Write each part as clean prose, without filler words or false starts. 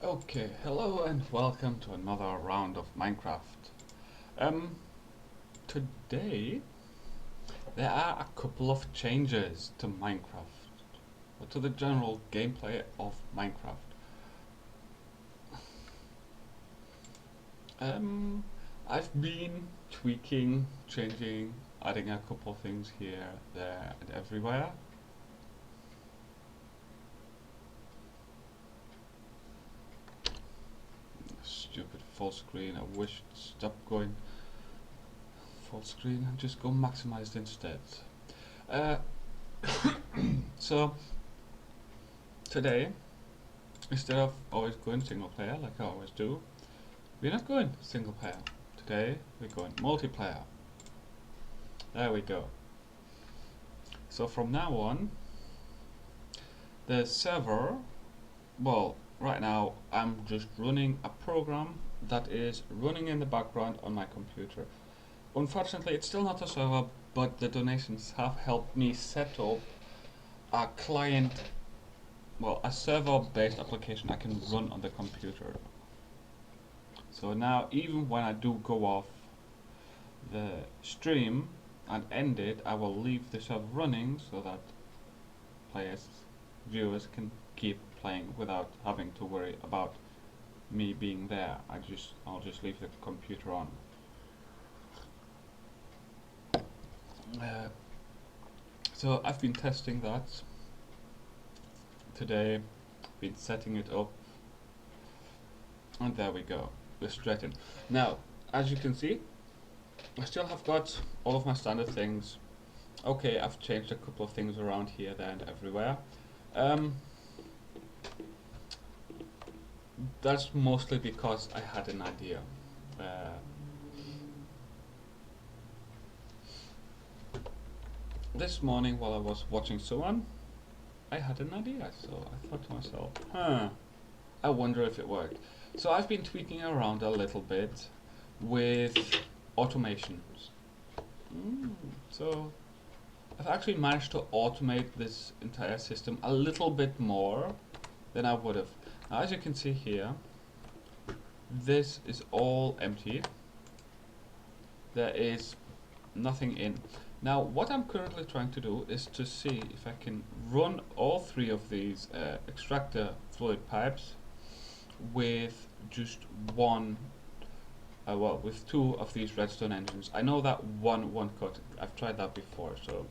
Okay, hello and welcome to another round of Minecraft. Um, Today there are a couple of changes to Minecraft, or to the general gameplay of Minecraft. Um, I've been tweaking, changing, adding a couple of things here, there, and everywhere. Stupid full screen. I wish it stopped going full screen and just go maximized instead. Uh, so today, instead of always going single player like I always do, we're not going single player. Today we're going multiplayer. There we go. So from now on, the server, well, right now I'm just running a program that is running in the background on my computer. Unfortunately, it's still not a server, but the donations have helped me set up a client, well, a server-based application I can run on the computer. So now, even when I do go off the stream and end it, I will leave the server running so that players, viewers can keep playing without having to worry about me being there. I'll just leave the computer on. Uh, so I've been testing that today, been setting it up, and there we go. We're straight in. Now, as you can see, I still have got all of my standard things. Okay, I've changed a couple of things around here, there, and everywhere. That's mostly because I had an idea. This morning, while I was watching someone, I had an idea. So I thought to myself, I wonder if it worked. So I've been tweaking around a little bit with automations. So I've actually managed to automate this entire system a little bit more than I would have. Now, as you can see here, this is all empty. There is nothing in. Now, what I'm currently trying to do is to see if I can run all three of these extractor fluid pipes with just one, with two of these redstone engines. I know that one won't cut. I've tried that before, so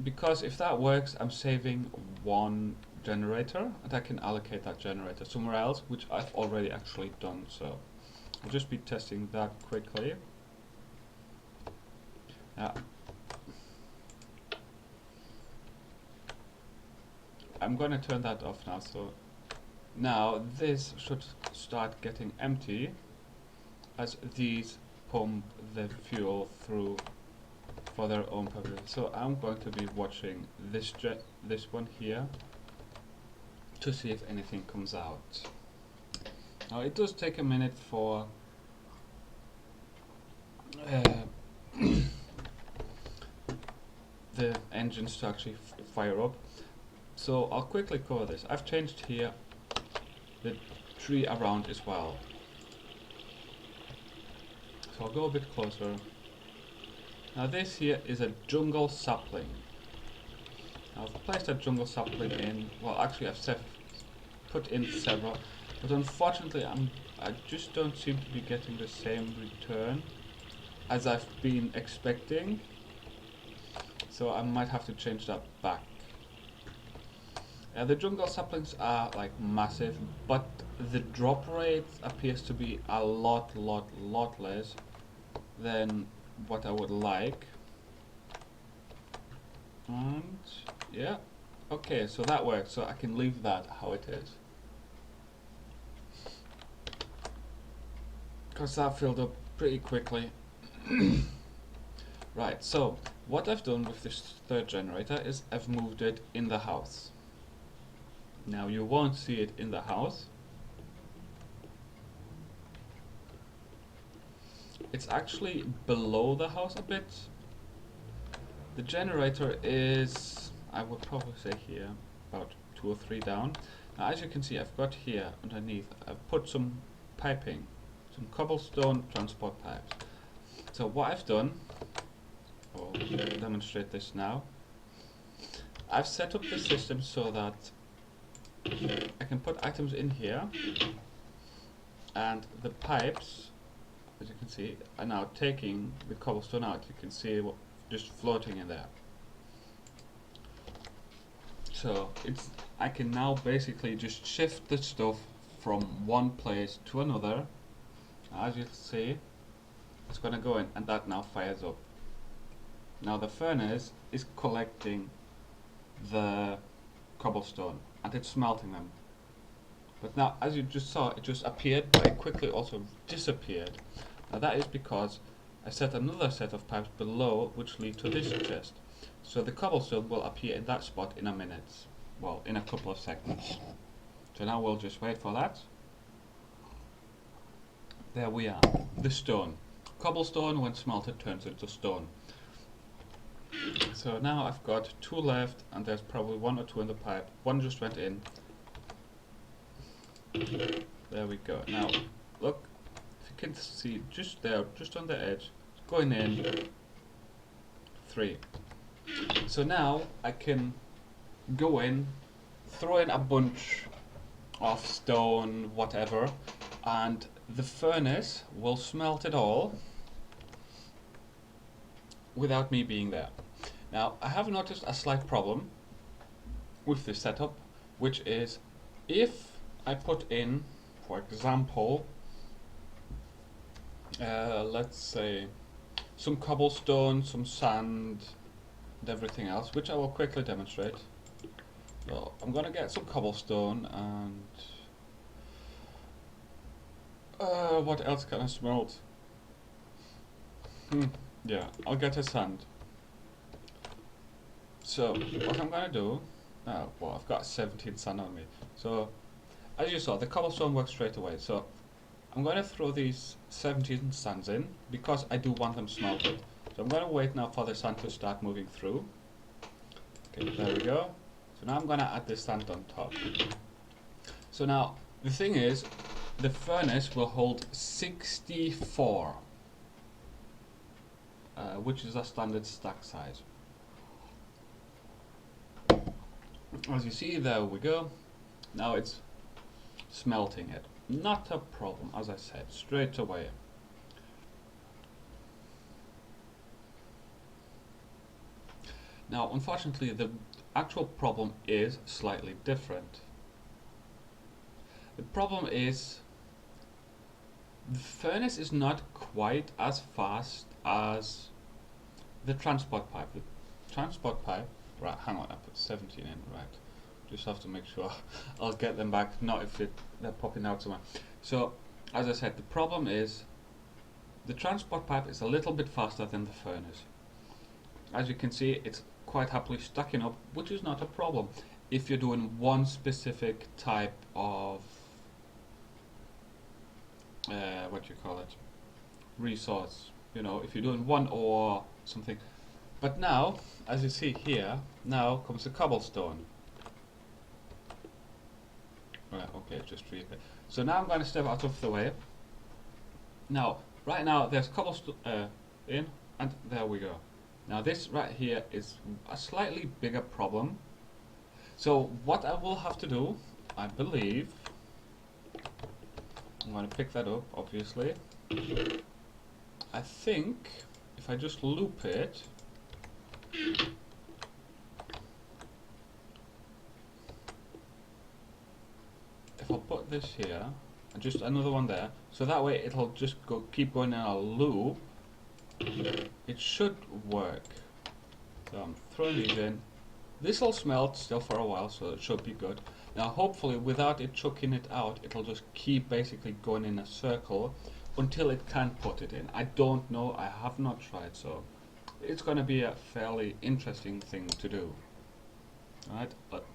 because if that works, I'm saving one generator, and I can allocate that generator somewhere else, which I've already actually done. So I'll just be testing that quickly. I'm going to turn that off now. So now this should start getting empty as these pump the fuel through for their own purposes. So I'm going to be watching this one here to see if anything comes out. Now it does take a minute for the engines to actually fire up. So I'll quickly cover this. I've changed here the tree around as well. So I'll go a bit closer. Now this here is a jungle sapling. Now I've placed a jungle sapling in, well actually I've put in several, but unfortunately I just don't seem to be getting the same return as I've been expecting. So I might have to change that back. The jungle saplings are like massive, but the drop rate appears to be a lot less than what I would like. And yeah, okay, so that works. So I can leave that how it is, because that filled up pretty quickly. Right, so what I've done with this third generator is I've moved it in the house. Now you won't see it in the house. It's actually below the house a bit. The generator is, I would probably say here, about 2 or 3 down. Now, as you can see, I've got here underneath, I've put some piping, some cobblestone transport pipes. So what I've done, I'll demonstrate this now. I've set up the system so that I can put items in here, and the pipes, as you can see, are now taking the cobblestone out. You can see what just floating in there. So I can now basically just shift the stuff from one place to another. As you can see, it's going to go in, and that now fires up. Now the furnace is collecting the cobblestone and it's smelting them. But now, as you just saw, it just appeared, but it quickly also disappeared. Now that is because I set another set of pipes below which lead to this chest. So the cobblestone will appear in that spot in a minute. Well, in a couple of seconds. So now we'll just wait for that. There we are. The stone. Cobblestone, when smelted, turns into stone. So now I've got 2 left, and there's probably 1 or 2 in the pipe. 1 just went in. There we go. Now, look, if you can see, just there, just on the edge, it's going in 3. So now I can go in, throw in a bunch of stone, whatever, and the furnace will smelt it all without me being there. Now, I have noticed a slight problem with this setup, which is if I put in, for example, let's say some cobblestone, some sand, and everything else, which I will quickly demonstrate. So I'm gonna get some cobblestone and what else can I smelt? Yeah, I'll get a sand. So what I'm gonna do, well, I've got 17 sand on me. So as you saw, the cobblestone works straight away. So I'm gonna throw these 17 sands in because I do want them smelted. So I'm gonna wait now for the sand to start moving through. Okay, there we go. So now I'm gonna add this sand on top. So now the thing is, the furnace will hold 64, which is a standard stack size. As you see, there we go. Now it's smelting it. Not a problem, as I said, straight away. Now, unfortunately, the actual problem is slightly different. The problem is the furnace is not quite as fast as the transport pipe. The transport pipe, right, hang on, I put 17 in, right. Just have to make sure I'll get them back, not if they're popping out somewhere. So, as I said, the problem is the transport pipe is a little bit faster than the furnace. As you can see, it's quite happily stacking up, which is not a problem if you're doing one specific type of what you call it, resource. You know, if you're doing one or something. But now, as you see here, now comes the cobblestone. Right, okay, just read it. So now I'm going to step out of the way. Now, right now there's cobblestone in, and there we go. Now this right here is a slightly bigger problem. So what I will have to do, I believe, I'm going to pick that up, obviously. I think if I just loop it, if I put this here and just another one there, so that way it'll just keep going in a loop. It should work. So I'm throwing these in. This will smelt still for a while, so it should be good. Now hopefully without it chucking it out, it'll just keep basically going in a circle until it can put it in. I don't know, I have not tried, so it's going to be a fairly interesting thing to do. Right? But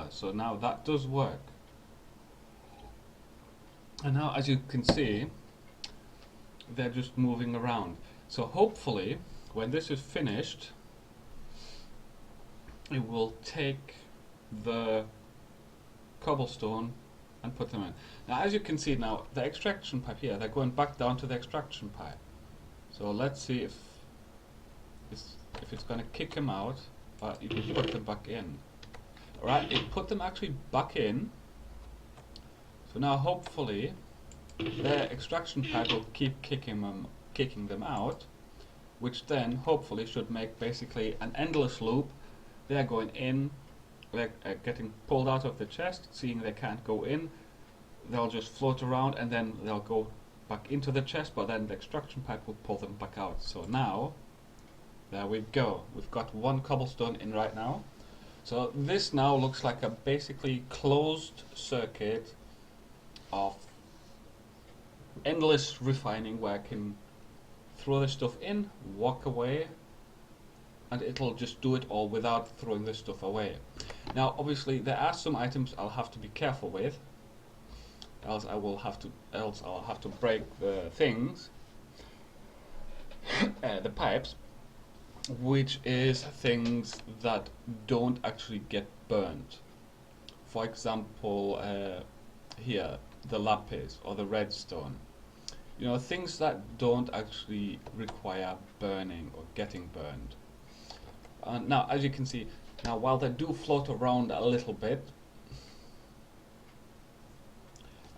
so now that does work. And now as you can see, they're just moving around. So hopefully when this is finished, it will take the cobblestone and put them in. Now as you can see now, the extraction pipe here, they're going back down to the extraction pipe. So let's see if it's going to kick them out, or you can put them back in. Alright, it put them actually back in. So now hopefully the extraction pipe will keep kicking them out, which then hopefully should make basically an endless loop. They're going in, they're getting pulled out of the chest, seeing they can't go in, they'll just float around and then they'll go back into the chest, but then the extraction pipe will pull them back out. So now, there we go, we've got one cobblestone in right now. So this now looks like a basically closed circuit of endless refining where I can throw the stuff in, walk away, and it'll just do it all without throwing the stuff away. Now obviously there are some items I'll have to be careful with, else I'll have to break the things, the pipes, which is things that don't actually get burned. For example, here, the lapis or the redstone. You know, things that don't actually require burning or getting burned. Now, as you can see, now while they do float around a little bit,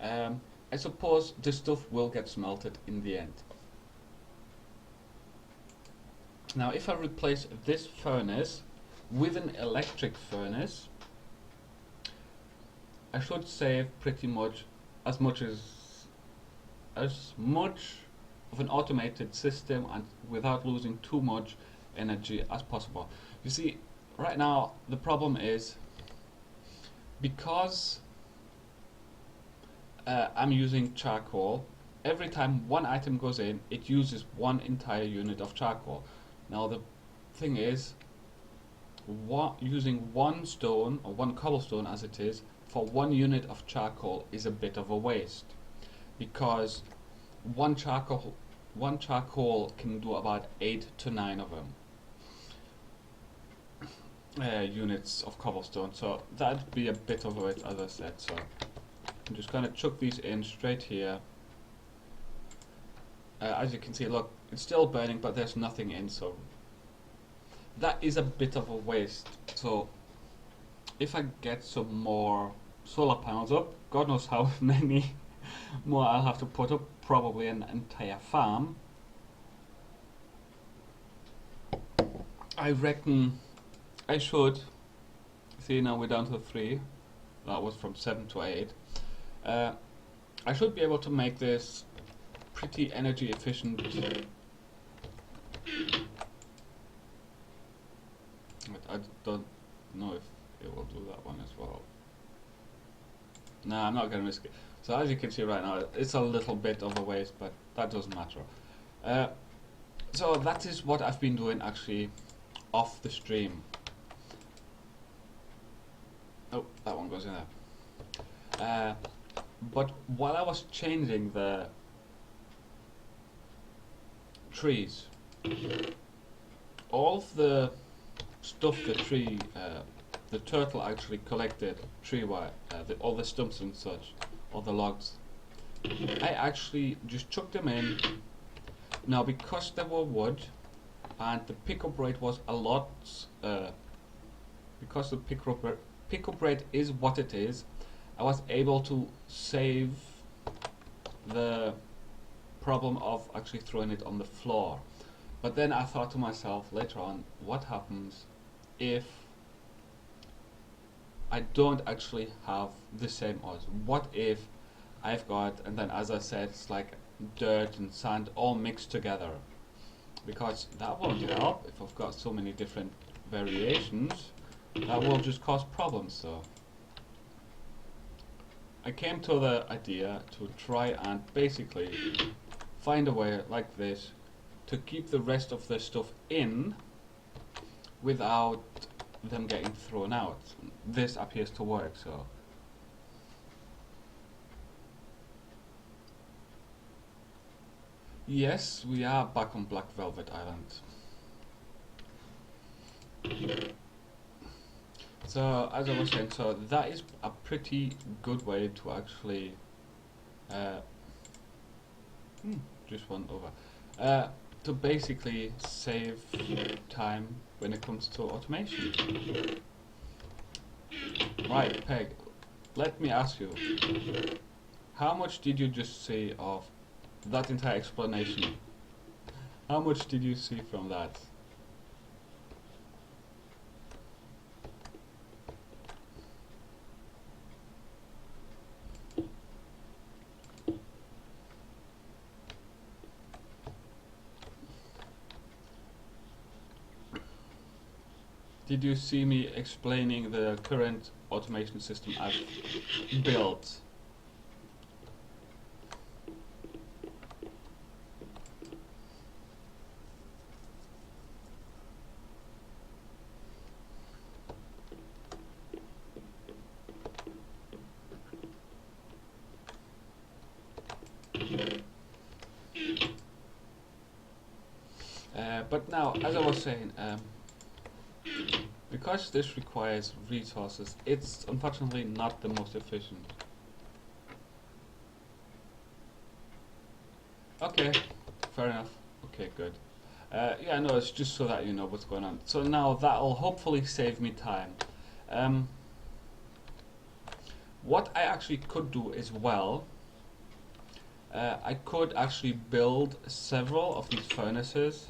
I suppose this stuff will get smelted in the end. Now, if I replace this furnace with an electric furnace, I should save pretty much as much of an automated system and without losing too much energy as possible. You see, right now the problem is because I'm using charcoal. Every time one item goes in, it uses one entire unit of charcoal. Now the thing is, using one stone or one cobblestone as it is for one unit of charcoal is a bit of a waste, because one charcoal can do about 8 to 9 of them units of cobblestone, so that'd be a bit of a waste, as I said. So I'm just going to chuck these in straight here. As you can see, look, it's still burning, but there's nothing in, so that is a bit of a waste. So if I get some more solar panels up, God knows how many more I'll have to put up, probably an entire farm. I reckon I should, see now we're down to 3, that was from 7 to 8. I should be able to make this pretty energy efficient. But I don't know if it will do that one as well. No, I'm not going to risk it. So as you can see right now, it's a little bit of a waste, but that doesn't matter. So that is what I've been doing actually off the stream. Oh, that one goes in there. But while I was changing the trees, all of the stuff the turtle actually collected tree-wise, all the stumps and such, all the logs, I actually just chucked them in. Now because they were wood and the pickup rate was a lot, because the pickup rate is what it is, I was able to save the problem of actually throwing it on the floor. But then I thought to myself later on, what happens if I don't actually have the same odds? What if I've got, and then as I said, it's like dirt and sand all mixed together? Because that won't help if I've got so many different variations. That will just cause problems. So I came to the idea to try and basically find a way like this to keep the rest of the stuff in without them getting thrown out. This appears to work, so yes, we are back on Black Velvet Island. So as I was saying, so that is a pretty good way to actually uh, just one over to basically save time when it comes to automation. Right, Peg, let me ask you, how much did you just see of that entire explanation? How much did you see from that? Did you see me explaining the current automation system I've built? But now, as I was saying, because this requires resources, it's unfortunately not the most efficient. Okay, fair enough. Okay, good. Yeah, no, it's just so that you know what's going on. So now that'll hopefully save me time. What I actually could do as well, I could actually build several of these furnaces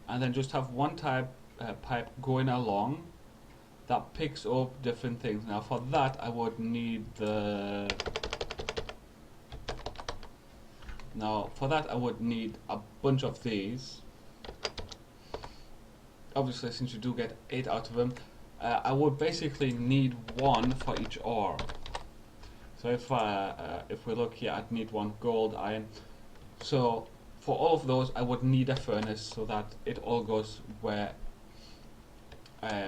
and then just have one pipe going along that picks up different things. Now for that I would need a bunch of these. Obviously, since you do get 8 out of them, I would basically need one for each ore. So if we look here, I'd need one gold, iron. So for all of those, I would need a furnace so that it all goes where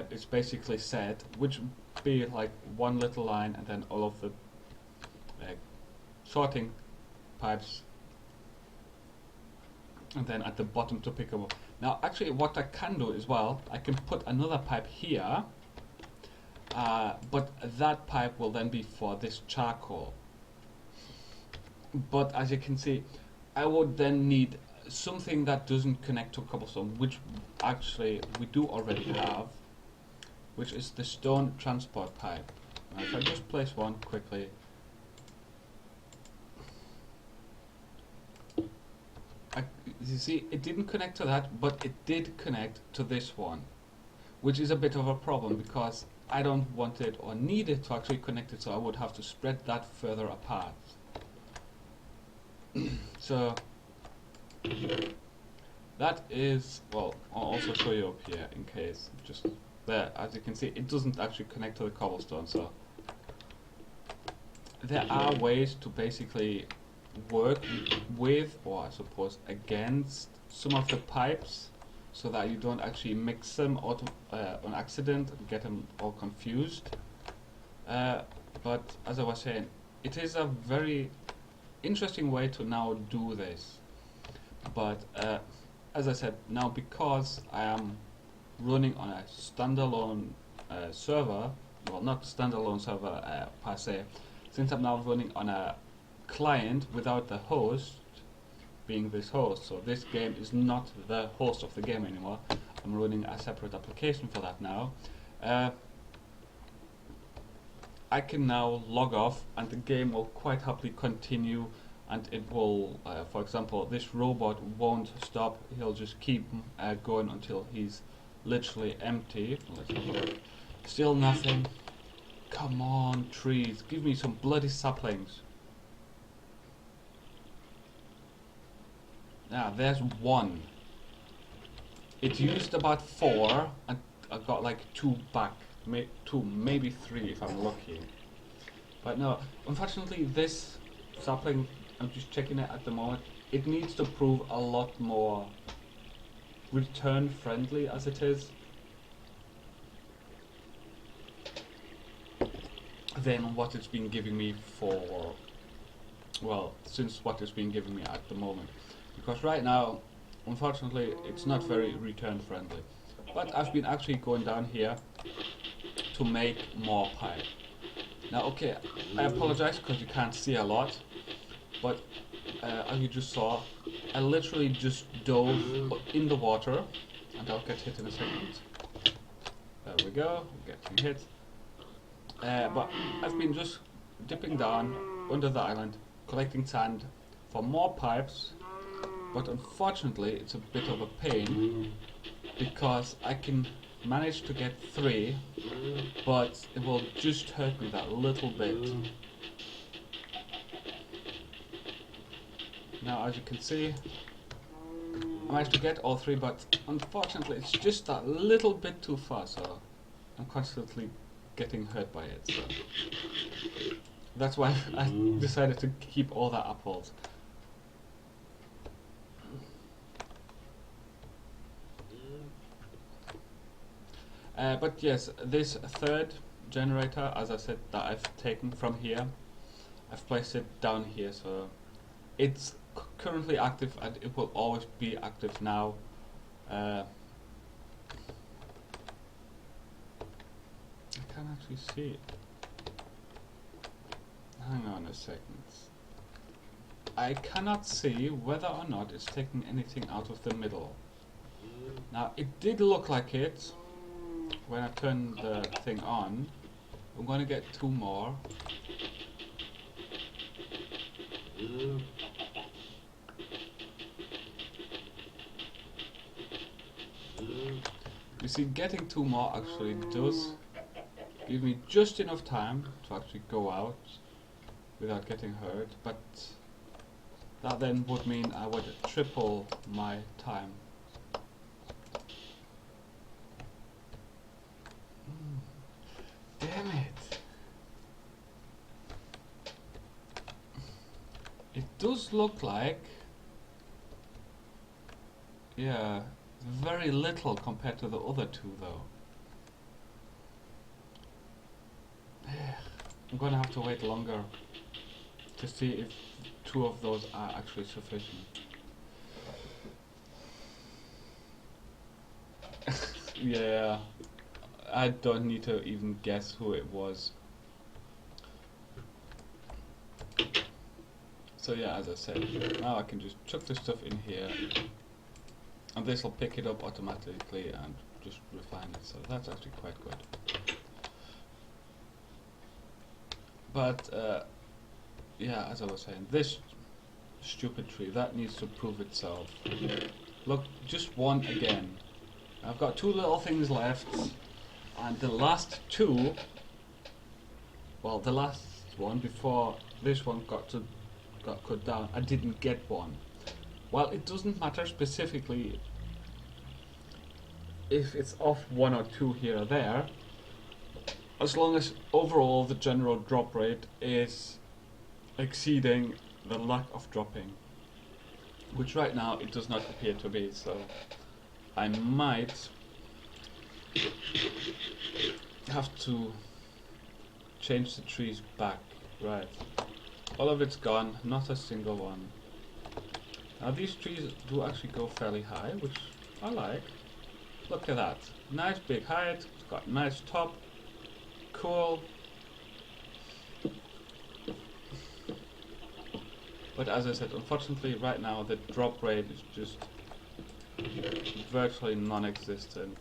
it's basically set, which would be like one little line, and then all of the sorting pipes, and then at the bottom to pick them up. Now, actually, what I can do as well, I can put another pipe here, but that pipe will then be for this charcoal. But as you can see, I would then need something that doesn't connect to cobblestone, which actually we do already have, which is the stone transport pipe. Now, if I just place one quickly, you see, it didn't connect to that, but it did connect to this one, which is a bit of a problem because I don't want it or need it to actually connect it, so I would have to spread that further apart. So that is, well, I'll also show you up here in case, just there, as you can see, it doesn't actually connect to the cobblestone. So there are ways to basically work with, or I suppose against, some of the pipes so that you don't actually mix them on accident and get them all confused. But as I was saying, it is a very interesting way to now do this. But as I said, now because I am running on a standalone server, well, not standalone server per se, since I'm now running on a client without the host being this host, so this game is not the host of the game anymore. I'm running a separate application for that now. I can now log off and the game will quite happily continue, and it will, for example, this robot won't stop, he'll just keep going until he's literally empty. Let's have a look. Still nothing. Come on, trees, give me some bloody saplings. Now, there's one. It used about 4, and I got like 2 back. Two, maybe 3 if I'm lucky. But no, unfortunately this sapling, I'm just checking it at the moment, it needs to prove a lot more return friendly as it is than what it's been giving me for, well, since what it's been giving me at the moment. Because right now, unfortunately, it's not very return friendly. But I've been actually going down here to make more pipe. Now, okay, I apologize because you can't see a lot, but as you just saw, I literally just dove in the water, and I'll get hit in a second. There we go, getting hit. But I've been just dipping down under the island, collecting sand for more pipes, but unfortunately it's a bit of a pain because I can manage to get 3, but it will just hurt me that little bit. Now, as you can see, I managed to get all 3, but unfortunately it's just that little bit too far, so I'm constantly getting hurt by it. So that's why I decided to keep all the apples. But yes, this third generator, as I said, that I've taken from here, I've placed it down here, so it's currently active and it will always be active now. I can't actually see it. Hang on a second. I cannot see whether or not it's taking anything out of the middle. Now, it did look like it when I turned the thing on. I'm going to get 2 more. You see, getting 2 more actually does give me just enough time to actually go out without getting hurt, but that then would mean I would triple my time. Damn it! It does look like, yeah, very little compared to the other 2 though. I'm gonna have to wait longer to see if 2 of those are actually sufficient. Yeah, I don't need to even guess who it was. So yeah, as I said, now I can just chuck this stuff in here, and this will pick it up automatically and just refine it, so that's actually quite good. But yeah, as I was saying, this stupid tree, that needs to prove itself. Look, just one again. I've got 2 little things left, and the last 2, well, the last one before this one got cut down, I didn't get one. Well, it doesn't matter specifically if it's off 1 or 2 here or there, as long as overall the general drop rate is exceeding the lack of dropping, which right now it does not appear to be, so I might have to change the trees back. Right, all of it's gone, not a single one. Now these trees do actually go fairly high, which I like. Look at that, nice big height, it's got nice top, cool. But as I said, unfortunately right now the drop rate is just virtually non-existent.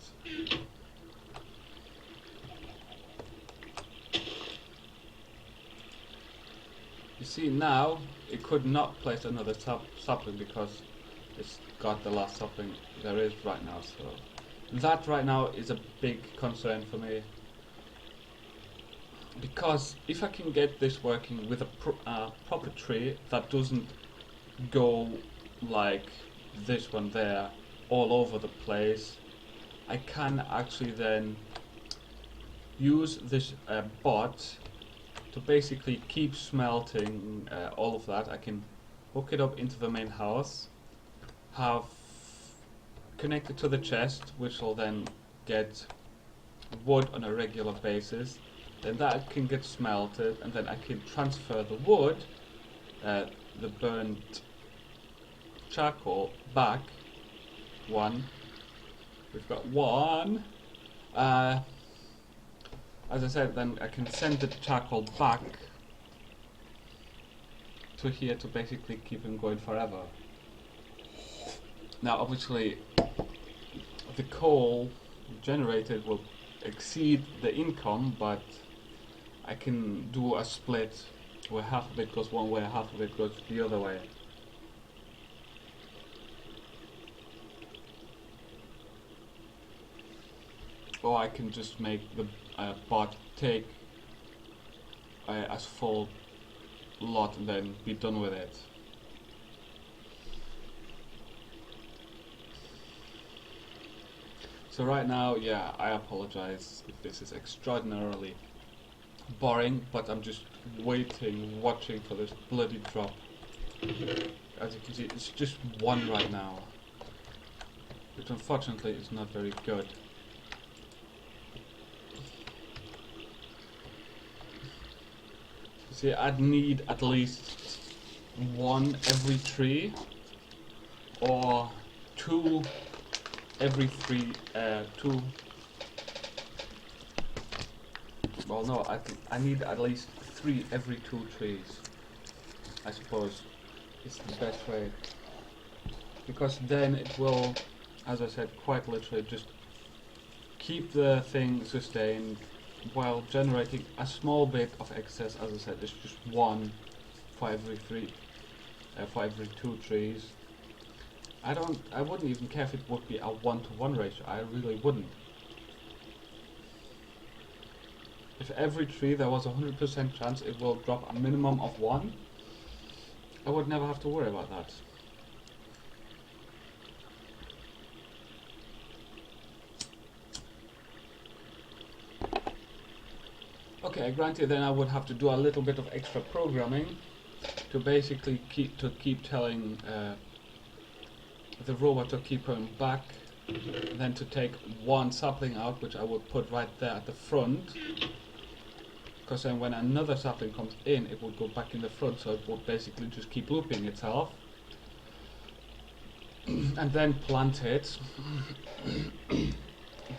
You see, now it could not place another sapling because it's got the last sapling there is right now, so that right now is a big concern for me. Because if I can get this working with a proper tree that doesn't go like this one there all over the place, I can actually then use this bot to basically keep smelting all of that. I can hook it up into the main house, have connected to the chest, which will then get wood on a regular basis. Then that can get smelted, and then I can transfer the wood, the burnt charcoal, back. One. We've got one. And as I said, then I can send the charcoal back to here to basically keep him going forever. Now obviously the coal generated will exceed the income, but I can do a split where half of it goes one way, half of it goes the other way. Or I can just make the bot take a full lot and then be done with it. So right now, yeah, I apologize if this is extraordinarily boring, but I'm just waiting, watching for this bloody drop. As you can see, it's just one right now, which unfortunately is not very good. See, I'd need at least one every 3 or 2 every 3, 2. Well, no, I need at least 3 every 2 trees. I suppose it's the best way, because then it will, as I said, quite literally just keep the thing sustained while generating a small bit of excess. As I said, it's just 1 for every 3, for every 2 trees. I wouldn't even care if it would be a 1-to-1 ratio. I really wouldn't. If every tree there was a 100% chance it will drop a minimum of 1, I would never have to worry about that. Okay, granted, then I would have to do a little bit of extra programming to basically keep telling the robot to keep going back, then to take 1 sapling out, which I would put right there at the front, because then when another sapling comes in, it would go back in the front, so it would basically just keep looping itself, and then plant it.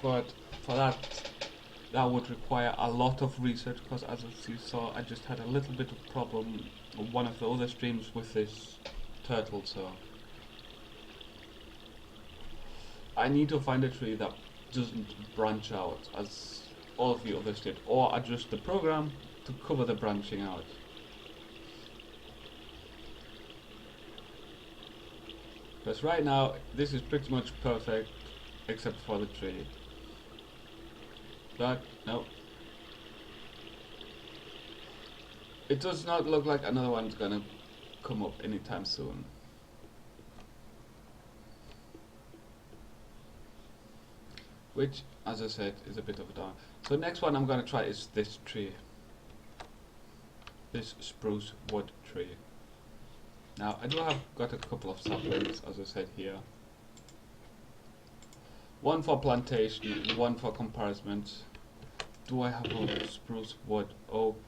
But for that would require a lot of research, because as you saw, I just had a little bit of problem on one of the other streams with this turtle, so I need to find a tree that doesn't branch out as all of the others did, or adjust the program to cover the branching out. Because right now this is pretty much perfect except for the tree. But no, it does not look like another one's gonna come up anytime soon. Which, as I said, is a bit of a down. So next one I'm gonna try is this tree. This spruce wood tree. Now I do have got a couple of saplings, as I said here. 1 for plantation, 1 for comparison. Do I have a spruce wood oak?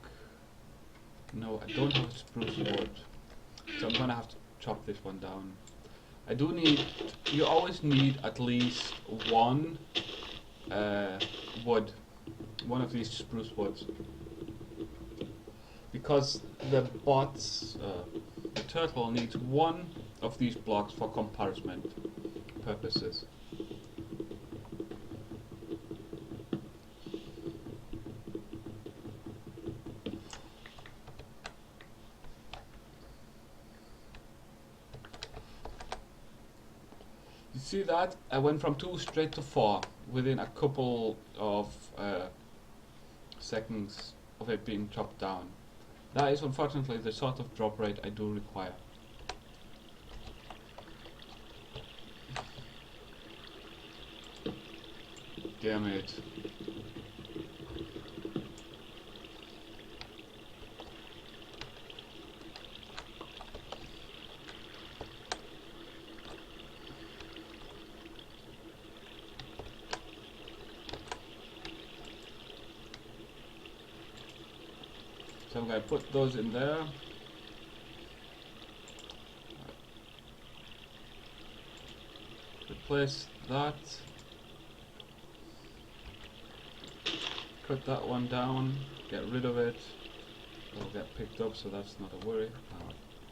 No, I don't have a spruce wood. So I'm gonna have to chop this one down. I do need, you always need at least 1 wood, 1 of these spruce woods. Because the bots, the turtle needs 1 of these blocks for comparison purposes. You see that? I went from 2 straight to 4 within a couple of seconds of it being chopped down. That is unfortunately the sort of drop rate I do require. Damn it. So I'm going to put those in there. Replace that. Put that one down, get rid of it. It'll get picked up, so that's not a worry.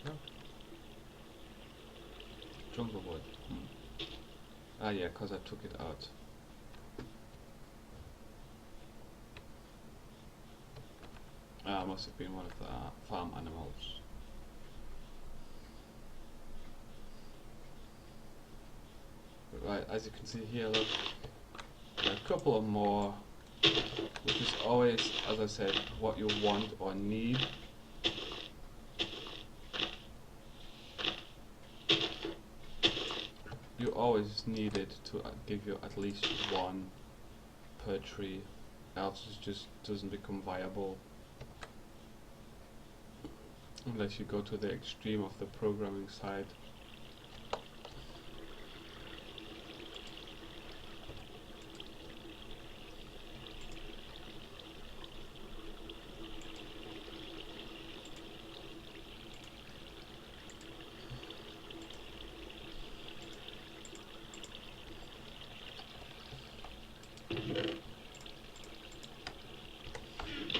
No. Jungle wood. Ah yeah, because I took it out. Must have been one of the farm animals. Right, as you can see here, look, a couple of more, which is always, as I said, what you want or need. You always need it to give you at least one per tree, else it just doesn't become viable. Unless you go to the extreme of the programming side.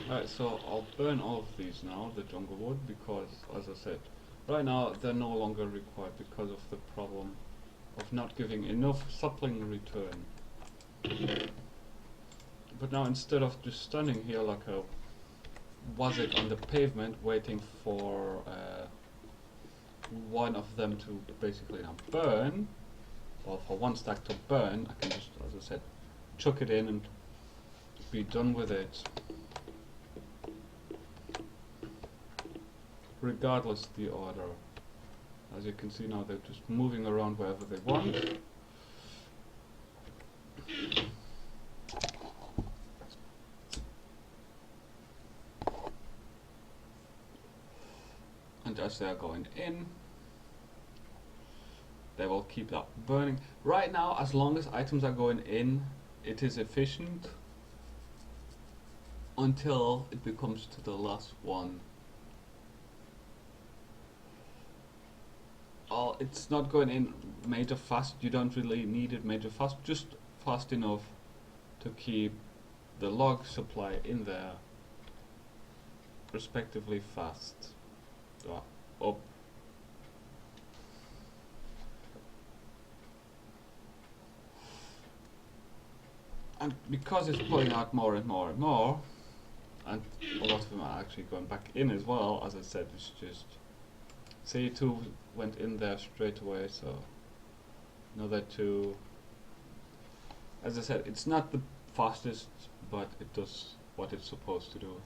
Right, so I'll burn all of these now, the jungle wood, because, as I said, right now they're no longer required because of the problem of not giving enough sapling return. But now, instead of just standing here like a wazzik on the pavement waiting for one of them to basically now burn, or for one stack to burn, I can just, as I said, chuck it in and be done with it. Regardless the order. As you can see now, they're just moving around wherever they want. And as they are going in, they will keep that burning. Right now, as long as items are going in, it is efficient until it becomes to the last one. It's not going in major fast. You don't really need it major fast, just fast enough to keep the log supply in there respectively fast. Up. And because it's pulling out more and more and more, and a lot of them are actually going back in as well, as I said, it's just say 2 went in there straight away, so another 2. As I said, it's not the fastest, but it does what it's supposed to do.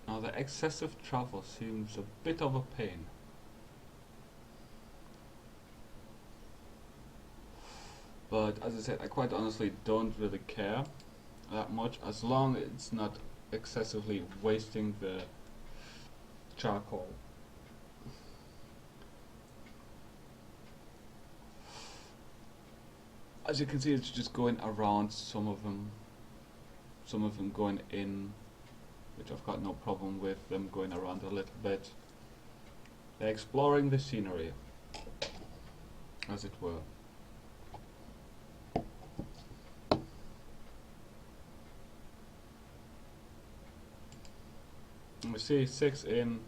Now the excessive travel seems a bit of a pain. But as I said, I quite honestly don't really care that much, as long as it's not excessively wasting the charcoal. As you can see, it's just going around some of them going in, which I've got no problem with them going around a little bit. They're exploring the scenery, as it were. And we see 6 in,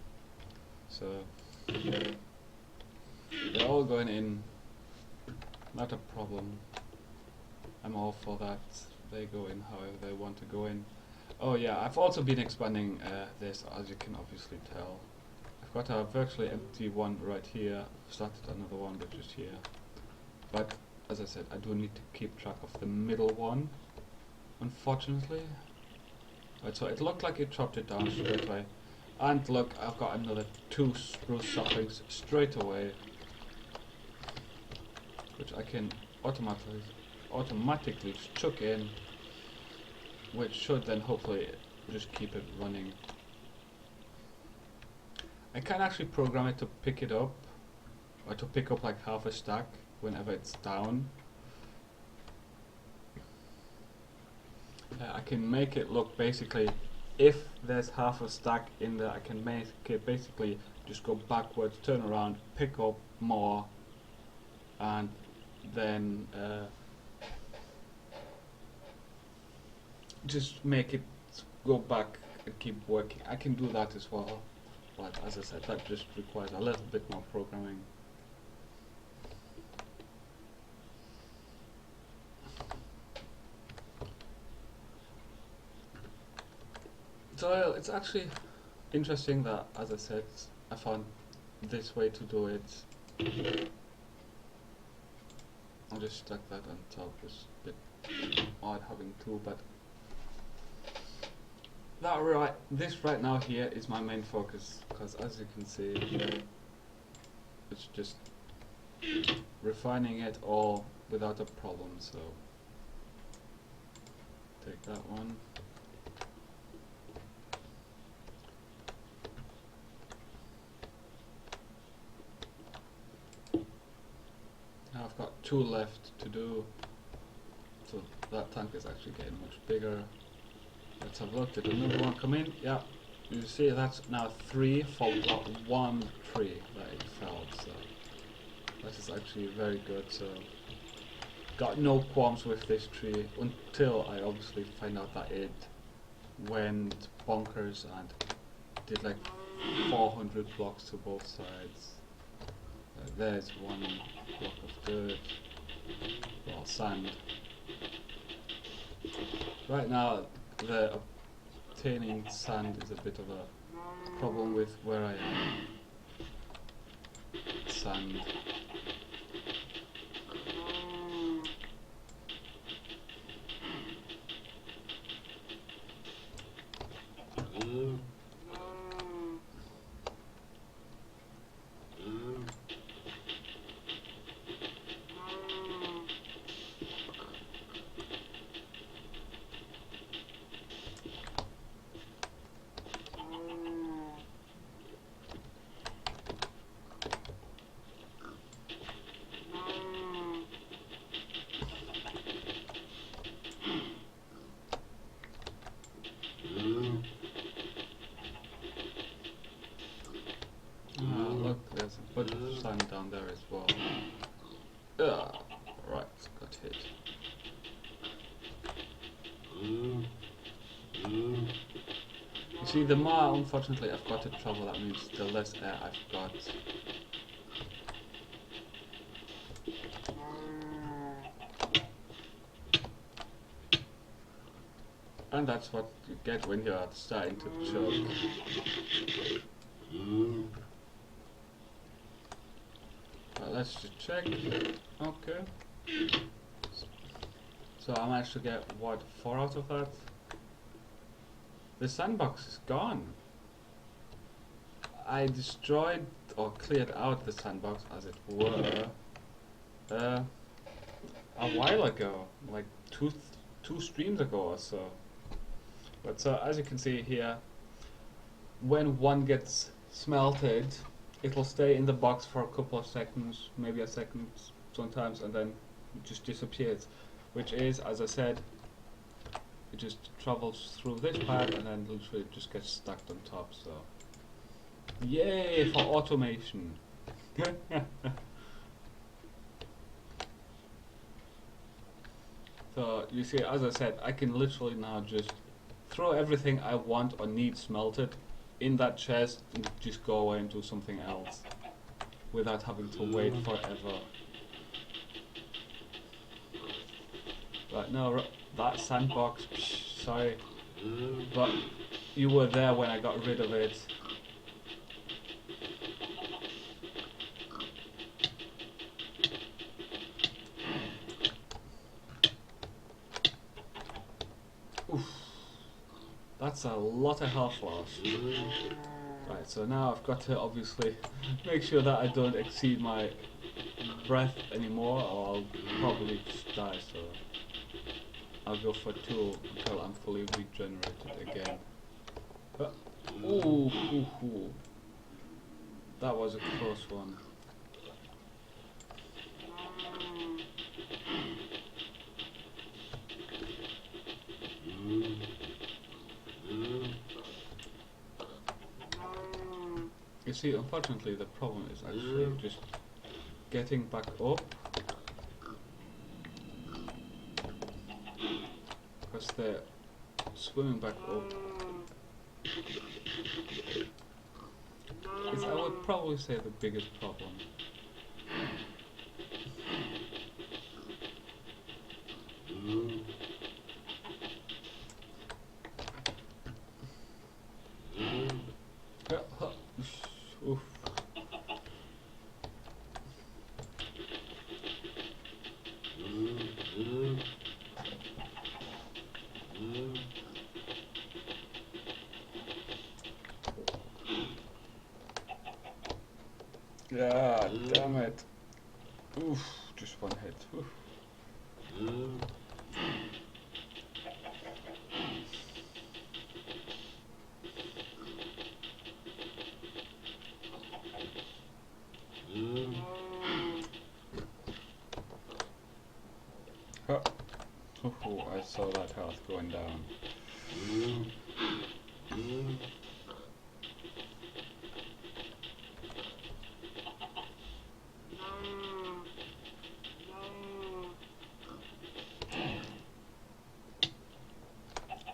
so they're all going in, not a problem. I'm all for that. They go in however they want to go in. Oh yeah, I've also been expanding this, as you can obviously tell. I've got a virtually empty one right here. I've started another one, but just here. But as I said, I do need to keep track of the middle one, unfortunately. Right, so it looked like it chopped it down straight away. And look, I've got another 2 spruce saplings straight away, which I can automatically chuck in, which should then hopefully just keep it running. I can actually program it to pick it up, or to pick up like half a stack whenever it's down. I can make it look basically, if there's half a stack in there, I can make it basically just go backwards, turn around, pick up more, and then just make it go back and keep working. I can do that as well, but as I said, that just requires a little bit more programming. So it's actually interesting that, as I said, I found this way to do it. I'll just stack that on top. It's a bit odd having two, but this right now here is my main focus, because as you can see here, it's just refining it all without a problem. So take that one. Now I've got two left to do, so that tank is actually getting much bigger. Let's have a look. Did another one come in? Yeah. You see that's now 3 for that one tree that it fell, so that is actually very good. So got no qualms with this tree until I obviously find out that it went bonkers and did like 400 blocks to both sides. There's one block of dirt, well, sand. Right now the obtaining sand is a bit of a problem with where I am. Sand. Look, there's a bunch of sand down there as well. Right, got hit. You see, the more, unfortunately, I've got to travel, that means the less air I've got. And that's what you get when you're starting to choke. Let's just check. Okay. So I managed to get, what, 4 out of that? The sandbox is gone. I destroyed or cleared out the sandbox, as it were, a while ago, like two streams ago or so. But so as you can see here, when one gets smelted, it will stay in the box for a couple of seconds, maybe a second sometimes, and then it just disappears. Which is, as I said, it just travels through this pad and then literally just gets stacked on top. So, yay for automation! So you see, as I said, I can literally now just throw everything I want or need smelted in that chest and just go away and do something else without having to wait forever. Right, no, that sandbox, sorry, but you were there when I got rid of it. Oof. That's a lot of health loss. Right, so now I've got to obviously make sure that I don't exceed my breath anymore, or I'll probably just die, so I'll go for 2 until I'm fully regenerated again. Ooh. That was a close one. You see, unfortunately the problem is actually just getting back up because they're swimming back up. Is, I would probably say, the biggest problem. Oof. Yeah, damn it. Oof, just one hit. Oof. Huh. Ooh, I saw that health going down.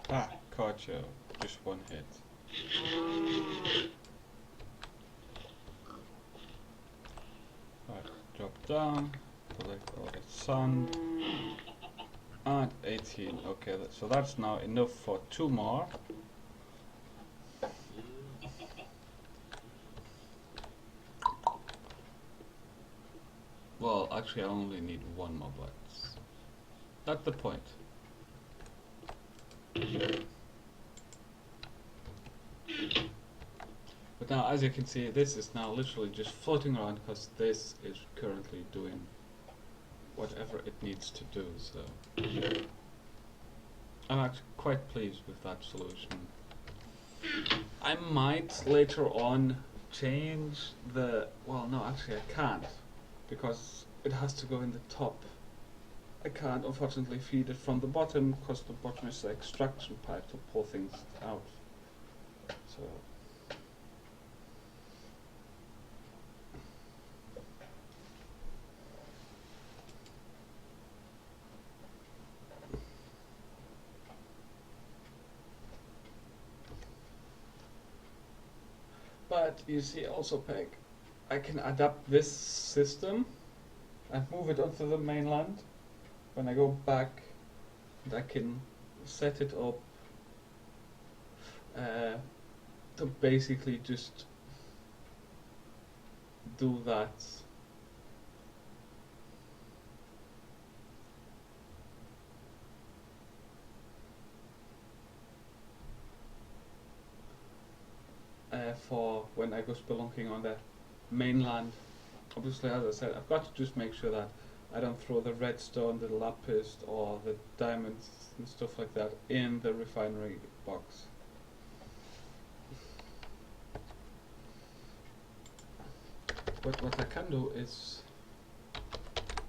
Ah, caught you. Just one hit. Right, drop down, collect all the sand. And 18. Okay, so that's now enough for 2 more. Well, actually I only need 1 more, but that's the point. But now, as you can see, this is now literally just floating around because this is currently doing whatever it needs to do, so I'm actually quite pleased with that solution. I might later on change the, well no, actually I can't, because it has to go in the top. I can't unfortunately feed it from the bottom because the bottom is the extraction pipe to pull things out. So but you see also, Peg, I can adapt this system and move it onto the mainland. When I go back, and I can set it up to basically just do that. For when I go spelunking on the mainland. Obviously, as I said, I've got to just make sure that I don't throw the redstone, the lapis, or the diamonds and stuff like that in the refinery box. But what I can do is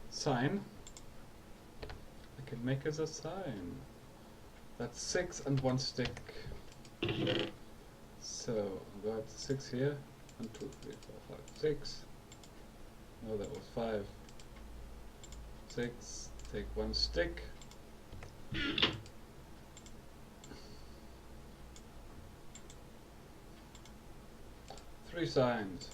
sign. I can make as a sign. That's 6 and 1 stick. So I've got 6 here. 1, 2, 3, 4, 5, 6. No, that was 5. 6. Take 1 stick. 3 signs.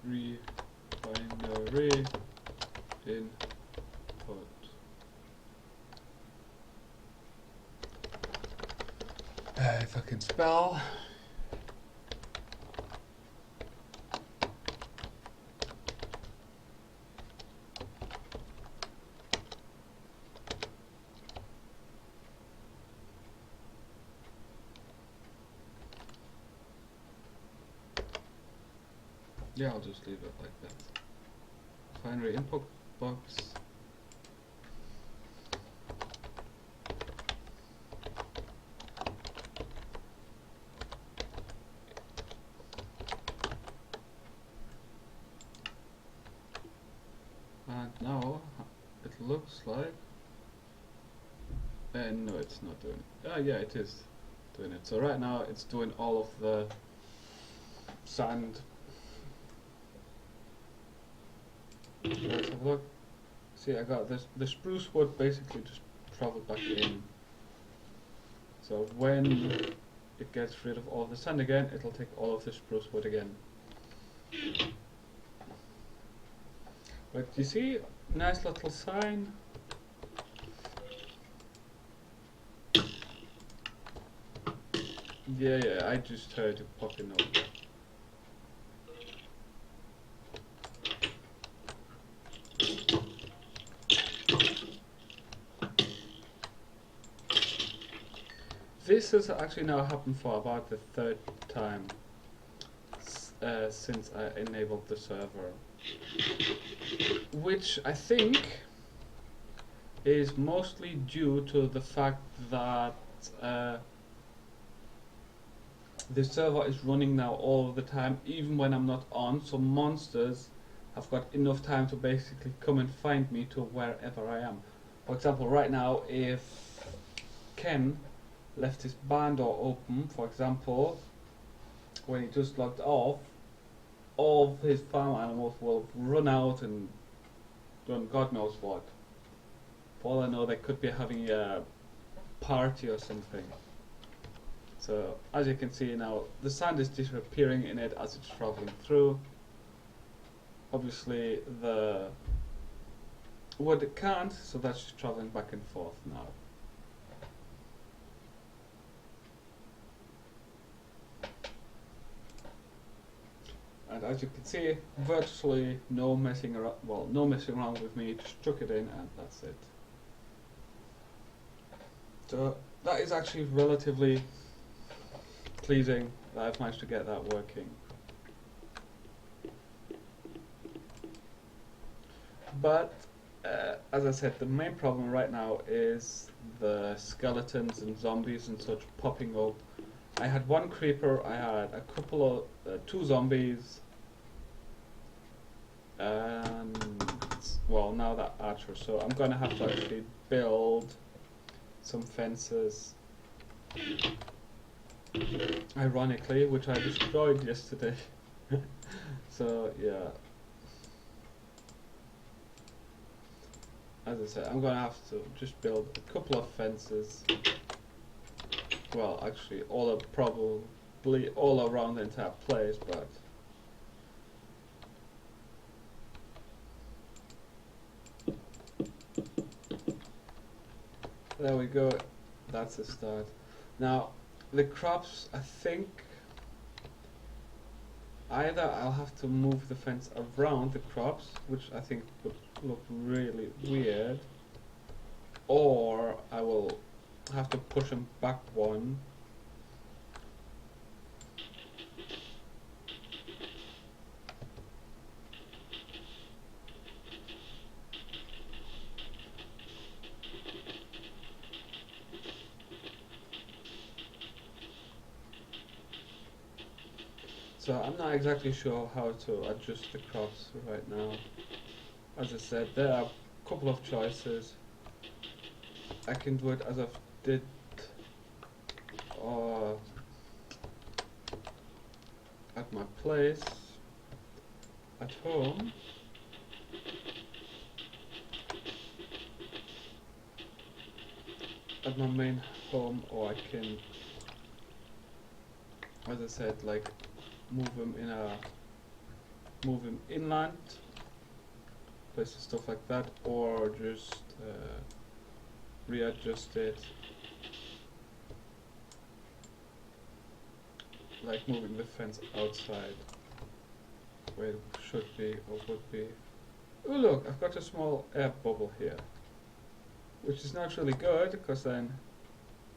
Refinery input. If I can spell. Yeah, I'll just leave it like that. Refinery input box. And now it looks like No, it's not doing it. Yeah, it is doing it. So right now it's doing all of the sand. Let's have a look. See, I got this. The spruce wood basically just traveled back in. So when it gets rid of all the sand again, it'll take all of the spruce wood again. But you see, nice little sign. Yeah, I just heard it popping up. This has actually now happened for about the third time since I enabled the server, which I think is mostly due to the fact that the server is running now all of the time, even when I'm not on, so monsters have got enough time to basically come and find me to wherever I am. For example, right now, if Ken left his barn door open, for example, when he just logged off, all of his farm animals will run out and run God knows what. For all I know, they could be having a party or something. So, as you can see now, the sand is disappearing in it as it's traveling through. Obviously, the wood it can't, so that's just traveling back and forth now. And as you can see, virtually no messing around. Well, no messing around with me. Just chuck it in, and that's it. So that is actually relatively pleasing that I've managed to get that working. But as I said, the main problem right now is the skeletons and zombies and such popping up. I had one creeper, I had a couple of two zombies, and well, now that archer. So I'm gonna have to actually build some fences. Ironically, which I destroyed yesterday. So yeah. As I said, I'm gonna have to just build a couple of fences. Well, actually, probably all around the entire place, but there we go. That's a start. Now, the crops, I think either I'll have to move the fence around the crops, which I think would look really weird, or I will have to push them back one. So I'm not exactly sure how to adjust the crops right now. As I said, there are a couple of choices. I can do it as I did at my place at home. At my main home, or I can, as I said, like move them inland, places, stuff like that, or just readjust it, like moving the fence outside where it should be or would be. Oh look, I've got a small air bubble here, which is not really good because then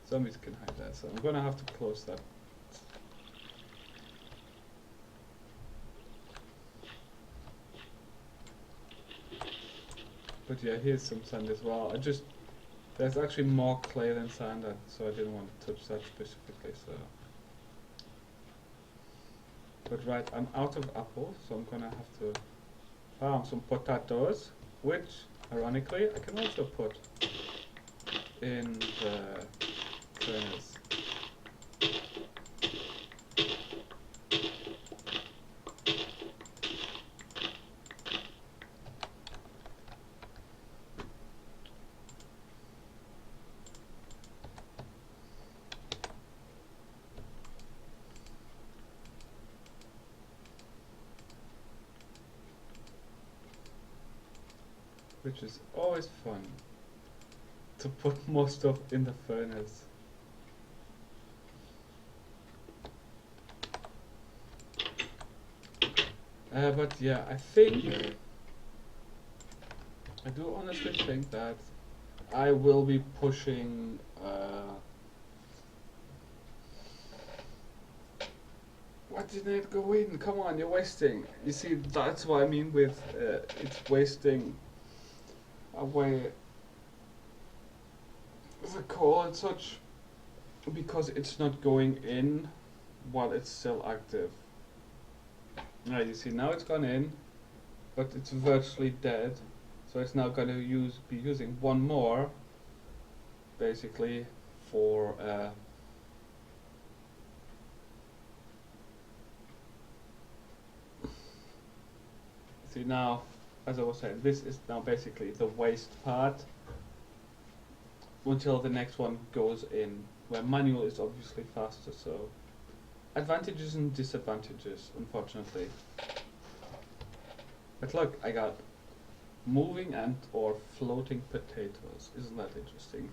zombies can hide that, so I'm gonna have to close that. But yeah, here's some sand as well. There's actually more clay than sand, so I didn't want to touch that specifically. So, but right, I'm out of apples, so I'm gonna have to farm some potatoes, which, ironically, I can also put in the furnace. Which is always fun to put more stuff in the furnace. But yeah, I do honestly think that I will be pushing why didn't it go in? Come on, you're wasting. You see, that's what I mean with it's wasting away the coal and such, because it's not going in while it's still active. Now you see, now it's gone in, but it's virtually dead, so it's now going to be using one more, basically, for see now, as I was saying, this is now basically the waste part until the next one goes in, where manual is obviously faster. So advantages and disadvantages, unfortunately. But look, I got moving and or floating potatoes. Isn't that interesting?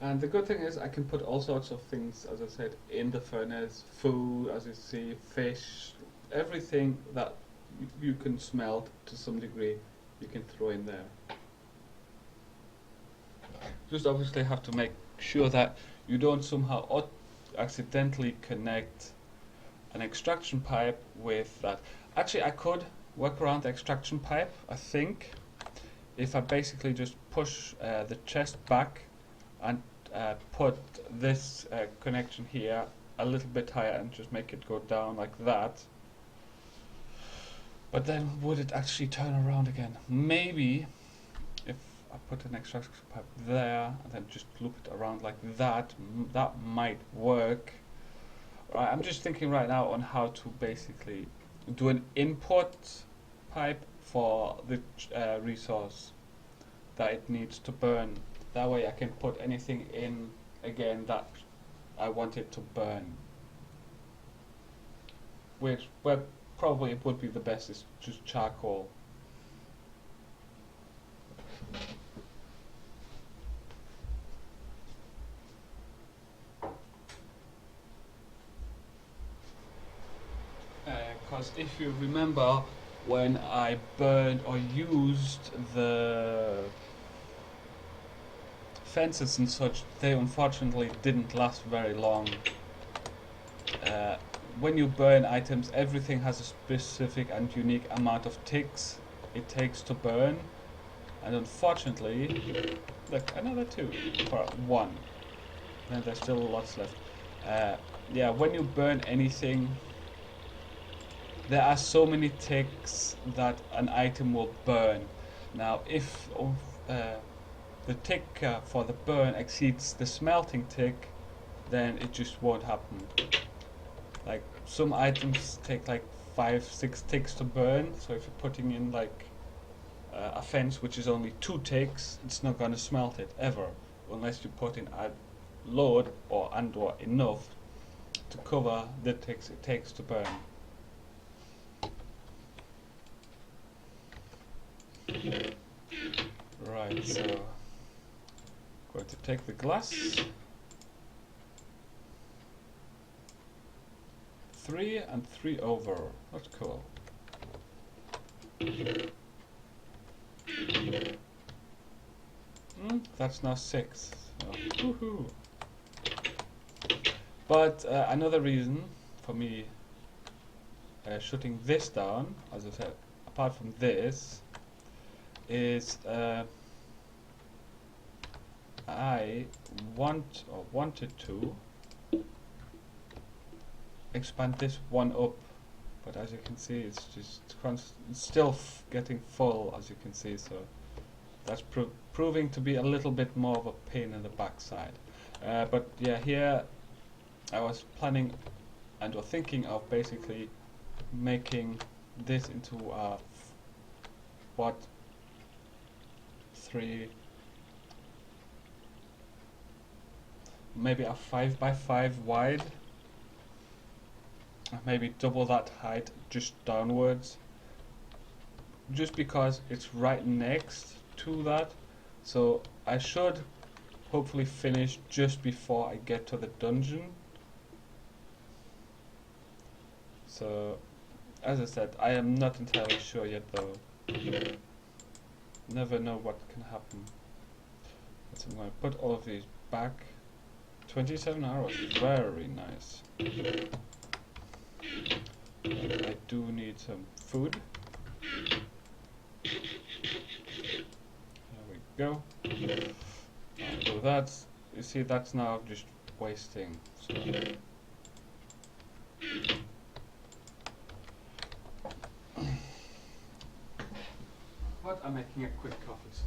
And the good thing is I can put all sorts of things, as I said, in the furnace. Food, as you see, fish, everything that you can smelt to some degree, you can throw in there. Just obviously have to make sure that you don't somehow accidentally connect an extraction pipe with that. Actually, I could work around the extraction pipe, I think, if I basically just push the chest back and put this connection here a little bit higher and just make it go down like that. But then would it actually turn around again? Maybe if I put an extraction pipe there and then just loop it around like that, that might work. Right, I'm just thinking right now on how to basically do an input pipe for the resource that it needs to burn. That way I can put anything in again that I want it to burn. Which, well, probably it would be the best is just charcoal. Because if you remember, when I burned or used the fences and such, they unfortunately didn't last very long. When you burn items, everything has a specific and unique amount of ticks it takes to burn, and unfortunately, look, another 2 for 1, and there's still lots left. Yeah, when you burn anything, there are so many ticks that an item will burn. Now, if the tick for the burn exceeds the smelting tick, then it just won't happen. Like, some items take like 5-6 ticks to burn, so if you're putting in like a fence which is only 2 ticks, it's not gonna smelt it ever, unless you put in a load or enough to cover the ticks it takes to burn. Right, so going to take the glass. 3 and 3 over. That's cool. That's now 6. So, woohoo! But another reason for me shutting this down, as I said, apart from this, is I wanted to expand this one up, but as you can see, it's just it's still getting full, as you can see. So that's proving to be a little bit more of a pain in the backside. But yeah, here I was planning and or thinking of basically making this into a what 3 maybe a 5 by 5 wide, maybe double that height just downwards, just because it's right next to that. So I should hopefully finish just before I get to the dungeon. So as I said, I am not entirely sure yet though. Never know what can happen. So I'm going to put all of these back. 27 arrows, very nice. I do need some food. There we go. So that's, you see, that's now just wasting. So but I'm making a quick coffee. So.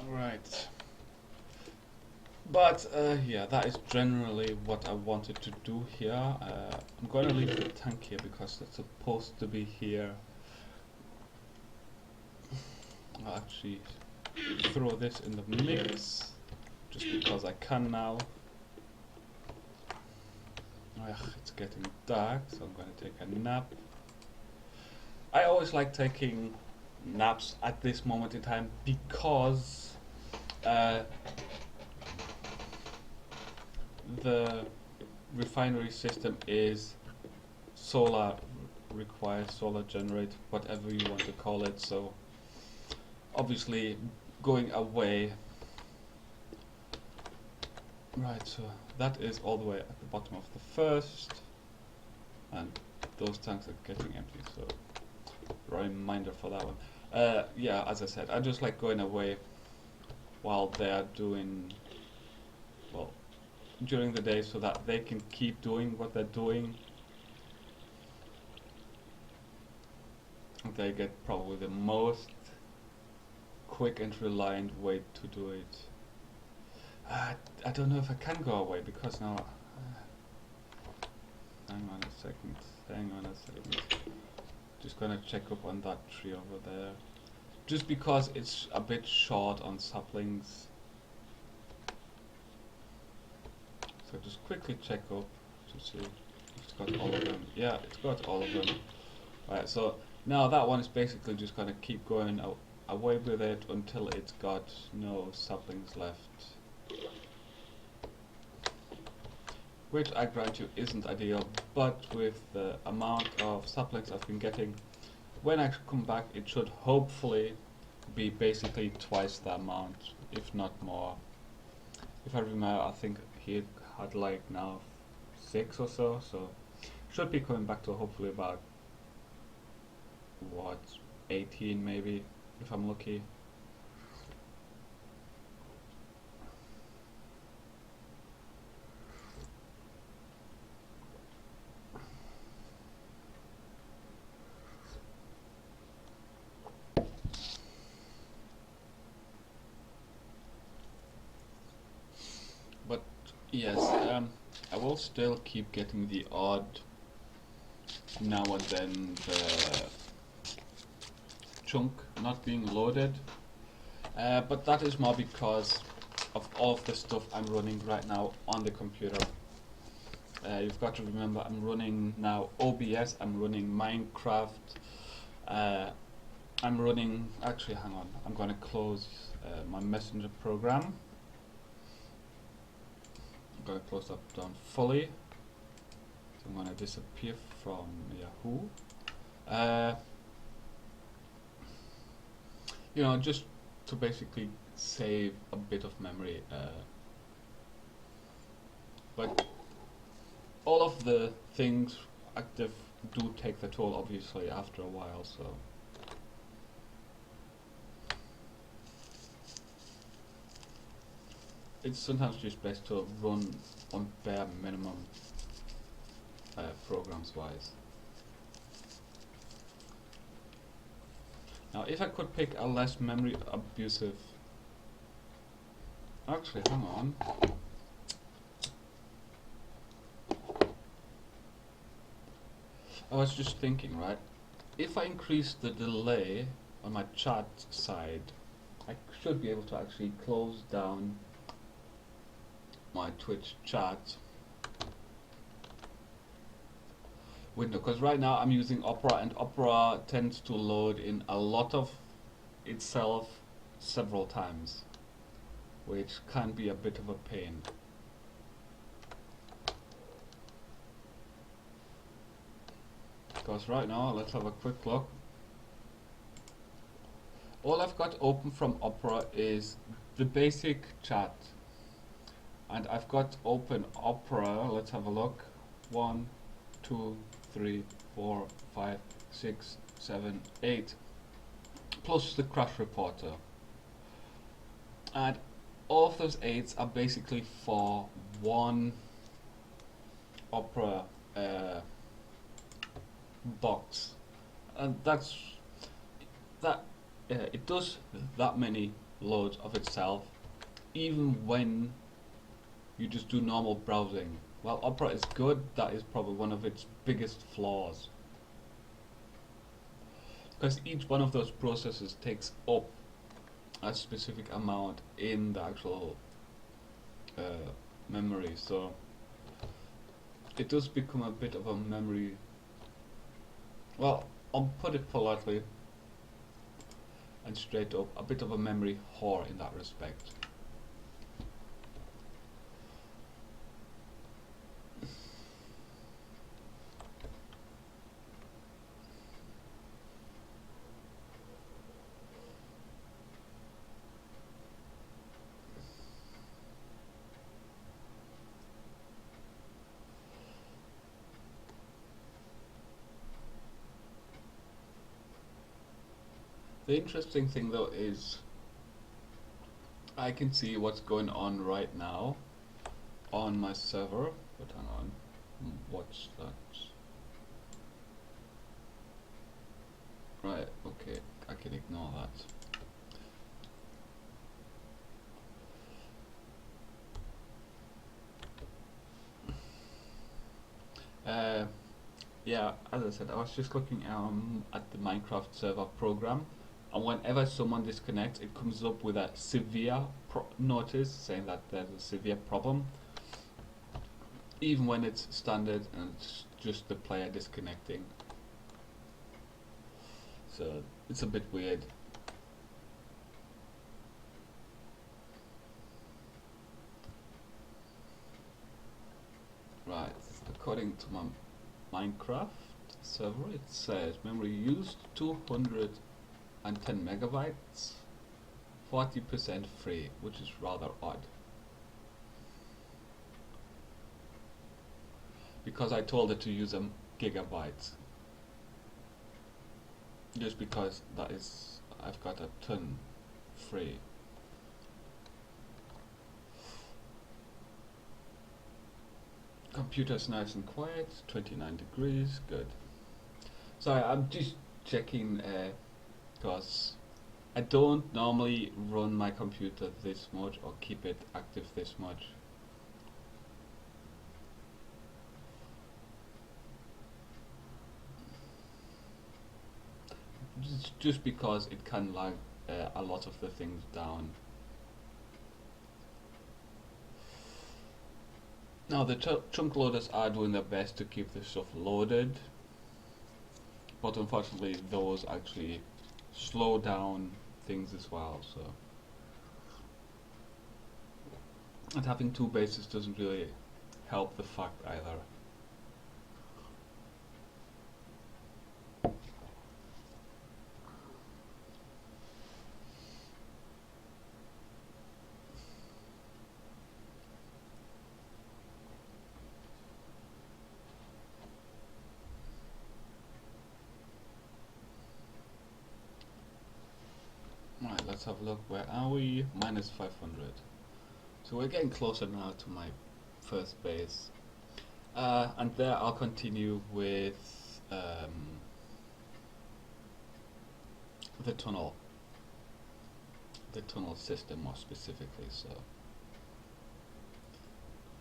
Right. But yeah, that is generally what I wanted to do here. I'm going to leave the tank here because it's supposed to be here. I'll actually throw this in the mix just because I can now. Ugh, it's getting dark, so I'm going to take a nap. I always like taking naps at this moment in time because the refinery system is solar required, solar generate, whatever you want to call it. So obviously going away. Right, so that is all the way at the bottom of the first, and those tanks are getting empty, so reminder for that one. Yeah, as I said, I just like going away while they're doing, well, during the day, so that they can keep doing what they're doing. They get probably the most quick and reliant way to do it. I don't know if I can go away because now. Hang on a second. Hang on a second. Just gonna check up on that tree over there. Just because it's a bit short on saplings. So just quickly check up to see if it's got all of them. Yeah, it's got all of them. Right, so now that one is basically just gonna keep going away with it until it's got no saplings left. Which I grant you isn't ideal, but with the amount of saplings I've been getting, when I come back it should hopefully be basically twice the amount, if not more. If I remember, I think he had like now 6 or so, so should be coming back to hopefully about, what, 18 maybe, if I'm lucky. Yes, I will still keep getting the odd now and then the chunk not being loaded, but that is more because of all of the stuff I'm running right now on the computer. You've got to remember I'm running now OBS, I'm running Minecraft, I'm running, actually hang on, I'm going to close my messenger program. I'm going to close that down fully. So I'm going to disappear from Yahoo. You know, just to basically save a bit of memory. But all of the things active do take the toll, obviously, after a while, so. It's sometimes just best to run on bare minimum programs wise. Now if I could pick a less memory abusive, actually hang on, I was just thinking, right, if I increase the delay on my chat side, I should be able to actually close down my Twitch chat window, because right now I'm using Opera, and Opera tends to load in a lot of itself several times, which can be a bit of a pain. Because right now, let's have a quick look. All I've got open from Opera is the basic chat, and I've got open Opera, let's have a look, 1, 2, 3, 4, 5, 6, 7, 8, plus the crash reporter, and all of those 8s are basically for one Opera box, and that's that. It does that many loads of itself, even when you just do normal browsing. While Opera is good, that is probably one of its biggest flaws, because each one of those processes takes up a specific amount in the actual memory, so it does become a bit of a memory, well, I'll put it politely and straight up, a bit of a memory whore in that respect. The interesting thing though is I can see what's going on right now on my server, but hang on, what's that? Right, okay, I can ignore that. Yeah, as I said, I was just looking at the Minecraft server program, and whenever someone disconnects, it comes up with a severe notice saying that there's a severe problem, even when it's standard and it's just the player disconnecting. So it's a bit weird. Right, according to my Minecraft server, it says memory used 210 megabytes, 40% free, which is rather odd, because I told it to use a gigabyte, just because that is, I've got a ton free. Computer's nice and quiet, 29 degrees, good. Sorry, I'm just checking because I don't normally run my computer this much or keep it active this much. just because it can lag a lot of the things down. Now the chunk loaders are doing their best to keep this stuff loaded, but unfortunately those actually slow down things as well. So, and having two bases doesn't really help the fact either. Right, let's have a look. Where are we? Minus 500. So we're getting closer now to my first base. And there I'll continue with the tunnel. The tunnel system more specifically, so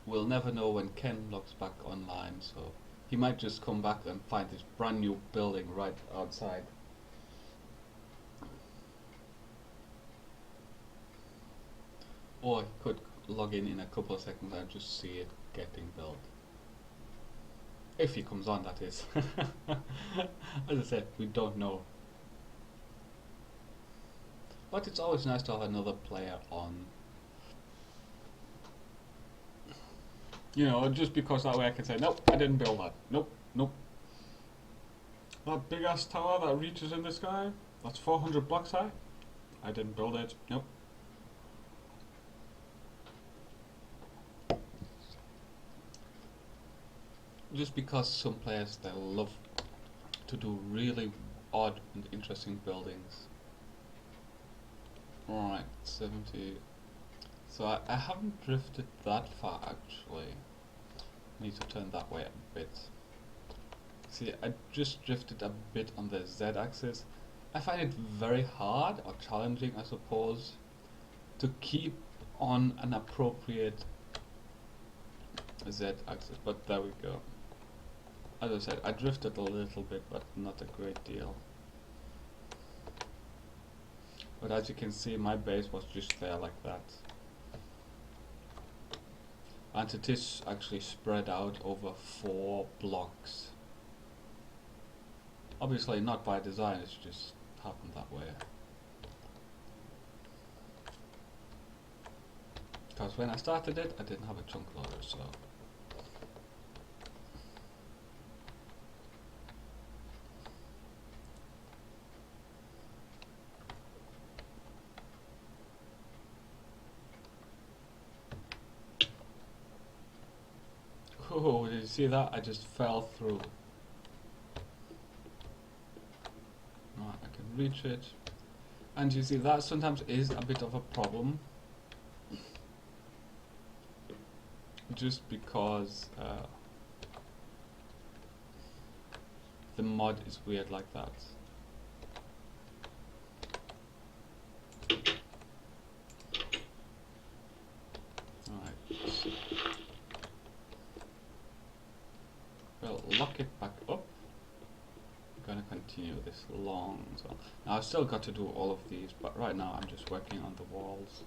we'll never know when Ken logs back online, so he might just come back and find this brand new building right outside. Or he could log in a couple of seconds and just see it getting built. If he comes on, that is. As I said, we don't know. But it's always nice to have another player on. You know, just because that way I can say, nope, I didn't build that. Nope, nope. That big ass tower that reaches in the sky, that's 400 blocks high. I didn't build it. Nope. Just because some players, they love to do really odd and interesting buildings. Alright, 70. So I haven't drifted that far actually. Need to turn that way a bit. See, I just drifted a bit on the Z-axis. I find it very hard, or challenging I suppose, to keep on an appropriate Z-axis, but there we go. As I said, I drifted a little bit, but not a great deal. But as you can see, my base was just there like that. And it is actually spread out over 4 blocks. Obviously not by design, it's just happened that way. Because when I started it, I didn't have a chunk loader, so... Oh, did you see that? I just fell through. Right, I can reach it. And you see that sometimes is a bit of a problem. Just because the mod is weird like that. Alright. We'll lock it back up. I'm gonna continue this long zone. Now I've still got to do all of these, but right now I'm just working on the walls.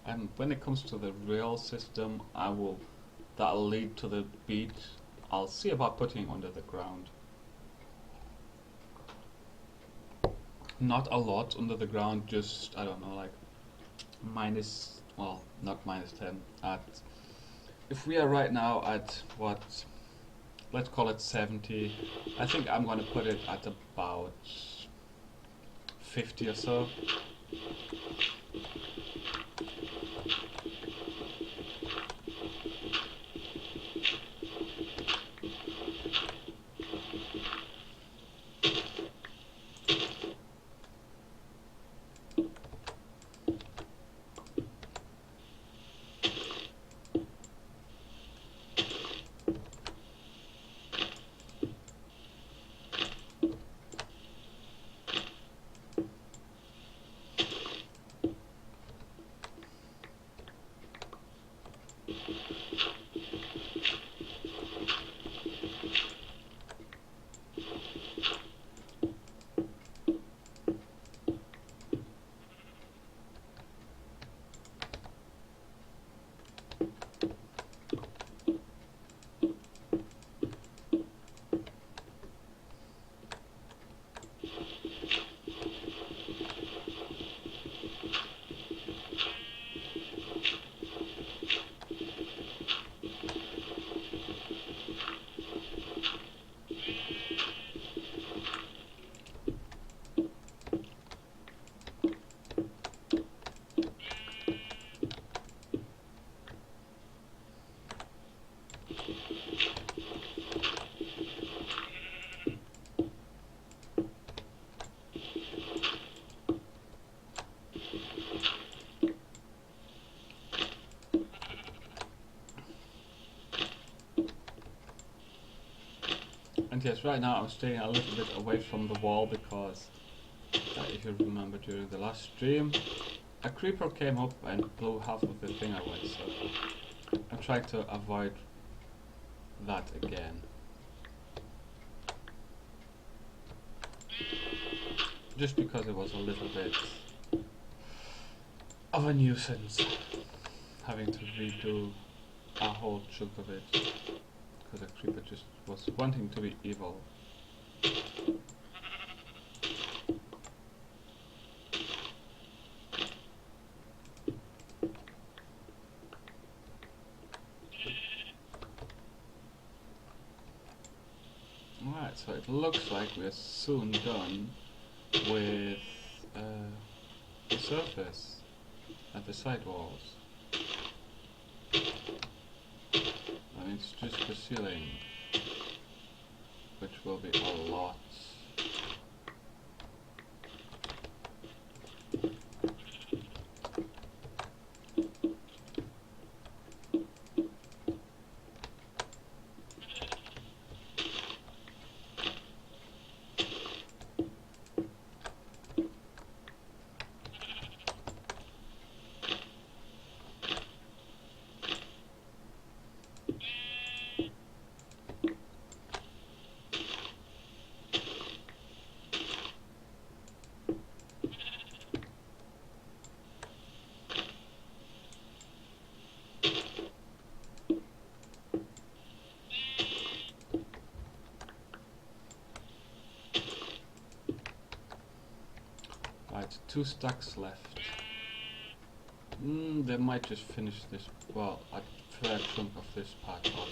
And when it comes to the rail system, that'll lead to the beach. I'll see about putting under the ground. Not a lot under the ground, just, I don't know, like minus, well, not minus 10, at, if we are right now at what, let's call it 70, I think I'm going to put it at about 50 or so. case, right now I'm staying a little bit away from the wall because, if you remember during the last stream, a creeper came up and blew half of the thing away, so I'm trying to avoid that again. Just because it was a little bit of a nuisance having to redo a whole chunk of it because a creeper just was wanting to be evil. Alright, so it looks like we're soon done with the surface and the side walls. I mean, it's just the ceiling, which will be a lot. Right, 2 stacks left. They might just finish this, well, a fair chunk of this part off.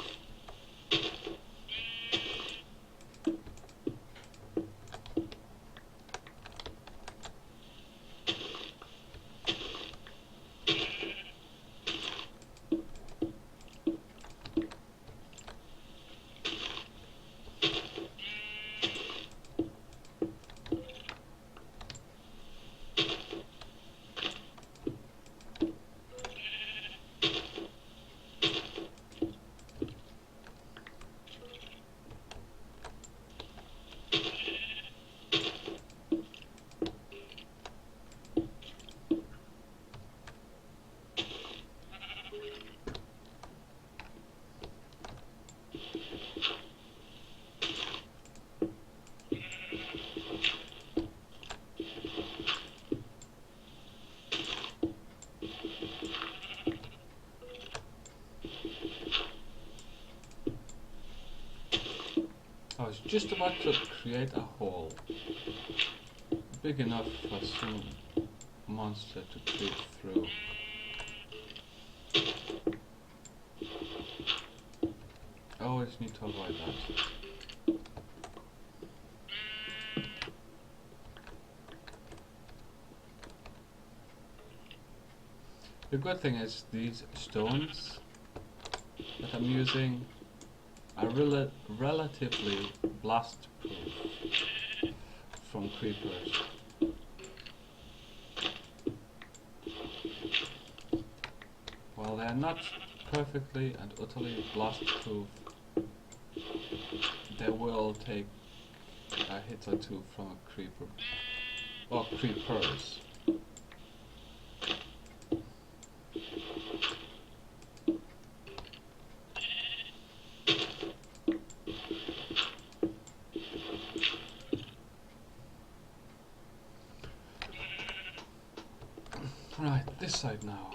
I was just about to create a hole big enough for some monster to creep through. I always need to avoid that. The good thing is these stones that I'm using are relatively blast proof from creepers. While they are not perfectly and utterly blast proof, they will take a hit or two from a creeper or creepers. Right, this side now.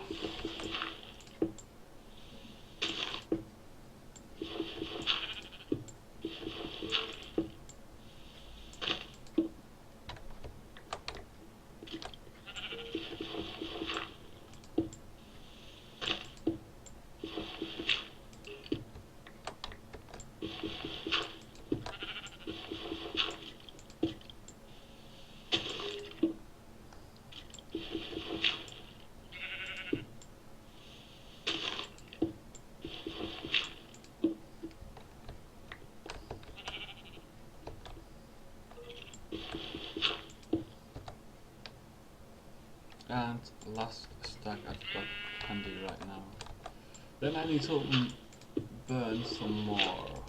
And last stack I've got handy right now. Then I need to burn some more.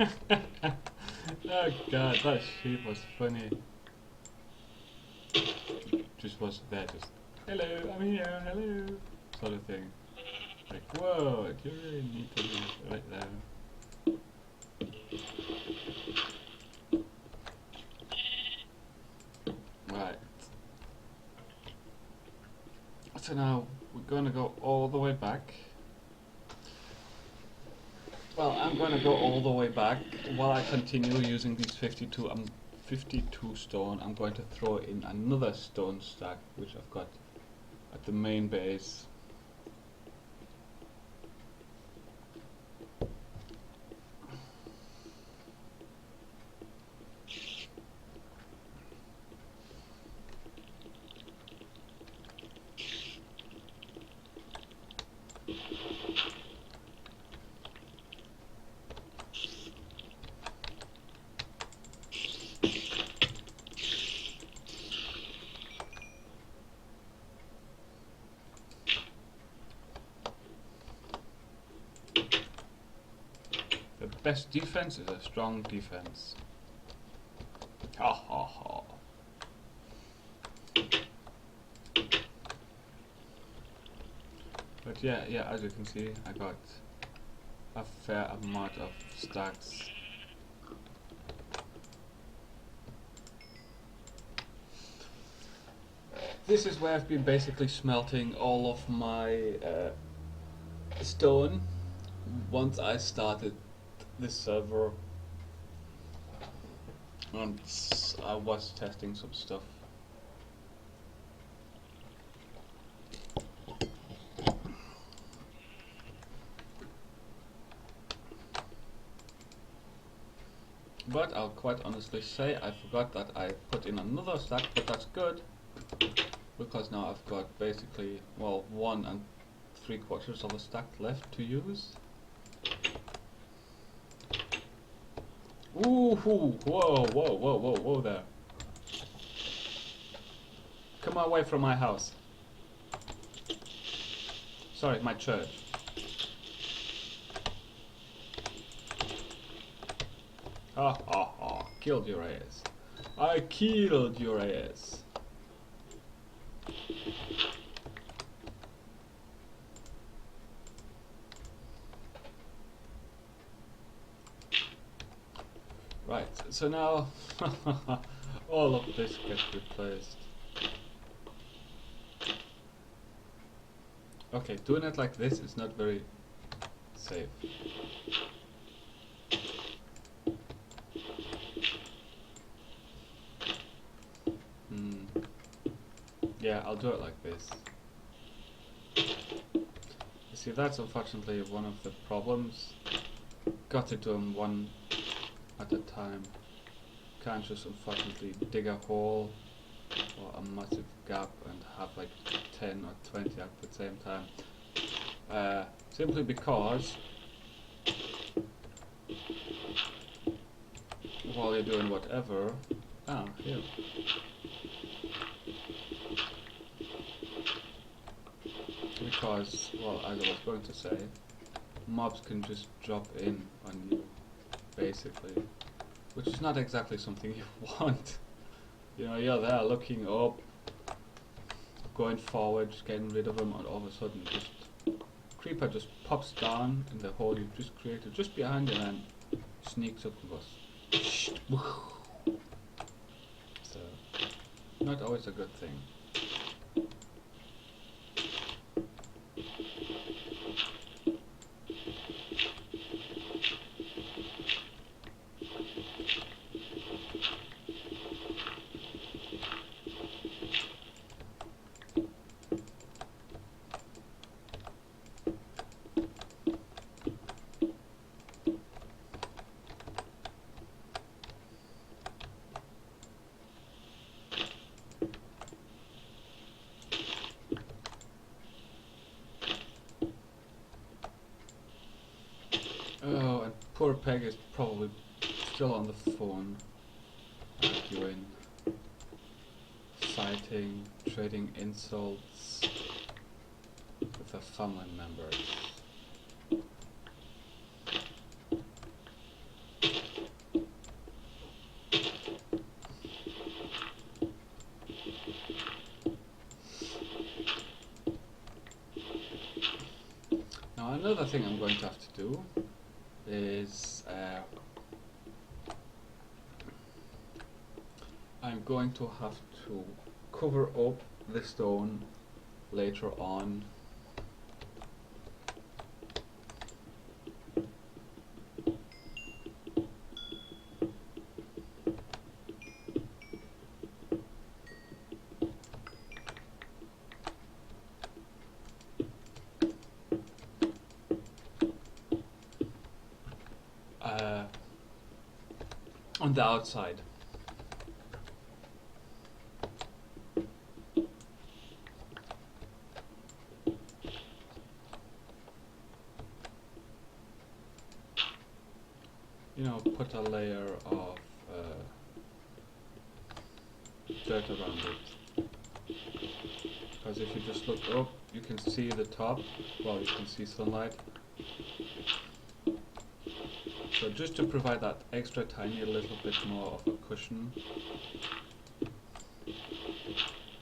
Oh god, that sheep was funny. Just was there, just hello, I'm here, hello, sort of thing. Like, whoa, do you really need to be right there? Right. So now we're gonna go all the way back. Well, I'm gonna go all the way back while I continue using these 52 stone. I'm going to throw in another stone stack, which I've got at the main base. The best defense is a strong defense. Ha ha ha. But yeah, as you can see, I got a fair amount of stacks. This is where I've been basically smelting all of my stone once I started this server, and I was testing some stuff. But I'll quite honestly say I forgot that I put in another stack, but that's good, because now I've got basically, well, 1 3/4 of a stack left to use. Ooh, whoa there. Come away from my house. Sorry, my church. Ha ha ha, killed your ass. I killed your ass. Right, so now all of this gets replaced. Okay, doing it like this is not very safe. Yeah, I'll do it like this. You see, that's unfortunately one of the problems. Got to do them one at a time. Can't just unfortunately dig a hole or a massive gap and have like 10 or 20 at the same time. Simply because while you're doing whatever, here. Because, well, as I was going to say, mobs can just drop in on you, basically, which is not exactly something you want. You know, you're there looking up, going forward, just getting rid of them, and all of a sudden, just creeper just pops down in the hole you've just created, just behind you, and then sneaks up and goes. So, not always a good thing. Oh, and poor Peg is probably still on the phone, arguing, fighting, trading insults with her family members. Another thing I'm going to have to do is I'm going to have to cover up the stone later on. On the outside. You know, put a layer of dirt around it. Because if you just look up, you can see the top. Well, you can see sunlight. So just to provide that extra tiny little bit more of a cushion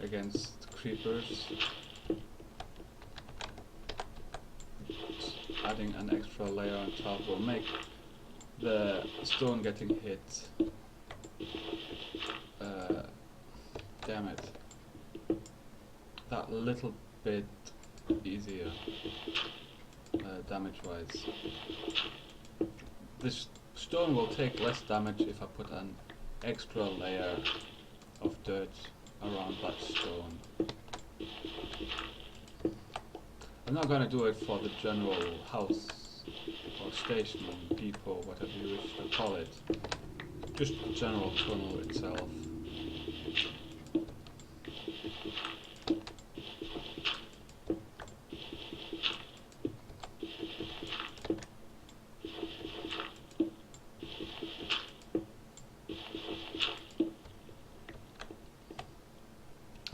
against creepers, adding an extra layer on top will make the stone getting hit, damn it, that little bit easier damage wise. This stone will take less damage if I put an extra layer of dirt around that stone. I'm not going to do it for the general house or station, depot, whatever you wish to call it. Just the general tunnel itself.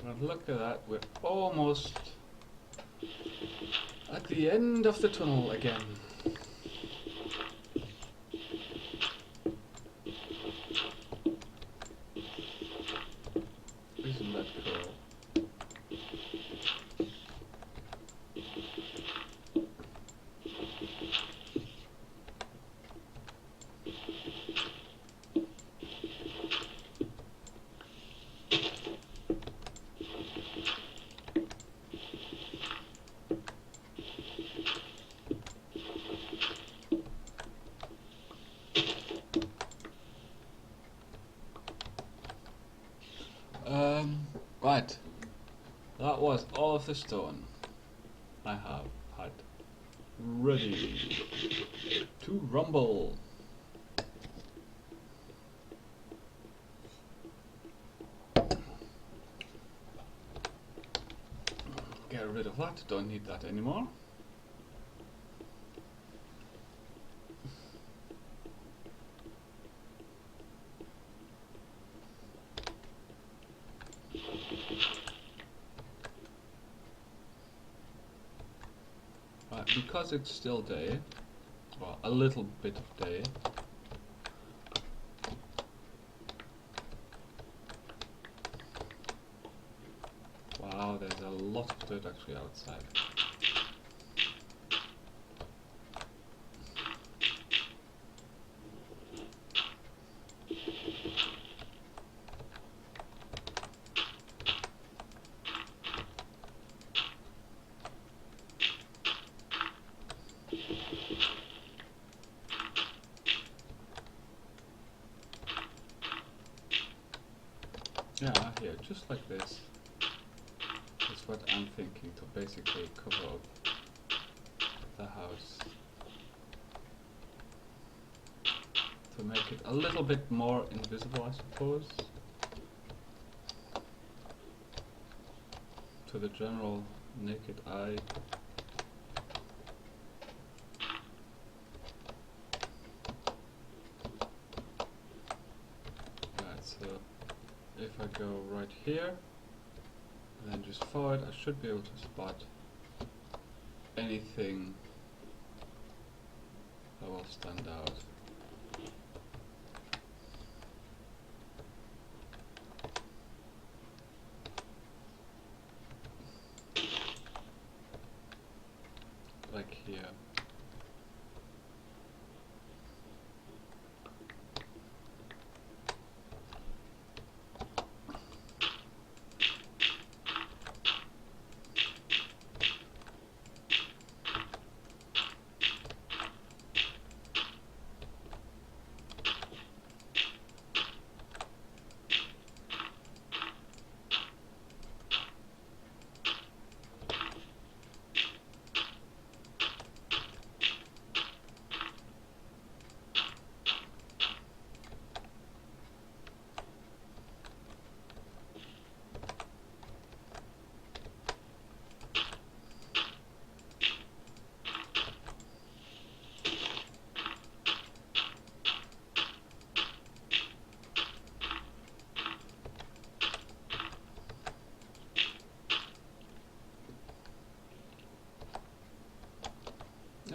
And look at that, we're almost at the end of the tunnel again. Isn't that cool? Right, that was all of the stone I have had ready to rumble. Get rid of that, don't need that anymore. Right, because it's still day, well, a little bit of day, wow, there's a lot of dirt actually outside. Yeah, here, just like this. That's what I'm thinking, to basically cover up the house. To make it a little bit more invisible, I suppose. To the general naked eye. Right, so if I go right here, and then just forward, I should be able to spot anything that will stand out. Like here.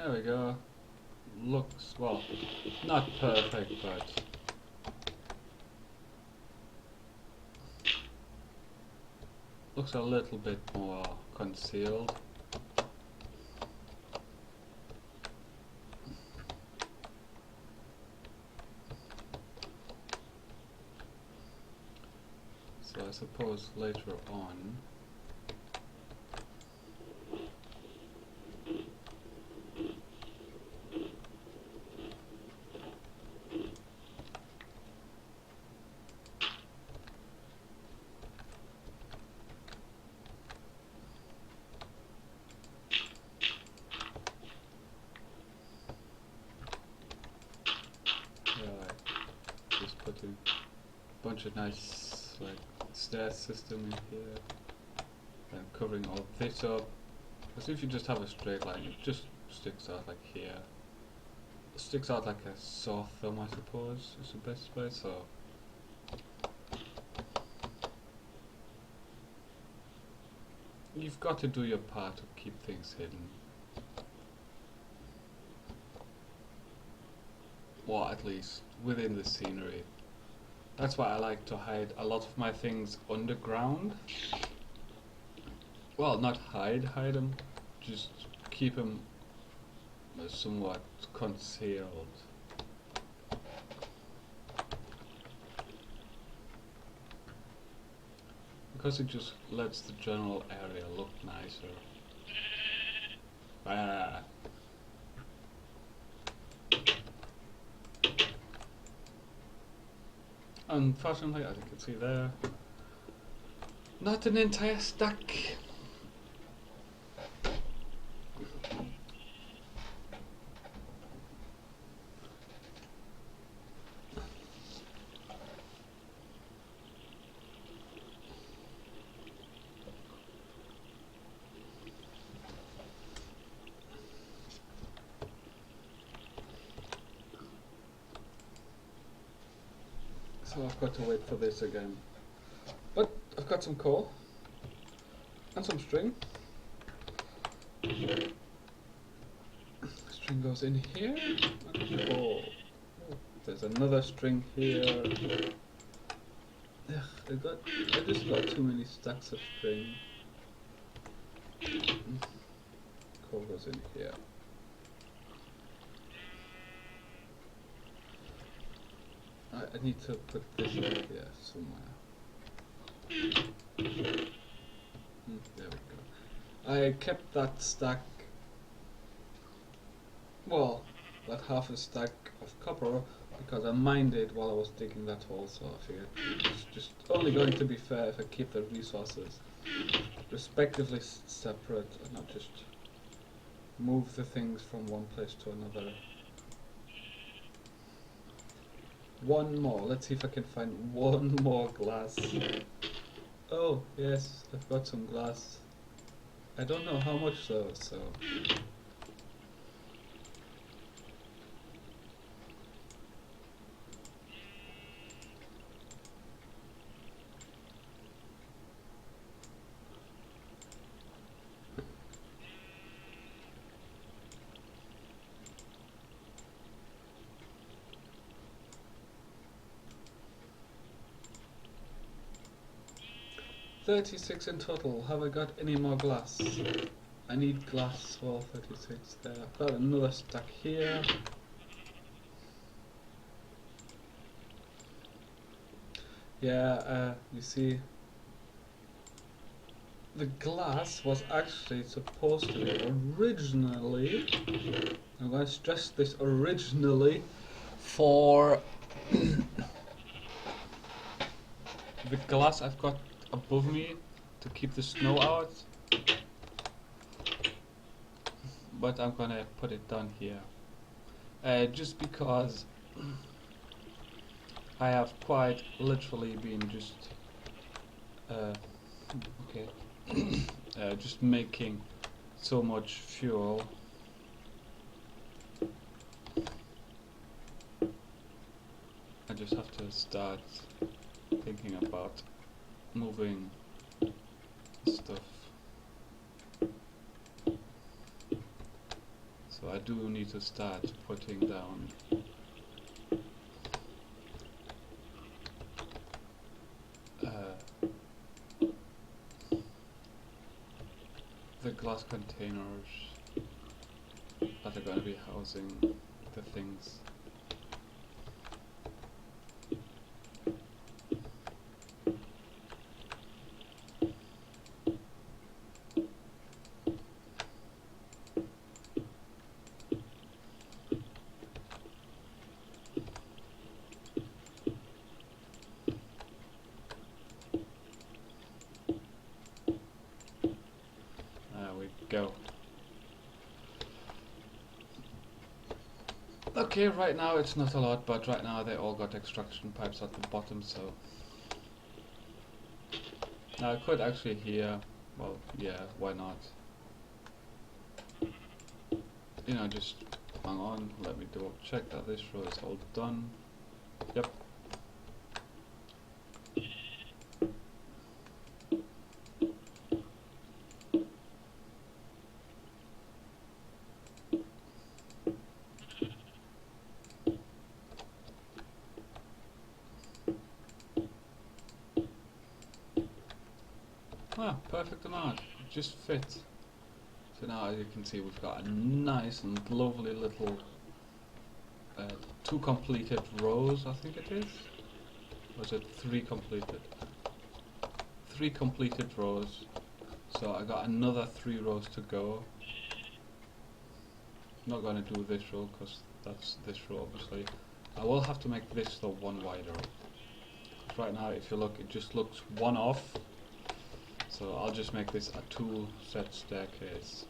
There we go. Looks, well, not perfect, but looks a little bit more concealed. So I suppose later on just putting a bunch of nice like stair system in here and covering all this up. Because if you just have a straight line, it just sticks out like here. It sticks out like a sore thumb, I suppose, is the best way. So you've got to do your part to keep things hidden. Or at least within the scenery. That's why I like to hide a lot of my things underground. Well, not hide them, just keep them somewhat concealed. Because it just lets the general area look nicer. Ah. Unfortunately, as you can see there, not an entire stack. So I've got to wait for this again. But I've got some coal and some string. String goes in here. And coal. There's another string here. Ugh, I just got too many stacks of string. Coal goes in here. I need to put this in here somewhere. There we go. I kept that stack, well, that half a stack of copper because I mined it while I was digging that hole, so I figured it's just only going to be fair if I keep the resources respectively separate and not just move the things from one place to another. One more. Let's see if I can find one more glass. Oh, yes, I've got some glass. I don't know how much though, so... $36 in total. Have I got any more glass? I need glass for 36 there. I've got another stack here. Yeah, you see, the glass was actually supposed to be originally, I'm going to stress this, originally, for the glass I've got above me to keep the snow out, but I'm gonna put it down here just because I have quite literally been just just making so much fuel. I just have to start thinking about moving stuff. So I do need to start putting down the glass containers that are going to be housing the things. Go. Okay, right now it's not a lot, but right now they all got extraction pipes at the bottom, so now I could actually hear, well, yeah, why not? You know, just hang on, let me double check that this row is all done. Yep. Ah, perfect amount, just fit. So now as you can see we've got a nice and lovely little 2 completed rows, I think it is. Or is it 3 completed? 3 completed rows. So I got another 3 rows to go. Not going to do this row because that's this row obviously. I will have to make this the one wider. Right now if you look, it just looks one off. So I'll just make this a 2 set staircase.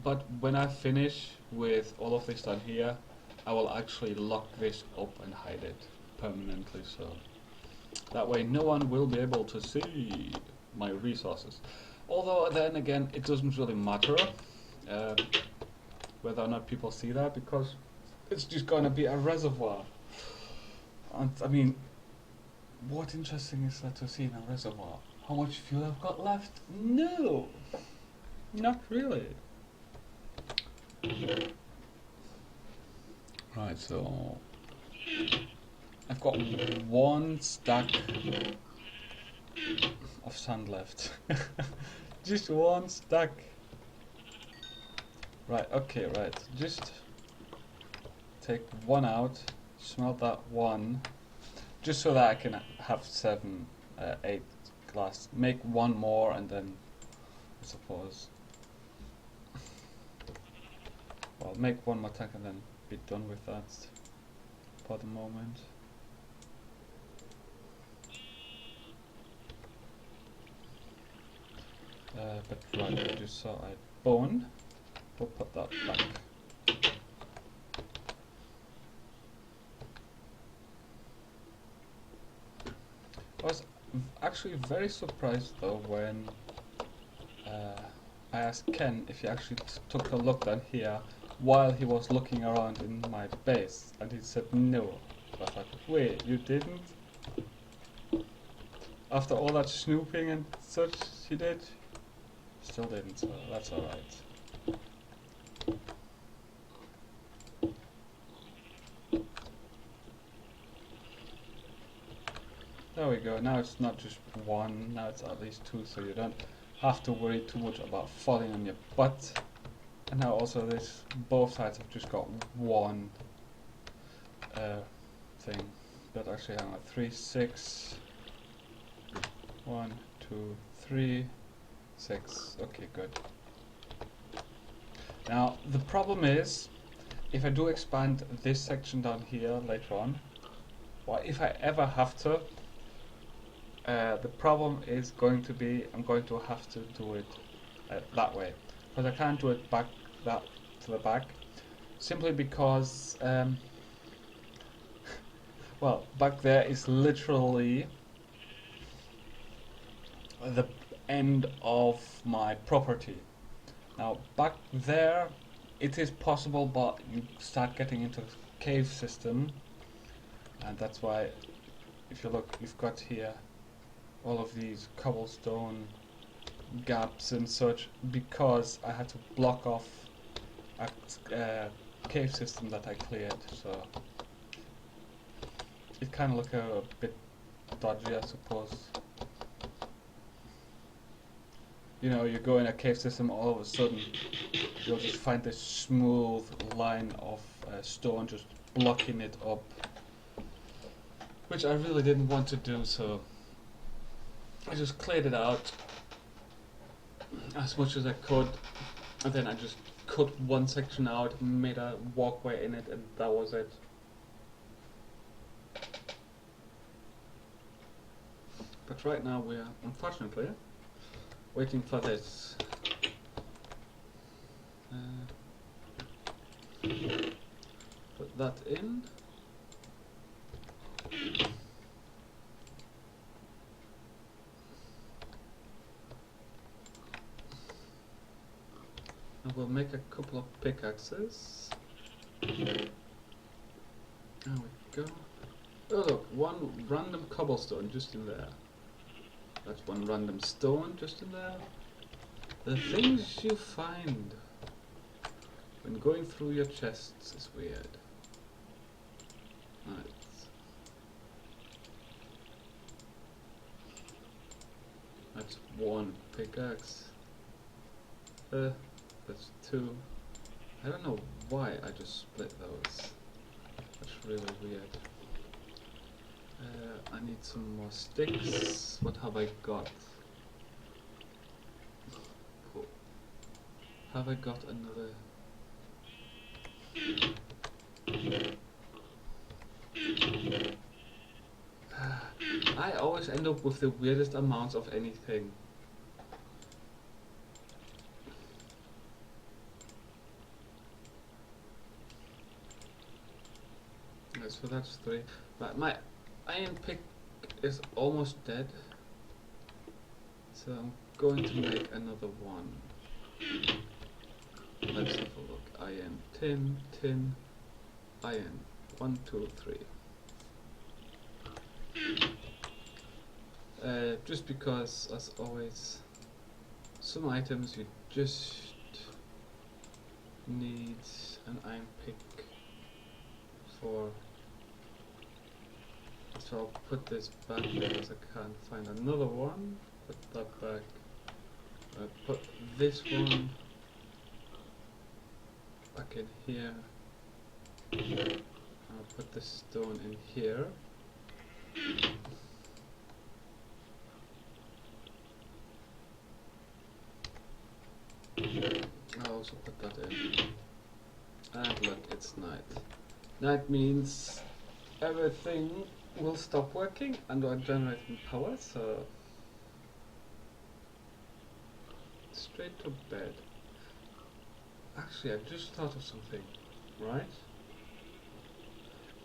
But when I finish with all of this done here, I will actually lock this up and hide it permanently, so that way no one will be able to see my resources. Although then again, it doesn't really matter whether or not people see that, because it's just gonna be a reservoir. And I mean, what interesting is there to see in a reservoir? How much fuel I've got left? No! Not really. Right, so I've got 1 stack of sand left. Just 1 stack. Right, okay, right. Just take 1 out, smelt that 1, just so that I can have 7, 8 glass. Make 1 more and then, I suppose, well, make 1 more tank and then be done with that for the moment. But right, I just saw a bone. We'll put that back. I was actually very surprised though when I asked Ken if he actually took a look down here while he was looking around in my base, and he said no. I was like, wait, you didn't? After all that snooping and such he did? Still didn't, so that's alright. There we go, now it's not just 1, now it's at least 2, so you don't have to worry too much about falling on your butt. And now also this, both sides have just got 1 thing. But actually hang on, 3, 6, 1, 2, 3, 6, okay, good. Now the problem is, if I do expand this section down here later on, or if I ever have to, the problem is going to be I'm going to have to do it that way, because I can't do it back to the back, simply because well, back there is literally the end of my property. Now back there it is possible, but you start getting into the cave system, and that's why if you look, you've got here all of these cobblestone gaps and such because I had to block off a cave system that I cleared, so it kind of looked a bit dodgy, I suppose. You know, you go in a cave system, all of a sudden you'll just find this smooth line of stone just blocking it up, which I really didn't want to do, so I just cleared it out as much as I could, and then I just cut one section out, made a walkway in it, and that was it. But right now we are, unfortunately, waiting for this. Put that in. And we'll make a couple of pickaxes. There we go. Oh look, one random cobblestone just in there. That's one random stone just in there. The things you find when going through your chests is weird. Right. That's one pickaxe. That's two. I don't know why I just split those. That's really weird. I need some more sticks. What have I got? Cool. Have I got another? I always end up with the weirdest amounts of anything. Okay, so that's three. But my iron pick is almost dead, so I'm going to make another one. Let's have a look. Iron, tin, tin, iron. 1, 2, 3. Just because, as always, some items you just need an iron pick for. So I'll put this back because I can't find another one. Put that back. Put this one back in here. I'll put the stone in here. I'll also put that in. And look, it's night. Night means everything will stop working and are generating power, so straight to bed. Actually, I just thought of something, right?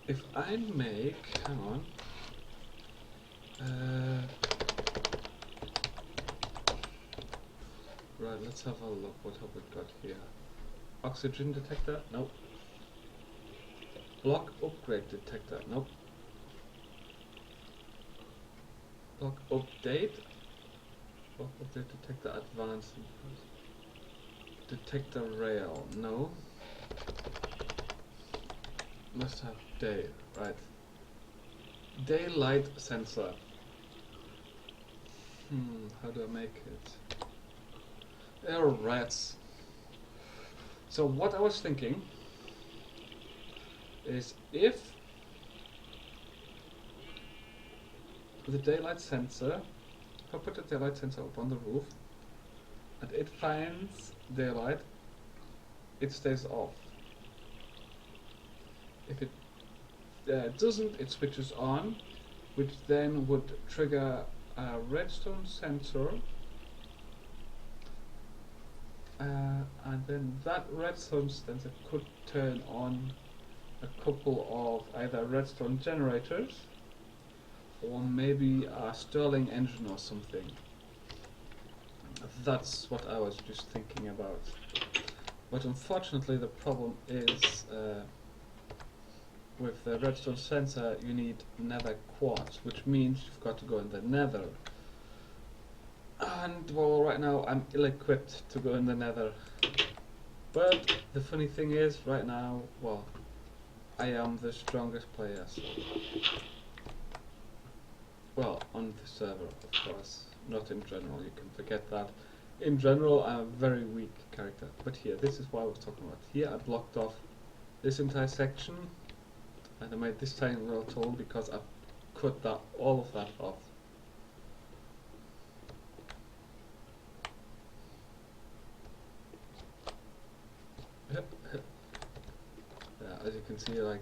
If I make, hang on, right, let's have a look, what have we got here? Oxygen detector, nope. Block upgrade detector, nope. Block update. Block update detector advanced. Detector rail. No. Must have day. Right. Daylight sensor. How do I make it? There are rats. So what I was thinking is if the daylight sensor, if I put the daylight sensor up on the roof and it finds daylight, it stays off. If it doesn't, it switches on, which then would trigger a redstone sensor, and then that redstone sensor could turn on a couple of either redstone generators or maybe a Stirling engine or something. That's what I was just thinking about. But unfortunately the problem is with the redstone sensor you need nether quartz, which means you've got to go in the nether. And well, right now I'm ill-equipped to go in the Nether. But the funny thing is, right now, well, I am the strongest player. So, well, on the server, of course, not in general. You can forget that. In general, I'm a very weak character. But here, this is what I was talking about. Here, I blocked off this entire section, and I made this tiny little tool because I cut that all of that off. Yeah, as you can see, like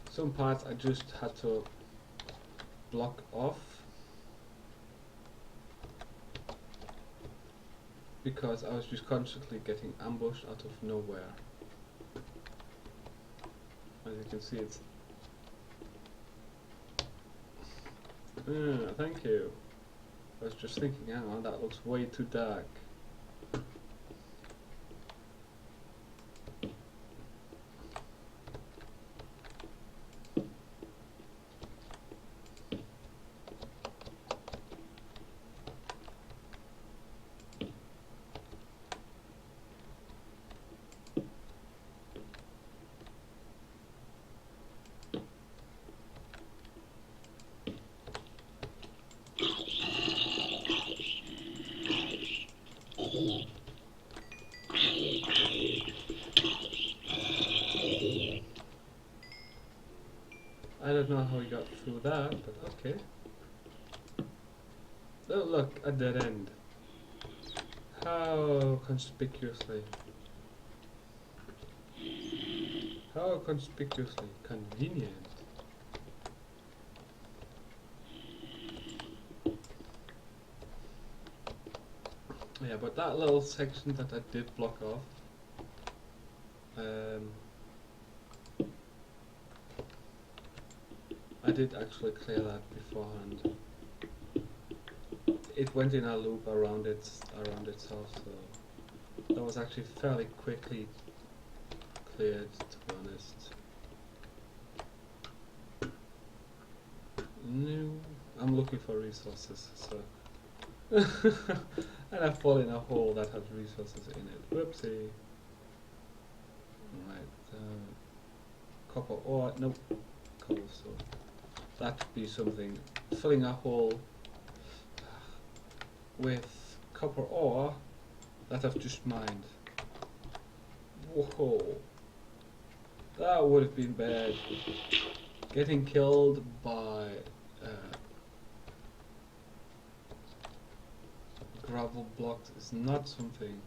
some parts I just had to block off because I was just constantly getting ambushed out of nowhere. As you can see, it's thank you. I was just thinking, hang on, that looks way too dark. I don't know how we got through that, but okay. Oh look, a dead end. How conspicuously. How conspicuously convenient. Yeah, but that little section that I did block off, I did actually clear that beforehand. It went in a loop around itself, so that was actually fairly quickly cleared, to be honest. No, I'm looking for resources, so and I fall in a hole that has resources in it. Whoopsie. Right, copper ore, nope, cobblestone. That would be something. Filling a hole with copper ore that I've just mined. Whoa, that would have been bad. Getting killed by gravel blocks is not something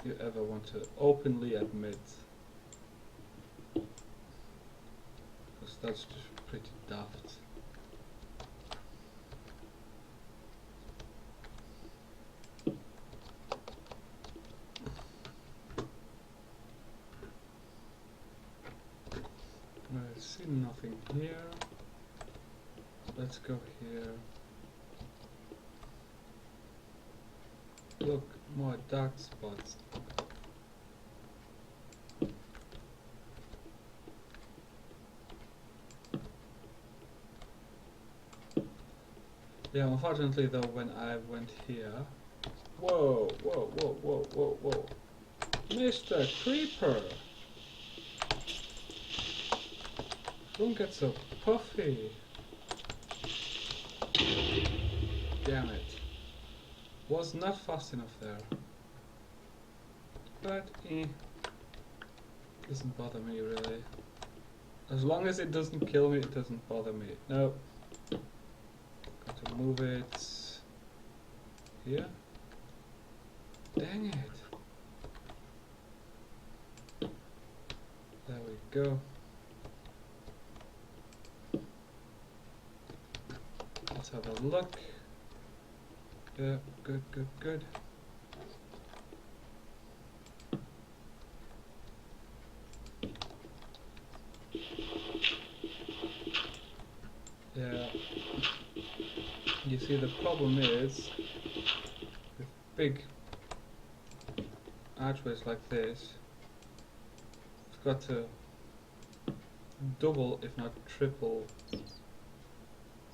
you ever want to openly admit, because that's just pretty daft. I see nothing here. Let's go here. Look, more dark spots. Yeah, unfortunately though, when I went here... Whoa, whoa, whoa, whoa, whoa, whoa. Mr. Creeper! Don't get so puffy. Damn it. Was not fast enough there. But, doesn't bother me really. As long as it doesn't kill me, it doesn't bother me. No. Got to move it here. Dang it. There we go. Let's have a look. Yeah, good, good, good. Yeah. You see, the problem is with big archways like this, it's got to double, if not triple,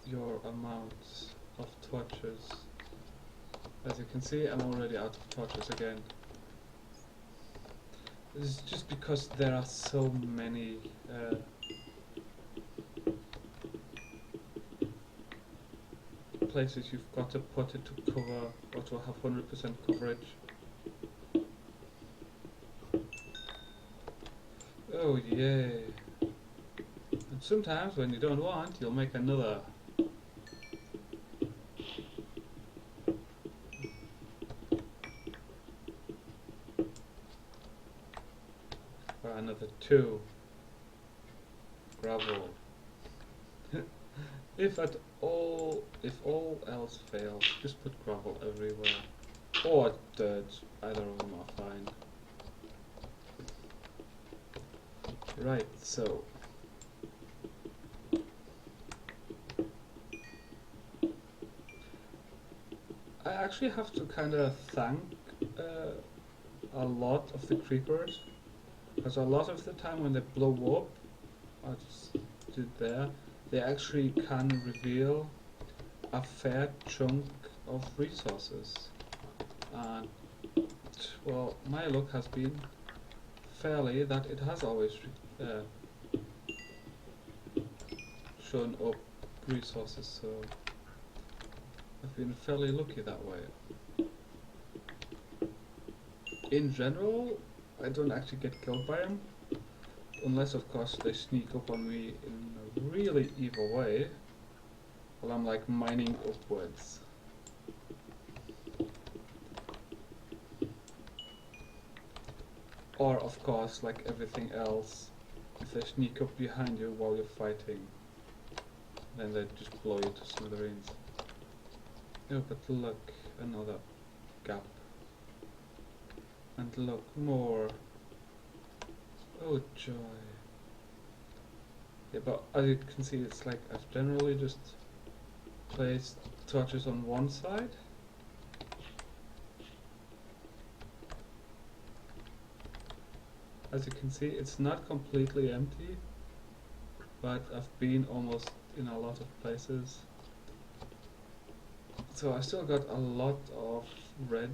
your amounts of torches. As you can see, I'm already out of torches again. This is just because there are so many places you've got to put it to cover, or to have 100% coverage. Oh yay! And sometimes when you don't want, you'll make another. Or another 2. Gravel. If all else fails, just put gravel everywhere. Or dirt, either of them are fine. Right, so I actually have to kind of thank a lot of the creepers, because a lot of the time when they blow up, I just did there, they actually can reveal a fair chunk of resources. And well, my luck has been fairly that it has always shown up resources, so I've been fairly lucky that way. In general, I don't actually get killed by them, unless of course they sneak up on me in a really evil way while I'm like mining upwards. Or of course, like everything else, if they sneak up behind you while you're fighting, then they just blow you to smithereens. Oh, but look, another gap. And look, more. Oh joy. Yeah, but as you can see, it's like I've generally just placed torches on one side. As you can see, it's not completely empty, but I've been almost in a lot of places. So I still got a lot of red.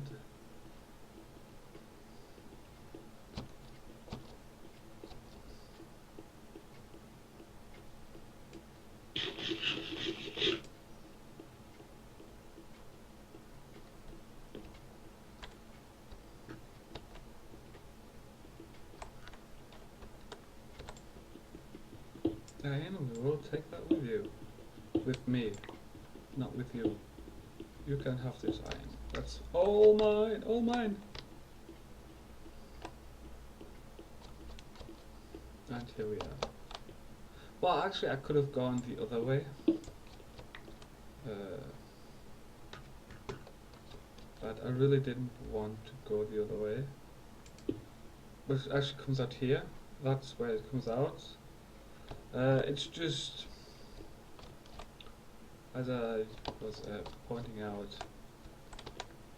Diana, we will take that with you. With me, not with you. You can have this iron. That's all mine, all mine. And here we are. Well, actually, I could have gone the other way. But I really didn't want to go the other way. But it actually comes out here. That's where it comes out. It's just, as I was pointing out,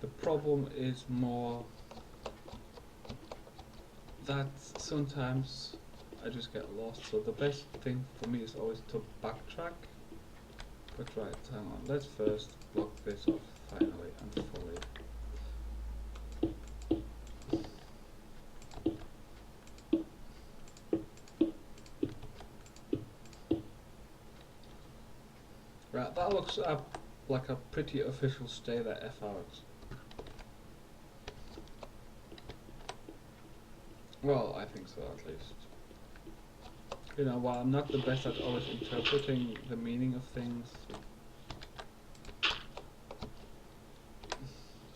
the problem is more that sometimes I just get lost. So the best thing for me is always to backtrack. But right, hang on, let's first block this off finally and fully. Right, that looks like a pretty official stay the F out. Well, I think so at least. You know, while I'm not the best at always interpreting the meaning of things,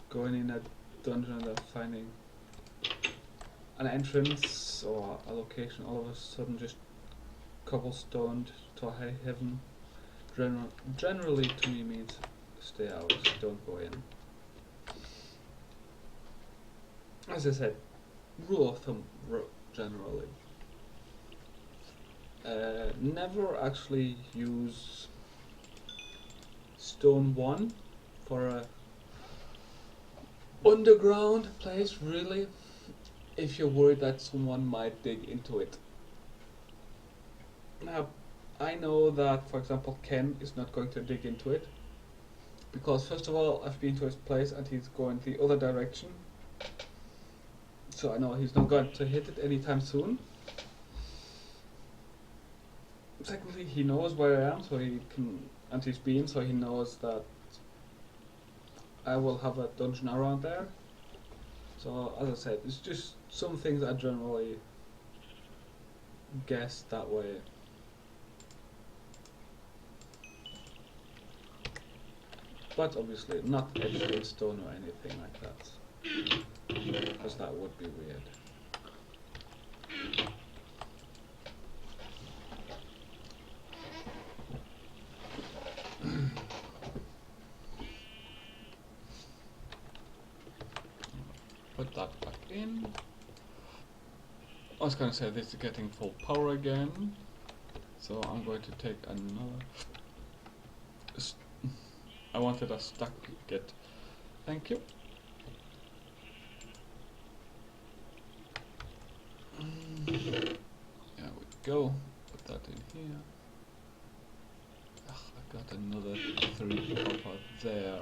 going in a dungeon and finding an entrance or a location all of a sudden just cobblestoned to high heaven, generally to me means stay out, don't go in. As I said, rule of thumb generally. Never actually use stone 1 for a underground place, really, if you're worried that someone might dig into it. Now, I know that, for example, Ken is not going to dig into it, Because first of all, I've been to his place and he's going the other direction. So I know he's not going to hit it anytime soon. Secondly, he knows where I am, so he can, and he's been, so he knows that I will have a dungeon around there. So as I said, it's just some things I generally guess that way. But obviously not etched in stone or anything like that, because that would be weird. Put that back in. I was going to say this is getting full power again, so I'm going to take another. I wanted a stack get. Thank you. There we go. Put that in here. Ugh, I got another 3 copper there.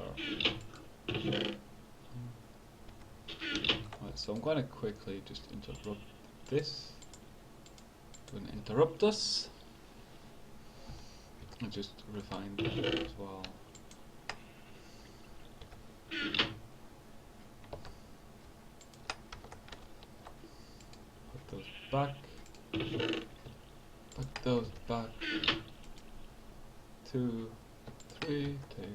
Right, so I'm going to quickly just interrupt this. Do an interruptus. And just refine that as well. Put those back. Put those back. 2, 3, take.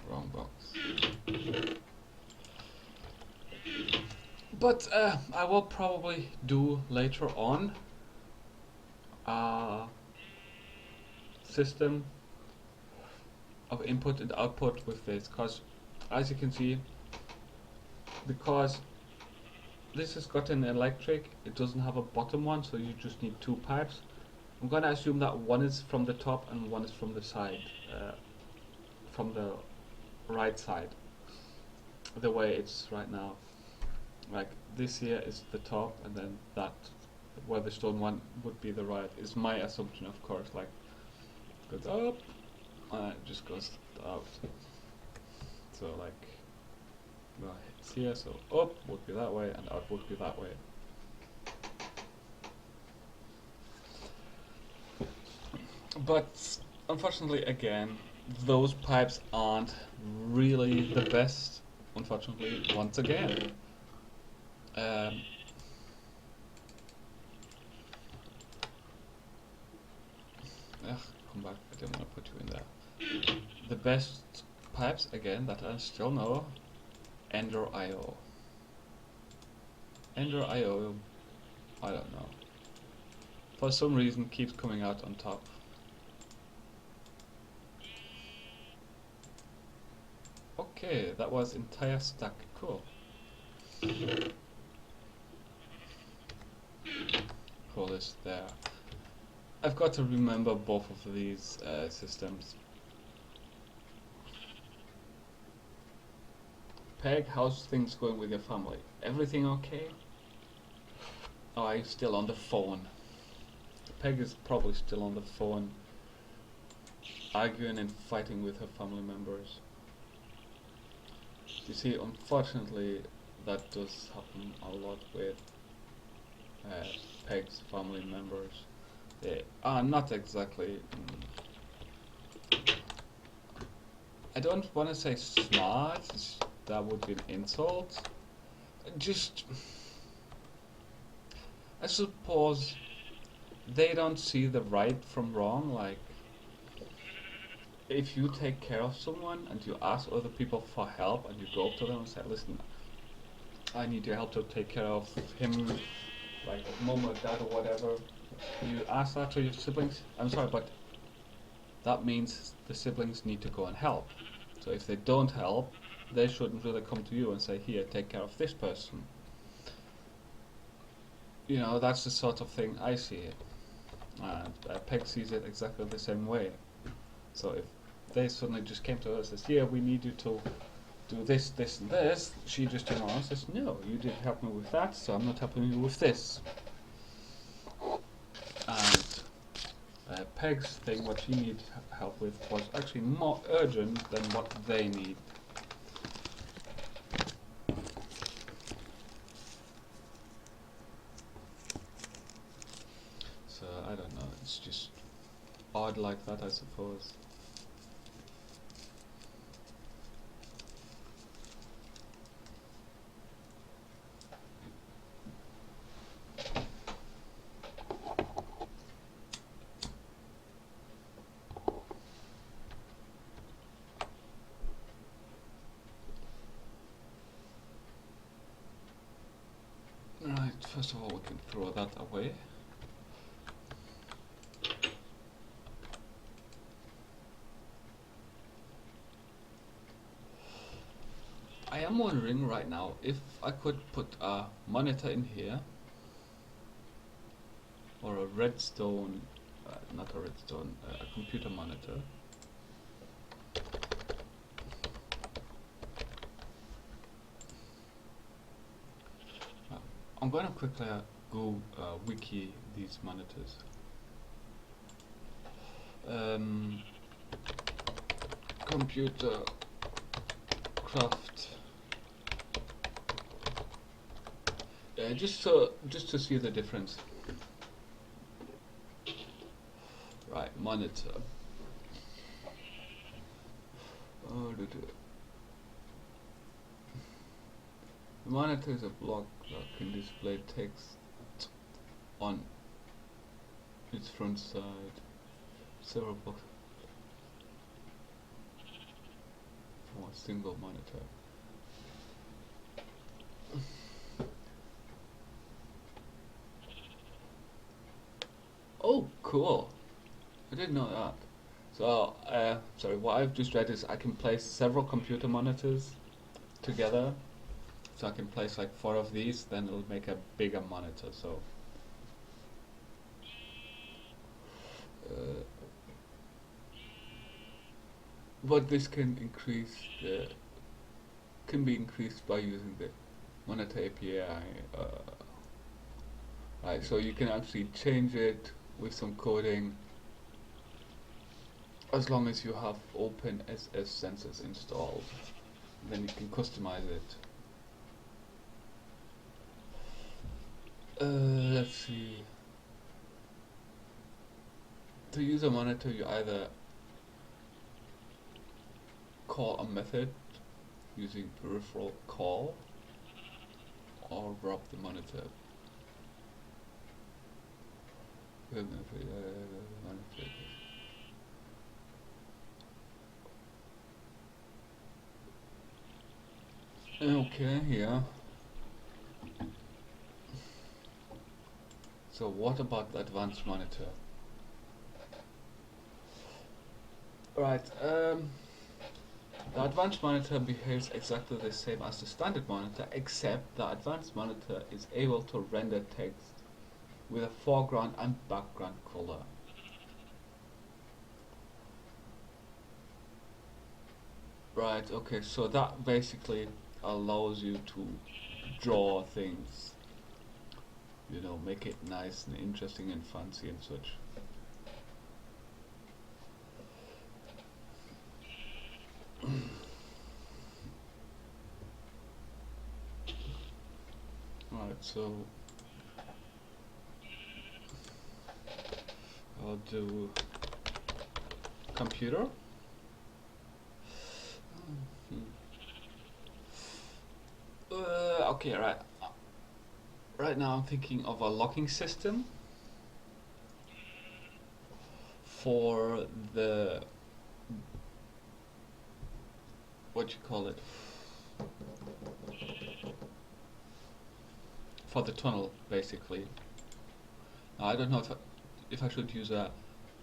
Wrong box. But I will probably do later on a system of input and output with this, because as you can see, because this has got an electric, it doesn't have a bottom one, so you just need 2 pipes. I'm going to assume that one is from the top and one is from the side, from the right side, the way it's right now. Like this here is the top, and then that where the stone one would be the right, is my assumption, of course. Like goes up and it just goes out. So like, well, it's here, so up would be that way and out would be that way. But unfortunately, again, those pipes aren't really the best, unfortunately, once again. Come back, I didn't want to put you in there. The best pipes, again, that I still know, Ender IO. Ender IO, I don't know. For some reason, keeps coming out on top. Okay, that was entire stack. Cool. Pull this there. I've got to remember both of these systems. Peg, how's things going with your family? Everything okay? Oh, are you still on the phone? Peg is probably still on the phone, arguing and fighting with her family members. You see, unfortunately, that does happen a lot with Peg's family members. They are not exactly... I don't want to say smart, that would be an insult. Just... I suppose they don't see the right from wrong. Like, if you take care of someone and you ask other people for help and you go up to them and say, listen, I need your help to take care of him, like mom or dad or whatever, you ask that to your siblings, I'm sorry, but that means the siblings need to go and help. So if they don't help, they shouldn't really come to you and say, here, take care of this person. You know, that's the sort of thing I see it. And Peg sees it exactly the same way. So if they suddenly just came to us and says, yeah, we need you to do this, this, and this, she just turns around and says, no, you didn't help me with that, so I'm not helping you with this. And Peg's thing, what she needed help with, was actually more urgent than what they need. So I don't know, it's just odd like that, I suppose. Right, first of all we can throw that away. I am wondering right now if I could put a monitor in here, or a redstone, not a redstone, a computer monitor. I'm going to quickly go wiki these monitors. Computer craft. Just to see the difference. Right, monitor. The monitor is a block that can display text on its front side. Several blocks from a single monitor. Oh, cool! I didn't know that. So, sorry, what I've just read is I can place several computer monitors together. So I can place like 4 of these, then it'll make a bigger monitor. So, but this can increase can be increased by using the monitor API. Right, so you can actually change it with some coding, as long as you have OpenSS sensors installed. Then you can customize it. Let's see. To use a monitor, you either call a method using peripheral call or grab the monitor. Okay, yeah. So what about the advanced monitor? Right, the advanced monitor behaves exactly the same as the standard monitor, except the advanced monitor is able to render text with a foreground and background color. Right, okay, so that basically allows you to draw things, you know, make it nice and interesting and fancy and such. Alright, so I'll do computer. Okay, right. Right now I'm thinking of a locking system for the, what you call it, for the tunnel basically. Now, I don't know if I should use a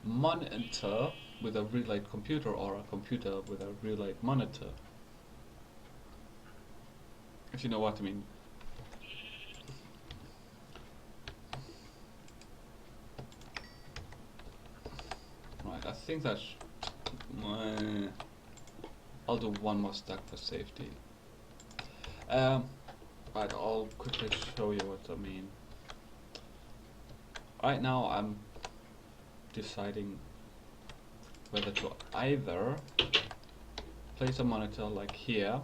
monitor with a real-light computer or a computer with a real-light monitor, if you know what I mean. Right, I think that's I'll do one more stack for safety. Right, I'll quickly show you what I mean. Right now I'm deciding whether to either place a monitor like here,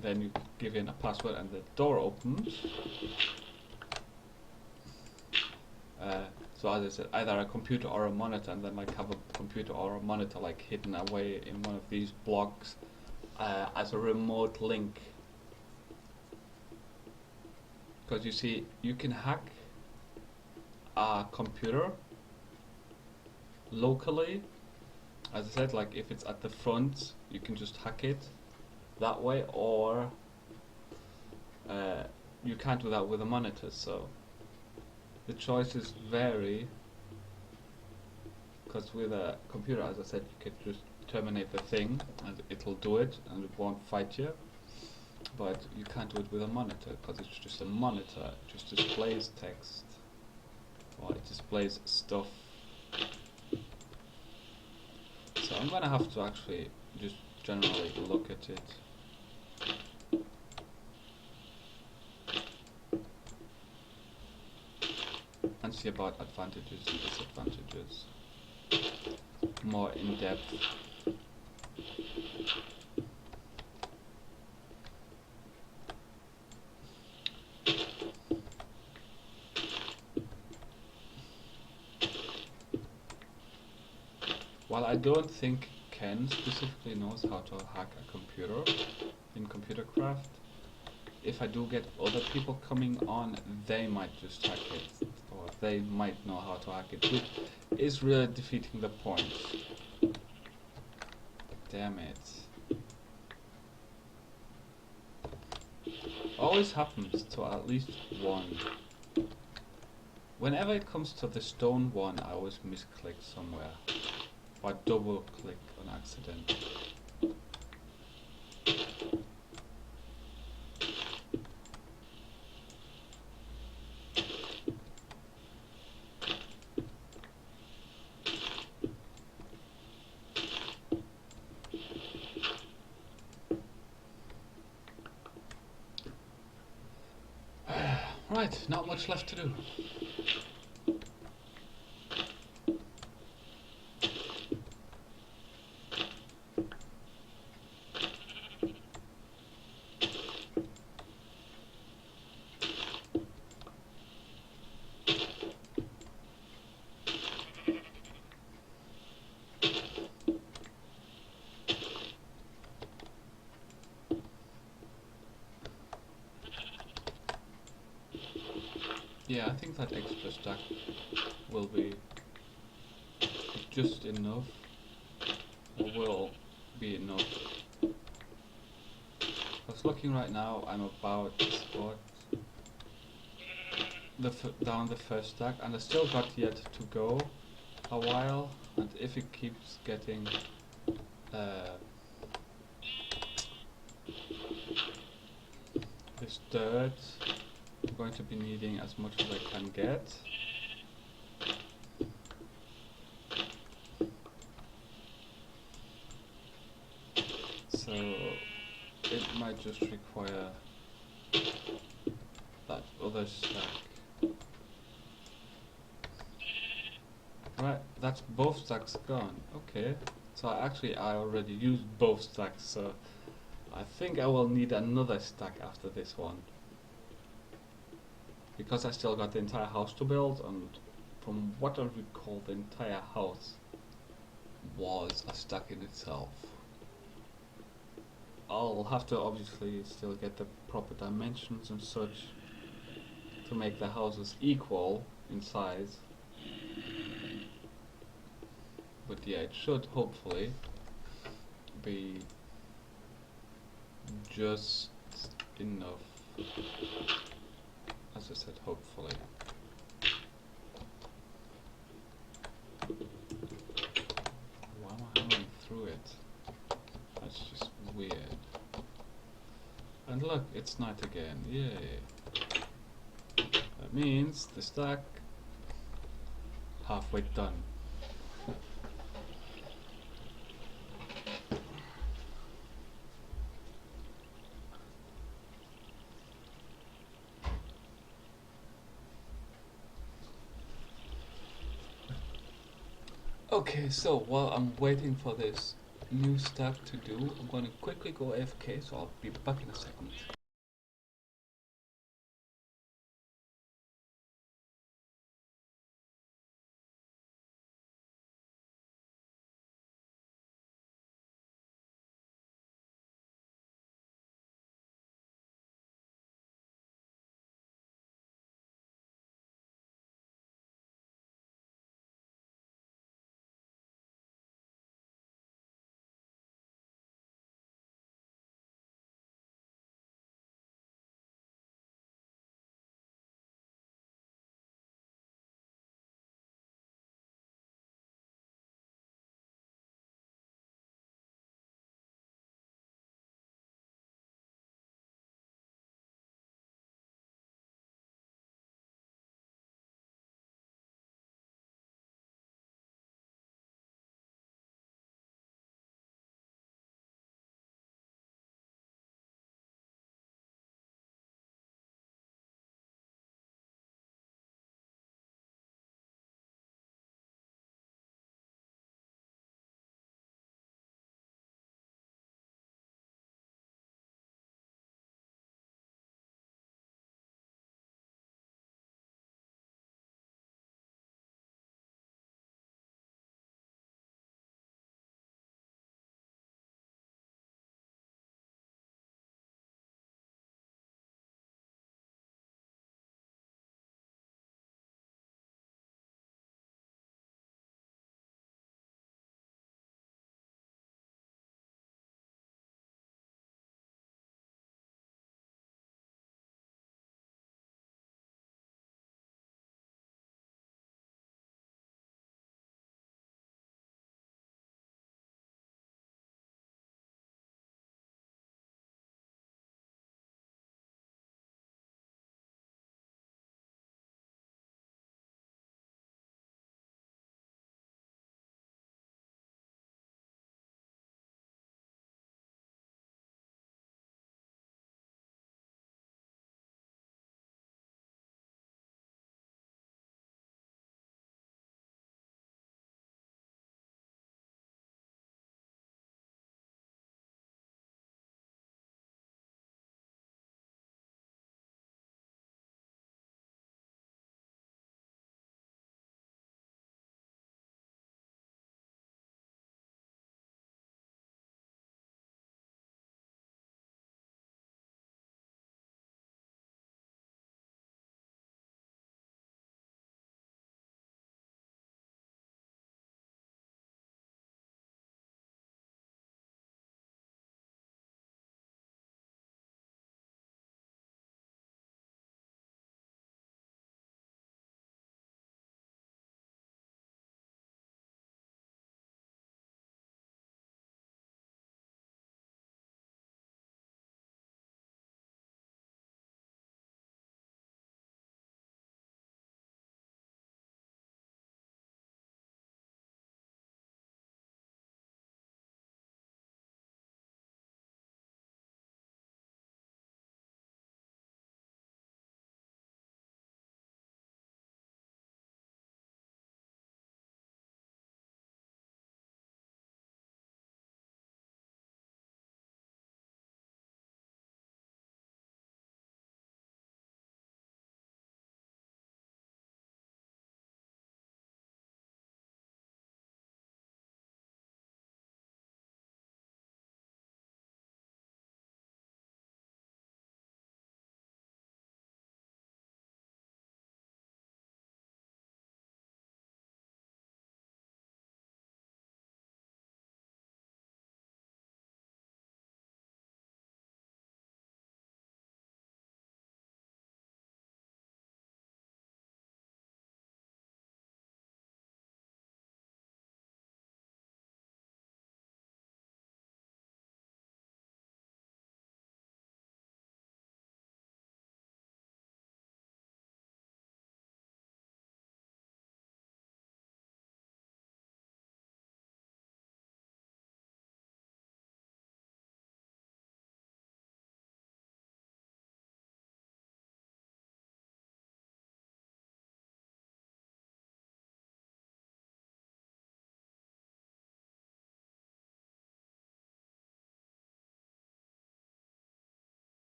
then you give in a password and the door opens. So as I said, either a computer or a monitor, and then like have a computer or a monitor like hidden away in one of these blocks as a remote link. Because you see, you can hack a computer locally. As I said, like if it's at the front, you can just hack it that way, or you can't do that with a monitor. So the choices vary, because with a computer, as I said, you can just terminate the thing and it'll do it and it won't fight you. But you can't do it with a monitor, because it's just a monitor. It just displays text, or it displays stuff. So I'm gonna have to actually just generally look at it. And see about advantages and disadvantages more in depth. While I don't think Ken specifically knows how to hack a computer in Computercraft, if I do get other people coming on, they might just hack it, or they might know how to hack it, which is really defeating the point. Damn it. Always happens to at least one. Whenever it comes to the stone one, I always misclick somewhere, or double click on accident. Right, not much left to do. Yeah, I think that extra stack will be just enough, or will be enough. I was looking right now, I'm about what, down the first stack, and I still got yet to go a while, and if it keeps getting disturbed, I'm going to be needing as much as I can get. So it might just require that other stack. Right, that's both stacks gone. Okay, so I already used both stacks, so I think I will need another stack after this one, because I still got the entire house to build, and from what I recall, the entire house was a stack in itself. I'll have to obviously still get the proper dimensions and such to make the houses equal in size, but yeah, it should hopefully be just enough. As I said, hopefully. Why am I hammering through it? That's just weird. And look, it's night again. Yay. That means the stack halfway done. Okay, so while I'm waiting for this new stuff to do, I'm going to quickly go AFK, so I'll be back in a second.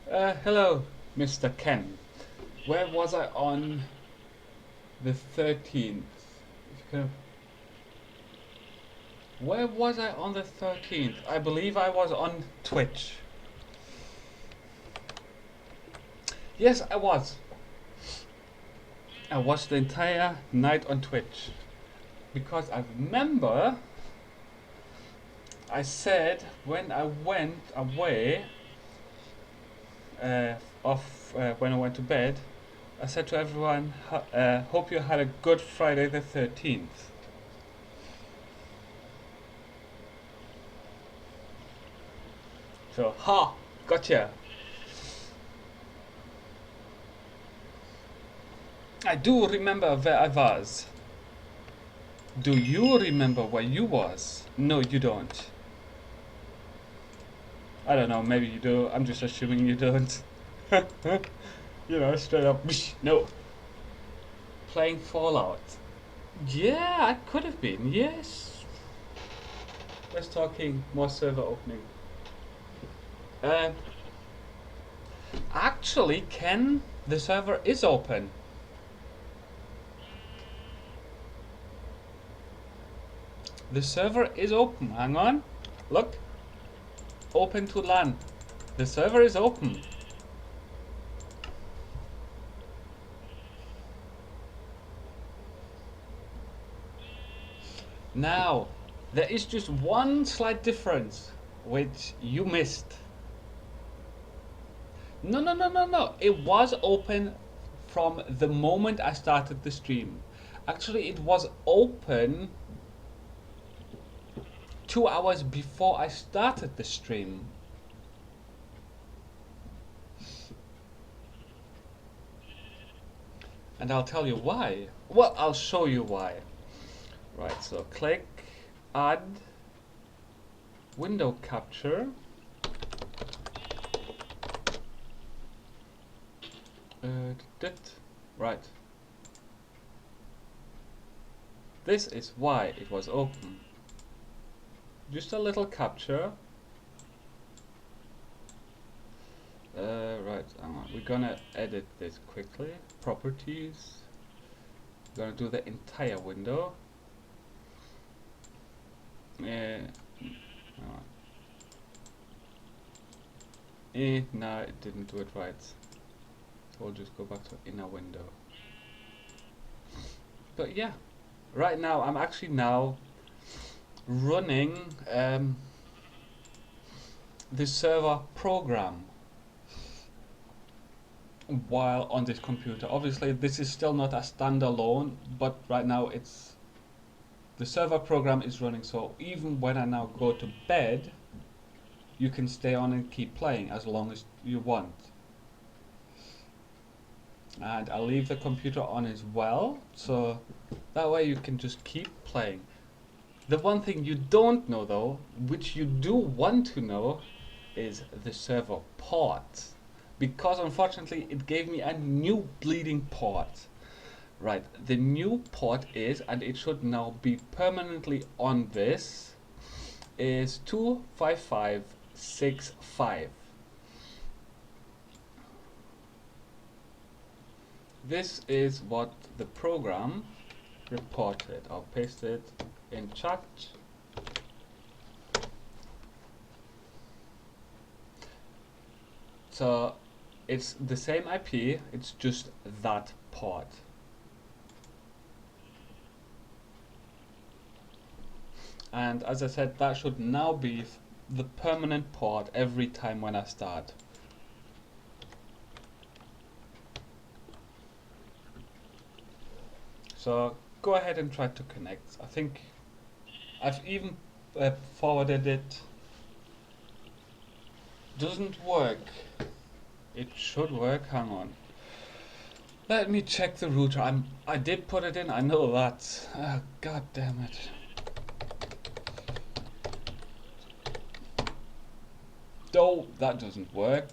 Hello, Mr. Ken. Where was I on the 13th? Where was I on the 13th? I believe I was on Twitch. Yes, I was. I watched the entire night on Twitch. Because I remember I said when I went away, when I went to bed, I said to everyone, hope you had a good Friday the 13th. So, gotcha. I do remember where I was. Do you remember where you was? No, you don't. I don't know, maybe you do. I'm just assuming you don't. You know, straight up, no. Playing Fallout. Yeah, I could have been, yes. Let's talking more server opening. Uh, Actually, Ken, the server is open. The server is open. Hang on. Look. Open to LAN. The server is open. Now, there is just one slight difference which you missed. No. It was open from the moment I started the stream. Actually, it was open 2 hours before I started the stream. And I'll tell you why. Well, I'll show you why. Right, so click add window capture. Right. This is why it was open. Just a little capture. Right, we're gonna edit this quickly. Properties. We're gonna do the entire window. No, it didn't do it right. So we'll just go back to inner window. But yeah, right now I'm actually now running the server program while on this computer. Obviously this is still not a standalone, but right now the server program is running, so even when I now go to bed you can stay on and keep playing as long as you want. And I'll leave the computer on as well, so that way you can just keep playing. The one thing you don't know though, which you do want to know, is the server port. Because unfortunately it gave me a new bleeding port. Right, the new port is, and it should now be permanently on this, is 25565. This is what the program reported. I'll paste it in chat. So it's the same IP, it's just that port. And as I said, that should now be the permanent port every time when I start. So go ahead and try to connect. I think I've even forwarded it. Doesn't work. It should work. Hang on. Let me check the router. I did put it in. I know that. God damn it. No, that doesn't work.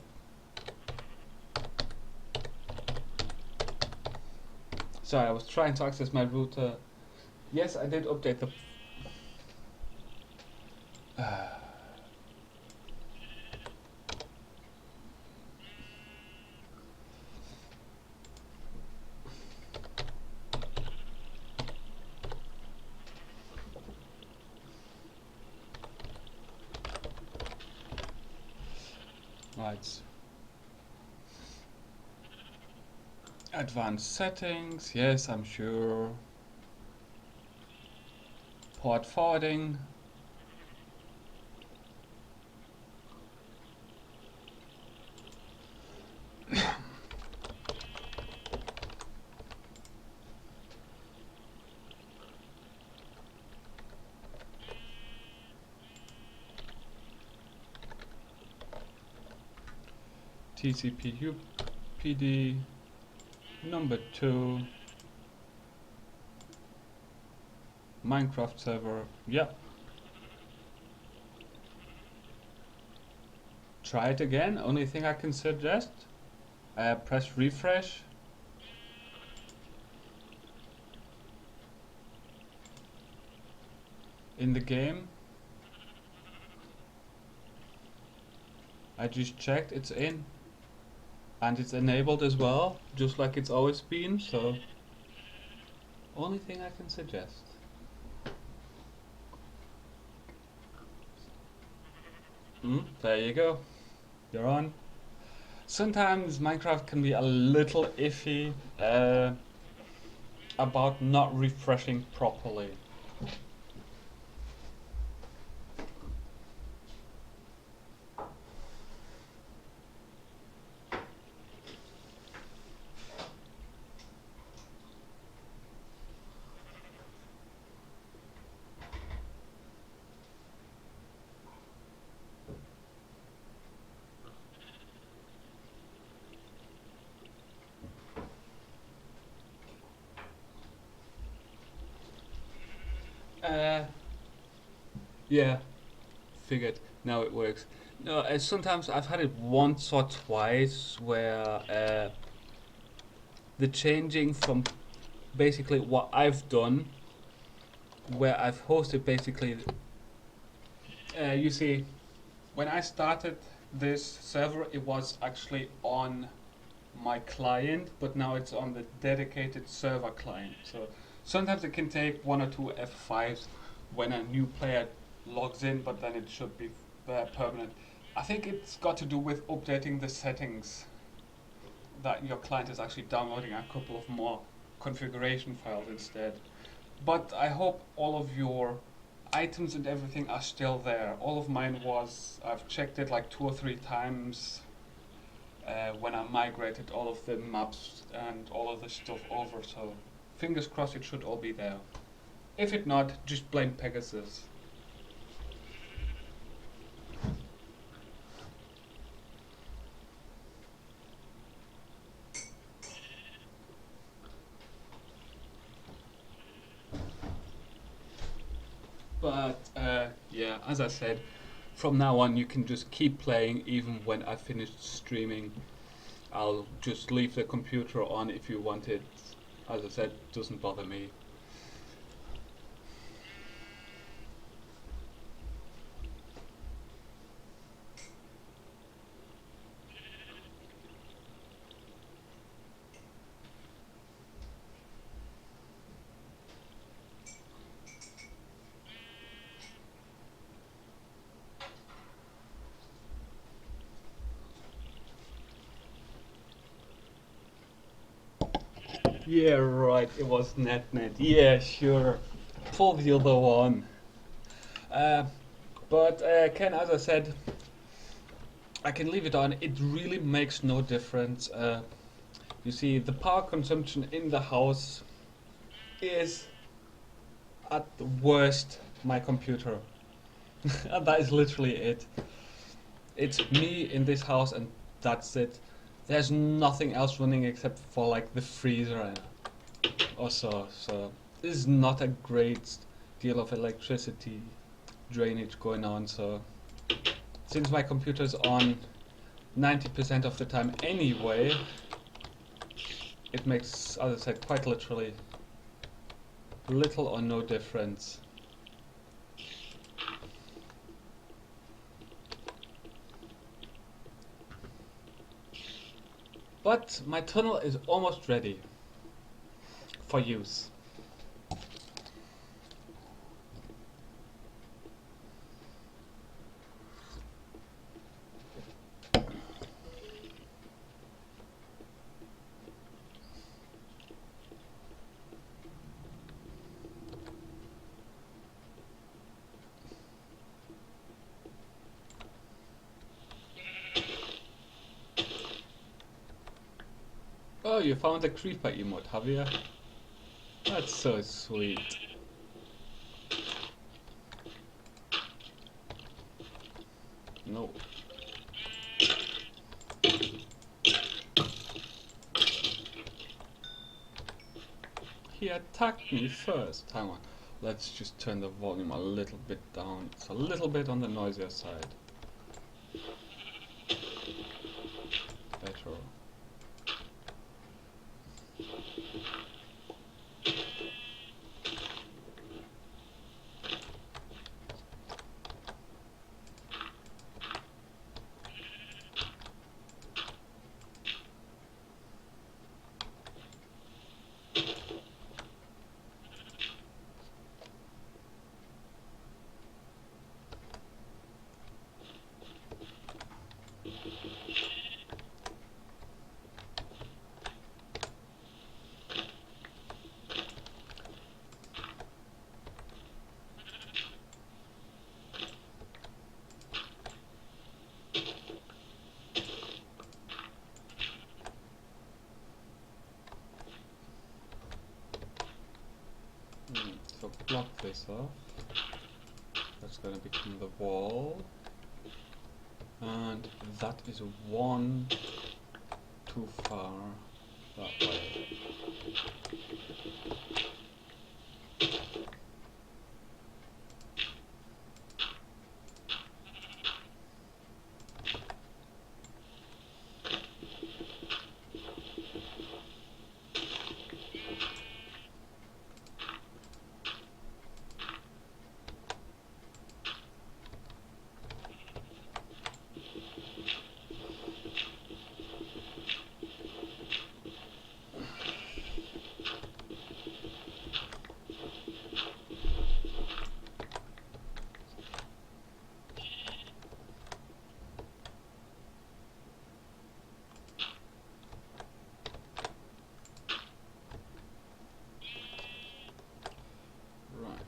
Sorry, I was trying to access my router. Yes, I did update the... Right. Advanced settings, yes, I'm sure. Port forwarding. TCP UPD number 2. Minecraft server, yeah. Try it again, only thing I can suggest. Press refresh. In the game. I just checked, it's in. And it's enabled as well, just like it's always been, so only thing I can suggest. There you go. You're on. Sometimes Minecraft can be a little iffy about not refreshing properly. Yeah, figured. Now it works. No, sometimes I've had it once or twice where the changing from basically what I've done, where I've hosted basically. You see, when I started this server, it was actually on my client, but now it's on the dedicated server client. So sometimes it can take 1 or 2 F5s when a new player logs in, but then it should be permanent. I think it's got to do with updating the settings, that your client is actually downloading a couple of more configuration files instead. But I hope all of your items and everything are still there. All of mine was, I've checked it like 2 or 3 times when I migrated all of the maps and all of the stuff over, so fingers crossed it should all be there. If it not, just blame Pegasus. But yeah, as I said, from now on you can just keep playing even when I finished streaming. I'll just leave the computer on if you want it. As I said, doesn't bother me. Yeah, right, it was NetNet. Yeah, sure. Pull the other one. Uh, but Ken, as I said, I can leave it on. It really makes no difference. You see, the power consumption in the house is at the worst my computer. And that is literally it. It's me in this house and that's it. There's nothing else running except for like the freezer or so. So this is not a great deal of electricity drainage going on. So since my computer's on 90% of the time anyway, it makes, as I said, quite literally little or no difference. But my tunnel is almost ready for use. Oh, you found the creeper emote, have you? That's so sweet. No. He attacked me first. Hang on. Let's just turn the volume a little bit down. It's a little bit on the noisier side. Better. So block this off. That's going to become the wall. And that is one too far that way.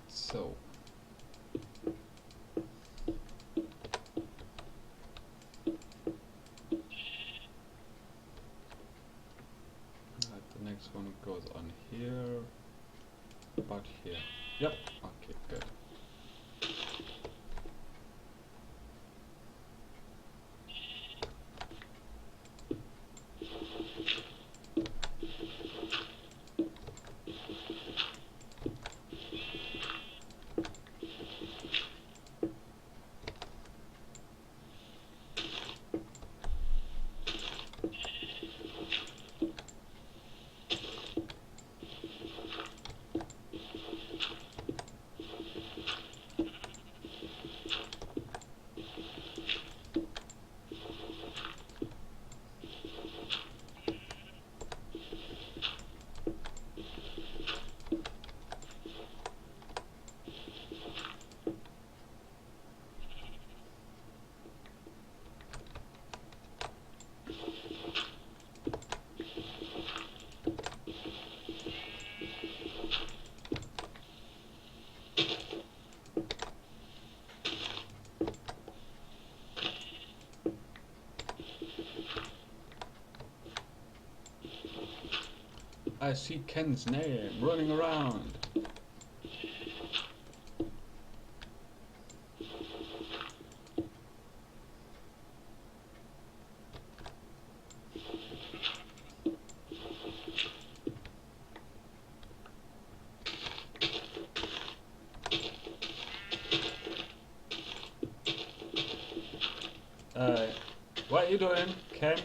So the next one goes on here, about here. Yep, okay, good. I see Ken's name running around. What are you doing, Ken?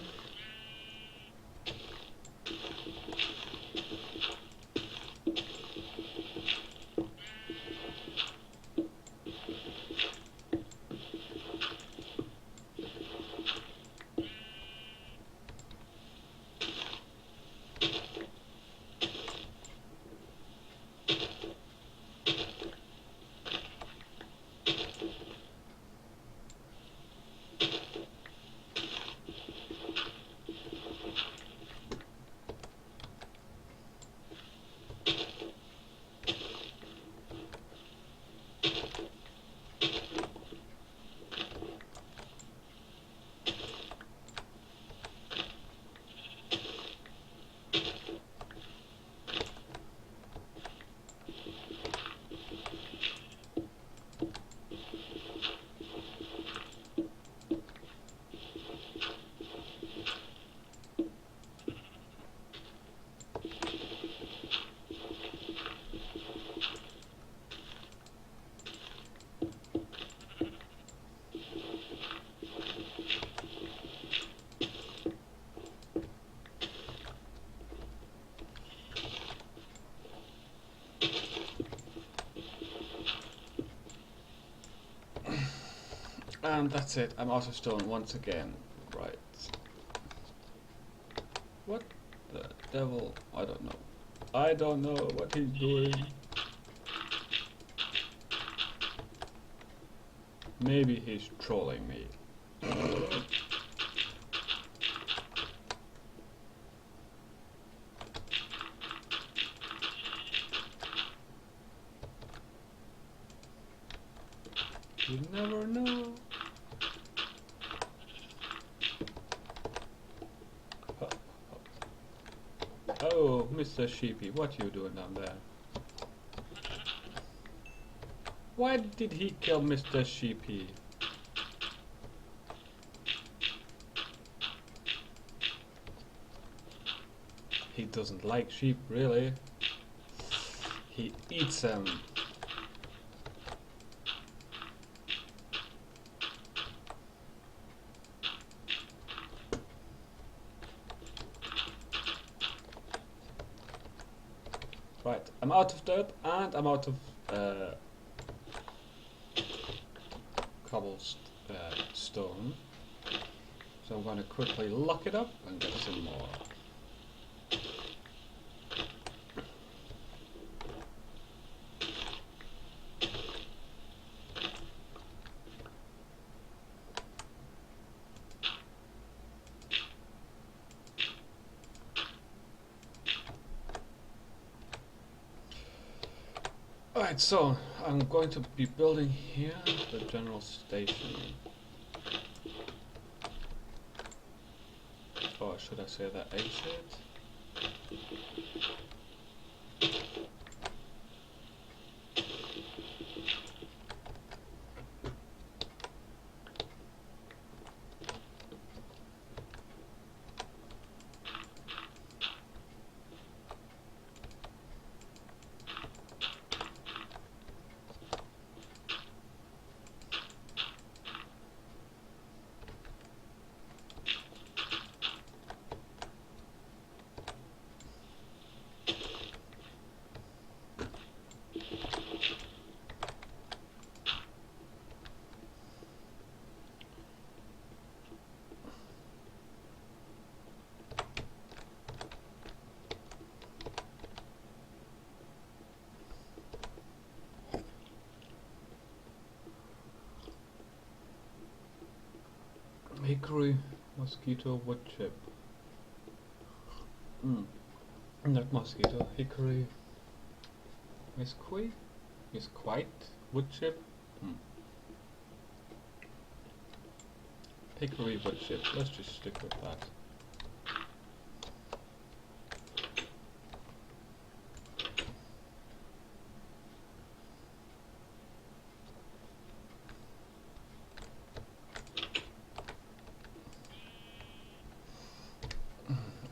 And that's it. I'm out of stone once again. Right. What the devil? I don't know. I don't know what he's doing. Maybe he's trolling me. You never know. Oh, Mr. Sheepy, what you doing down there? Why did he kill Mr. Sheepy? He doesn't like sheep, really. He eats them. Right, I'm out of dirt and I'm out of cobblestone. So I'm going to quickly lock it up and get some more. Alright, so I'm going to be building here the general station. Or should I say the exit? Hickory, mosquito, wood chip. Not mosquito, hickory. Misquite, wood chip. Hickory, wood chip. Let's just stick with that.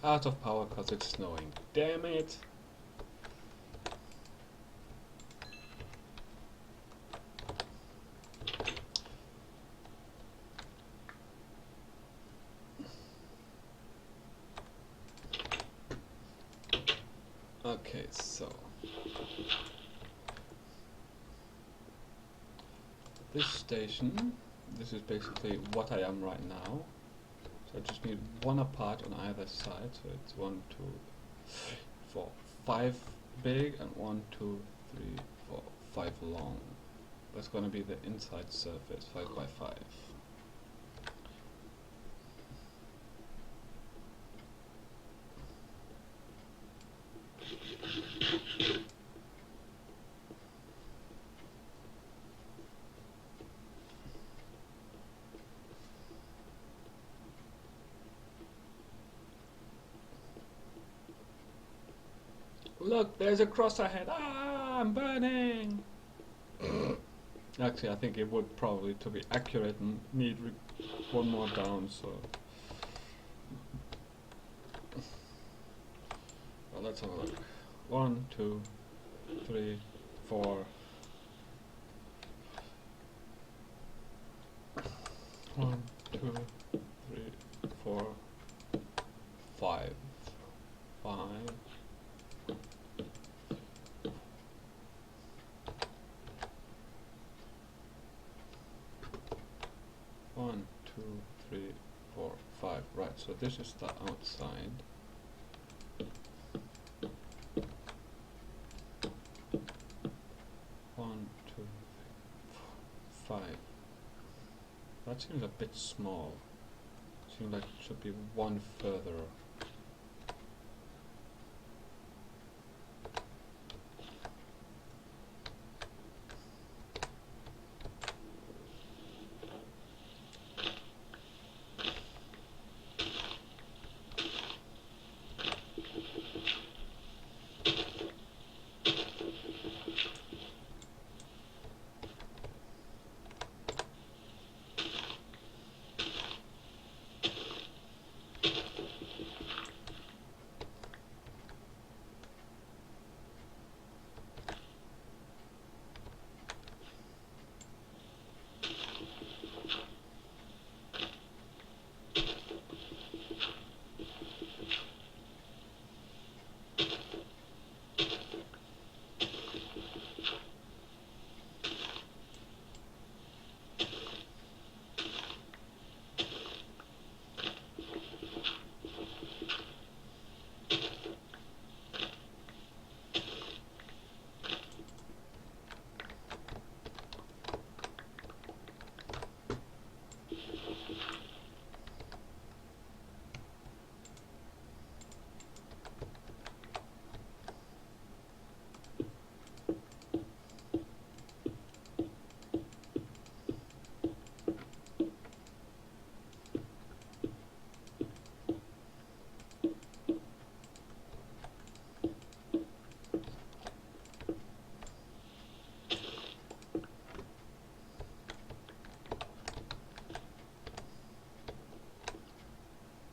Out of power because it's snowing. Damn it! Okay, so this station, this is basically what I am right now. So I just need one apart on either side, so it's 1, 2, 3, 4, 5 big and 1, 2, 3, 4, 5 long. That's going to be the inside surface, 5 by 5. Look, there's a cross ahead. Ah, I'm burning. Actually, I think it would probably, to be accurate, need one more down. So, well, let's have a look. 1, 2, 3, 4. 1, 2, 3, 4, 5. 5. 2, 3, 4, 5. Right, so this is the outside. One, two, three, four, 5. That seems a bit small. Seems like it should be one further.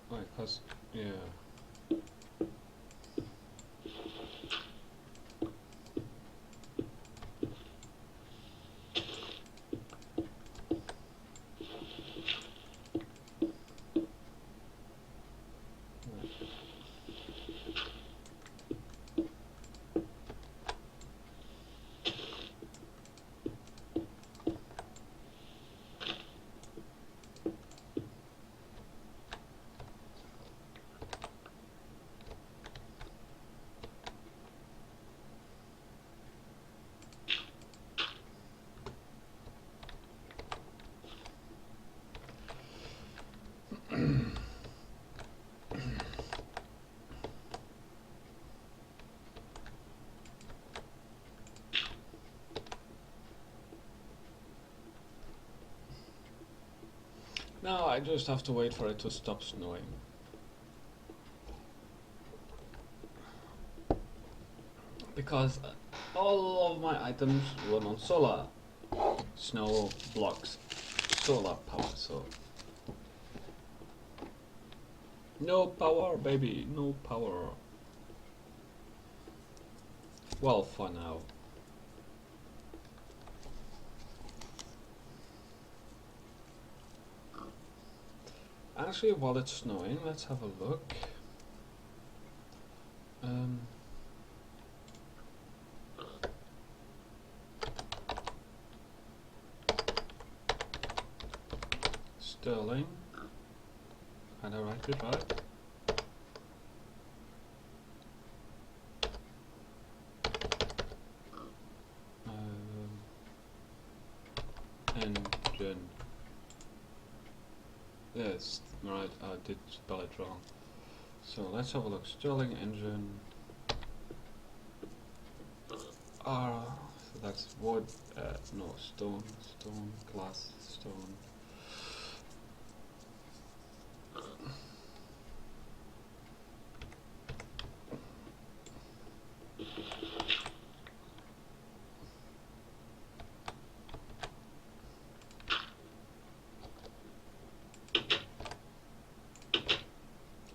Right, cause yeah. Now I just have to wait for it to stop snowing. Because all of my items run on solar. Snow blocks solar power, so no power, baby, no power. Well, for now. Actually, while it's snowing, let's have a look. Sterling. Can I write it right? Engine. Yes, right, I did spell it wrong. So let's have a look. Sterling engine. So that's wood, no, stone, glass, stone.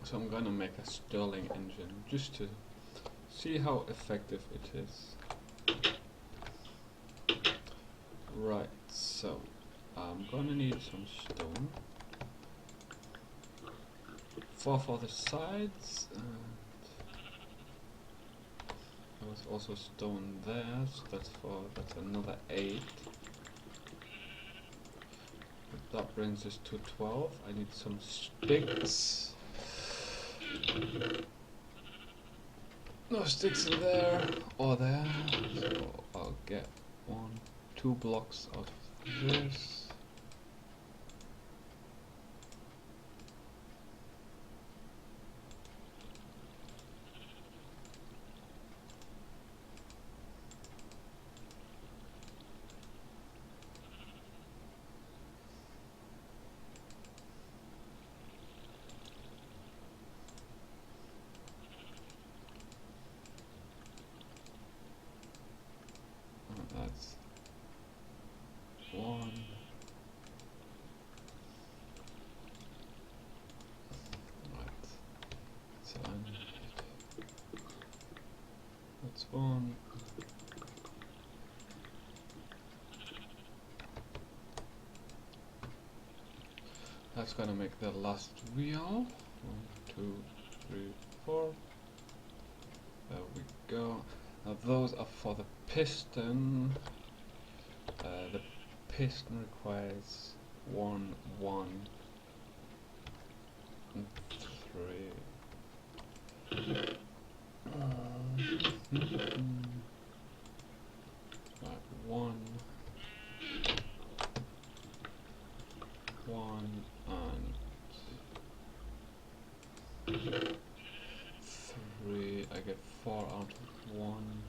So I'm gonna make a Sterling engine just to see how effective it is. Right, so I'm gonna need some stone for the sides, and there was also stone there, so that's another 8. that brings us to 12. I need some sticks. No sticks in there or there, so I'll get 2 blocks out of this. That's 1. Right. So I need. That's 1. That's gonna make the last wheel. 1, 2, 3, 4. There we go. Now those are for the piston. The piston requires 1, 1, and 3. Right, 1, 1, and 3. I get 4 out of 1.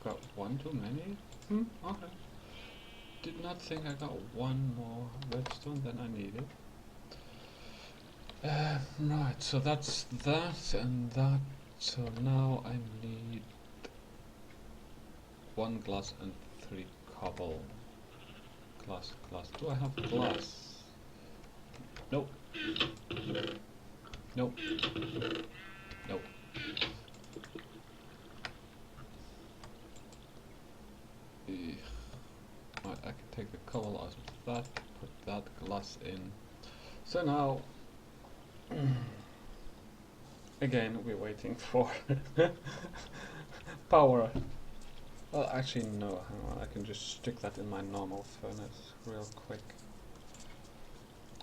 Got 1 too many? Okay. Did not think I got 1 more redstone than I needed. Right, so that's that and that. So now I need 1 glass and 3 cobble. Glass. Do I have glass? Nope. Nope. Nope. Right, I can take the cobble out of that, put that glass in. So now, again, we're waiting for power. Well, actually, no, hang on, I can just stick that in my normal furnace real quick.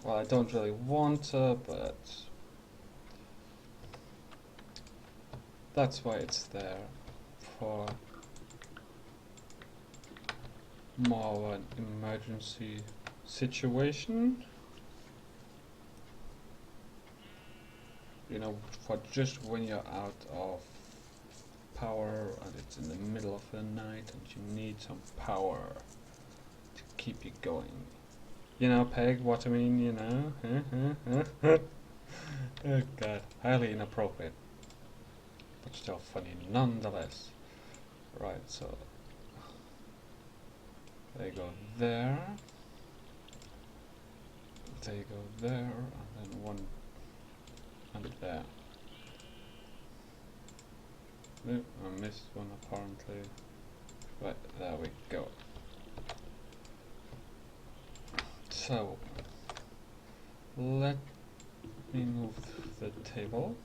Well, I don't really want to, but that's why it's there, for more of an emergency situation. You know, for just when you're out of power and it's in the middle of the night and you need some power to keep you going. You know, Peg, what I mean, you know? Oh god, highly inappropriate. But still funny nonetheless. Right, so they go there. They go there, and then 1 and there. Nope, I missed one apparently. Right, there we go. So, let me move the table.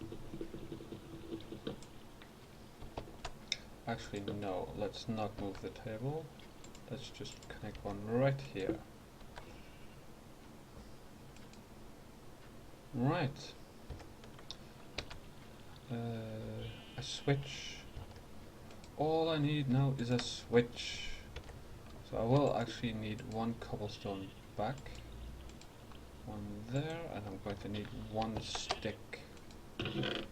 Actually, no, let's not move the table. Let's just connect one right here. Right. A switch. All I need now is a switch. So I will actually need 1 cobblestone back. 1 there, and I'm going to need 1 stick. But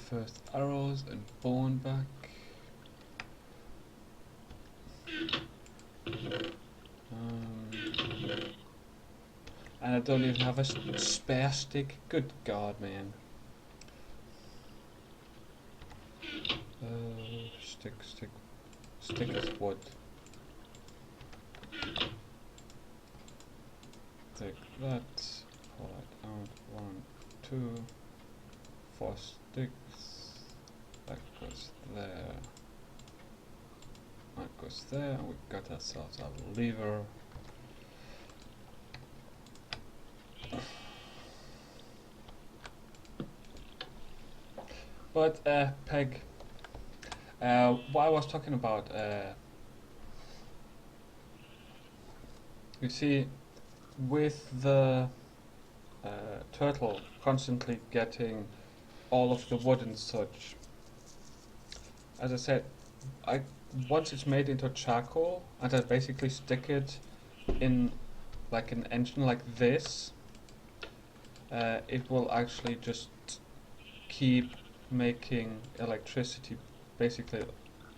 first arrows and bone back. And I don't even have a spare stick. Good God, man. Stick is wood. Take that. Pull it out. 1, 2, 4 sticks. That goes there. That goes there, and we got ourselves a lever. But Peg, what I was talking about, you see, with the turtle constantly getting all of the wood and such, as I said, once it's made into charcoal and I basically stick it in like an engine like this, it will actually just keep making electricity basically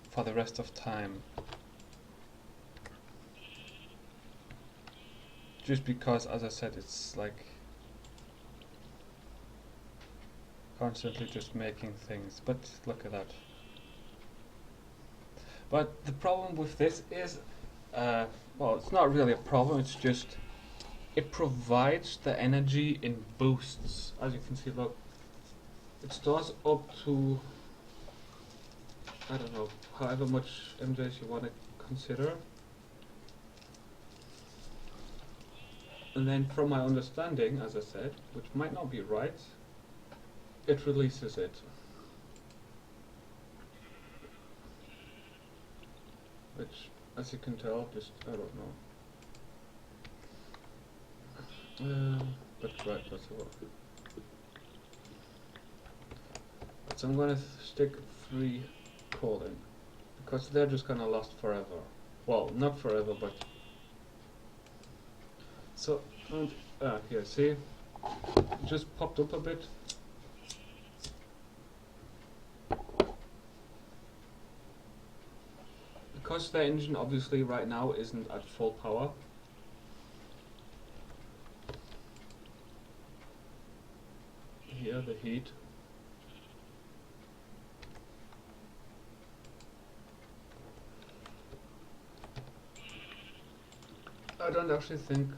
for the rest of time. Just because, as I said, it's like constantly just making things. But look at that. But the problem with this is, well, it's not really a problem, it's just it provides the energy in boosts. As you can see, look, it stores up to, I don't know, however much MJs you want to consider. And then from my understanding, as I said, which might not be right, it releases it. Which, as you can tell, just, I don't know. But right, let's have a look. So I'm gonna stick 3 coal in, because they're just gonna last forever. Well, not forever, but... So, and, here, see? Just popped up a bit. Because the engine obviously right now isn't at full power. Here, the heat. I don't actually think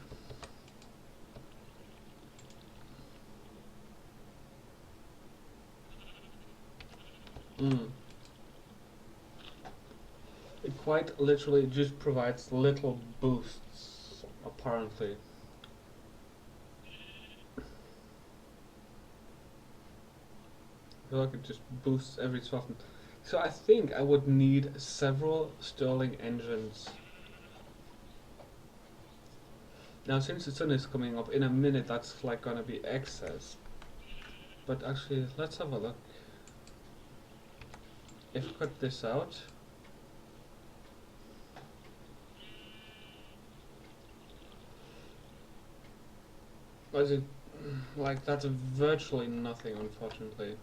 it quite literally just provides little boosts, apparently. I feel like it just boosts every so often. So I think I would need several Stirling engines. Now, since the sun is coming up in a minute, that's like gonna be excess. But actually, let's have a look. If I cut this out, is it like that's virtually nothing, unfortunately.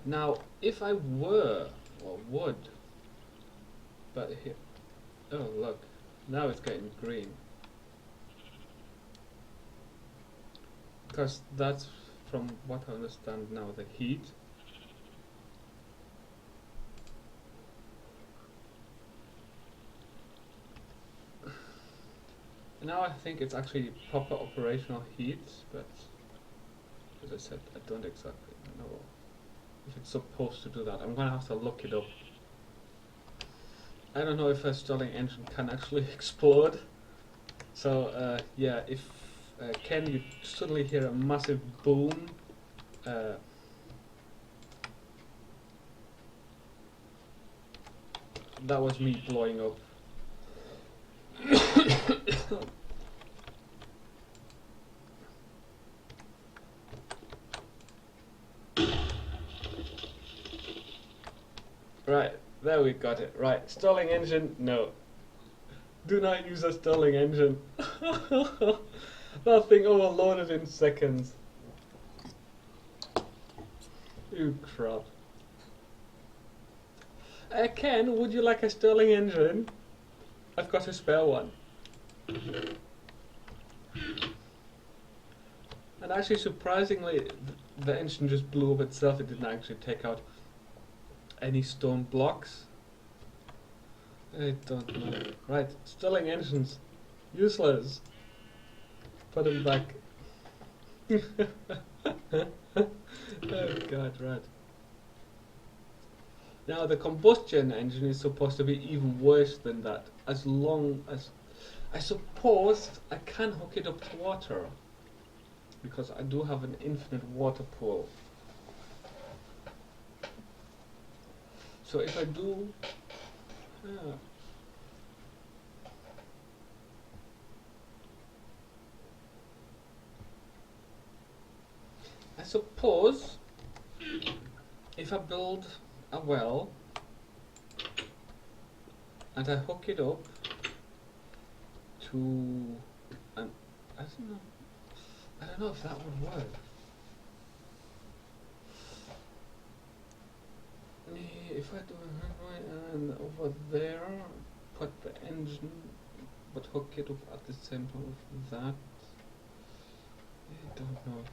Now, if I were or would, but here, oh look, now it's getting green. Because that's, from what I understand now, the heat. Now I think it's actually proper operational heat, but as I said, I don't exactly know if it's supposed to do that. I'm gonna have to look it up. I don't know if a Stirling engine can actually explode. So yeah, if Ken, you suddenly hear a massive boom, that was me blowing up. Right, there we got it. Right, Stirling engine, no. Do not use a Stirling engine. That thing overloaded in seconds. You crap. Ken, would you like a Stirling engine? I've got a spare one. And actually, surprisingly, the engine just blew up itself. It didn't actually take out any stone blocks. I don't know. Right, Stirling engines. Useless. Put them back. Oh god, right. Now the combustion engine is supposed to be even worse than that. As long as I suppose I can hook it up to water because I do have an infinite water pool. So if I do, uh, I suppose if I build a well and I hook it up to an, I don't know if that would work. If I do it and over there, put the engine, but hook it up at the same time with that. I don't know.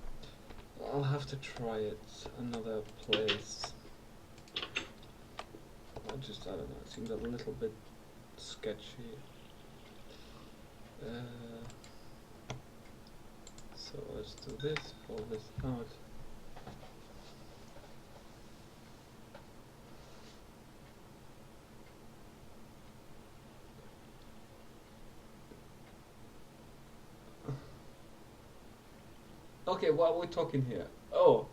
I'll have to try it another place. I don't know, it seems a little bit sketchy. So let's do this, pull this out. Okay, what are we talking here? Oh,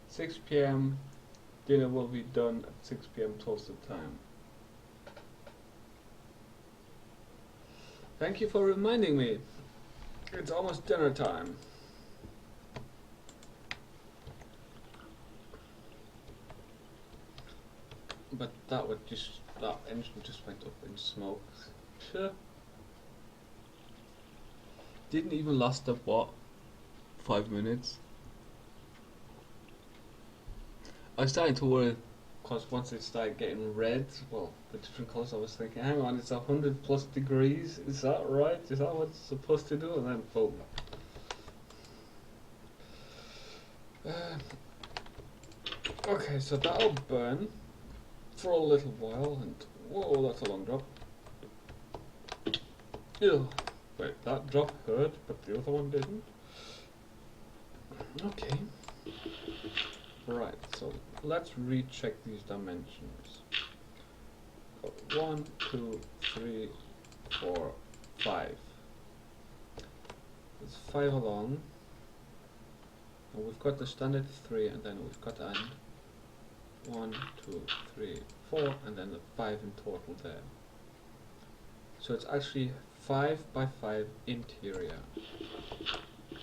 6 p.m. Dinner will be done at 6 p.m. toasted time. Thank you for reminding me. It's almost dinner time. But that engine just went up in smoke. Sure. Didn't even last up what? 5 minutes? I was starting to worry because once it started getting red, well, the different colours, I was thinking, hang on, it's 100 plus degrees, is that right? Is that what it's supposed to do? And then boom. Okay, so that'll burn for a little while, and whoa, that's a long drop. Ew. Wait, that drop hurt, but the other one didn't? Okay. Right, so let's recheck these dimensions. Got 1, 2, 3, 4, 5. There's 5 along. And we've got the standard 3, and then we've got an 1, 2, 3, 4, and then the 5 in total there. So it's actually 5 by 5 interior.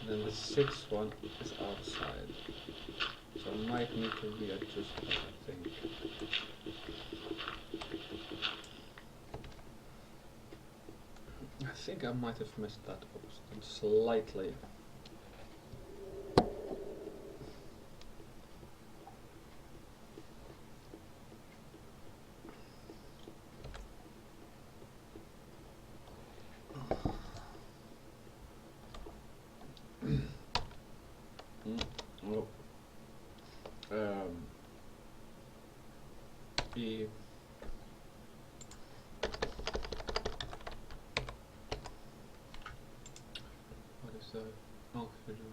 And then the 6th one is outside. So I might need to readjust that, I think. I think I might have messed that up slightly. B. What is that? Oxygen.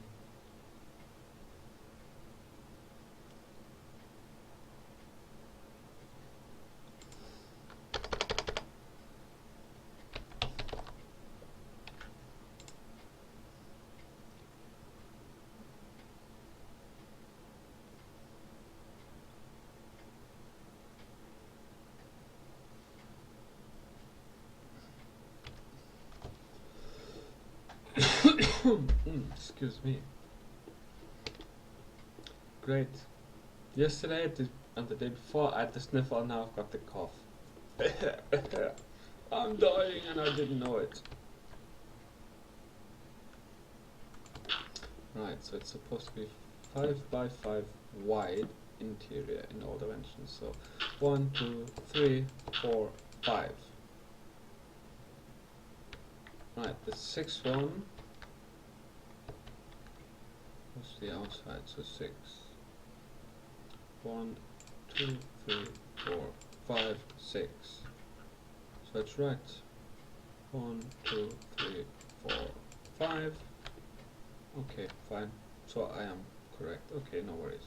Excuse me. Great. Yesterday and the day before I had the sniffle, and now I've got the cough. I'm dying and I didn't know it. Right, so it's supposed to be 5 by 5 wide interior in all dimensions. So 1, 2, 3, 4, 5. Right, the 6th one. What's the outside? So 6. 1, 2, 3, 4, 5, 6. So that's right. 1, 2, 3, 4, 5. Okay, fine. So I am correct. Okay, no worries.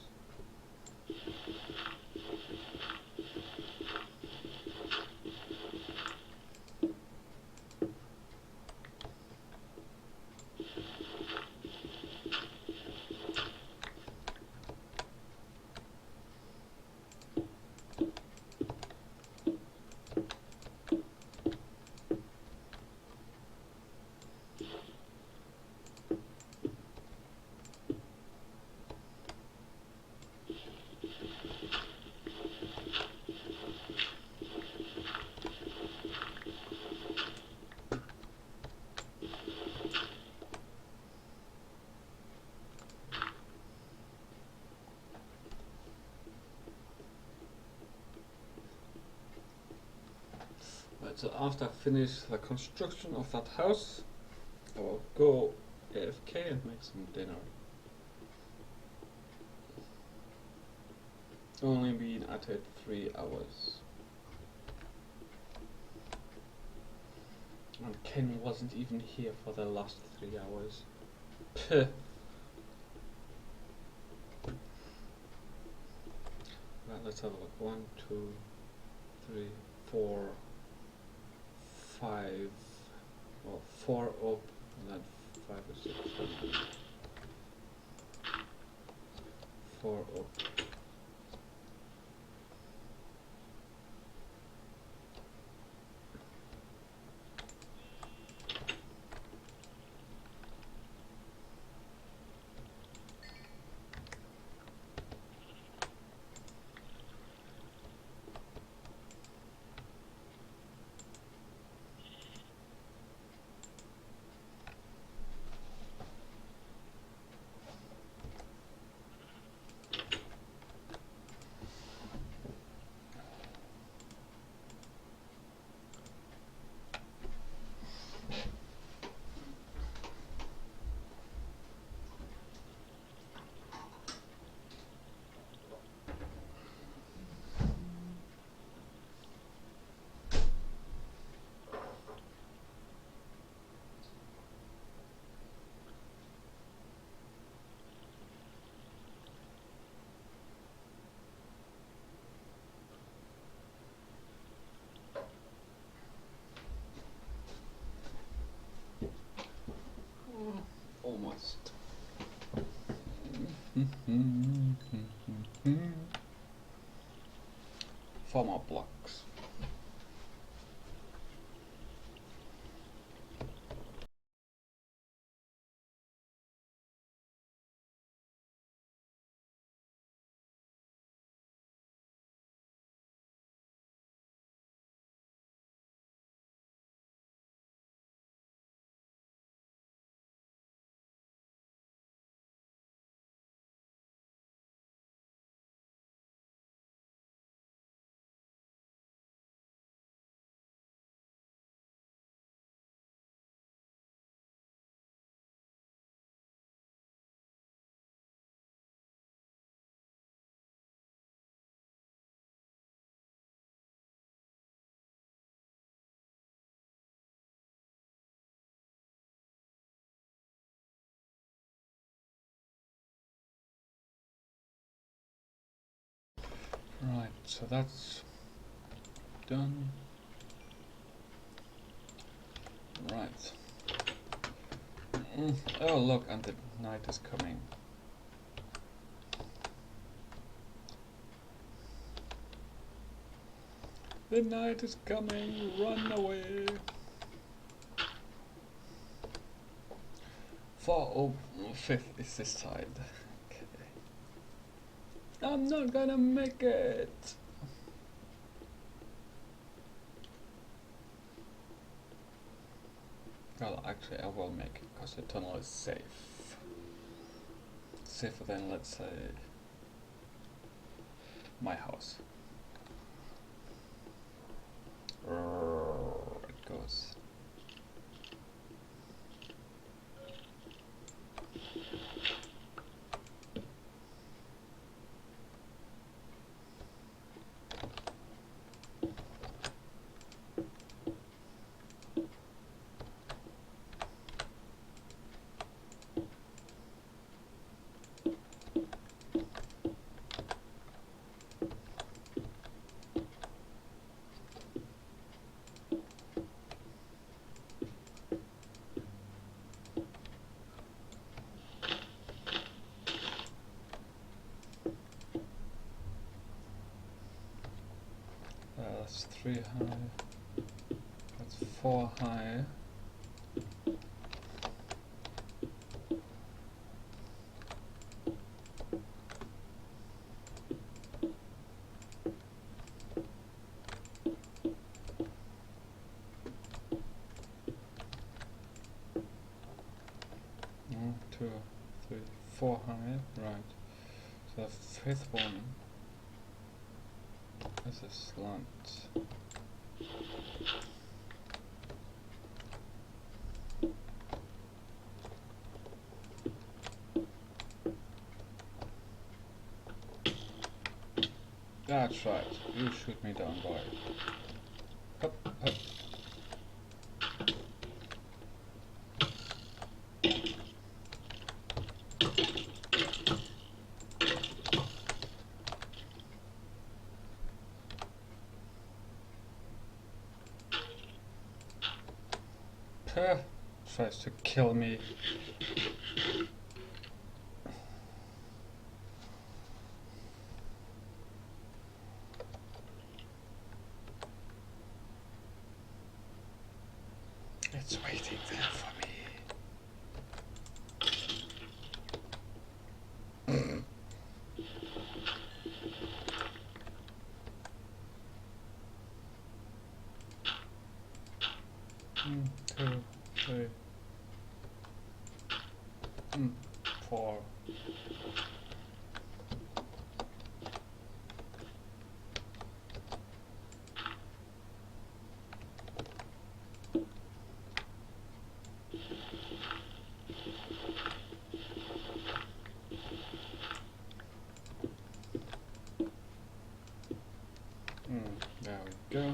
Right, so after I finish the construction of that house, I will go AFK and make some dinner. Only been at it 3 hours. And Ken wasn't even here for the last 3 hours. Puh. Right, let's have a look. 1, 2, 3, 4, 5. Well, 4 up, and then 5 or 6. 4 up. Almost. 4 more blocks. Right, so that's done. Right. Oh look, and the night is coming. The night is coming, run away. 405th is this side. Okay. I'm not gonna make it. Well, actually I will make it because the tunnel is safe. Safer than, let's say, my house. It goes. That's 3 high. That's 4 high. One, two, three, 4 high. Right. So the fifth one is a slant. That's right. You shoot me down, boy. Hup, hup. Puh. Tries to kill me. It's waiting there for me. Two, three, 4. There we go.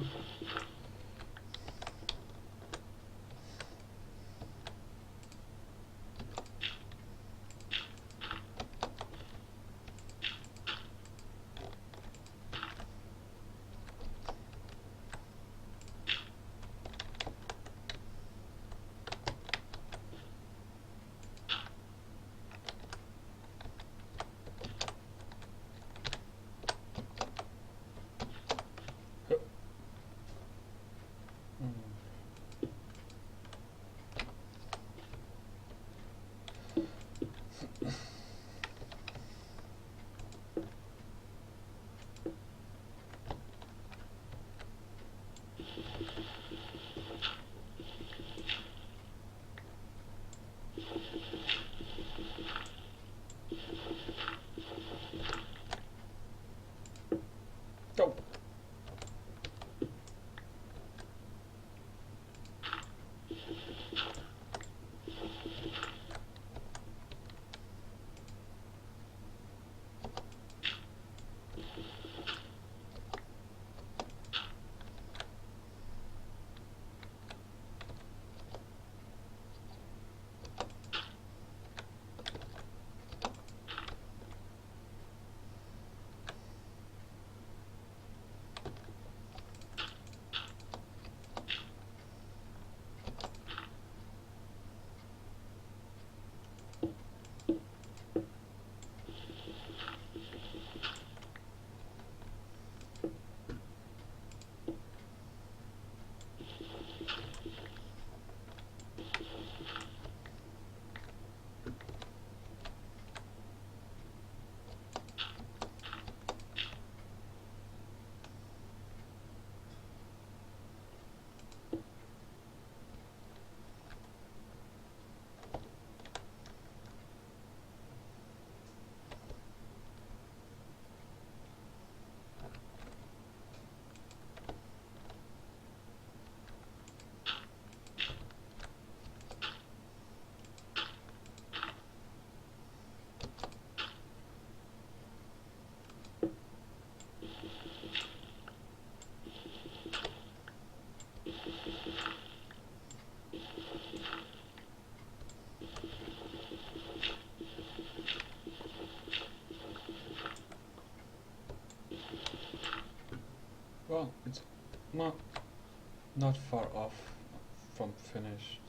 Go. Well, it's not far off from finished.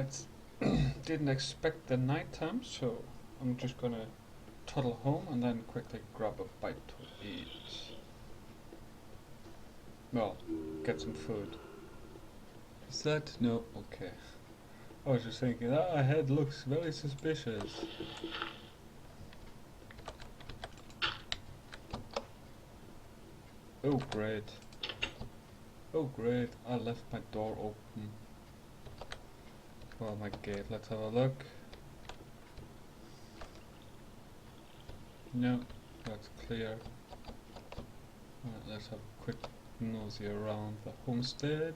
Right. Didn't expect the night time, so I'm just gonna toddle home and then quickly grab a bite to eat. Well, get some food. Is that? No, okay. I was just thinking, that head looks very suspicious. Oh great. Oh great, I left my door open. Well, my gate, let's have a look. No, that's clear. Right, let's have a quick nosy around the homestead.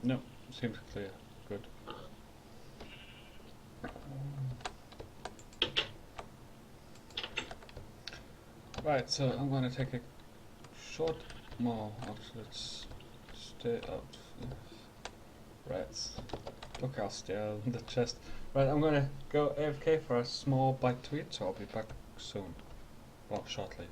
No, seems clear. Good. Right, so I'm gonna take a short more. Let's stay out. Rats. Look how still the chest. Right, I'm gonna go AFK for a small bite to eat, so I'll be back soon. Well, shortly.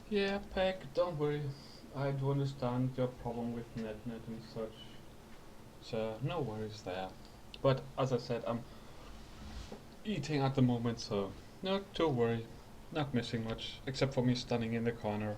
Yeah, Peg, don't worry. I do understand your problem with net and such. So no worries there. But as I said, I'm eating at the moment, so not to worry. Not missing much, except for me standing in the corner.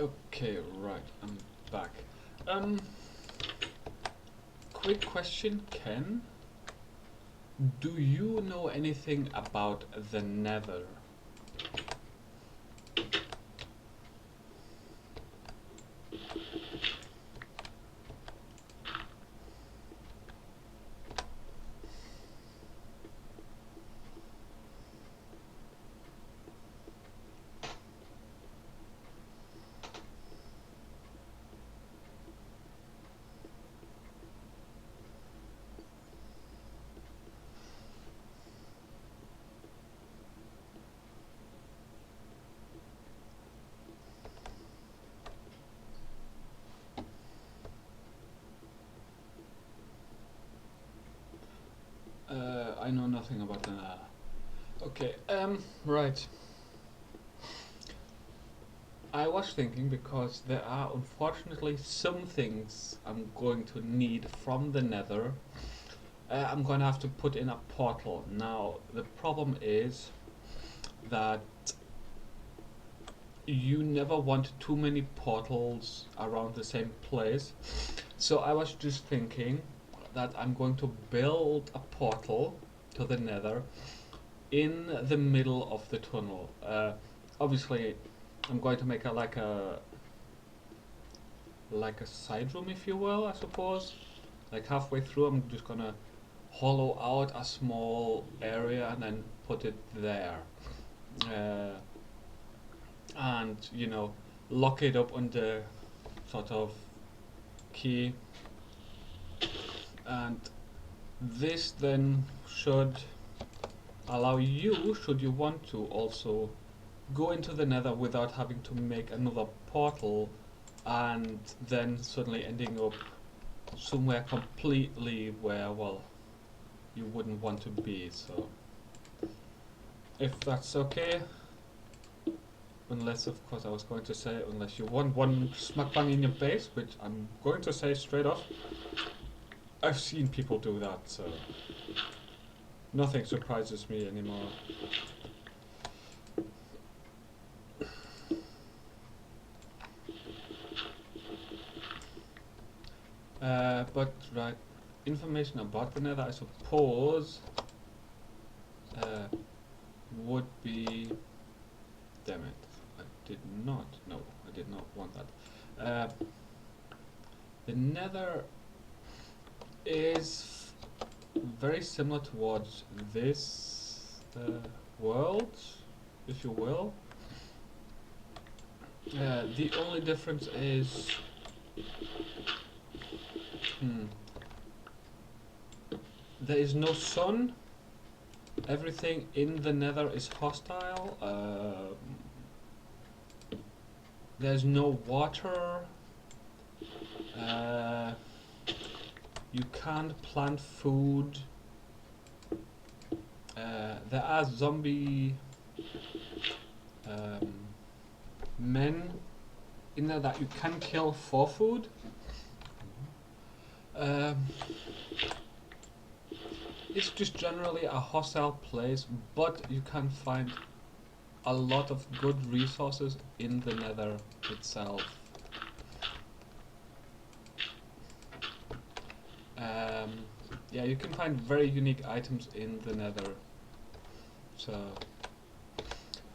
Okay, right, I'm back. Um, Quick question, Ken. Do you know anything about the Nether? I know nothing about the Nether. Okay, right. I was thinking because there are unfortunately some things I'm going to need from the Nether. I'm going to have to put in a portal. Now, the problem is that you never want too many portals around the same place. So I was just thinking that I'm going to build a portal to the Nether in the middle of the tunnel. Obviously, I'm going to make a like a side room, if you will, I suppose. Like halfway through, I'm just gonna hollow out a small area and then put it there. Uh, and lock it up under sort of key, and this then should allow you, should you want to, also go into the Nether without having to make another portal and then suddenly ending up somewhere completely where, well, you wouldn't want to be. So if that's okay, unless of course I was going to say, unless you want one smack bang in your base, which I'm going to say straight off, I've seen people do that, so nothing surprises me anymore. But right, information about the Nether, I suppose, uh, would be. Damn it! I did not. No, I did not want that. The Nether is very similar towards this world, if you will. The only difference is, hmm, there is no sun. Everything in the Nether is hostile. There's no water. Uh, you can't plant food. There are zombie um, men in there that you can kill for food. Um, it's just generally a hostile place, but you can find a lot of good resources in the Nether itself. Yeah, you can find very unique items in the Nether. So,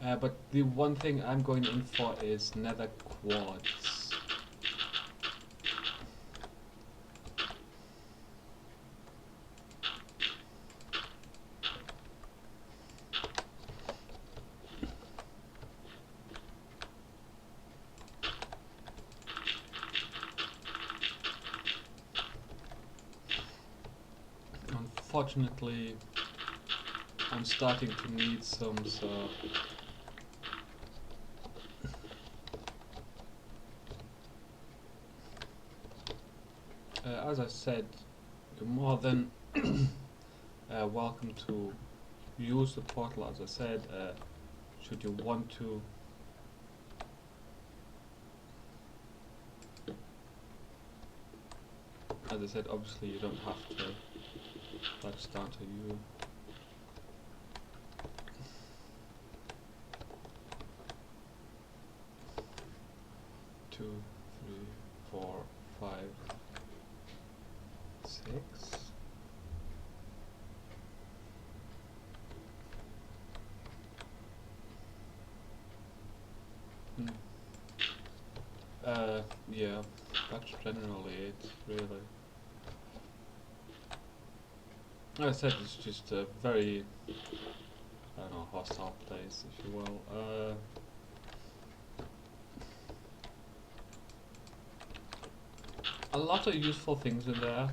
but the one thing I'm going in for is Nether quartz. Unfortunately, I'm starting to need some, so as I said, you're more than welcome to use the portal. As I said, should you want to. As I said, obviously you don't have to. That's down to you. 2, 3, 4, 5, 6. Yeah, that's generally it, really. Like I said, it's just a very, I don't know, hostile place, if you will. A lot of useful things in there.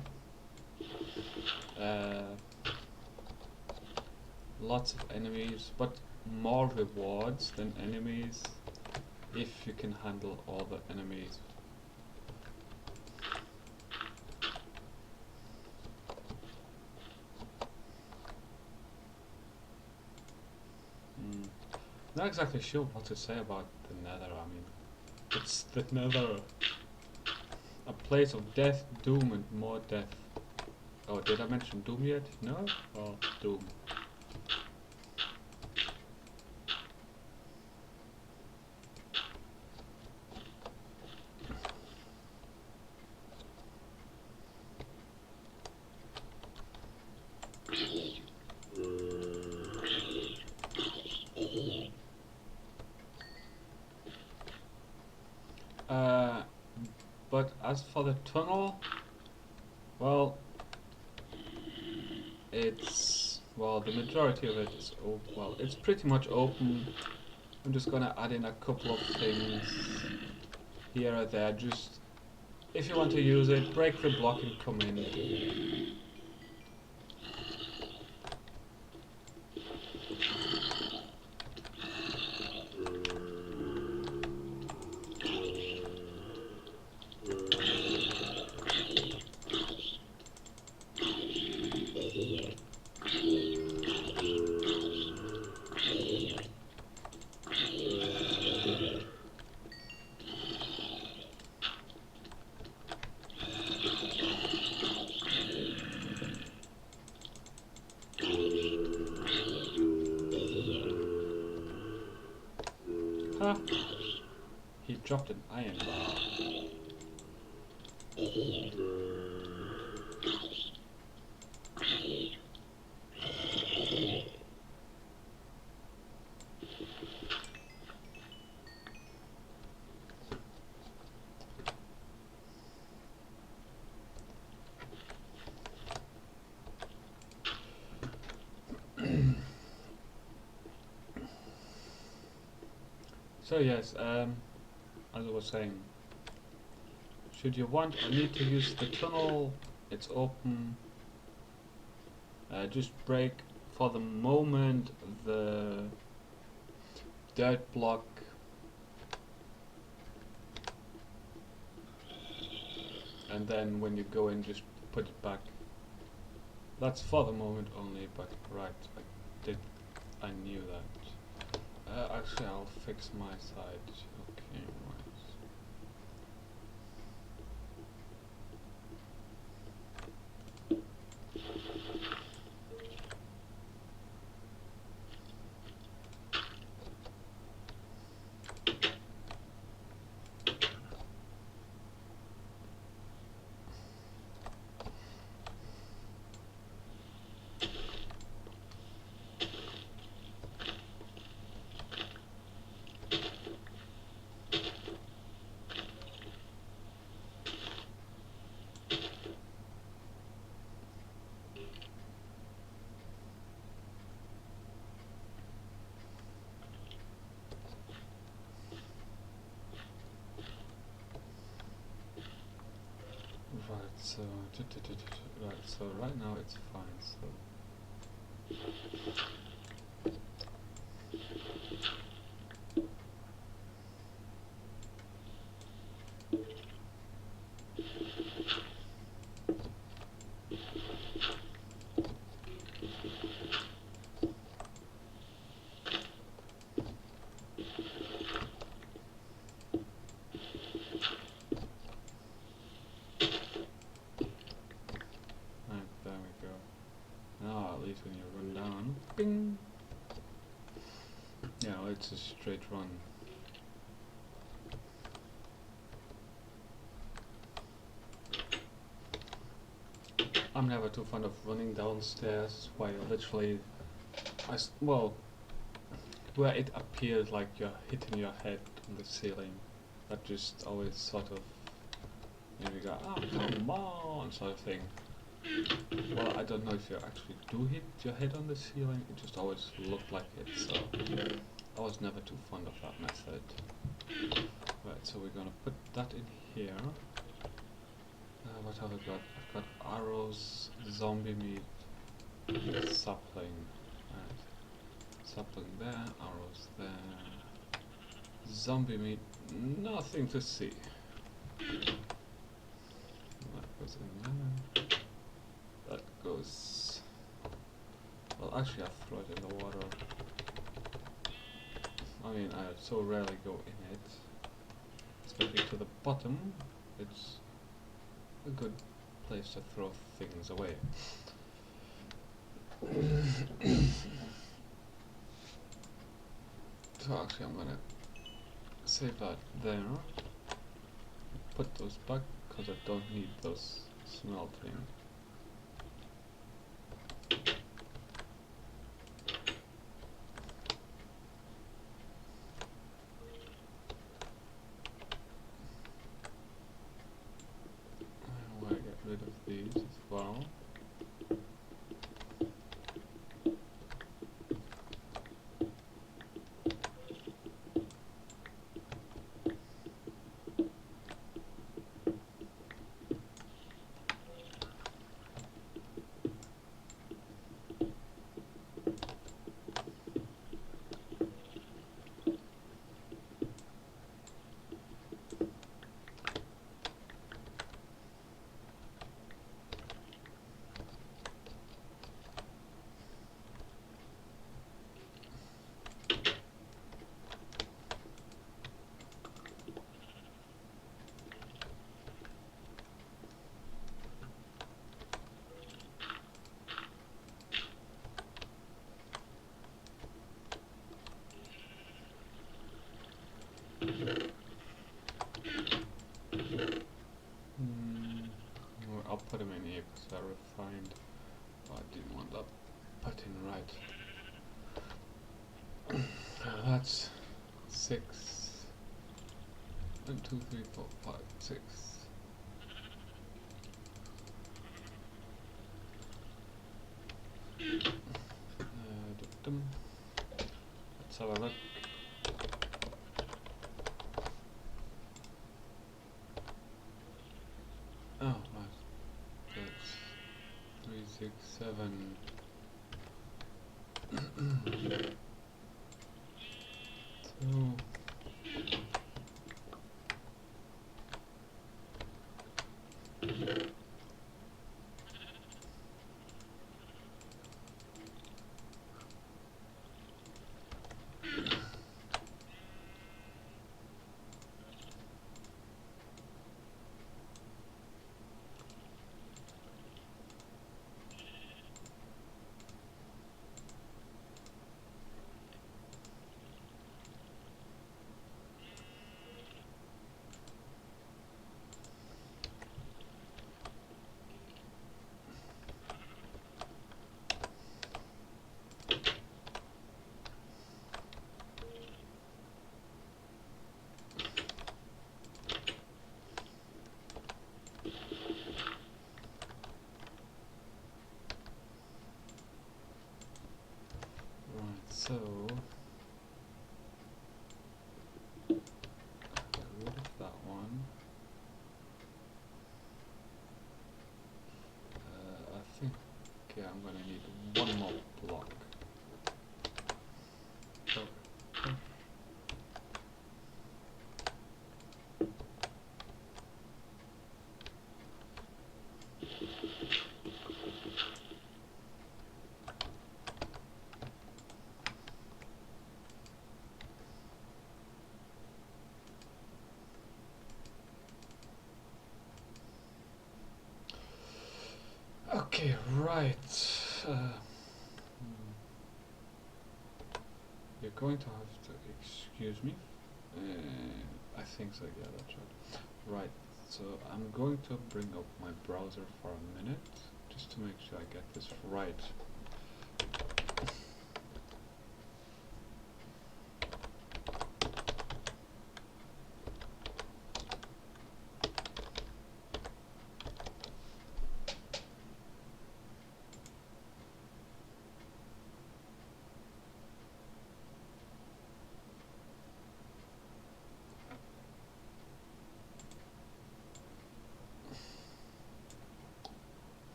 Lots of enemies, but more rewards than enemies if you can handle all the enemies. Not exactly sure what to say about the Nether. I mean, it's the Nether, a place of death, doom, and more death. Oh, did I mention Doom yet? No? Oh, Doom. But as for the tunnel, well, the majority of it is open. Well, it's pretty much open. I'm just gonna add in a couple of things here or there. Just if you want to use it, break the block and come in. Huh? He dropped an iron bar. So yes, as I was saying, should you want or need to use the tunnel, it's open. Just break for the moment the dirt block, and then when you go in, just put it back. That's for the moment only, but right, I knew that. Actually, I'll fix my side. Okay, right. So right now it's fine. So right, there we go. Now at least when you run down, bing. Yeah, it's a straight run. I'm never too fond of running downstairs while literally, well, where it appears like you're hitting your head on the ceiling. That just always sort of, you go, oh come on, sort of thing. Well, I don't know if you actually do hit your head on the ceiling, it just always looked like it, so I was never too fond of that method. Right, so we're gonna put that in here. What have I got? I've got arrows, zombie meat, sapling. Right. Sapling there, arrows there. Zombie meat, nothing to see. That goes in there. That goes... Well, actually I'll throw it in the water. I mean, I so rarely go in it. Especially to the bottom. It's a good place to throw things away. So actually I'm gonna save that there. Put those back because I don't need those smelting. I want to get rid of these as well. I'll put them in here because they're refined. Oh, I didn't want that put in right. That's 6. 1, 2, 3, 4, 5, 6. Let's have a look. Oh, right. That's 3, 6, 7. 2. So, get rid of that one. I think, yeah, I'm gonna need one more block. Okay, right. You're going to have to excuse me. I think so, yeah, that's right. Right, so I'm going to bring up my browser for a minute, just to make sure I get this right.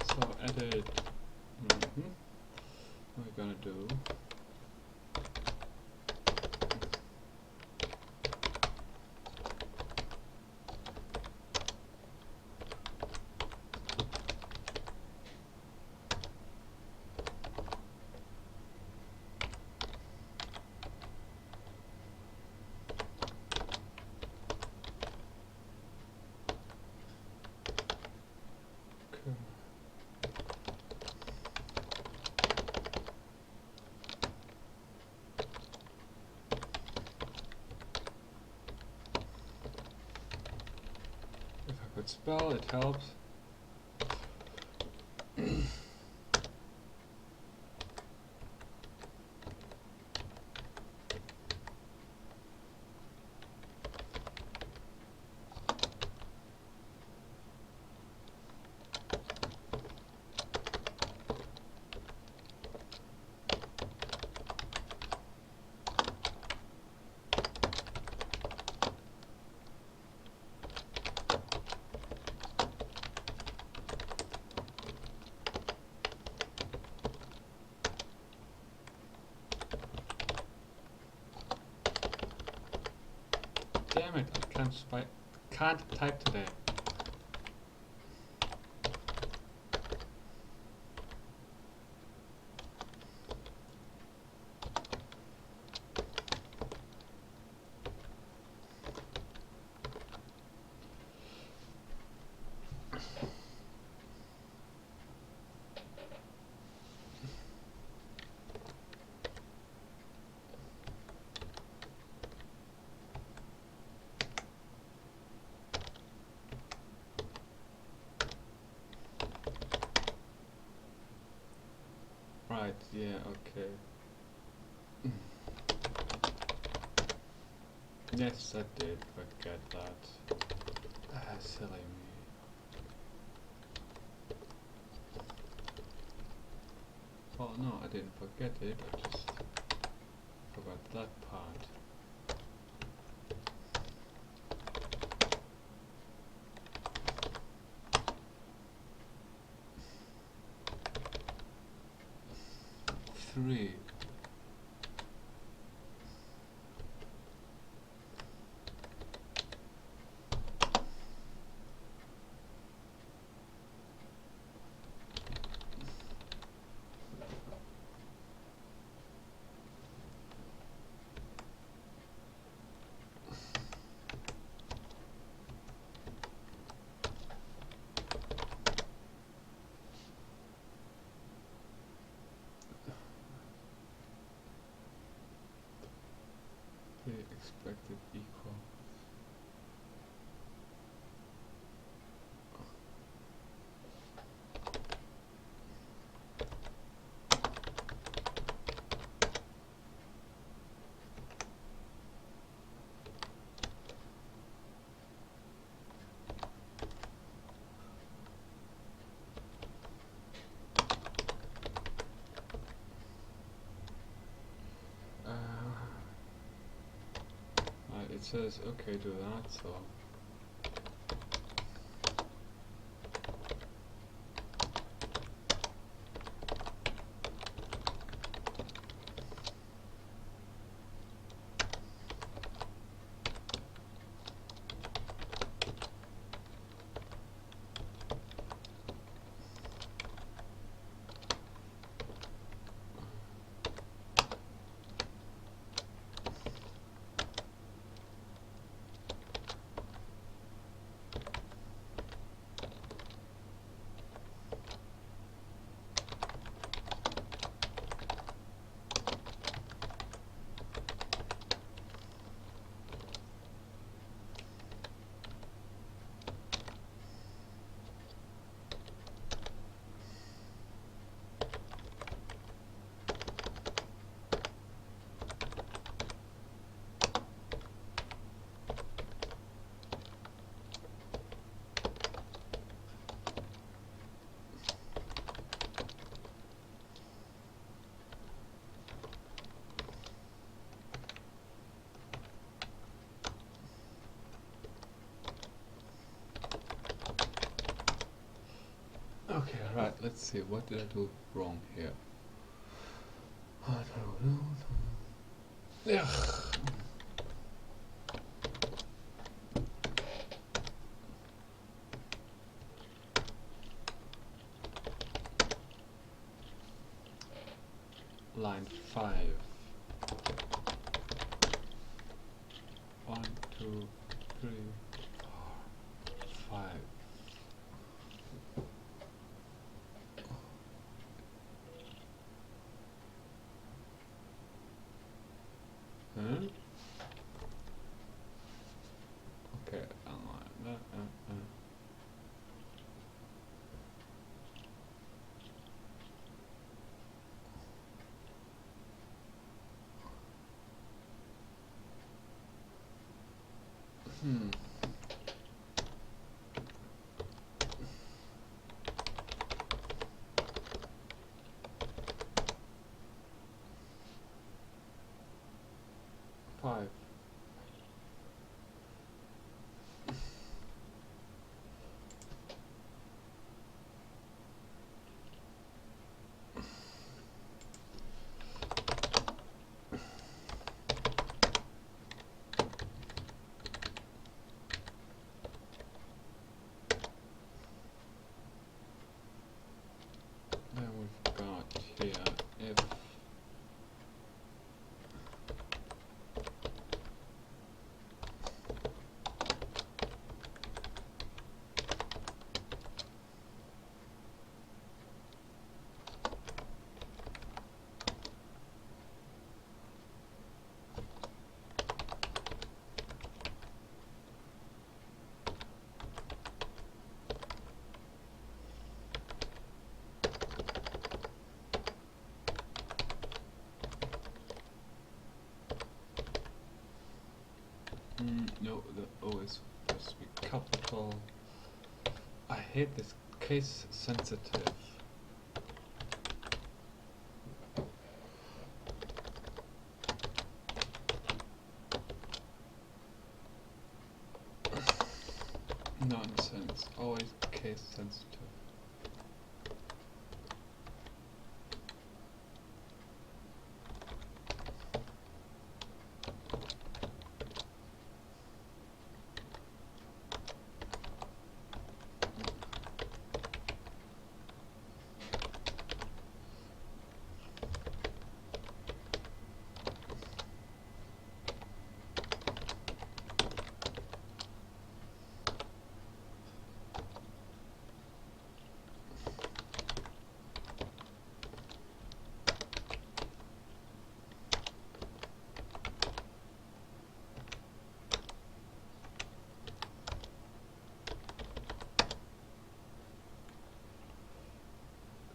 So edit. What we're gonna do. If I could spell, it helps. Damn it, I can't type today. Right, yeah, okay. Yes, I did forget that. Silly me. Oh no, I didn't forget it, I just forgot that part. Three. The expected equal. It says okay, do that, so let's see, what did I do wrong here? I don't know. Yeah. Line 5. 1, 2, 3, 4, 5. Huh? Okay, Hmm. 5. Then we've got here if no, the O is supposed to be capital. I hate this case sensitive. Nonsense, always case sensitive.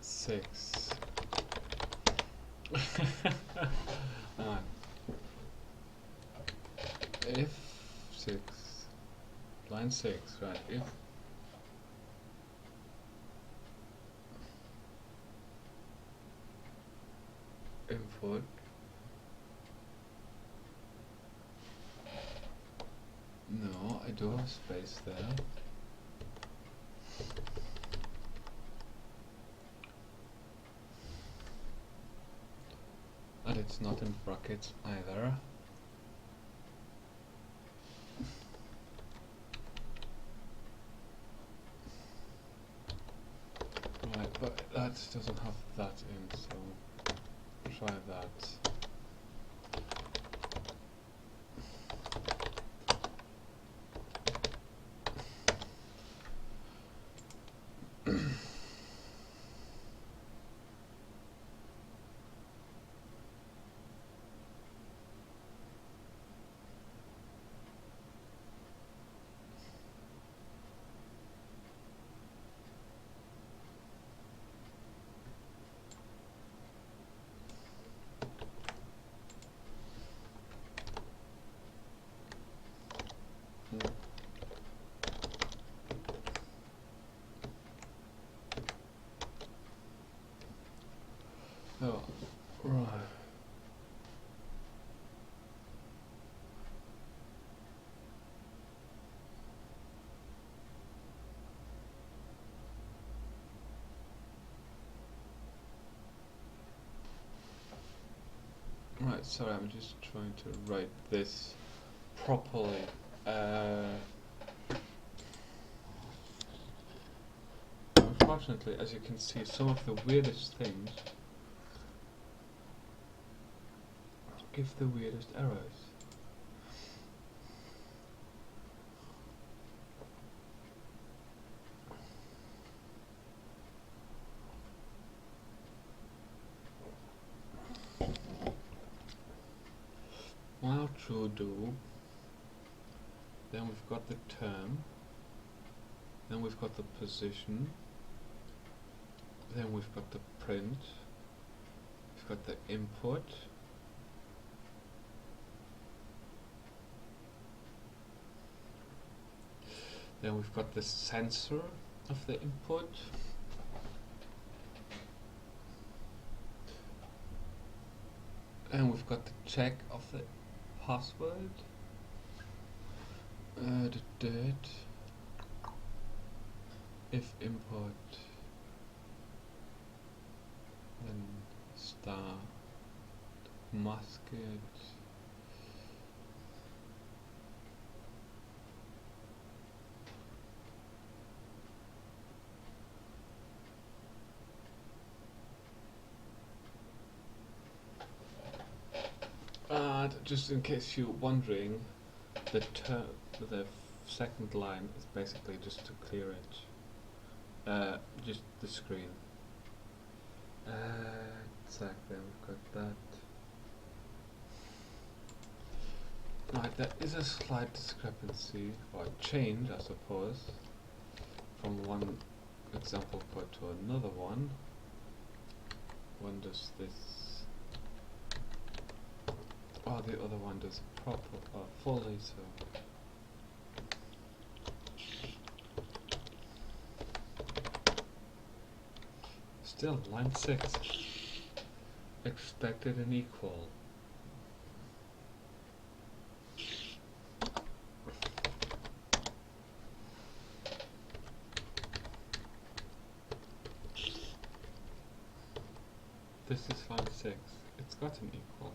Six. If 6, line 6, right? If input no, I do have space there. And it's not in brackets either. Right, but that doesn't have that in, so try that. Right, sorry, I'm just trying to write this properly. Unfortunately, as you can see, some of the weirdest things give the weirdest errors. Now true do, then we've got the term, then we've got the position, then we've got the print, we've got the input, then we've got the censor of the input, and we've got the check of the password, the date, if input, then start, mask it, and just in case you're wondering, the second line is basically just to clear it, just the screen. Exactly, we've got that. Right, there is a slight discrepancy, or change, I suppose, from one example code to another one. One does this, oh, the other one does proper, fully, so. Still, line 6, expected and equal. This is line 6, it's got an equal.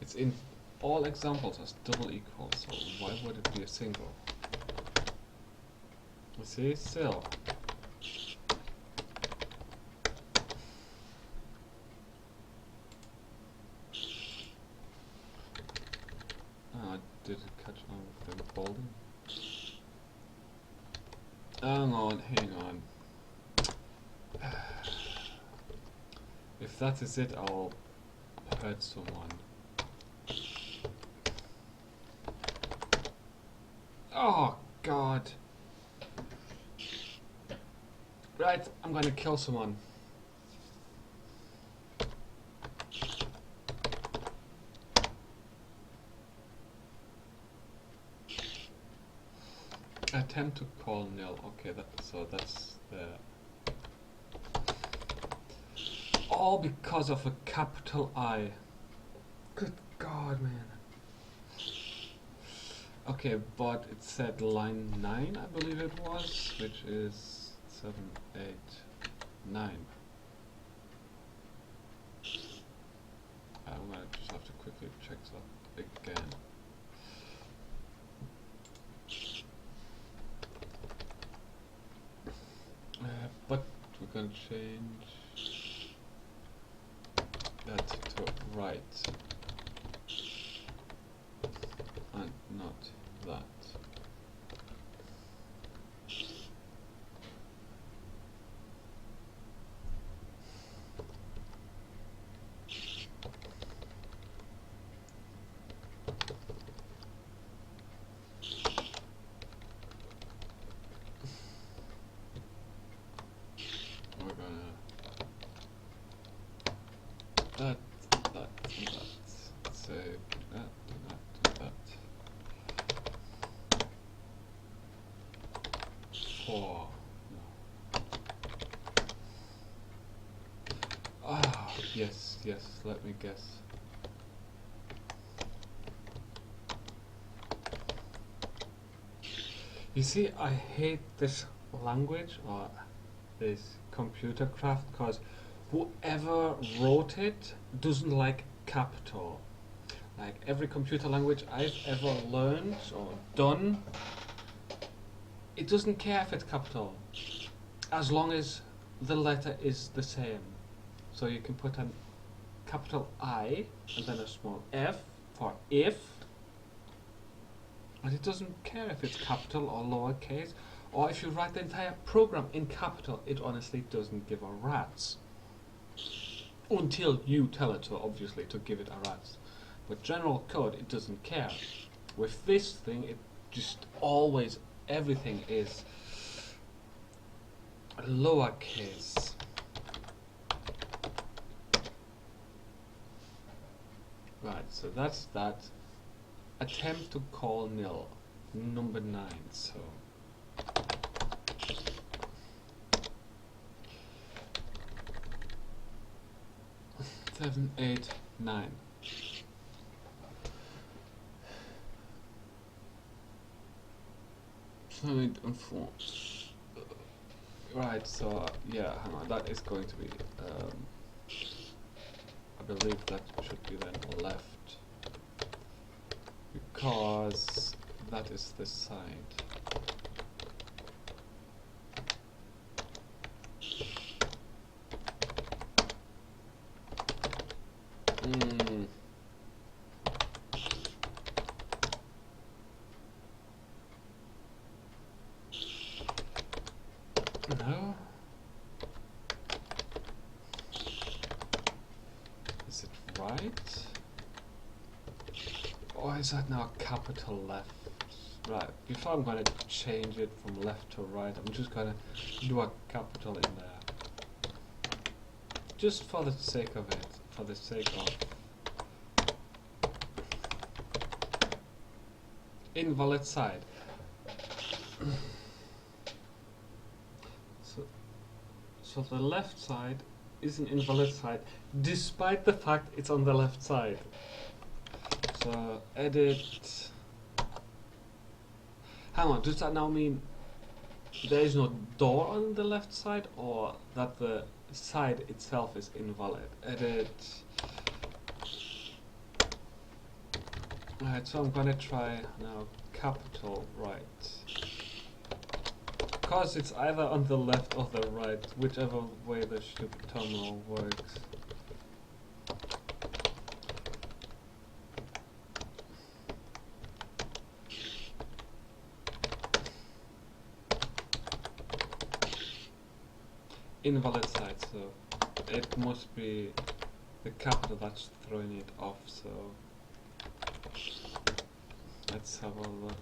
It's in all examples as double equal, so why would it be a single? You see, still. Oh, did it catch on with the bolding? Hang on. If that is it, I'll hurt someone. Oh, God. Right, I'm gonna kill someone. Attempt to call nil. Okay, so that's the. All because of a capital I. Good God, man. Okay, but it said line 9, I believe it was, which is 7, 8, 9. I'm gonna just have to quickly check that again. But we're gonna change that to right and not that. We're gonna that, save that, that. 4. No. Ah, yes, let me guess. You see, I hate this language or this computer craft because whoever wrote it doesn't like capital. Like every computer language I've ever learned or done, it doesn't care if it's capital, as long as the letter is the same. So you can put a capital I and then a small f for if, and it doesn't care if it's capital or lowercase, or if you write the entire program in capital, it honestly doesn't give a rat's. Until you tell it to, obviously, to give it a rat's. But general code, it doesn't care. With this thing, it just always, everything is lowercase. Right, so that's that. Attempt to call nil, number 9. So 7, 8, 9. Right, so yeah, hang on, that is going to be, I believe that should be then left, because that is the side. No. Is it right? Or is that now capital left? Right, before I'm going to change it from left to right, I'm just going to do a capital in there. Just for the sake of it, for the sake of invalid side. So the left side is an invalid side, despite the fact it's on the left side. So edit. Hang on, does that now mean there is no door on the left side, or that the side itself is invalid? Edit. Alright, so I'm gonna try now capital right. Because it's either on the left or the right, whichever way the stupid terminal works. Invalid side, so it must be the capital that's throwing it off, so let's have a look.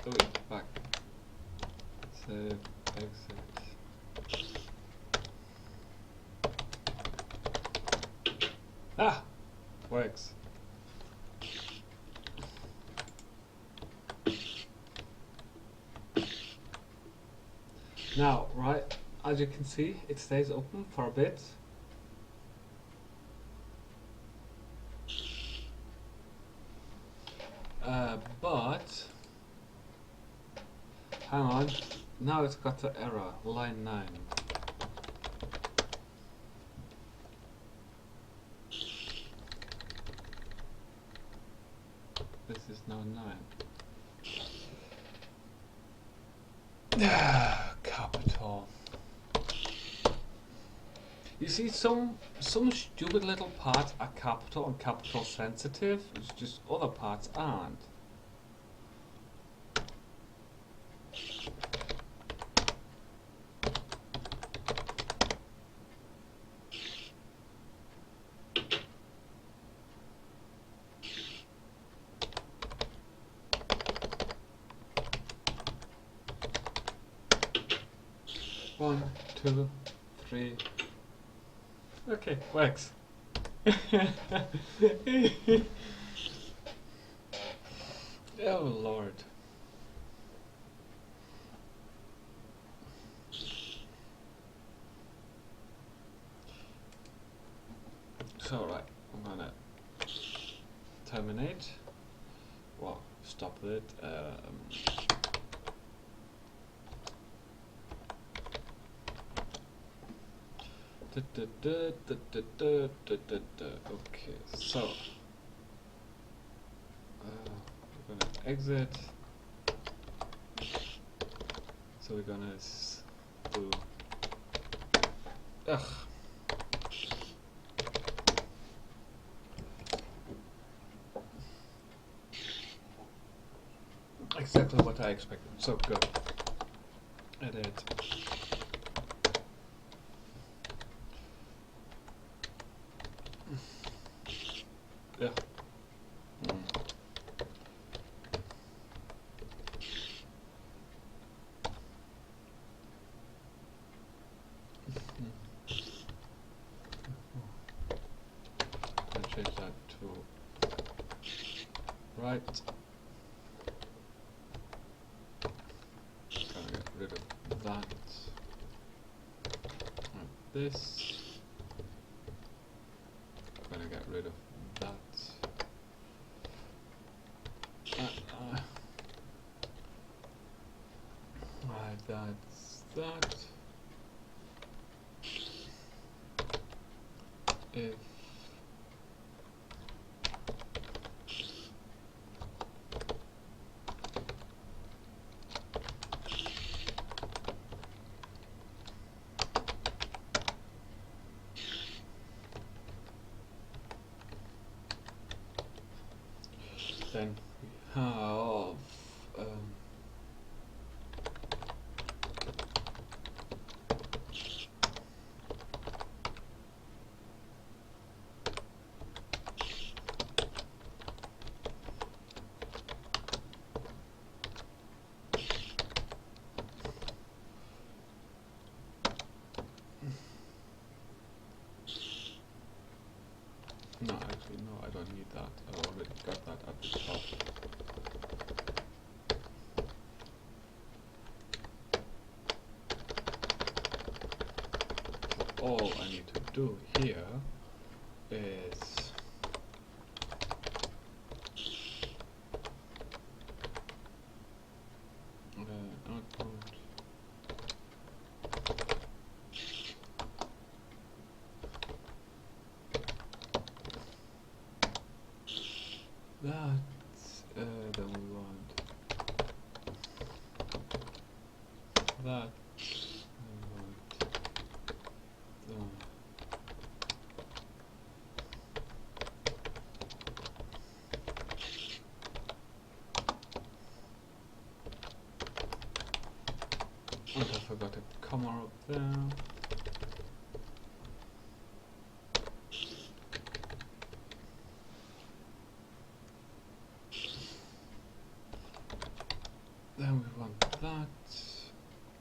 Oh, wait, back. Save, exit. Ah! Works. Now, right, as you can see, it stays open for a bit. But hang on, now it's got an error, line 9. This is now 9. Capital. You see, some stupid little parts are capital and capital sensitive, it's just other parts aren't. One, two, three. Okay, works. Oh Lord. So right, I'm gonna terminate. Well, stop it. Okay, so we're gonna exit. So we're gonna do. Ugh. Exactly what I expected. So go. Edit. Yeah. I'll change that to right. Gonna get rid of that. And this. Gonna get rid of that. Right, that's that. If then we have no, actually no, I don't need that. I already got that at the top. All I need to do here is output that, then we want that, and we want that. And I forgot a comma up there. Then we want that,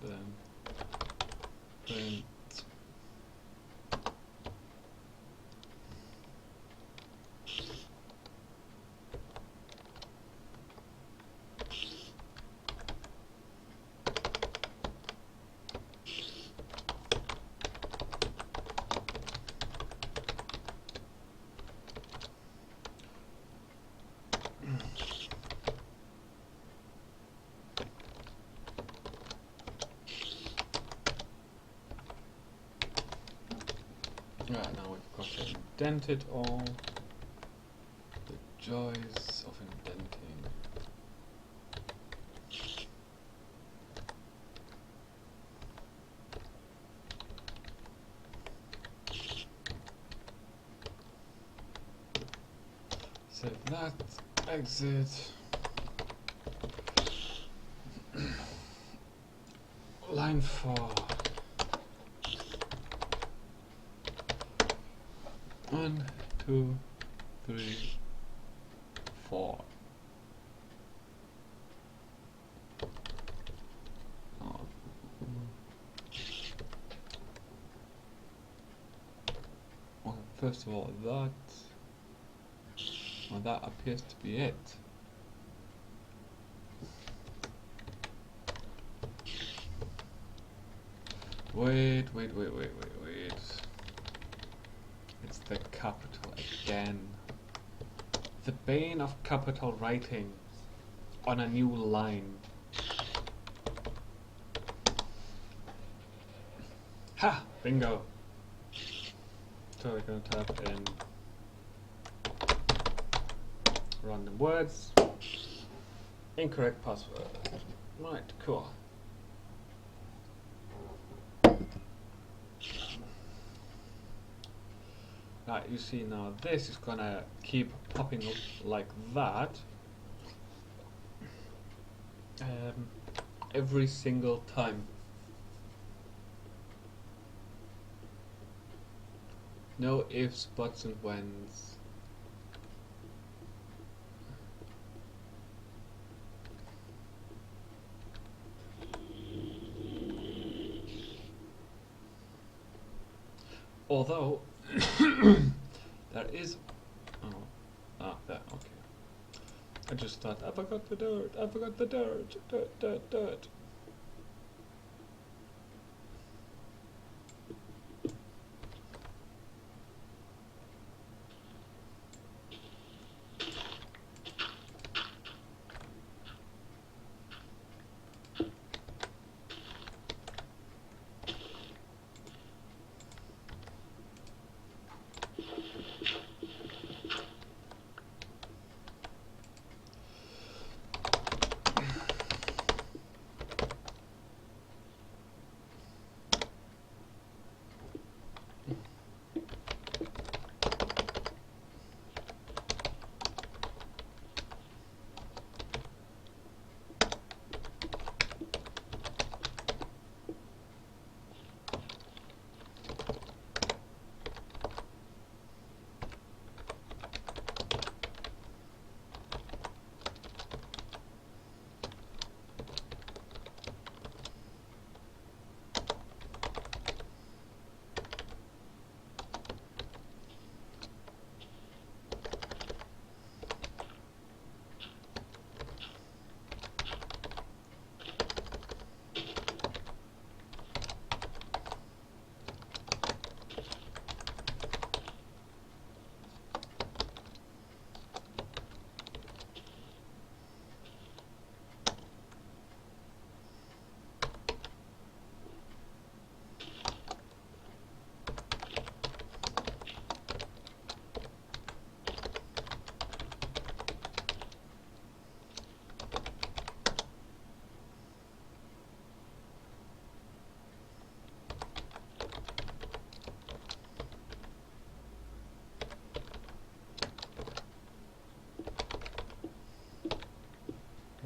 then print right, now we've got to indent it all. The joys of indenting. Save that, exit. Line 4. 1, 2, 3, 4. Oh. Well, first of all, that. Well, that appears to be it. Wait. It's the capital again. The bane of capital writing on a new line. Ha! Bingo! So we're going to type in random words. Incorrect password. Right, cool. Right, you see now this is gonna keep popping up like that every single time. No ifs, buts and whens. Although there is there, okay. I just thought I forgot the dirt, I forgot the dirt, dirt.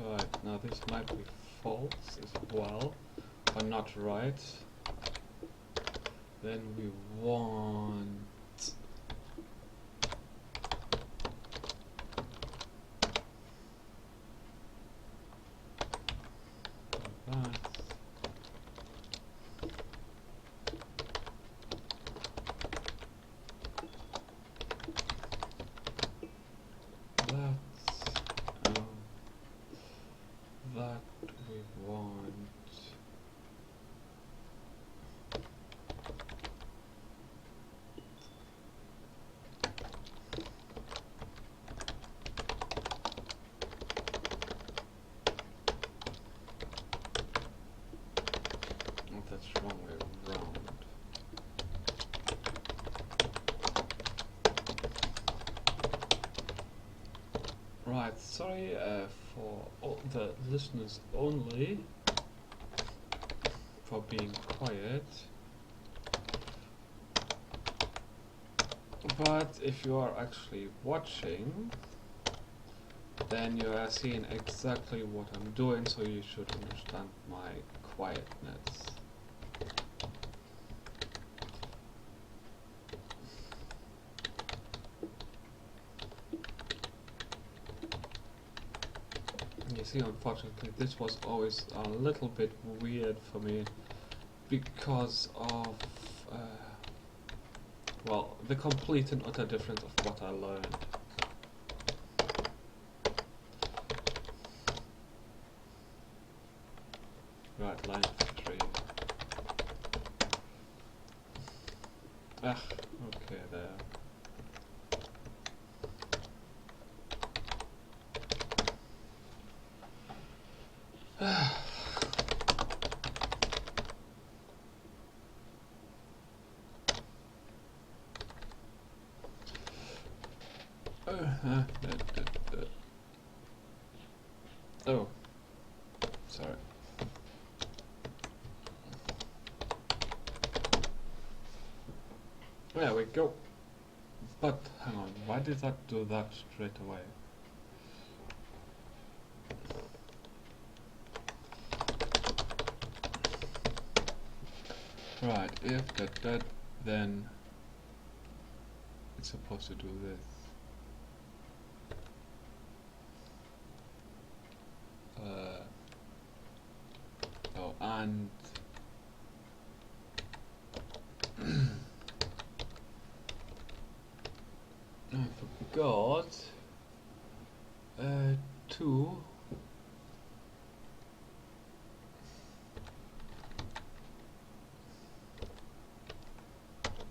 Right, now this might be false as well, or not right. Then we want that. That we want oh, that's wrong way around. Right, sorry for all the listeners only for being quiet. But if you are actually watching, then you are seeing exactly what I'm doing, so you should understand my quietness. You see, unfortunately, this was always a little bit weird for me because of, well, the complete and utter difference of what I learned. Right, line 3. Ah, okay, there. Oh, sorry. There we go. But hang on, why did that do that straight away? Right, if that, then it's supposed to do this. Oh, and I forgot to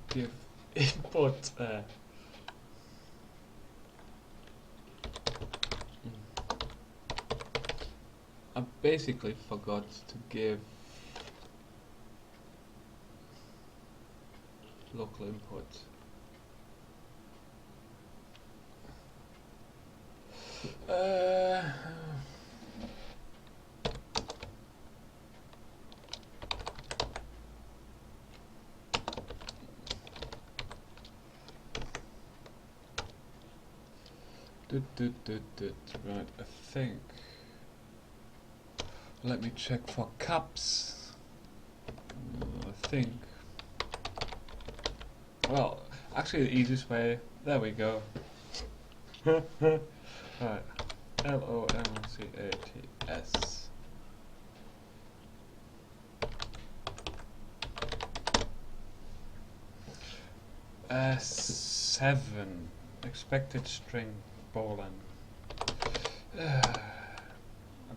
give input. I basically forgot to give local input. Right, I think. Let me check for caps. I think. Well, actually, the easiest way. There we go. Right. LOMCATS. 7. Expected string boolean. I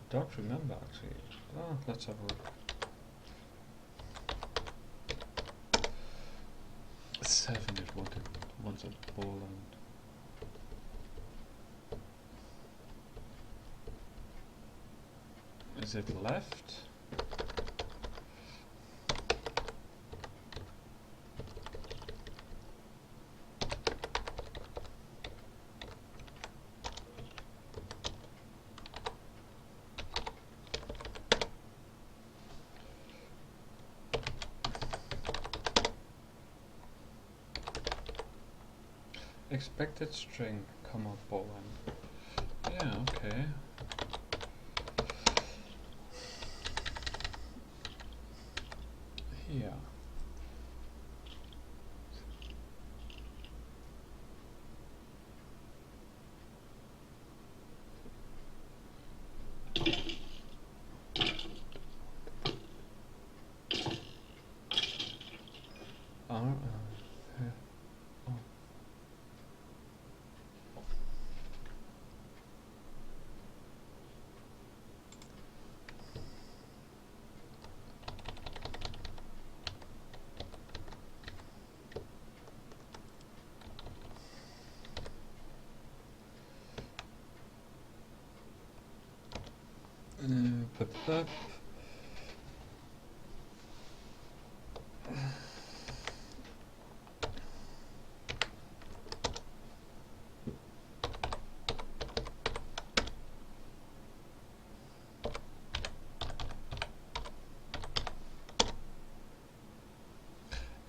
don't remember actually. Oh, let's have a look. 7 is what it wants a boolean. Is it left? Expected string, comma, boolean. Yeah, okay. Here.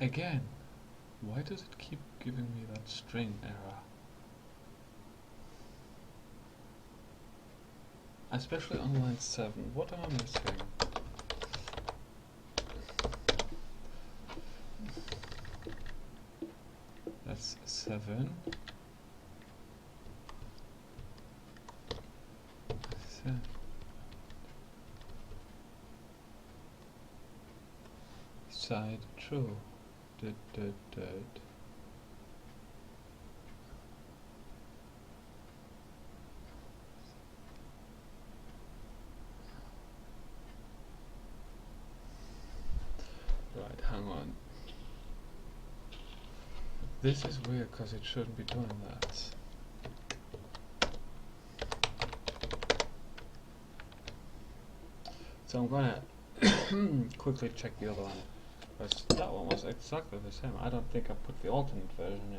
Again, why does it keep giving me that string error? Especially on line 7. What am I missing? That's 7. Side true. Right, hang on. This is weird because it shouldn't be doing that. So I'm gonna quickly check the other one. Because that one was exactly the same. I don't think I put the alternate version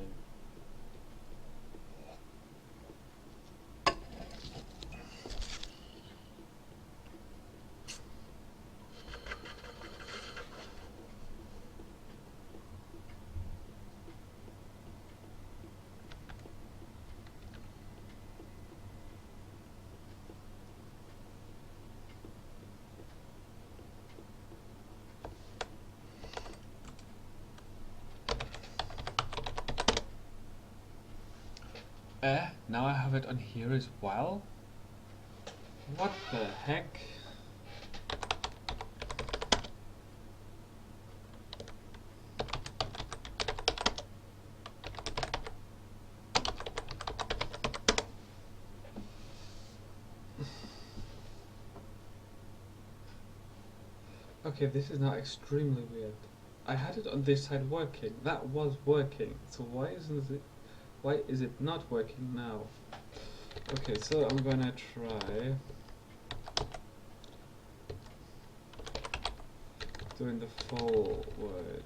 now I have it on here as well. What the heck? Okay, this is now extremely weird. I had it on this side working. That was working. So why is it not working now? Okay, so I'm gonna try doing the forward.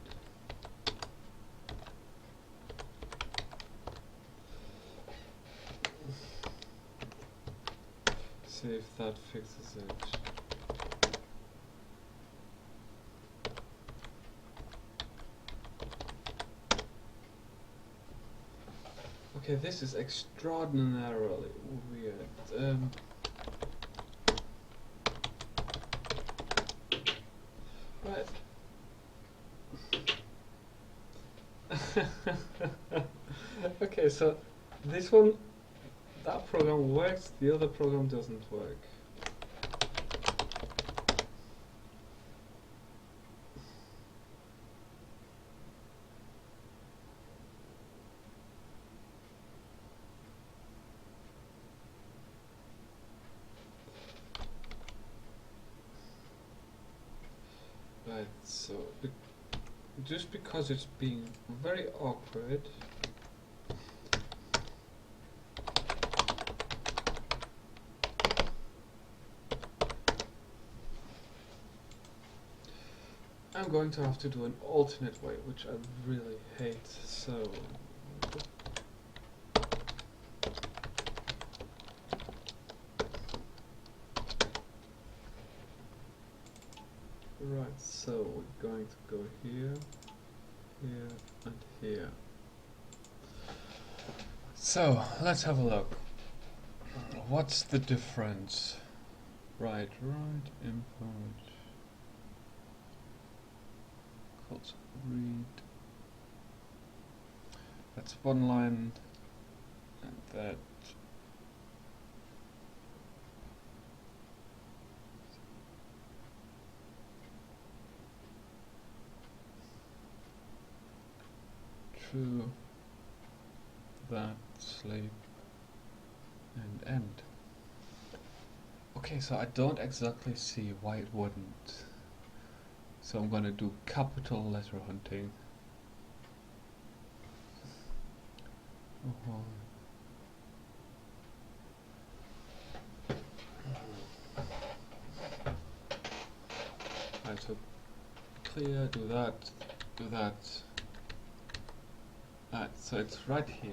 See if that fixes it. Okay, this is extraordinarily weird. Right. Okay, so this one, that program works, the other program doesn't work. Right, so just because it's being very awkward, I'm going to have to do an alternate way, which I really hate. So right, so we're going to go here, here, and here. So let's have a look. What's the difference? Right, input. Called read. That's one line, and that. True. That, sleep, and end. Okay, so I don't exactly see why it wouldn't. So I'm gonna do capital letter hunting. Right, so clear, do that, do that. Right, so it's right here.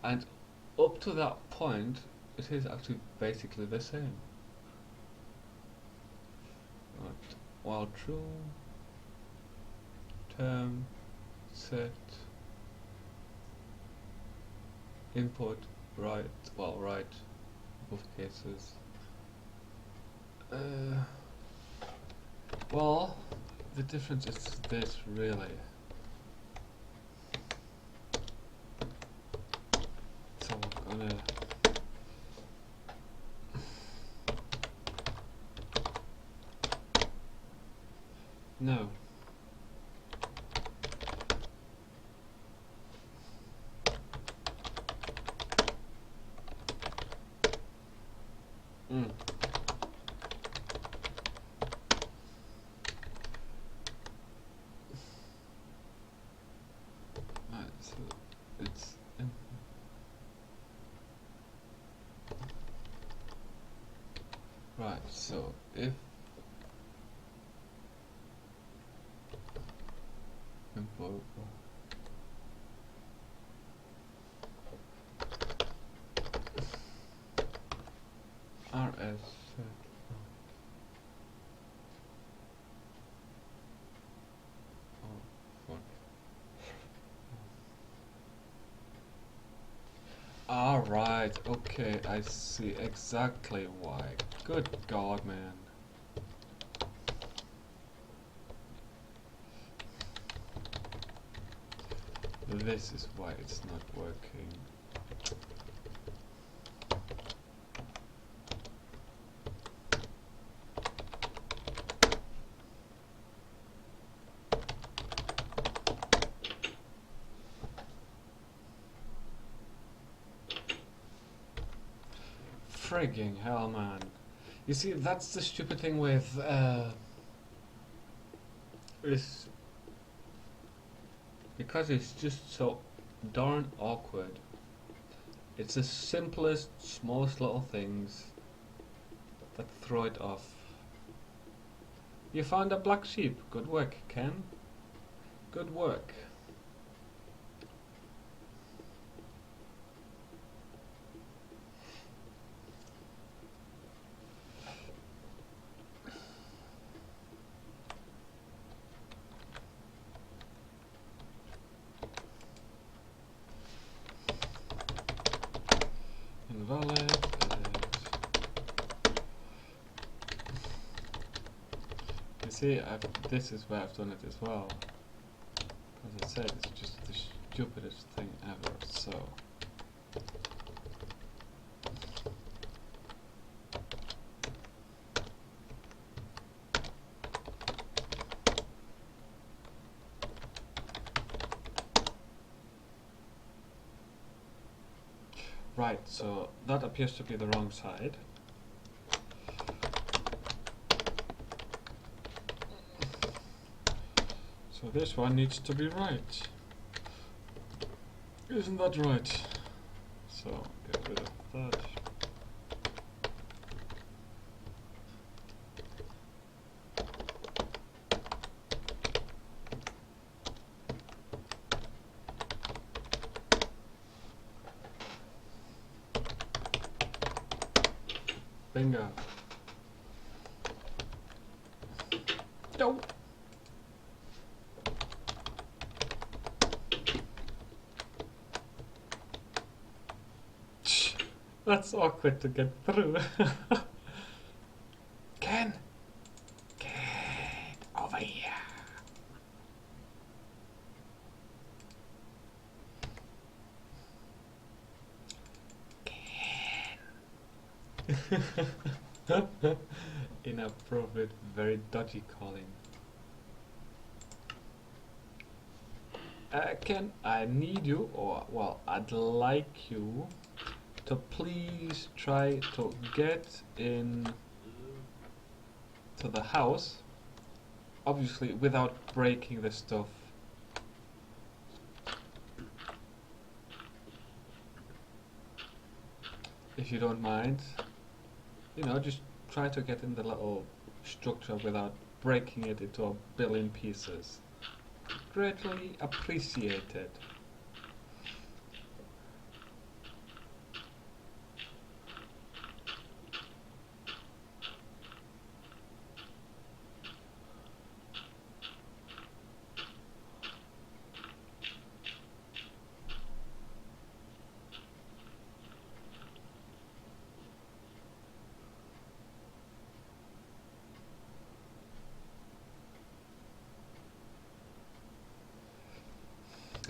And up to that point, it is actually basically the same. Right, while true, term, set, input, right, well, right, both cases. Well, the difference is this, really. So I'm gonna no. Right, so it's right, so if input rs Alright, okay, I see exactly why. Good God, man. this is why it's not working. Frigging hell, man. You see, that's the stupid thing with this, because it's just so darn awkward. It's the simplest, smallest little things that throw it off. You found a black sheep. Good work, Ken. Good work. Invalid. You see, this is where I've done it as well. As I said, it's just the stupidest thing ever. So. Right, so that appears to be the wrong side. So this one needs to be right. Isn't that right? So get rid of that. Bingo. No. That's awkward to get through. Ken! Get over here! Ken! Inappropriate, very dodgy calling. Ken, I need you, or, well, I'd like you to please try to get in to the house, obviously without breaking the stuff. If you don't mind, you know, just try to get in the little structure without breaking it into a billion pieces. Greatly appreciated.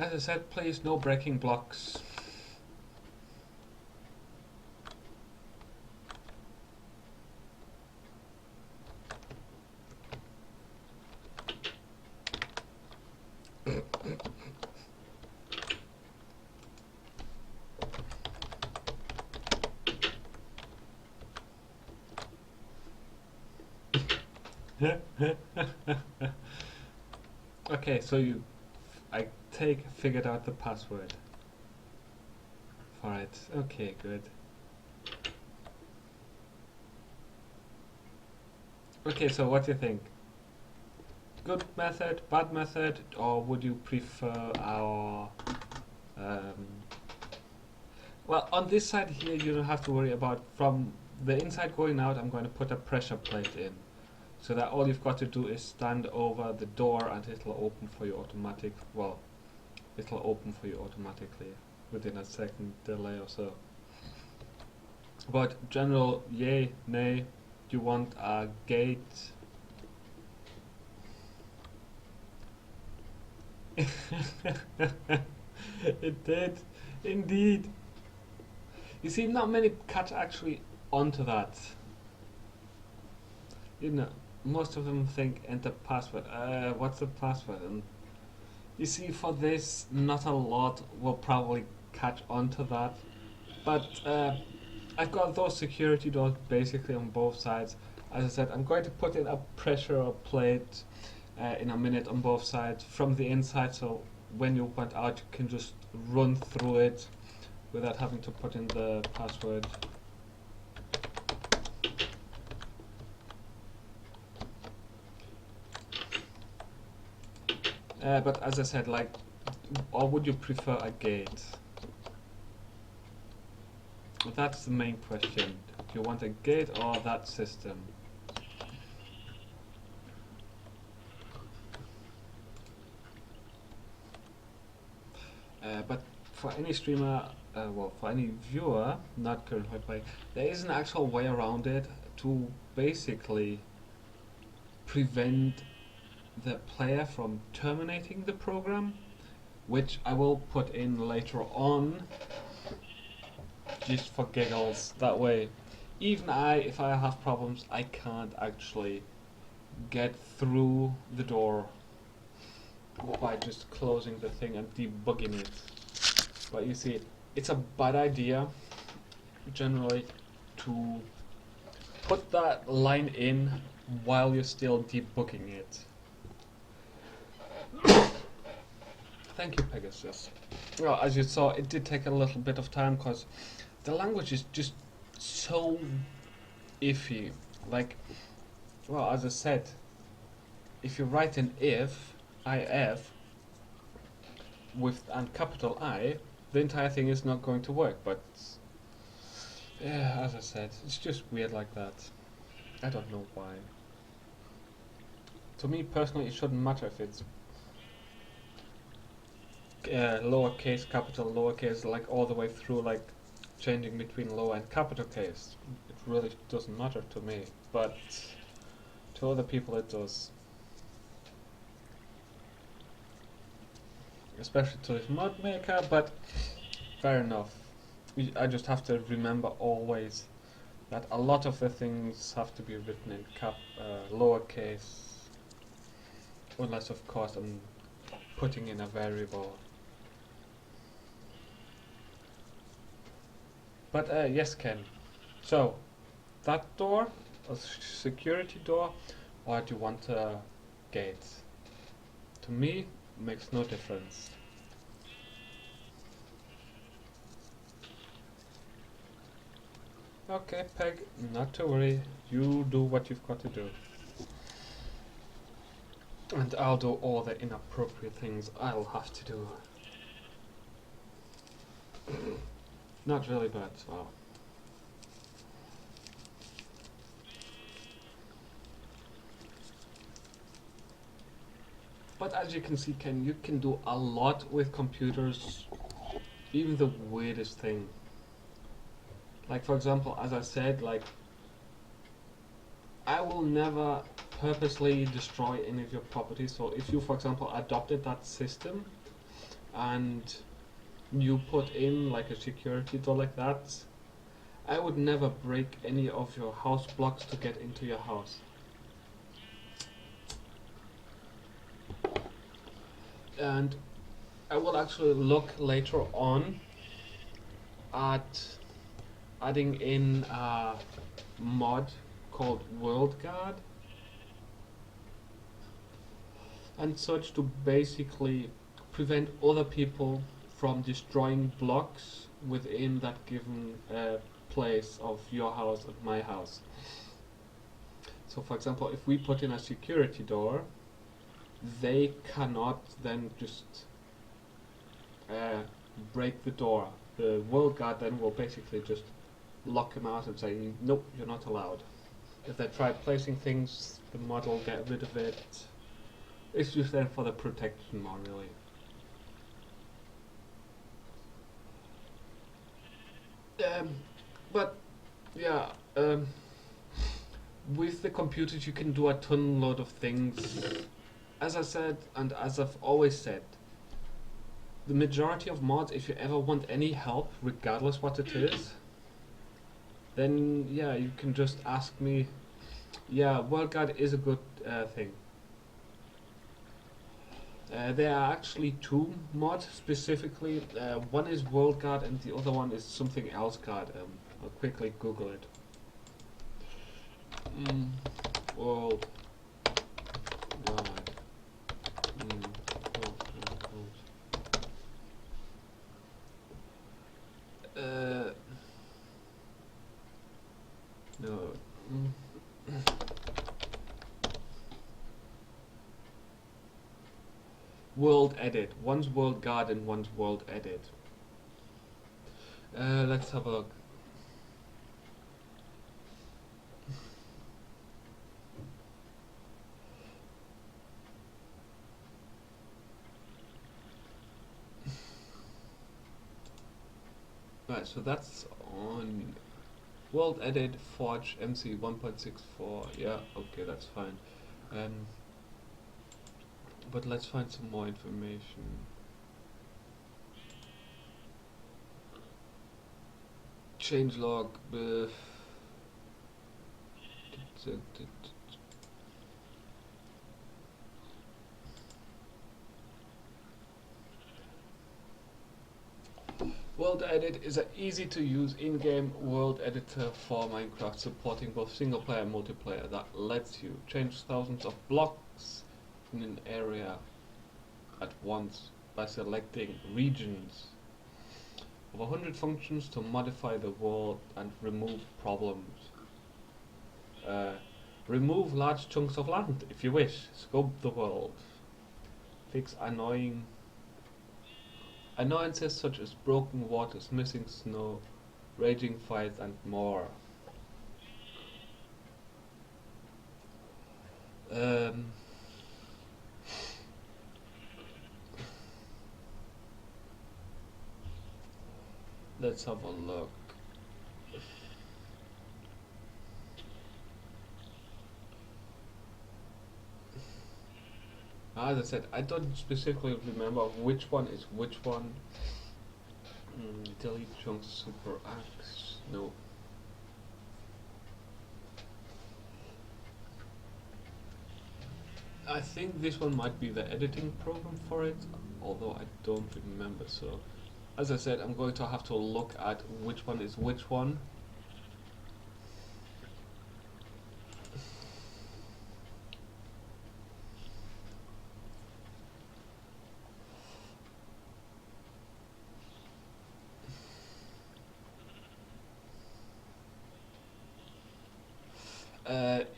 As I said, please, no breaking blocks. Okay, so I figured out the password for it. Okay, good. Okay, so what do you think? Good method, bad method, or would you prefer our... well, on this side here, you don't have to worry about from the inside going out. I'm going to put a pressure plate in, so that all you've got to do is stand over the door and it'll open for you automatic. Well, it'll open for you automatically within a second delay or so. But general, yay, nay, you want a gate? It did, indeed. You see, not many catch actually onto that. You know, most of them think enter password. What's the password? And you see, for this, not a lot will probably catch onto that. But I've got those security doors basically on both sides. As I said, I'm going to put in a pressure plate in a minute on both sides from the inside, so when you want out, you can just run through it without having to put in the password. But as I said, like, or would you prefer a gate? That's the main question. Do you want a gate or that system? But for any streamer, well, for any viewer not currently playing, there is an actual way around it to basically prevent the player from terminating the program, which I will put in later on, just for giggles. That way, even if I have problems, I can't actually get through the door by just closing the thing and debugging it. But you see, it's a bad idea generally to put that line in while you're still debugging it. Thank you, Pegasus. Well, as you saw, it did take a little bit of time because the language is just so iffy. Like, well, as I said, if you write an if with and capital I, the entire thing is not going to work. But yeah, as I said, it's just weird like that. I don't know why. To me personally, it shouldn't matter if it's lowercase, capital, lowercase, like all the way through, like changing between lower and capital case. It really doesn't matter to me, but to other people it does. Especially to this mod maker, but fair enough. I just have to remember always that a lot of the things have to be written in lowercase, unless of course I'm putting in a variable. But yes, Ken. So, that door, a security door, or do you want a gate? To me, makes no difference. Okay, Peg, not to worry. You do what you've got to do. And I'll do all the inappropriate things I'll have to do. Not really, but well. But as you can see, Ken, you can do a lot with computers, even the weirdest thing. Like, for example, as I said, like, I will never purposely destroy any of your properties. So if you, for example, adopted that system and you put in like a security door like that, I would never break any of your house blocks to get into your house. And I will actually look later on at adding in a mod called WorldGuard and such to basically prevent other people from destroying blocks within that given place of your house and my house. So for example, if we put in a security door, they cannot then just break the door. The WorldGuard then will basically just lock them out and say, nope, you're not allowed. If they try placing things, the mod will get rid of it. It's just there for the protection more, really. But yeah, with the computers you can do a ton load of things. As I said, and as I've always said, the majority of mods, if you ever want any help, regardless what it is, then yeah, you can just ask me. Yeah, World Guard is a good thing. There are actually two mods specifically. One is World Guard and the other one is something else guard. I'll quickly Google it. World Guard. No. World Edit. One's World Guard and one's World Edit. Let's have a look. Right, so that's on World Edit Forge MC 1.64. Yeah, okay, that's fine. But let's find some more information. Changelog. World Edit is an easy to use in-game world editor for Minecraft, supporting both single player and multiplayer that lets you change thousands of blocks in an area at once by selecting regions. Over 100 functions to modify the world and remove problems. Remove large chunks of land if you wish. Scope the world. Fix annoyances such as broken waters, missing snow, raging fires and more. Let's have a look. As I said, I don't specifically remember which one is which one. Delete chunks, super axe. No. I think this one might be the editing program for it, although I don't remember. So, as I said, I'm going to have to look at which one is which one.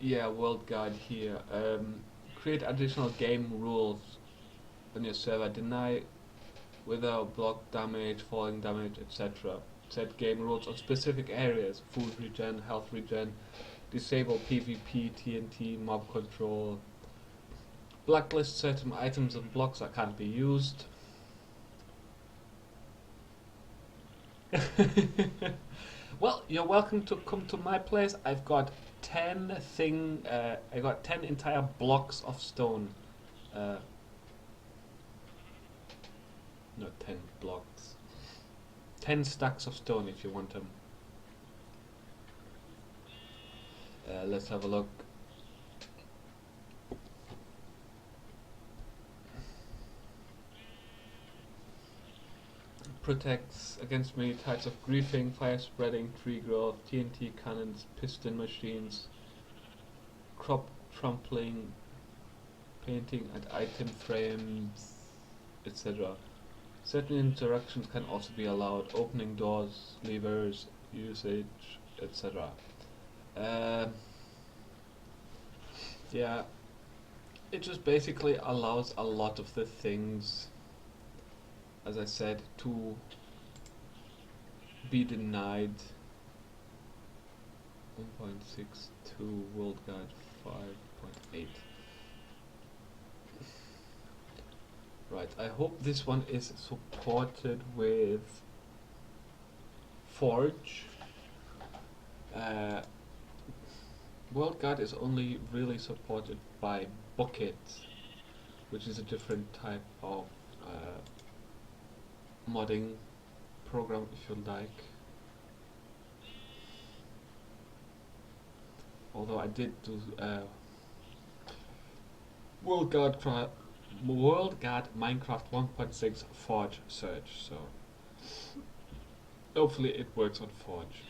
Yeah, World Guide here. Create additional game rules on your server. Deny without block damage, falling damage, etc. Set game rules on specific areas. Food regen, health regen. Disable PvP, TNT, mob control. Blacklist certain items and blocks that can't be used. Well, you're welcome to come to my place. I've got 10 entire blocks of stone. Not 10 blocks. 10 stacks of stone if you want them. Let's have a look. Protects against many types of griefing, fire spreading, tree growth, TNT cannons, piston machines, crop trampling, painting and item frames, etc. Certain interactions can also be allowed, opening doors, levers, usage, etc. Yeah, it just basically allows a lot of the things, as I said, to be denied. 1.62 World Guide 5.8. Right, I hope this one is supported with Forge. World Guide is only really supported by Bukkit, which is a different type of modding program if you like. Although I did do World Guard Minecraft 1.6 Forge search, so hopefully it works on Forge.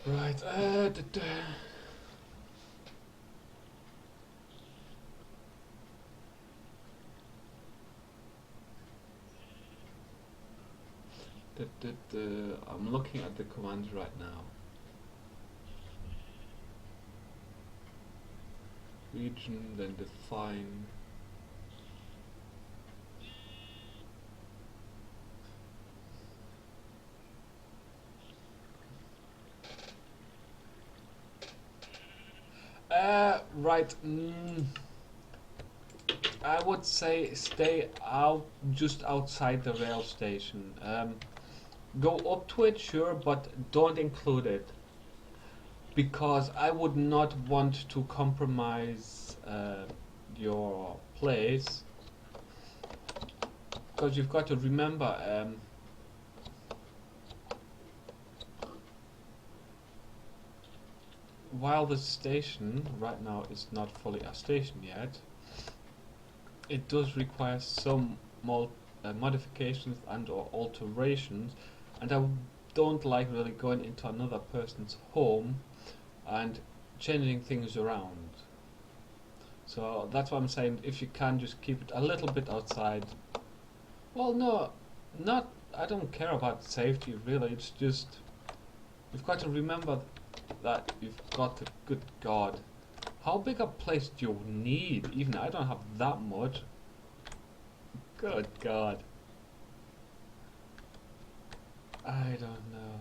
Right, I'm looking at the commands right now. Region, then define. Right. I would say stay out, just outside the rail station. Go up to it, sure, but don't include it, because I would not want to compromise your place. Because you've got to remember, while the station right now is not fully a station yet, it does require some modifications and or alterations, and I don't like really going into another person's home and changing things around. So that's what I'm saying, if you can just keep it a little bit outside. Well, no, not, I don't care about safety really, it's just, you've got to remember that you've got a good God. How big a place do you need? Even I don't have that much. Good God. I don't know.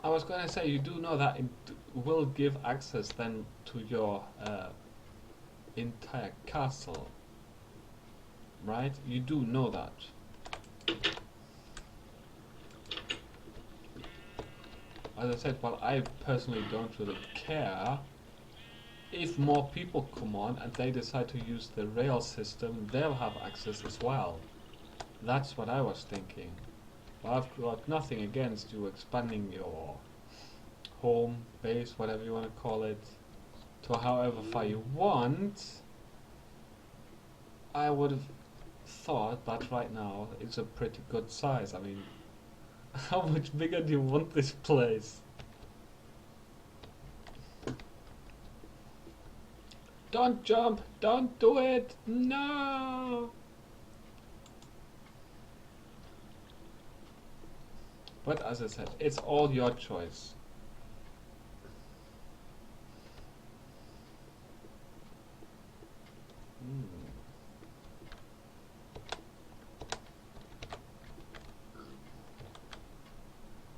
I was gonna say, you do know that it will give access then to your entire castle, right? You do know that. As I said, while I personally don't really care, if more people come on and they decide to use the rail system, they'll have access as well. That's what I was thinking. But I've got nothing against you expanding your home base, whatever you want to call it, to however far you want. I would have thought that right now it's a pretty good size. I mean, how much bigger do you want this place? Don't jump! Don't do it! No! But as I said, it's all your choice.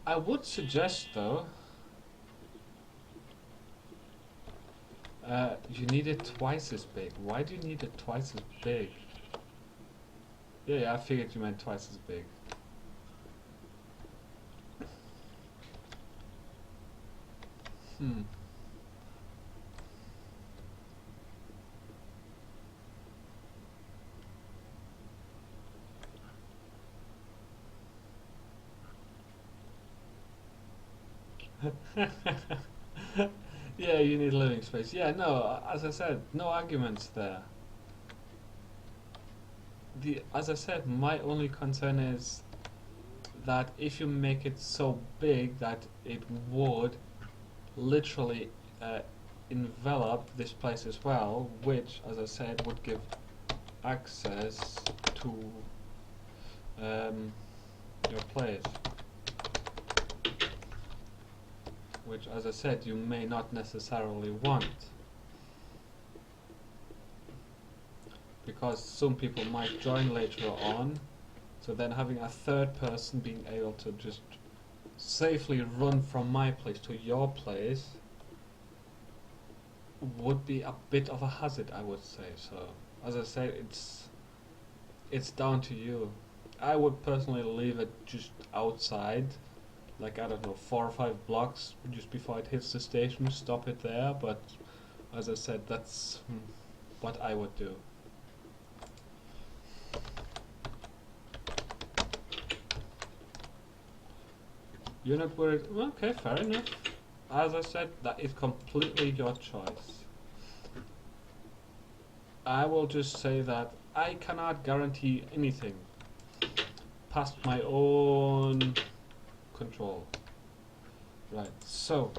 I would suggest though, you need it twice as big. Why do you need it twice as big? Yeah, I figured you meant twice as big. Yeah, you need living space. Yeah, no, as I said, no arguments there. As I said, my only concern is that if you make it so big that it would literally envelop this place as well, which, as I said, would give access to your place. which, as I said, you may not necessarily want, because some people might join later on, so then having a third person being able to just safely run from my place to your place would be a bit of a hazard, I would say. So, as I said, it's down to you. I would personally leave it just outside, like, I don't know, 4 or 5 blocks just before it hits the station, stop it there, but as I said, that's what I would do. You're not worried? Okay, fair enough. As I said, that is completely your choice. I will just say that I cannot guarantee anything past my own control. Right, so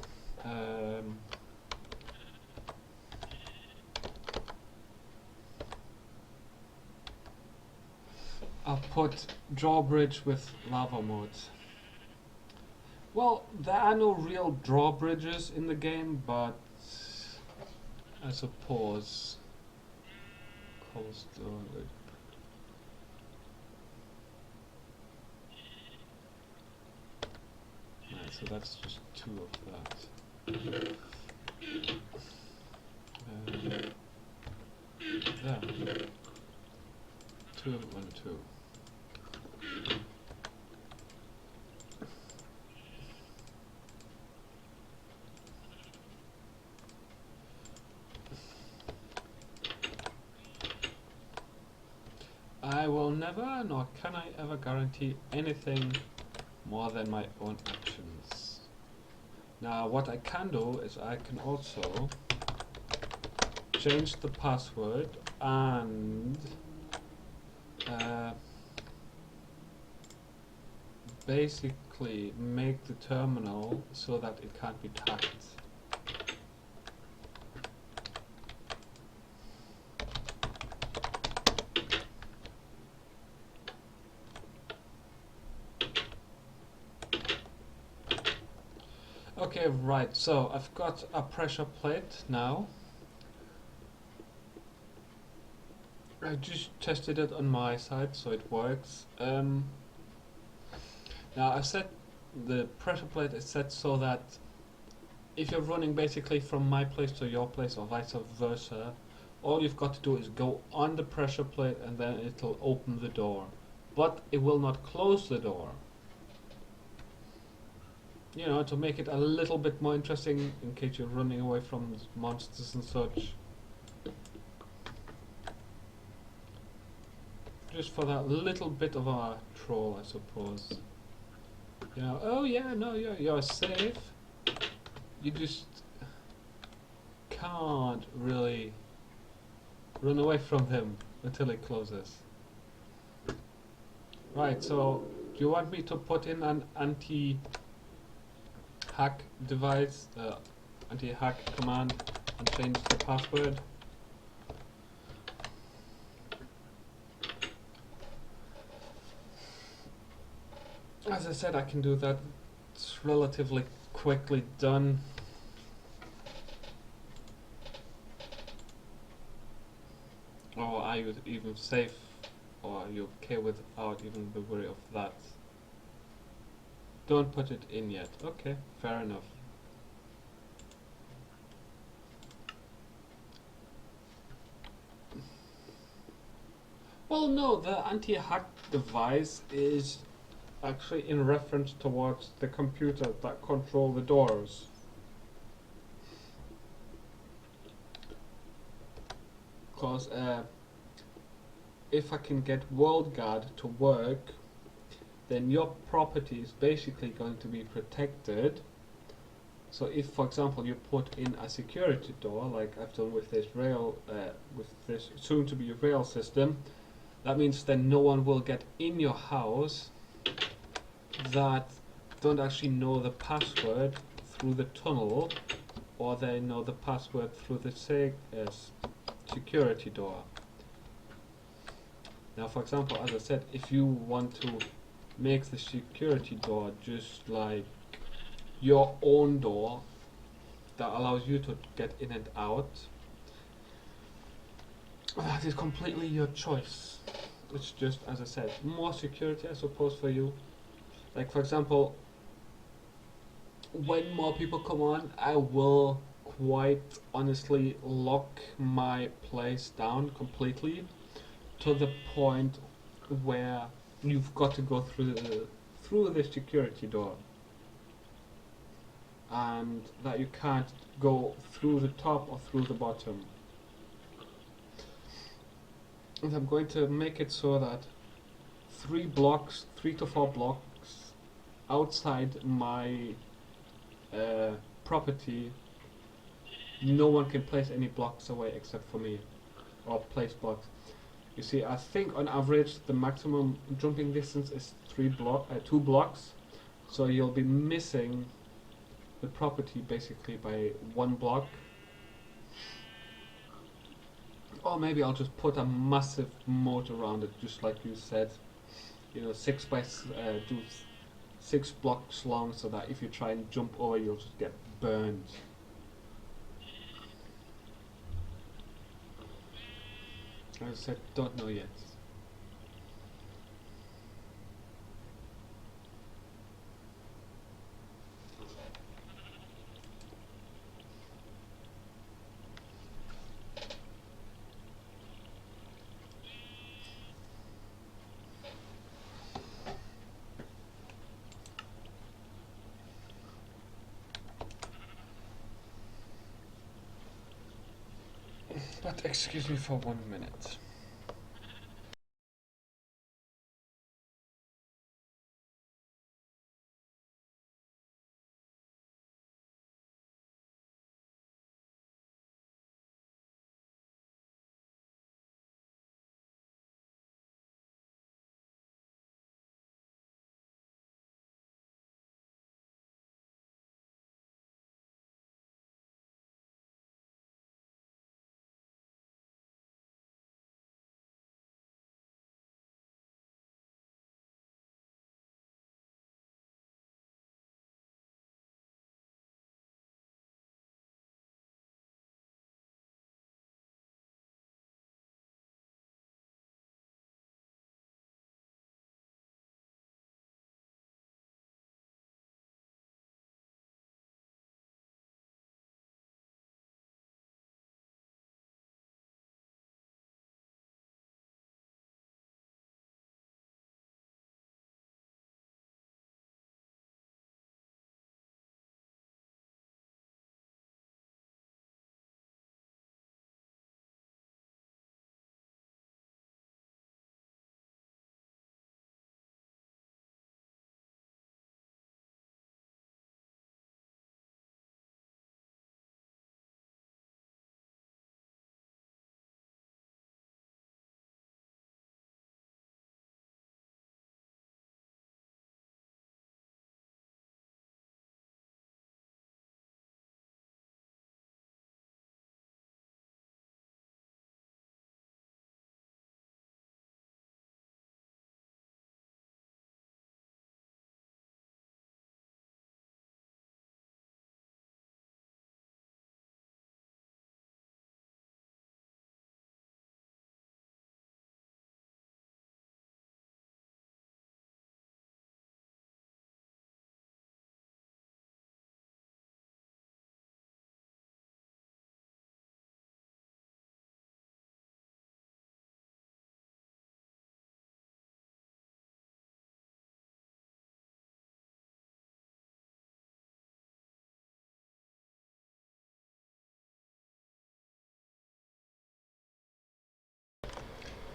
I'll put drawbridge with lava mode. Well, there are no real drawbridges in the game, but I suppose cobblestone. Right, so that's just 2 of that. There. 2 and 2. I will never, nor can I ever guarantee anything more than my own actions. Now, what I can do is I can also change the password and basically make the terminal so that it can't be tapped. Okay, right, so I've got a pressure plate now. I just tested it on my side, so it works. Now I've set the pressure plate is set so that if you're running basically from my place to your place or vice versa, all you've got to do is go on the pressure plate and then it'll open the door. But it will not close the door. You know, to make it a little bit more interesting in case you're running away from monsters and such. Just for that little bit of a troll, I suppose. You know, oh yeah, no, you're safe. You just can't really run away from him until it closes. Right, so do you want me to put in an anti-hack device, anti-hack command, and change the password? As I said, I can do that. It's relatively quickly done. Or are you even safe? Or are you okay without even the worry of that? Don't put it in yet. Okay, fair enough. Well, no, the anti-hack device is actually in reference towards the computer that control the doors. Because if I can get WorldGuard to work, then your property is basically going to be protected. So if, for example, you put in a security door, like I've done with this rail, with this soon-to-be rail system, that means then no one will get in your house that don't actually know the password through the tunnel, or they know the password through the security door. Now, for example, as I said, if you want to make the security door just like your own door that allows you to get in and out. That is completely your choice. It's just, as I said, more security, I suppose, for you. Like, for example, when more people come on, I will quite honestly lock my place down completely to the point where you've got to go through the security door, and that you can't go through the top or through the bottom. And I'm going to make it so that 3 to 4 blocks outside my property, no one can place any blocks away except for me, or place blocks. You see, I think on average the maximum jumping distance is 2 blocks, so you'll be missing the property basically by 1 block. Or maybe I'll just put a massive moat around it, just like you said. You know, 6 blocks long, so that if you try and jump over, you'll just get burned. As I said, don't know yet. But excuse me for 1 minute.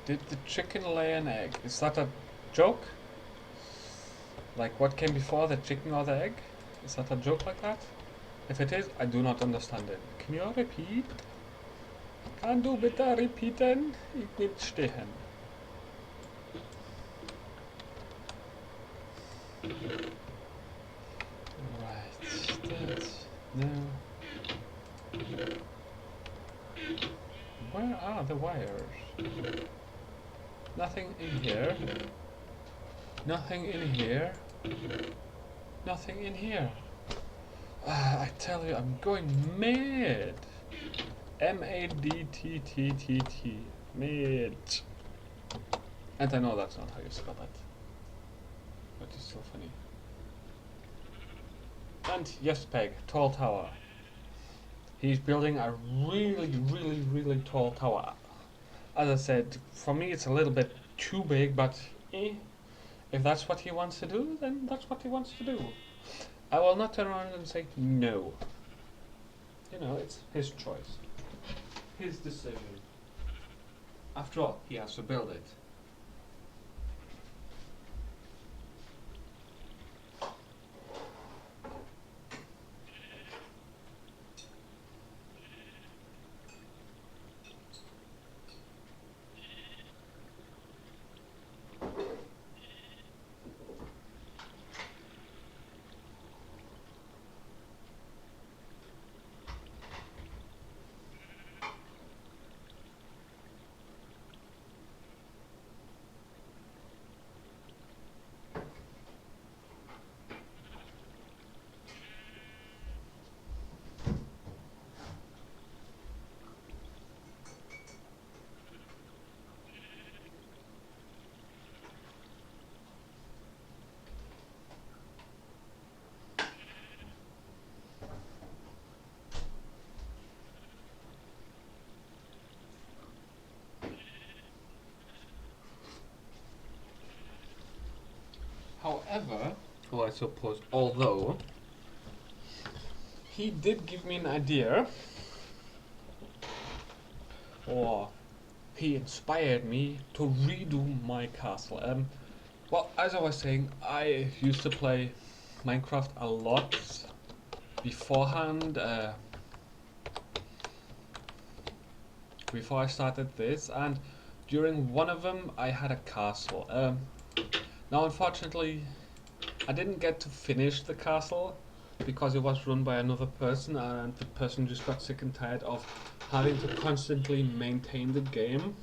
Did the chicken lay an egg? Is that a joke? Like what came before, the chicken or the egg? Is that a joke like that? If it is, I do not understand it. Can you repeat? Kann du bitte repeaten? Ich will stehen. Right, that, no. Where are the wires? Nothing in here. Nothing in here. Nothing in here. I tell you, I'm going mad. M-A-D-T-T-T-T. Mad. And I know that's not how you spell it. But it's so funny. And yes, Peg, tall tower. He's building a really, really, really tall tower. As I said, for me it's a little bit too big, but if that's what he wants to do, then that's what he wants to do. I will not turn around and say no. You know, it's his choice. His decision. After all, he has to build it. However, well, I suppose, although he did give me an idea, or he inspired me to redo my castle. Well, as I was saying, I used to play Minecraft a lot beforehand, before I started this, and during one of them I had a castle. Now, unfortunately, I didn't get to finish the castle because it was run by another person, and the person just got sick and tired of having to constantly maintain the game.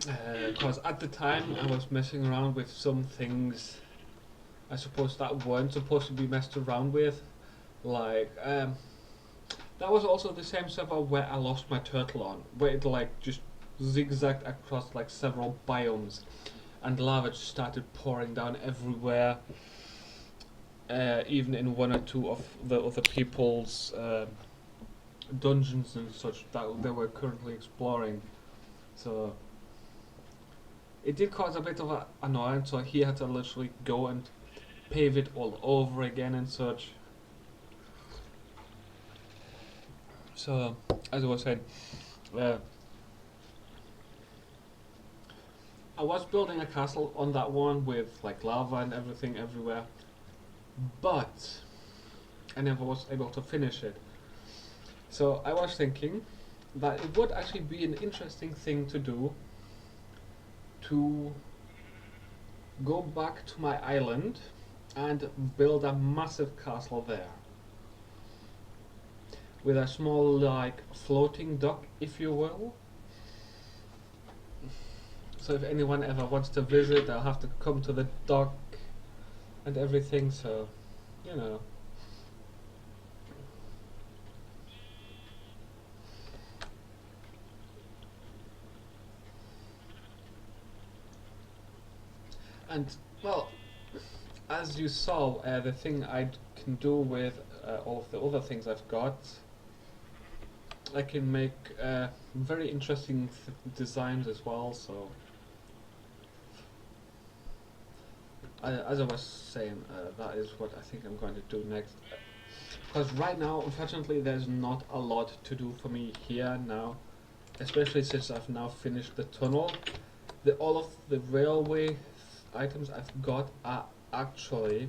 Because at the time I was messing around with some things I suppose that weren't supposed to be messed around with, like that was also the same server where I lost my turtle on, where it like just zigzagged across like several biomes, and lava just started pouring down everywhere. Even in one or two of the other people's dungeons and such that they were currently exploring. So it did cause a bit of a annoyance, so he had to literally go and pave it all over again and such. So, as I was saying, uh, I was building a castle on that one with like lava and everything everywhere, but I never was able to finish it. So I was thinking that it would actually be an interesting thing to do to go back to my island and build a massive castle there with a small like floating dock, if you will. So if anyone ever wants to visit, they'll have to come to the dock and everything, so you know. And well, as you saw, the thing I can do with all of the other things I've got, I can make very interesting designs as well. So, as I was saying, that is what I think I'm going to do next. Because right now, unfortunately, there's not a lot to do for me here now, especially since I've now finished the tunnel. All of the railway items I've got are actually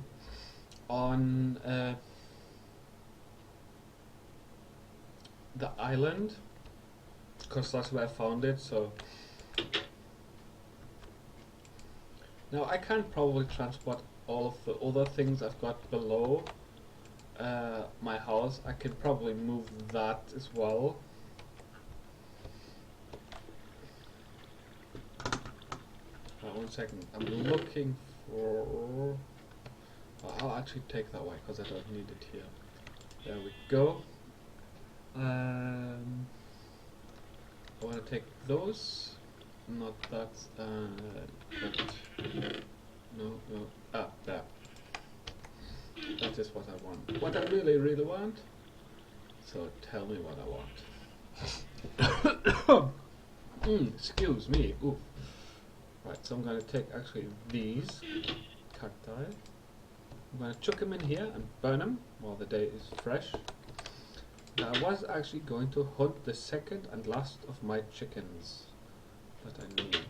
on the island, because that's where I found it. So now I can probably transport all of the other things I've got below my house. I can probably move that as well. One second, I'm looking for Well, I'll actually take that way because I don't need it here. There we go. I want to take those, not that, that. No, no, there. That is what I want. What I really, really want. So tell me what I want. Excuse me. Ooh. Right, so I'm going to take actually these cacti. I'm going to chuck them in here and burn them while the day is fresh. Now, I was actually going to hunt the second and last of my chickens that I need.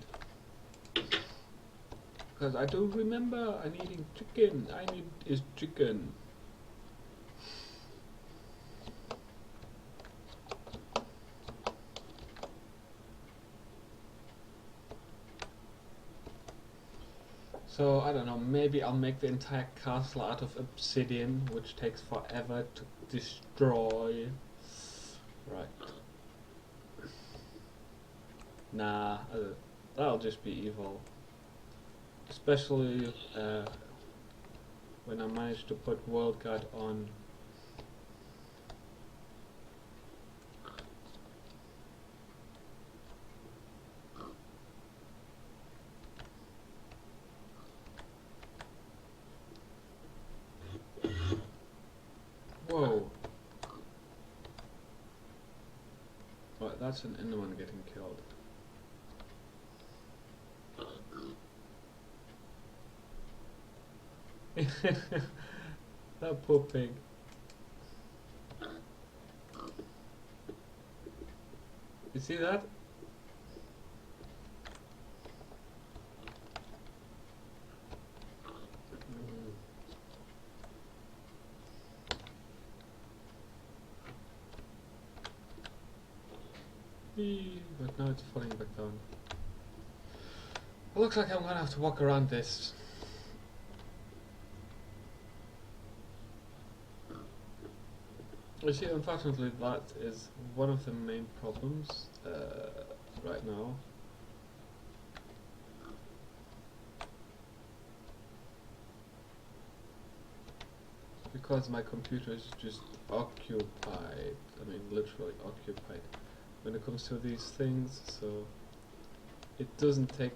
Because I do remember I needing chicken. I need is chicken. So, I don't know, maybe I'll make the entire castle out of obsidian, which takes forever to destroy. Right. Nah, that'll just be evil. Especially when I manage to put World Guard on. Whoa. Right, that's an Enderman getting killed. That poor pig. You see that? But now it's falling back down. It looks like I'm gonna have to walk around this. You see, unfortunately, that is one of the main problems right now. Because my computer is just occupied. I mean, literally occupied when it comes to these things, so it doesn't take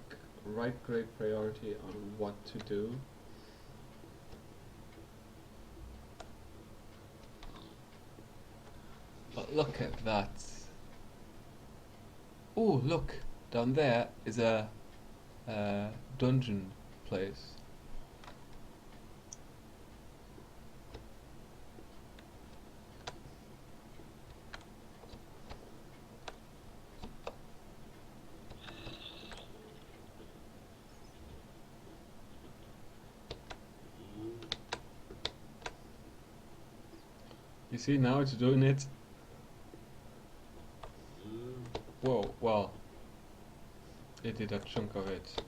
right great priority on what to do. But look at that. Oh, look, down there is a dungeon place. You see, now it's doing it. Whoa, well, it did a chunk of it.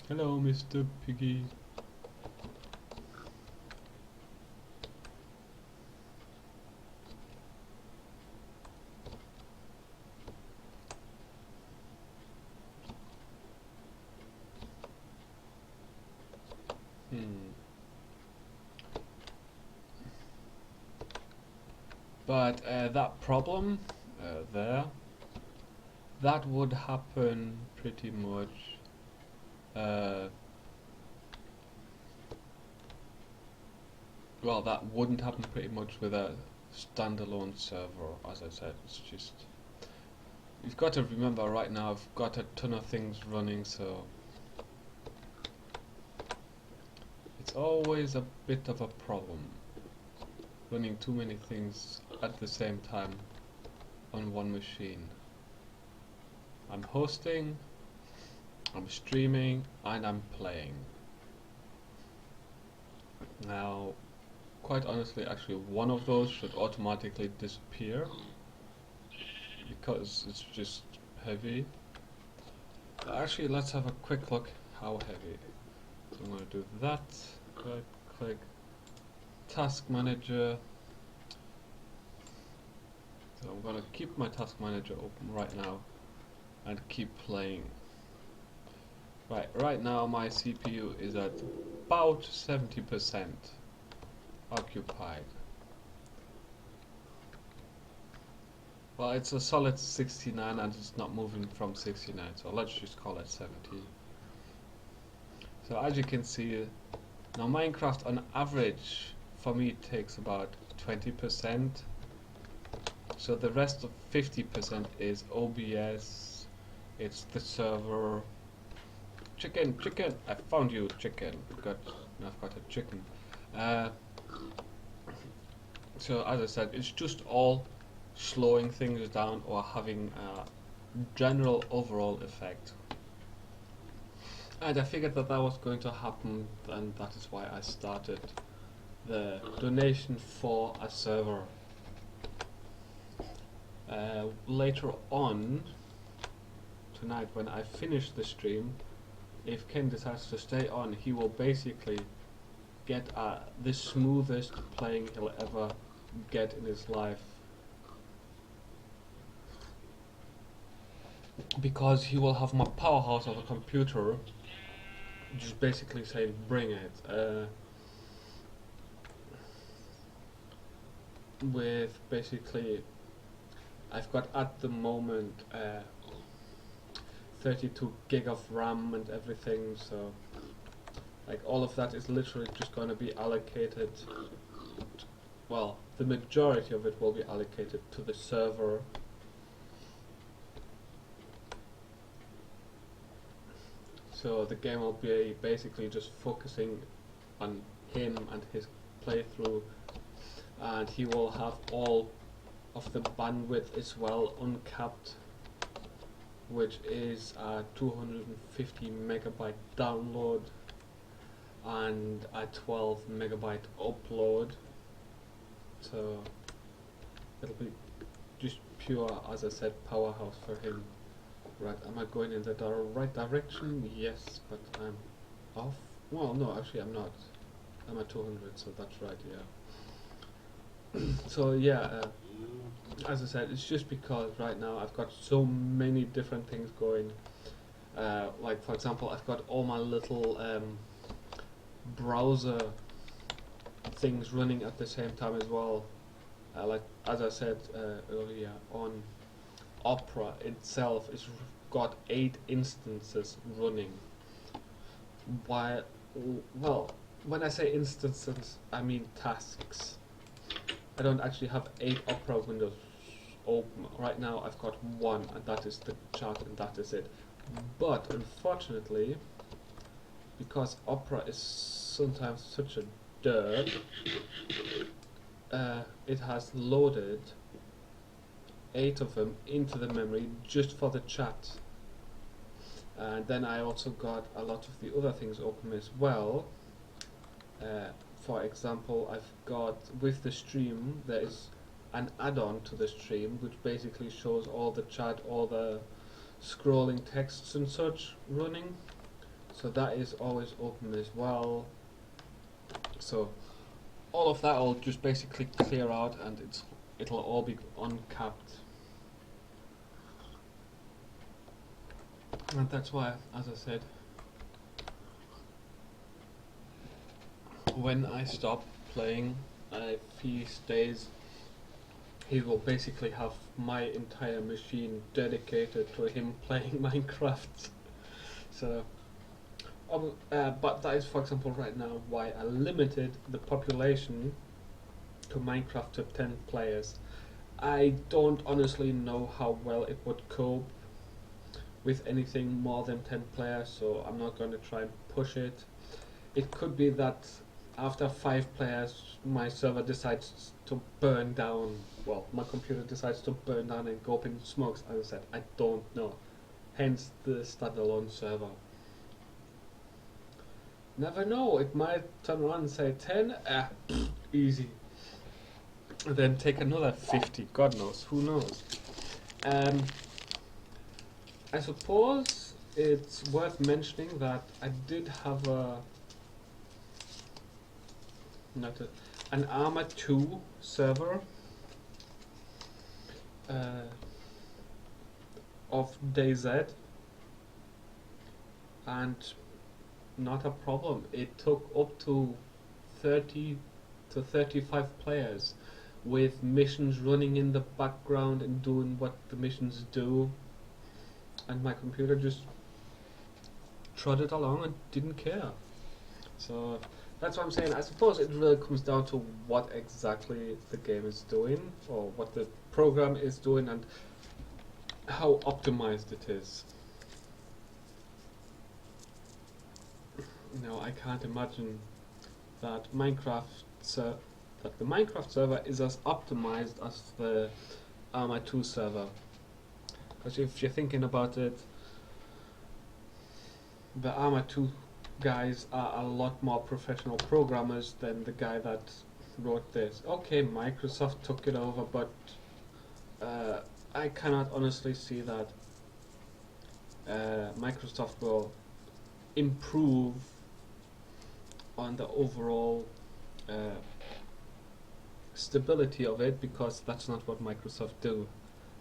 Hello, Mr. Piggy. But that problem there, that would happen pretty much well, that wouldn't happen pretty much with a standalone server, as I said. It's just, you've got to remember right now I've got a ton of things running, so it's always a bit of a problem running too many things at the same time on one machine. I'm hosting, I'm streaming, and I'm playing. Now, quite honestly, actually one of those should automatically disappear because it's just heavy. Actually, let's have a quick look how heavy. So I'm going to do that, right click, task manager. So I'm going to keep my task manager open right now and keep playing. Right now my CPU is at about 70% occupied. Well, it's a solid 69 and it's not moving from 69, so let's just call it 70. So as you can see, now Minecraft on average for me takes about 20%. So the rest of 50% is OBS, it's the server. Chicken, chicken! I found you, chicken. I've got a chicken. So as I said, it's just all slowing things down or having a general overall effect. And I figured that was going to happen, and that is why I started the donation for a server. Later on tonight, when I finish the stream, if Ken decides to stay on, he will basically get the smoothest playing he'll ever get in his life, because he will have my powerhouse of a computer just basically saying bring it, with basically I've got at the moment 32 gig of RAM and everything, so like all of that is literally just going to be allocated, well, the majority of it will be allocated to the server. So the game will be basically just focusing on him and his playthrough, and he will have all of the bandwidth as well uncapped, which is a 250 megabyte download and a 12 megabyte upload. So it'll be just pure, as I said, powerhouse for him. Right, am I going in the right direction? Yes, but I'm off. Well, no, actually I'm not. I'm at 200, so that's right, yeah. So yeah, as I said, it's just because right now I've got so many different things going. Like for example, I've got all my little browser things running at the same time as well. Like as I said earlier on, Opera itself is got 8 instances running. While, well, when I say instances, I mean tasks. I don't actually have 8 Opera windows open. Right now I've got 1, and that is the chat, and that is it. But unfortunately, because Opera is sometimes such a dirt, it has loaded 8 of them into the memory just for the chat. And then I also got a lot of the other things open as well. For example, I've got, with the stream, there is an add-on to the stream which basically shows all the chat, all the scrolling texts and such running. So that is always open as well. So all of that will just basically clear out, and it'll all be uncapped. And that's why, as I said, when I stop playing, if he stays, he will basically have my entire machine dedicated to him playing Minecraft. So, but that is, for example, right now why I limited the population to Minecraft to 10 players. I don't honestly know how well it would cope with anything more than 10 players, so I'm not going to try and push it. It could be that after 5 players my server decides to burn down, well, my computer decides to burn down and go up in smokes. As I said, I don't know, hence the standalone server. Never know, it might turn around and say 10, easy, and then take another 50, God knows, who knows. I suppose it's worth mentioning that I did have an Arma 2 server of DayZ, and not a problem. It took up to 30 to 35 players with missions running in the background and doing what the missions do, and my computer just trotted along and didn't care. So that's what I'm saying. I suppose it really comes down to what exactly the game is doing, or what the program is doing, and how optimized it is. You know, I can't imagine that that the Minecraft server is as optimized as the Arma 2 server. Because if you're thinking about it, the Arma 2 guys are a lot more professional programmers than the guy that wrote this. Okay, Microsoft took it over, but I cannot honestly see that Microsoft will improve on the overall stability of it, because that's not what Microsoft do.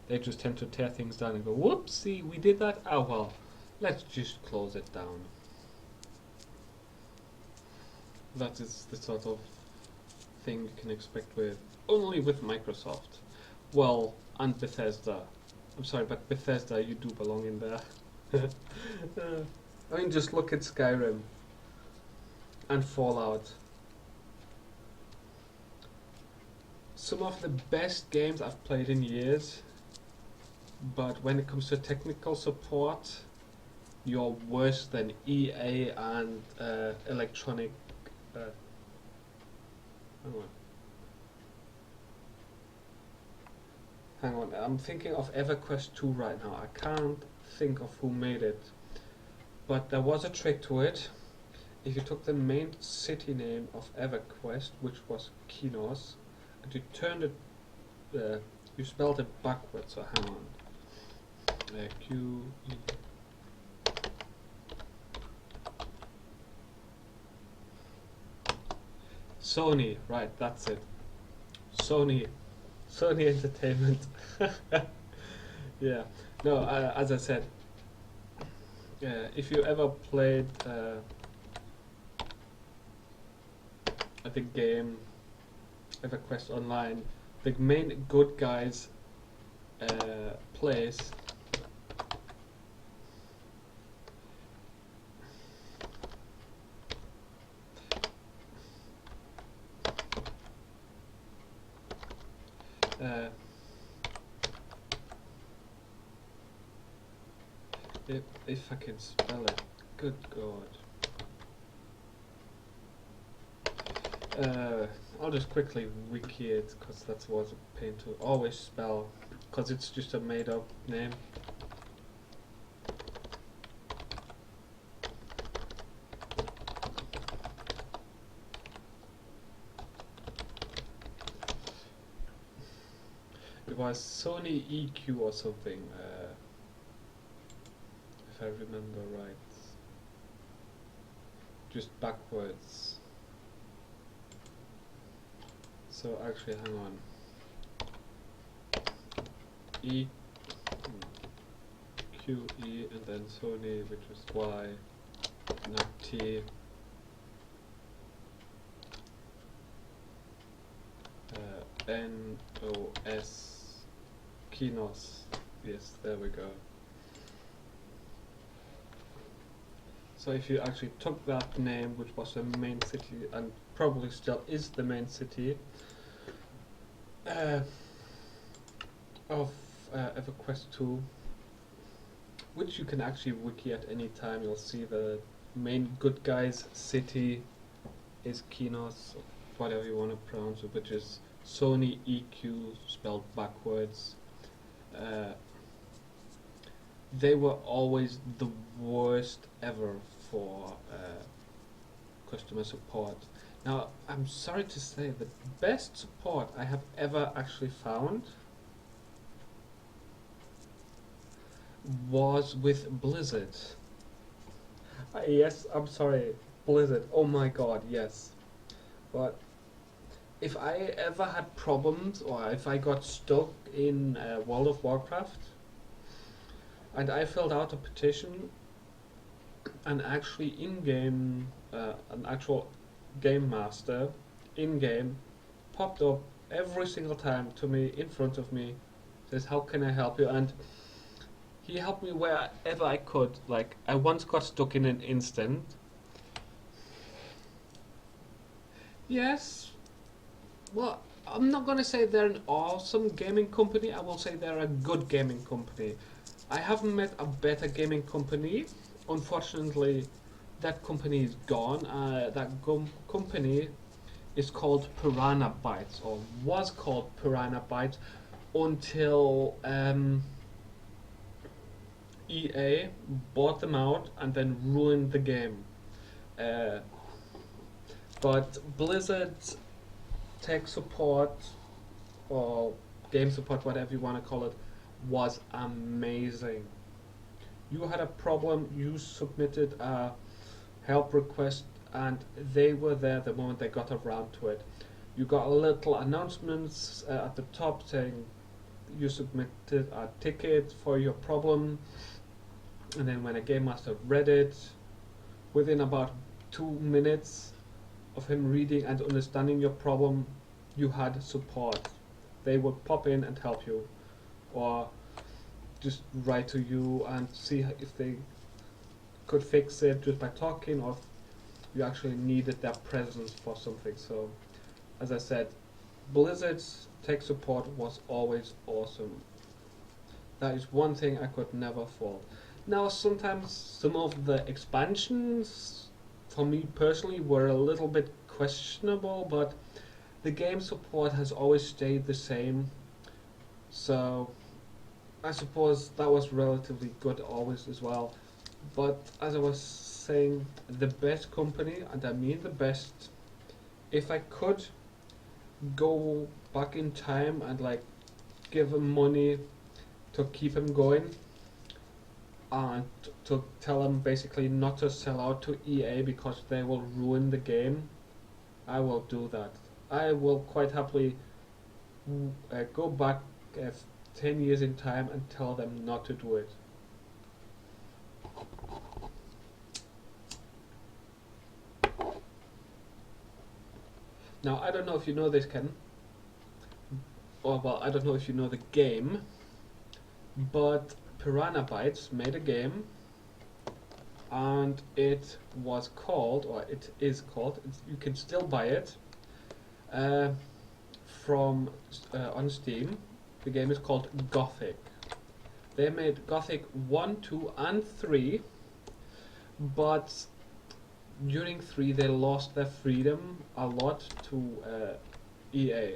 They just tend to tear things down and go, whoopsie, we did that, oh well, let's just close it down. That is the sort of thing you can expect with, only with Microsoft. Well, and Bethesda. I'm sorry, but Bethesda, you do belong in there. I mean, just look at Skyrim and Fallout. Some of the best games I've played in years, but when it comes to technical support, you're worse than EA and Electronic. Hang on. Hang on, I'm thinking of EverQuest 2 right now. I can't think of who made it. But there was a trick to it. If you took the main city name of EverQuest, which was Kinos, and you turned it, you spelled it backwards, so hang on. Q-E. Sony, right, that's it. Sony Entertainment. Yeah, no, as I said, if you ever played the game EverQuest Online, the main good guys place if I can spell it, good God. I'll just quickly wiki it, because that was a pain to always spell, because it's just a made up name. It was Sony EQ or something, if I remember right. Just backwards. So actually, hang on. Q E and then Sony, which was Y, not T. N-O-S, Kinos. Yes, there we go. So if you actually took that name, which was the main city, and probably still is the main city of EverQuest 2, which you can actually wiki at any time, you'll see the main good guys city is Kinos, whatever you want to pronounce it, which is Sony EQ spelled backwards. They were always the worst ever for customer support. Now, I'm sorry to say, the best support I have ever actually found was with Blizzard. Yes, I'm sorry, Blizzard. Oh my God, yes. But if I ever had problems, or if I got stuck in World of Warcraft, and I filled out a petition, and actually in-game, an actual game master in-game popped up every single time to me in front of me, says, "How can I help you?" And he helped me wherever I could. Like, I once got stuck in an instant. Yes, well, I'm not gonna say they're an awesome gaming company. I will say they're a good gaming company. I haven't met a better gaming company. Unfortunately, that company is gone. Company is called Piranha Bytes, or was called Piranha Bytes, until EA bought them out and then ruined the game. Uh, but Blizzard's tech support, or game support, whatever you want to call it, was amazing. You had a problem, you submitted a help request, and they were there the moment they got around to it. You got a little announcements at the top saying you submitted a ticket for your problem, and then when a game master read it, within about 2 minutes of him reading and understanding your problem, you had support. They would pop in and help you, or just write to you and see if they could fix it just by talking, or if you actually needed their presence for something. So, as I said, Blizzard's tech support was always awesome. That is one thing I could never fault. Now, sometimes some of the expansions, for me personally, were a little bit questionable, but the game support has always stayed the same. So, I suppose that was relatively good always as well. But as I was saying, the best company, and I mean the best, if I could go back in time and like give him money to keep him going, and to tell him basically not to sell out to EA because they will ruin the game, I will do that. I will quite happily go back 10 years in time and tell them not to do it. Now, I don't know if you know this, Ken, or well, I don't know if you know the game, but Piranha Bytes made a game, and it was called, or it is called, you can still buy it uh, from on Steam. The game is called Gothic. They made Gothic 1, 2, and 3, but during 3 they lost their freedom a lot to EA.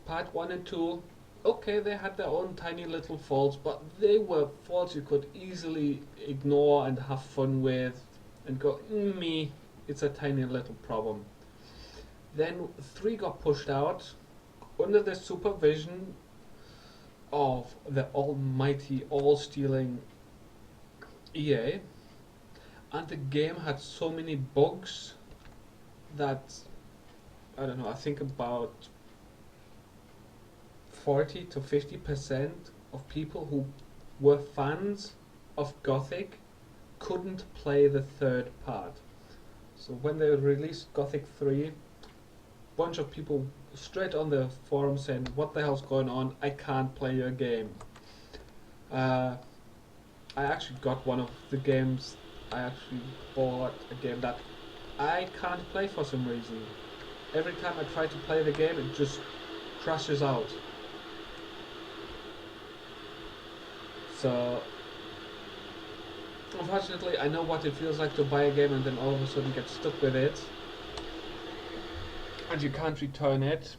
Part 1 and 2, okay, they had their own tiny little faults, but they were faults you could easily ignore and have fun with and go, me, it's a tiny little problem. Then 3 got pushed out under the supervision of the almighty, all-stealing EA, and the game had so many bugs that, I don't know, I think about 40 to 50% of people who were fans of Gothic couldn't play the third part. So when they released Gothic 3, a bunch of people straight on the forum saying, what the hell's going on, I can't play your game. I actually got one of the games, I actually bought a game that I can't play for some reason. Every time I try to play the game, it just crashes out. So, unfortunately, I know what it feels like to buy a game and then all of a sudden get stuck with it. And you can't return it.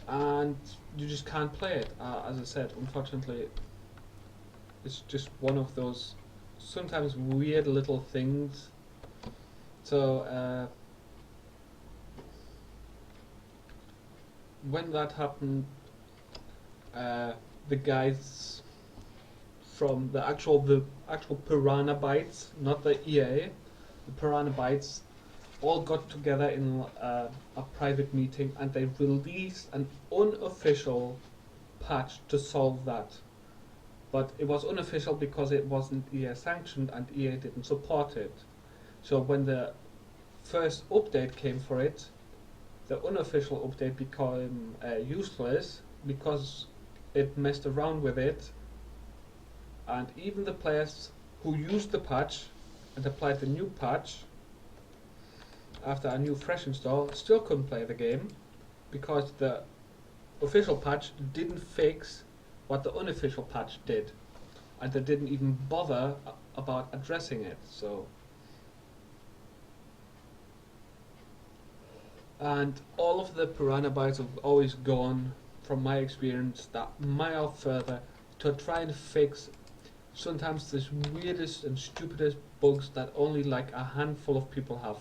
And you just can't play it. As I said, unfortunately, it's just one of those sometimes weird little things. So, when that happened, the guys from the actual Piranha Bytes, not the EA, the Piranha Bytes, all got together in a private meeting, and they released an unofficial patch to solve that. But it was unofficial because it wasn't EA sanctioned and EA didn't support it. So when the first update came for it, the unofficial update became useless because it messed around with it, and even the players who used the patch and applied the new patch after a new fresh install still couldn't play the game because the official patch didn't fix what the unofficial patch did, and they didn't even bother about addressing it. So, and all of the Piranha Bytes have always gone, from my experience, that mile further to try and fix sometimes the weirdest and stupidest bugs that only like a handful of people have,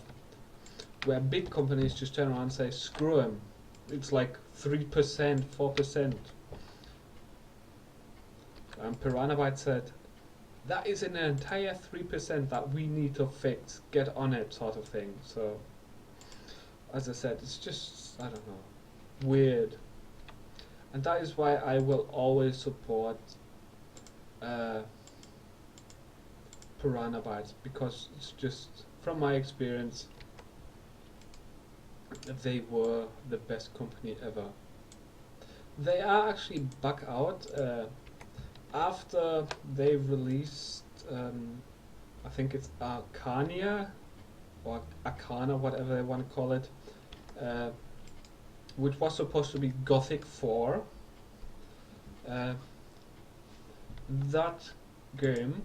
where big companies just turn around and say screw them, it's like 3%, 4%. And Piranha Bytes said, that is an entire 3% that we need to fix, get on it, sort of thing. So, as I said, it's just, I don't know, weird. And that is why I will always support Piranha Bytes, because it's just, from my experience, they were the best company ever. They are actually back out after they released, I think it's Arcania or Arcana, whatever they want to call it, which was supposed to be Gothic 4. That game,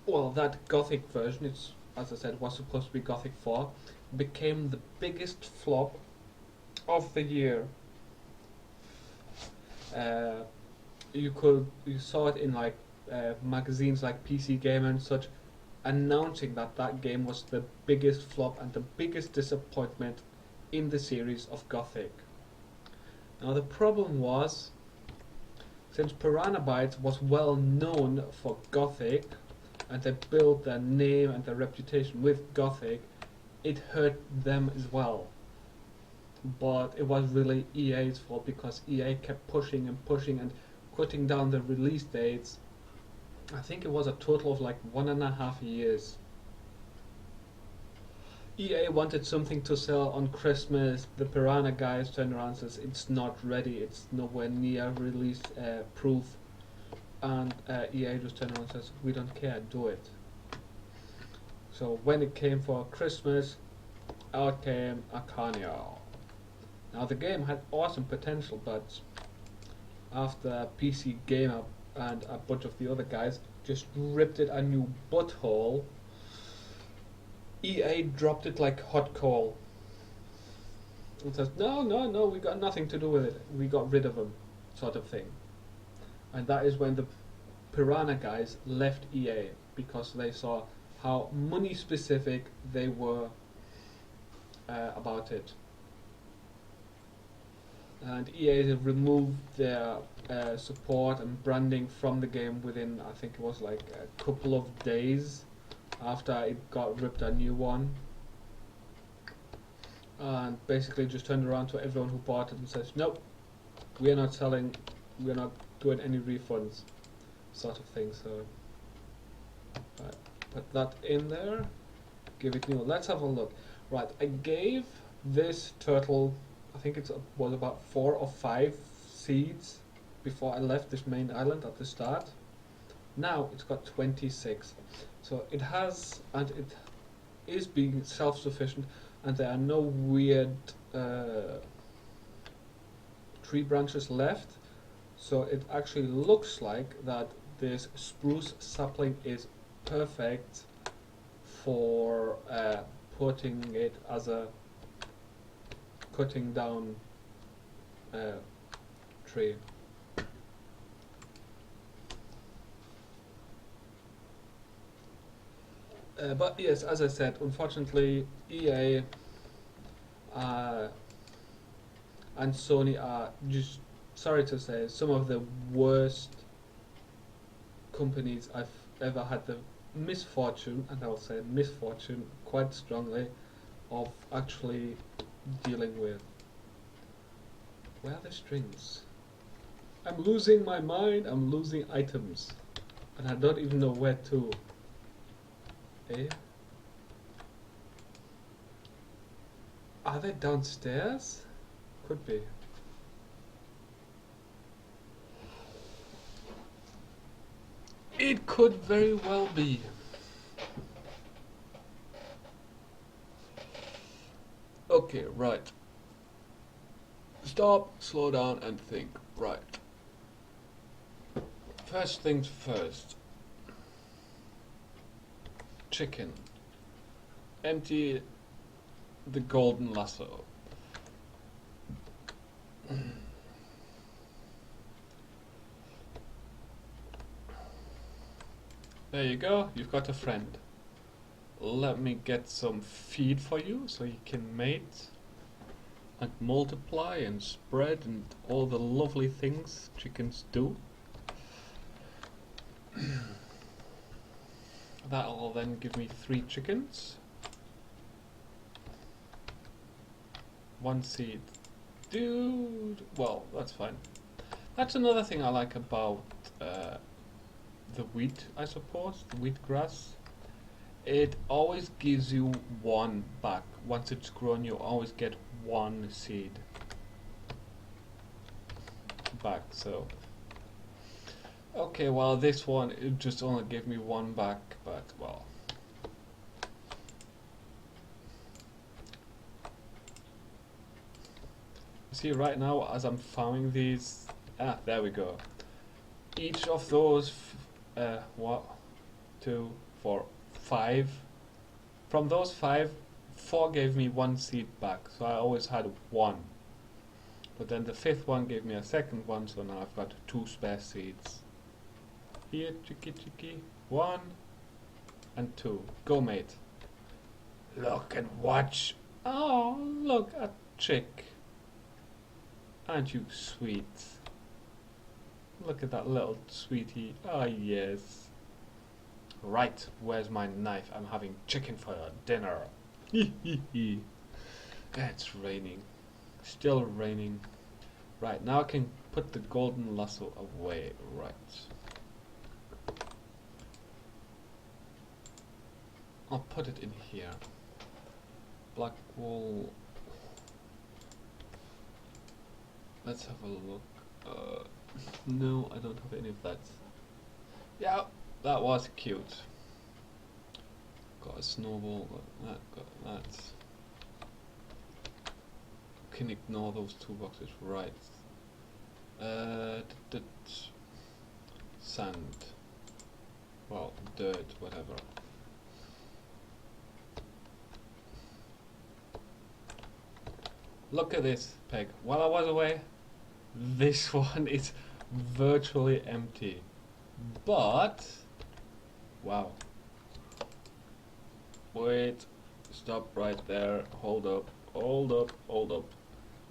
well, that Gothic version, it's, as I said, was supposed to be Gothic 4, became the biggest flop of the year. You saw it in like magazines like PC Gamer and such, announcing that that game was the biggest flop and the biggest disappointment in the series of Gothic. Now the problem was, since Piranha Bytes was well known for Gothic, and they built their name and their reputation with Gothic, it hurt them as well. But it was really EA's fault, because EA kept pushing and pushing and cutting down the release dates. I think it was a total of like 1.5 years. EA wanted something to sell on Christmas. The Piranha guys turned around and says it's not ready, it's nowhere near release proof. And EA just turned around and says, we don't care, do it. So when it came for Christmas, out came Arcania. Now the game had awesome potential, but after PC Gamer and a bunch of the other guys just ripped it a new butthole, EA dropped it like hot coal. And says, no, we got nothing to do with it, we got rid of them, sort of thing. And that is when the Piranha guys left EA, because they saw how money specific they were about it. And EA removed their support and branding from the game within, I think it was like a couple of days after it got ripped a new one. And basically just turned around to everyone who bought it and says, nope, we're not selling, we're not doing any refunds, sort of thing. So right, put that in there, give it new. Let's have a look. Right, I gave this turtle, I think it was about 4 or 5 seeds before I left this main island at the start. Now it's got 26. So it has, and it is being self-sufficient, and there are no weird tree branches left. So it actually looks like that this spruce sapling is perfect for putting it as a cutting down tree. But yes, as I said, unfortunately EA and Sony are, just sorry to say, some of the worst companies I've ever had the misfortune, and I'll say misfortune quite strongly, of actually dealing with. Where are the strings? I'm losing my mind. I'm losing items. And I don't even know where to. Eh? Are they downstairs? Could be. It could very well be. Okay, right. Stop, slow down and think. Right. First things first. Chicken. Empty the golden lasso. There you go, you've got a friend. Let me get some feed for you so you can mate and multiply and spread and all the lovely things chickens do. That'll then give me 3 chickens. 1 seed. Dude, well, that's fine. That's another thing I like about the wheat, I suppose, the wheatgrass. It always gives you 1 back. Once it's grown, you always get 1 seed back. So, okay, well, this one it just only gave me 1 back, but well. See, right now, as I'm farming these, there we go. Each of those, 1, 2, 4, 5. From those 5, 4 gave me 1 seed back, so I always had 1. But then the 5th one gave me a 2nd one, so now I've got 2 spare seeds. Here, chicky, 1 and 2. Go, mate. Look and watch. Oh, look at chick. Aren't you sweet? Look at that little sweetie. Ah, yes. Right, where's my knife? I'm having chicken for dinner. It's raining. Still raining. Right, now I can put the golden lasso away. Right. I'll put it in here. Black wool. Let's have a look. No, I don't have any of that. Yeah, that was cute. Got a snowball, got that. Can ignore those 2 boxes, right. Sand. Well, dirt, whatever. Look at this, Peg. While I was away, this one is virtually empty. But, wow. Wait, stop right there. Hold up, hold up, hold up.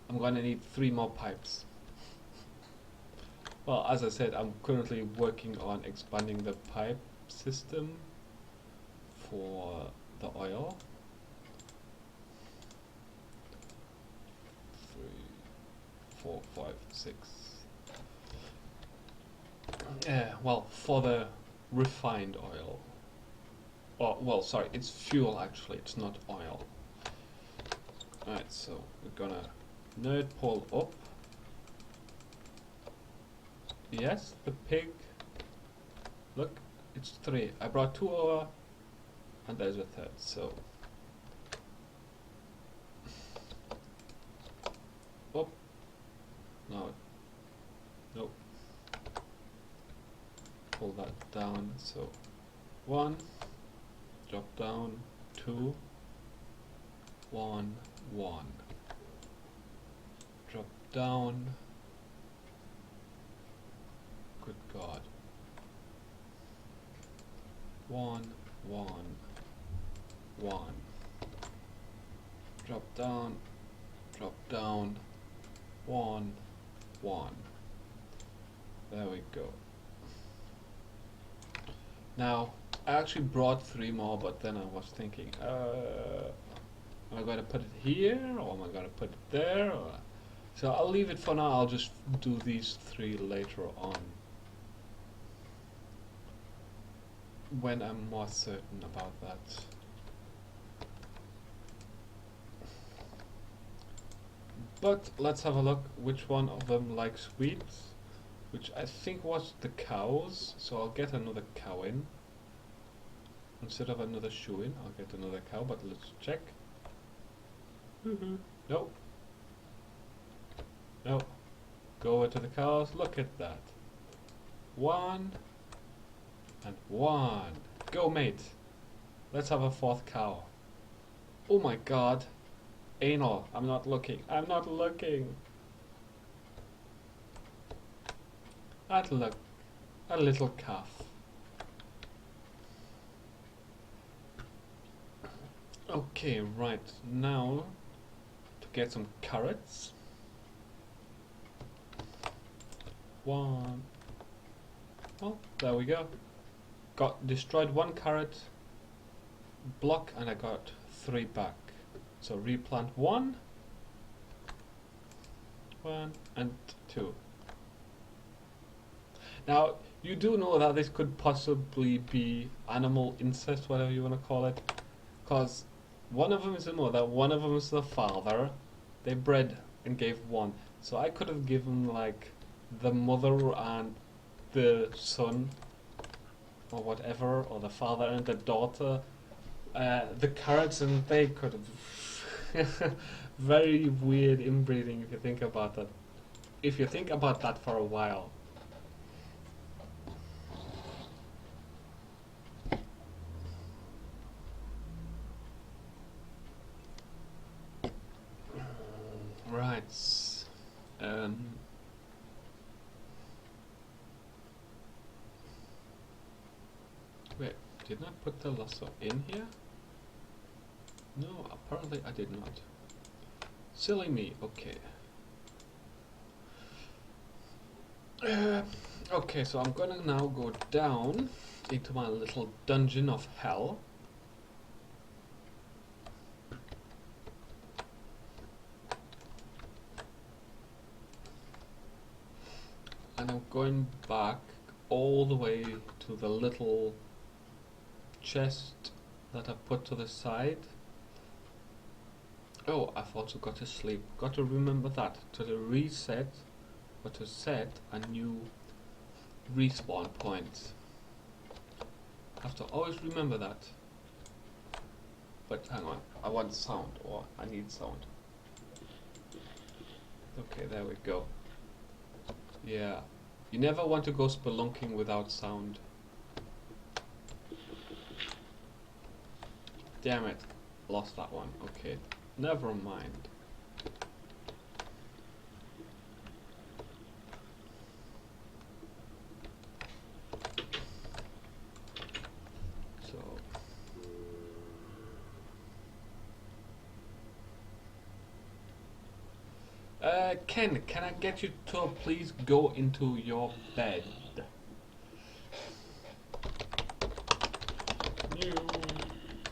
I'm gonna need 3 more pipes. Well, as I said, I'm currently working on expanding the pipe system for the oil. 3, 4, 5, 6. Yeah, well, for the refined oil. Oh, well, sorry, it's fuel actually, it's not oil. Alright, so we're gonna nerd pull up. Yes, the pig. Look, it's 3. I brought 2 over, and there's a 3rd, so. Up. No. Nope. Pull that down, so 1. Drop down, 2. 1, 1. Drop down. Good God. 1, 1, 1. Drop down, 1, 1. There we go. Now, I actually brought 3 more, but then I was thinking, am I going to put it here, or am I going to put it there? Or So I'll leave it for now. I'll just do these 3 later on, when I'm more certain about that. But let's have a look which one of them likes wheat, which I think was the cows. So I'll get another cow in. Instead of another shoe in, I'll get another cow, but let's check. Nope. No. Go over to the cows. Look at that. 1 and 1. Go, mate. Let's have a 4th cow. Oh my god. Anal. I'm not looking. I'm not looking. I'd look. A little calf. Okay, right. Now, to get some carrots. 1. Oh, there we go. Got destroyed 1 carrot block and I got 3 back. So replant 1 and 2. Now you do know that this could possibly be animal incest, whatever you want to call it, because one of them is the mother, one of them is the father. They bred and gave 1. So I could have given like the mother and the son or whatever, or the father and the daughter, the carrots, and they could have very weird inbreeding if you think about that. If you think about that for a while. Right. Wait, didn't I put the lasso in here? No, apparently I did not. Silly me, okay. Okay, so I'm gonna now go down into my little dungeon of hell. And I'm going back all the way to the little chest that I put to the side. Oh, I've also got to sleep. Got to remember that. To the reset, or to set a new respawn point. Have to always remember that. But hang on, I want sound, or I need sound. Okay, there we go. Yeah, you never want to go spelunking without sound. Damn it, lost that one. Okay, never mind. So Ken, can I get you to please go into your bed? You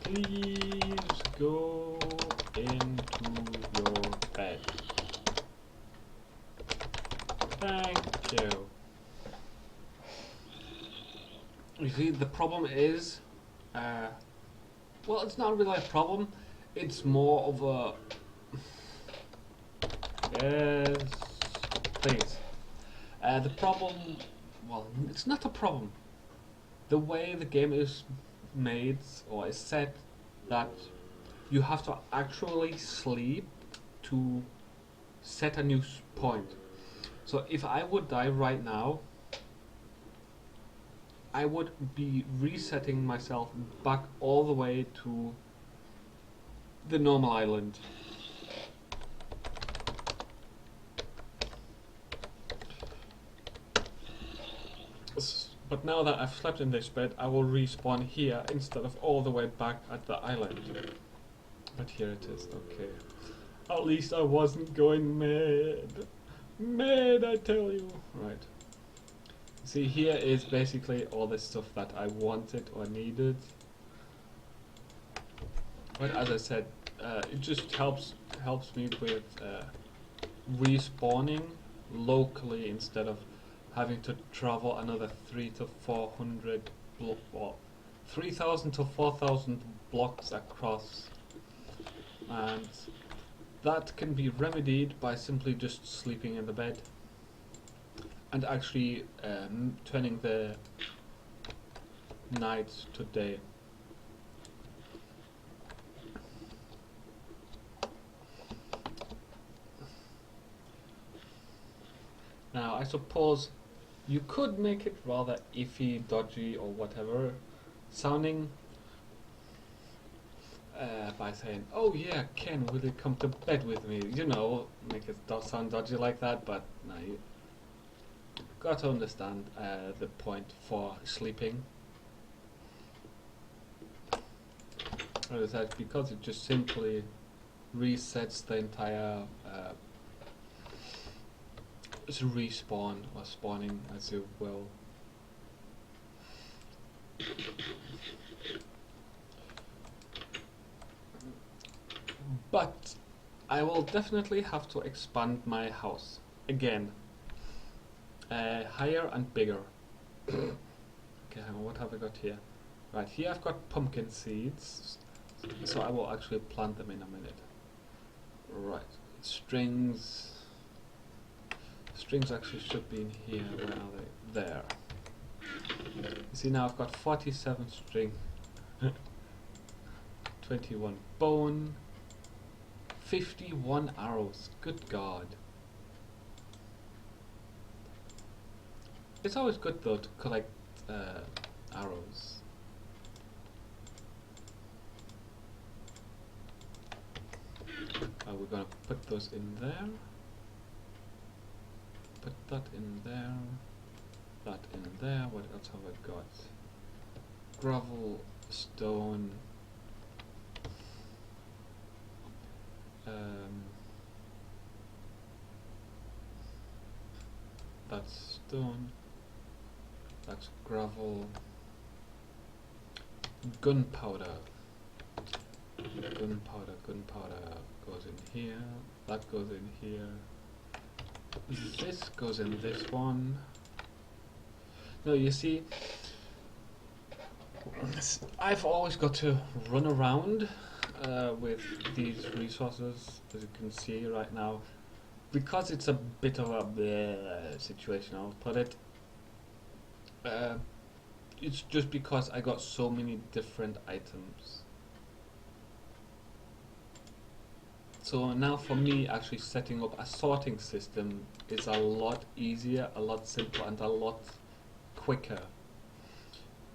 please go into your bed. Thank you. You see, the problem is, well, it's not really a problem. It's more of a yes, please. The problem, well, it's not a problem. The way the game is made or is set, that you have to actually sleep to set a new point. So if I would die right now, I would be resetting myself back all the way to the normal island. But now that I've slept in this bed, I will respawn here instead of all the way back at the island. But here it is, okay. At least I wasn't going mad. Mad, I tell you. Right. See, here is basically all the stuff that I wanted or needed. But as I said, it just helps me with respawning locally instead of having to travel another 3,000 to 4,000 blocks across, and that can be remedied by simply just sleeping in the bed and actually turning the night to day. Now, I suppose you could make it rather iffy, dodgy, or whatever sounding by saying, "Oh yeah, Ken, will you come to bed with me?" You know, make it sound dodgy like that, but no, you got to understand the point for sleeping. As I said, because it just simply resets the entire respawn or spawning, as you will. But I will definitely have to expand my house again, higher and bigger. Okay, hang on, what have I got here? Right, here I've got pumpkin seeds, so I will actually plant them in a minute. Right, strings actually should be in here. Where are they? There. You see, now I've got 47 string, 21 bone, 51 arrows. Good God. It's always good though to collect arrows. We're gonna put those in there. Put that in there. That in there. What else have I got? Gravel, stone. That's stone. That's gravel. Gunpowder. Gunpowder goes in here. That goes in here. This goes in this one. No, you see, I've always got to run around with these resources, as you can see right now, because it's a bit of a situation, I'll put it. It's just because I got so many different items. So now for me, actually setting up a sorting system is a lot easier, a lot simpler, and a lot quicker.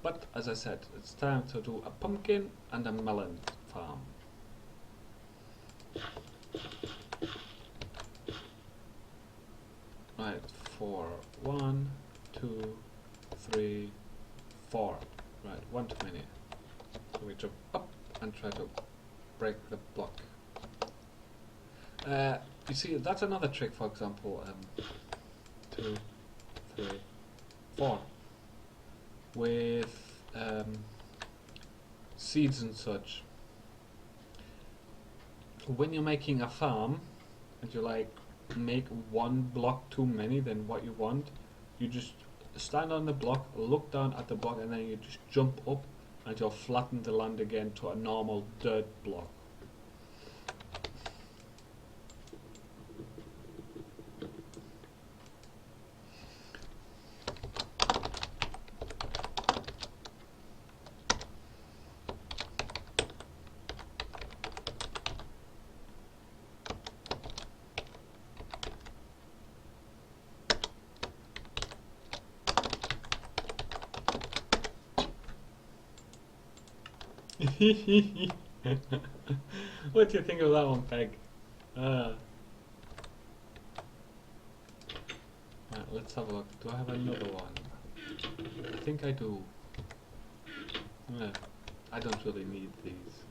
But as I said, it's time to do a pumpkin and a melon farm. Right, 4. 1, 2, 3, 4. Right, one too many. So we jump up and try to break the block. You see, that's another trick, for example, 2, 3, 4. With seeds and such. When you're making a farm, and you like make one block too many than what you want, you just stand on the block, look down at the block, and then you just jump up and you'll flatten the land again to a normal dirt block. What do you think of that one, Peg? Right, let's have a look. Do I have another one? I think I do. I don't really need these.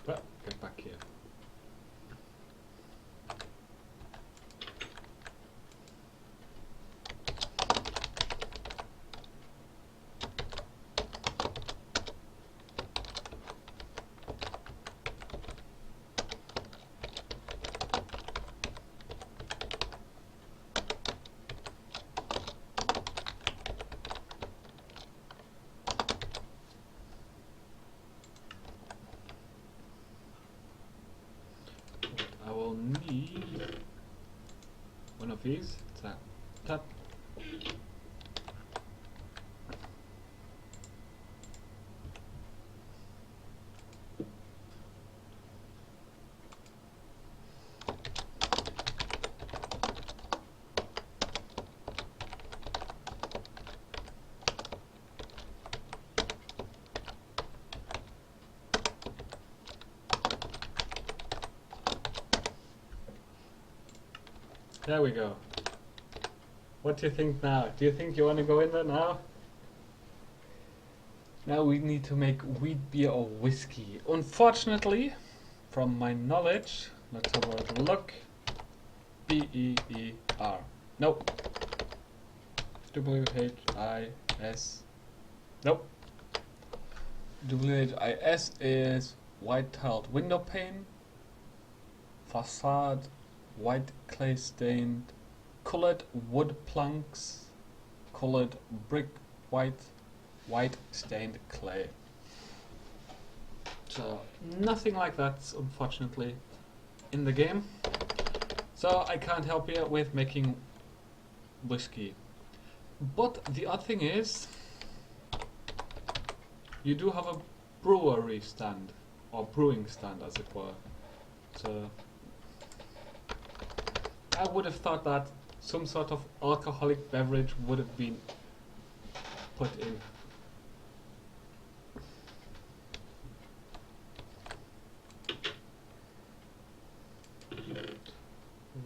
But get back here. one of these. Tap, tap. There we go. What do you think now? Do you think you want to go in there now? Now we need to make wheat beer or whiskey. Unfortunately, from my knowledge, let's have a look. B-E-E-R. Nope. W-H-I-S. Nope. W-H-I-S is white tiled window pane. Facade, white clay stained, colored wood planks, colored brick white, white stained clay. So nothing like that, unfortunately, in the game. So I can't help you with making whiskey. But the odd thing is, you do have a brewery stand, or brewing stand as it were. So I would have thought that some sort of alcoholic beverage would have been put in.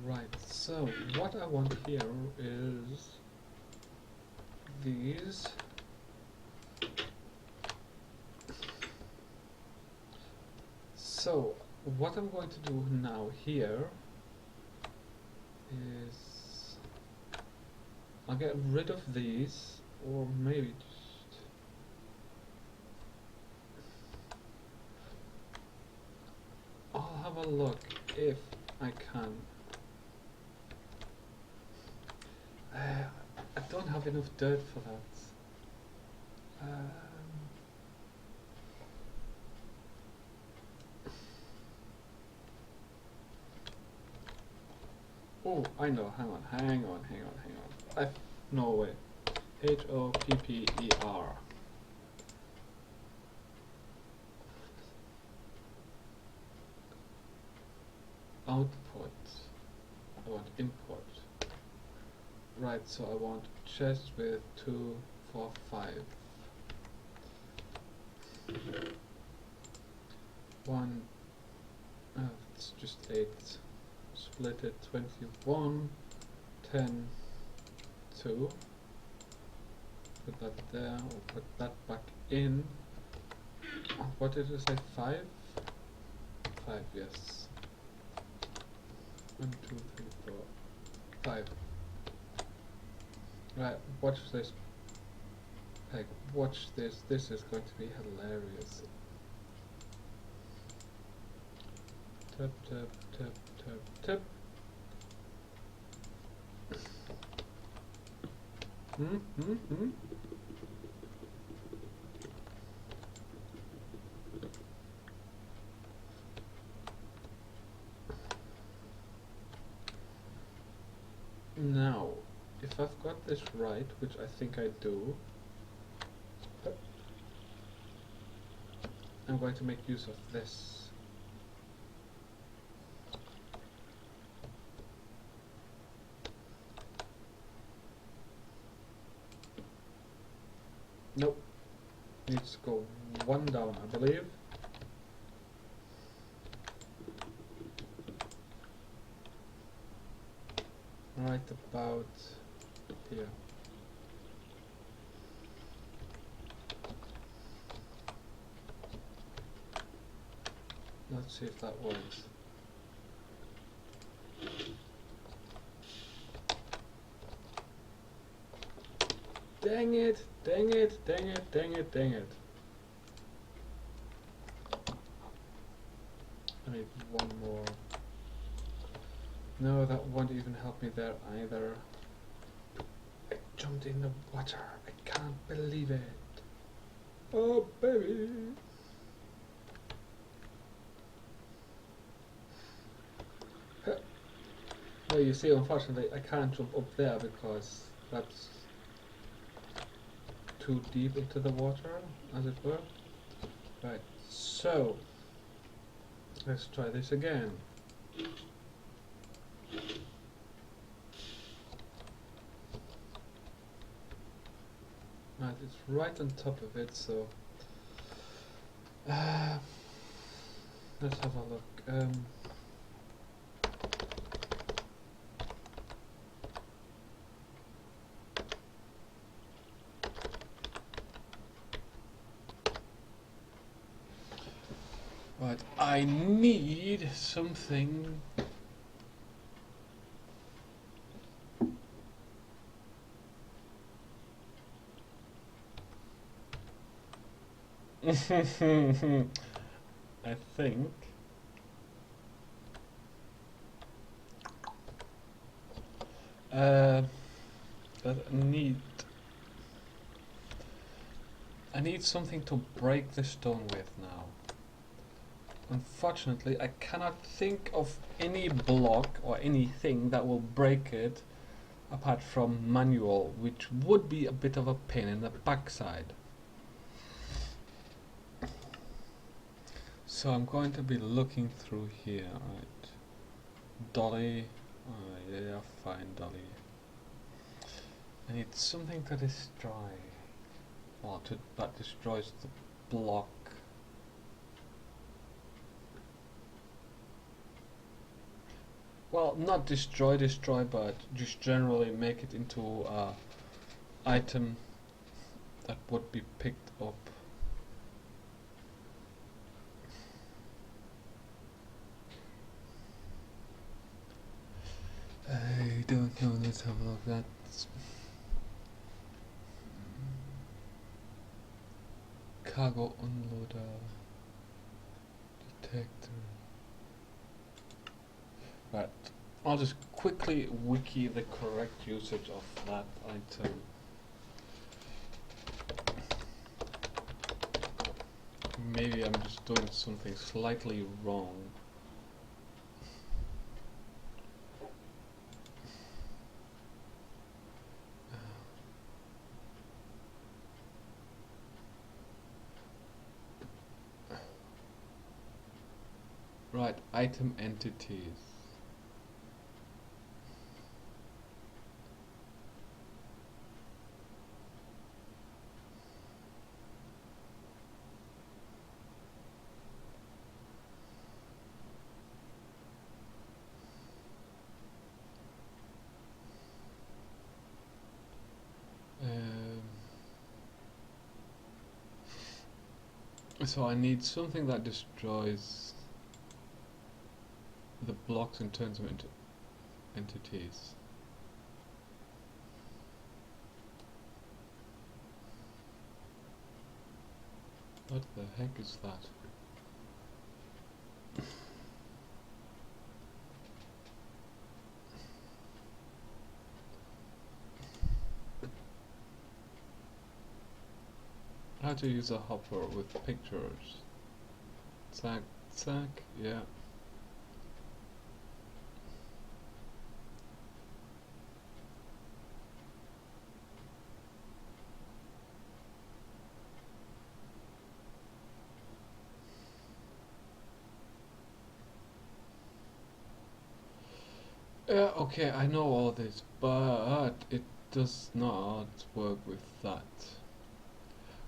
Right, so what I want here is these. So what I'm going to do now here is I'll get rid of these, or maybe just I'll have a look if I can. I don't have enough dirt for that. Oh, I know. Hang on. No way. H-O-P-P-E-R. Output. I want import. Right, so I want chest with 2, 4, 5. 1. It's just 8. Split it 21, 10, 2. Put that there, or put that back in. What did it say? 5? 5, yes. 1, 2, 3, 4, 5. Right, watch this. Peg, watch this. This is going to be hilarious. Tap, tap, tap, tap, tap. Now, if I've got this right, which I think I do, I'm going to make use of this. Nope. Needs to go 1 down, I believe. Right about here. Let's see if that works. Dang it, dang it, dang it, dang it, dang it. I need one more. No, that won't even help me there either. I jumped in the water. I can't believe it. Oh, baby. Oh, you see, unfortunately, I can't jump up there because that's too deep into the water, as it were. Right, so let's try this again. Right, it's right on top of it, so uh, let's have a look. Right, I need something. I think that I need something to break the stone with now. Unfortunately, I cannot think of any block or anything that will break it apart from manual, which would be a bit of a pain in the backside. So I'm going to be looking through here, right? Dolly, yeah, fine, Dolly. I need something to destroy. Well, that destroys the block. Well, not destroy, but just generally make it into a item that would be picked up. I don't know, let's have a look. That's cargo unloader detector. Right, I'll just quickly wiki the correct usage of that item. Maybe I'm just doing something slightly wrong. Right, item entities. So I need something that destroys the blocks and turns them into entities. What the heck is that? How to use a hopper with pictures. Zack, zack, yeah. Yeah, okay, I know all this, but it does not work with that.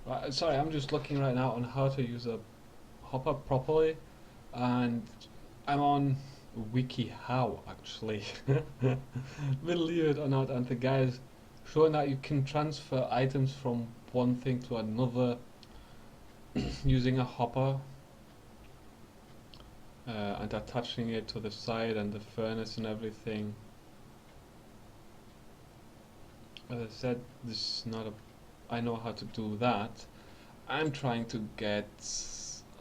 Right, sorry, I'm just looking right now on how to use a hopper properly, and I'm on WikiHow actually. Believe it or not, and the guy's showing that you can transfer items from one thing to another using a hopper and attaching it to the side and the furnace and everything. As I said, this is not a. I know how to do that. I'm trying to get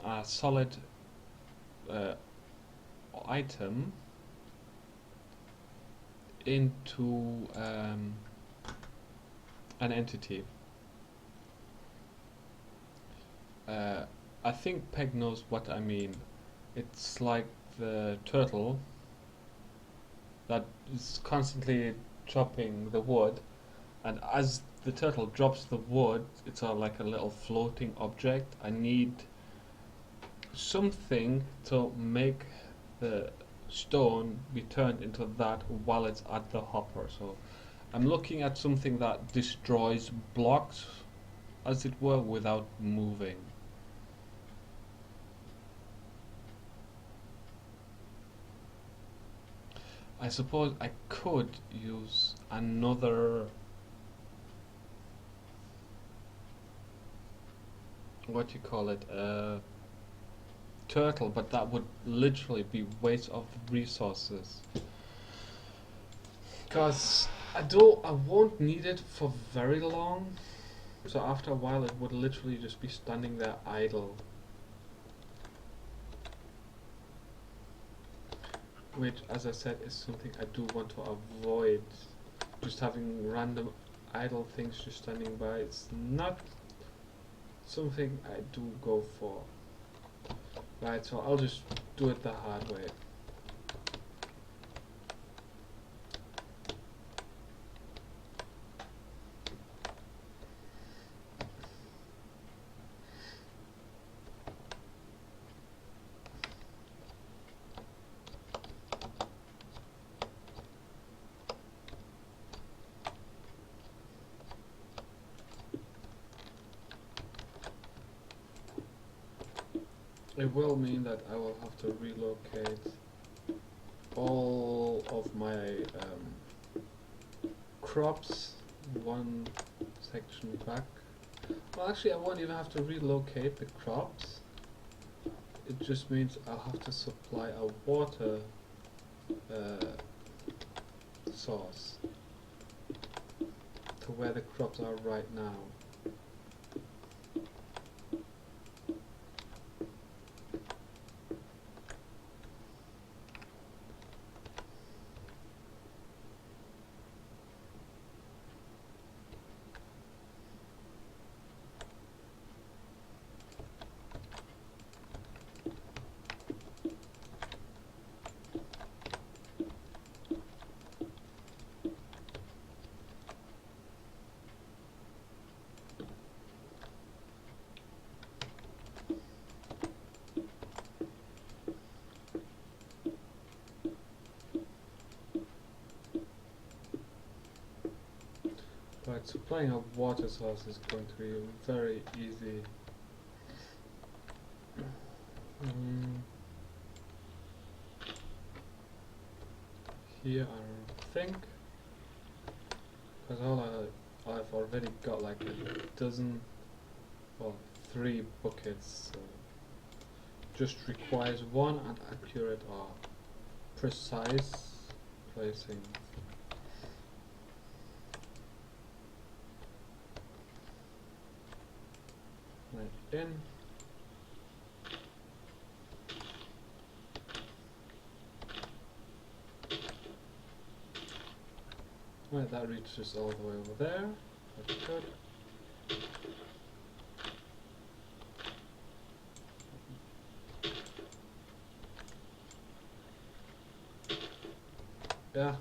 a solid uh, item into an entity. I think Peg knows what I mean. It's like the turtle that is constantly chopping the wood, and as the turtle drops the wood, it's like a little floating object. I need something to make the stone be turned into that while it's at the hopper. So I'm looking at something that destroys blocks, as it were, without moving. I suppose I could use another, what you call it, turtle, but that would literally be waste of resources. Because I won't need it for very long. So after a while, it would literally just be standing there idle. Which, as I said, is something I do want to avoid. Just having random idle things just standing by, it's not something I do go for. Right, so I'll just do it the hard way. It will mean that I will have to relocate all of my crops one section back. Well, actually, I won't even have to relocate the crops. It just means I'll have to supply a water source to where the crops are right now. Right, supplying a water source is going to be very easy. Here, I think, because I've already got like a dozen, well, 3 buckets. So just requires one and accurate or precise placing. Right in. Right, that reaches all the way over there. That's good. Yeah.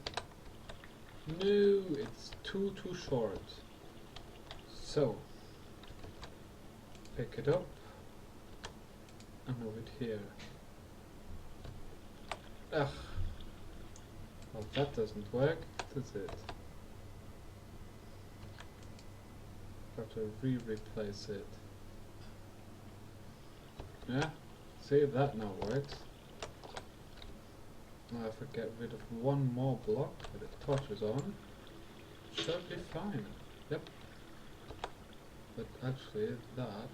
No, it's too short. So pick it up and move it here. Ugh. Well, that doesn't work, does it? Have to replace it. Yeah, see, that now works. Now if I get rid of one more block with the torches on, should be fine. Yep. But actually that...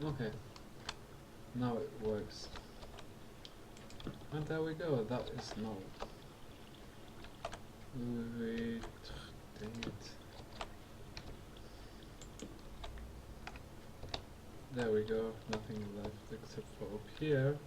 Okay. Now it works. And there we go, that is now... Wait... Dang it. There we go, nothing left except for up here.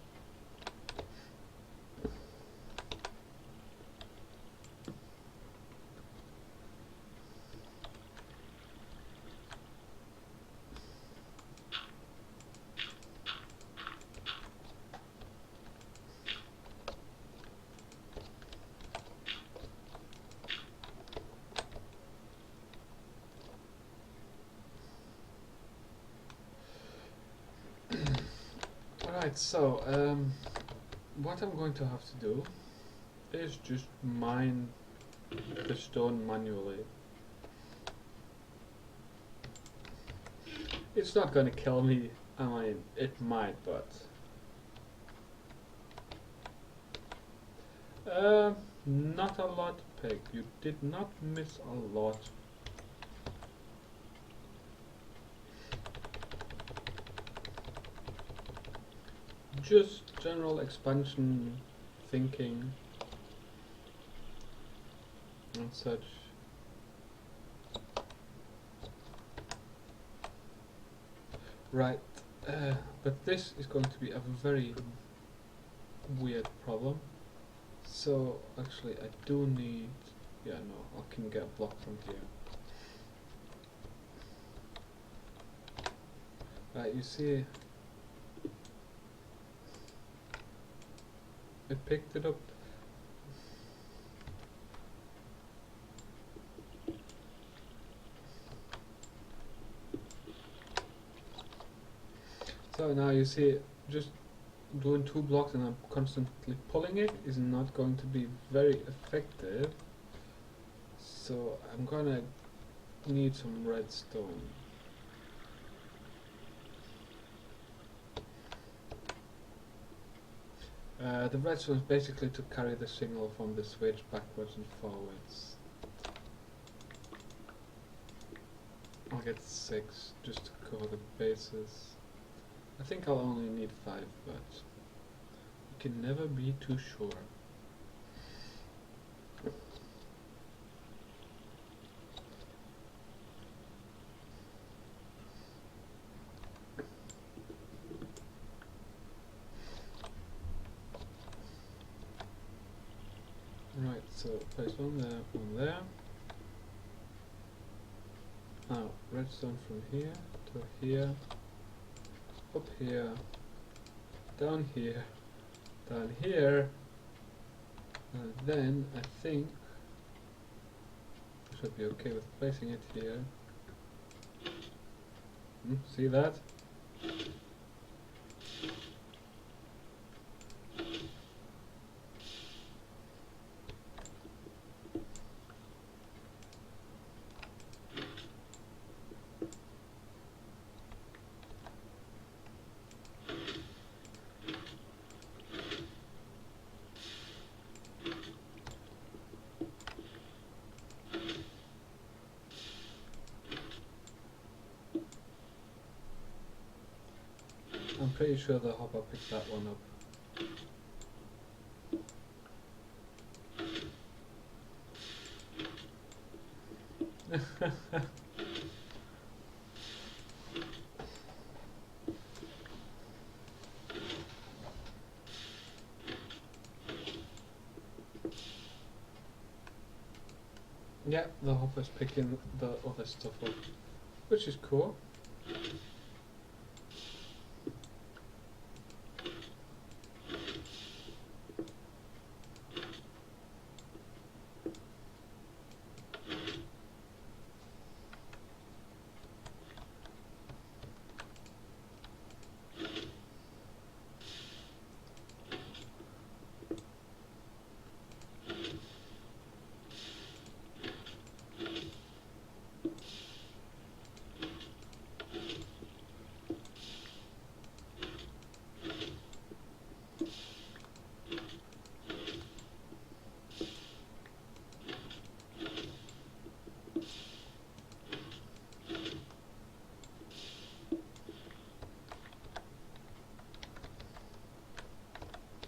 Right, so what I'm going to have to do is just mine the stone manually. It's not going to kill me. I mean, it might, but not a lot, Peg. You did not miss a lot. Just general expansion thinking and such. Right, but this is going to be a very weird problem. So actually I do need, yeah, no, I can get a block from here. Right, you see, it picked it up. So now you see, just doing 2 blocks and I'm constantly pulling it is not going to be very effective. So I'm gonna need some redstone. The redstone is basically to carry the signal from the switch backwards and forwards. I'll get 6 just to cover the bases. I think I'll only need 5, but you can never be too sure. Right, so place one there. Now redstone from here to here, up here, down here, and then I think I should be okay with placing it here. See that? I'm pretty sure the hopper picked that one up. Yeah, the hopper's picking the other stuff up, which is cool.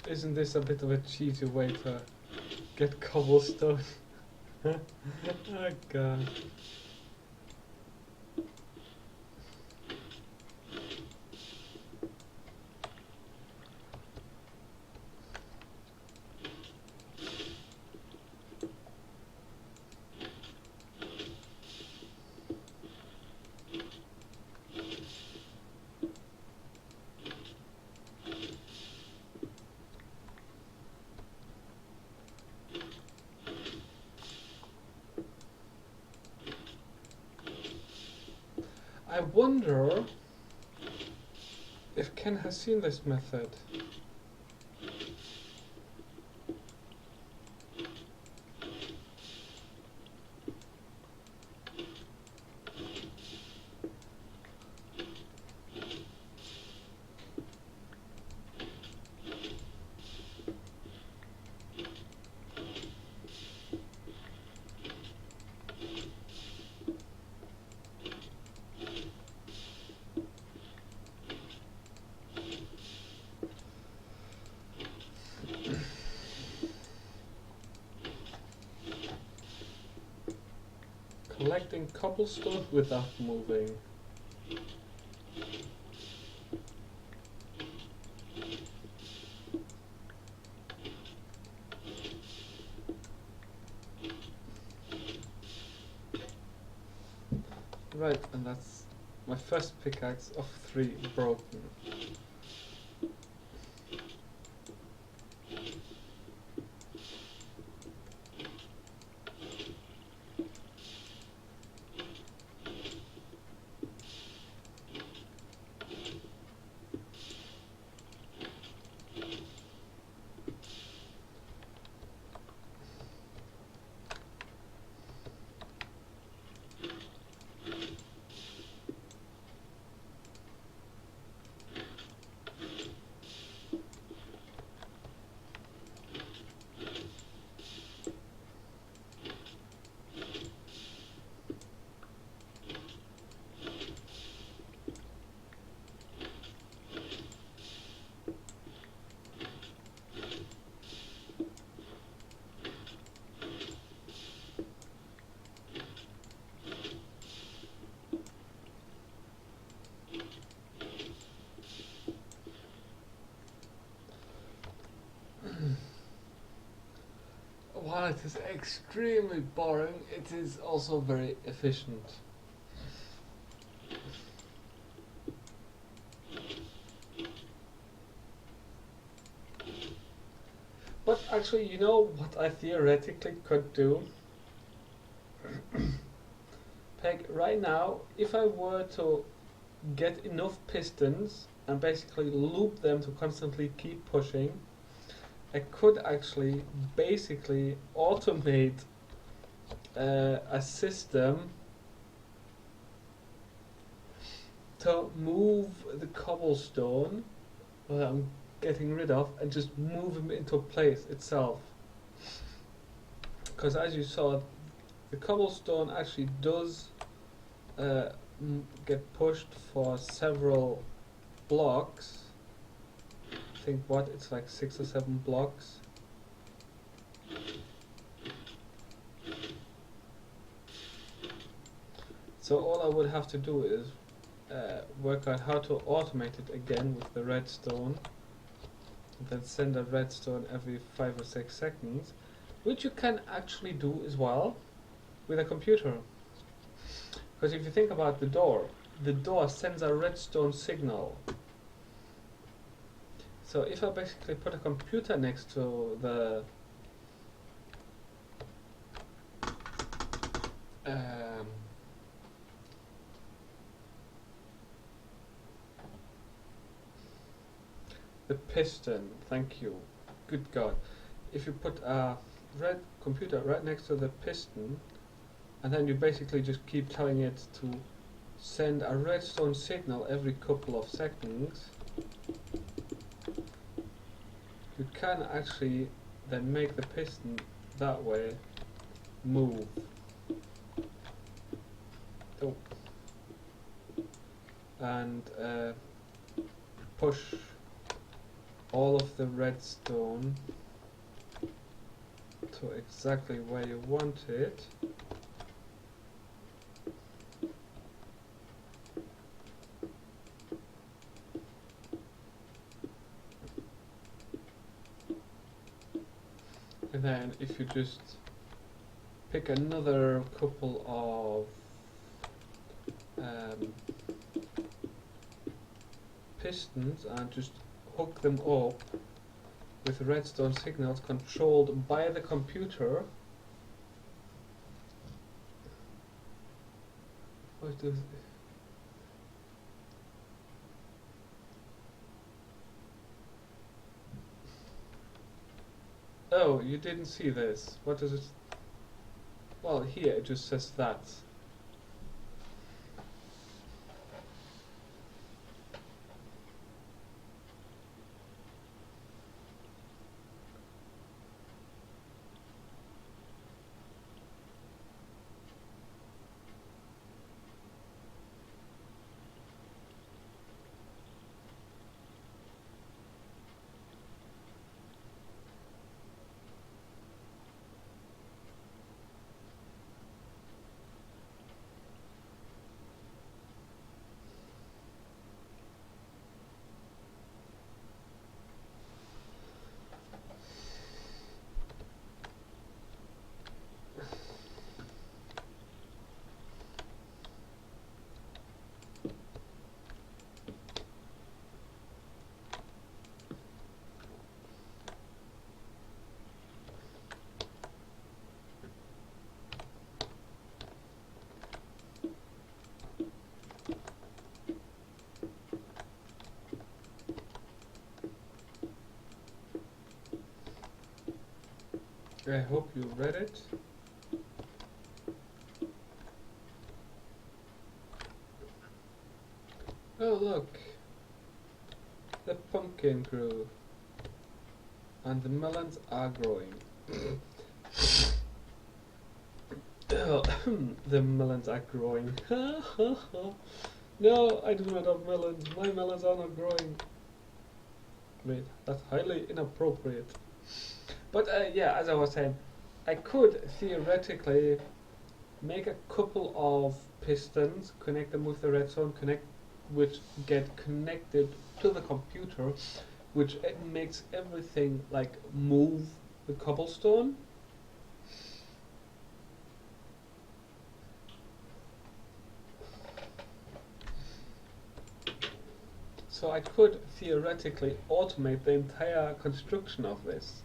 Isn't this a bit of a cheesy way to get cobblestone? Oh god. I wonder if Ken has seen this method. Collecting cobblestone without moving. Right, and that's my first pickaxe of 3 broken. While it is extremely boring, it is also very efficient. But actually, you know what I theoretically could do? Peg, right now, if I were to get enough pistons and basically loop them to constantly keep pushing, I could actually basically automate a system to move the cobblestone that I'm getting rid of and just move them into place itself. Because as you saw, the cobblestone actually does get pushed for several blocks. I think what, it's like 6 or 7 blocks. So all I would have to do is work out how to automate it again with the redstone, and then send a redstone every 5 or 6 seconds, which you can actually do as well with a computer. Because if you think about the door sends a redstone signal. So if I basically put a computer next to the piston, thank you, good God. If you put a red computer right next to the piston, and then you basically just keep telling it to send a redstone signal every couple of seconds, you can actually then make the piston that way move. Oh. And push all of the redstone to exactly where you want it. And then if you just pick another couple of pistons and just hook them up with redstone signals controlled by the computer. What does Oh, you didn't see this. What does it? Well, here it just says that. I hope you read it. Oh look, the pumpkin grew, and the melons are growing. The melons are growing. No, I do not have melons. My melons are not growing. Wait, that's highly inappropriate. But yeah, as I was saying, I could theoretically make a couple of pistons, connect them with the redstone, which get connected to the computer, which makes everything like move the cobblestone. So I could theoretically automate the entire construction of this.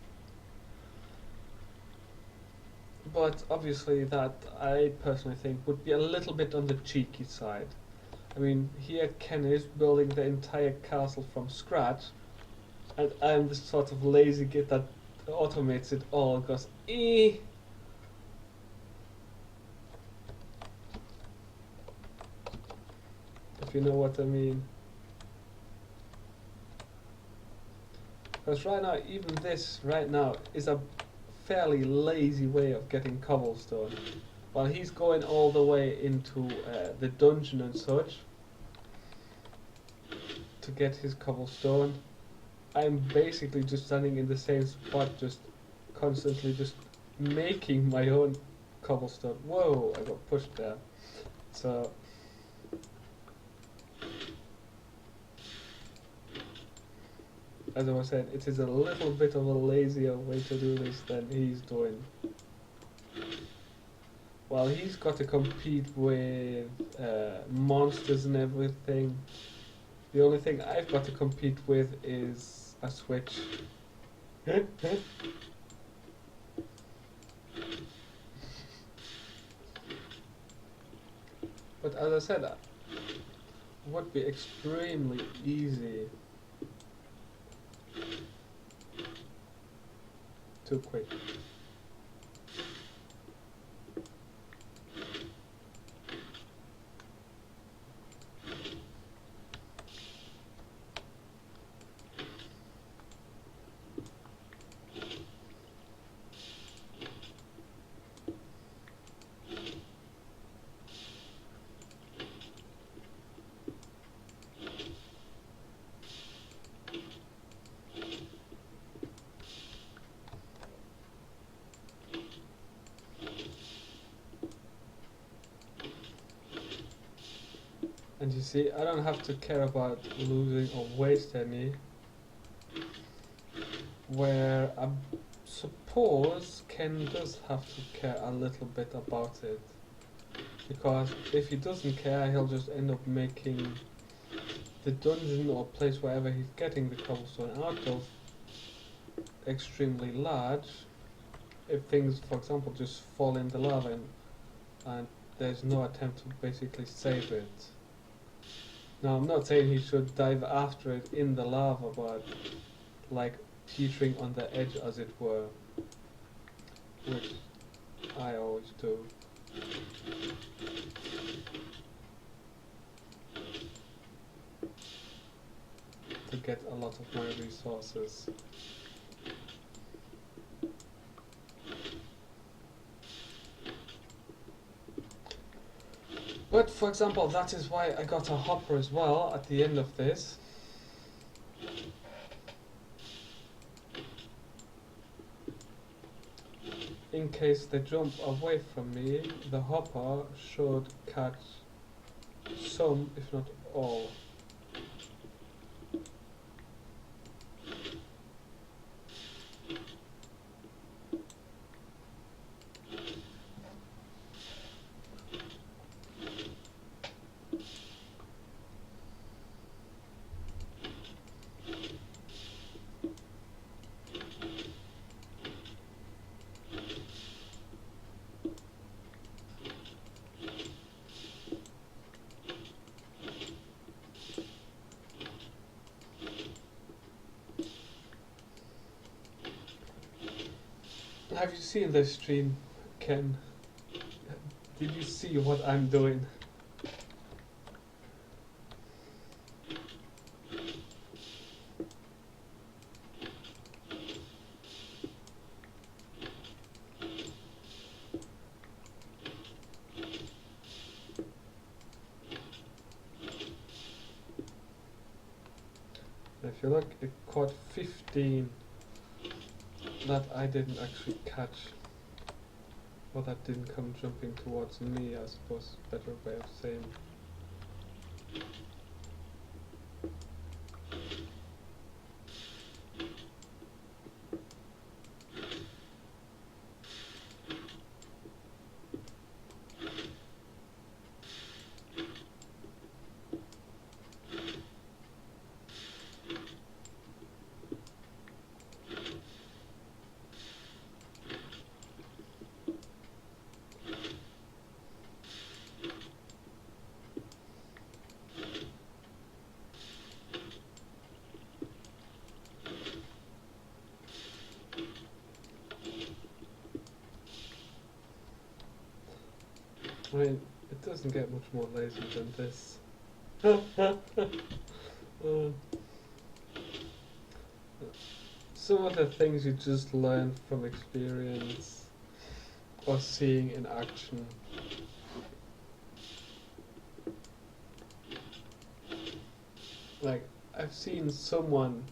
But obviously that, I personally think, would be a little bit on the cheeky side. I mean, here Ken is building the entire castle from scratch, and I'm the sort of lazy git that automates it all, because if you know what I mean. Because right now, even this right now is a fairly lazy way of getting cobblestone. While he's going all the way into the dungeon and such to get his cobblestone, I'm basically just standing in the same spot, just constantly just making my own cobblestone. Whoa, I got pushed there. So as I was saying, it is a little bit of a lazier way to do this than he's doing. Well, he's got to compete with monsters and everything. The only thing I've got to compete with is a switch. But as I said, it would be extremely easy to quit. And you see, I don't have to care about losing or waste any. Where I suppose Ken does have to care a little bit about it. Because if he doesn't care, he'll just end up making the dungeon or place wherever he's getting the cobblestone out of extremely large. If things, for example, just fall in the lava and there's no attempt to basically save it. Now, I'm not saying he should dive after it in the lava, but like teetering on the edge, as it were. which I always do. To get a lot of my resources. But for example, that is why I got a hopper as well at the end of this. In case they jump away from me, the hopper should catch some, if not all. Have you seen this stream, Ken? Did you see what I'm doing? If you look, it caught 15 that I didn't actually catch. Or that didn't come jumping towards me, I suppose. Better way of saying. I mean, it doesn't get much more lazy than this. Some of the things you just learn from experience or seeing in action. Like, I've seen someone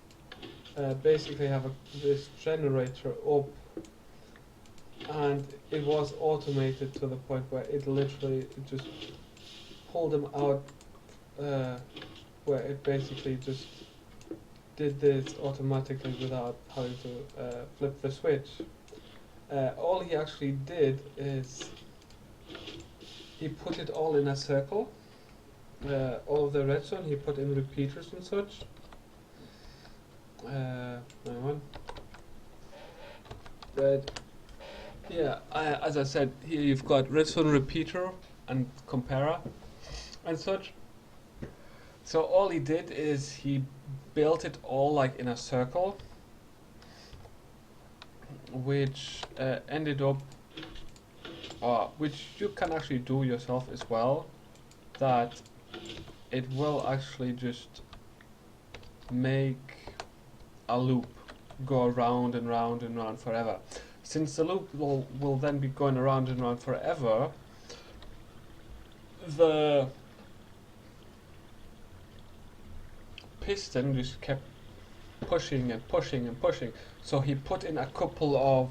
basically have this generator up, and it was automated to the point where it literally just pulled them out, where it basically just did this automatically without having to flip the switch. All he actually did is he put it all in a circle. All of the redstone he put in repeaters and such. Hang on. But yeah, as I said, here you've got redstone repeater and comparer and such. So all he did is he built it all like in a circle, which ended up, which you can actually do yourself as well, that it will actually just make a loop go round and round and round forever. Since the loop will then be going around and round forever, the piston just kept pushing and pushing and pushing. So he put in a couple of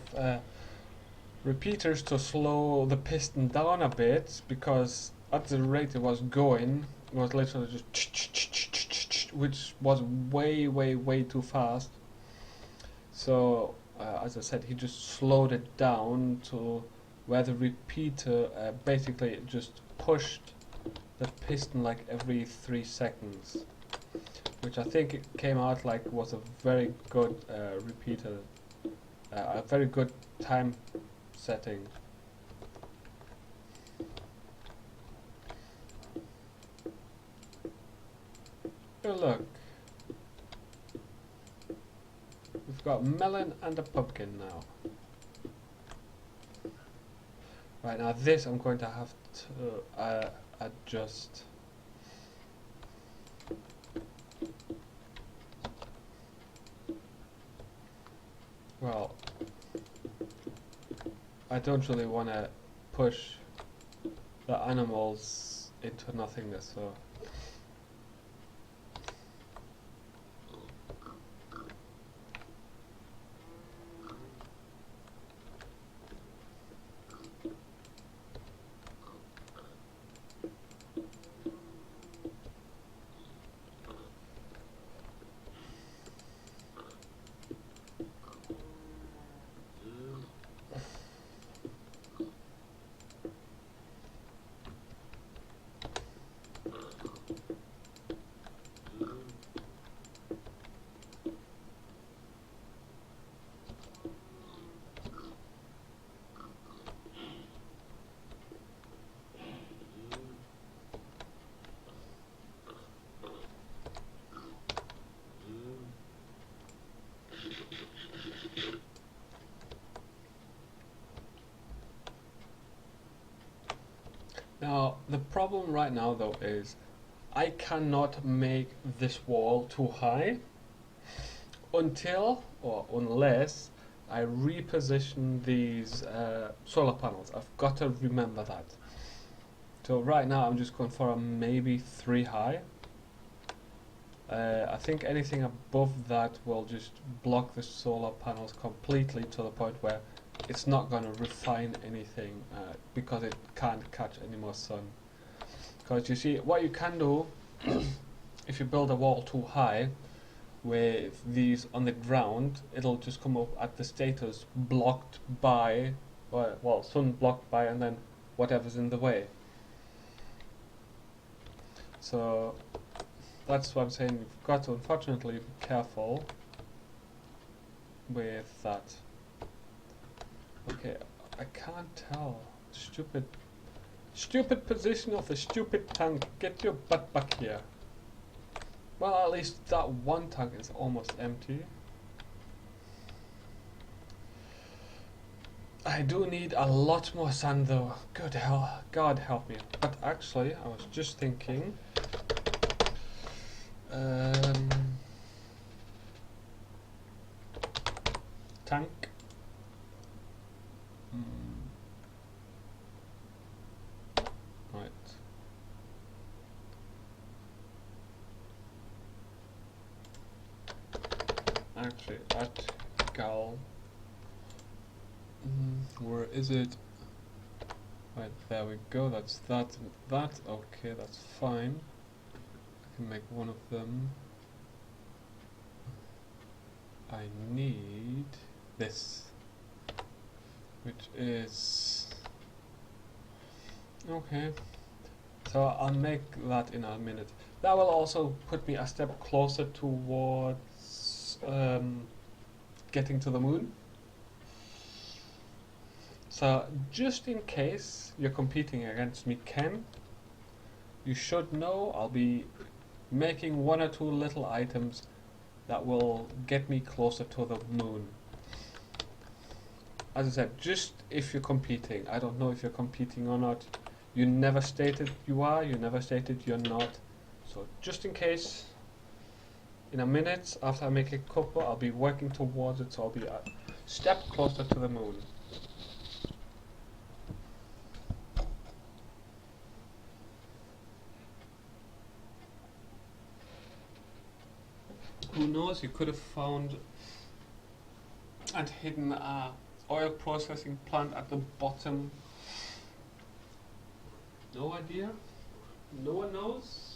repeaters to slow the piston down a bit, because at the rate it was going, it was literally just which was way too fast. So as I said, he just slowed it down to where the repeater basically just pushed the piston like every 3 seconds, which I think it came out like was a very good repeater, a very good time setting. Oh look, we've got melon and a pumpkin now. Right now, this I'm going to have to adjust. Well, I don't really want to push the animals into nothingness, so. Now, the problem right now though is I cannot make this wall too high until or unless I reposition these solar panels. I've got to remember that. So right now I'm just going for a maybe 3 high. I think anything above that will just block the solar panels completely to the point where it's not going to refine anything because it can't catch any more sun. Because you see, what you can do if you build a wall too high with these on the ground, it'll just come up at the status blocked by, well, sun blocked by, and then whatever's in the way. So that's what I'm saying, you've got to unfortunately be careful with that. Okay, I can't tell. Stupid position of the stupid tank. Get your butt back here. Well, at least that one tank is almost empty. I do need a lot more sand though. Good hell, God help me. But actually, I was just thinking. Tank. Right. Actually, at Gal. Where is it? Right, there we go. That's that and that. Okay, that's fine. I can make one of them. I need this, which is okay. So I'll make that in a minute. That will also put me a step closer towards getting to the moon. So just in case you're competing against me, Ken, you should know I'll be making 1 or 2 little items that will get me closer to the moon. As I said, just if you're competing. I don't know if you're competing or not. You never stated you are, you never stated you're not. So just in case, in a minute after I make a couple, I'll be working towards it, so I'll be a step closer to the moon. Who knows, you could have found and hidden a oil processing plant at the bottom. No idea? No one knows?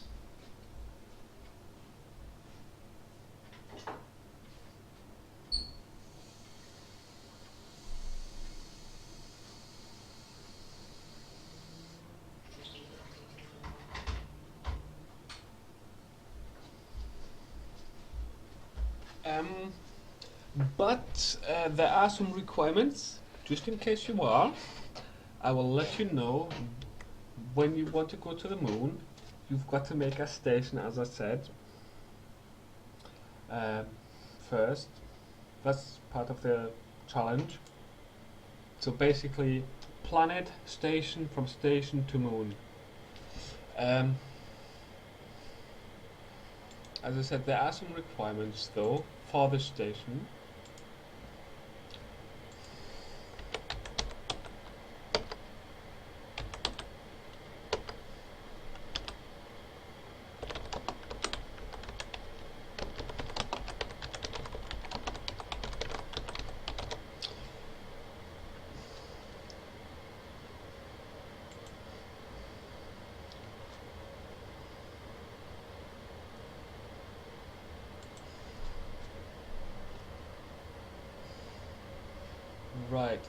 But there are some requirements, just in case you are. I will let you know when you want to go to the moon. You've got to make a station, as I said, first. That's part of the challenge. So basically, planet, station, from station to moon. As I said, there are some requirements though for the station. Right.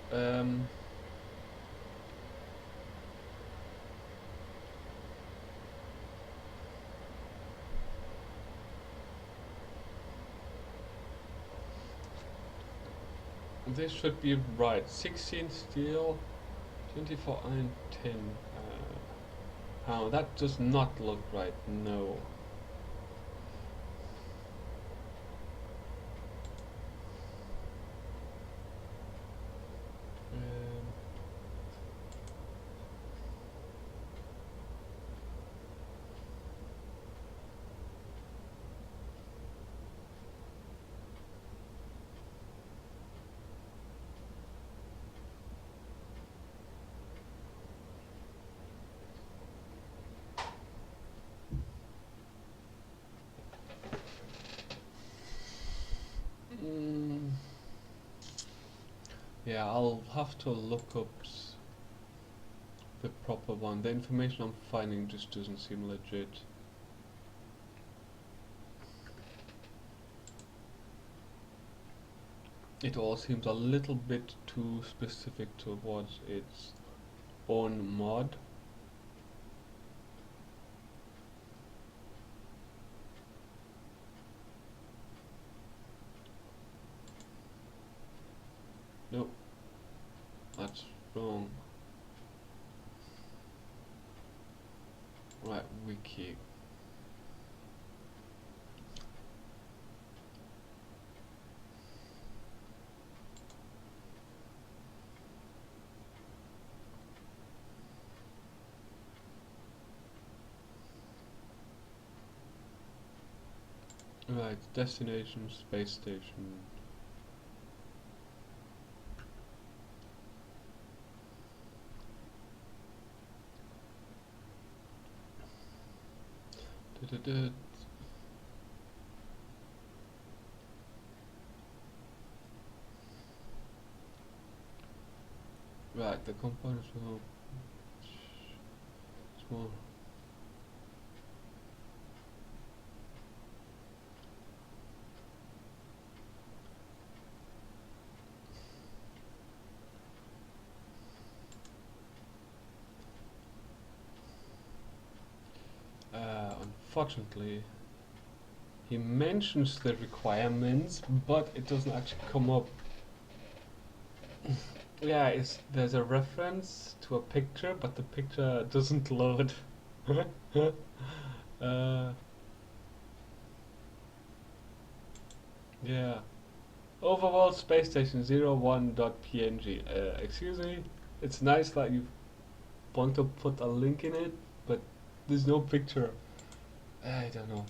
This should be right. 16 steel, 24 iron, 10. Oh, that does not look right. No. Yeah, I'll have to look up the proper one. The information I'm finding just doesn't seem legit. It all seems a little bit too specific towards its own mod. Nope, that's wrong. Right, wiki. Right, destination, space station. Du-du-du. Right, the components will small. Unfortunately, he mentions the requirements, but it doesn't actually come up. Yeah, there's a reference to a picture, but the picture doesn't load. Yeah. Overworld Space Station 01.png. Excuse me, it's nice that you want to put a link in it, but there's no picture. I don't know.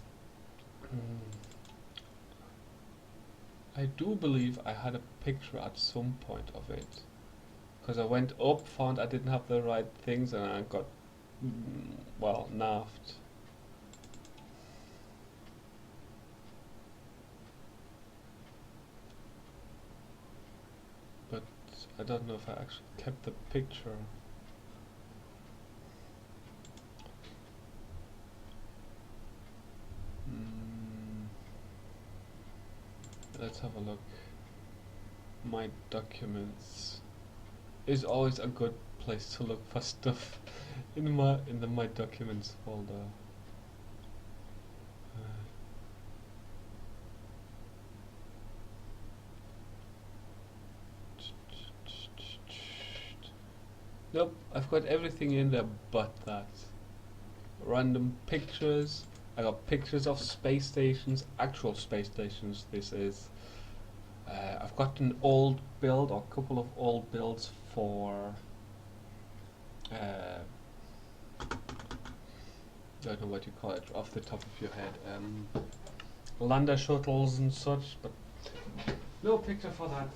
I do believe I had a picture at some point of it. Because I went up, found I didn't have the right things, and I got, well, naffed. But I don't know if I actually kept the picture. Let's have a look. My documents is always a good place to look for stuff in the my documents folder. Nope, I've got everything in there but that. Random pictures. I got pictures of space stations, actual space stations this is. I've got an old build, or a couple of old builds for don't know what you call it off the top of your head. Lander shuttles and such, but no picture for that.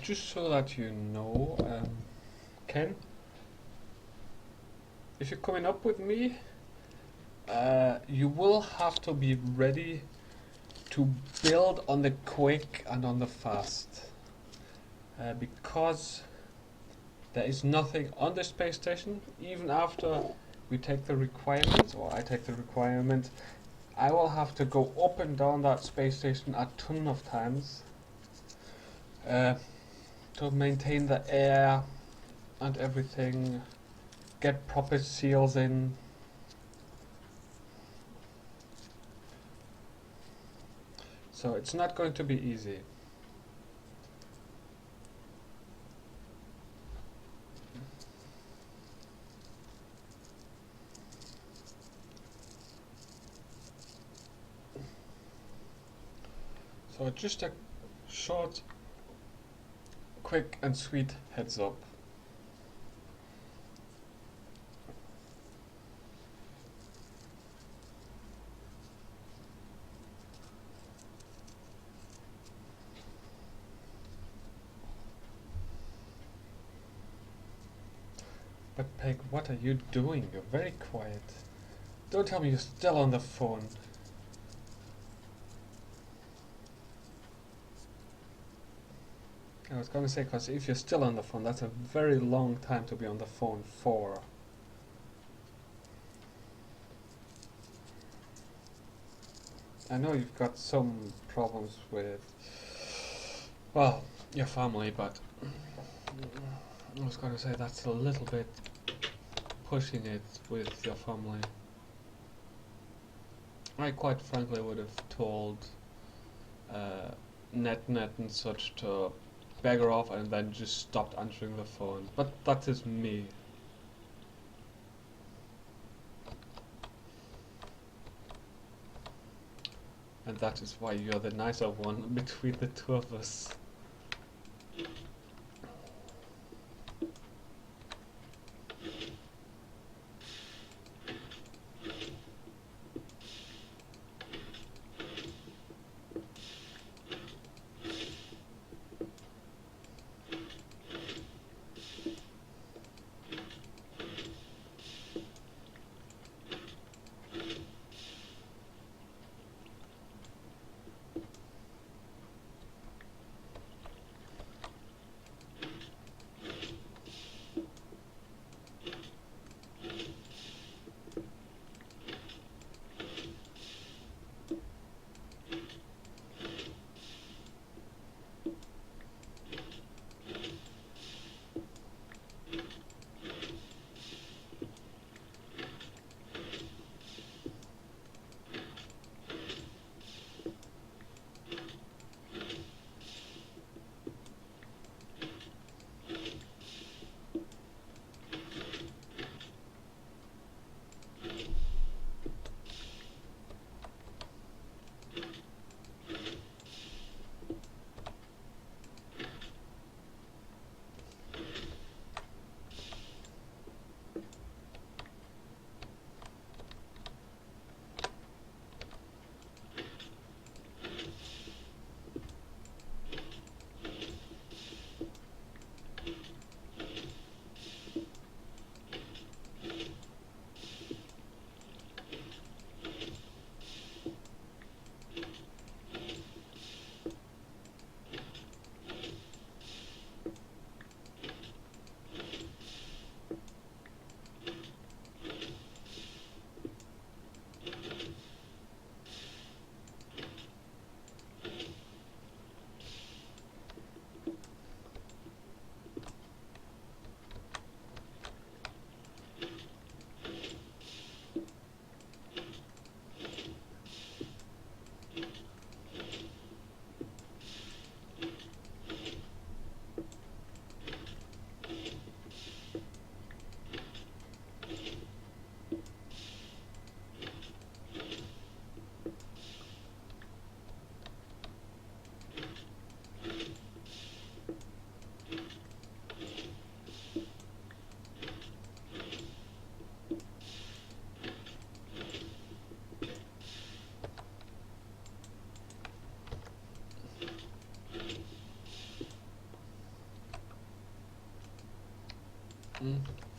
Just so that you know, Ken, if you're coming up with me, you will have to be ready to build on the quick and on the fast, because there is nothing on the space station. Even after we take the requirement, or I take the requirement, I will have to go up and down that space station a ton of times to maintain the air and everything, get proper seals in. So it's not going to be easy. So just a short, quick and sweet heads up. But Peg, what are you doing? You're very quiet. Don't tell me you're still on the phone. I was gonna say, because if you're still on the phone, that's a very long time to be on the phone for. I know you've got some problems with, well, your family, but I was gonna say that's a little bit pushing it with your family. I quite frankly would have told Net and such to beggar off and then just stopped answering the phone. But that is me. And that is why you're the nicer one between the two of us.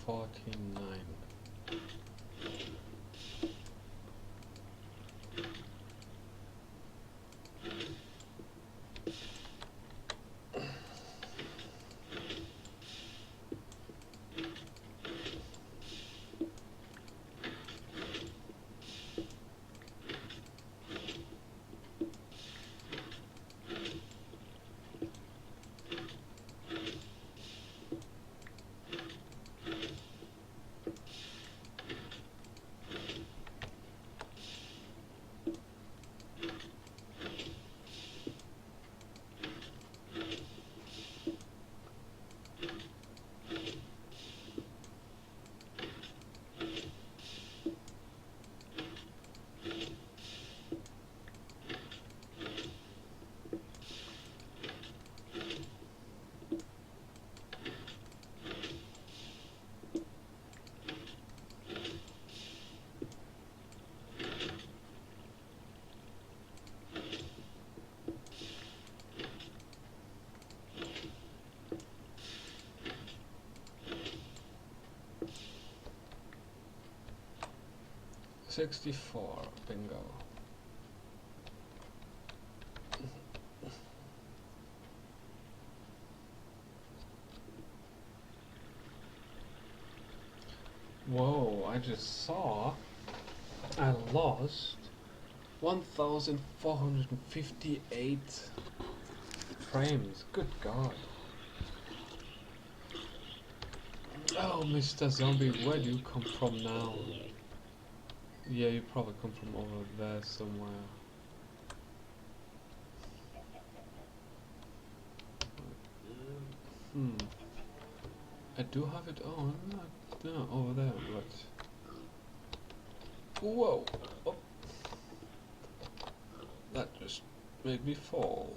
49. $64, bingo. Whoa, I just saw I lost 1,458 frames. Good God. Oh, Mr. Zombie, where do you come from now? Yeah, you probably come from over there somewhere. I do have it on. No, over there, but... Whoa! Oh. That just made me fall.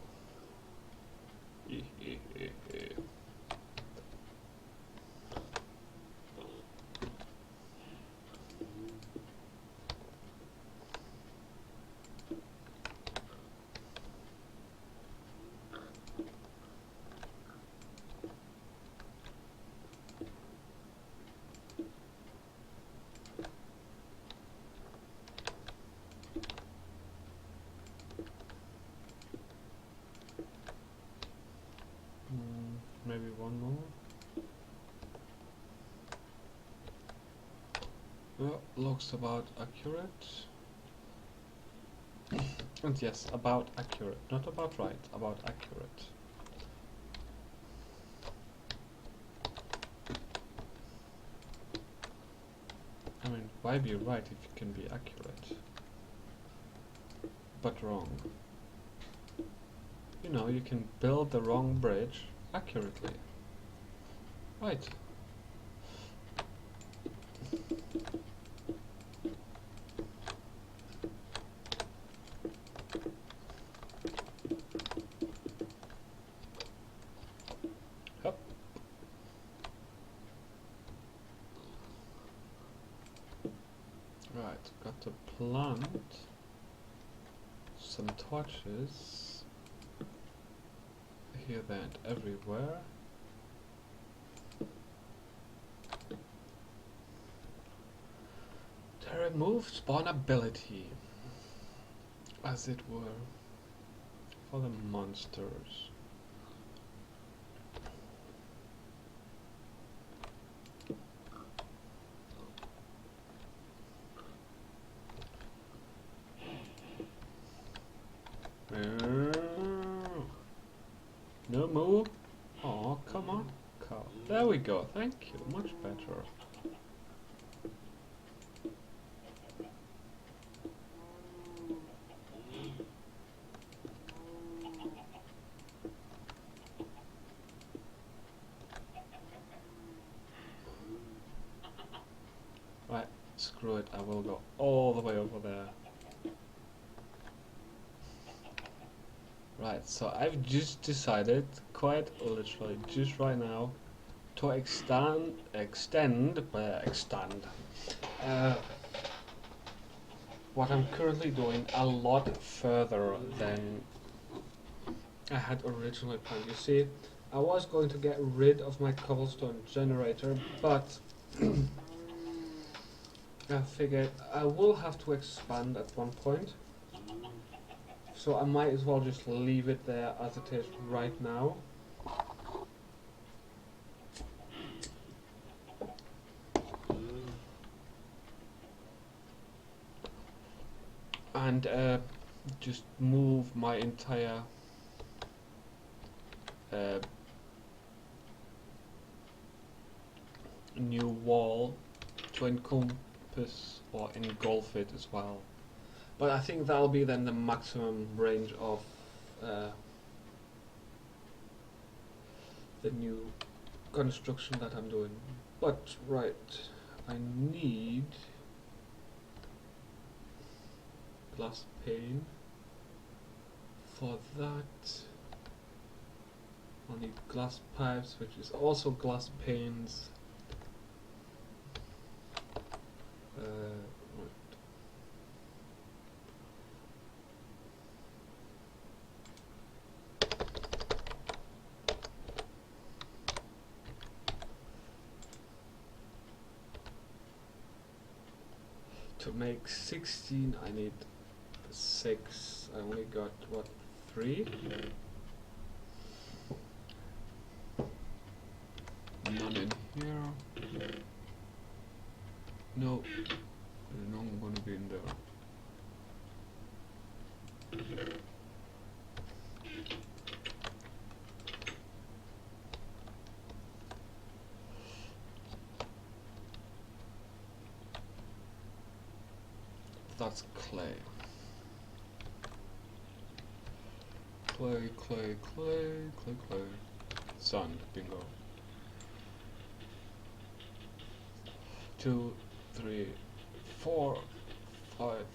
1 more. Well, looks about accurate. And yes, about accurate. Not about right, about accurate. I mean, why be right if you can be accurate? But wrong. You know, you can build the wrong bridge accurately. Right. Hup. Right, got to plant some torches here, there and everywhere. To remove spawnability, as it were, for the monsters. No move. Oh, come on, cow. There we go. Thank you. Much better. Right, screw it. I will go all the way over there. Right, so I've just decided, quite literally, just right now, to extend what I'm currently doing a lot further than I had originally planned. You see, I was going to get rid of my cobblestone generator, but I figured I will have to expand at one point. So I might as well just leave it there as it is right now. And just move my entire new wall to encompass or engulf it as well. But I think that'll be then the maximum range of the new construction that I'm doing. But right, I need glass pane. For that, I'll need glass pipes, which is also glass panes. Right. To make 16, I need 6. I only got, what, 3? None in here. No. There's none gonna be in there. That's clay. Clay, clay, clay, clay, clay. Sand, bingo. 2, 3, 4, 5,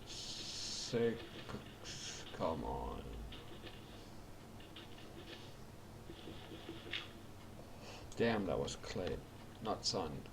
6. Come on. Damn, that was clay, not sand.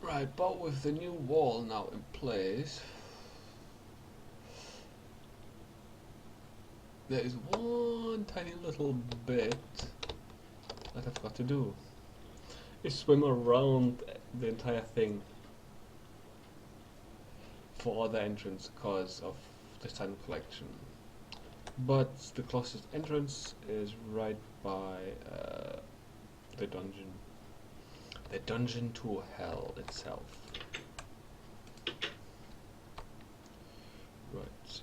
Right, but with the new wall now in place, there is one tiny little bit that I've got to do. Is swim around the entire thing for the entrance because of the sand collection. But the closest entrance is right by the dungeon. The dungeon to hell itself. Right.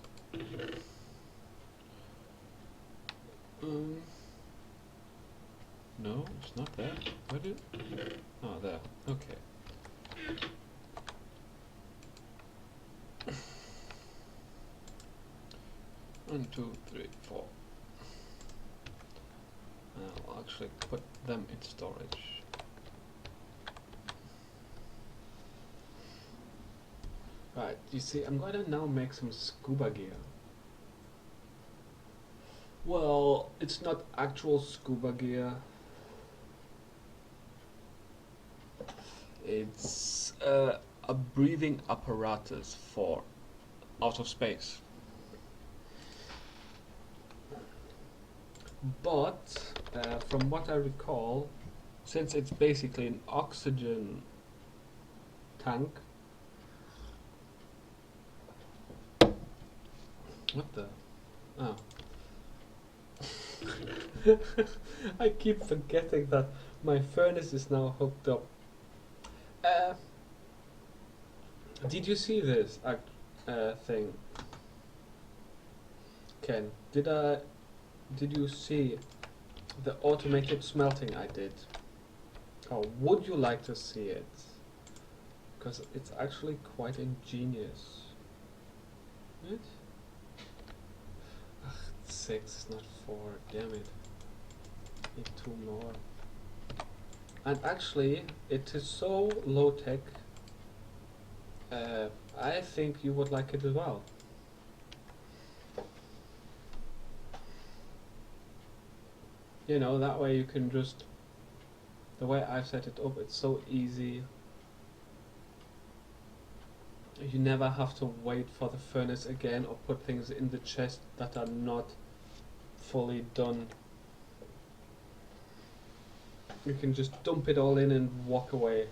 No, it's not there. Where did? Oh, there. Okay. One, two, three, four. I'll actually put them in storage. Right, you see, I'm going to now make some scuba gear. Well, it's not actual scuba gear. It's a breathing apparatus for outer space. But, from what I recall, since it's basically an oxygen tank. What the? Oh. I keep forgetting that my furnace is now hooked up. Did you see this thing, Ken? Did you see the automated smelting I did. How would you like to see it? Because it's actually quite ingenious. Right? Ugh, 6, not 4, damn it. Need 2 more. And actually, it is so low tech, I think you would like it as well. You know, that way you can just, the way I've set it up, it's so easy. You never have to wait for the furnace again or put things in the chest that are not fully done. You can just dump it all in and walk away.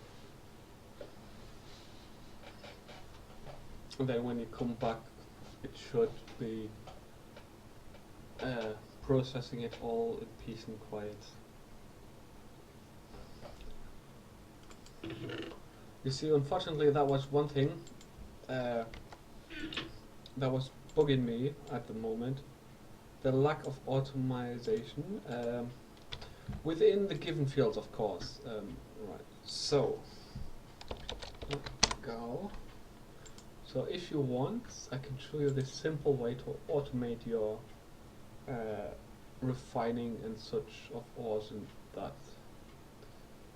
And then when you come back, it should be processing it all in peace and quiet. You see, unfortunately, that was one thing that was bugging me at the moment. The lack of automation within the given fields, of course. Right, so go. So if you want, I can show you this simple way to automate your refining and such of ores and that.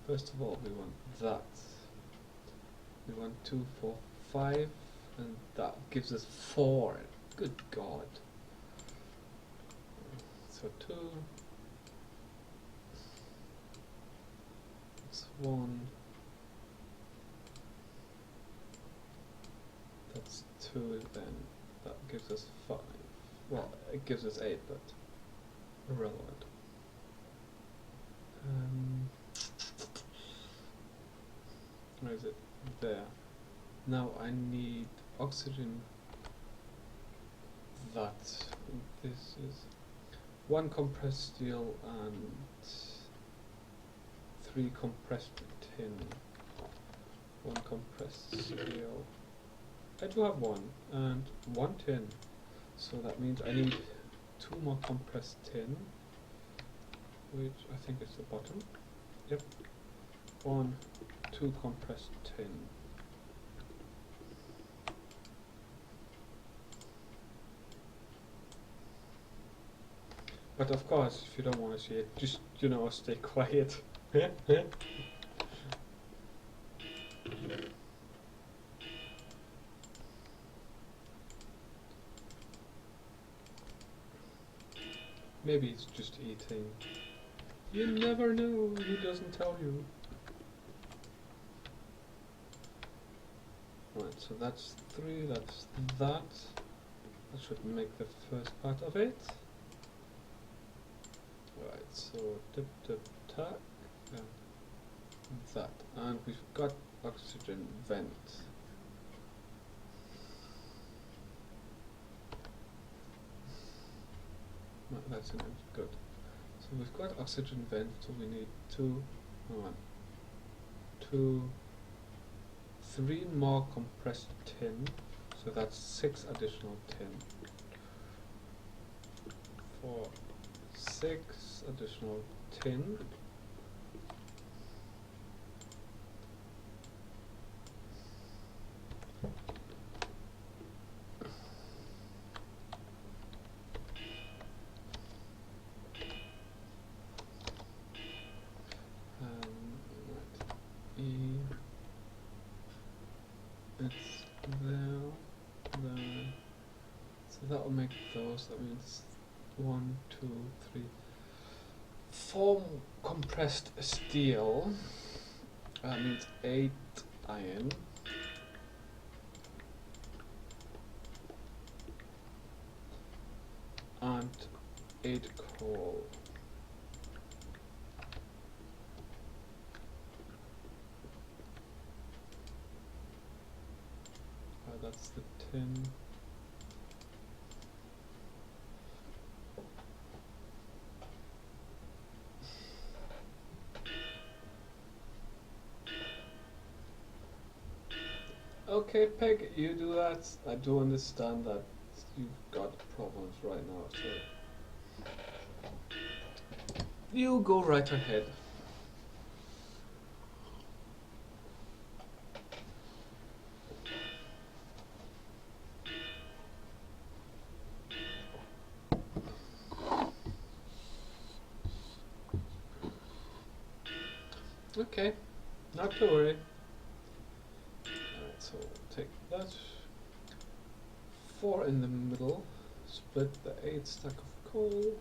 First of all, we want that. We want 2, 4, 5, and that gives us 4. Good God. So 2. That's 1. That's 2, then that gives us 5. Well, it gives us 8, but irrelevant. Where is it? There. Now I need oxygen. That. This is 1 compressed steel and 3 compressed tin. 1 compressed steel. I do have 1 and 1 tin. So that means I need 2 more compressed tin, which I think is the bottom. Yep. 1, 2 compressed tin. But of course, if you don't want to see it, just, you know, stay quiet. Maybe it's just eating. You never know, he doesn't tell you. Right, so that's 3, that's that. That should make the first part of it. Right, so dip dip tack, that, and we've got oxygen vent. No, that's an empty, good. So we've got oxygen vent, so we need 2, 3 more compressed tin, so that's 6 additional tin. 4, 6 additional tin. It's there, there. So that will make those. That means 1, 2, 3, 4 compressed steel. That means 8 iron. And 8 coal. That's the tin. Okay, Peg, you do that. I do understand that you've got problems right now, so You go right ahead. Okay, not to worry. Alright, so we'll take that. 4 in the middle. Split the 8 stack of coal.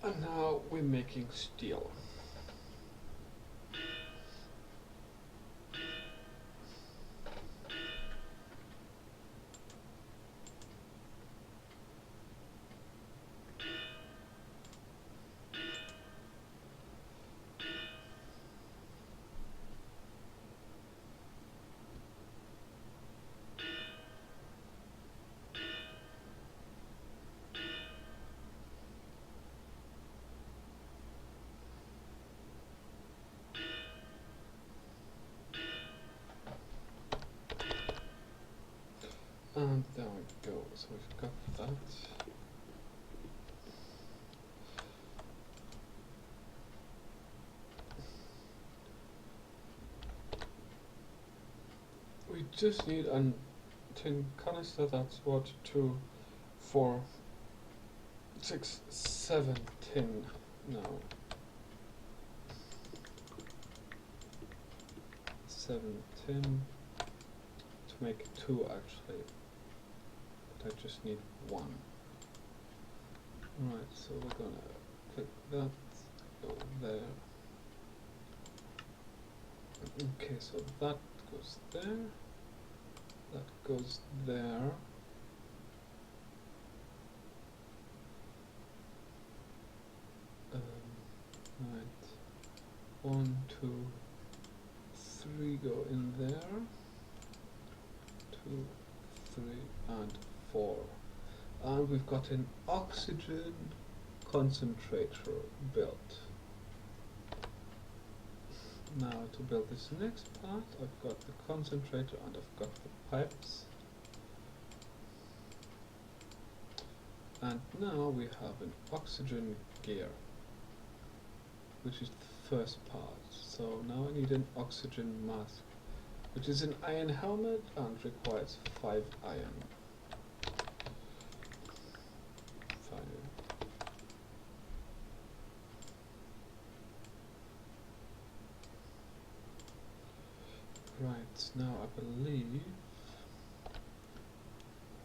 And now we're making steel. And there we go, so we've got that. We just need a tin canister. That's what, 2, 4, 6, 7 tin now. 7 tin to make 2 actually. But I just need 1. Right, so we're gonna click that, go there. Okay, so that goes there. That goes there. Right. 1, 2, 3 go in there. 2, 3, and 4. And we've got an oxygen concentrator built. Now to build this next part, I've got the concentrator and I've got the pipes. And now we have an oxygen gear, which is the first part. So now I need an oxygen mask, which is an iron helmet and requires 5 iron. 5. Right, now I believe,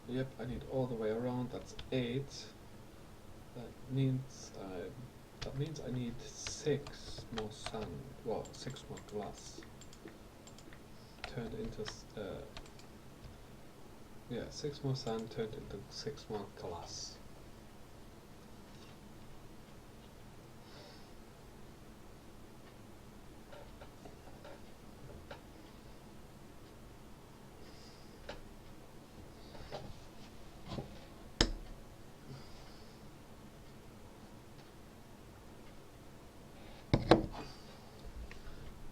yep, I need all the way around, that's 8. That means I need 6 more sand, well, 6 more glass. Turned into, yeah, 6 more sand turned into 6 more glass.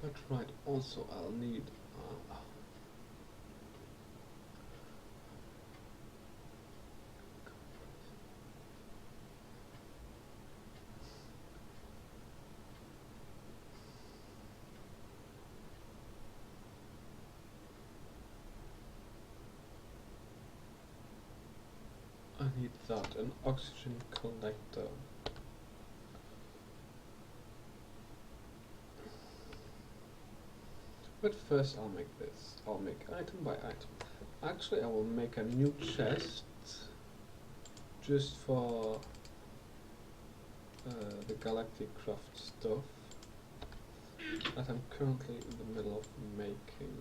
That's right, also I'll need that, an oxygen collector. But first I'll make this. I'll make item by item. Actually I will make a new chest just for the Galactic Craft stuff that I'm currently in the middle of making.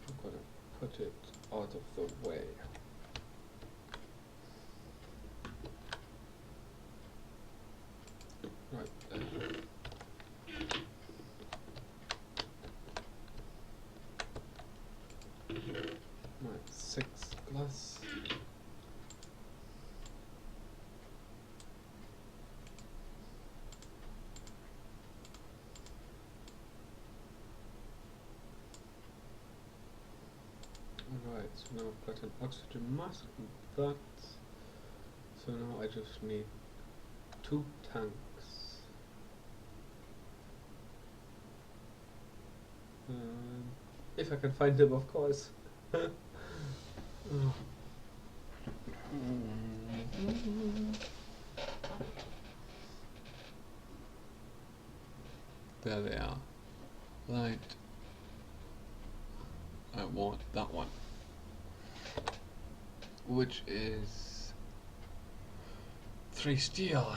I'm gonna put it out of the way. Right there. Right, 6 glass. Alright, so now I've got an oxygen mask and that. So now I just need 2 tanks. If I can find them, of course. Oh. There they are. Right. I want that one. Which is 3 steel.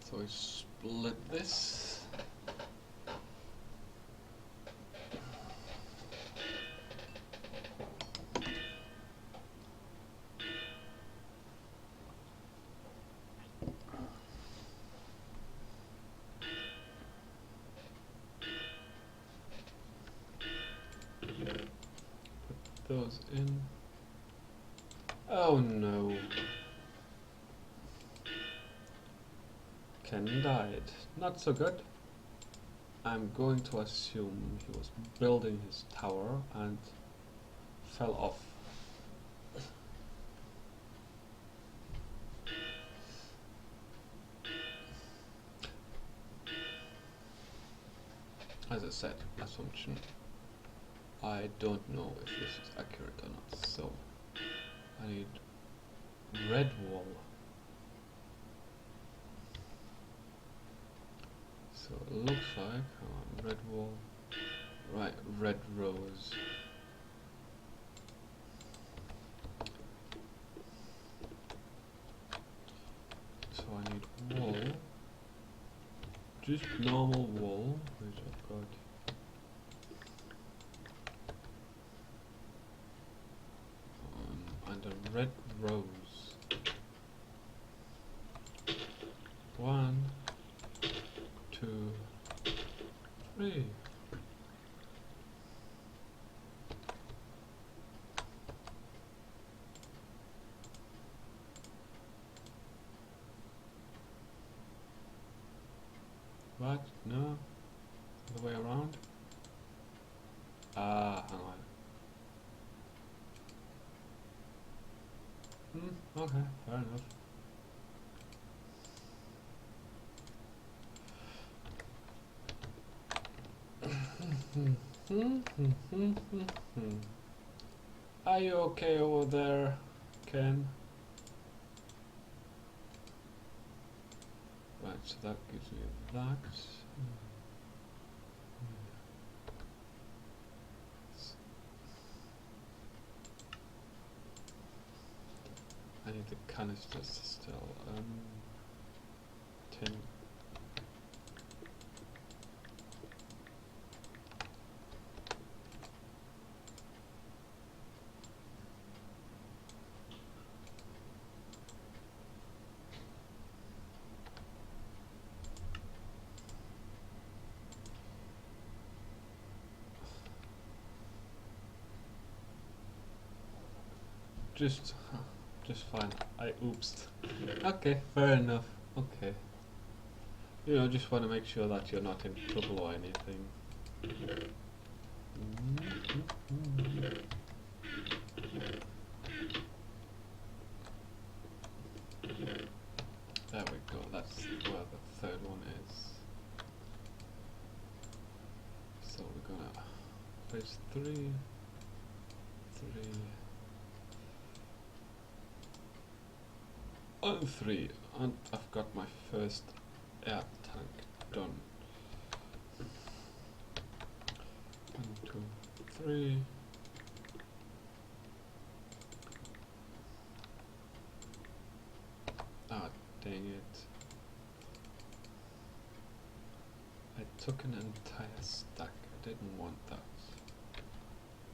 So we split this. Put those in. Oh no. Ken died. Not so good. I'm going to assume he was building his tower and fell off. As I said, assumption. I don't know if this is accurate or not, so I need red wall. So it looks like red wall, right? Red rose. So I need wall, just normal wall, which I've got. And a red rose. 1, 2, 3. What? No? The way around? Ah, hang on. Okay, fair enough. Are you okay over there, Ken? Right, so that gives me that. I need the canisters still. 10. Just fine. I oopsed. Okay, fair enough. Okay. You know, just want to make sure that you're not in trouble or anything. There we go. That's where the third one is. So we're gonna place 3, 3. And 3, and I've got my first air tank done. 1, 2, 3. Ah, dang it. I took an entire stack. I didn't want that.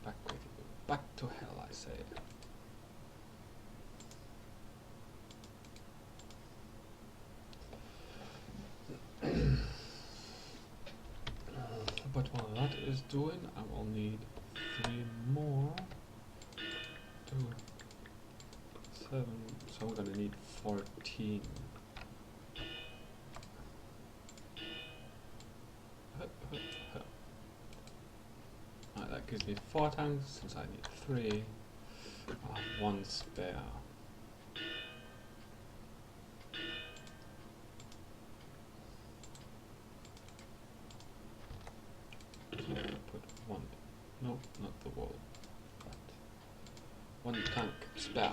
Back with you. Back to hell, I say. is doing. I will need 3 more. 2, 7. So I'm gonna need 14. Alright, that gives me 4 tanks. Since I need 3, I have 1 spare. So I'm gonna put 1. Nope, not the wall. But 1 tank spare.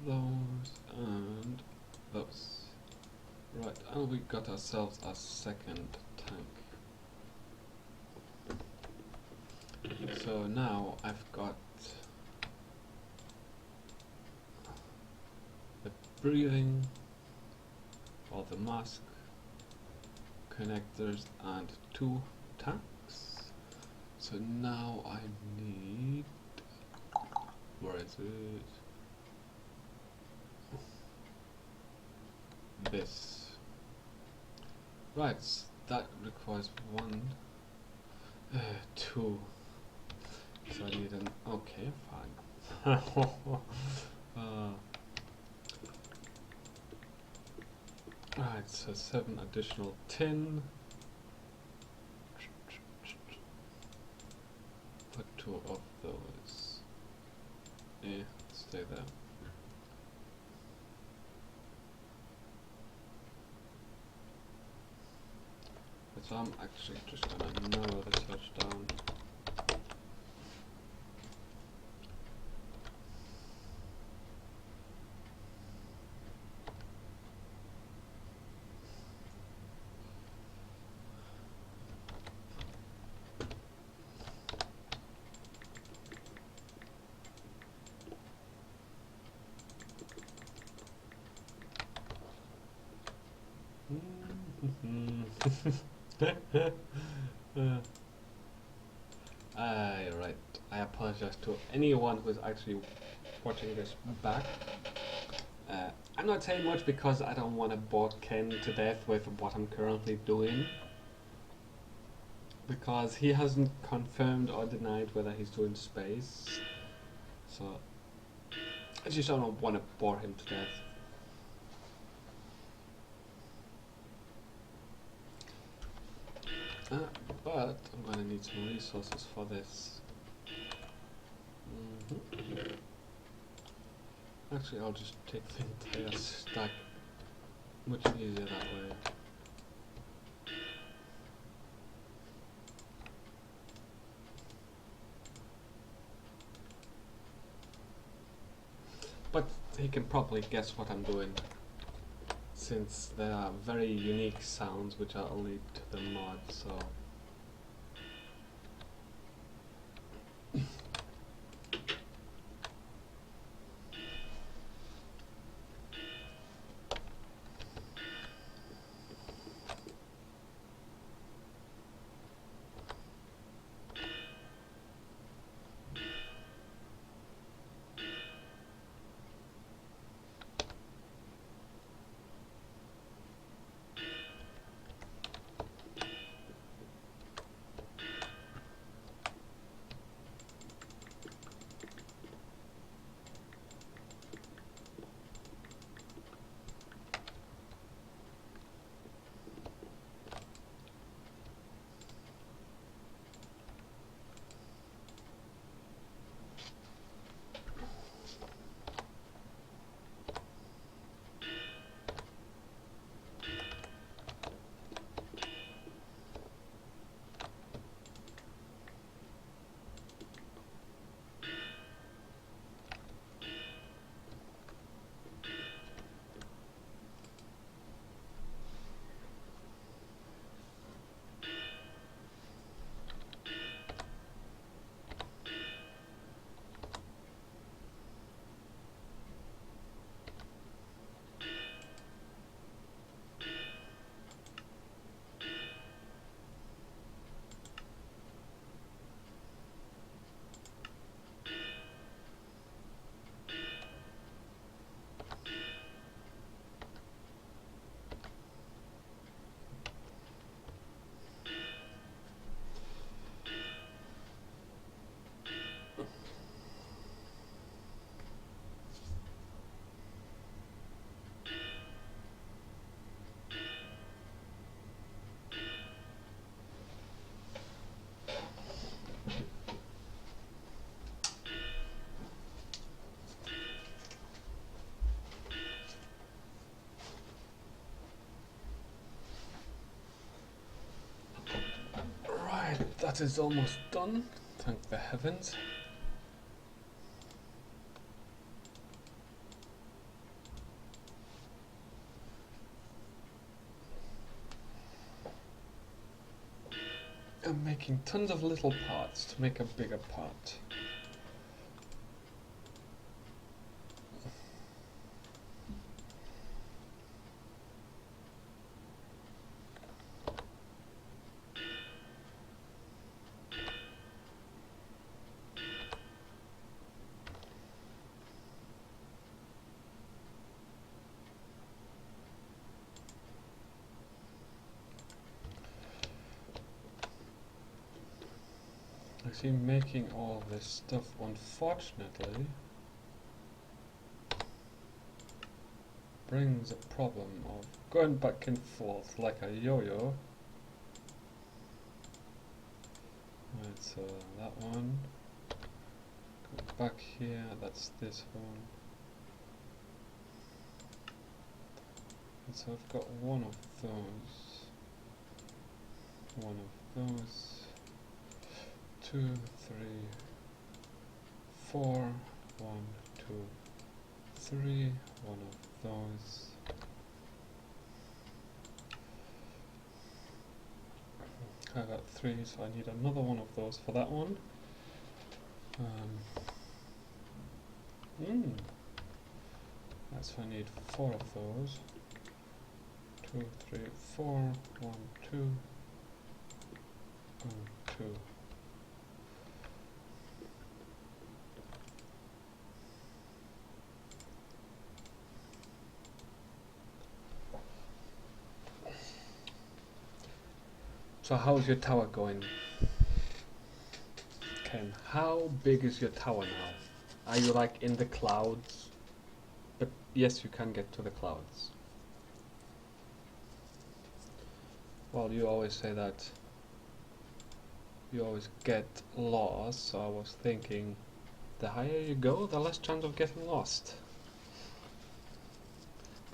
Those and those. Right, and we got ourselves a second tank. So now I've got the breathing, or the mask, connectors, and 2 tanks. So now I need, where is it? This. Right, that requires 1, 2. So I need an, okay, fine. Right, so 7 additional tin. Put 2 of those. Stay there. So I'm actually just gonna narrow the search down. Right. I apologize to anyone who is actually watching this back. I'm not saying much because I don't want to bore Ken to death with what I'm currently doing. Because he hasn't confirmed or denied whether he's doing space. So I just don't want to bore him to death. But I'm gonna need some resources for this. Actually, I'll just take the entire stack. Much easier that way. But he can probably guess what I'm doing, since there are very unique sounds which are only to the mod, so... that is almost done, thank the heavens. I'm making tons of little parts to make a bigger part. Actually, making all this stuff, unfortunately, brings a problem of going back and forth like a yo-yo. Right, so that one, go back here, that's this one. And so I've got one of those, 2, 3, 4, 1, 2, 3, one of those. I got 3, so I need another one of those for that one. That's why I need 4 of those. 2, 3, 4, 1, 2, 1, 2. So how's your tower going? Ken, how big is your tower now? Are you like in the clouds? But yes, you can get to the clouds. Well, you always say that you always get lost, so I was thinking the higher you go, the less chance of getting lost.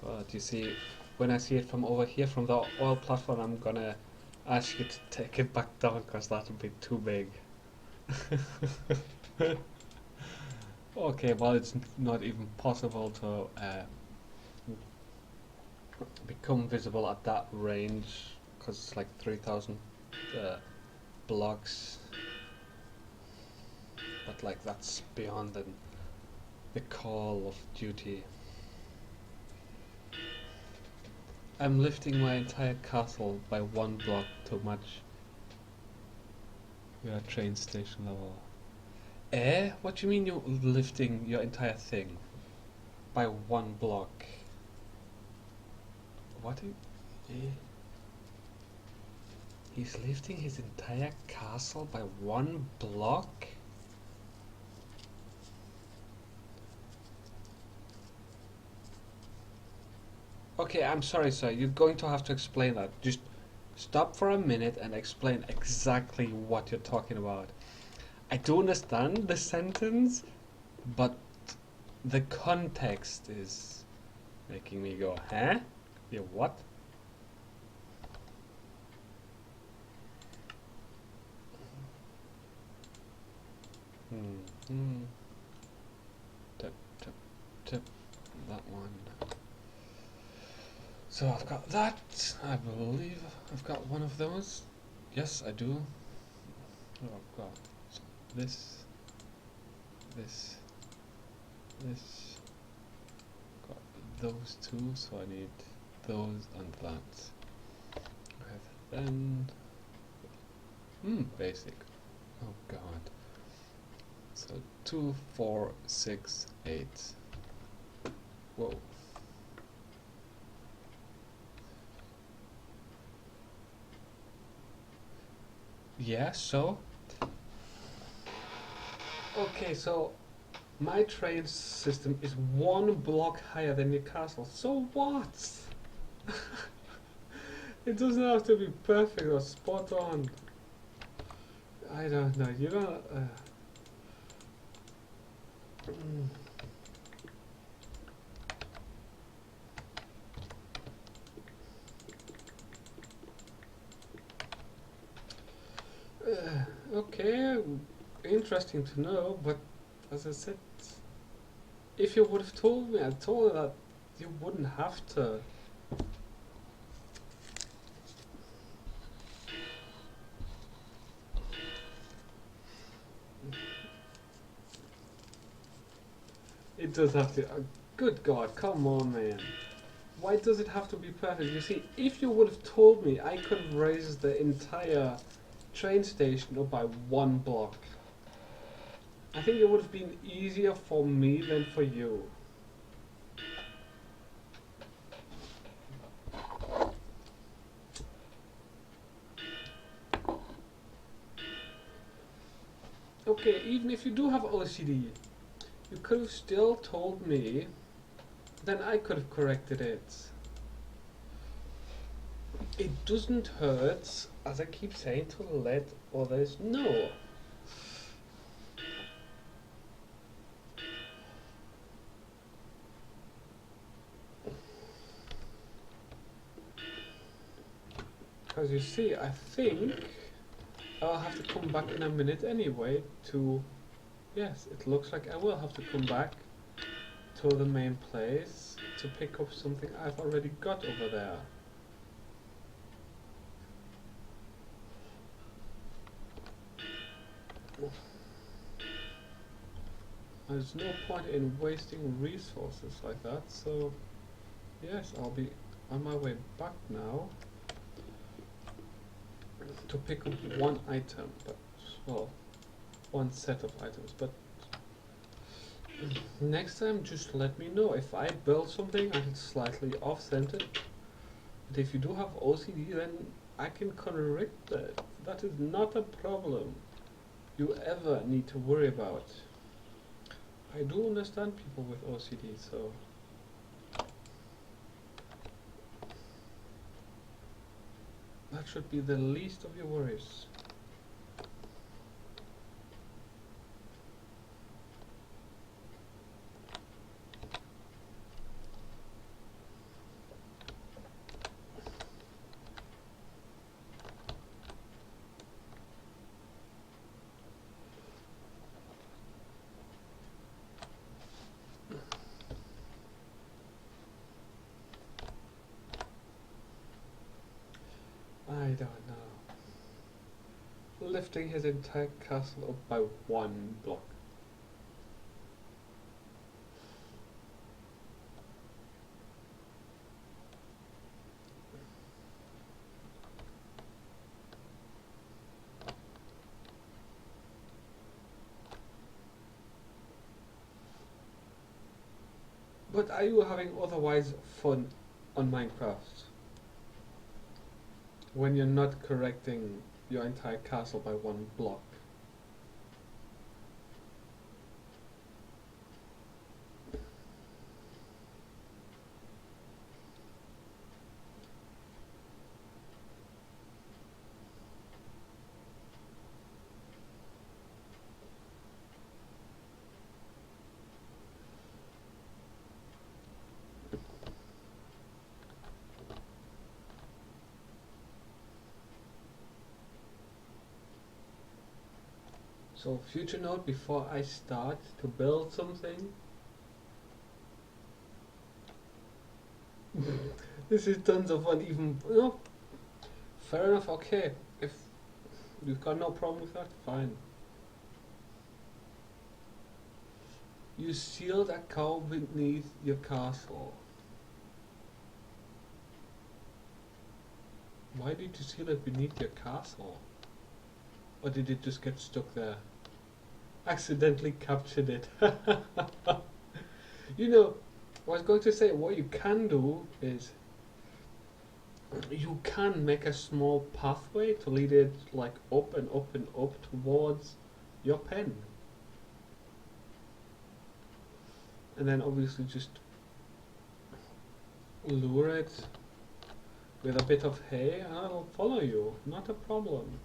But you see, when I see it from over here, from the oil platform, I'm gonna ask you to take it back down, because that would be too big. Okay, well, it's not even possible to become visible at that range, because it's like 3,000 blocks. But like, that's beyond the call of duty. I'm lifting my entire castle by 1 block too much. We are train station level. What do you mean you're lifting your entire thing by 1 block? What? He's lifting his entire castle by 1 block? Okay, I'm sorry, sir. You're going to have to explain that. Just stop for a minute and explain exactly what you're talking about. I do understand the sentence, but the context is making me go, huh? Yeah, what? Tip, tip, tip. That one. So I've got that. I believe I've got one of those. Yes, I do. Oh, I've got this, this, this. Got those 2, so I need those and that. Then, basic. Oh God. So 2, 4, 6, 8. Whoa. Yeah, so? Okay, so my train system is 1 block higher than your castle. So what? It doesn't have to be perfect or spot on. I don't know. You don't. Okay, interesting to know, but as I said, if you would have told me, I told you that you wouldn't have to. It does have to. Good God, come on, man. Why does it have to be perfect? You see, if you would have told me, I could have raised the entire train station up by one block. I think it would have been easier for me than for you. Okay, even if you do have OCD, you could have still told me, then I could have corrected it. It doesn't hurt, as I keep saying, to let others know. Because you see, I think I'll have to come back in a minute anyway to... Yes, it looks like I will have to come back to the main place to pick up something I've already got over there. There's no point in wasting resources like that, so yes, I'll be on my way back now to pick up one item, but, well, one set of items, but next time just let me know. If I build something and it's slightly off-centered, but if you do have OCD, then I can correct that. That is not a problem you ever need to worry about. I do understand people with OCD, so that should be the least of your worries. I don't know. Lifting his entire castle up by one block. But are you having otherwise fun on Minecraft? When you're not correcting your entire castle by one block? So future note before I start to build something. This is tons of fun, even, you know, fair enough, okay. If you've got no problem with that, fine. You sealed a cow beneath your castle. Why did you seal it beneath your castle? Or did it just get stuck there? Accidentally captured it. You know, I was going to say, what you can do is you can make a small pathway to lead it like up and up and up towards your pen. And then obviously just lure it with a bit of hay and it'll follow you, not a problem.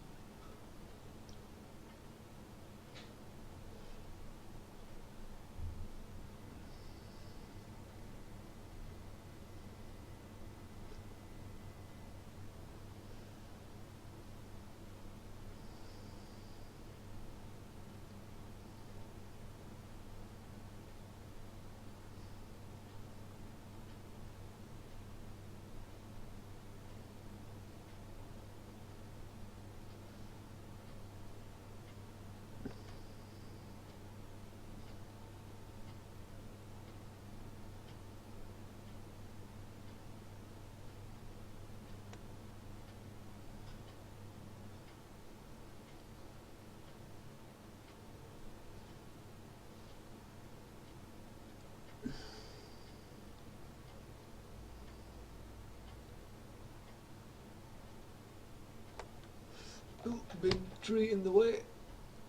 tree in the way.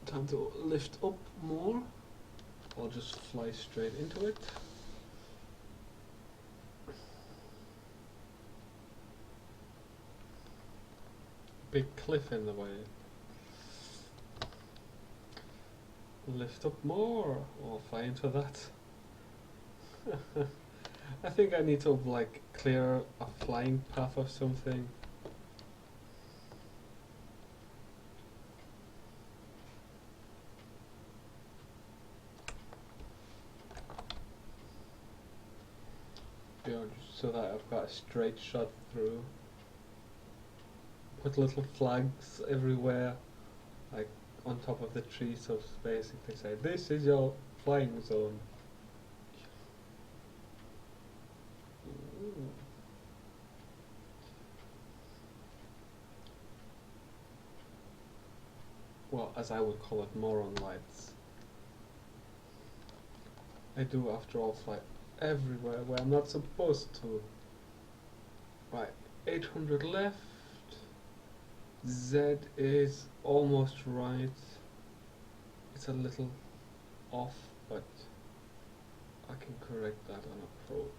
Time to lift up more, or just fly straight into it. Big cliff in the way. Lift up more, or fly into that. I think I need to like clear a flying path or something. You know, just so that I've got a straight shot through. Put little flags everywhere, like on top of the tree, so it's basically say, this is your flying zone. Ooh. Well, as I would call it, moron lights. I do, after all, fly everywhere where I'm not supposed to. Right, 800 left. Z is almost right. It's a little off, but I can correct that on approach.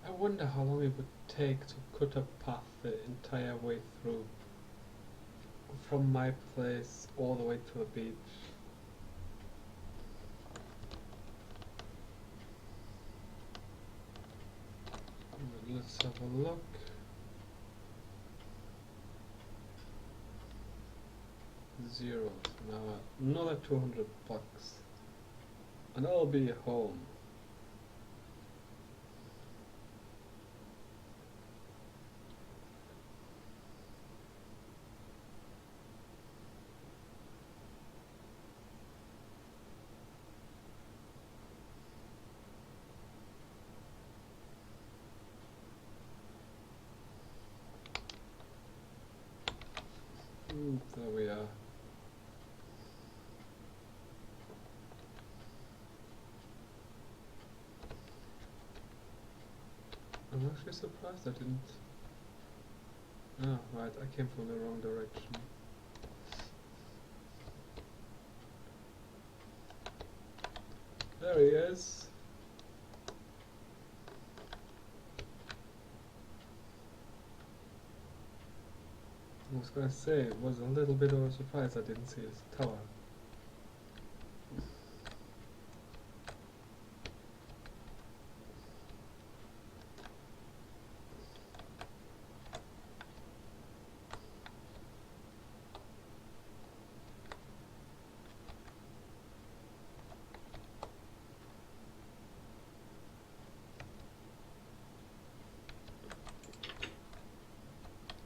I wonder how long it would take to cut a path the entire way through, from my place all the way to the beach. Let's have a look. Zeros. Now another 200 bucks, and I'll be home. There we are. I'm actually surprised I didn't. Ah, right, I came from the wrong direction. There he is. I was gonna say, it was a little bit of a surprise I didn't see his tower.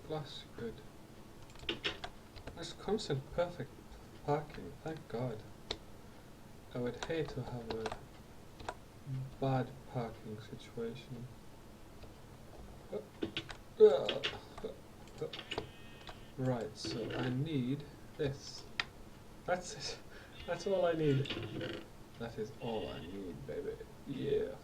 Plus, good. That's constant perfect parking, thank God. I would hate to have a bad parking situation. Right, so I need this. That's it. That's all I need. That is all I need, baby. Yeah.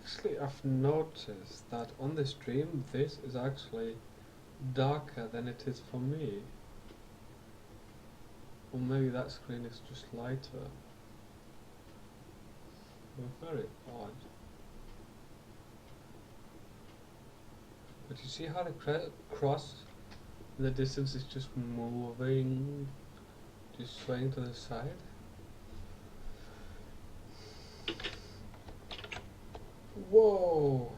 Actually, I've noticed that on the stream, this is actually darker than it is for me. Or maybe that screen is just lighter. Very odd. But you see how the cross in the distance is just moving, just swaying to the side? Whoa!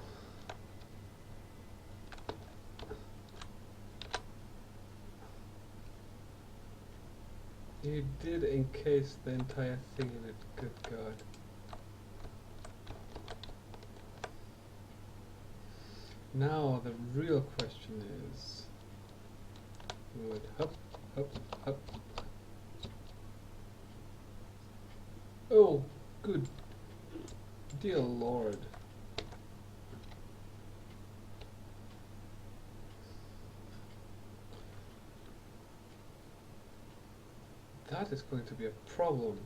You did encase the entire thing in it, good God. Now the real question is, would hop, hop, hop. Oh, good dear Lord. That is going to be a problem.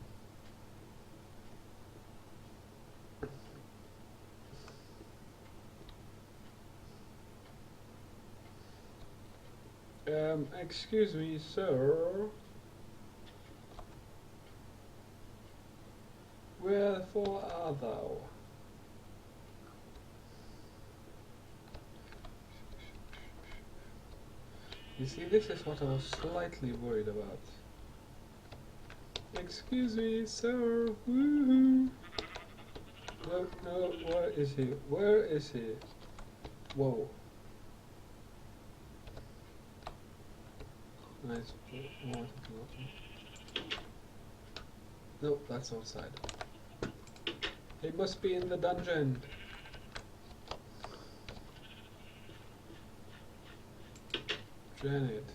Excuse me, sir. Wherefore art thou? You see, this is what I was slightly worried about. Excuse me, sir. Woohoo! No, no, where is he? Where is he? Whoa. Nice. Nope, that's outside. He must be in the dungeon. Janet.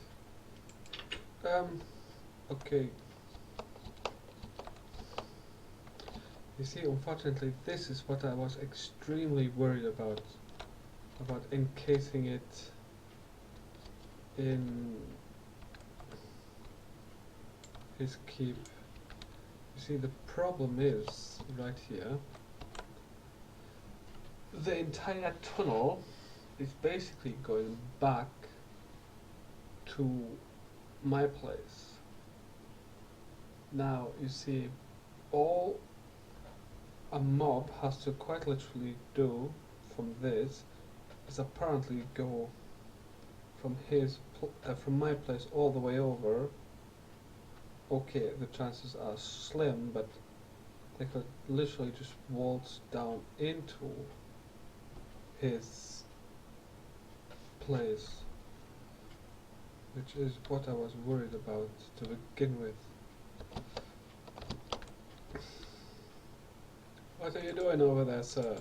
Okay. You see, unfortunately, this is what I was extremely worried about encasing it in his keep. You see, the problem is right here. The entire tunnel is basically going back to my place. Now, you see, all a mob has to quite literally do from this is apparently go from from my place all the way over. Okay, the chances are slim, but they could literally just waltz down into his place, which is what I was worried about to begin with. What are you doing over there, sir?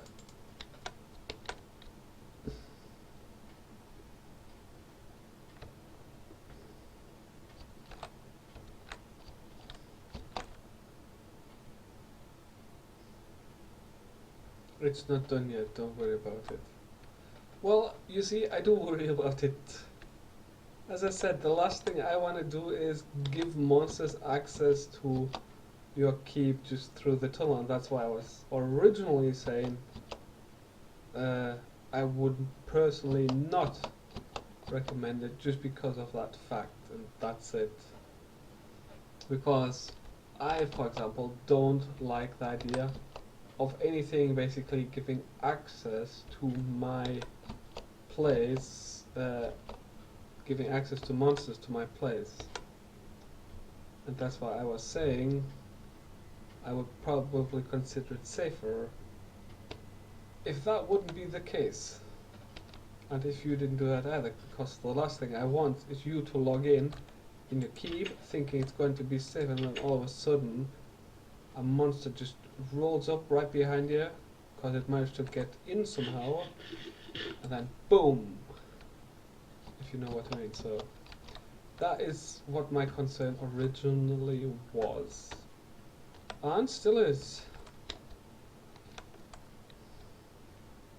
It's not done yet, don't worry about it. Well, you see, I do worry about it. As I said, the last thing I want to do is give monsters access to your keep just through the tunnel, and that's why I was originally saying I would personally not recommend it just because of that fact, and that's it. Because I, for example, don't like the idea of anything basically giving access to my place, giving access to monsters to my place. And that's why I was saying I would probably consider it safer if that wouldn't be the case. And if you didn't do that either, because the last thing I want is you to log in your keep thinking it's going to be safe, and then all of a sudden a monster just rolls up right behind you because it managed to get in somehow, and then boom, if you know what I mean. So that is what my concern originally was, and still is.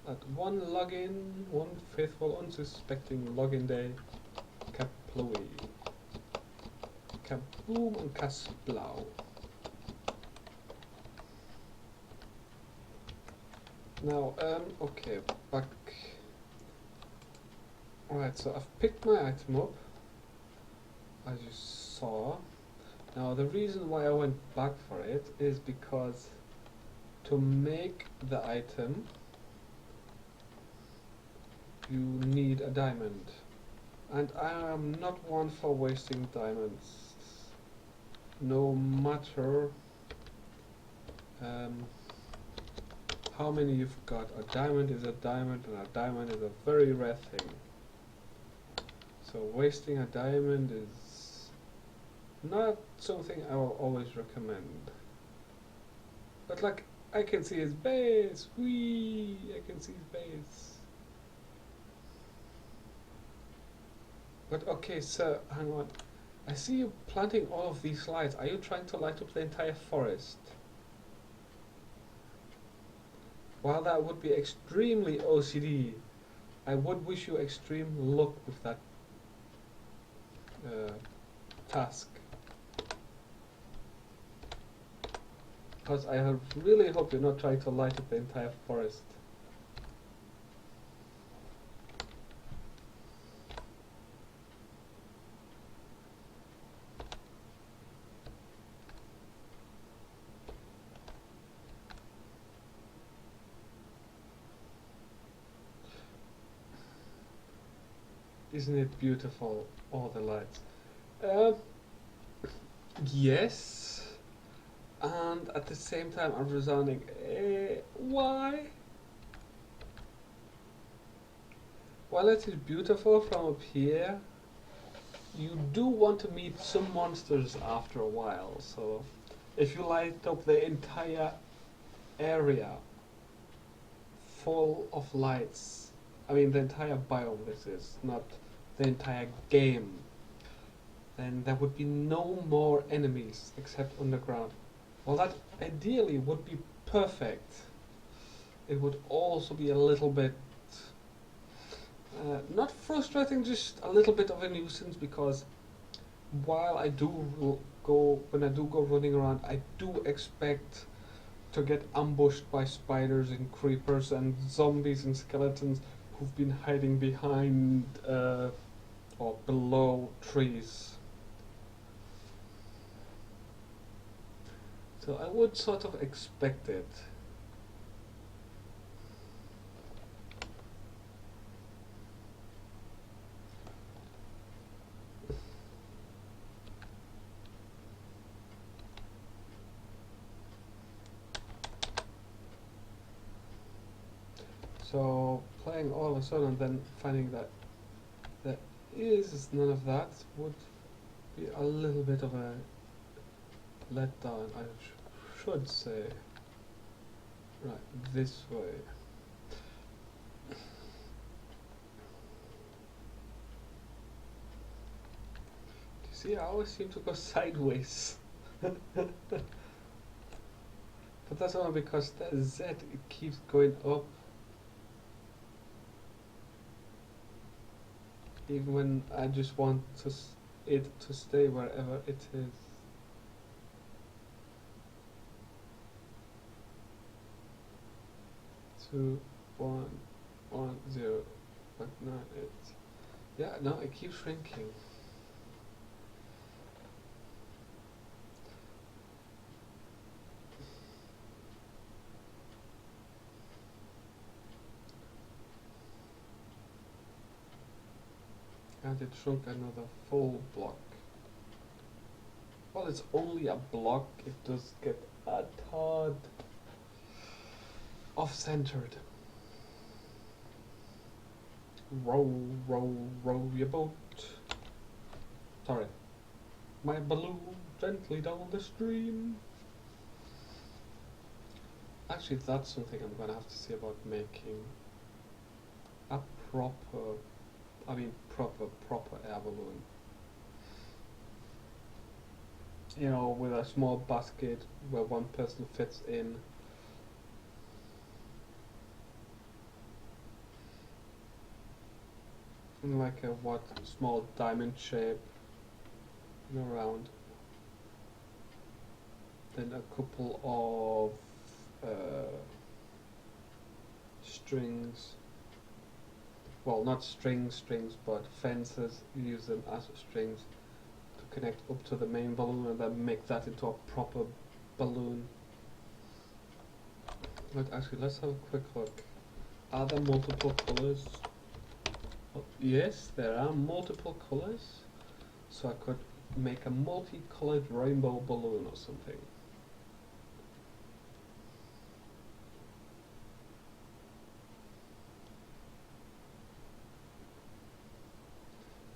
At one login, one faithful unsuspecting login day, Kaplui, Kaboom and Kasplau. Now, okay, back. Alright, so I've picked my item up, as you saw. Now, the reason why I went back for it is because to make the item, you need a diamond. And I am not one for wasting diamonds. No matter how many you've got, a diamond is a diamond, and a diamond is a very rare thing. So wasting a diamond is not something I will always recommend. But like, I can see his base. Whee! I can see his base. But okay, sir, hang on. I see you planting all of these lights. Are you trying to light up the entire forest? While that would be extremely OCD, I would wish you extreme luck with that task. Because I really hope you're not trying to light up the entire forest. Isn't it beautiful, all the lights? Yes. And at the same time, I'm resounding, why? While it is beautiful from up here, you do want to meet some monsters after a while. So, if you light up the entire area full of lights, I mean the entire biome this is, not the entire game, then there would be no more enemies except underground. Well, that ideally would be perfect. It would also be a little bit not frustrating, just a little bit of a nuisance, because while I do go running around, I do expect to get ambushed by spiders and creepers and zombies and skeletons who've been hiding behind or below trees. So I would sort of expect it. So playing all of a sudden and then finding that there is none of that would be a little bit of a letdown, I should say. Right, this way. Do you see, I always seem to go sideways. But that's only because that Z, it keeps going up. Even when I just want it to stay wherever it is. Two, 1, 1, 0, 9, 8. Yeah, no, it keeps shrinking. And it shrunk another full block. Well, it's only a block, it does get a tad off-centered. Row, row, row your boat. Sorry. My balloon gently down the stream. Actually, that's something I'm gonna have to see about making a proper air balloon. You know, with a small basket where one person fits in. In like a small diamond shape, around. Then a couple of strings. Well, not strings, but fences. Use them as strings to connect up to the main balloon and then make that into a proper balloon. But actually, let's have a quick look. Are there multiple colors? Oh, yes, there are multiple colors. So I could make a multicolored rainbow balloon or something.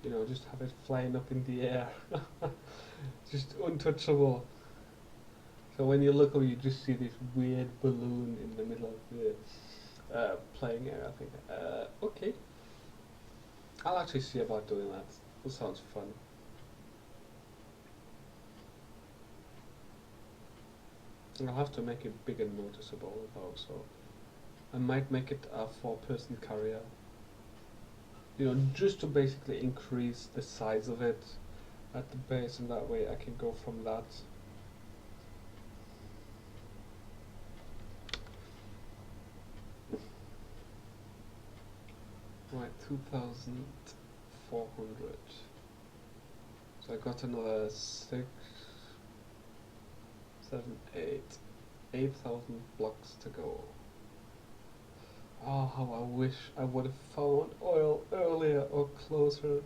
You know, just have it flying up in the air. Just untouchable. So when you look up, you just see this weird balloon in the middle of the playing area. I think. Okay. I'll actually see about doing that. That sounds fun. I'll have to make it big and noticeable though, so I might make it a 4-person carrier. You know, just to basically increase the size of it at the base, and that way I can go from that. Right, 2,400. So I got another 6, 7, 8,000 blocks to go. Oh, how I wish I would have found oil earlier or closer.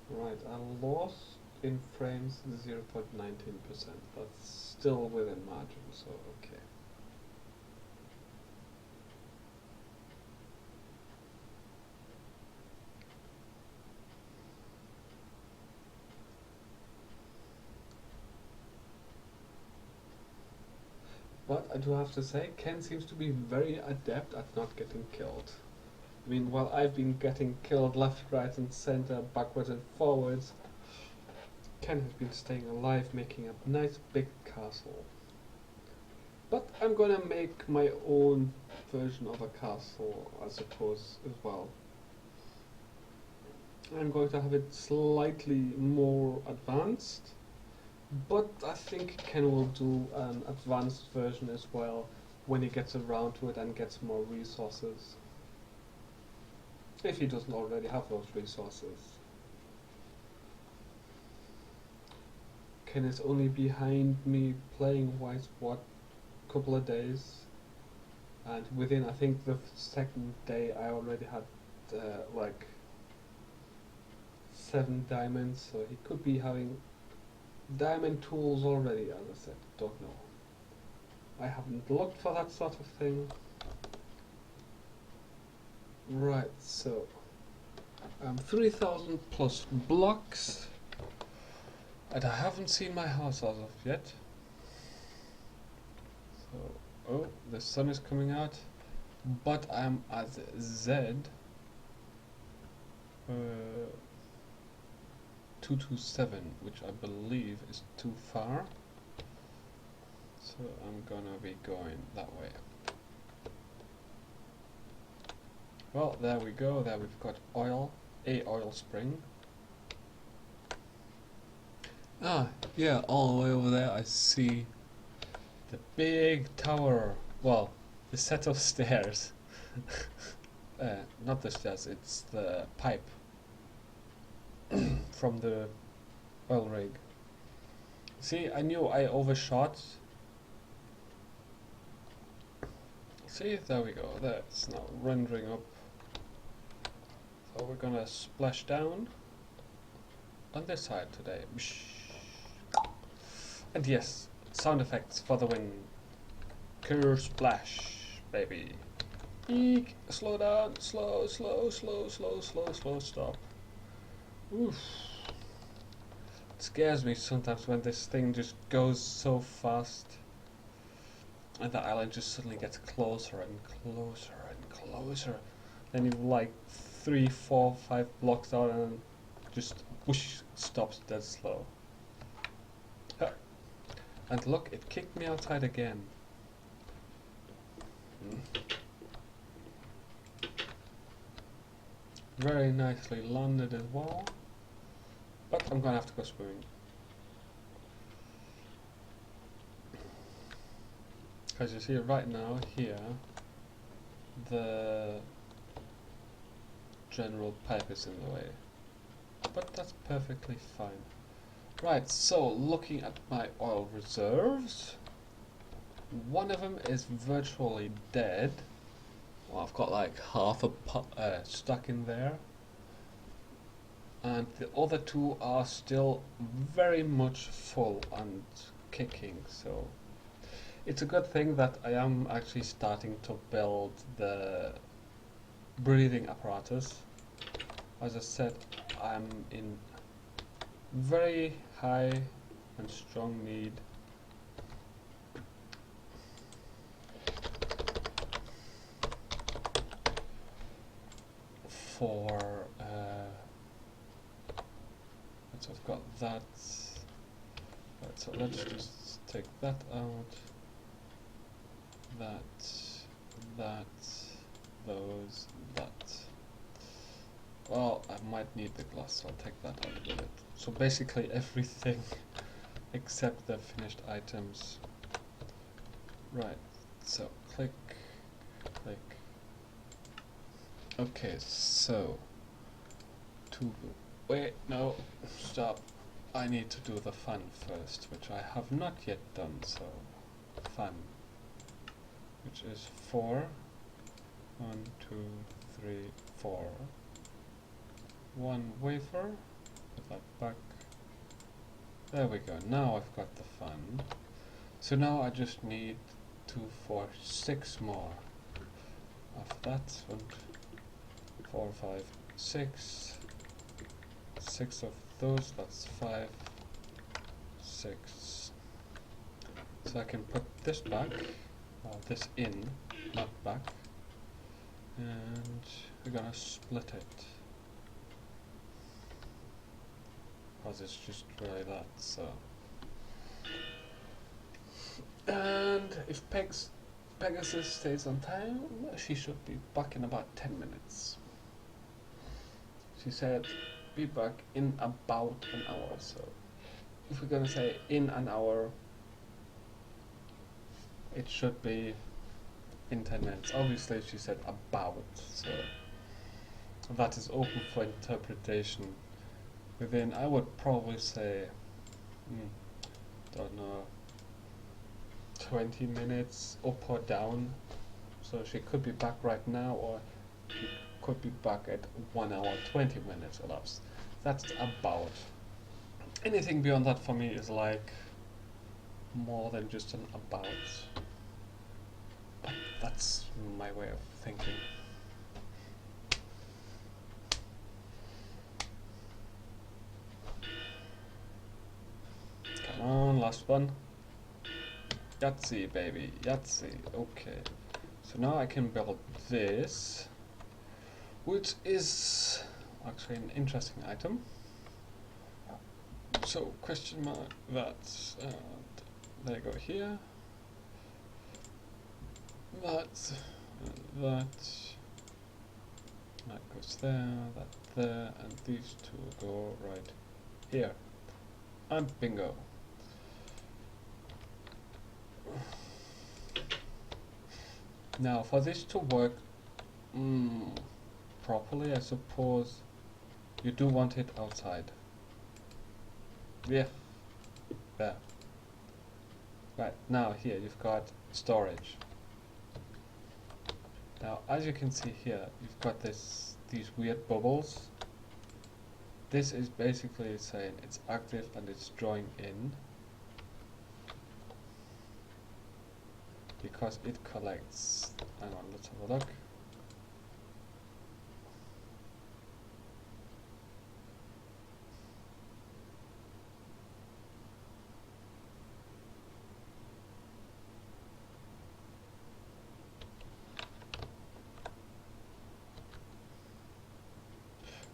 Right, I lost in frames 0.19%. That's still within margin, so okay. But I do have to say, Ken seems to be very adept at not getting killed. I mean, while I've been getting killed left, right and center, backwards and forwards, Ken has been staying alive, making a nice big castle. But I'm gonna make my own version of a castle, I suppose, as well. I'm going to have it slightly more advanced, but I think Ken will do an advanced version as well when he gets around to it and gets more resources. If he doesn't already have those resources. Ken is only behind me playing Wise what couple of days, and within I think the second day I already had like 7 diamonds, so he could be having diamond tools already, as I said, don't know. I haven't looked for that sort of thing. Right, so 3,000 plus blocks, and I haven't seen my house as of yet. So, oh, the sun is coming out, but I'm at Z 227, which I believe is too far. So I'm gonna be going that way. Well, there we go. There we've got oil, a oil spring. Ah, yeah, all the way over there I see the big tower. Well, the set of stairs. Not the stairs, it's the pipe from the oil rig. See, I knew I overshot. See, there we go. That's now rendering up. So we're gonna splash down on this side today. And yes, sound effects for the win. Ker splash, baby. Eek. Slow down. Slow, stop. Oof. It scares me sometimes when this thing just goes so fast. And the island just suddenly gets closer and closer and closer. Then you like 3, 4, 5 blocks out and just whoosh, stops dead slow. And look, it kicked me outside again. Very nicely landed as well. But I'm gonna have to go swimming. Because you see right now here, the general pipe is in the way. But that's perfectly fine. Right, so looking at my oil reserves, one of them is virtually dead. Well, I've got like half a stuck in there. And the other two are still very much full and kicking, so it's a good thing that I am actually starting to build the breathing apparatus. As I said, I'm in very high and strong need for so I've got that. Right, so let's just take that out. That, those, that. Well, I might need the glass, so I'll take that out of it. So basically everything except the finished items. Right, so click, click. Okay, so wait, no, stop. I need to do the fun first, which I have not yet done, so fun. Which is 4. 1, 2, 3, 4. 1 wafer. Put that back. There we go. Now I've got the fun. So now I just need 2, 4, 6 more of that. 1, 4, 5, 6. 6 of those. That's 5, 6. So I can put this back. This in, not back, and we're gonna split it because it's just really that. So, and if Pegasus stays on time, she should be back in about 10 minutes. She said be back in about an hour. So if we're gonna say in an hour, it should be in 10 minutes. Obviously she said about, so that is open for interpretation. Within, I would probably say, don't know, 20 minutes up or down. So she could be back right now, or she could be back at 1 hour 20 minutes elapsed. That's about. Anything beyond that for me is like more than just an about. But that's my way of thinking. Come on, last one. Yahtzee, baby, Yahtzee. Okay. So now I can build this, which is actually an interesting item. So, question mark that. There you go here. That goes there, that there, and these two go right here. And bingo. Now, for this to work properly, I suppose you do want it outside. Yeah. There. Right, now here you've got storage. Now, as you can see here, you've got these weird bubbles. This is basically saying it's active and it's drawing in because it collects. Hang on, let's have a look.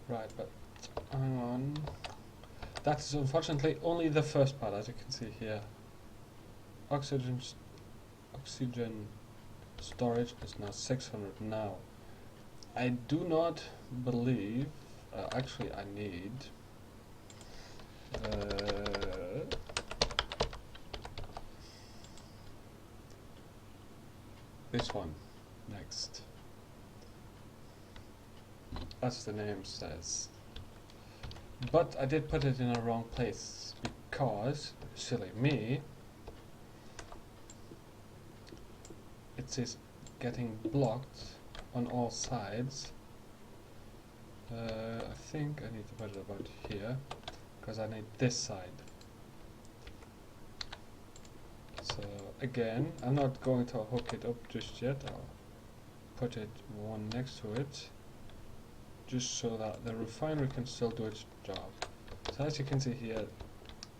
Right, but hang on. That is unfortunately only the first part, as you can see here. Oxygen storage is now 600 now. I do not believe, actually I need This one next, as the name says. But I did put it in a wrong place because, silly me, it says getting blocked on all sides. I think I need to put it about here because I need this side. So again, I'm not going to hook it up just yet. I'll put it one next to it just so that the refinery can still do its job. So as you can see here,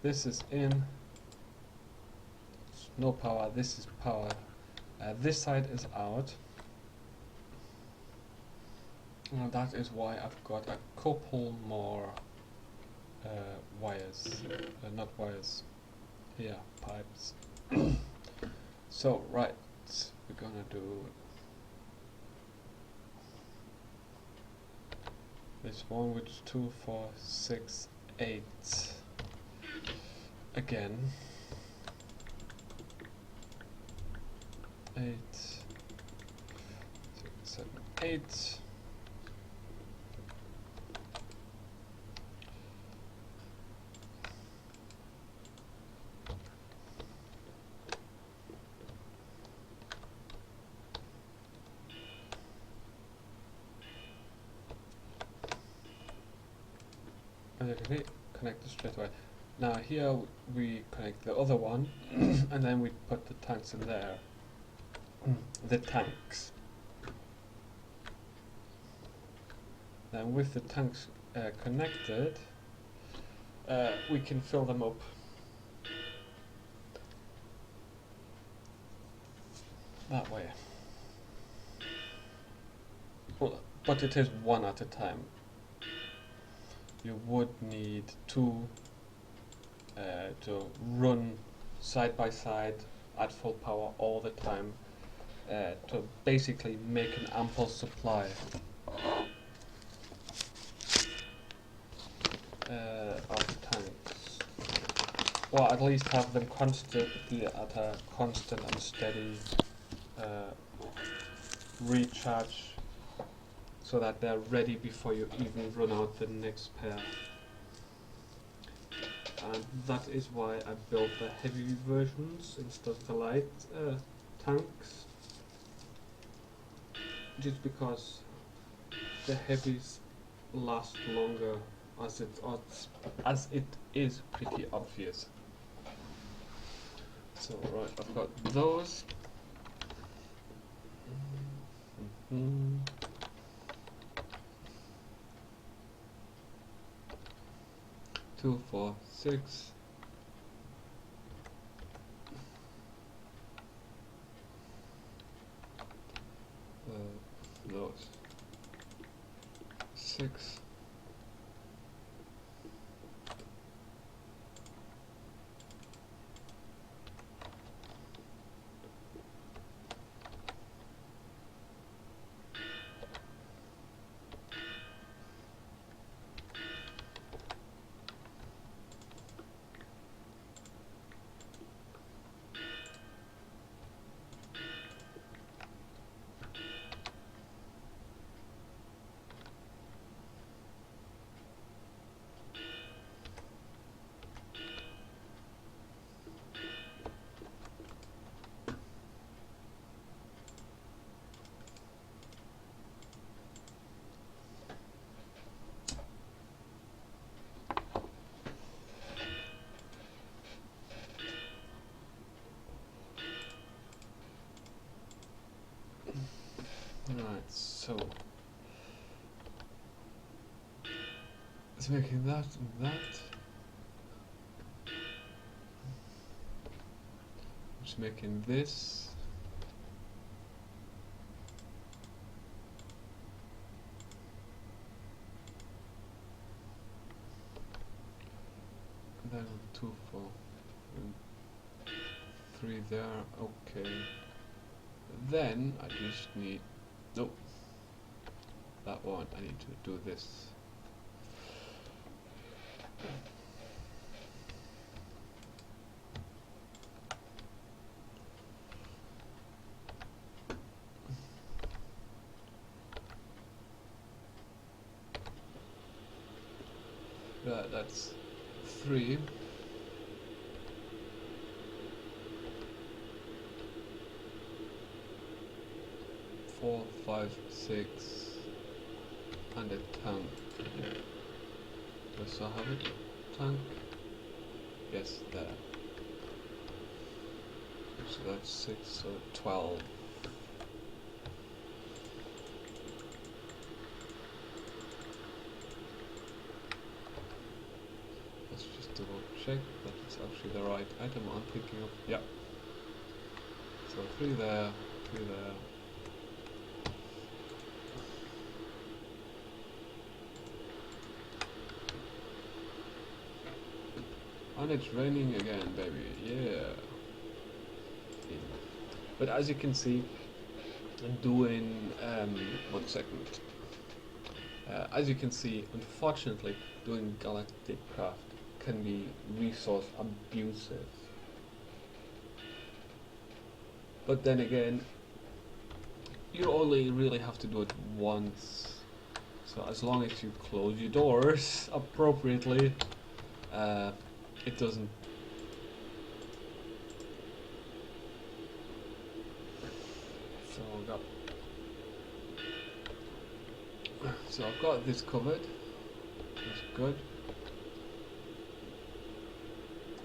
this is in, no power, this is power, this side is out, and that is why I've got a couple more wires, not wires, yeah, pipes. So right, we're gonna do this one, which is 2, 4, 6, 8. Again, 8, 6, 7, 8. As you can see, connect it straight away. Now here we connect the other one and then we put the tanks in there. The tanks. Then with the tanks connected, we can fill them up. That way. Well, but it is one at a time. You would need two to run side by side at full power all the time to basically make an ample supply of tanks, or at least have them constantly at a constant and steady recharge, so that they're ready before you even run out the next pair. And that is why I built the heavy versions instead of the light tanks, just because the heavies last longer, as it is pretty obvious. So right, I've got those. 2, 4, 6. Those 6. Right, so it's making that and that. It's making this. And then 2, 4, and 3 there. Okay. Then I just need, nope, that one, I need to do this. That's 3. 4, 5, 6, and a tank. Do I still have it? Tank? Yes, there. So that's 6, so 12. Let's just double check that it's actually the right item I'm picking up. Yeah. So 3 there, 3 there. And it's raining again, baby. Yeah. But as you can see, doing 1 second. As you can see, unfortunately, doing Galactic Craft can be resource abusive. But then again, you only really have to do it once. So as long as you close your doors appropriately, it doesn't. So I've got this covered. That's good.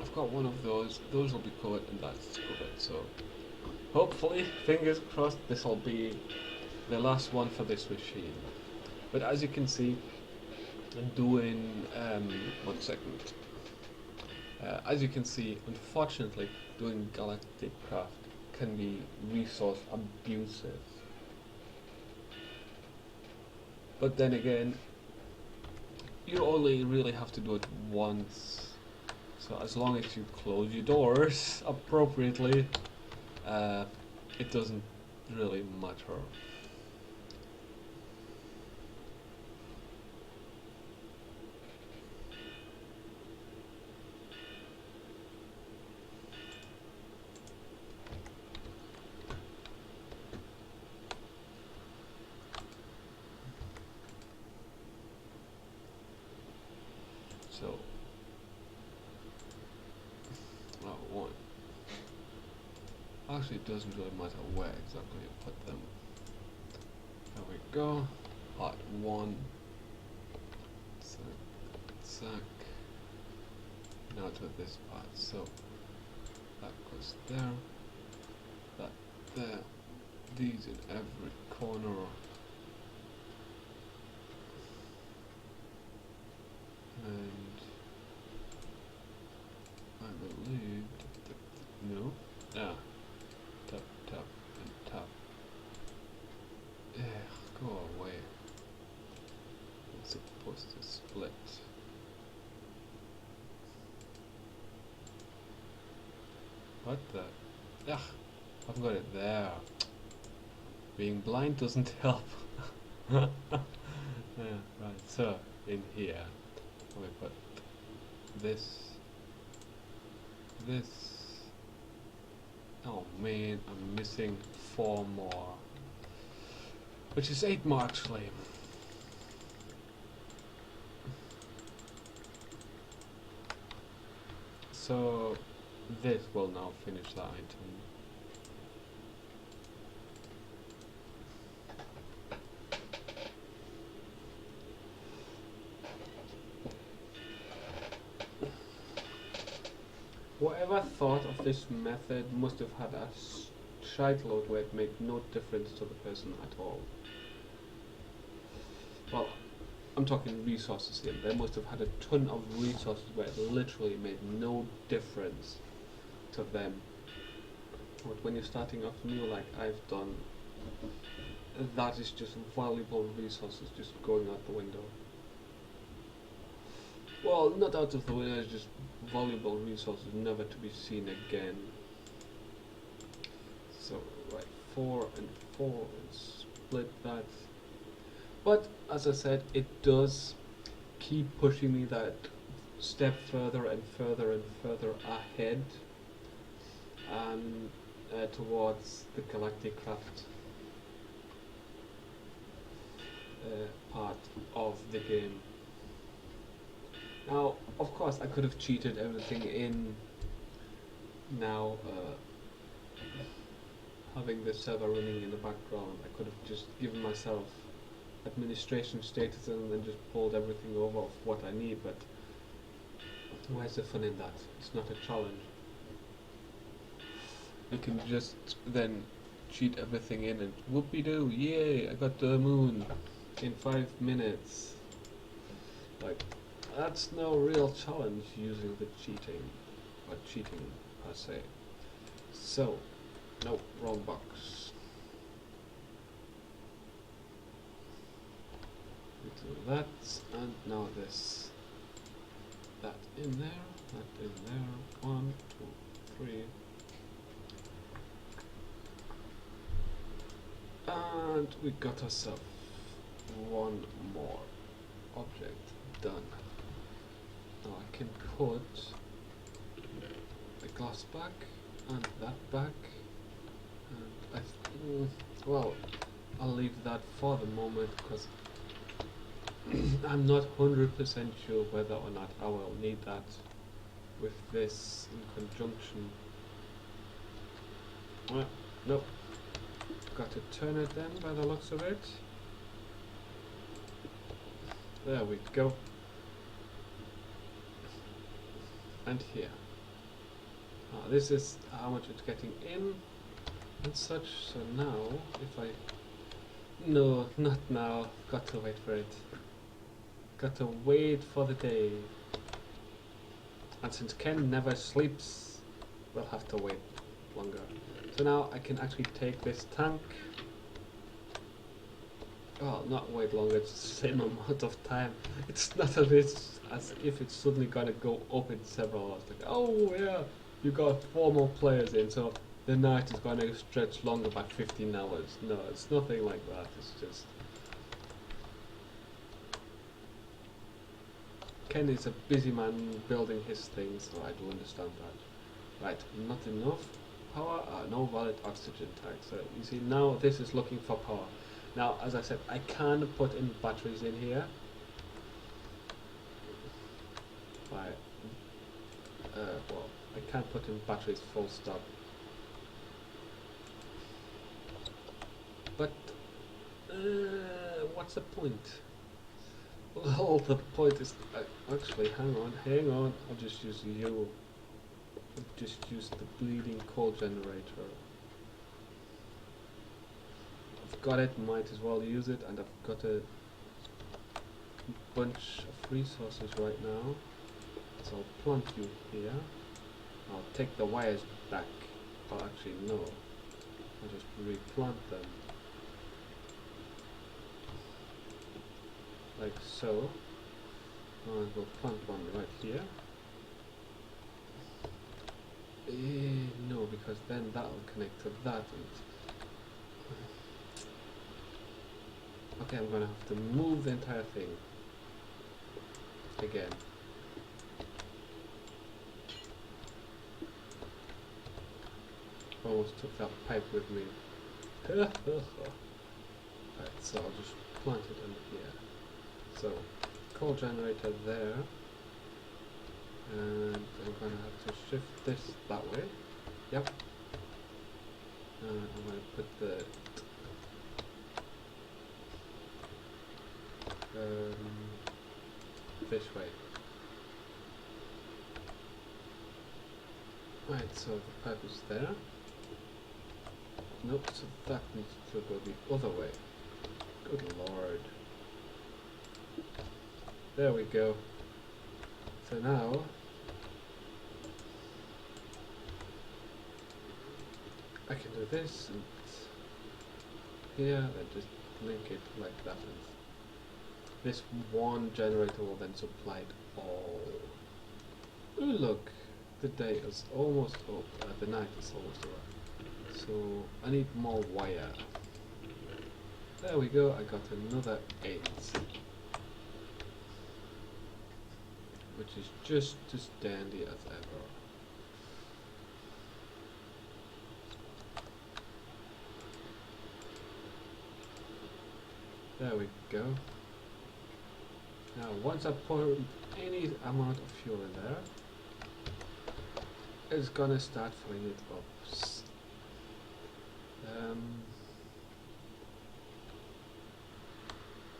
I've got one of those. Those will be covered, and that's covered. So hopefully, fingers crossed, this will be the last one for this machine. But as you can see, I'm doing 1 second. As you can see, unfortunately, doing Galactic Craft can be resource abusive. But then again, you only really have to do it once. So as long as you close your doors appropriately, it doesn't really matter. So, one. Actually, it doesn't really matter where exactly you put them. There we go. Part 1. Zack. Now to this part. So, that goes there. That there. These in every corner. And I believe no. Ah. Tap, tap, and tap. Yeah, go away. It's supposed to split. What the? Yeah, I've got it there. Being blind doesn't help. Yeah, right, so in here, we put this. Oh man, I'm missing 4 more. Which is 8 more actually. So this will now finish that item. Whoever thought of this method must have had a shite load where it made no difference to the person at all. Well, I'm talking resources here. They must have had a ton of resources where it literally made no difference to them. But when you're starting off new like I've done, that is just valuable resources just going out the window. Well, not out of the window, it's just valuable resources never to be seen again. So, right, 4 and 4, and split that. But, as I said, it does keep pushing me that step further and further and further ahead towards the Galactic Craft part of the game. Now, of course, I could have cheated everything in now, having the server running in the background. I could have just given myself administration status and then just pulled everything over of what I need, but where's the fun in that? It's not a challenge. You can just then cheat everything in and whoopie-doo, yay, I got the moon in 5 minutes. Like, that's no real challenge using the cheating, or cheating per se. So, no, wrong box. We do that, and now this. That in there, that in there, 1, 2, 3. And we got ourselves one more object done. Now I can put the glass back and that back, and well, I'll leave that for the moment because I'm not 100% sure whether or not I will need that with this in conjunction. Well, nope. Got to turn it then by the looks of it. There we go. And here. This is how much it's getting in and such. So now, if I... No, not now. Got to wait for it. Got to wait for the day. And since Ken never sleeps, we'll have to wait longer. So now I can actually take this tank. Well, not wait longer, it's the same amount of time. It's not as if it's suddenly gonna go up in several hours. Like, oh yeah, you got 4 more players in, so the night is gonna stretch longer by 15 hours. No, it's nothing like that. It's just... Ken is a busy man building his things, so I do understand that. Right, not enough power, no valid oxygen tank. So you see now this is looking for power. Now, as I said, I can put in batteries in here. Right. Well, I can put in batteries full stop. But, what's the point? Well, the point is, actually, hang on, I'll just use you. I'll just use the bleeding coal generator. I've got it, might as well use it, and I've got a bunch of resources right now. So I'll plant you here. I'll take the wires back. Oh, actually, no. I'll just replant them. Like so. And we'll plant one right here. No, because then that will connect to that. Okay, I'm gonna have to move the entire thing again. Almost took that pipe with me. Right, so I'll just plant it in here. So, coal generator there. And I'm gonna have to shift this that way. Yep. I'm gonna put the this way. Right, so the pipe is there. Nope, so that needs to go the other way. Good lord. There we go. So now I can do this and here and just link it like that. And this one generator will then supply it all. Ooh, look, the day is almost over. The night is almost over. So I need more wire. There we go, I got another 8. Which is just as dandy as ever. There we go. Now once I pour any amount of fuel in there, it's gonna start filling it up.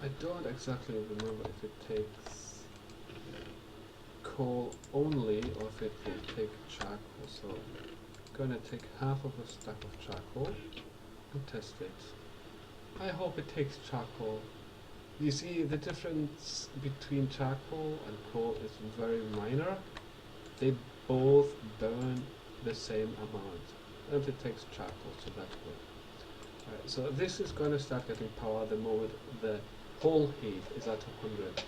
I don't exactly remember if it takes coal only or if it will take charcoal, so I'm gonna take half of a stack of charcoal and test it. I hope it takes charcoal. You see, the difference between charcoal and coal is very minor. They both burn the same amount, and it takes charcoal, so that's good. Alright, so this is going to start getting power the moment the whole heat is at 100.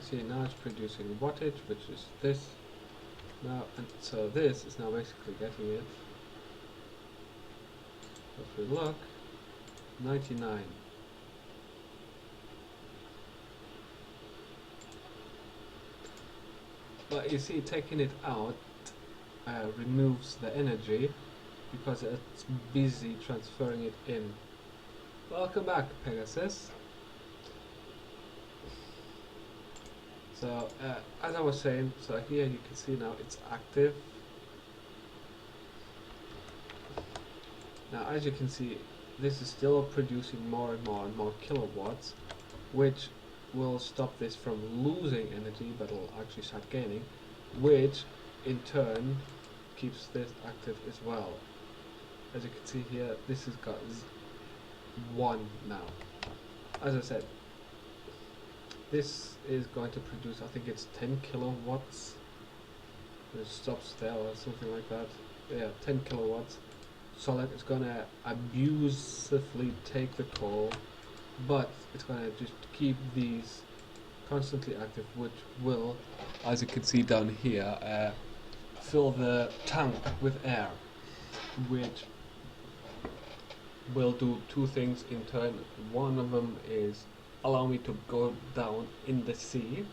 See, now it's producing wattage, which is this. Now, and so this is now basically getting it. If we look, 99. But you see, taking it out removes the energy because it's busy transferring it in. Welcome back, Pegasus. So, as I was saying, so here you can see now it's active. Now, as you can see, this is still producing more and more and more kilowatts, which will stop this from losing energy, but will actually start gaining, which in turn keeps this active as well. As you can see here, this has got 1 now. As I said, this is going to produce, I think it's 10 kilowatts. It stops there or something like that. Yeah, 10 kilowatts. So that it's gonna abusively take the coal, but it's gonna just keep these constantly active, which will, as you can see down here, fill the tank with air, which will do 2 things in turn. One of them is allow me to go down in the sea,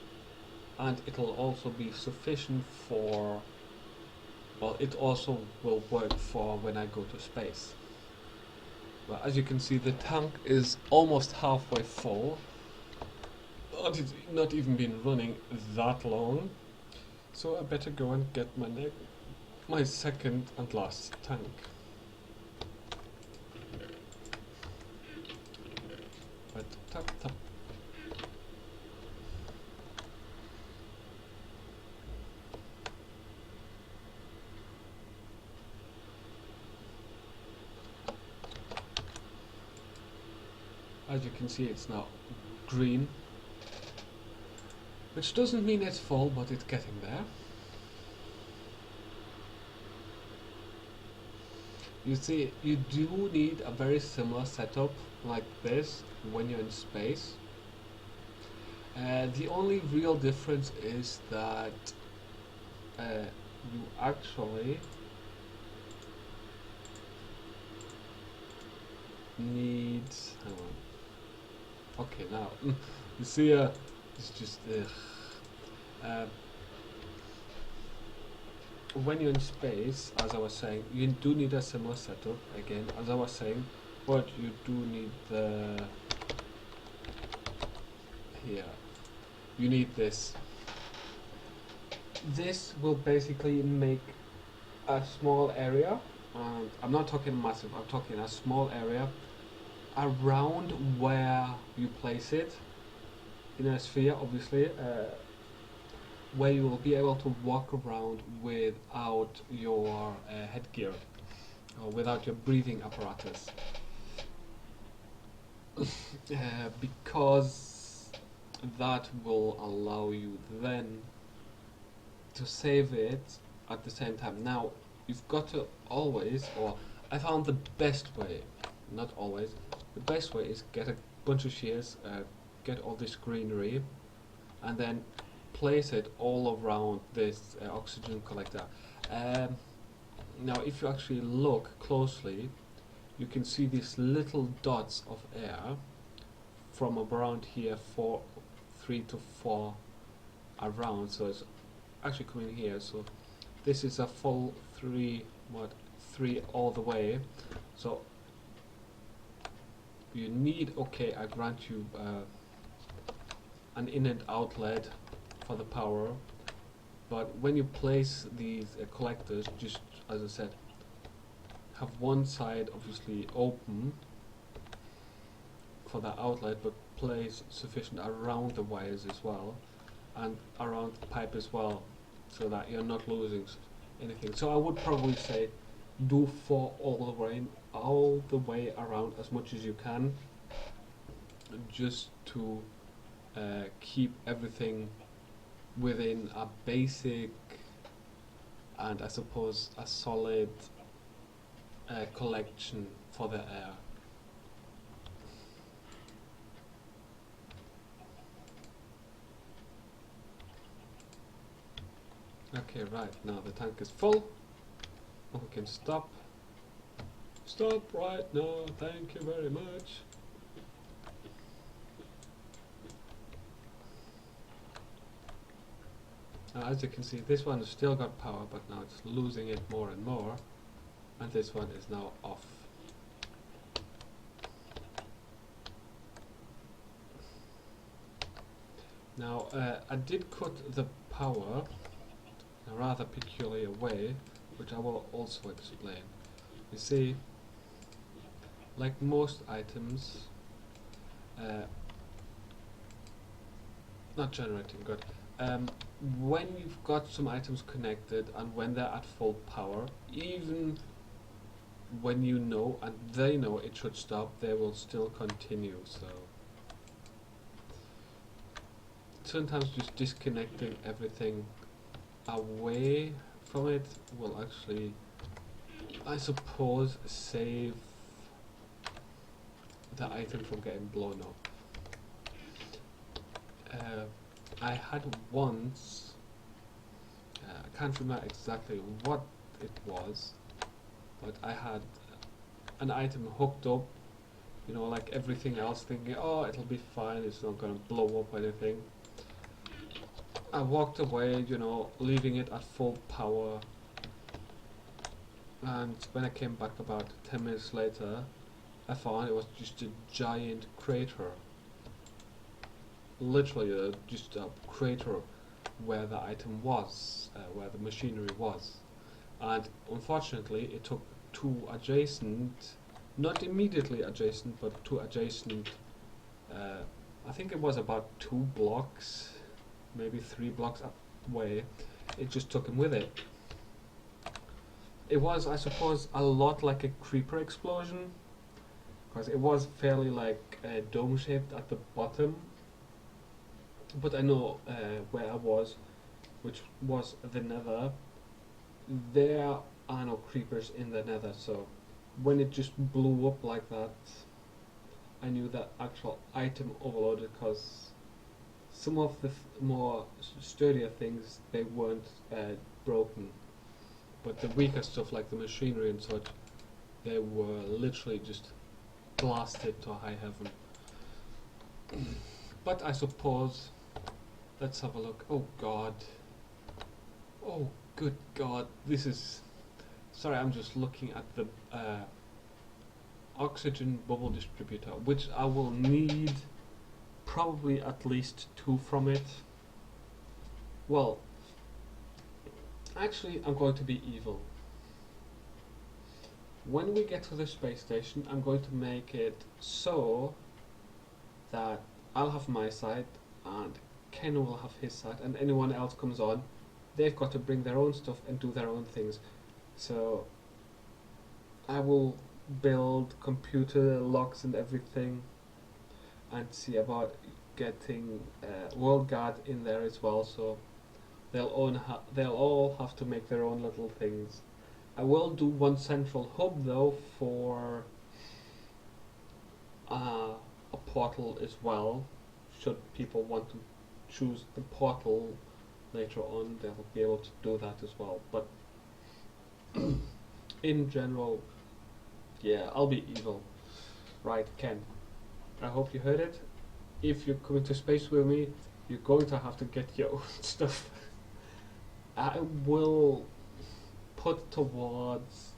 and it'll also be sufficient for, well, it also will work for when I go to space. Well, as you can see, the tank is almost halfway full, but it's not even been running that long, so I better go and get my second and last tank. But tap tap. As you can see, it's now green, which doesn't mean it's full, but it's getting there. You see, you do need a very similar setup like this when you're in space. The only real difference is that you actually need, hang on. Okay, now you see, it's just when you're in space, as I was saying, you do need a similar setup again, as I was saying, but you do need the here. You need this. This will basically make a small area. I'm not talking massive. I'm talking a small area around where you place it in a sphere, obviously, where you will be able to walk around without your headgear or without your breathing apparatus. Because that will allow you then to save it at the same time. Now, you've got to always, or I found the best way, not always, the best way is get a bunch of shears, get all this greenery, and then place it all around this oxygen collector. Now, if you actually look closely, you can see these little dots of air from around here, 3 to 4 around. So it's actually coming here. So this is a full 3 all the way. So you need, okay, I grant you an in and outlet for the power, but when you place these collectors, just as I said, have one side obviously open for the outlet, but place sufficient around the wires as well, and around the pipe as well, so that you're not losing anything. So I would probably say do 4 all the way around as much as you can, just to keep everything within a basic and I suppose a solid collection for the air. Okay, right, now the tank is full. We can stop. Stop right now, thank you very much. Now, as you can see, this one has still got power, but now it's losing it more and more, and this one is now off. Now, I did cut the power in a rather peculiar way, which I will also explain. You see, like most items, not generating, good. When you've got some items connected and when they're at full power, even when you know and they know it should stop, they will still continue. So sometimes just disconnecting everything away from it will actually, I suppose, save the item from getting blown up. I had once, I can't remember exactly what it was, but I had an item hooked up, you know, like everything else, thinking, oh, it'll be fine, it's not going to blow up or anything. I walked away, you know, leaving it at full power, and when I came back about 10 minutes later, I found it was just a giant crater. Literally just a crater where the item was, where the machinery was. And unfortunately it took 2 adjacent, not immediately adjacent, but 2 adjacent, I think it was about 2 blocks, maybe 3 blocks away, it just took him with it. It was, I suppose, a lot like a creeper explosion, because it was fairly like dome shaped at the bottom. But I know where I was, which was the Nether. There are no creepers in the Nether, so when it just blew up like that, I knew that actual item overloaded, because some of the more sturdier things, they weren't broken, but the weaker stuff like the machinery and such, they were literally just blasted to high heaven. But I suppose, let's have a look. Oh god. Oh good god. This is... Sorry, I'm just looking at the oxygen bubble distributor, which I will need probably at least 2 from it. Well, actually I'm going to be evil. When we get to the space station, I'm going to make it so that I'll have my side and Ken will have his side, and anyone else comes on, they've got to bring their own stuff and do their own things. So I will build computer locks and everything, and see about getting World Guard in there as well, so they'll all have to make their own little things. I will do one central hub though for a portal as well. Should people want to choose the portal later on, they'll be able to do that as well. But in general, yeah, I'll be evil. Right, Ken, I hope you heard it. If you're coming to space with me, you're going to have to get your own stuff. I will put towards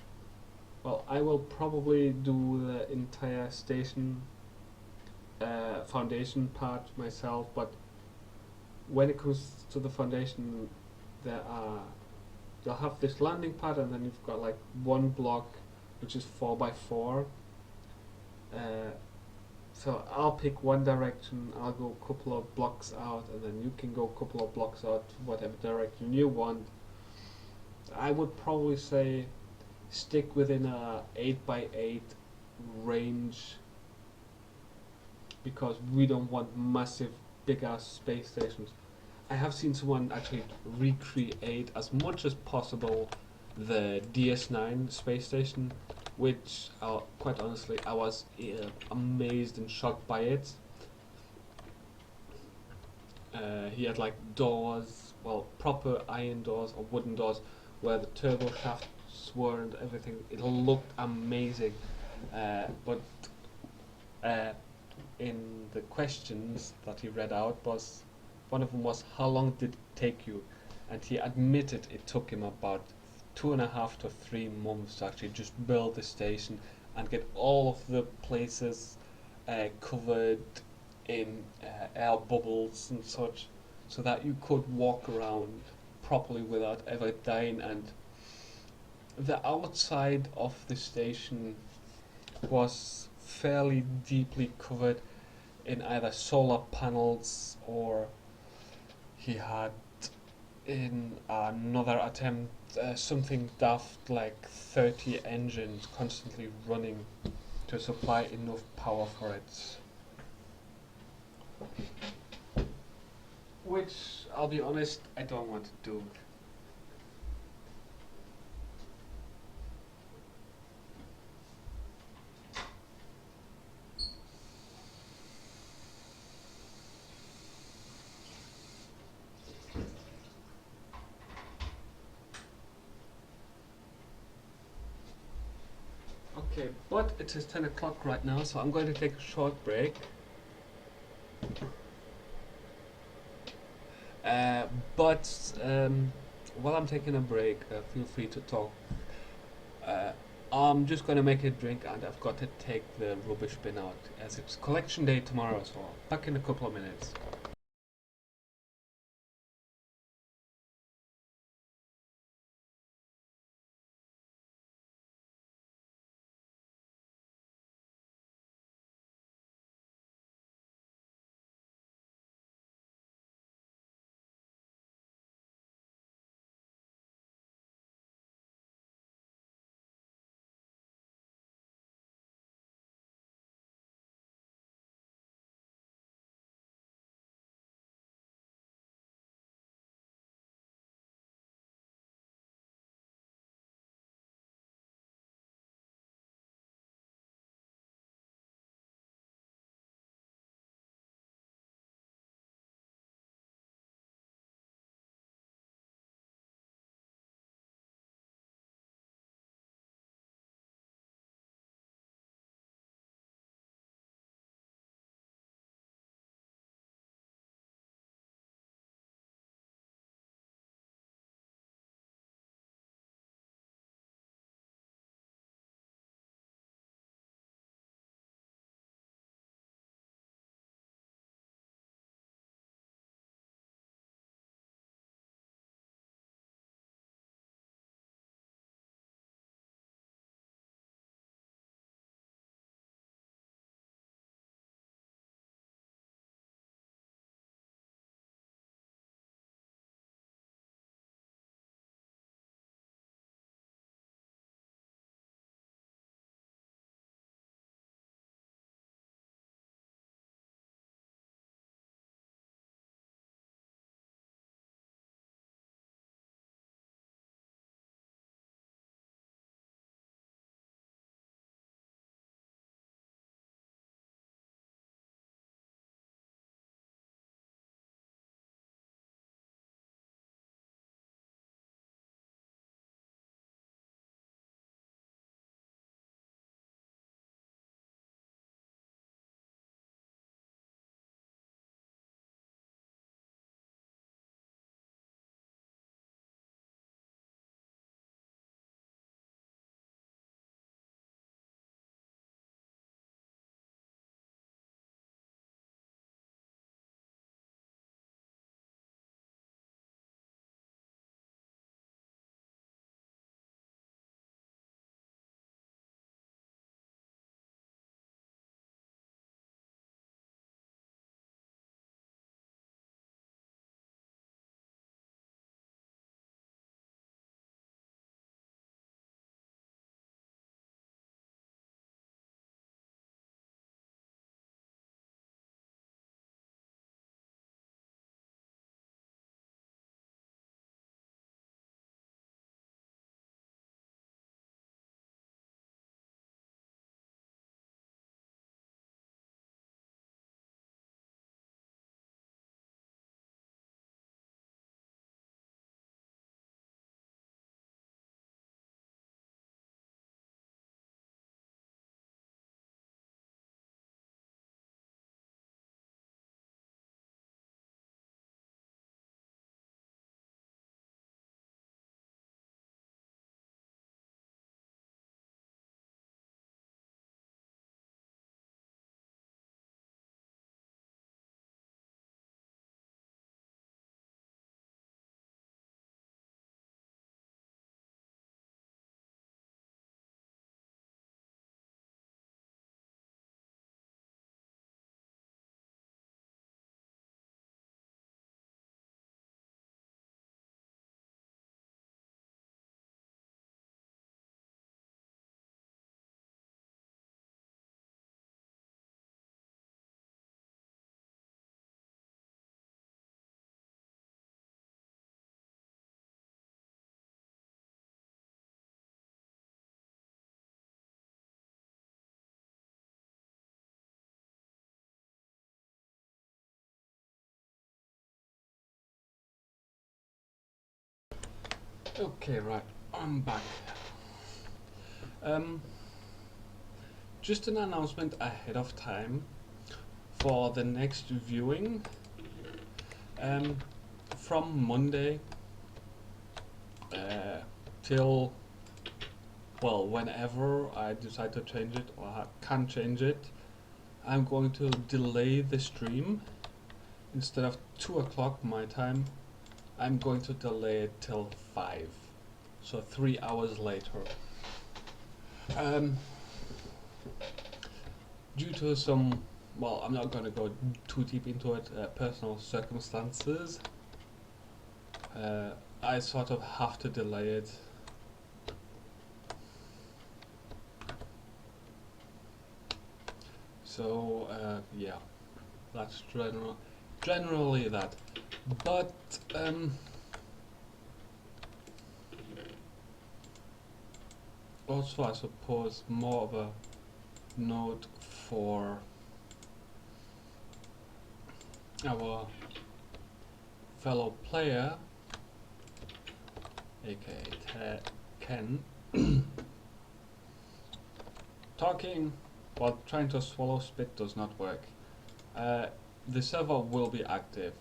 Well, I will probably do the entire station foundation part myself, but when it comes to the foundation, there are you'll have this landing pad, and then you've got like one block, which is 4 by 4. Uh, so I'll pick one direction. I'll go a couple of blocks out, and then you can go a couple of blocks out, whatever direction you want. I would probably say stick within a 8 by 8 range, because we don't want massive, big ass space stations. I have seen someone actually recreate as much as possible the DS9 space station, which quite honestly I was amazed and shocked by it. He had like doors, well, proper iron doors or wooden doors, where the turbo shafts were and everything. It looked amazing, but uh, in the questions that he read out, was one of them was, how long did it take you? And he admitted it took him about 2.5 to 3 months to actually just build the station and get all of the places covered in air bubbles and such, so that you could walk around properly without ever dying. And the outside of the station was fairly deeply covered in either solar panels, or he had in another attempt something daft like 30 engines constantly running to supply enough power for it. Which, I'll be honest, I don't want to do. Okay, but it is 10 o'clock right now, so I'm going to take a short break. Uh, but while I'm taking a break, feel free to talk. Uh, I'm just going to make a drink, and I've got to take the rubbish bin out, as it's collection day tomorrow, so back in a couple of minutes. Okay, right, I'm back. Um, just an announcement ahead of time for the next viewing. Um, from Monday till, well, whenever I decide to change it or I can change it, I'm going to delay the stream. Instead of 2 o'clock my time, I'm going to delay it till 5. So 3 hours later. Um, due to some, well, I'm not going to go too deep into it, personal circumstances, I sort of have to delay it. So, yeah, that's generally that. But, also I suppose more of a note for our fellow player, aka Ken, talking while trying to swallow spit does not work. The server will be active,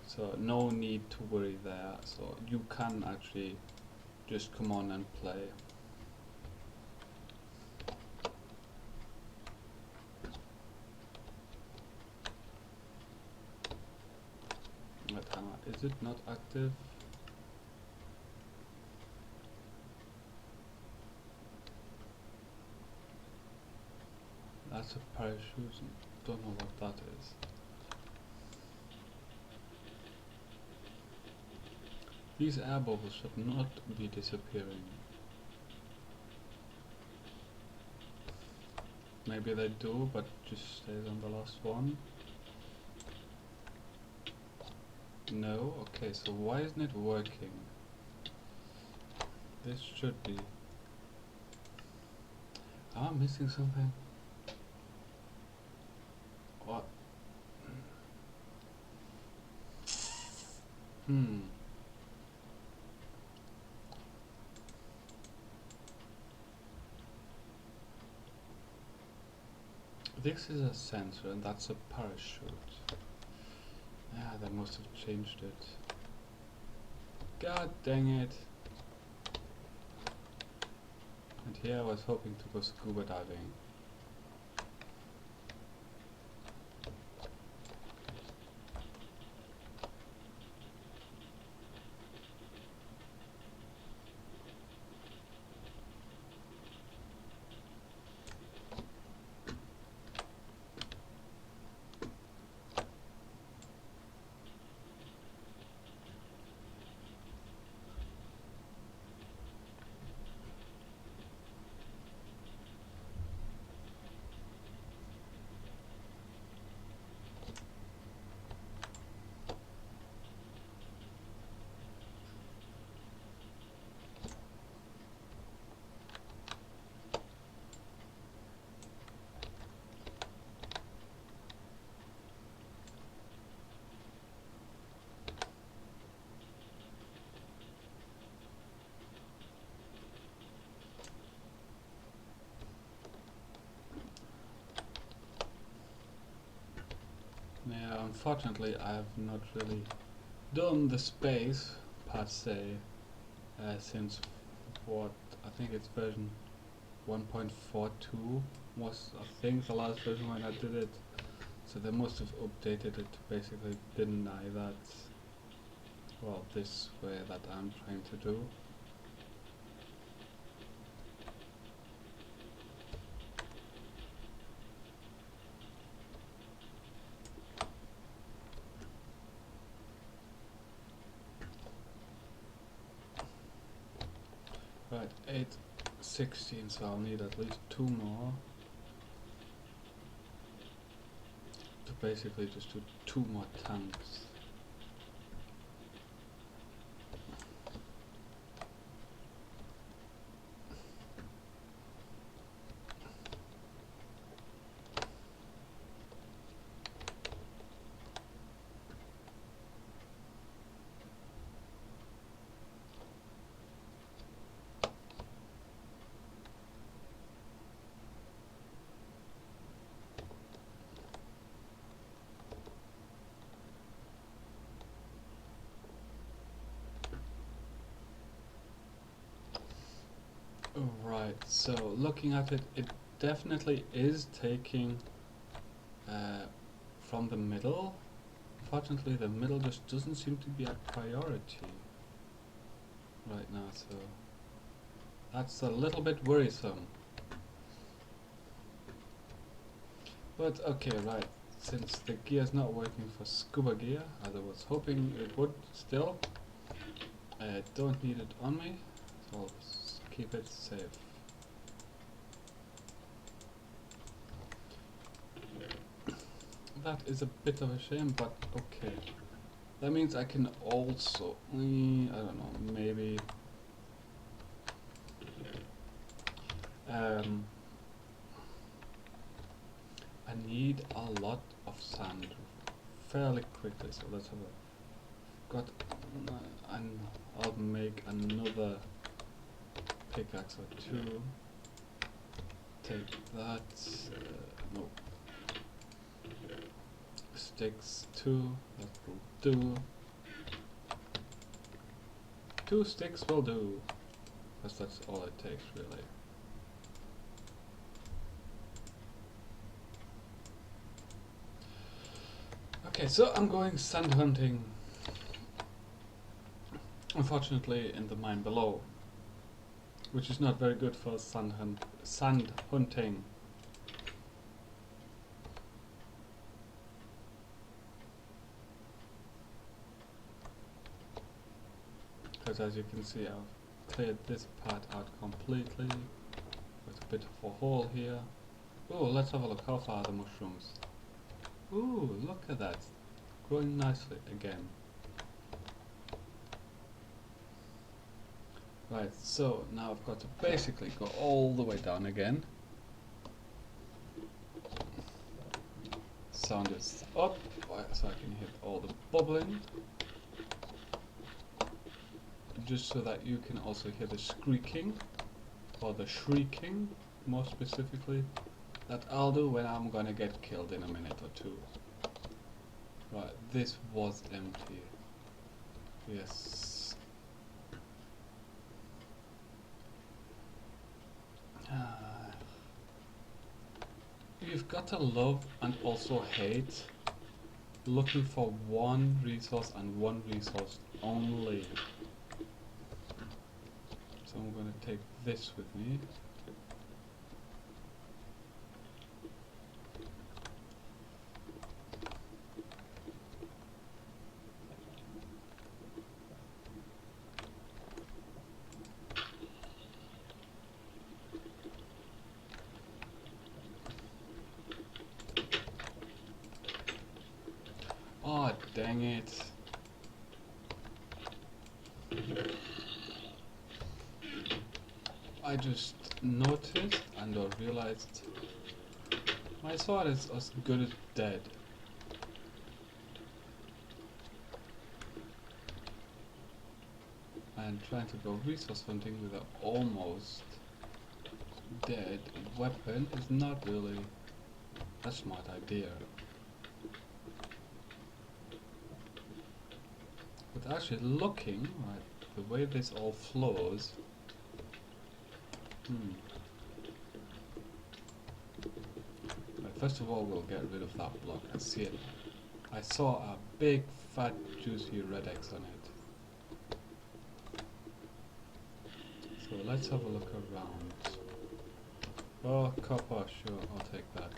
so no need to worry there. So you can actually just come on and play. But is it not active? That's a parachute. Don't know what that is. These air bubbles should not be disappearing. Maybe they do, but just stays on the last one. No? Okay, so why isn't it working? This should be. Am I missing something? What? Hmm. This is a sensor and that's a parachute. Yeah, they must have changed it. God dang it. And here I was hoping to go scuba diving. Yeah, unfortunately I have not really done the space per se since what I think it's version 1.42 was I think the last version when I did it. So they must have updated it to basically deny that, well, this way that I'm trying to do. Right, 8:16, so I'll need at least 2 more to basically just do 2 more tanks. Right, so looking at it, it definitely is taking from the middle. Unfortunately, the middle just doesn't seem to be a priority right now, so that's a little bit worrisome. But okay, right, since the gear is not working for scuba gear, as I was hoping it would still, I don't need it on me, so I'll keep it safe. That is a bit of a shame, but okay. That means I can also, I don't know, maybe I need a lot of sand fairly quickly, so let's have a got and I'll make another pickaxe or two. Take that, no, sticks 2, that will do. 2 sticks will do, because that's all it takes really. Okay, so I'm going sand hunting, unfortunately in the mine below, which is not very good for sand hunting. Because as you can see, I've cleared this part out completely. There's a bit of a hole here. Oh, let's have a look. How far are the mushrooms? Ooh, look at that. Growing nicely again. Right, so now I've got to basically go all the way down again. Sound is up, so I can hit all the bubbling. Just so that you can also hear the squeaking, or the shrieking, more specifically, that I'll do when I'm gonna get killed in a minute or two. Right, this was empty. Yes. You've got to love and also hate looking for one resource and one resource only. So I'm going to take this with me. Oh, dang it. I just noticed and realized my sword is as good as dead. And trying to go resource hunting with an almost dead weapon is not really a smart idea. But actually looking, right, the way this all flows, right, first of all we'll get rid of that block. I see it. I saw a big fat juicy red X on it. So let's have a look around. Oh, copper, sure, I'll take that.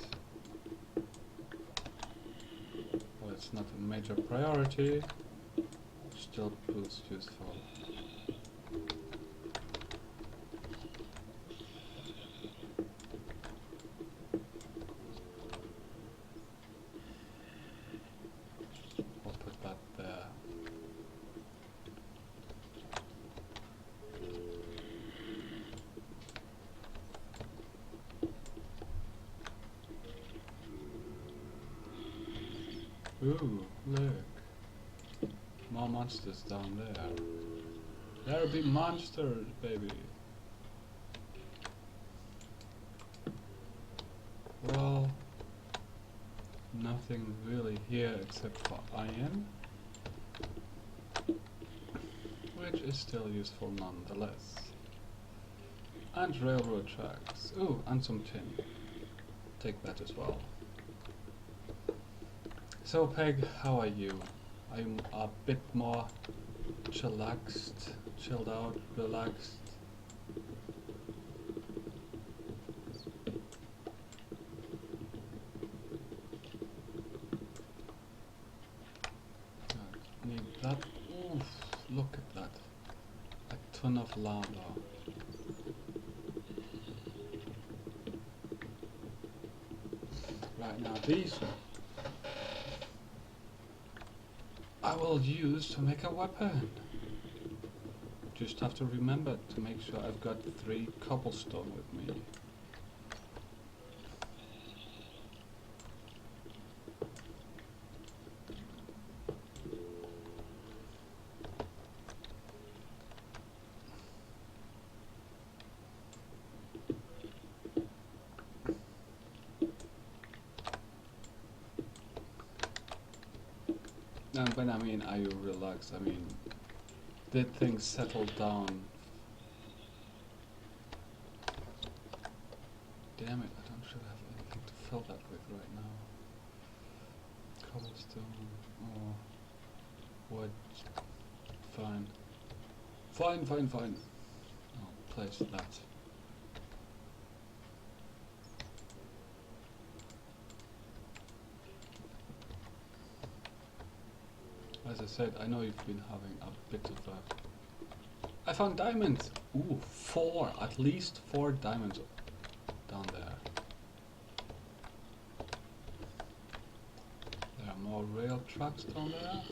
Well, it's not a major priority. Still proves useful. I'll put that there. Ooh, look. More monsters down there. There'll be monsters, baby. Well, nothing really here except for iron, which is still useful nonetheless. And railroad tracks. Ooh, and some tin. Take that as well. So Peg, how are you? I'm a bit more chillaxed, chilled out, relaxed. Need that. Oof, look at that. A ton of lava. Right now, these I will use to make a weapon. Just have to remember to make sure I've got 3 cobblestone with me. And when I mean are you relaxed, I mean did things settle down? Damn it, I don't should have anything to fill that with right now. Cobblestone or wood. Fine. Fine. I'll place that. As I said, I know you've been having a bit of a... I found diamonds! Ooh, 4! At least 4 diamonds down there. There are more rail tracks down there.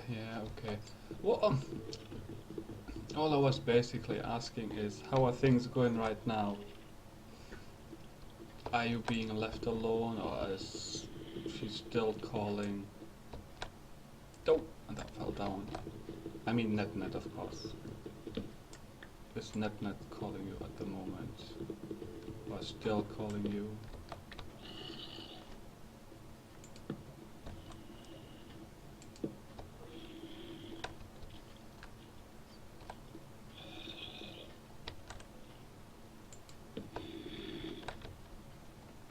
Yeah, okay. Well, all I was basically asking is, how are things going right now? Are you being left alone, or is she still calling? Oh, and that fell down. I mean NetNet, of course. Is NetNet calling you at the moment? Or still calling you?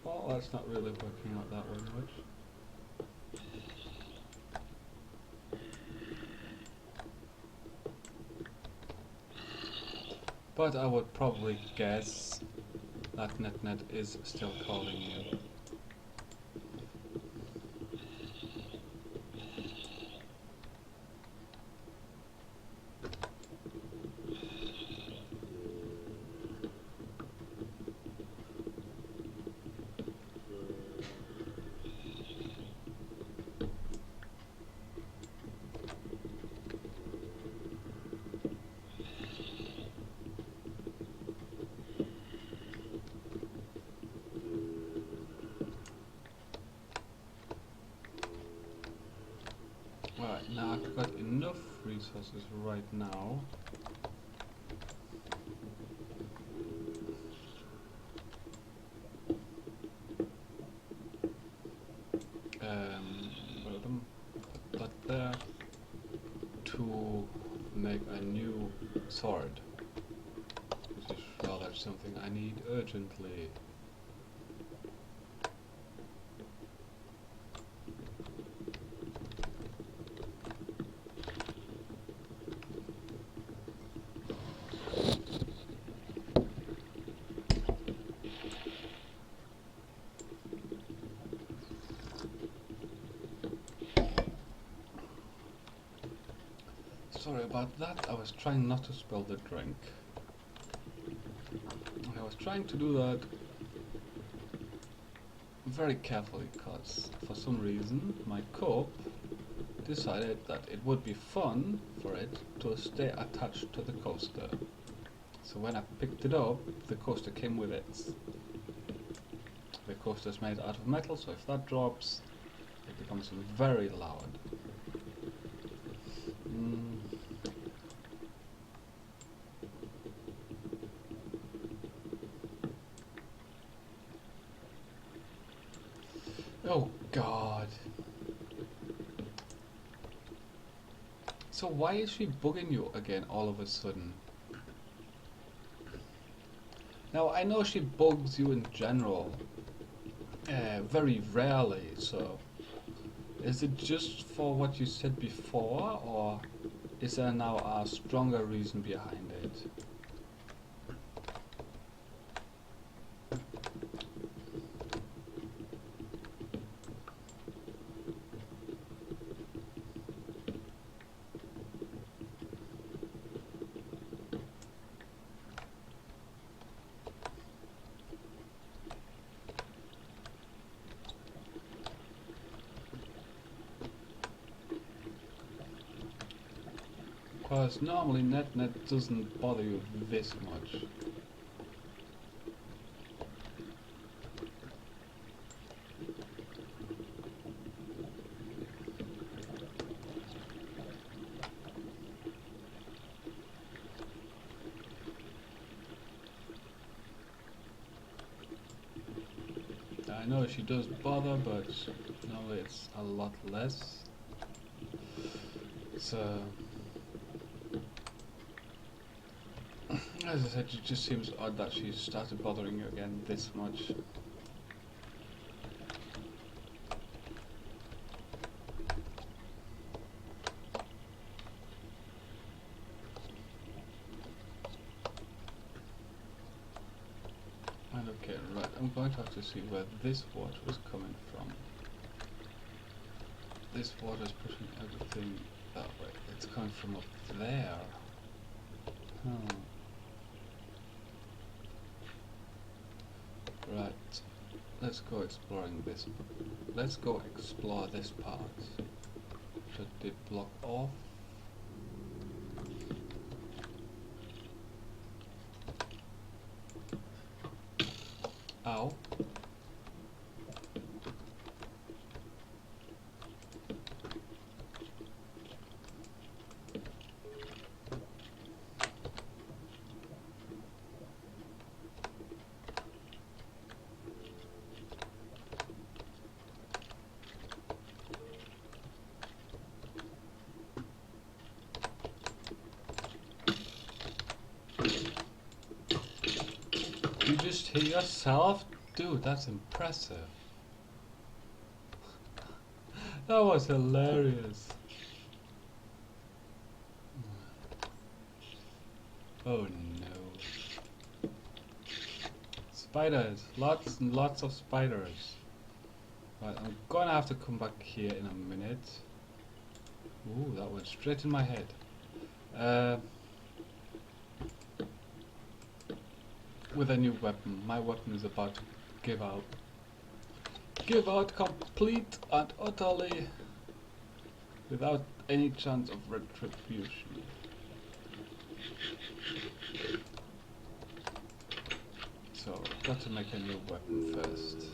Well, that's not really working out that way much. But I would probably guess that NetNet is still calling you. Right, now I've got enough resources right now. Put that there to make a new sword. Which is rather something I need urgently. Sorry about that, I was trying not to spill the drink. I was trying to do that very carefully because for some reason my cope decided that it would be fun for it to stay attached to the coaster. So when I picked it up, the coaster came with it. The coaster is made out of metal, so if that drops, it becomes very loud. Oh God. So why is she bugging you again all of a sudden? Now I know she bugs you in general, very rarely, so is it just for what you said before, or is there now a stronger reason behind it? Because normally NetNet doesn't bother you this much. I know she does bother, but normally it's a lot less. So, as I said, it just seems odd that she started bothering you again this much. And okay, right, I'm going to have to see where this water is coming from. This water is pushing everything that way. It's coming from up there. Right, let's go exploring this. Let's go explore this part. Should it block off? Ow. You just hit yourself? Dude, that's impressive. That was hilarious. Oh no. Spiders. Lots and lots of spiders. Right, I'm gonna have to come back here in a minute. Ooh, that went straight in my head. With a new weapon. My weapon is about to give out. Give out complete and utterly without any chance of retribution. So, got to make a new weapon first.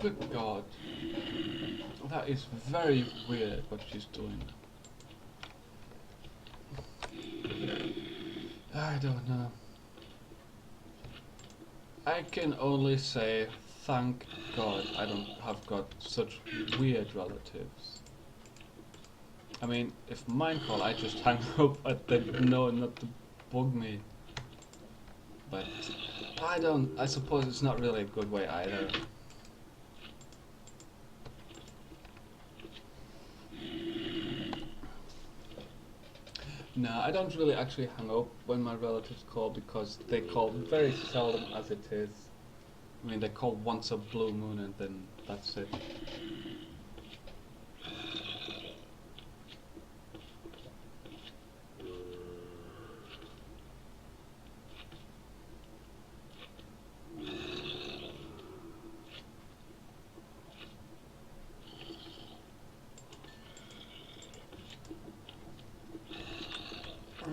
Good God. That is very weird what she's doing. I don't know. I can only say thank God I don't have got such weird relatives. I mean, if mine call, I just hang up and then know not to bug me. But I suppose it's not really a good way either. No, I don't really actually hang up when my relatives call because they call very seldom as it is. I mean, they call once a blue moon and then that's it.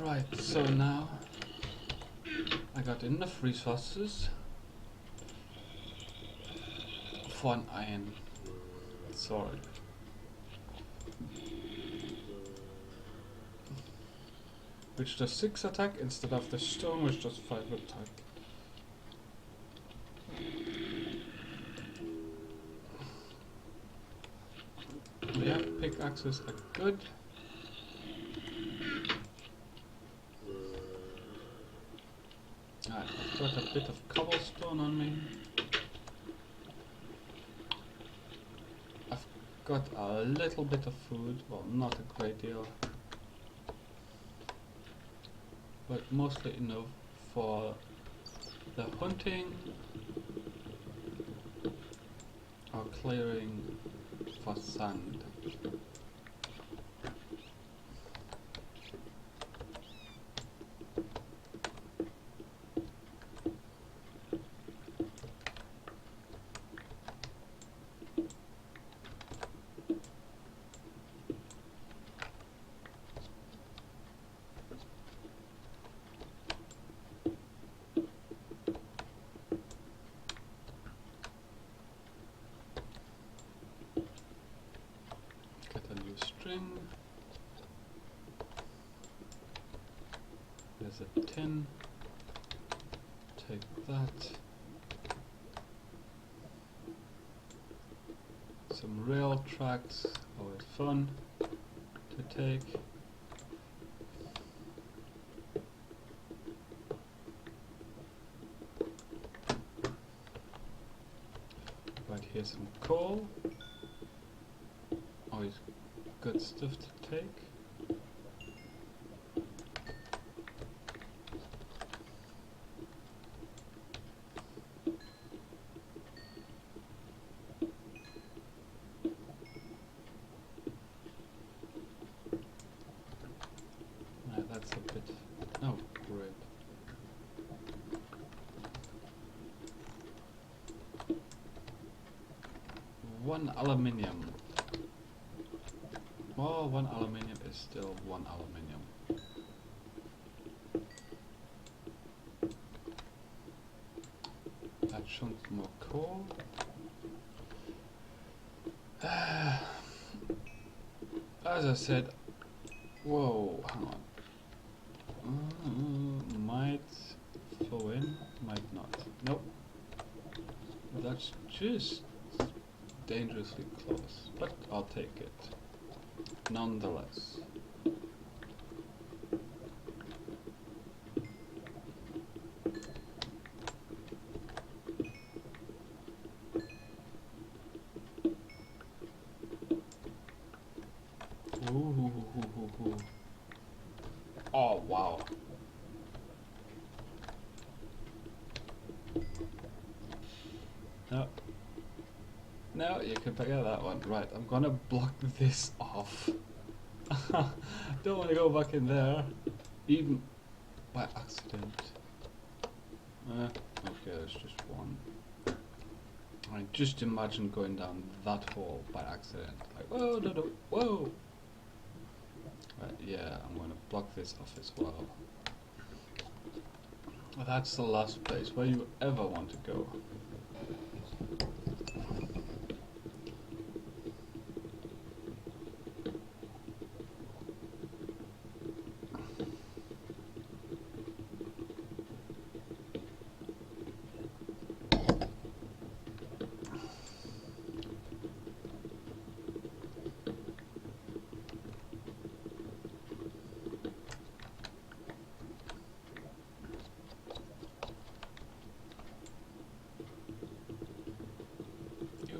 Right, so now I got enough resources for an iron sword. Which does 6 attack instead of the stone which does 5 attack. Yeah, pickaxes are good. Alright, I've got a bit of cobblestone on me. I've got a little bit of food, well, not a great deal, but mostly enough for the hunting or clearing for sand. Get a new string. There's a tin. Take that. Some rail tracks, always fun to take. Right, here's some coal. Always good stuff to take. That's a bit... oh, great. One aluminium. Oh, one aluminium is still one aluminium. That chunk more coal. As I said, whoa, hang on. Might flow in, might not. Nope. That's just dangerously close, but I'll take it. Nonetheless. Ooh. Oh, wow. No. No, you can forget that one. Right, I'm gonna block this off. Don't want to go back in there, even by accident. Okay, there's just one. I just imagine going down that hole by accident. Like, whoa, no, whoa! Right, yeah, I'm gonna block this off as well. That's the last place where you ever want to go.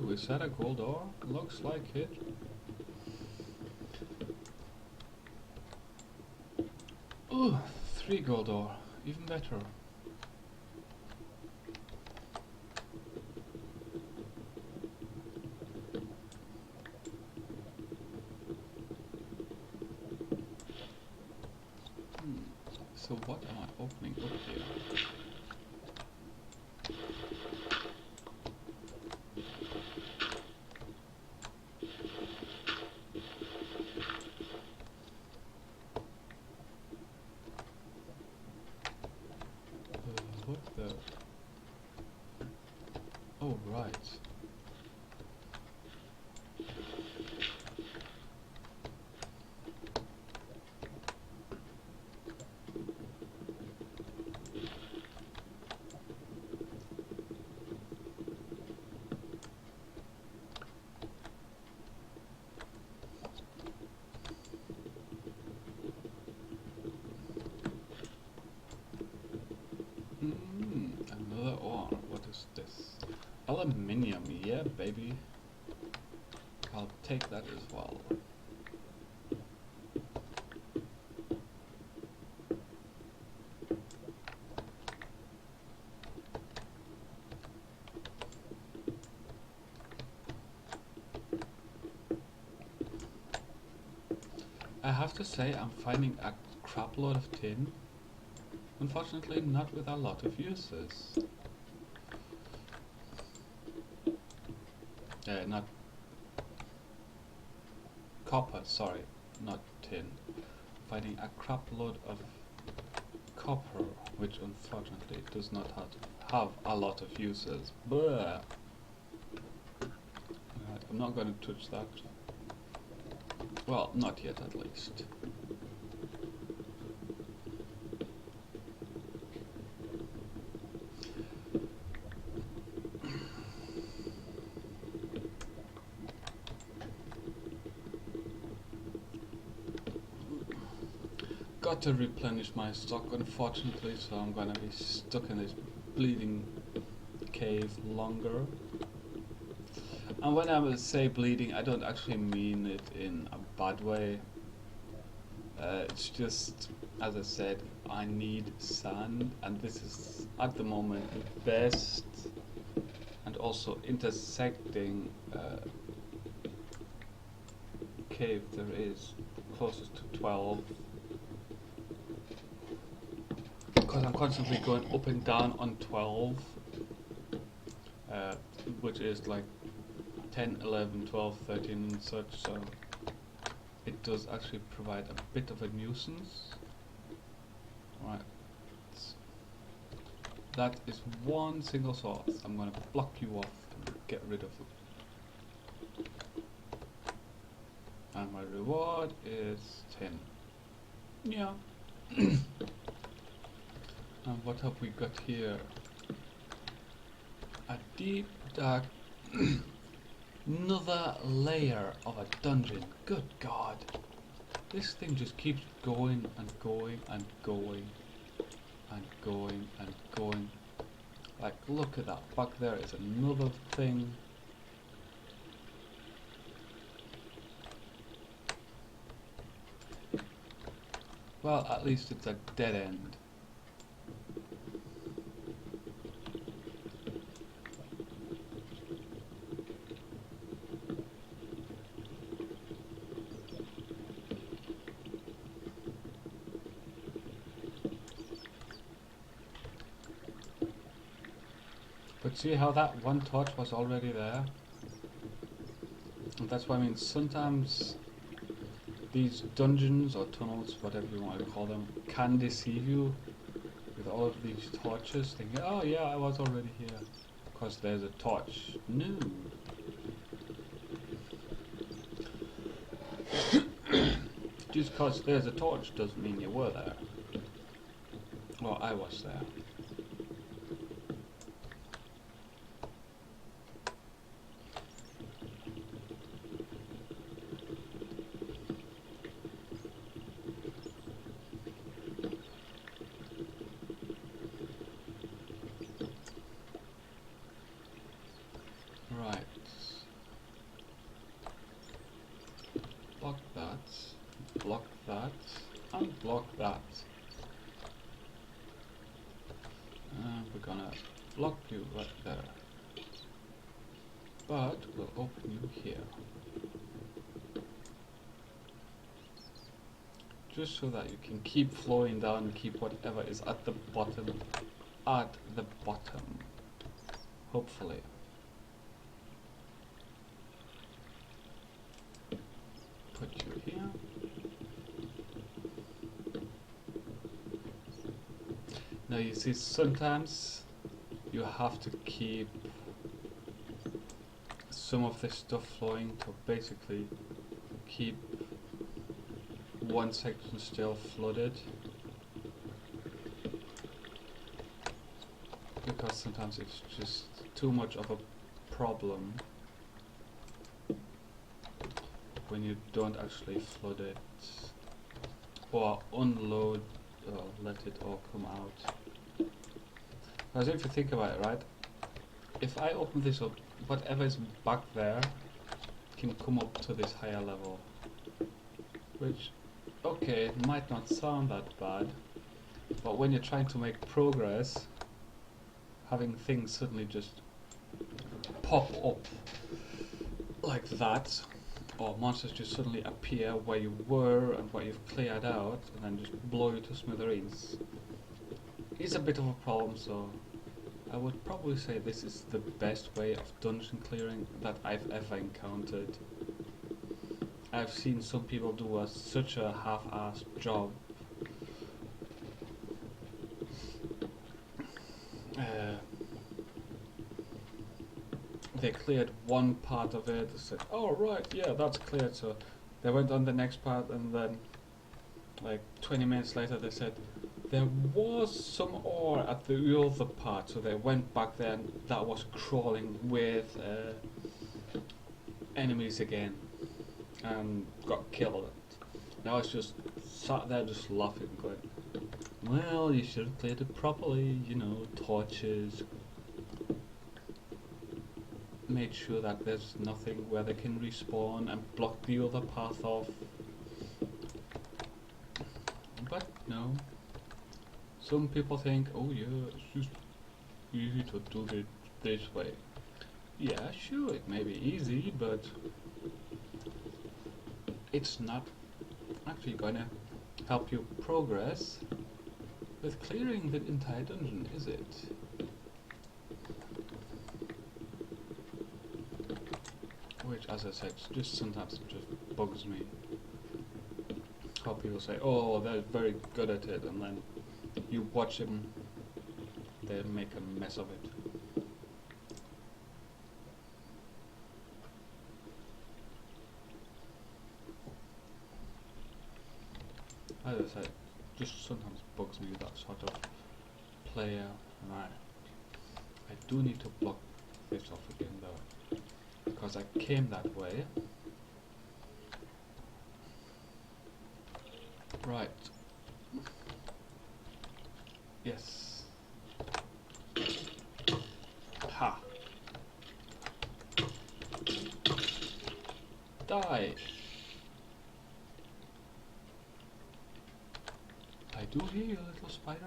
Is that a gold ore? Looks like it. Ooh, 3 gold ore. Even better. So what am I opening up here? this? Aluminium, yeah, baby. I'll take that as well. I have to say, I'm finding a crap load of tin. Unfortunately, not with a lot of uses. Not copper, sorry, not tin. Finding a crap load of copper, which unfortunately does not have a lot of uses. Blah. Right, I'm not going to touch that. Well, not yet at least. Got to replenish my stock, unfortunately, so I'm gonna be stuck in this bleeding cave longer. And when I say bleeding, I don't actually mean it in a bad way. It's just, as I said, I need sand, and this is at the moment the best and also intersecting cave there is, closest to 12. Because I'm constantly going up and down on 12, which is like 10, 11, 12, 13 and such, so it does actually provide a bit of a nuisance. Right, that is one single source. I'm going to block you off and get rid of it. And my reward is 10. Yeah. And what have we got here? A deep, dark, another layer of a dungeon. Good God. This thing just keeps going and going and going and going and going. Like, look at that. Back there is another thing. Well, at least it's a dead end. But see how that one torch was already there? And that's what I mean, sometimes these dungeons or tunnels, whatever you want to call them, can deceive you with all of these torches, thinking, oh yeah, I was already here, because there's a torch. No. Just because there's a torch doesn't mean you were there. Well, I was there. Right. Block that. Block that. And block that. And we're gonna block you right there. But we'll open you here. Just so that you can keep flowing down and keep whatever is at the bottom. Hopefully. Put you here. Now you see, sometimes you have to keep some of this stuff flowing to basically keep one section still flooded, because sometimes it's just too much of a problem when you don't actually flood it or unload or let it all come out. Because if you think about it, right, if I open this up, whatever is back there can come up to this higher level. Which, okay, it might not sound that bad, but when you're trying to make progress, having things suddenly just pop up like that, or monsters just suddenly appear where you were and what you've cleared out, and then just blow you to smithereens, is a bit of a problem. So I would probably say this is the best way of dungeon clearing that I've ever encountered. I've seen some people do such a half-assed job. They cleared one part of it, they said, oh right, yeah, that's cleared, so they went on the next part, and then like 20 minutes later they said, there was some ore at the other part, so they went back there and that was crawling with enemies again, and got killed. And I was just sat there just laughing, going, well, you should have cleared it properly, you know, torches, made sure that there's nothing where they can respawn and block the other path off. But no, some people think, oh yeah, it's just easy to do it this way. Yeah, sure, it may be easy, but it's not actually gonna help you progress with clearing the entire dungeon, is it? Which, as I said, just sometimes just bugs me. How people say, oh, they're very good at it, and then you watch them, they make a mess of it. As I said, just sometimes bugs me, that sort of player. Right. I do need to block this off again though, because I came that way. Right. Yes. Ha. Die. I do hear you, little spider.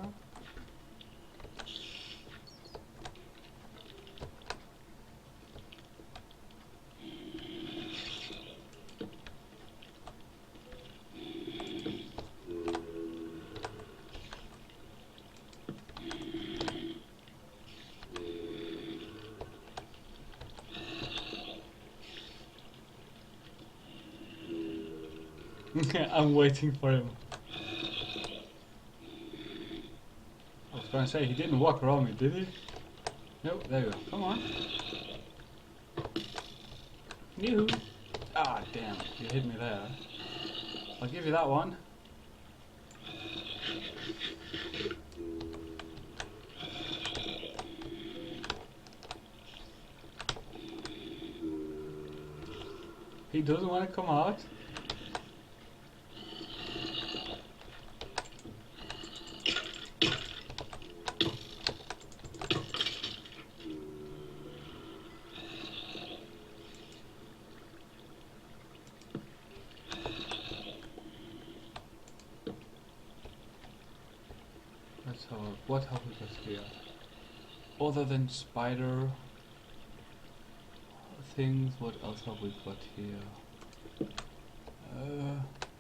I'm waiting for him. I was gonna say, he didn't walk around me, did he? Nope, there you go. Come on. Yoo! Ah, damn, you hit me there. I'll give you that one. He doesn't want to come out. So, what have we got here? Other than spider things, what else have we got here?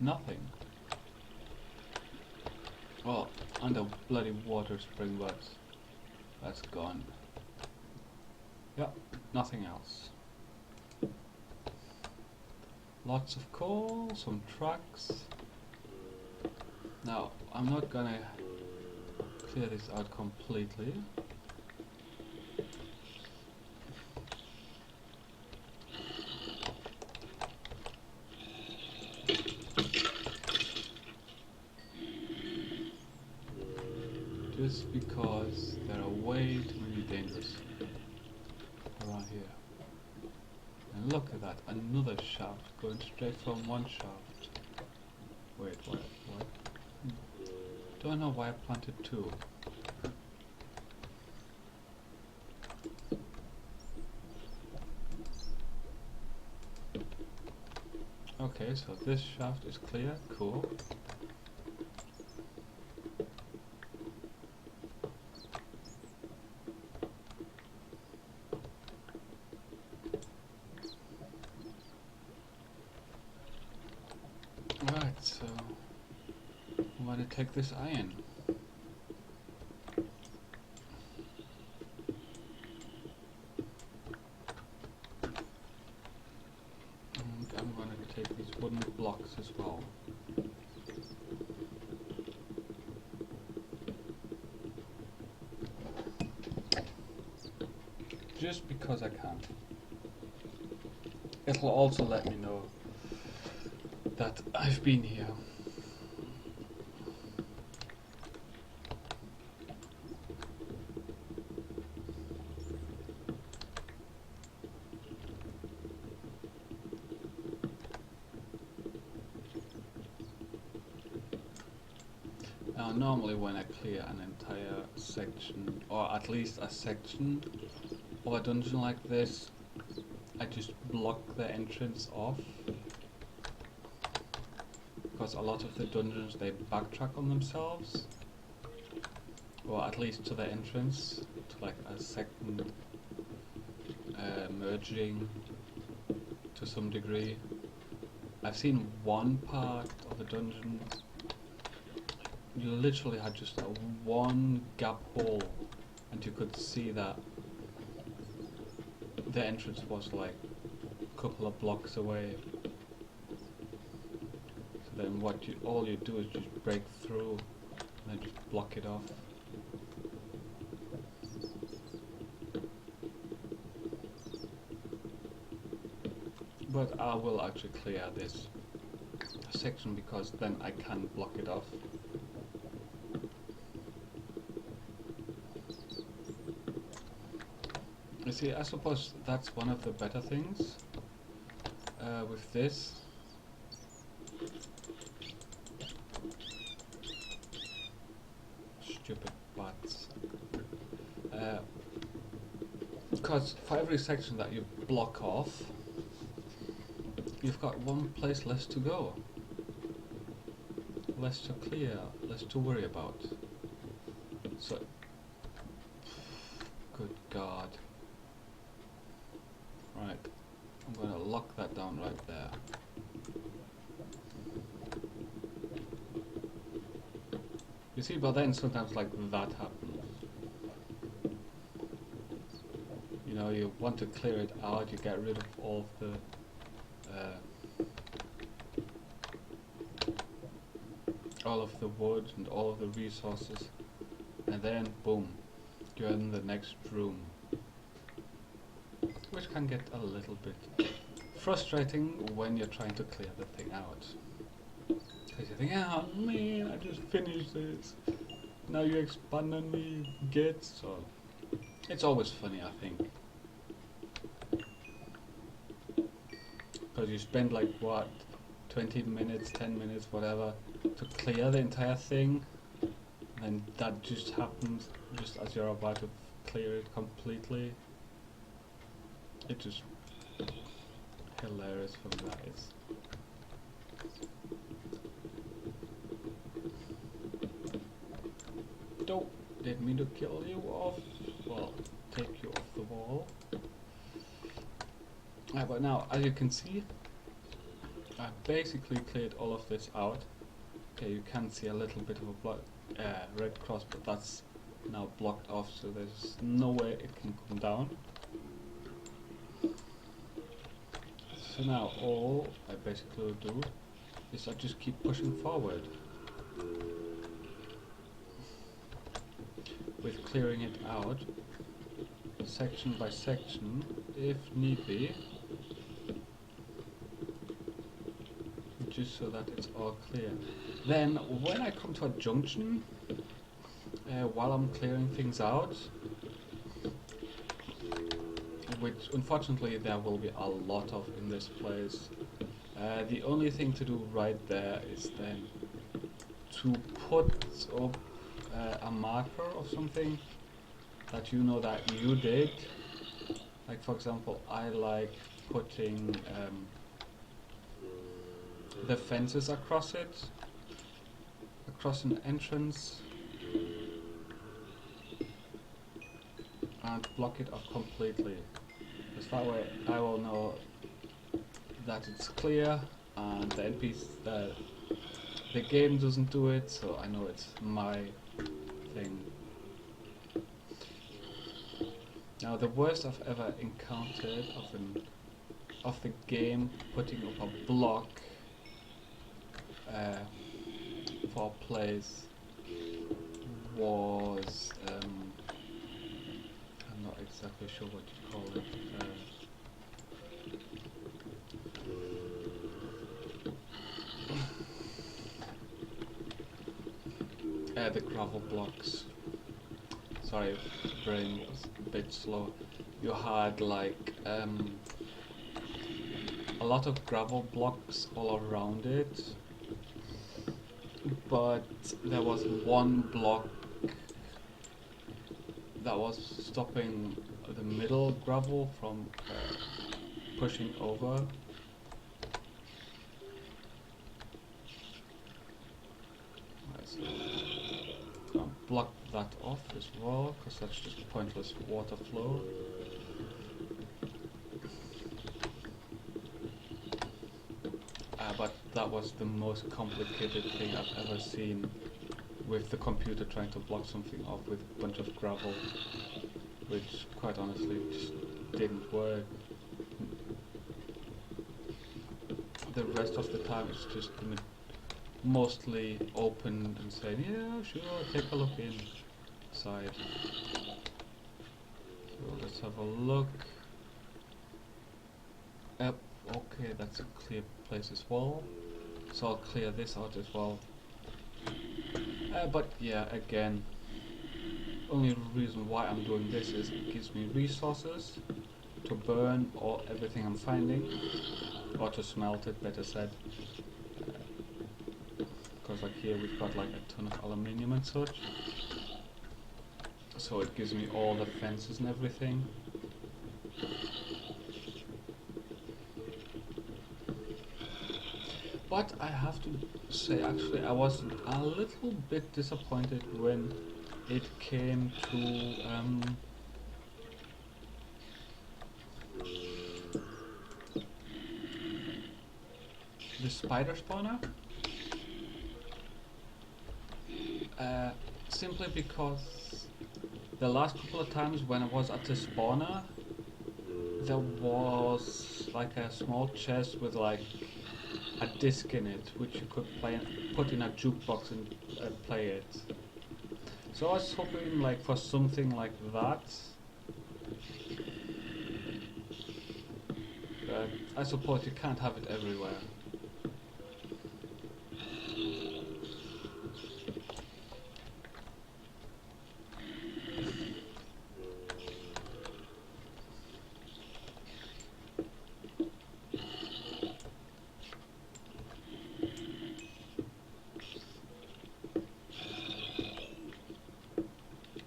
Nothing. Well, and a bloody water spring, but that's gone. Yep, nothing else. Lots of coal, some tracks. Now, I'm not gonna clear this out completely. Just because there are way too many dangers around here. And look at that, another shaft going straight from one shaft. Wait, what? Don't know why I planted two. Okay, so this shaft is clear, cool. Right, so I'm gonna take this iron. And I'm gonna take these wooden blocks as well. Just because I can. It'll also let me know that I've been here. Now normally when I clear an entire section, or at least a section of a dungeon like this, I just block the entrance off. Because a lot of the dungeons, they backtrack on themselves. Or at least to the entrance, to like a second merging to some degree. I've seen one part of a dungeon, you literally had just a one gap hole, and you could see that the entrance was like a couple of blocks away. So then all you do is just break through and then just block it off. But I will actually clear this section because then I can block it off. You see, I suppose that's one of the better things with this. Stupid butts. Because for every section that you block off, you've got one place less to go. Less to clear, less to worry about. So, good God. Right, I'm going to lock that down right there. You see, but then sometimes like that happens. You know, you want to clear it out, you get rid of all of the wood and all of the resources, and then boom, you're in the next room. Which can get a little bit frustrating when you're trying to clear the thing out. Because you think, oh man, I just finished this. Now you expand on me, get. So it's always funny, I think. Because you spend like what, 20 minutes, 10 minutes, whatever, to clear the entire thing, and that just happens just as you're about to clear it completely. It's just hilarious from that. Didn't mean to kill you off. Well, take you off the wall. But now, as you can see, I basically cleared all of this out. Okay, you can see a little bit of a red cross, but that's now blocked off, so there's no way it can come down. So now all I basically will do is I just keep pushing forward with clearing it out section by section if need be, just so that it's all clear. Then when I come to a junction, while I'm clearing things out, which unfortunately there will be a lot of in this place, the only thing to do right there is then to put up a marker of something that you know that you did. Like for example, I like putting the fences across it, across an entrance, and block it off completely. Because that way I will know that it's clear, and the the game doesn't do it, so I know it's my thing. Now the worst I've ever encountered of the game putting up a block for a place was I'm not exactly sure what you call it. The gravel blocks. Sorry, brain was a bit slow. You had like a lot of gravel blocks all around it, but there was one block that was stopping the middle gravel from pushing over. So I'll block that off as well, because that's just pointless water flow. But that was the most complicated thing I've ever seen with the computer trying to block something off with a bunch of gravel, which quite honestly just didn't work. The rest of the time it's just mostly open and saying, yeah, sure, take a look inside. So let's have a look. Yep, okay, that's a clear place as well. So I'll clear this out as well. But yeah, again, only reason why I'm doing this is it gives me resources to burn or everything I'm finding, or to smelt it, better said. Because like here we've got like a ton of aluminium and such, so it gives me all the fences and everything. But I have to say, actually, I was a little bit disappointed when it came to the spider spawner. Simply because the last couple of times when I was at the spawner, there was like a small chest with like a disc in it, which you could put in a jukebox and play it. So I was hoping like for something like that. But I suppose you can't have it everywhere.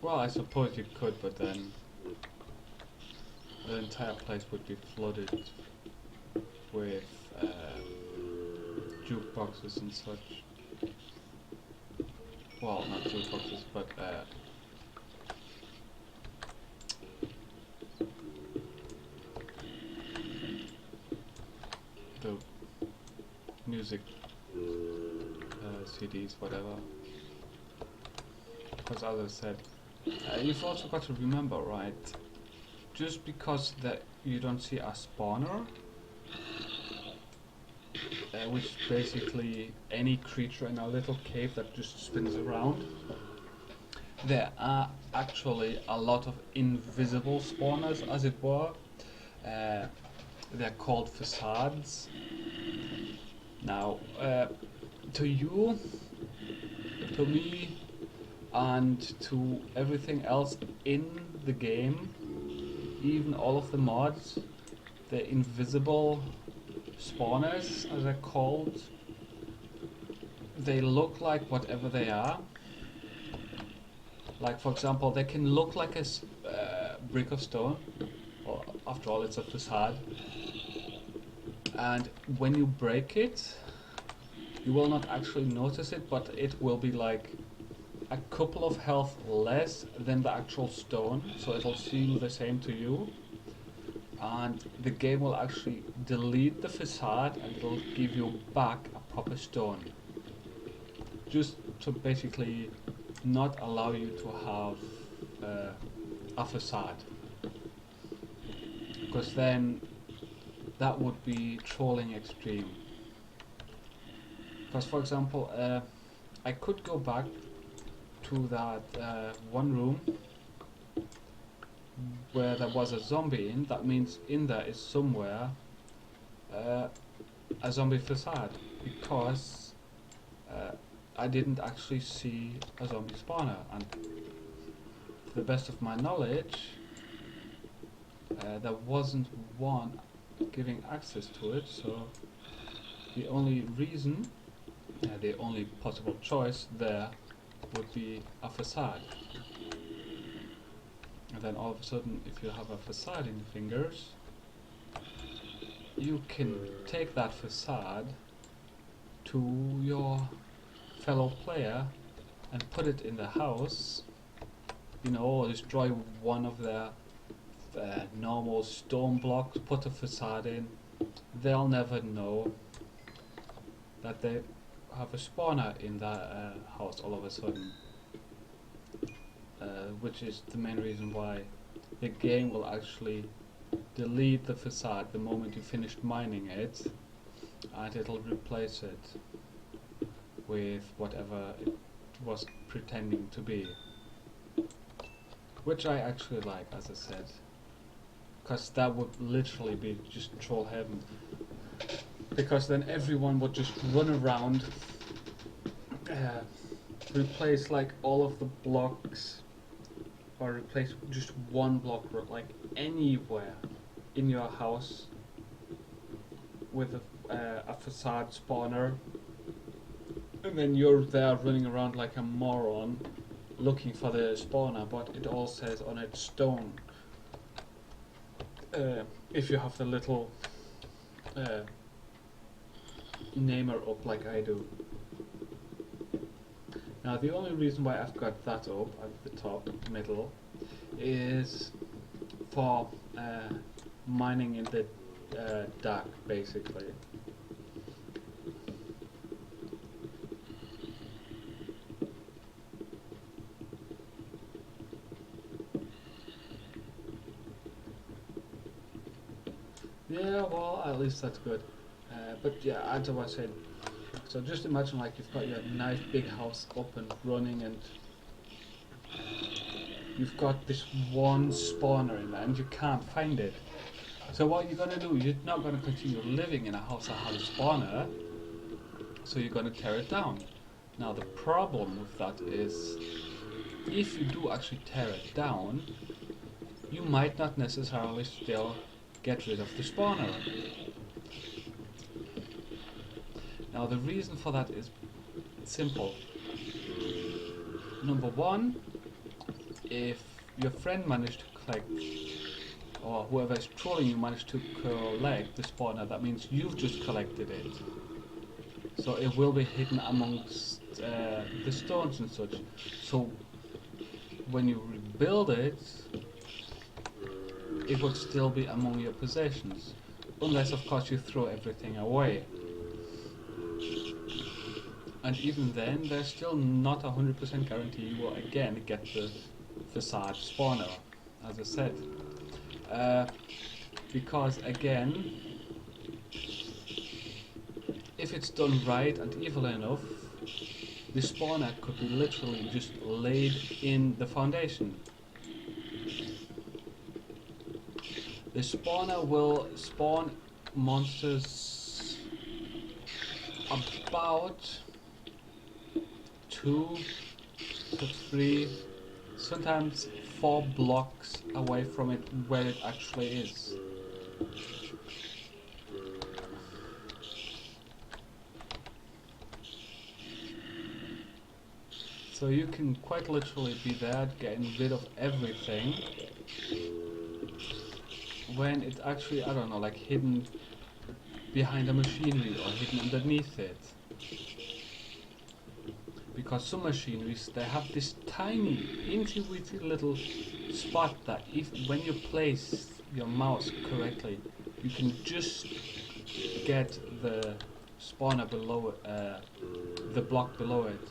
Well, I suppose you could, but then the entire place would be flooded with jukeboxes and such. Well, not jukeboxes, but the music CDs, whatever. Because as I said, you've also got to remember, right? Just because that you don't see a spawner, which is basically any creature in a little cave that just spins around, there are actually a lot of invisible spawners, as it were. They're called facades. Now, to you, to me, and to everything else in the game, even all of the mods, the invisible spawners, as they're called, they look like whatever they are. Like, for example, they can look like a brick of stone, or after all it's a facade, and when you break it, you will not actually notice it, but it will be like a couple of health less than the actual stone, so it'll seem the same to you. And the game will actually delete the facade and it'll give you back a proper stone. Just to basically not allow you to have a facade. Because then that would be trolling extreme. Because for example, I could go back to that one room where there was a zombie in. That means in there is somewhere a zombie facade, because I didn't actually see a zombie spawner, and to the best of my knowledge there wasn't one giving access to it, so the only reason, the only possible choice there would be a facade. And then all of a sudden, if you have a facade in your fingers, you can take that facade to your fellow player and put it in the house, you know, or destroy one of their normal stone blocks, put a facade in. They'll never know that they have a spawner in that house all of a sudden. Which is the main reason why the game will actually delete the facade the moment you finished mining it, and it'll replace it with whatever it was pretending to be. Which I actually like, as I said, because that would literally be just troll heaven. Because then everyone would just run around, replace like all of the blocks, or replace just one block, like anywhere in your house with a facade spawner, and then you're there running around like a moron looking for the spawner, but it all says on it stone. If you have the little namer up like I do. Now the only reason why I've got that up at the top, middle, is for mining in the dark, basically. Yeah, well, at least that's good. But yeah, as I was saying, so just imagine like you've got your nice big house up and running, and you've got this one spawner in there and you can't find it. So what you're going to do, you're not going to continue living in a house that has a spawner, so you're going to tear it down. Now the problem with that is, if you do actually tear it down, you might not necessarily still get rid of the spawner. Now the reason for that is simple. Number one, if your friend managed to collect, or whoever is trolling you managed to collect the spawner, that means you've just collected it. So it will be hidden amongst the stones and such. So when you rebuild it, it would still be among your possessions. Unless of course you throw everything away. And even then, there's still not 100% guarantee you will again get the facade spawner, as I said. Because again, if it's done right and evil enough, the spawner could be literally just laid in the foundation. The spawner will spawn monsters about 2 to 3, sometimes 4 blocks away from it where it actually is. So you can quite literally be there getting rid of everything when it's actually, I don't know, like hidden behind the machinery or hidden underneath it. Because some machineries, they have this tiny, intuitive little spot that if when you place your mouse correctly, you can just get the spawner below the block below it.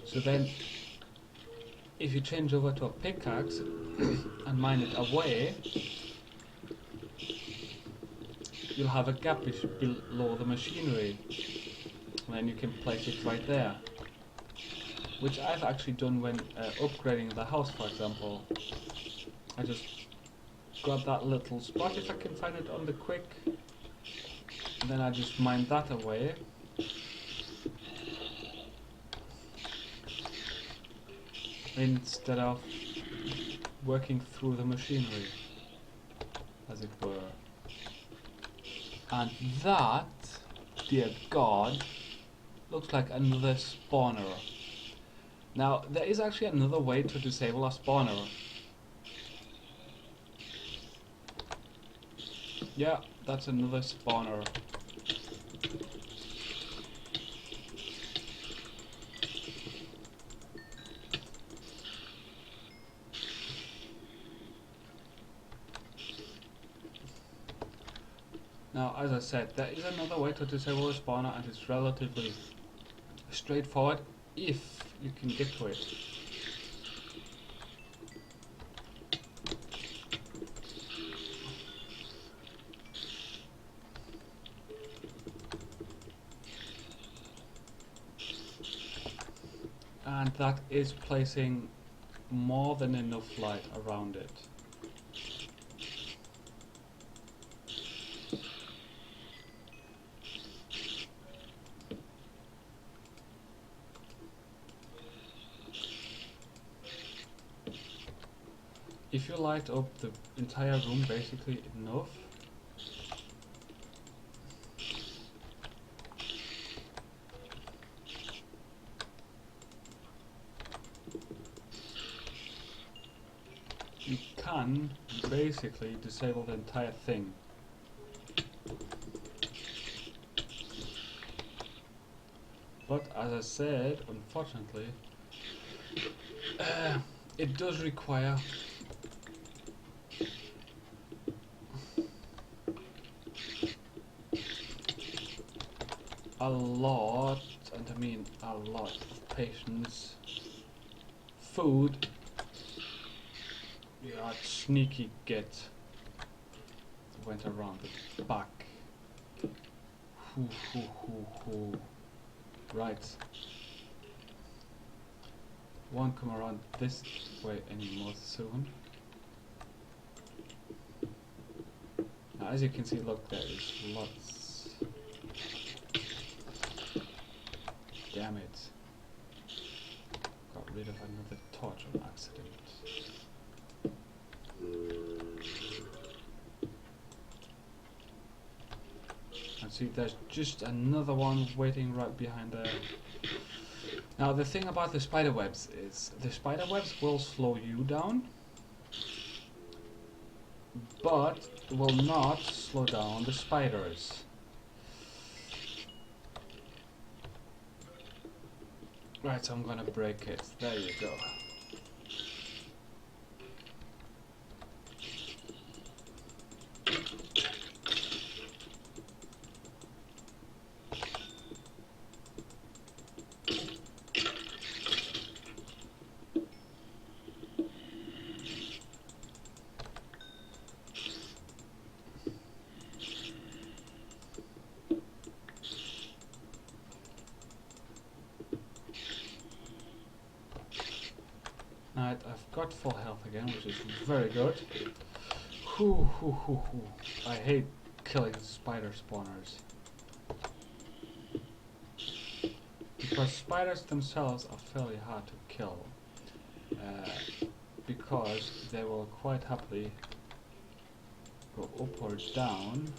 So then, if you change over to a pickaxe and mine it away, you'll have a gap below the machinery, and then you can place it right there. Which I've actually done when upgrading the house, for example. I just grab that little spot if I can find it on the quick, and then I just mine that away. Instead of working through the machinery, as it were. And that, dear God, looks like another spawner. Now, there is actually another way to disable a spawner. Yeah, that's another spawner. Now, as I said, there is another way to disable a spawner, and it's relatively straightforward if you can get to it. And that is placing more than enough light around it. If you light up the entire room basically enough, you can basically disable the entire thing. But as I said, unfortunately, it does require a lot, and I mean a lot of patience, food. Yeah, sneaky git went around the back. Hoo. Right. Won't come around this way anymore soon. Now, as you can see, look, there is lots. Damn it. Got rid of another torch on accident. And see, there's just another one waiting right behind there. Now, the thing about the spider webs is the spider webs will slow you down, but will not slow down the spiders. Right, so I'm gonna break it. There you go. Right, I've got full health again, which is very good. Hoo. I hate killing spider spawners. Because spiders themselves are fairly hard to kill. Because they will quite happily go up or down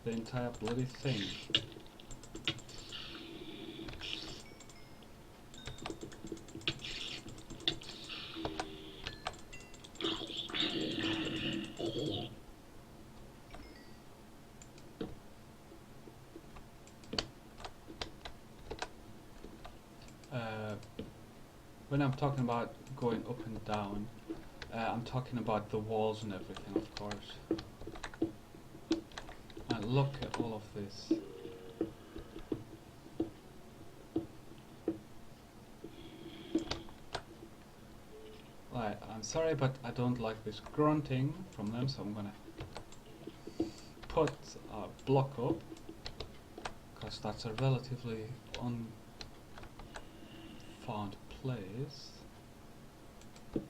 the entire bloody thing. when I'm talking about going up and down, I'm talking about the walls and everything, of course. And look at all of this. Right, I'm sorry, but I don't like this grunting from them, so I'm gonna put a block up, because that's a relatively unfound place. But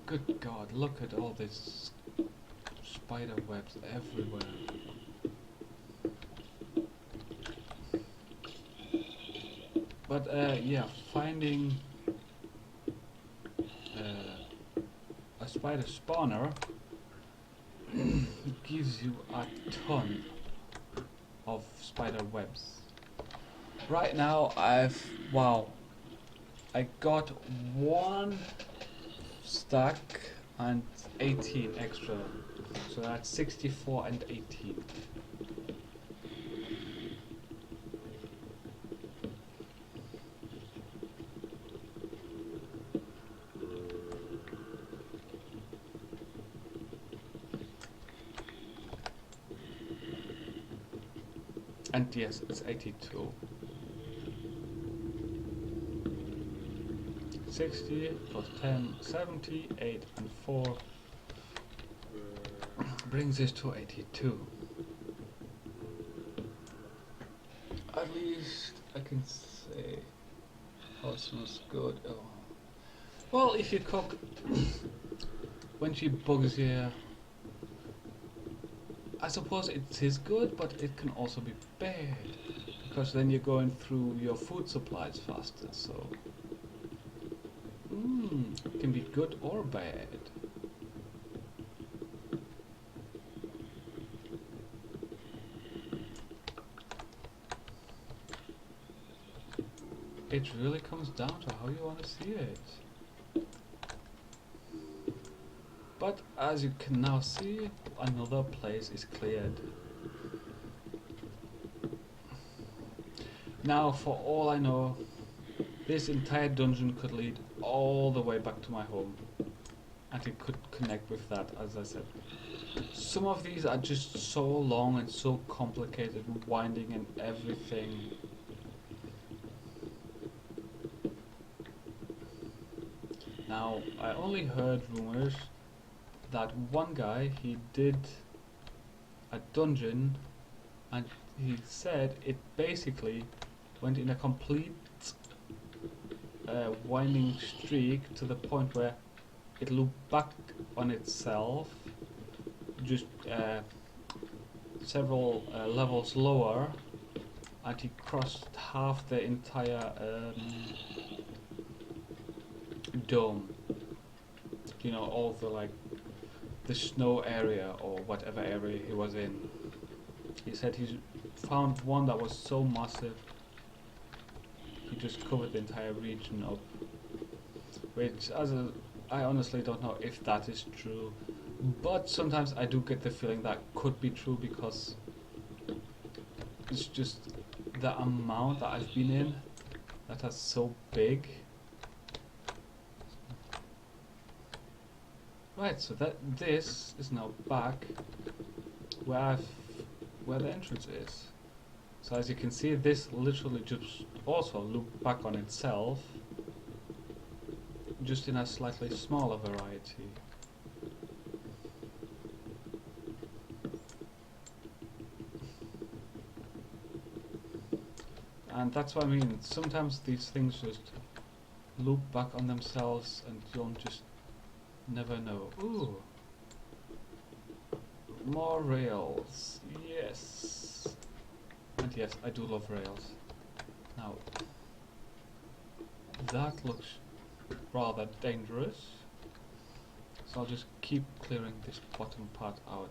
good God, look at all these spider webs everywhere. But yeah, finding a spider spawner gives you a ton of spider webs. Right now wow, I got 1 stack and 18 extra, so that's 64 and 18. And yes, it's 82. 60 plus 10, 70, 8 and 4 brings us to 82. At least I can say how it smells good. Oh. Well, if you cook when she bugs you, I suppose it is good, but it can also be bad, because then you're going through your food supplies faster, so it can be good or bad. It really comes down to how you want to see it. But as you can now see, another place is cleared. Now, for all I know, this entire dungeon could lead all the way back to my home, and it could connect with that, as I said. Some of these are just so long and so complicated and winding and everything. Now, I only heard rumors that one guy, he did a dungeon and he said it basically went in a complete winding streak to the point where it looped back on itself just several levels lower, and he crossed half the entire dome. You know, all the the snow area or whatever area he was in. He said he found one that was so massive he just covered the entire region up. Which, I honestly don't know if that is true, but sometimes I do get the feeling that could be true, because it's just the amount that I've been in that is so big. Right, so this is now back where the entrance is. So as you can see, this literally just also looped back on itself, just in a slightly smaller variety. And that's what I mean, sometimes these things just loop back on themselves and you'll just never know. Ooh. More rails. Yes. And yes, I do love rails. Now, that looks rather dangerous. So I'll just keep clearing this bottom part out.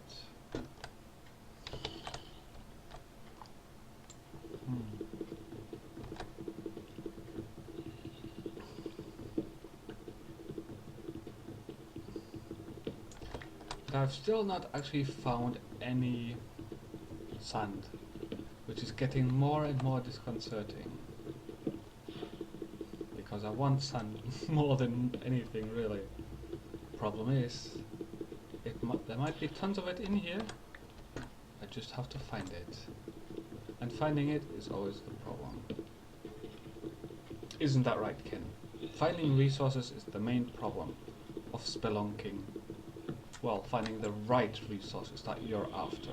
But I've still not actually found any sand, which is getting more and more disconcerting. Because I want sun more than anything, really. Problem is, there might be tons of it in here. I just have to find it. And finding it is always the problem. Isn't that right, Ken? Finding resources is the main problem of spelunking. Well, finding the right resources that you're after.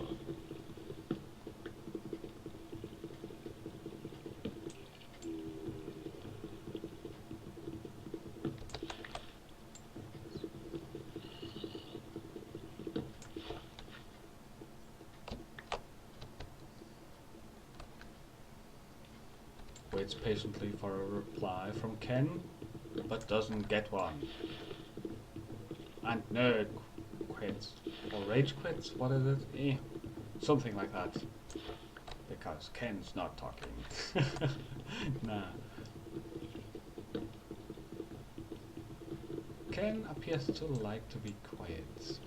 Waits patiently for a reply from Ken, but doesn't get one. And nerd quits. Or rage quits? What is it? Something like that. Because Ken's not talking. Nah. Ken appears to like to be quiet.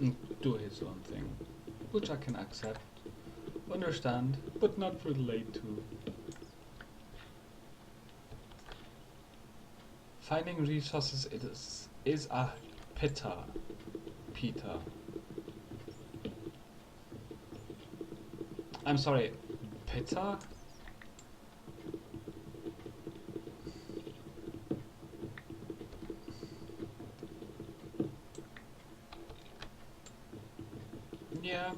And do his own thing. Which I can accept, understand, but not relate to. Finding resources is a Peter. I'm sorry, Peter? Yeah.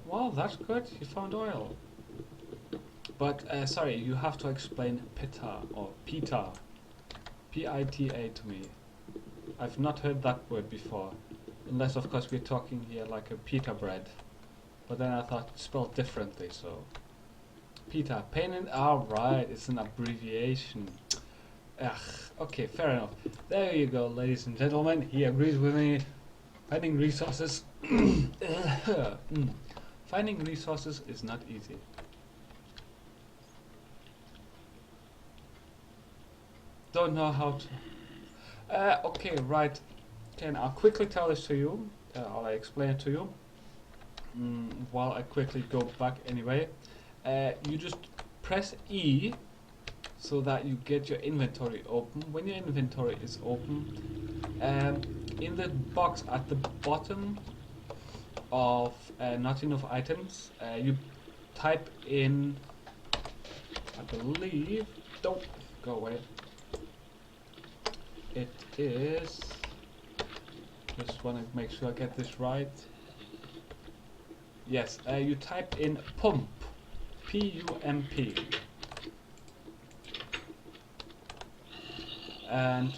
Well, that's good. You found oil. But, sorry, you have to explain Pita or Pita. P-I-T-A to me. I've not heard that word before. Unless, of course, we're talking here like a pita bread. But then I thought spelled differently, so. Pita. Pain in... right, it's an abbreviation. Ugh, okay, fair enough. There you go, ladies and gentlemen. He agrees with me. Finding resources... Finding resources is not easy. Don't know how to... okay, right. Ken, I'll quickly tell this to you. I'll explain it to you. While I quickly go back anyway. You just press E so that you get your inventory open. When your inventory is open, in the box at the bottom of not enough items, you type in, I believe, don't go away. It is, just want to make sure I get this right. Yes, you type in pump, P-U-M-P, and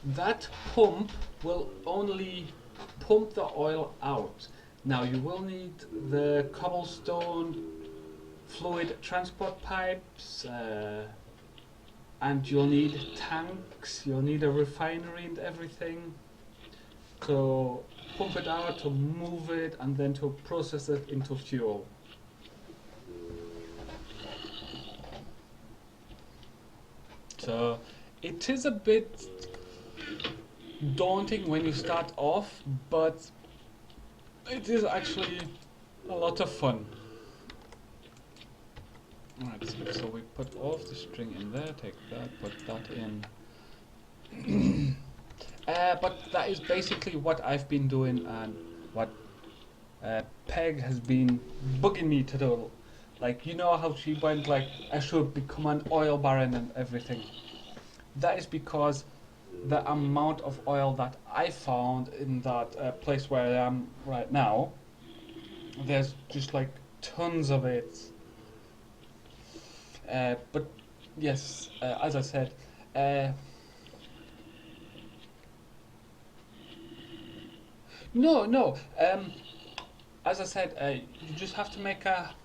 that pump will only pump the oil out. Now you will need the cobblestone fluid transport pipes, and you'll need tanks, you'll need a refinery and everything to pump it out, to move it, and then to process it into fuel. So it is a bit daunting when you start off, but it is actually a lot of fun. Alright, so we put all of the string in there, take that, put that in. But that is basically what I've been doing and what Peg has been bugging me to do. Like, you know how she went like, I should become an oil baron and everything. That is because the amount of oil that I found in that place where I am right now, there's just like tons of it. But yes, as I said, no. As I said, you just have to make a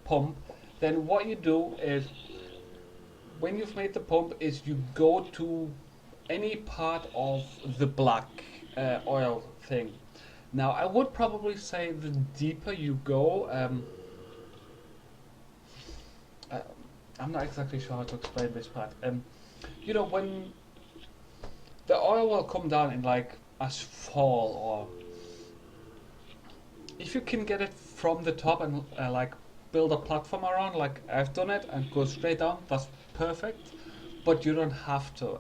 pump. Then what you do is, when you've made the pump, is you go to any part of the black oil thing. Now, I would probably say the deeper you go, I'm not exactly sure how to explain this part. You know, when the oil will come down in like as fall, or if you can get it from the top and like build a platform around, like I've done it, and go straight down, that's perfect. But you don't have to.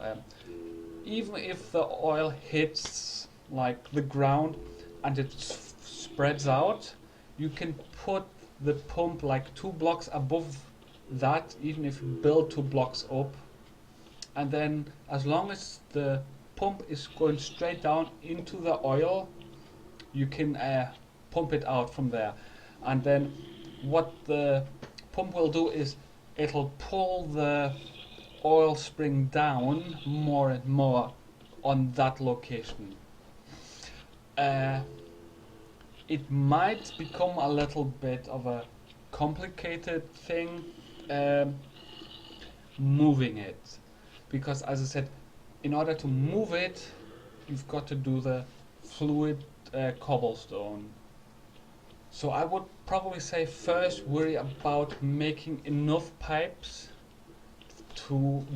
Even if the oil hits like the ground and it spreads out, you can put the pump like 2 blocks above that, even if you build 2 blocks up, and then as long as the pump is going straight down into the oil, you can pump it out from there. And then what the pump will do is it'll pull the oil spring down more and more on that location. It might become a little bit of a complicated thing moving it, because as I said, in order to move it, you've got to do the fluid cobblestone. So I would probably say first worry about making enough pipes to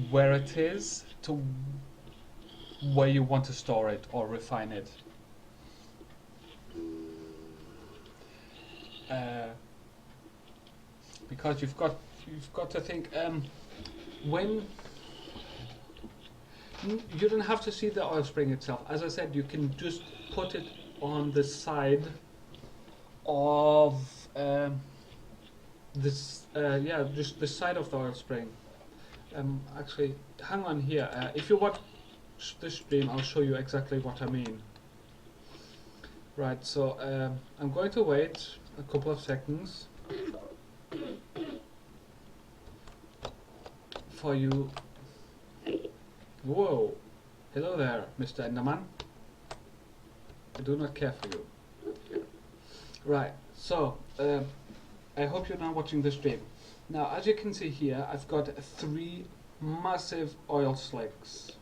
where it is, to where you want to store it or refine it. Because you've got to think when you don't have to see the oil spring itself. As I said, you can just put it on the side of this. Yeah, just the side of the oil spring. Actually, hang on here. If you watch this stream, I'll show you exactly what I mean. Right, so I'm going to wait a couple of seconds for you. Whoa! Hello there, Mr. Enderman. I do not care for you. Right, so I hope you're now watching the stream. Now, as you can see here, I've got 3 massive oil slicks,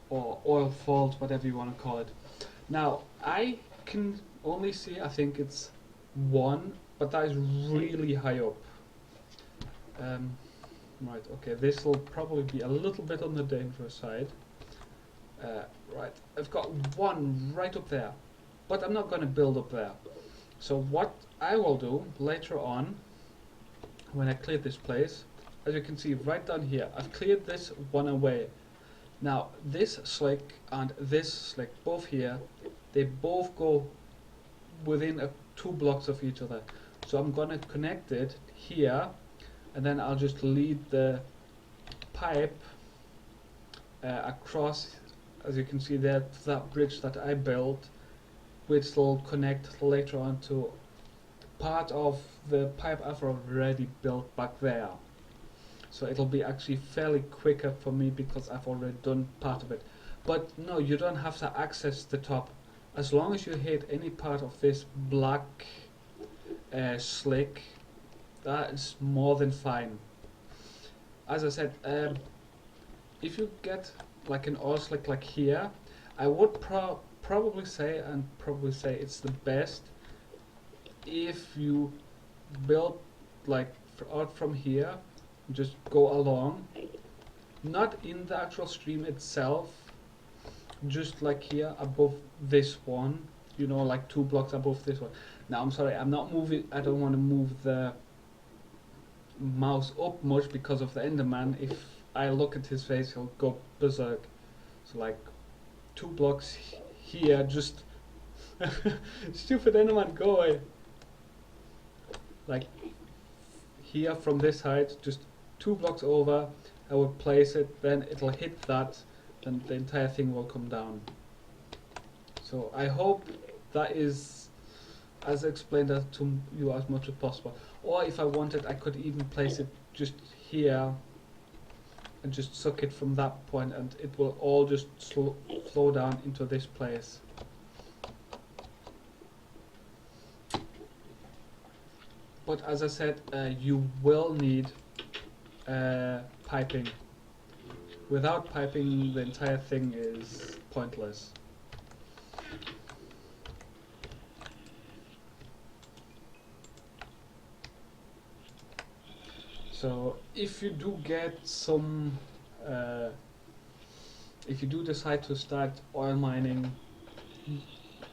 or oil falls, whatever you want to call it. Now, I can only see, I think it's 1, but that is really high up. Right, okay, this will probably be a little bit on the dangerous side. Right, I've got 1 right up there, but I'm not going to build up there. So what I will do later on, when I clear this place, as you can see right down here, I've cleared this 1 away. Now this slick and this slick, both here, they both go within 2 blocks of each other. So I'm going to connect it here, and then I'll just lead the pipe across, as you can see there, to that bridge that I built, which will connect later on to part of the pipe I've already built back there. So it'll be actually fairly quicker for me because I've already done part of it. But no, you don't have to access the top. As long as you hit any part of this black slick, that is more than fine. As I said, if you get like an oil slick like here, I would probably say it's the best if you build like out from here, just go along, not in the actual stream itself, just like here above this one, you know, like 2 blocks above this one. Now I'm sorry, I'm not moving, I don't want to move the mouse up much because of the Enderman. If I look at his face, he'll go berserk. So like 2 blocks here, just stupid Enderman, go away. Like here from this height, just 2 blocks over, I would place it, then it'll hit that, then the entire thing will come down. So I hope that is as explained that to you as much as possible. Or if I wanted, I could even place it just here and just suck it from that point, and it will all just flow down into this place. But as I said, you will need piping. Without piping, the entire thing is pointless. So if you do get some if you do decide to start oil mining,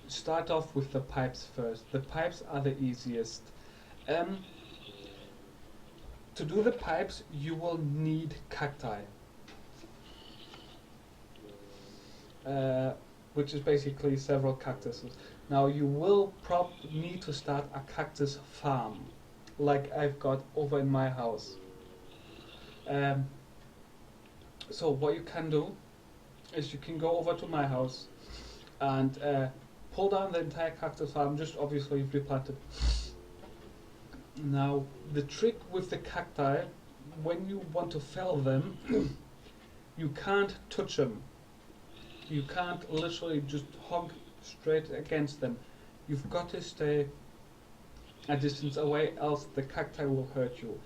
start off with the pipes first. The pipes are the easiest. To do the pipes, you will need cacti, which is basically several cactuses. Now you will need to start a cactus farm, like I've got over in my house. So what you can do is you can go over to my house and pull down the entire cactus farm, just obviously replanted. Now the trick with the cacti, when you want to fell them, you can't touch them. You can't literally just hug straight against them. You've got to stay a distance away, else the cacti will hurt you.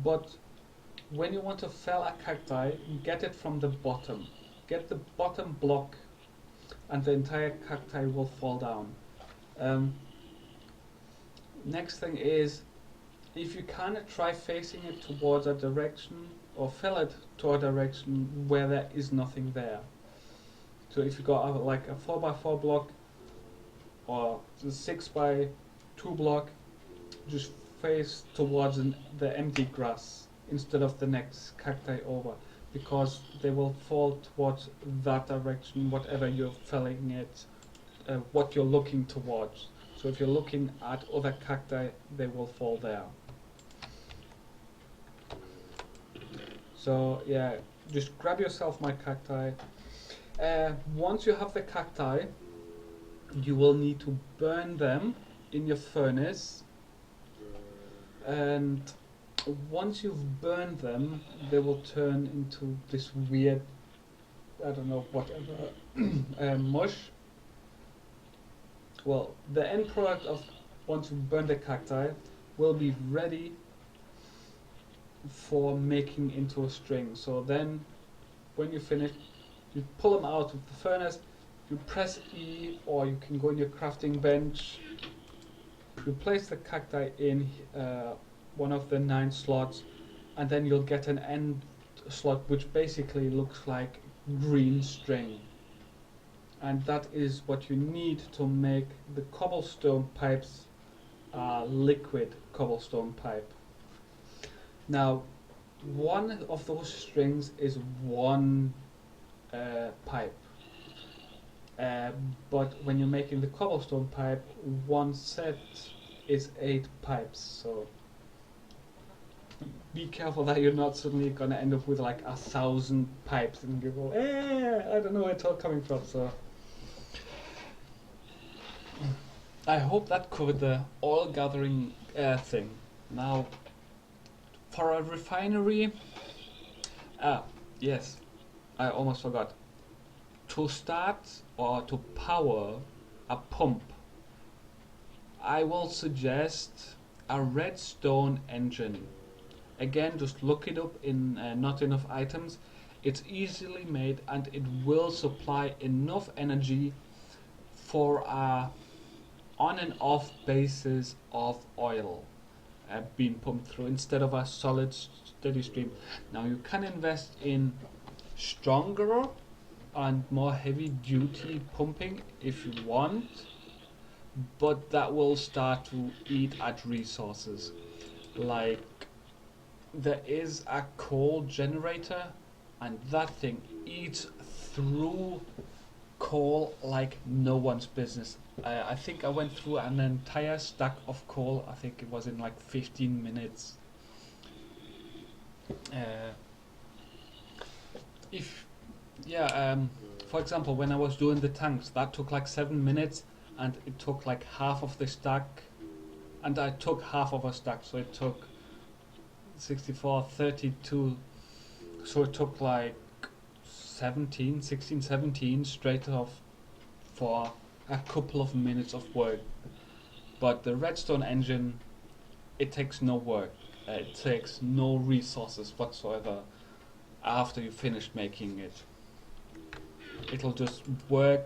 But when you want to fell a cacti, you get it from the bottom. Get the bottom block and the entire cacti will fall down. Next thing is, if you can, try facing it towards a direction, or fell it to a direction where there is nothing there. So if you got like a 4x4 block or a 6x2 block, just face towards the empty grass instead of the next cacti over, because they will fall towards that direction, whatever you're felling it, what you're looking towards. So if you're looking at other cacti, they will fall there. So yeah, just grab yourself my cacti. Once you have the cacti, you will need to burn them in your furnace, and once you've burned them, they will turn into this weird, I don't know, whatever, mush. Well, the end product of once you burn the cacti will be ready for making into a string. So then, when you finish, you pull them out of the furnace, you press E, or you can go in your crafting bench, you place the cacti in one of the 9 slots, and then you'll get an end slot which basically looks like green string. And that is what you need to make the cobblestone pipes liquid cobblestone pipe. Now, one of those strings is one pipe, but when you're making the cobblestone pipe, one set is 8 pipes. So be careful that you're not suddenly gonna end up with like 1,000 pipes and you go, I don't know where it's all coming from. So I hope that covered the oil gathering thing. Now, for a refinery, yes, I almost forgot. To start or to power a pump, I will suggest a redstone engine. Again, just look it up in Not Enough Items. It's easily made and it will supply enough energy for a on and off basis of oil being pumped through instead of a solid steady stream. Now you can invest in stronger and more heavy duty pumping if you want, but that will start to eat at resources. Like, there is a coal generator and that thing eats through coal like no one's business. I think I went through an entire stack of coal. I think it was in like 15 minutes. For example, when I was doing the tanks, that took like 7 minutes, and it took like half of the stack, and I took half of a stack, so it took 64, 32, so it took like 16, 17 straight off for a couple of minutes of work. But the redstone engine, it takes no work, it takes no resources whatsoever after you finish making it. It'll just work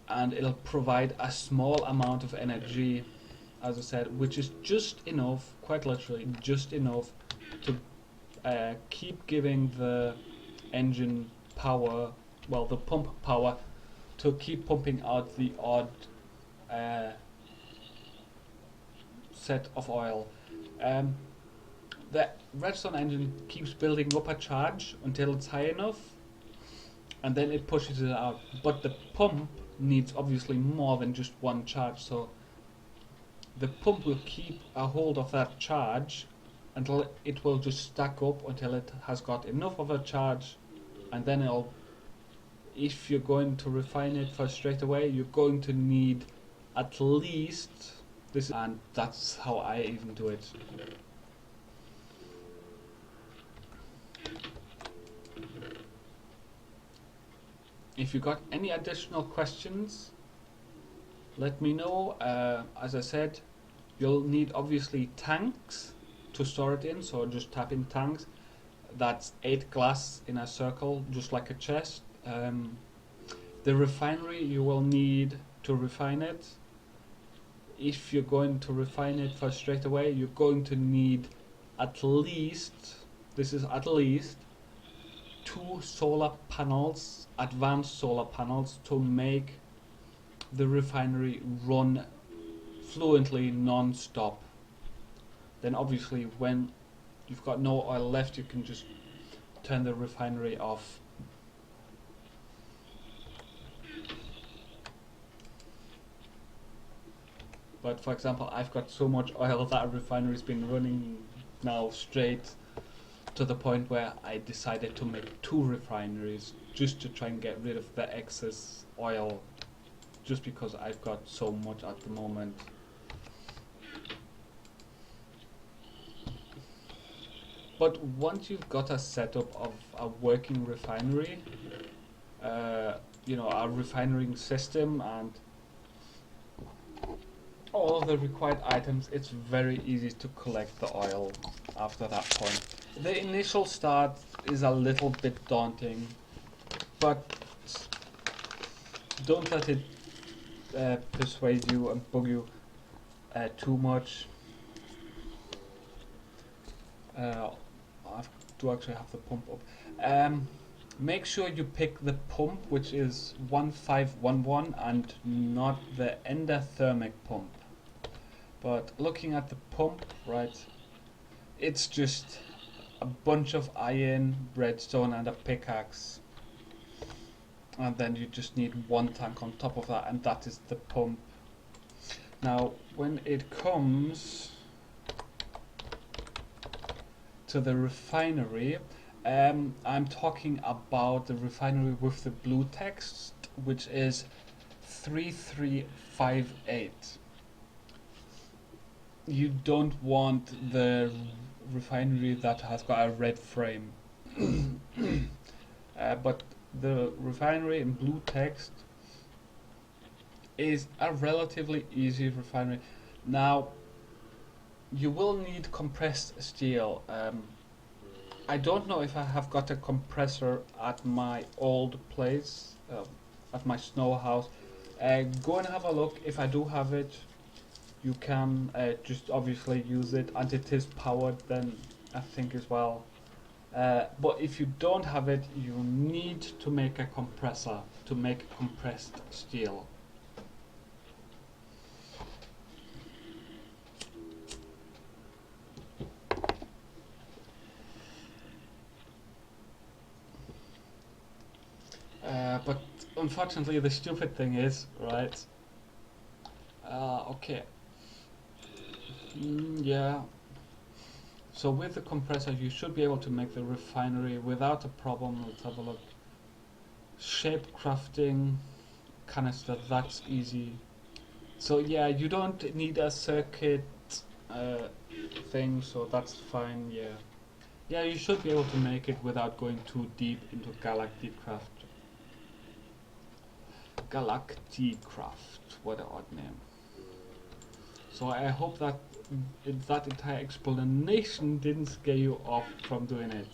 and it'll provide a small amount of energy, as I said, which is just enough, quite literally just enough to keep giving the engine power, well, the pump power to keep pumping out the odd set of oil. The redstone engine keeps building up a charge until it's high enough, and then it pushes it out. But the pump needs obviously more than just one charge, so the pump will keep a hold of that charge until it will just stack up until it has got enough of a charge, and then it'll, if you're going to refine it for straight away, you're going to need at least this, and that's how I even do it. If you got any additional questions, let me know. As I said, you'll need obviously tanks to store it in, so just tap in tanks. That's 8 glass in a circle, just like a chest. The refinery you will need to refine it. If you're going to refine it for straight away, you're going to need at least, this is at least, 2 solar panels, advanced solar panels, to make the refinery run fluently non-stop. Then obviously when you've got no oil left, you can just turn the refinery off. But for example, I've got so much oil that a refinery's been running now straight, to the point where I decided to make 2 refineries just to try and get rid of the excess oil, just because I've got so much at the moment. But once you've got a setup of a working refinery, you know, a refining system and all of the required items, it's very easy to collect the oil after that point. The initial start is a little bit daunting, but don't let it persuade you and bug you too much. I do actually have the pump up. Make sure you pick the pump, which is 1511, and not the endothermic pump. But looking at the pump, right, it's just a bunch of iron, redstone and a pickaxe, and then you just need 1 tank on top of that, and that is the pump. Now when it comes to the refinery, I'm talking about the refinery with the blue text, which is 3358. You don't want the refinery that has got a red frame. But the refinery in blue text is a relatively easy refinery. Now you will need compressed steel. I don't know if I have got a compressor at my old place, at my snow house. Go and have a look. If I do have it, you can just obviously use it, and it is powered then, I think, as well. But if you don't have it, you need to make a compressor to make compressed steel. But unfortunately the stupid thing is, right, okay, yeah, so with the compressor you should be able to make the refinery without a problem. Let's have a look. Shape crafting canister, that's easy. So yeah, you don't need a circuit thing, so that's fine. Yeah, you should be able to make it without going too deep into Galacticraft. Galacticraft, what an odd name. So I hope that that entire explanation didn't scare you off from doing it.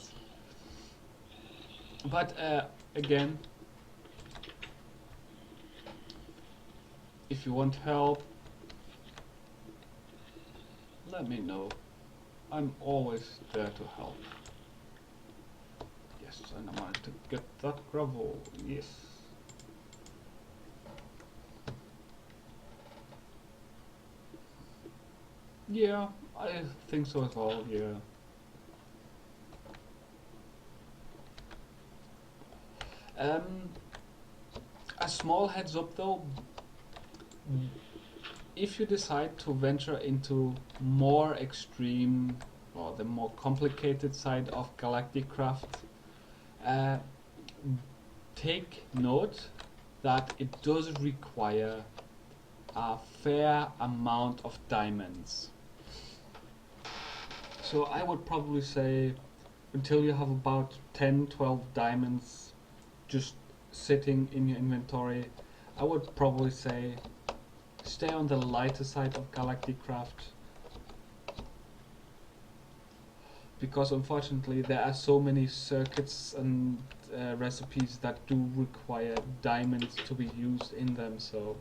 But again, if you want help, let me know. I'm always there to help. Yes, sir. and I managed to get that gravel. Yes. Yeah, I think so as well. Yeah. Um, a small heads up though, if you decide to venture into more extreme or the more complicated side of Galacticraft, uh, take note that it does require a fair amount of diamonds. So I would probably say until you have about 10-12 diamonds just sitting in your inventory, I would probably say stay on the lighter side of Galacticraft, because unfortunately there are so many circuits and recipes that do require diamonds to be used in them, so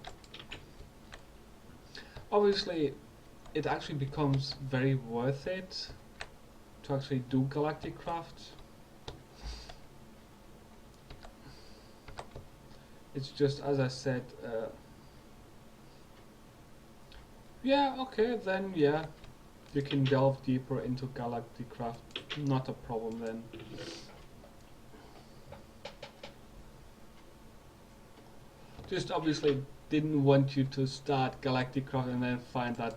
obviously it actually becomes very worth it to actually do Galacticraft. It's just, as I said, yeah, okay, then yeah, you can delve deeper into Galacticraft, not a problem then. Just obviously didn't want you to start Galacticraft and then find that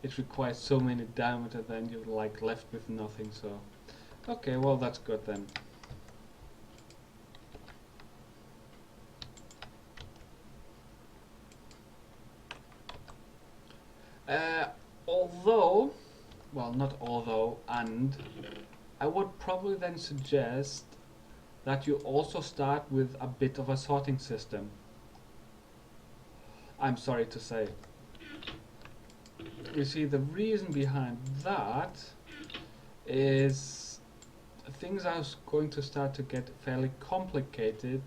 it requires so many diamonds and then you're like left with nothing, so okay, well that's good then. Although, well, not although, and I would probably then suggest that you also start with a bit of a sorting system. I'm sorry to say. You see, the reason behind that is things are going to start to get fairly complicated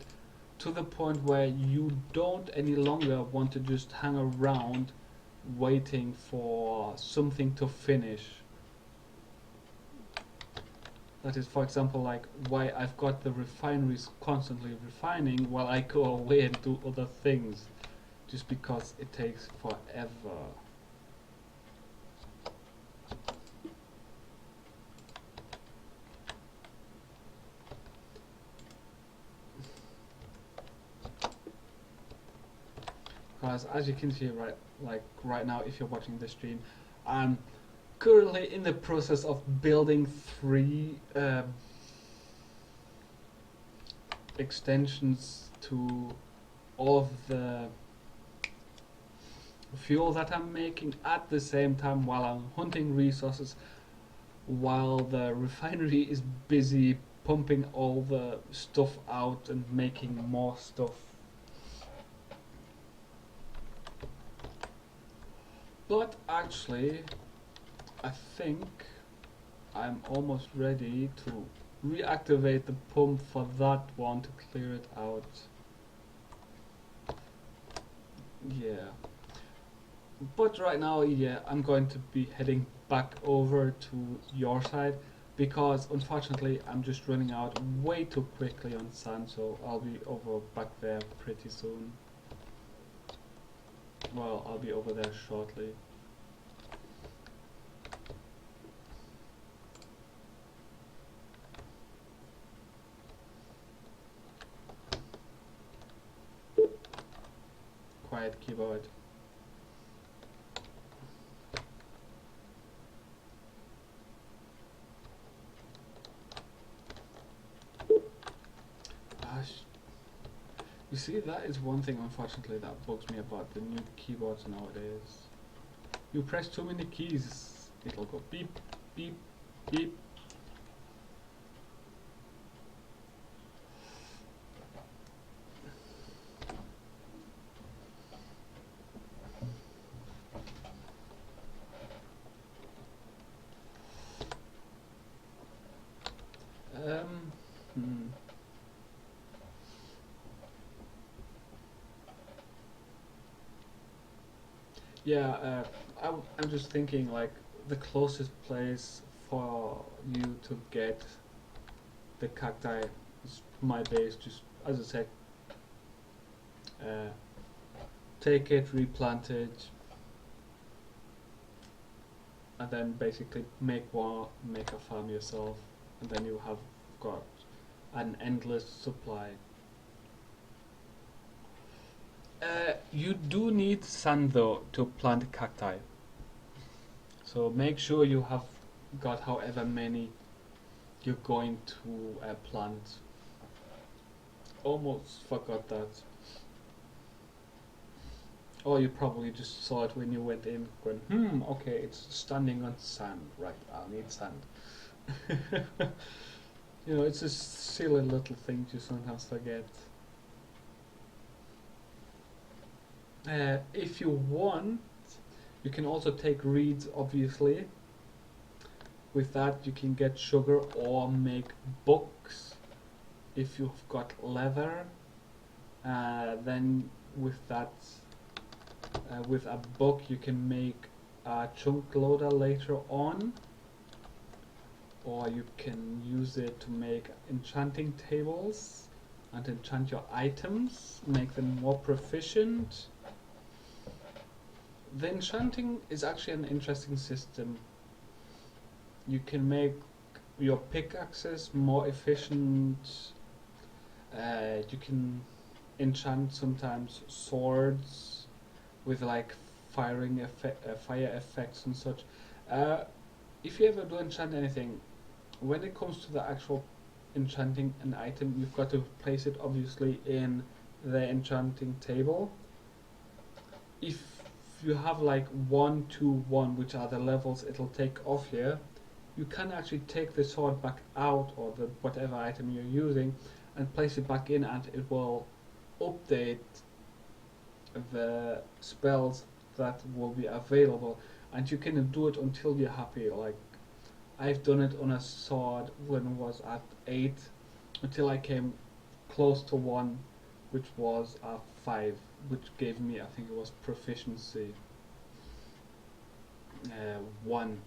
to the point where you don't any longer want to just hang around waiting for something to finish. That is, for example, like why I've got the refineries constantly refining while I go away and do other things, just because it takes forever. Because as you can see right now, if you're watching this stream, I'm currently in the process of building 3 extensions to all of the fuel that I'm making at the same time while I'm hunting resources, while the refinery is busy pumping all the stuff out and making more stuff. But actually, I think I'm almost ready to reactivate the pump for that one to clear it out. Yeah. But right now, yeah, I'm going to be heading back over to your side because unfortunately I'm just running out way too quickly on sand, so I'll be over back there pretty soon. Well, I'll be over there shortly. Quiet keyboard. You see, that is one thing unfortunately that bugs me about the new keyboards nowadays. You press too many keys, it'll go beep, beep, beep. Hmm. Yeah, I'm just thinking like the closest place for you to get the cacti It's my base, just as I said, take it, replant it, and then basically make a farm yourself, and then you have got an endless supply. You do need sand though to plant cacti, so make sure you have got however many you're going to plant. Almost forgot that. Or you probably just saw it when you went in, going, okay, it's standing on sand, right, I'll need sand. You know, it's a silly little thing you sometimes forget. If you want, you can also take reeds, obviously. With that you can get sugar or make books if you've got leather. Then with that, with a book you can make a chunk loader later on, or you can use it to make enchanting tables and enchant your items, make them more proficient. The enchanting is actually an interesting system. You can make your pickaxes more efficient. You can enchant sometimes swords with like fire effects and such. If you ever do enchant anything, when it comes to the actual enchanting an item, you've got to place it obviously in the enchanting table. If you have like 1, 2, 1, which are the levels it'll take off here, you can actually take the sword back out, or the whatever item you're using, and place it back in, and it will update the spells that will be available, and you can do it until you're happy. Like I've done it on a sword when it was at 8 until I came close to 1, which was at 5, which gave me, I think it was proficiency 1.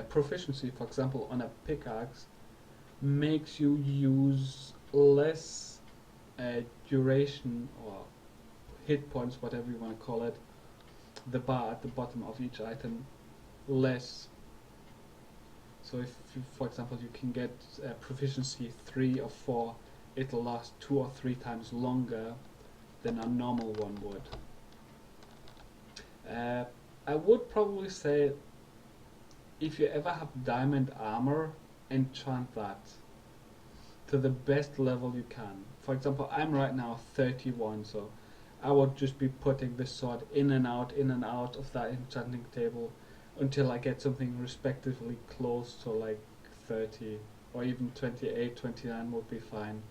Proficiency, for example, on a pickaxe makes you use less duration or hit points, whatever you want to call it, the bar at the bottom of each item less. So if you, for example, you can get proficiency 3 or 4, it'll last 2 or 3 times longer than a normal one would. I would probably say, if you ever have diamond armor, enchant that to the best level you can. For example, I'm right now 31, so I would just be putting this sword in and out of that enchanting table until I get something respectively close to like 30, or even 28, 29 would be fine.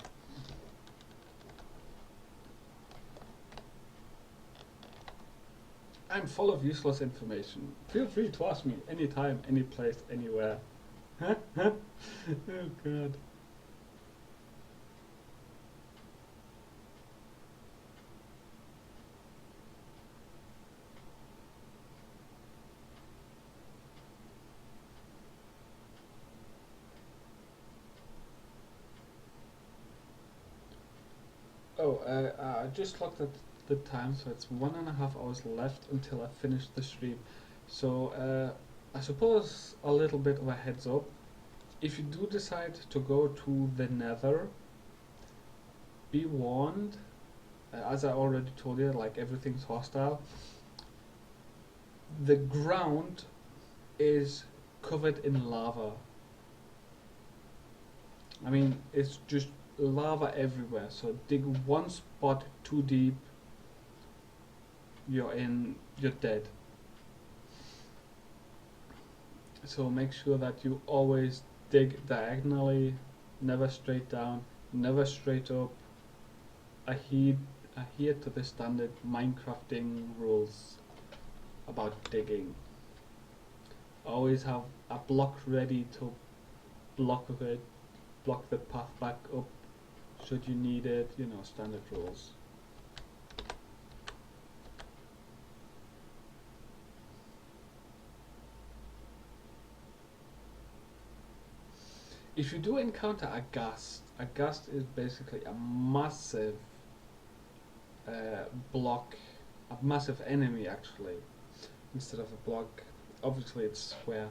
I'm full of useless information. Feel free to ask me anytime, any place, anywhere. Oh god. Oh, I just looked at the time, so it's 1.5 hours left until I finish the stream. So I suppose a little bit of a heads up. If you do decide to go to the Nether, be warned. As I already told you, like everything's hostile. The ground is covered in lava. I mean, it's just lava everywhere, so dig one spot too deep, you're dead. So make sure that you always dig diagonally, never straight down, never straight up. Adhere to the standard Minecrafting rules about digging. Always have a block ready to block the path back up should you need it, you know, standard rules. if you do encounter a ghast is basically a massive block, a massive enemy actually, instead of a block. Obviously, it's square.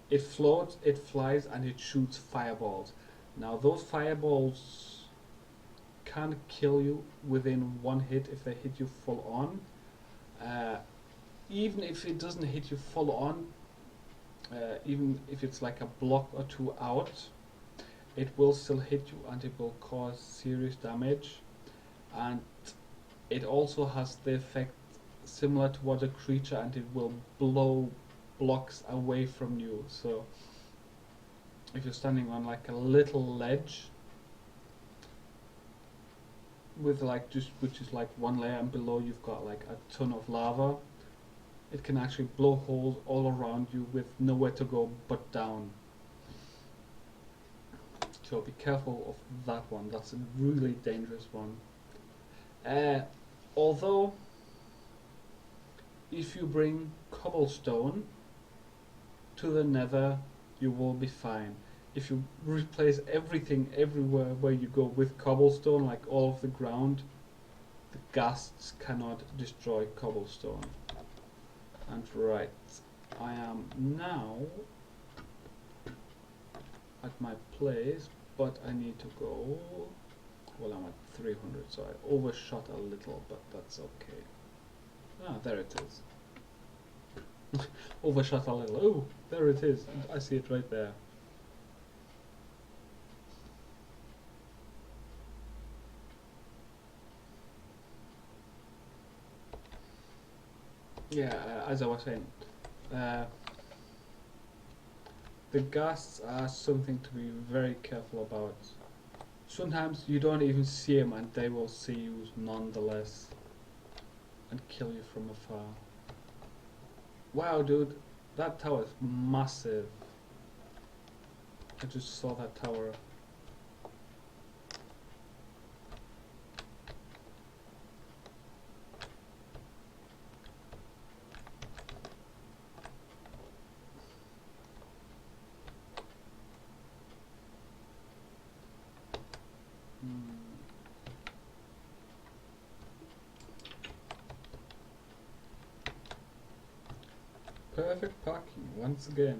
It floats, it flies, and it shoots fireballs. Now, those fireballs can't kill you within one hit if they hit you full on. Even if it doesn't hit you full on, even if it's like a block or two out, it will still hit you and it will cause serious damage. And it also has the effect similar to what a creature, and it will blow blocks away from you. So if you're standing on like a little ledge with like just which is like one layer, and below you've got like a ton of lava, it can actually blow holes all around you with nowhere to go but down. So be careful of that one. That's a really dangerous one. Although if you bring cobblestone to the nether, you will be fine. If you replace everything everywhere where you go with cobblestone, like all of the ground, the ghasts cannot destroy cobblestone. And right, I am now at my place, but I need to go. Well, I'm at 300, so I overshot a little, but that's okay. Ah, there it is. Overshot a little. Oh, there it is. I see it right there. Yeah, as I was saying, the ghasts are something to be very careful about. Sometimes you don't even see them and they will see you nonetheless and kill you from afar. Wow, dude, that tower is massive. I just saw that tower. Perfect parking once again.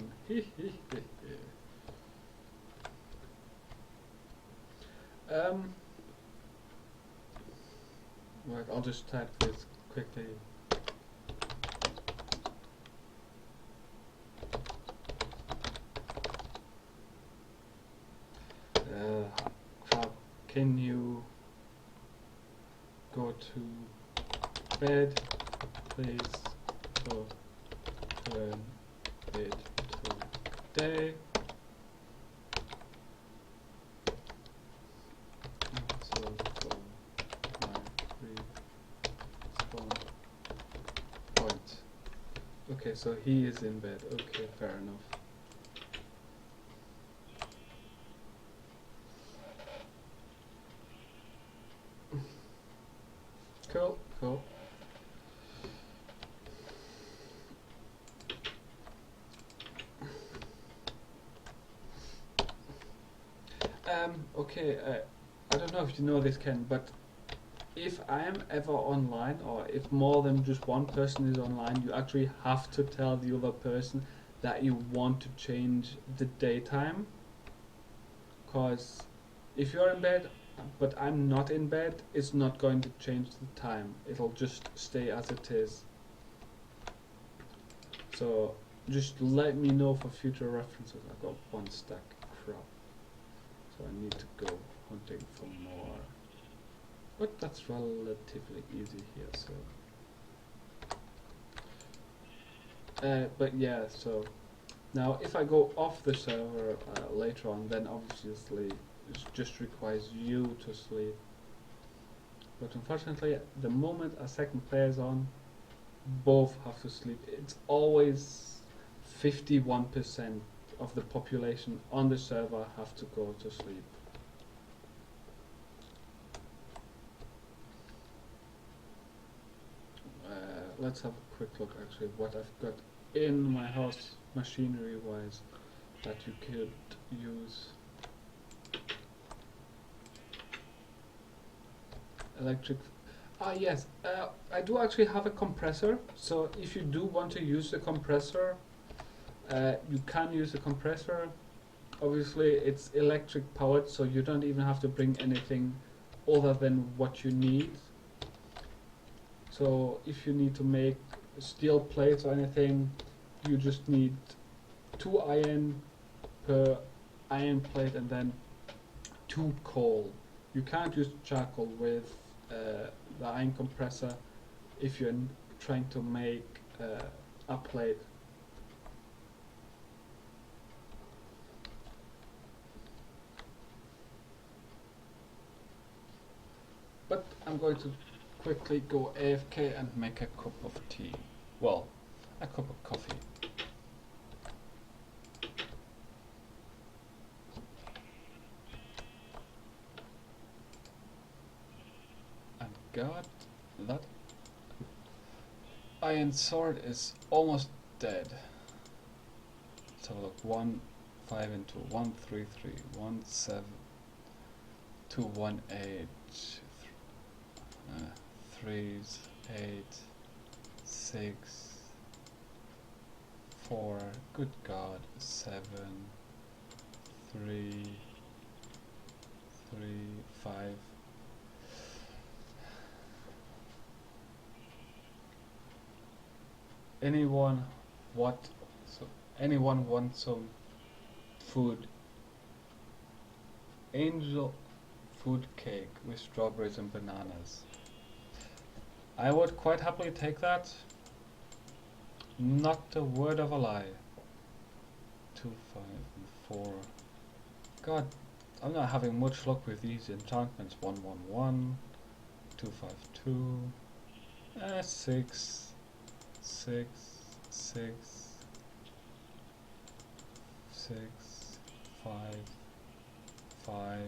Right, I'll just type this quickly. Crap, can you go to bed, please? So turn it to day. So for my respawn point. Okay, so he is in bed. Okay, fair enough. Cool, cool. Okay, I don't know if you know this, Ken, but if I am ever online, or if more than just one person is online, you actually have to tell the other person that you want to change the daytime. Because if you're in bed, but I'm not in bed, it's not going to change the time. It'll just stay as it is. So just let me know for future references. I've got one stack. Crap. So I need to go hunting for more. But that's relatively easy here, so. But yeah, so now if I go off the server later on, then obviously it just requires you to sleep. But unfortunately, the moment a second player is on, both have to sleep. It's always 51% of the population on the server have to go to sleep. Let's have a quick look actually what I've got in my house machinery wise that you could use. electric. Ah, yes. I do actually have a compressor. So if you do want to use the compressor, you can use the compressor. Obviously, it's electric powered, so you don't even have to bring anything other than what you need. So if you need to make steel plates or anything, you just need 2 iron per iron plate and then 2 coal. You can't use charcoal with the iron compressor if you're trying to make a plate. But I'm going to quickly go AFK and make a cup of tea. Well, a cup of coffee. And God, that iron sword is almost dead. Let's have a look. 1, 5 into 1, 3, 3, 1, 7, 2, 1, 8. 3s, 8, 6, 4, good God, 7, 3, 5. Anyone want some food? Angel food cake with strawberries and bananas. I would quite happily take that. Not a word of a lie. 2, 5, and 4. God, I'm not having much luck with these enchantments. 1, 1, 1. 2, 5, 2. 6, 6, 6, 6, 5, 5.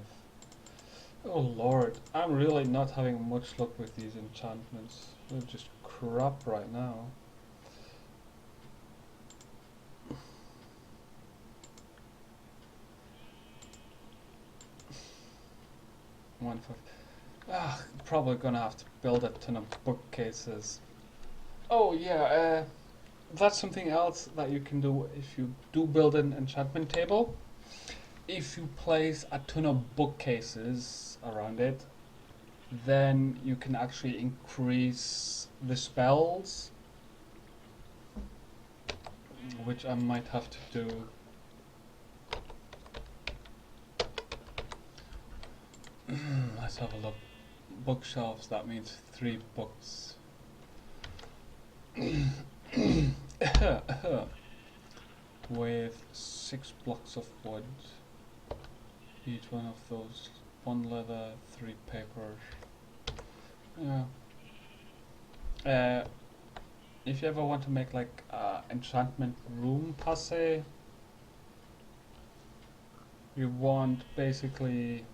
Oh lord, I'm really not having much luck with these enchantments. They're just crap right now. One, 5. Probably gonna have to build a ton of bookcases. Oh yeah, that's something else that you can do if you do build an enchantment table. If you place a ton of bookcases around it, then you can actually increase the spells, which I might have to do. Let's have a look. Bookshelves, that means 3 books. With 6 blocks of wood. Each one of those, 1 leather, 3 paper. Yeah. If you ever want to make like enchantment room per se, you want basically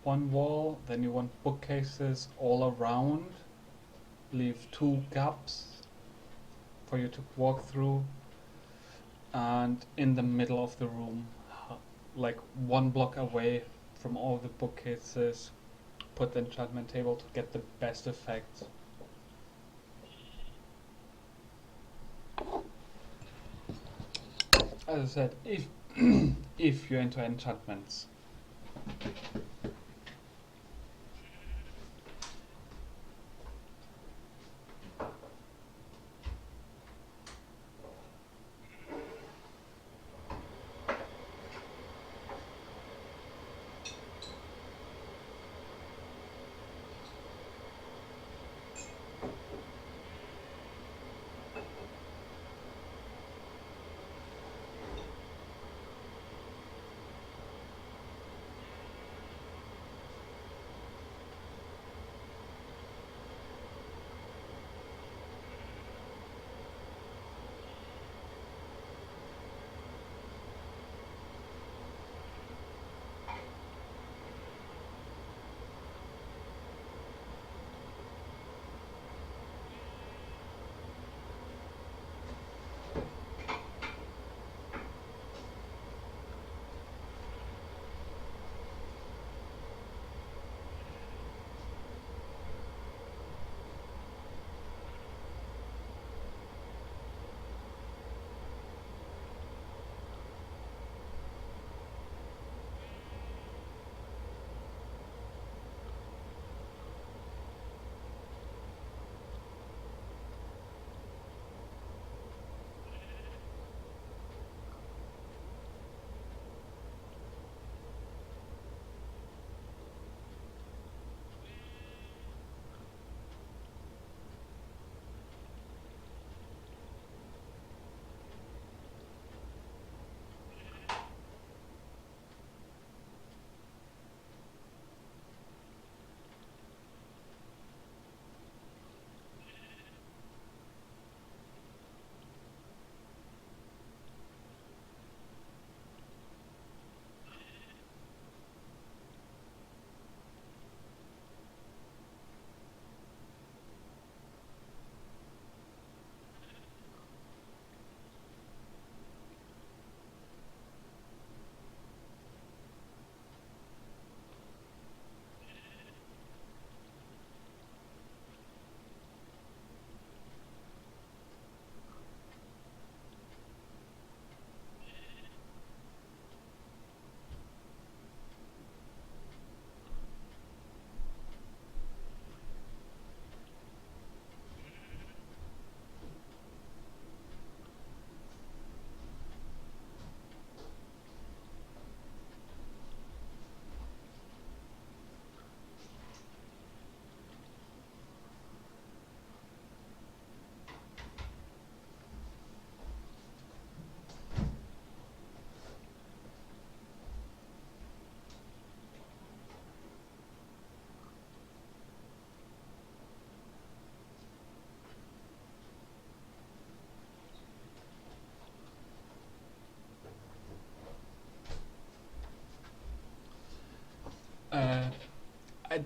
1 wall, then you want bookcases all around. Leave 2 gaps for you to walk through, and in the middle of the room, like 1 block away from all the bookcases, put the enchantment table to get the best effect. As I said, if you're into enchantments.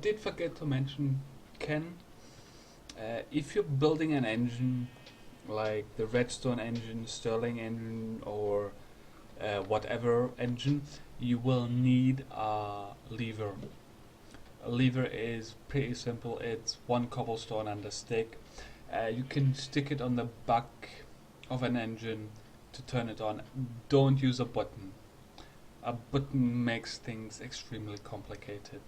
did forget to mention, Ken, if you're building an engine like the Redstone engine, Stirling engine, or whatever engine, you will need a lever. A lever is pretty simple. It's one cobblestone and a stick. You can stick it on the back of an engine to turn it on. Don't use a button. A button makes things extremely complicated.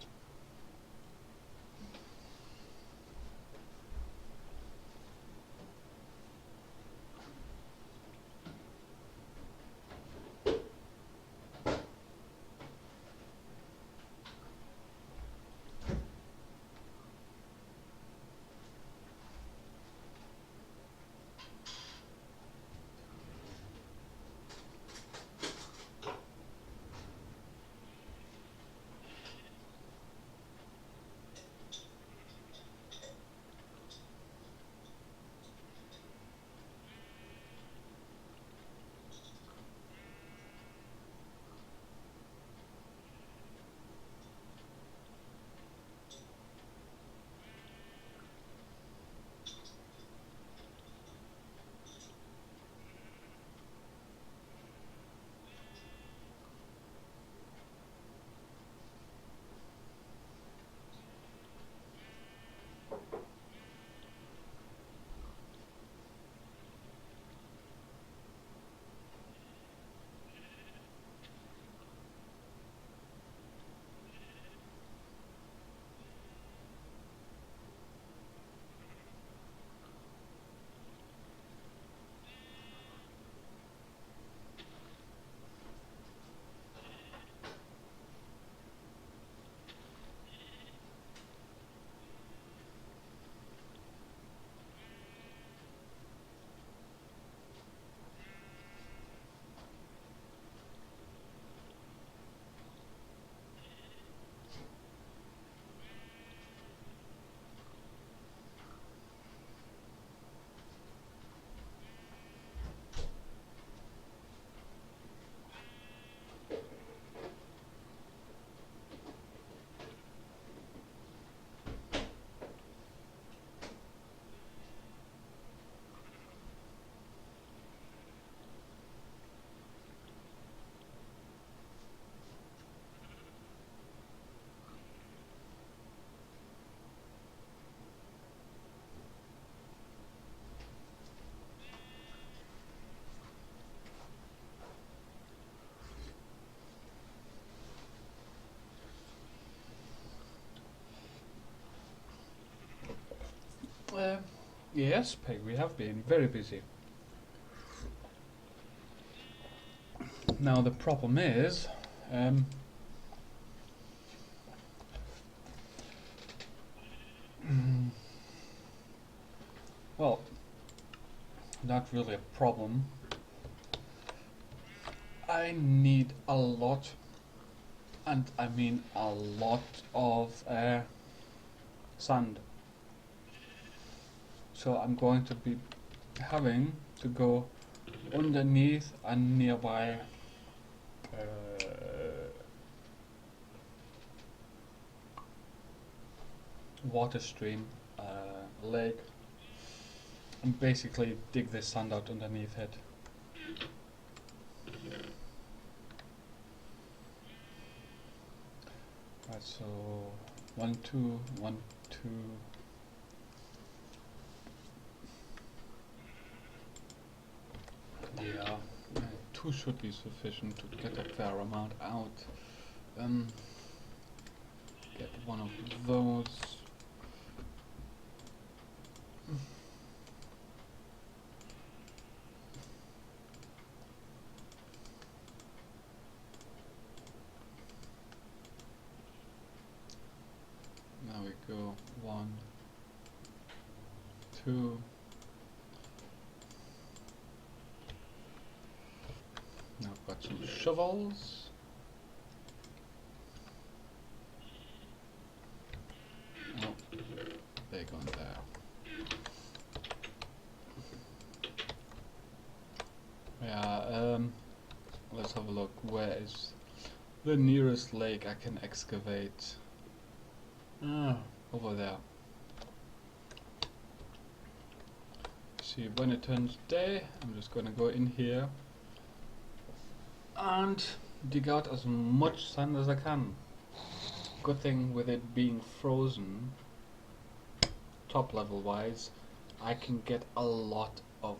Uh, yes, Peg, we have been very busy. Now the problem is, um, well, not really a problem. I need a lot, and I mean a lot of sand. So I'm going to be having to go underneath a nearby water stream, lake, and basically dig this sand out underneath it. Right, so 1, 2, 1, 2. Yeah, 2 should be sufficient to get a fair amount out. Get one of those. Now we go 1, 2. Now I've got some shovels. Oh, they're going there. Yeah, let's have a look. Where is the nearest lake I can excavate? Over there. See, when it turns day, I'm just gonna go in here and dig out as much sand as I can. Good thing with it being frozen, top level wise, I can get a lot of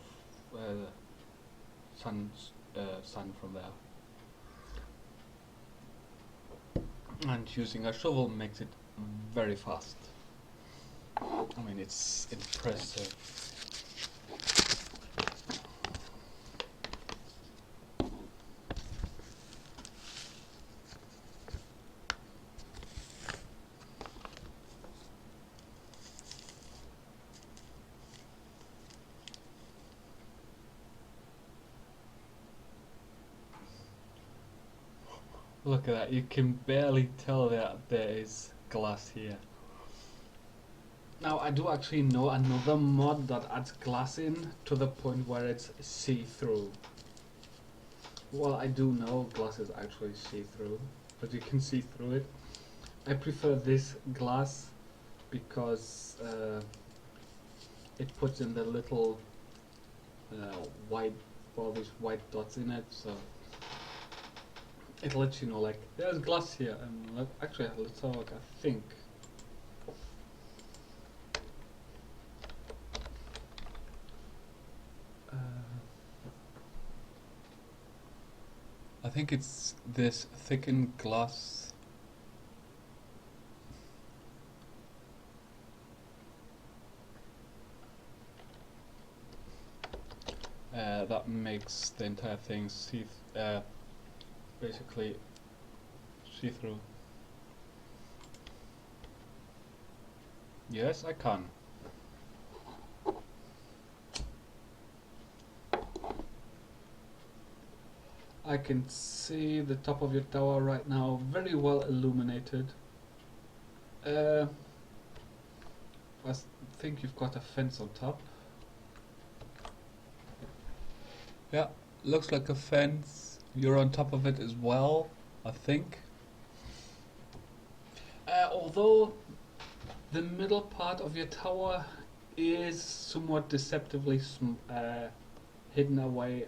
sand from there. And using a shovel makes it very fast. I mean, it's impressive. Look at that, you can barely tell that there is glass here. Now I do actually know another mod that adds glass in to the point where it's see-through. Well, I do know glass is actually see-through, but you can see through it. I prefer this glass because it puts in the little white, all these white dots in it, so it lets you know, like, there's glass here, and actually, let's have a look. I think it's this thickened glass. That makes the entire thing basically see-through. Yes, I can. I can see the top of your tower right now, very well illuminated. I think you've got a fence on top. Yeah, looks like a fence. You're on top of it as well, I think. Although the middle part of your tower is somewhat deceptively hidden away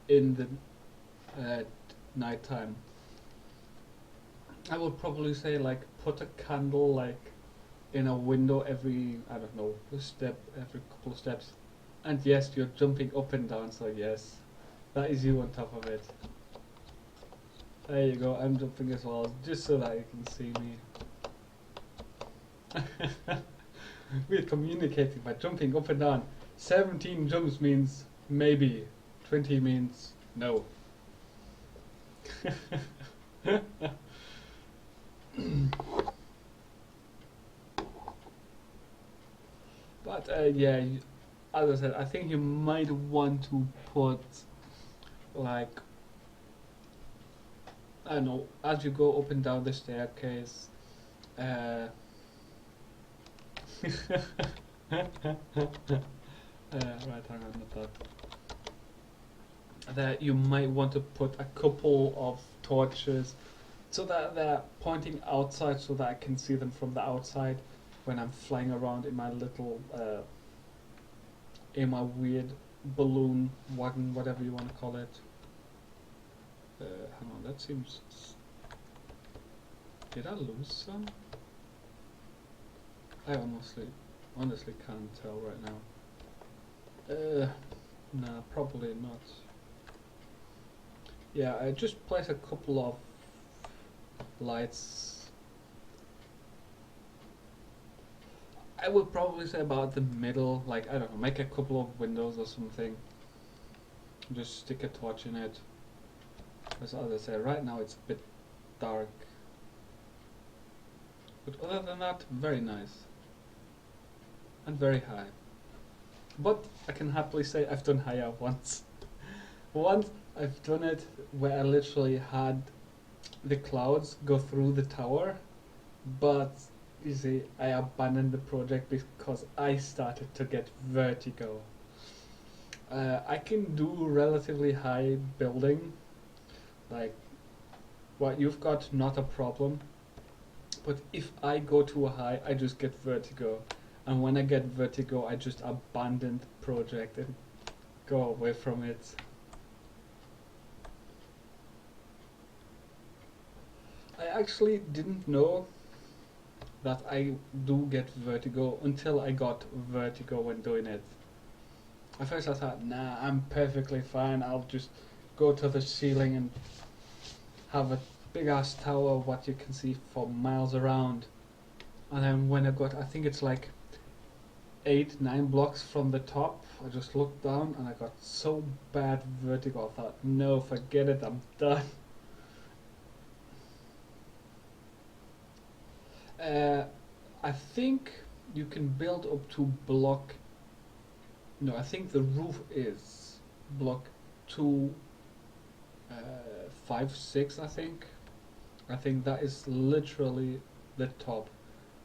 in the night time. I would probably say, like, put a candle like in a window every, I don't know, every couple of steps. And yes, you're jumping up and down, so yes, that is you on top of it. There you go, I'm jumping as well, just so that you can see me. We're communicating by jumping up and down. 17 jumps means maybe, 20 means no. But yeah, as I said, I think you might want to put, like, I don't know, as you go up and down the staircase, right, hang on with that. That you might want to put a couple of torches so that they're pointing outside, so that I can see them from the outside when I'm flying around in my little, in my weird balloon wagon, whatever you want to call it. Hang on, that seems... Did I lose some? I honestly can't tell right now. Nah, probably not. Yeah, I just place a couple of lights. I would probably say about the middle, like, I don't know, make a couple of windows or something. Just stick a torch in it. As I say, right now it's a bit dark. But other than that, very nice. And very high. But I can happily say I've done higher once. Once I've done it where I literally had the clouds go through the tower, but you see, I abandoned the project because I started to get vertigo. I can do relatively high building, like what you've got, not a problem, But if I go too high, I just get vertigo. And when I get vertigo, I just abandon the project and go away from it. I actually didn't know that I do get vertigo until I got vertigo when doing it. At first I thought, nah, I'm perfectly fine, I'll just go to the ceiling and have a big ass tower what you can see for miles around. And then when I got, I think it's like 8-9 blocks from the top, I just looked down and I got so bad vertigo, I thought, no, forget it, I'm done. I think you can build up to block. No, I think the roof is block 2, 5, 6. I think that is literally the top.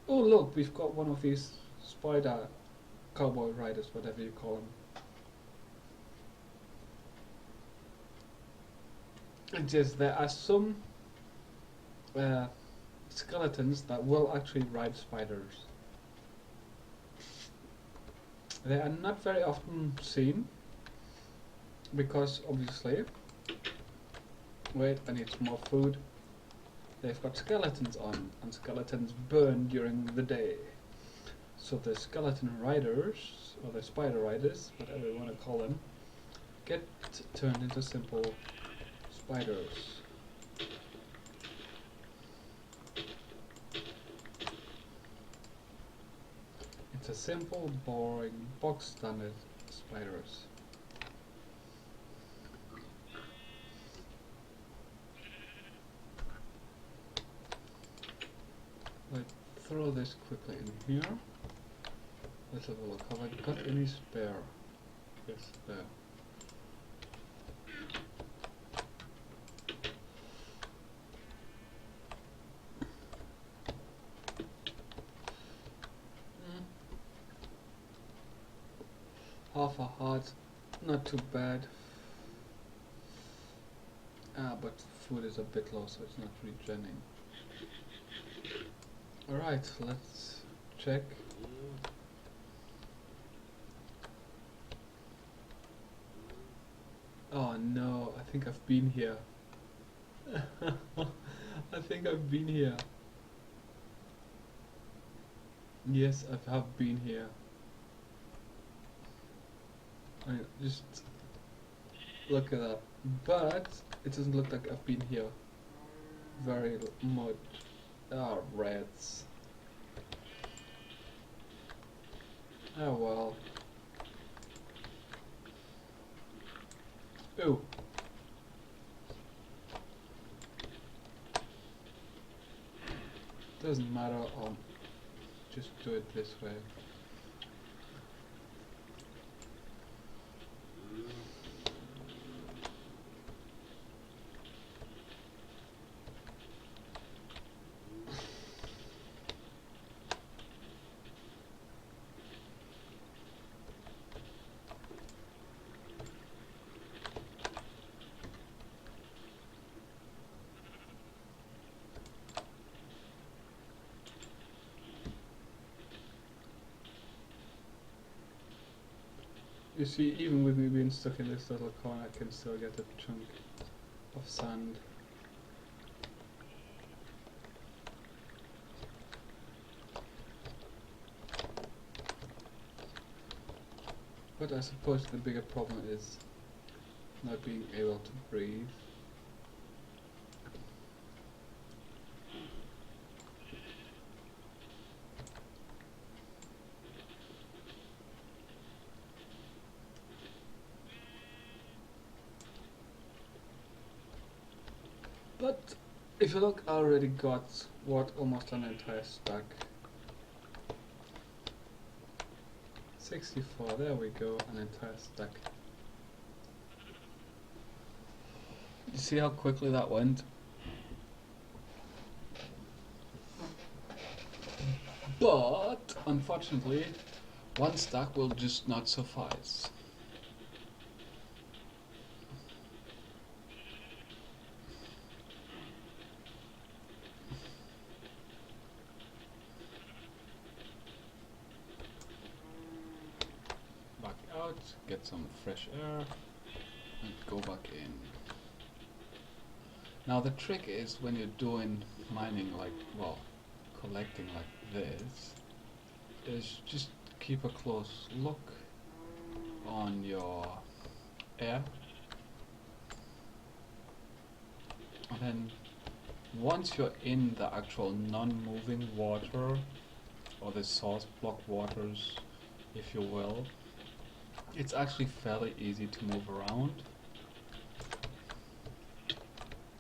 Oh look, we've got one of these spider cowboy riders, whatever you call them. It's just there are some skeletons that will actually ride spiders. They are not very often seen because obviously, wait, I need some more food. They've got skeletons on, and skeletons burn during the day. So the skeleton riders, or the spider riders, whatever you want to call them, get turned into simple spiders. It's a simple, boring, box standard spiders. Let's throw this quickly in here. Let's have a look. Have I got any spare? Yes, there. Half a heart, not too bad. But food is a bit low, so it's not regenerating. Alright, let's check. Oh no, I think I've been here. I think I've been here. Yes, I have been here. I just look at that. But it doesn't look like I've been here very much. Ah, rats. Oh well. Ooh. Doesn't matter, I'll just do it this way. You see, even with me being stuck in this little corner, I can still get a chunk of sand. But I suppose the bigger problem is not being able to breathe. But if you look, I already got what, almost an entire stack. 64, there we go, an entire stack. You see how quickly that went? But unfortunately, one stack will just not suffice. get some fresh air, and go back in. Now the trick is when you're doing mining like, well, collecting like this, is just keep a close look on your air. And then once you're in the actual non-moving water, or the source block waters, if you will, it's actually fairly easy to move around.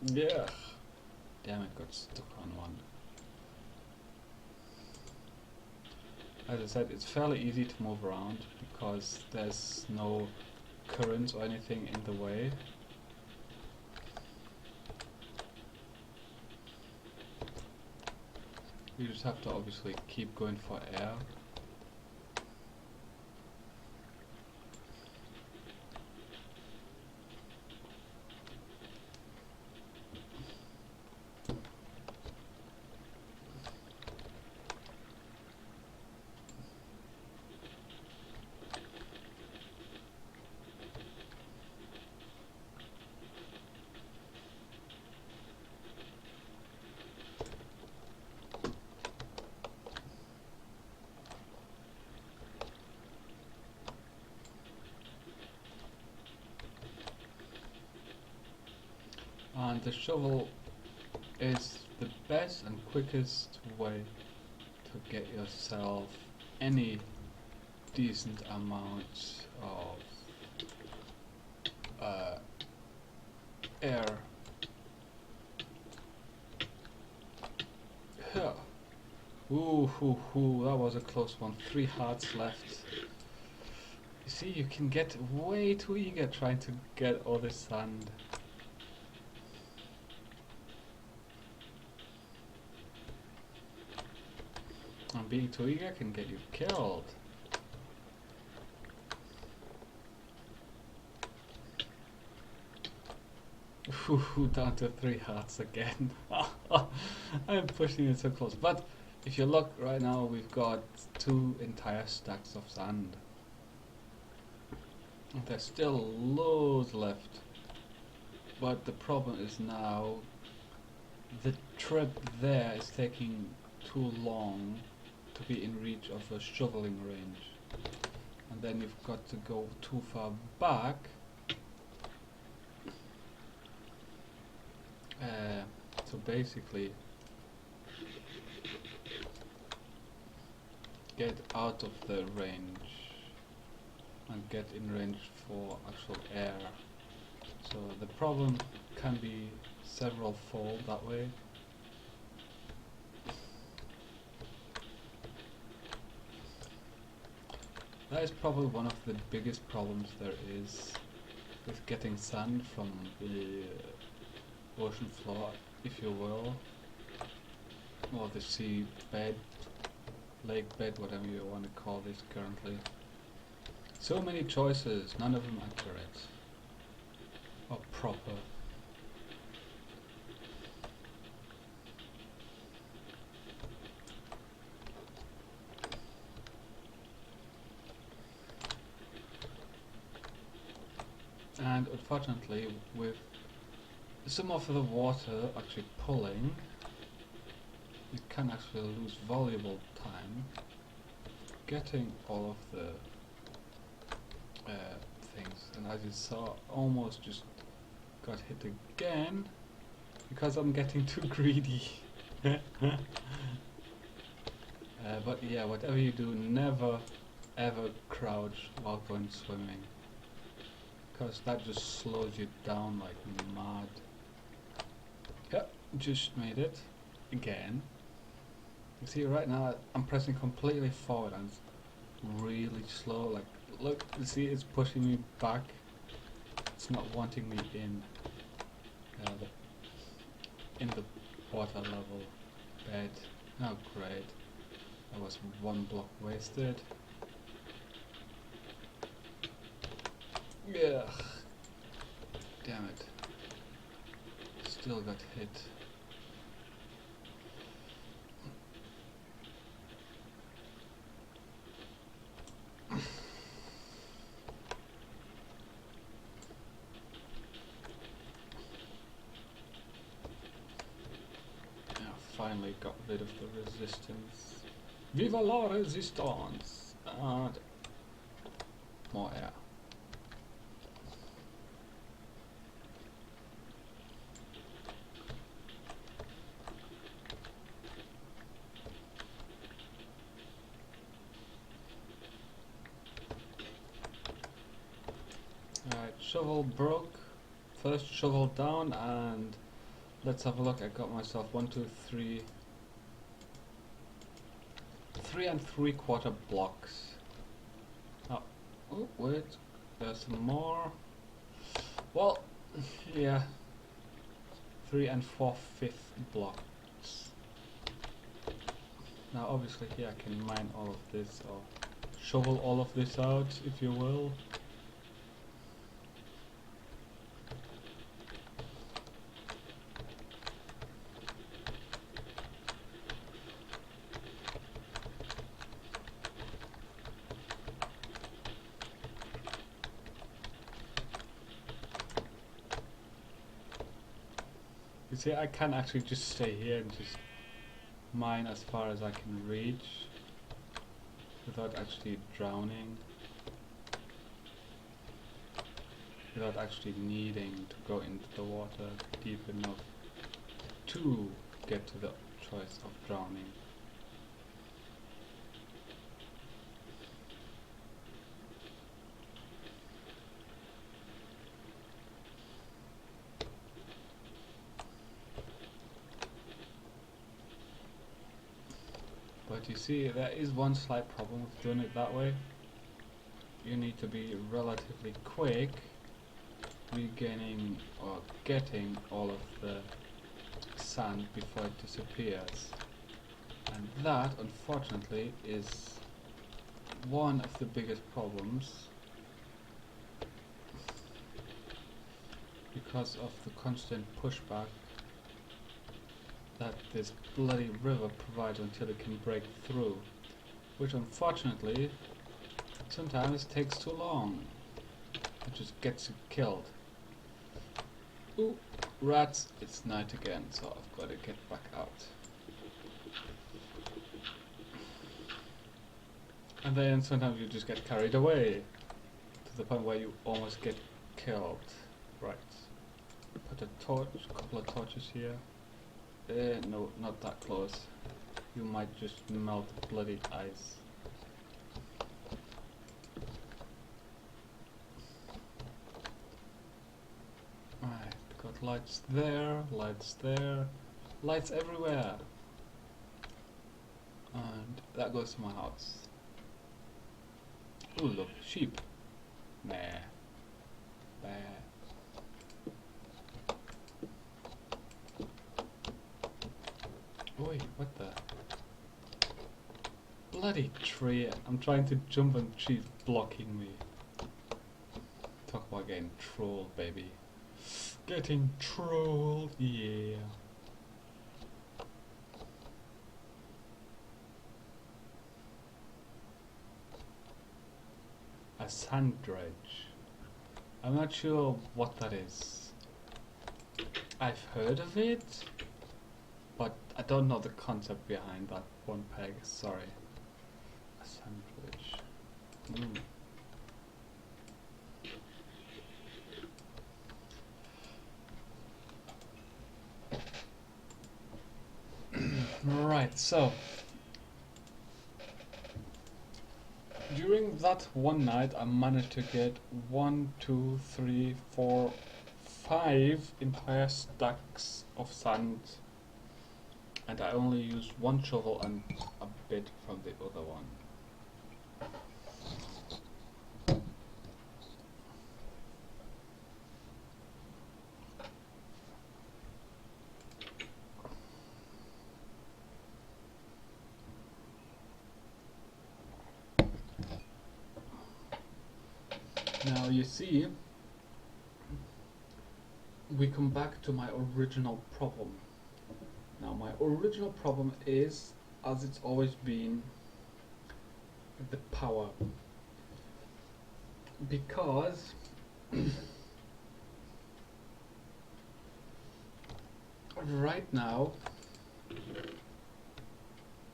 Yeah. Damn it, got stuck on one. As I said, it's fairly easy to move around because there's no currents or anything in the way. You just have to obviously keep going for air. And the shovel is the best and quickest way to get yourself any decent amount of air. Huh. Ooh, that was a close one. 3 hearts left. You see, you can get way too eager trying to get all this sand. And being too eager can get you killed. Ooh, down to 3 hearts again. I'm pushing it so close. But if you look right now, we've got 2 entire stacks of sand. And there's still loads left. But the problem is now the trip there is taking too long to be in reach of a shoveling range. And then you've got to go too far back. So basically get out of the range and get in range for actual air. So the problem can be several fold that way. That is probably one of the biggest problems there is with getting sand from the ocean floor, if you will, or the sea bed, lake bed, whatever you want to call this currently. So many choices, none of them accurate or proper. And unfortunately, with some of the water actually pulling, you can actually lose valuable time getting all of the things. And as you saw, almost just got hit again because I'm getting too greedy. But yeah, whatever you do, never ever crouch while going swimming, because that just slows you down like mad. Yep, just made it again. You see right now I'm pressing completely forward and it's really slow. Like, look, you see it's pushing me back. It's not wanting me in the water level bed. Oh great, that was 1 block wasted. Yeah, damn it, still got hit. finally got rid of the resistance. Viva la resistance! And more air. Alright, shovel broke. First shovel down, and let's have a look. I got myself 1, 2, 3. 3 3/4 blocks. Oh, wait. There's some more. Well, yeah. 3 4/5 blocks. Now, obviously, here I can mine all of this, or shovel all of this out, if you will. You see, I can actually just stay here and just mine as far as I can reach without actually drowning, without actually needing to go into the water deep enough to get to the choice of drowning. But you see, there is one slight problem with doing it that way. You need to be relatively quick regaining or getting all of the sand before it disappears. And that, unfortunately, is one of the biggest problems because of the constant pushback that this bloody river provides until it can break through, which unfortunately sometimes takes too long. It just gets you killed. Ooh, rats, it's night again, so I've got to get back out. And then sometimes you just get carried away to the point where you almost get killed. Right. Put a torch, a couple of torches here. No, not that close. You might just melt the bloody ice. Right, got lights there, lights everywhere. And that goes to my house. Ooh, look, sheep. Nah. Bah. Oi, what the? Bloody tree. I'm trying to jump and she's blocking me. Talk about getting trolled, baby. Getting trolled, yeah. A sand dredge. I'm not sure what that is. I've heard of it, but I don't know the concept behind that one peg, sorry. A sand dredge. Right, so during that one night I managed to get 1, 2, 3, 4, 5 entire stacks of sand, and I only used one shovel and a bit from the other one. Now you see, we come back to my original problem. Now my original problem is, as it's always been, the power. Because right now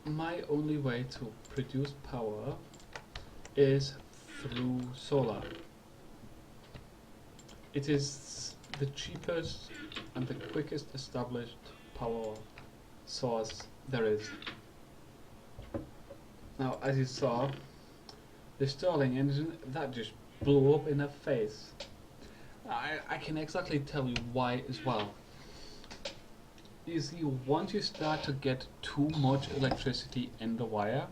my only way to produce power is through solar. It is the cheapest and the quickest established power source there is. Now, as you saw, the Stirling engine, that just blew up in her face. I can exactly tell you why as well. You see, once you start to get too much electricity in the wire,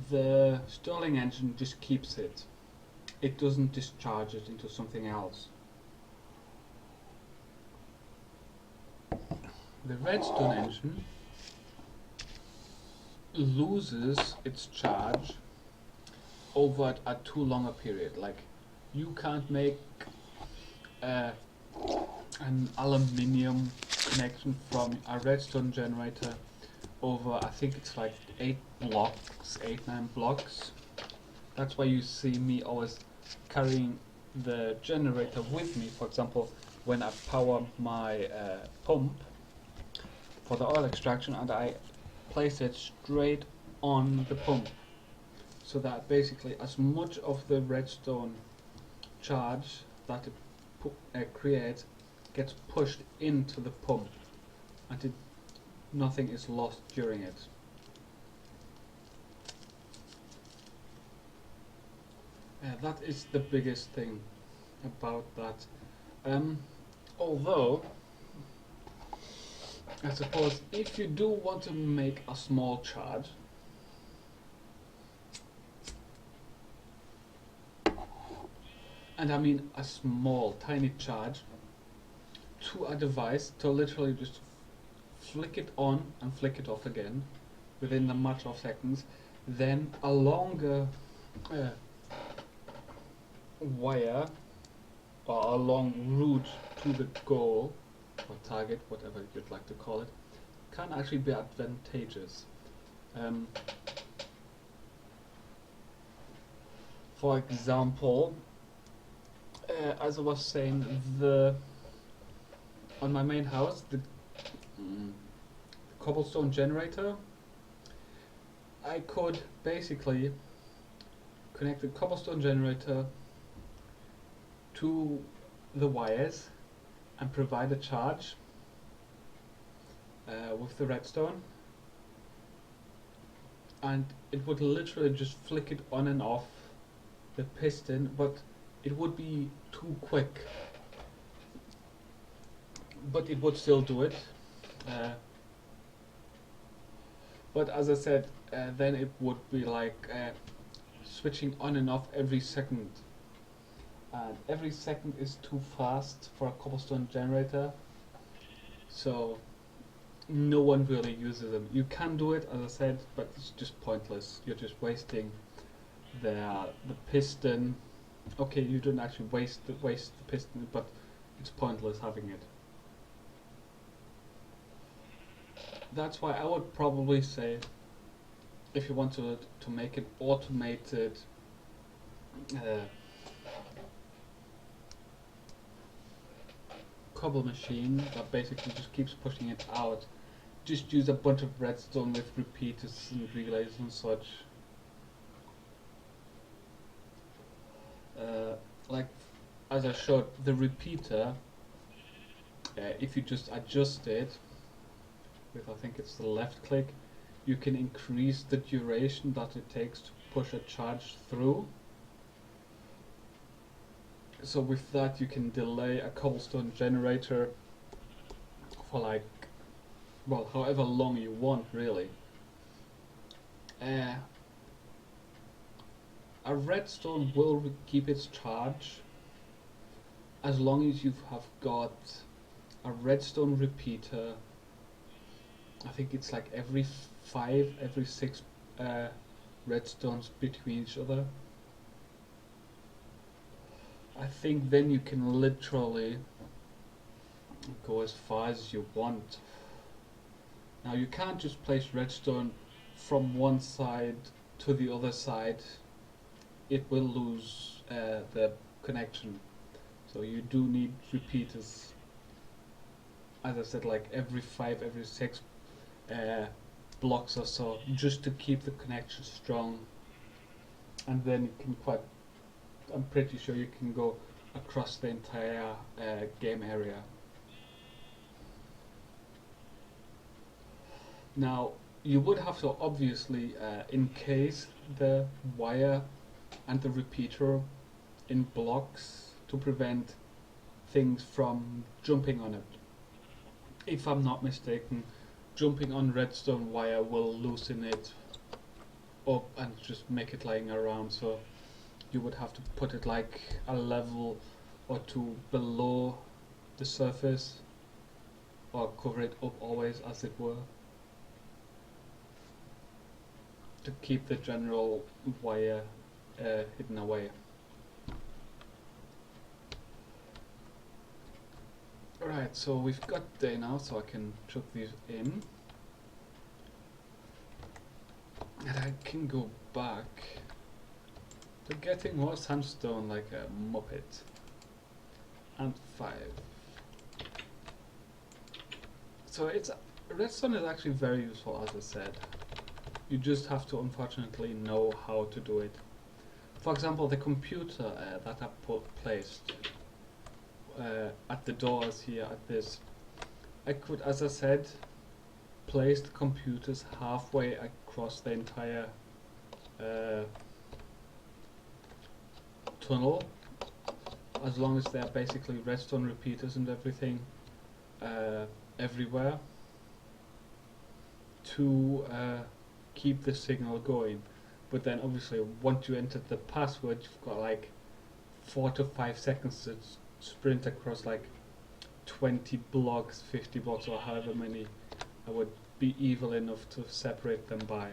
the Stirling engine just keeps it. It doesn't discharge it into something else. The Redstone engine loses its charge over a too long a period. Like, you can't make an aluminium connection from a redstone generator over, I think it's like 8, 9 blocks. That's why you see me always carrying the generator with me. For example, when I power my pump for the oil extraction, and I place it straight on the pump, so that basically as much of the redstone charge that it creates gets pushed into the pump, and nothing is lost during it. That is the biggest thing about that. Although, I suppose if you do want to make a small charge, and I mean a small, tiny charge, to a device to literally just flick it on and flick it off again within a matter of seconds, then a longer wire or a long route to the goal or target, whatever you'd like to call it, can actually be advantageous. For example, as I was saying, on my main house, the cobblestone generator, I could basically connect the cobblestone generator to the wires and provide a charge with the redstone, and it would literally just flick it on and off the piston, but it would be too quick, but it would still do it. But as I said, then it would be like switching on and off every second, and every second is too fast for a cobblestone generator, so no one really uses them. You can do it, as I said, but it's just pointless. You're just wasting the piston. Okay, you don't actually waste the piston, but it's pointless having it. That's why I would probably say, if you want to make an automated cobble machine that basically just keeps pushing it out, just use a bunch of redstone with repeaters and relays and such. Like as I showed, the repeater, if you just adjust it with, I think it's the left click, you can increase the duration that it takes to push a charge through. So with that you can delay a cobblestone generator for like, well, however long you want really. A redstone will keep its charge as long as you have got a redstone repeater. I think it's like every 5, every 6 redstones between each other. I think then you can literally go as far as you want. Now you can't just place redstone from one side to the other side. It will lose the connection. So you do need repeaters. As I said, like every 5, every 6 blocks or so, just to keep the connection strong. And then you can I'm pretty sure you can go across the entire game area. Now, you would have to obviously encase the wire and the repeater in blocks to prevent things from jumping on it. If I'm not mistaken, jumping on redstone wire will loosen it up and just make it lying around, so you would have to put it like a level or two below the surface, or cover it up always, as it were, to keep the general wire hidden away. Right, so we've got day now, so I can chuck these in. And I can go back to getting more sandstone like a muppet. And 5. So redstone is actually very useful, as I said. You just have to unfortunately know how to do it. For example, the computer that I placed at the doors here at this, I could, as I said, place the computers halfway across the entire tunnel, as long as they're basically redstone repeaters and everything everywhere, to keep the signal going. But then obviously once you enter the password, you've got like 4 to 5 seconds to sprint across like 20 blocks, 50 blocks, or however many I would be evil enough to separate them by.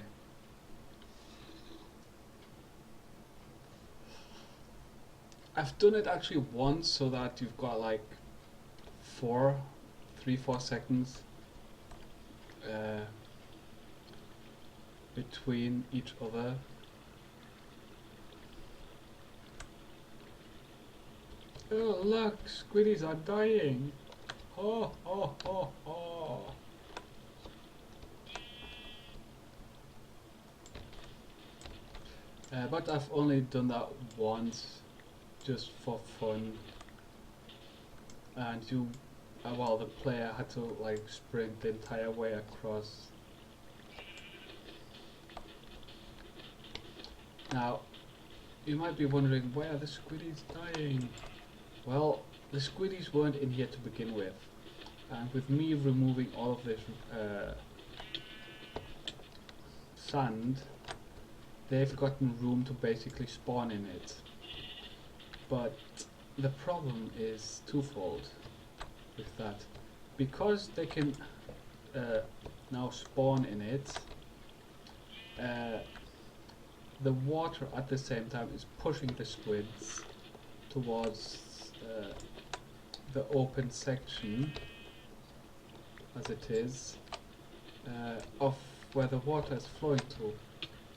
I've done it actually once so that you've got like 4 seconds between each other. Oh look, squiddies are dying. Oh, oh, oh, oh. But I've only done that once, just for fun. And well, the player had to like sprint the entire way across. Now, you might be wondering, why are the squiddies dying? Well, the squiddies weren't in here to begin with, and with me removing all of this sand, they've gotten room to basically spawn in it. But the problem is twofold with that. Because they can now spawn in it, the water at the same time is pushing the squids towards the open section, as it is, of where the water is flowing to,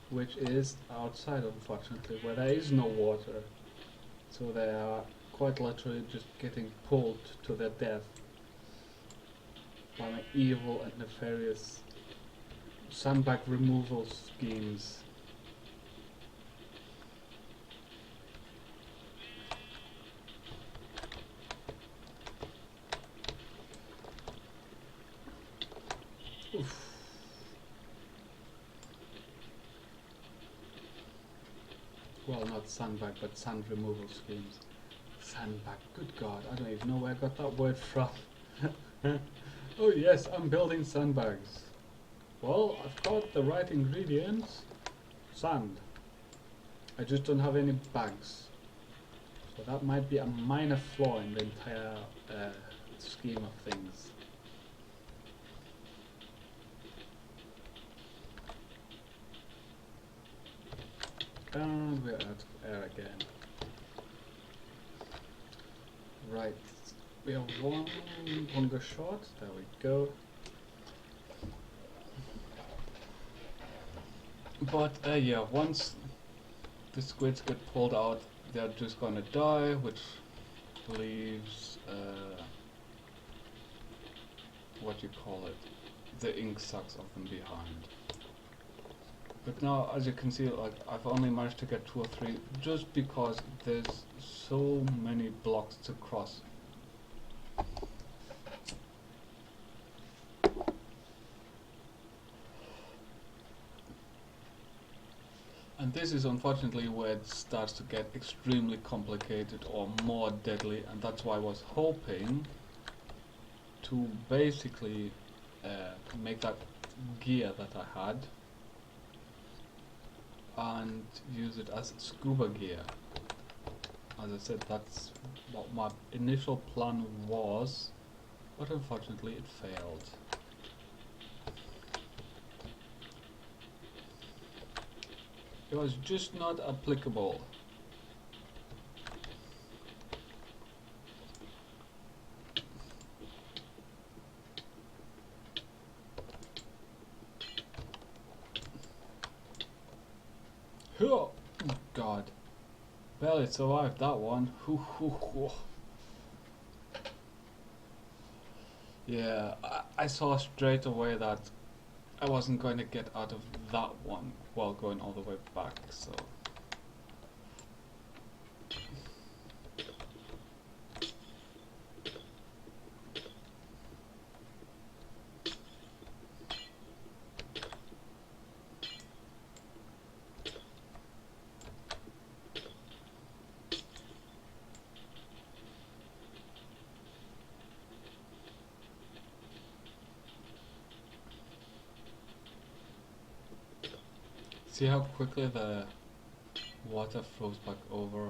which is outside, unfortunately, where there is no water. So they are quite literally just getting pulled to their death by my evil and nefarious sandbag removal schemes. Oof. Well, not sandbag, but sand removal schemes. Sandbag, good God, I don't even know where I got that word from. Oh yes, I'm building sandbags. Well, I've got the right ingredients. Sand. I just don't have any bags. So that might be a minor flaw in the entire scheme of things. And we're out of air again. Right, we have one longer shot, there we go. But yeah, once the squids get pulled out, they're just gonna die, which leaves what you call it, the ink sacs often behind. But now, as you can see, like I've only managed to get 2 or 3 just because there's so many blocks to cross. And this is unfortunately where it starts to get extremely complicated or more deadly, and that's why I was hoping to basically make that gear that I had and use it as scuba gear. As I said, that's what my initial plan was, but unfortunately it failed. It was just not applicable. Oh God, barely survived that one. Yeah, I saw straight away that I wasn't going to get out of that one while going all the way back, so. See how quickly the water flows back over?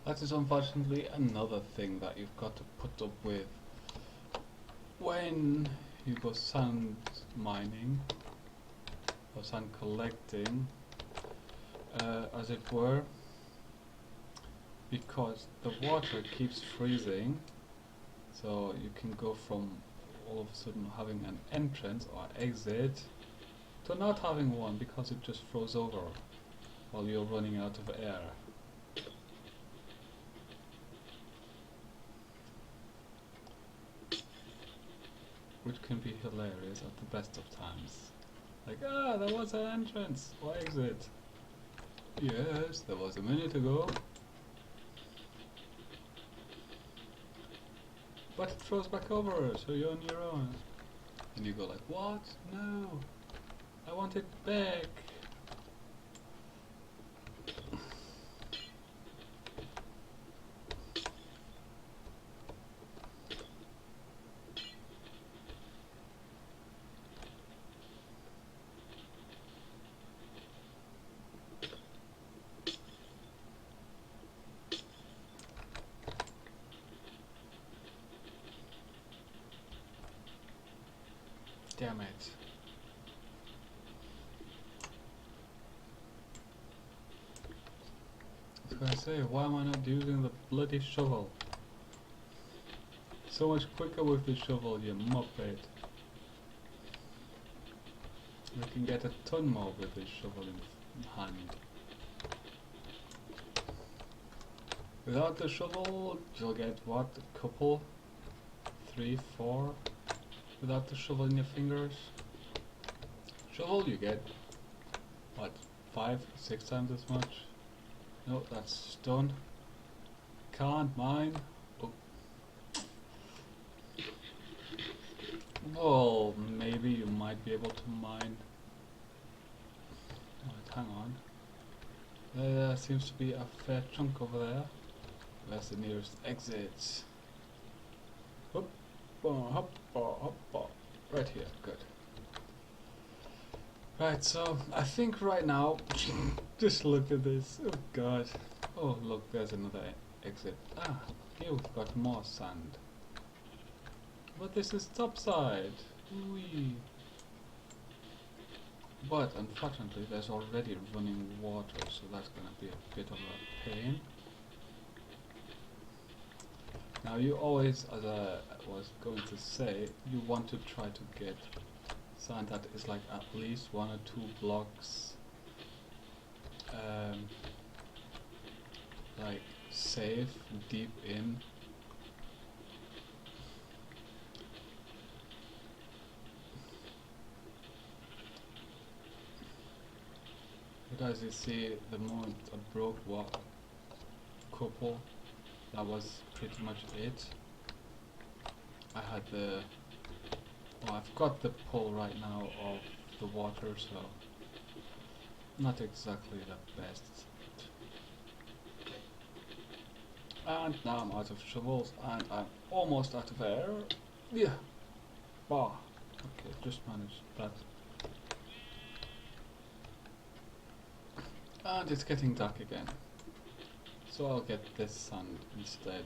That is unfortunately another thing that you've got to put up with when you go sand mining or sand collecting, as it were, because the water keeps freezing, so you can go from all of a sudden having an entrance or exit to not having one because it just froze over while you're running out of air. Which can be hilarious at the best of times. Like, there was an entrance or exit. Yes, there was a minute ago. But it throws back over, so you're on your own. And you go like, what? No, I want it back. Damn it. I was gonna say, why am I not using the bloody shovel? So much quicker with the shovel, you muppet. You can get a ton more with this shovel in hand. Without the shovel, you'll get what? A couple? 3, 4? Without the shovel in your fingers? Shovel, you get what? 5, 6 times as much? No, that's stone. Can't mine. Oh. Well, maybe you might be able to mine. Right, hang on. There seems to be a fair chunk over there. Where's the nearest exit? Right here, good. Right, so I think right now, just look at this. Oh god. Oh look, there's another exit. Ah, here we've got more sand. But this is topside. Whee. But unfortunately there's already running water, so that's gonna be a bit of a pain. Now you always, as I was going to say, you want to try to get sand that is like at least 1 or 2 blocks like safe deep in. But as you see, the moment I broke what couple, that was pretty much it. I had the, well, I've got the pull right now of the water, so not exactly the best. And now I'm out of shovels and I'm almost out of air. Yeah. Bah. Okay, just managed that. And it's getting dark again. So I'll get this sand instead.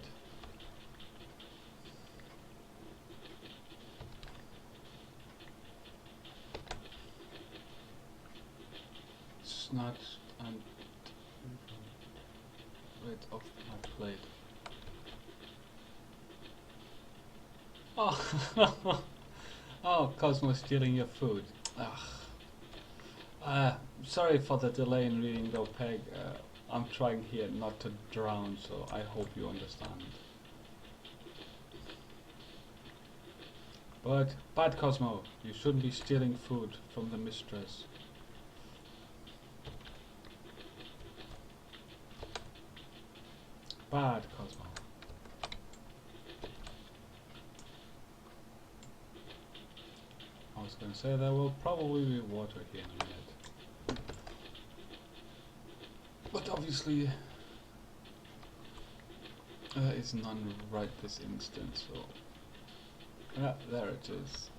Snatched and right off my plate. Oh, oh, Cosmo stealing your food. Sorry for the delay in reading the peg. I'm trying here not to drown, so I hope you understand. But, bad Cosmo, you shouldn't be stealing food from the mistress. Bad Cosmo. I was going to say there will probably be water here in a minute. But obviously, there is none right this instant, so... Yeah, there it is.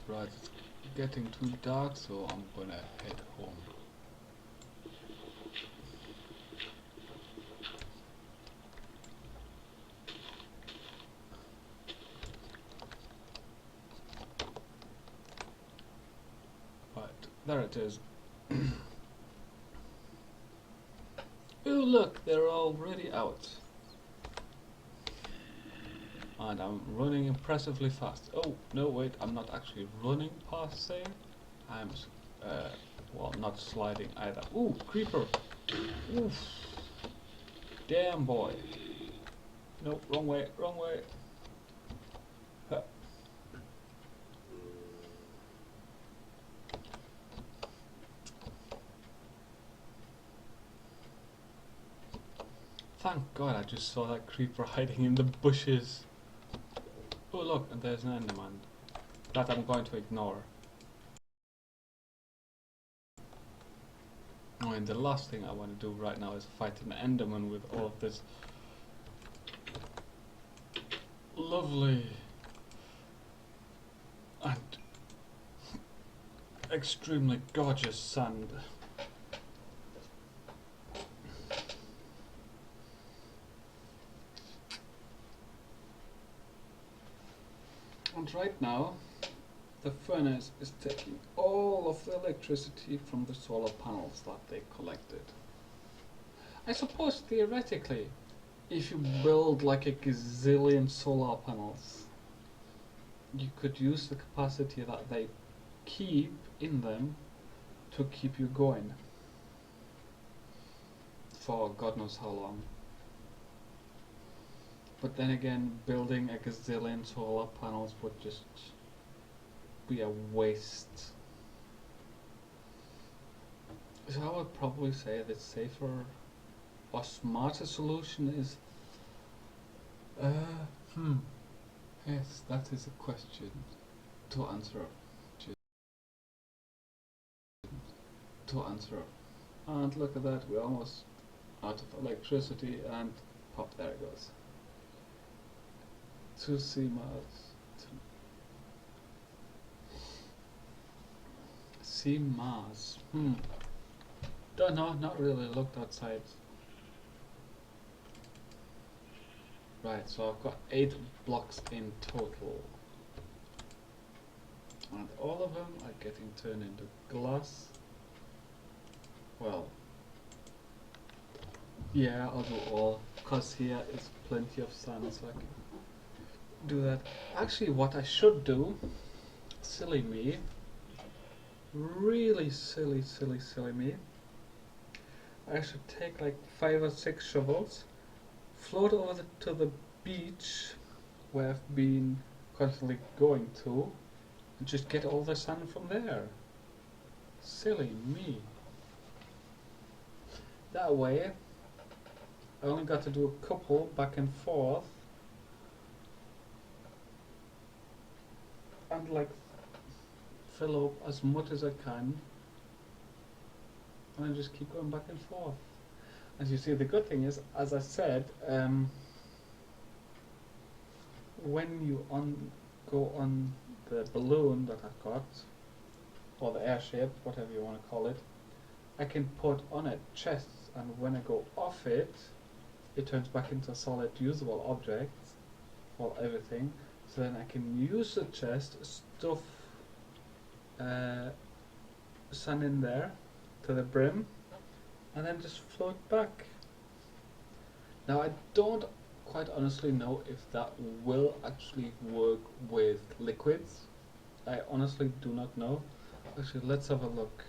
Right, it's getting too dark, so I'm gonna head home. But there it is. Oh look, they're already out. And I'm running impressively fast. Oh, no wait, I'm not actually running per se. I'm, well, not sliding either. Ooh, creeper! Oof. Damn boy. No, wrong way, wrong way. Huh. Thank God I just saw that creeper hiding in the bushes. Oh look, and there's an enderman. That I'm going to ignore. Oh, and the last thing I want to do right now is fight an enderman with all of this lovely and extremely gorgeous sand. And right now, the furnace is taking all of the electricity from the solar panels that they collected. I suppose theoretically, if you build like a gazillion solar panels, you could use the capacity that they keep in them to keep you going for God knows how long. But then again, building a gazillion solar panels would just be a waste. So I would probably say the safer or smarter solution is yes, that is a question to answer. And look at that, we're almost out of electricity, and pop, there it goes. To see Mars. See Mars. Don't know, not really looked outside. Right, so I've got 8 blocks in total. And all of them are getting turned into glass. Well, yeah, I'll do all, because here is plenty of sand, so I can do that. Actually, what I should do, silly me, really silly me, I should take like 5 or 6 shovels, float over to the beach where I've been constantly going to, and just get all the sand from there. Silly me. That way, I only got to do a couple back and forth, and like fill up as much as I can, and then just keep going back and forth. As you see, the good thing is, as I said, when you go on the balloon that I've got, or the airship, whatever you want to call it, I can put on it chests, and when I go off it, it turns back into a solid usable object for everything. So then I can use the chest, stuff sand in there to the brim, and then just float back. Now I don't quite honestly know if that will actually work with liquids. I honestly do not know. Actually, let's have a look.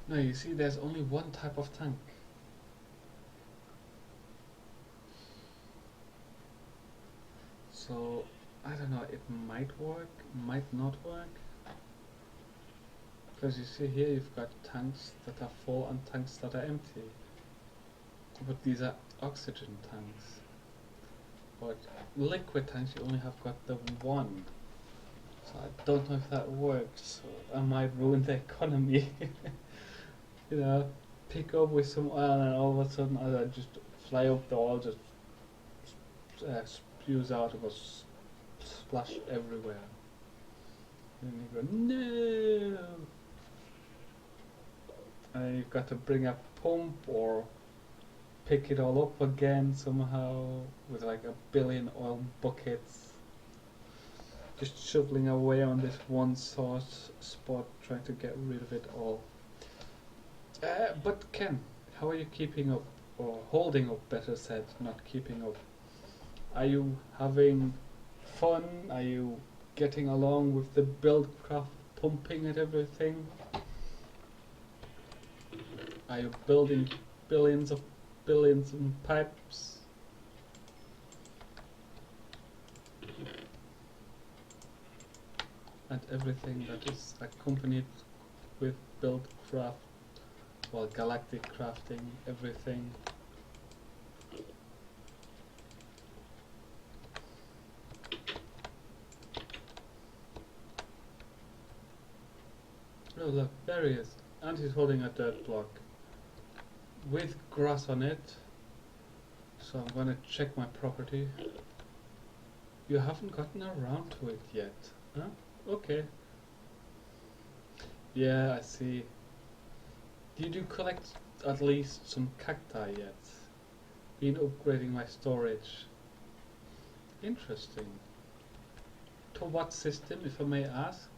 No, you see, there's only one type of tank. So, I don't know, it might work, might not work. Because you see here, you've got tanks that are full and tanks that are empty. But these are oxygen tanks. But liquid tanks, you only have got the one. So I don't know if that works. So I might ruin the economy. You know, pick up with some oil and all of a sudden I just fly up, the oil just spews out, it goes splash everywhere. And you go, no! And you've got to bring a pump or pick it all up again somehow with like a billion oil buckets. Just shoveling away on this one source spot, trying to get rid of it all. But Ken, how are you keeping up, or holding up better said, not keeping up? Are you having fun? Are you getting along with the Buildcraft pumping and everything? Are you building billions of pipes? And everything that is accompanied with Buildcraft, well, galactic crafting, everything. Oh look, there he is, and he's holding a dirt block with grass on it. So I'm gonna check my property. You haven't gotten around to it yet, huh? Okay. Yeah, I see. Did you collect at least some cacti yet? Been upgrading my storage. Interesting. To what system, if I may ask?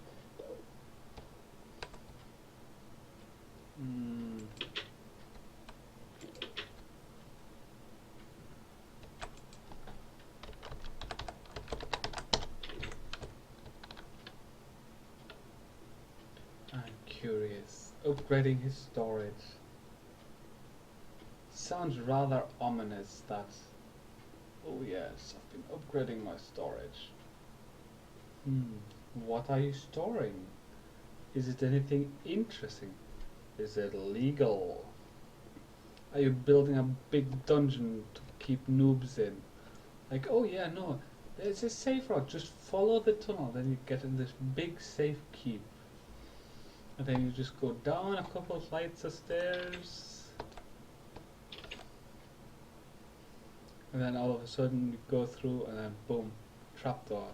I'm curious. Upgrading his storage. Sounds rather ominous, that. Oh yes, I've been upgrading my storage. What are you storing? Is it anything interesting? Is it legal? Are you building a big dungeon to keep noobs in? Like, oh yeah, no, there's a safe route, just follow the tunnel, then you get in this big safe keep. And then you just go down a couple of flights of stairs. And then all of a sudden you go through and then boom, trapdoor.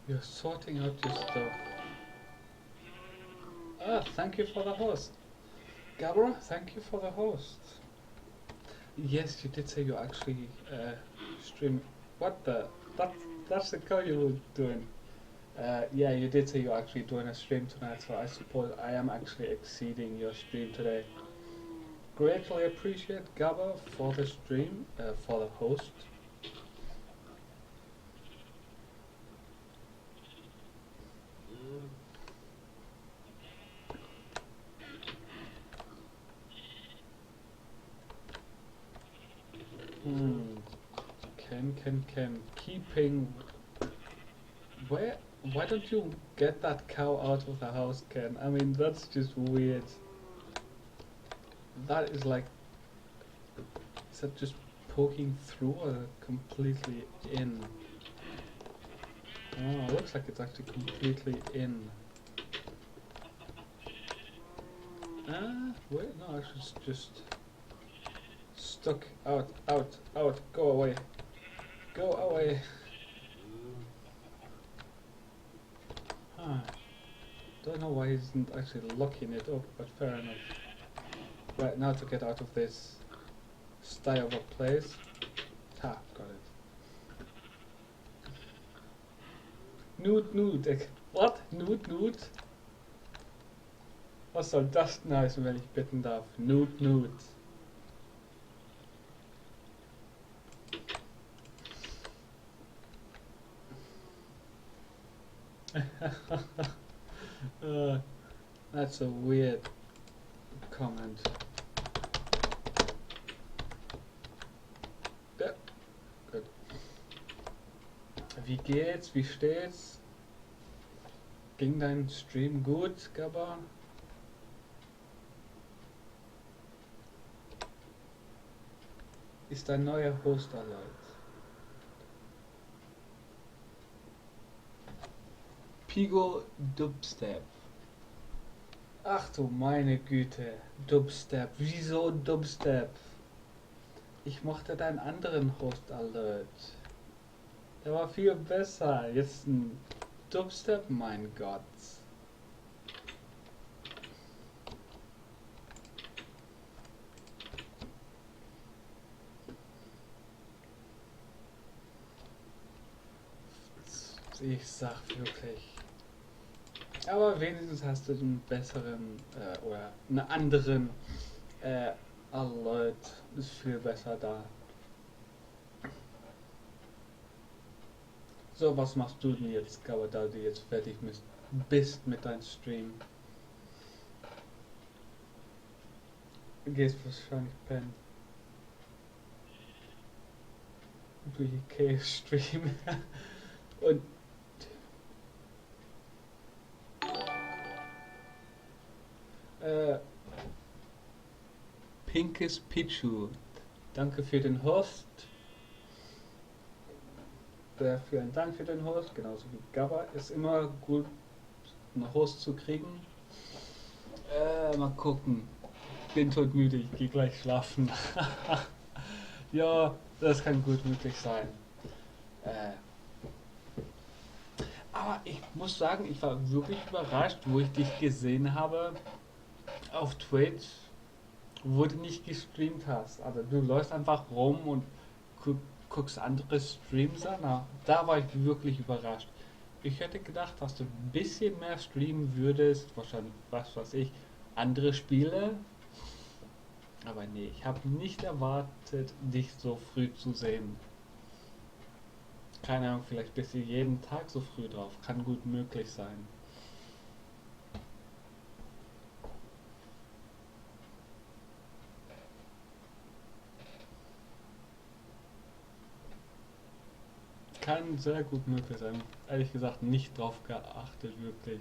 You're sorting out your stuff. Ah, thank you for the host. Gabra, thank you for the host. Yes, you did say you actually stream. What the? That's the call you were doing. Yeah, you did say you're actually doing a stream tonight, so I suppose I am actually exceeding your stream today. Greatly appreciate Gabba for the stream, for the host. Hmm. Can. Keeping. Where? Why don't you get that cow out of the house, Ken? I mean, that's just weird. That is like. Is that just poking through or completely in? Oh, looks like it's actually completely in. Wait, no, actually it's just stuck out, go away. Go away. Huh. Don't know why he isn't actually locking it up, but fair enough. Right, now to get out of this style of a place. Ha, got it. Nude. What? Nude? Was soll das denn heißen, wenn ich bitten darf? Nude. That's a weird comment. Ja, gut. Wie geht's? Wie steht's? Ging dein Stream gut, Gabba? Ist dein neuer Host erlaubt? Pigo Dubstep. Ach du meine Güte, Dubstep. Wieso Dubstep? Ich mochte deinen anderen Host Alert. Der war viel besser. Jetzt ein Dubstep, mein Gott. Ich sag wirklich. Aber wenigstens hast du einen besseren oder einen anderen Alert. Ist viel besser da. So, was machst du denn jetzt, Gabba, da du jetzt fertig bist mit deinem Stream? Du gehst wahrscheinlich pennen. BK-Stream. Und Pinkes Pichu. danke für den Host. Vielen Dank für den Host, genauso wie Gabba. Ist immer gut, einen Host zu kriegen. Mal gucken. Bin todmüde, ich gehe gleich schlafen. Ja, das kann gut möglich sein. Aber ich muss sagen, ich war wirklich überrascht, wo ich dich gesehen habe auf Twitch, wo du nicht gestreamt hast. Also du läufst einfach rum und guckst andere Streams an. Na, da war ich wirklich überrascht. Ich hätte gedacht, dass du ein bisschen mehr streamen würdest, wahrscheinlich, was weiß ich, andere Spiele. Aber nee, ich habe nicht erwartet, dich so früh zu sehen. Keine Ahnung, vielleicht bist du jeden Tag so früh drauf. Kann gut möglich sein. Kann sehr gut möglich sein. Ehrlich gesagt nicht drauf geachtet, wirklich.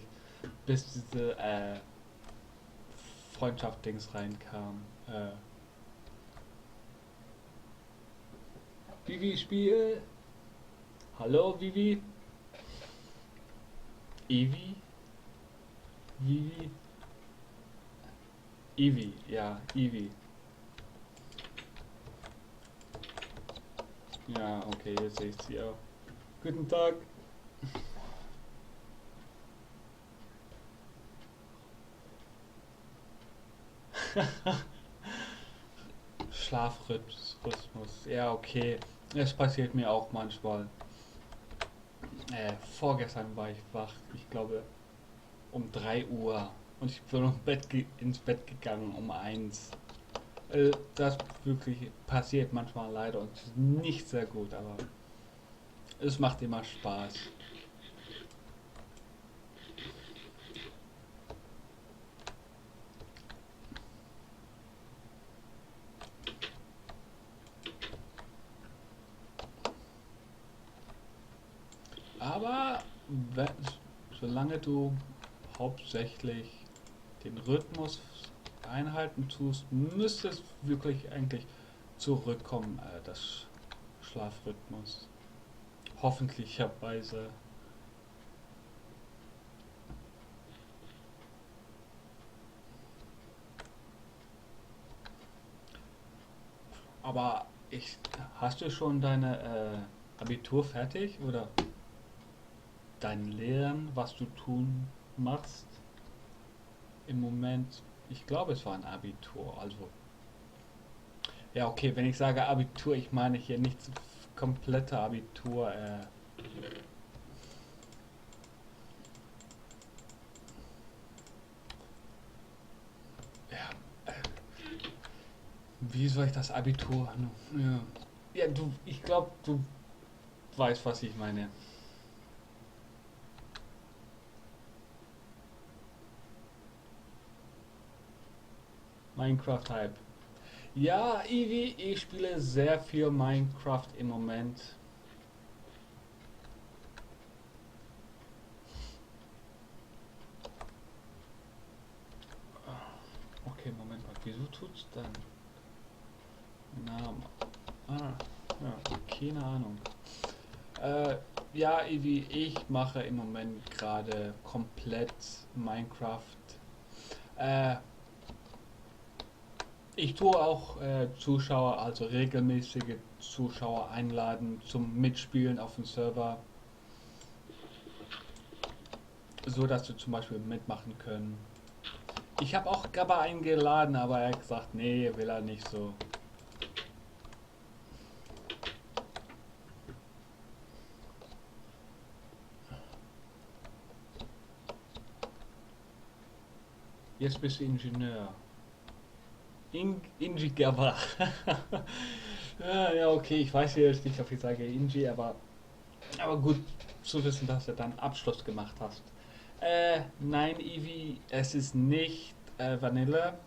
Bis diese Freundschaft-Dings reinkam. Vivi Spiel. Hallo Vivi. Evi? Vivi? Evi, ja, Evi. Ja, okay, jetzt sehe ich sie auch. Guten Tag. Schlafrhythmus. Ja, okay. Es passiert mir auch manchmal. Vorgestern war ich wach, ich glaube um 3 Uhr. Und ich bin ins Bett gegangen um 1. Das wirklich passiert manchmal leider und ist nicht sehr gut, aber es macht immer Spaß. Aber wenn, solange du hauptsächlich den Rhythmus einhalten tust, müsste es wirklich eigentlich zurückkommen, das Schlafrhythmus. Hoffentlicherweise. Aber hast du schon deine Abitur fertig oder dein Lehren, was du tun machst? Im Moment, ich glaube, es war ein Abitur. Also, ja, okay, wenn ich sage Abitur, ich meine hier nicht das komplette Abitur. Ja, wie soll ich das Abitur? Ja, ja ich glaube, du weißt, was ich meine. Minecraft-Hype. Ja, Ivi, ich spiele sehr viel Minecraft im Moment. Okay, Moment mal, wieso tut's dann? Name. Ja, keine Ahnung. Ja, Ivi, ich mache im Moment gerade komplett Minecraft. Äh, Ich tue auch Zuschauer, also regelmäßige Zuschauer einladen zum Mitspielen auf dem Server, so dass sie zum Beispiel mitmachen können. Ich habe auch Gabba eingeladen, aber er hat gesagt, nee, will er nicht so. Jetzt bist du Ingenieur. Ingi Gabba. Ja, okay, ich weiß jetzt nicht, ob ich sage Ingi, aber gut zu wissen, dass du dann Abschluss gemacht hast. Nein, Eevee, es ist nicht Vanilla.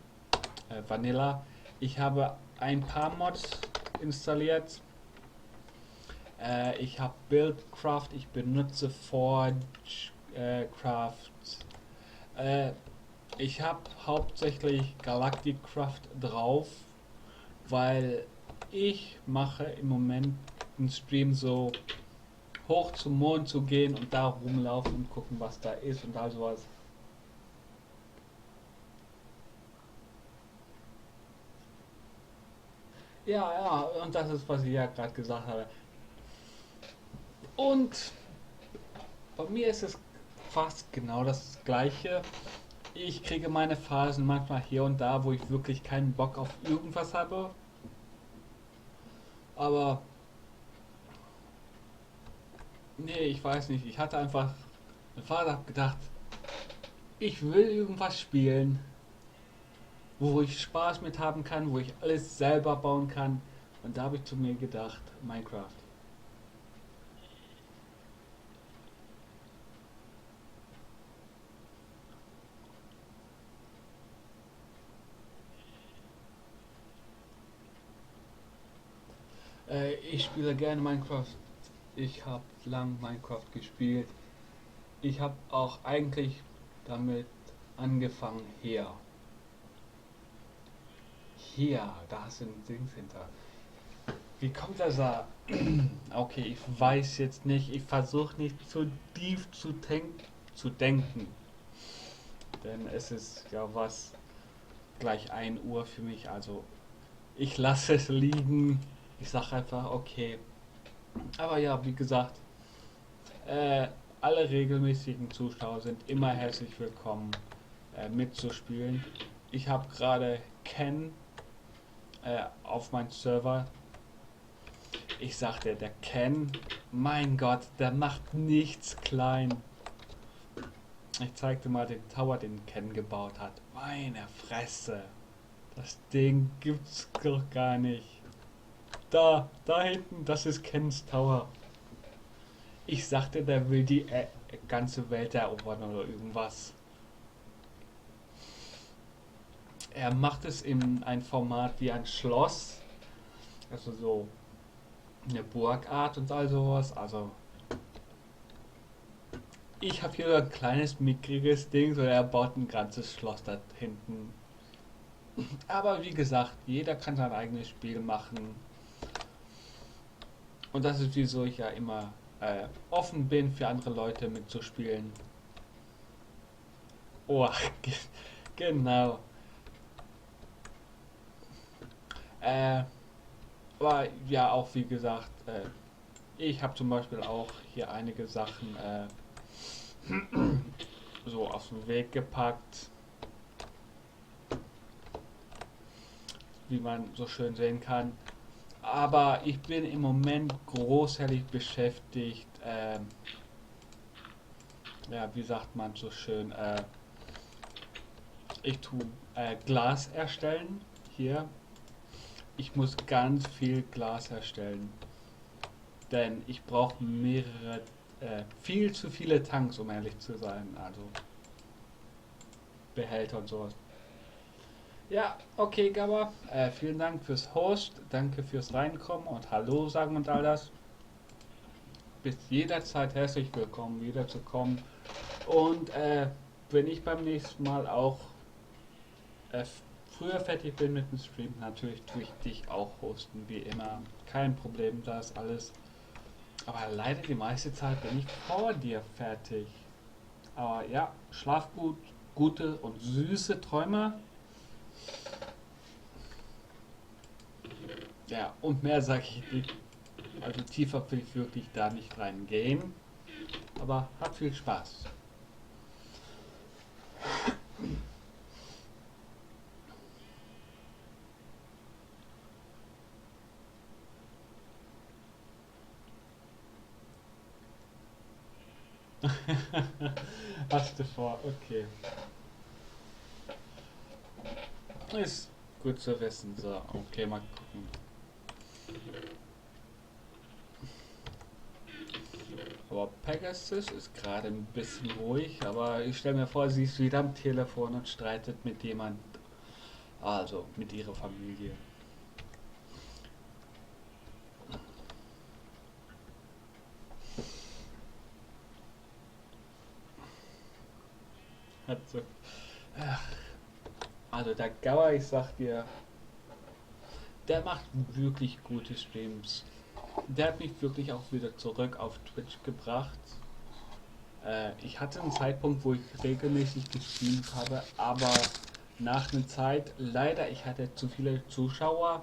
Ich habe ein paar Mods installiert. Ich habe Buildcraft, ich benutze Forge Craft. Äh, Ich habe hauptsächlich Galacticraft drauf, weil ich mache im Moment einen Stream so hoch zum Mond zu gehen und da rumlaufen und gucken, was da ist und all sowas. Ja, ja, und das ist, was ich ja gerade gesagt habe. Und bei mir ist es fast genau das Gleiche. Ich kriege meine Phasen manchmal hier und da, wo ich wirklich keinen Bock auf irgendwas habe. Aber nee, ich weiß nicht. Ich hatte einfach eine Phase, hab gedacht, ich will irgendwas spielen, wo ich Spaß mit haben kann, wo ich alles selber bauen kann. Und da habe ich zu mir gedacht, Minecraft. Ich spiele gerne Minecraft. Ich habe lang Minecraft gespielt. Ich habe auch eigentlich damit angefangen hier. Hier, da sind Dings hinter. Wie kommt das da? Okay, ich weiß jetzt nicht. Ich versuche nicht zu tief zu denken. Denn es ist ja was gleich 1 Uhr für mich. Also ich lasse es liegen. Ich sage einfach, okay. Aber ja, wie gesagt, äh, alle regelmäßigen Zuschauer sind immer herzlich willkommen mitzuspielen. Ich habe gerade Ken auf meinen Server. Ich sagte, der Ken, mein Gott, der macht nichts klein. Ich zeigte mal den Tower, den Ken gebaut hat. Meine Fresse. Das Ding gibt's doch gar nicht. Da hinten, das ist Kens Tower. Ich sagte, der will die ganze Welt erobern oder irgendwas. Er macht es in ein Format wie ein Schloss. Also so eine Burgart und all sowas. Also ich habe hier ein kleines, mickriges Ding, so er baut ein ganzes Schloss da hinten. Aber wie gesagt, jeder kann sein eigenes Spiel machen. Und das ist wieso ich ja immer offen bin für andere Leute mitzuspielen. Oh, genau. Aber ja, auch wie gesagt, ich habe zum Beispiel auch hier einige Sachen so auf den Weg gepackt, wie man so schön sehen kann. Aber ich bin im Moment großartig beschäftigt, ja, wie sagt man so schön, ich tue Glas erstellen hier. Ich muss ganz viel Glas herstellen, denn ich brauche mehrere, viel zu viele Tanks, um ehrlich zu sein, also Behälter und sowas. Ja, okay, Gabba, vielen Dank fürs Host, danke fürs Reinkommen und Hallo sagen und all das. Bist jederzeit herzlich willkommen, wieder zu kommen. Und wenn ich beim nächsten Mal auch äh, früher fertig bin mit dem Stream, natürlich tue ich dich auch hosten, wie immer. Kein Problem, da ist alles. Aber leider die meiste Zeit bin ich vor dir fertig. Aber ja, schlaf gut, gute und süße Träume. Ja, und mehr sage ich nicht. Also tiefer will ich wirklich da nicht reingehen. Aber hat viel Spaß. Hast du vor, okay. Ist gut zu wissen. So, okay, mal gucken. Aber Pegasus ist gerade ein bisschen ruhig, aber ich stelle mir vor, sie ist wieder am Telefon und streitet mit jemand, also mit ihrer Familie. Hat so. Also der Gauer, ich sag dir, der macht wirklich gute Streams. Der hat mich wirklich auch wieder zurück auf Twitch gebracht. Ich hatte einen Zeitpunkt, wo ich regelmäßig gestreamt habe, aber nach einer Zeit, leider, ich hatte zu viele Zuschauer,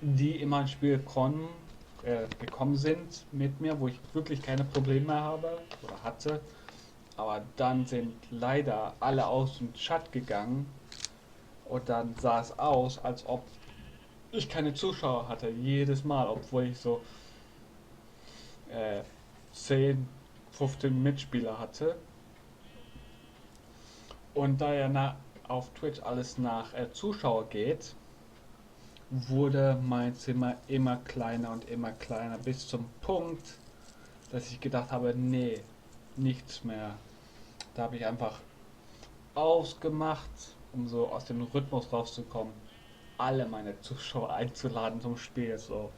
die in mein Spiel gekommen sind mit mir, wo ich wirklich keine Probleme habe oder hatte. Aber dann sind leider alle aus dem Chat gegangen und dann sah es aus, als ob ich keine Zuschauer hatte, jedes Mal, obwohl ich so 10, 15 Mitspieler hatte. Und da ja auf Twitch alles nach Zuschauer geht, wurde mein Zimmer immer kleiner, bis zum Punkt, dass ich gedacht habe, nee, nichts mehr. Da habe ich einfach ausgemacht, um so aus dem Rhythmus rauszukommen, alle meine Zuschauer einzuladen zum Spiel. So,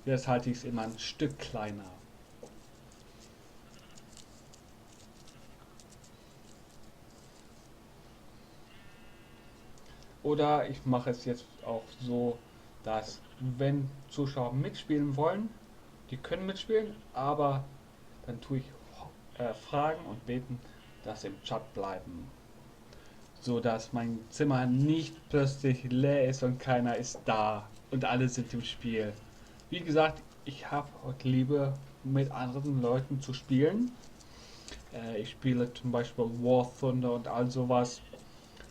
jetzt halte ich es immer ein Stück kleiner. Oder ich mache es jetzt auch so, dass wenn Zuschauer mitspielen wollen, die können mitspielen, aber dann tue ich fragen und beten, dass sie im Chat bleiben. So dass mein Zimmer nicht plötzlich leer ist und keiner ist da und alle sind im Spiel. Wie gesagt, ich habe heute Liebe mit anderen Leuten zu spielen. Ich spiele zum Beispiel War Thunder und all sowas.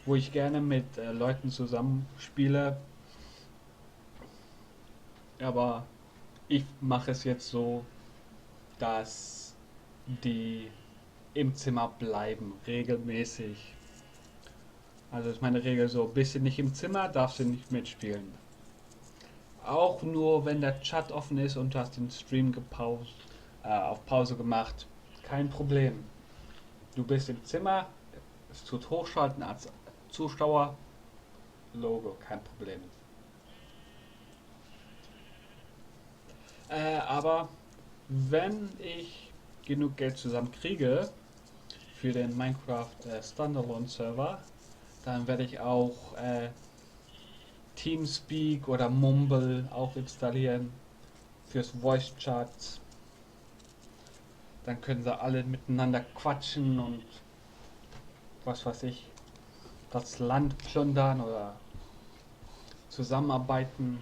wo ich gerne mit Leuten zusammenspiele, aber ich mache es jetzt so, dass die im Zimmer bleiben, regelmäßig. Also ist meine Regel so, bist du nicht im Zimmer, darfst du nicht mitspielen. Auch nur, wenn der Chat offen ist und du hast den Stream auf Pause gemacht, kein Problem. Du bist im Zimmer, es tut hochschalten als Zuschauer, Logo, kein Problem. Aber wenn ich genug Geld zusammen kriege für den Minecraft Standalone Server, dann werde ich auch Teamspeak oder Mumble auch installieren fürs Voice Chat. Dann können sie alle miteinander quatschen und was weiß ich, das Land plündern oder zusammenarbeiten.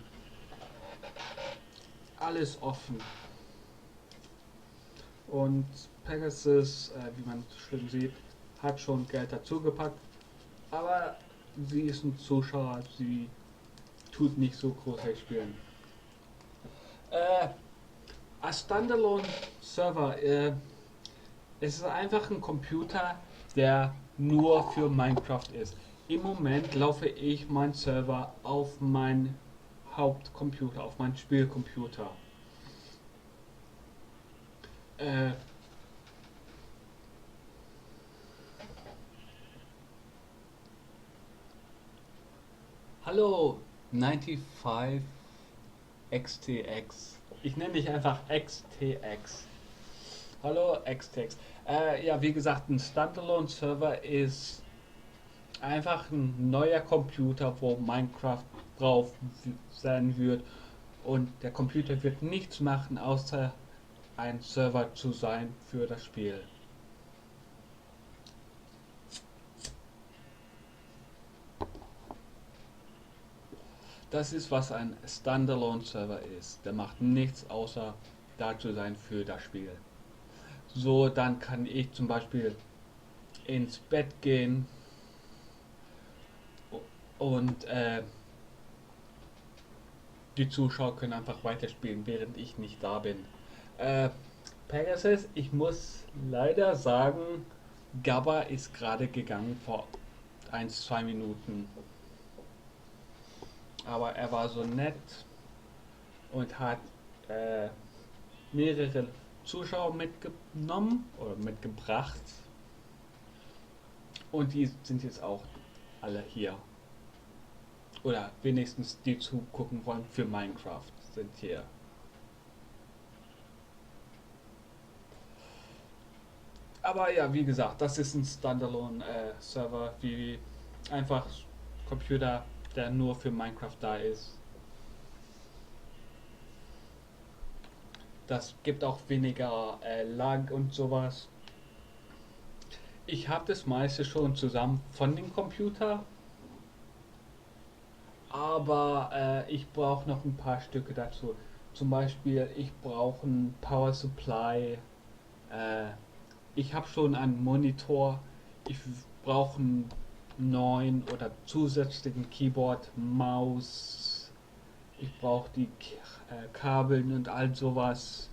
Alles offen. Und Pegasus, wie man schön sieht, hat schon Geld dazugepackt. Aber sie ist ein Zuschauer, sie tut nicht so großartig spielen. Als Standalone-Server es ist einfach ein Computer, der nur für Minecraft ist. Im Moment laufe ich meinen Server auf meinen Hauptcomputer, auf meinen Spielcomputer. Äh, Hallo 95 XTX. Ich nenne dich einfach XTX. Hallo XTX. Ja, wie gesagt, ein Standalone-Server ist einfach ein neuer Computer, wo Minecraft drauf sein wird. Und der Computer wird nichts machen, außer ein Server zu sein für das Spiel. Das ist, was ein Standalone-Server ist. Der macht nichts, außer da zu sein für das Spiel. So, dann kann ich zum Beispiel ins Bett gehen und die Zuschauer können einfach weiterspielen, während ich nicht da bin. Äh, Pegasus, ich muss leider sagen, Gabba ist gerade gegangen vor 1, 2 Minuten. Aber er war so nett und hat mehrere Zuschauer mitgenommen oder mitgebracht. Und die sind jetzt auch alle hier. Oder wenigstens die zugucken wollen für Minecraft sind hier. Aber ja, wie gesagt, das ist ein Standalone-Server, wie einfach Computer, der nur für Minecraft da ist. Das gibt auch weniger Lag und sowas. Ich habe das meiste schon zusammen von dem Computer, aber ich brauche noch ein paar Stücke dazu. Zum Beispiel, ich brauche einen Power Supply. Äh, Ich habe schon einen Monitor. Ich brauche einen neuen oder zusätzlichen Keyboard, Maus. Ich brauche die Kabeln und all sowas.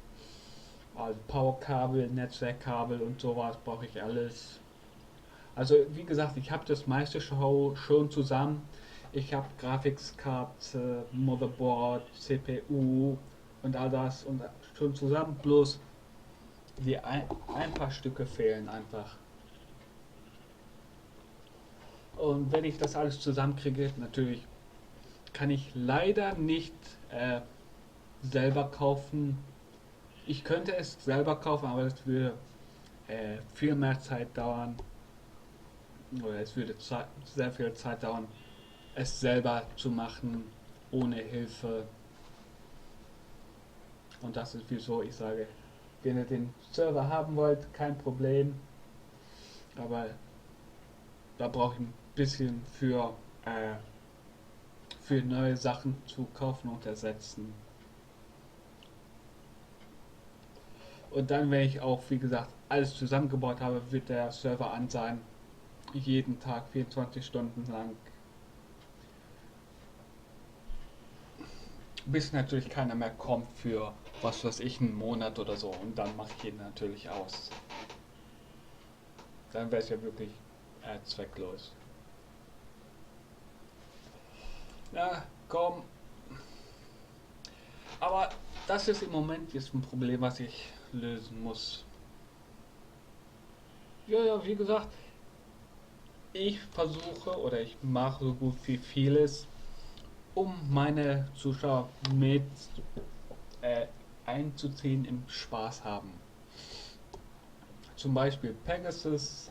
Also Powerkabel, Netzwerkkabel und sowas brauche ich alles. Also wie gesagt, ich habe das meiste schon zusammen. Ich habe Grafikkarte, Motherboard, CPU und all das und schon zusammen. Bloß ein paar Stücke fehlen einfach. Und wenn ich das alles zusammenkriege, natürlich kann ich leider nicht selber kaufen. Ich könnte es selber kaufen, aber es würde viel mehr Zeit dauern. Oder es würde sehr viel Zeit dauern, es selber zu machen, ohne Hilfe. Und das ist wieso ich sage, wenn ihr den Server haben wollt, kein Problem. Aber da brauche ich ein bisschen für neue Sachen zu kaufen und ersetzen. Und dann, wenn ich auch, wie gesagt, alles zusammengebaut habe, wird der Server an sein. jeden Tag 24 Stunden lang, bis natürlich keiner mehr kommt für, was weiß ich, einen Monat oder so, und dann mache ich ihn natürlich aus. Dann wäre es ja wirklich zwecklos. Ja, komm. Aber das ist im Moment jetzt ein Problem, was ich lösen muss. Ja, ja, wie gesagt, ich versuche oder ich mache so gut wie vieles, um meine Zuschauer mit äh, einzuziehen im Spaß haben. Zum Beispiel Pegasus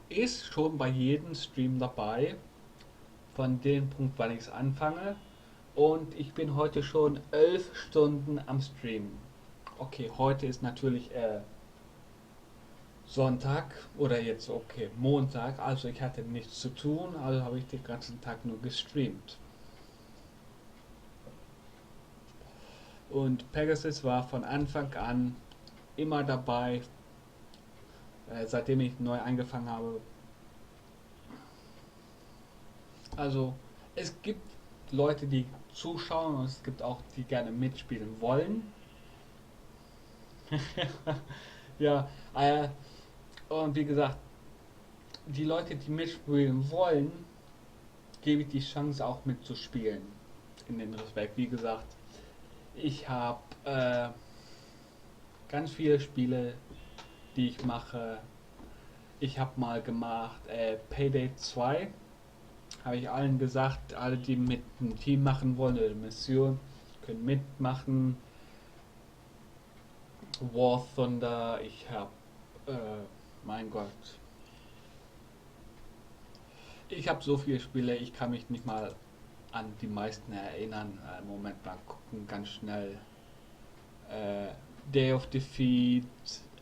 ist schon bei jedem Stream dabei, von dem Punkt, wann ich es anfange. Und ich bin heute schon 11 Stunden am Stream. Okay, heute ist natürlich Sonntag oder jetzt okay, Montag, also ich hatte nichts zu tun, also habe ich den ganzen Tag nur gestreamt. Und Pegasus war von Anfang an immer dabei, seitdem ich neu angefangen habe. Also es gibt Leute, die zuschauen, und es gibt auch die gerne mitspielen wollen. Ja, und wie gesagt, die Leute, die mitspielen wollen, gebe ich die Chance auch mitzuspielen. In den Respekt. Wie gesagt, ich habe ganz viele Spiele, die ich mache. Ich habe mal gemacht Payday 2. Habe ich allen gesagt, alle, die mit einem Team machen wollen oder eine Mission, können mitmachen. War Thunder, ich habe, mein Gott, ich habe so viele Spiele, ich kann mich nicht mal an die meisten erinnern. Moment mal gucken, ganz schnell. Day of Defeat,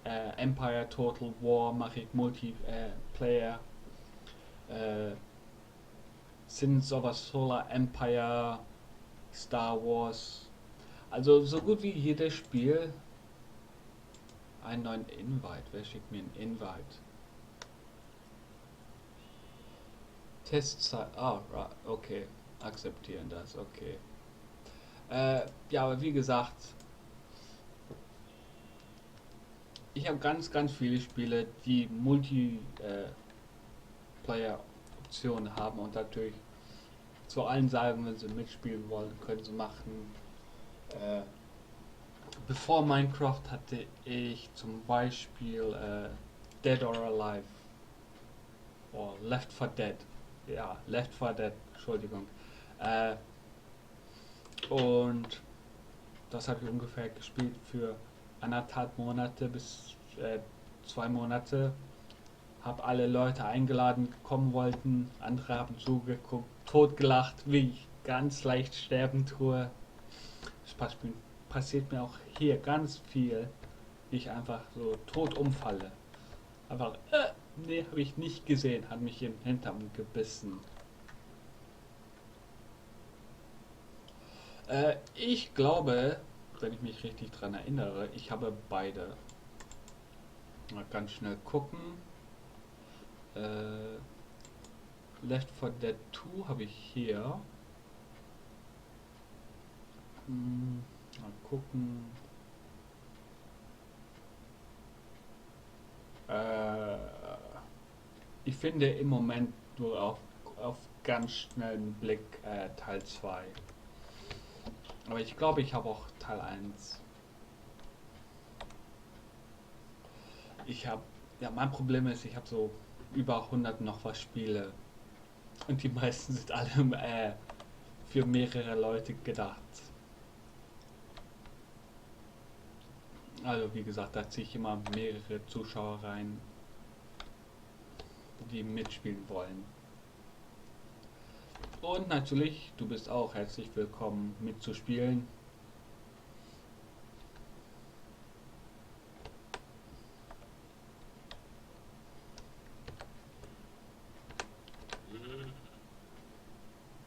Empire Total War mache ich Multiplayer. Sins of a Solar Empire, Star Wars. Also so gut wie jedes Spiel. Einen neuen Invite. Wer schickt mir einen Invite? Testzeit. Ah, okay. Akzeptieren das, okay. Ja, aber wie gesagt, ich habe ganz viele Spiele, die Multiplayer-Optionen haben, und natürlich zu allen sagen, wenn sie mitspielen wollen, können sie machen. Äh, Bevor Minecraft hatte ich zum Beispiel Dead or Alive oder Left 4 Dead. Ja, Left 4 Dead, Entschuldigung. Äh, und das habe ich ungefähr gespielt für 1,5 Monate bis 2 Monate. Habe alle Leute eingeladen, die kommen wollten. Andere haben zugeguckt, totgelacht, wie ich ganz leicht sterben tue. Das passiert mir auch hier ganz viel, wie ich einfach so tot umfalle. Einfach, nee, habe ich nicht gesehen, hat mich im Hintern gebissen. Ich glaube, wenn ich mich richtig dran erinnere, ich habe beide. Mal ganz schnell gucken. Äh, Left 4 Dead 2 habe ich hier. Mal gucken. Äh, Ich finde im Moment nur auf ganz schnellen Blick Teil 2. Aber ich glaube, ich habe auch Teil 1. Ich habe, ja, mein Problem ist, ich habe so über 100 noch was Spiele. Und die meisten sind alle für mehrere Leute gedacht. Also wie gesagt, da ziehe ich immer mehrere Zuschauer rein, die mitspielen wollen. Und natürlich, du bist auch herzlich willkommen mitzuspielen.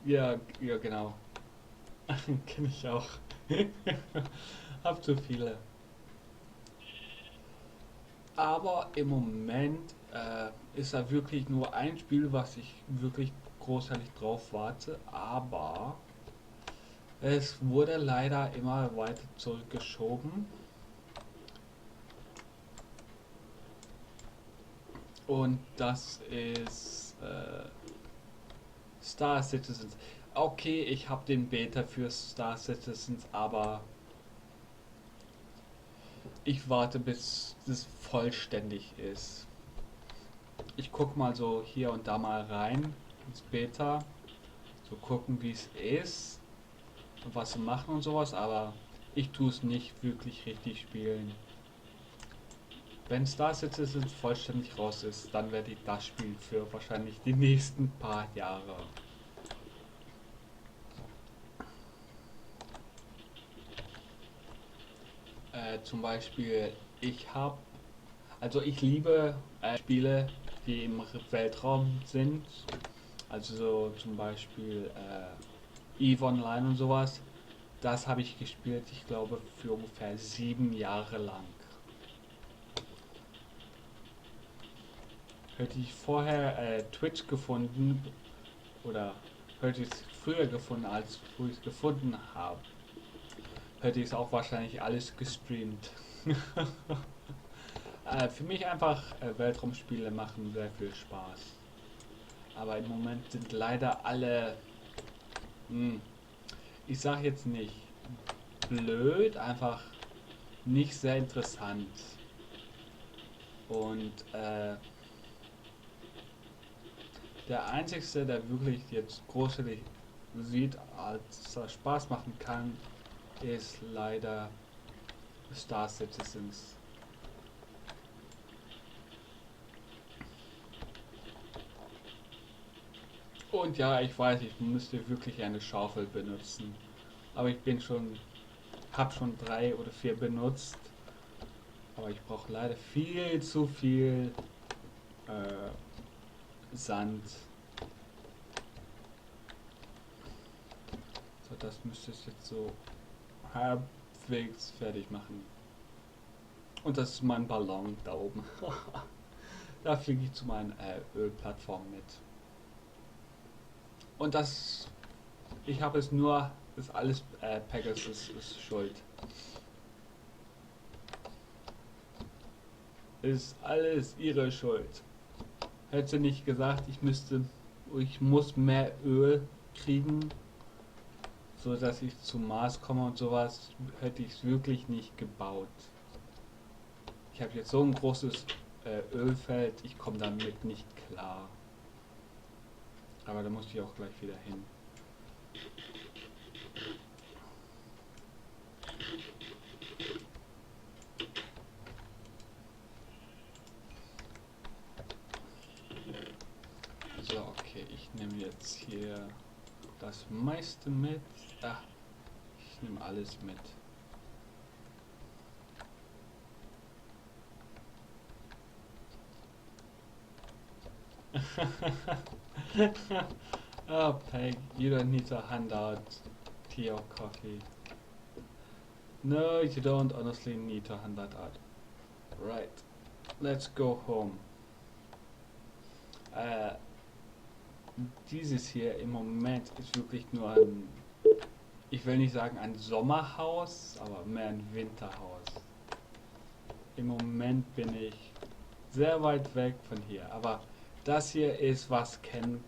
Ja, ja genau. Kenne ich auch. Hab zu viele. Aber im Moment ist da wirklich nur ein Spiel, was ich wirklich großartig drauf warte. Aber es wurde leider immer weiter zurückgeschoben. Und das ist Star Citizens. Okay, ich habe den Beta für Star Citizens, aber ich warte, bis es vollständig ist. Ich gucke mal so hier und da mal rein ins Beta, so gucken, wie es ist und was sie machen und sowas, aber ich tue es nicht wirklich richtig spielen. Wenn Star Citizen vollständig raus ist, dann werde ich das spielen für wahrscheinlich die nächsten paar Jahre. Zum Beispiel, ich liebe Spiele, die im Weltraum sind. Also so zum Beispiel EVE Online und sowas. Das habe ich gespielt, ich glaube, für ungefähr 7 Jahre lang. Hätte ich vorher Twitch gefunden oder hätte ich es früher gefunden, als wo ich es gefunden habe, hätte ich es auch wahrscheinlich alles gestreamt. Für mich einfach Weltraumspiele machen sehr viel Spaß. Aber im Moment sind leider alle, hm, ich sag jetzt nicht blöd, einfach nicht sehr interessant. Und der einzigste, der wirklich jetzt großartig sieht, als er Spaß machen kann, ist leider Star Citizens. Und ja, ich weiß, ich müsste wirklich eine Schaufel benutzen. Aber habe schon 3 oder 4 benutzt. Aber ich brauche leider viel zu viel Sand. So, das müsste ich jetzt so halbwegs fertig machen. Und das ist mein Ballon da oben. Da fliege ich zu meinen Ölplattformen mit. Und ich habe es nur, ist alles Pegasus ist schuld. Ist alles ihre Schuld. Hätte nicht gesagt, ich muss mehr Öl kriegen, so dass ich zum Mars komme und sowas, hätte ich es wirklich nicht gebaut. Ich habe jetzt so ein großes Ölfeld, ich komme damit nicht klar. Aber da muss ich auch gleich wieder hin. So, okay, ich nehme jetzt hier das meiste mit. Ach, ich nehme alles mit. Oh, Peg, you don't need to hand out tea or coffee. No, you don't honestly need to hand that out. Right, let's go home. Dieses hier im Moment ist wirklich nur ich will nicht sagen ein Sommerhaus, aber mehr ein Winterhaus. Im Moment bin ich sehr weit weg von hier, aber das hier ist, was Ken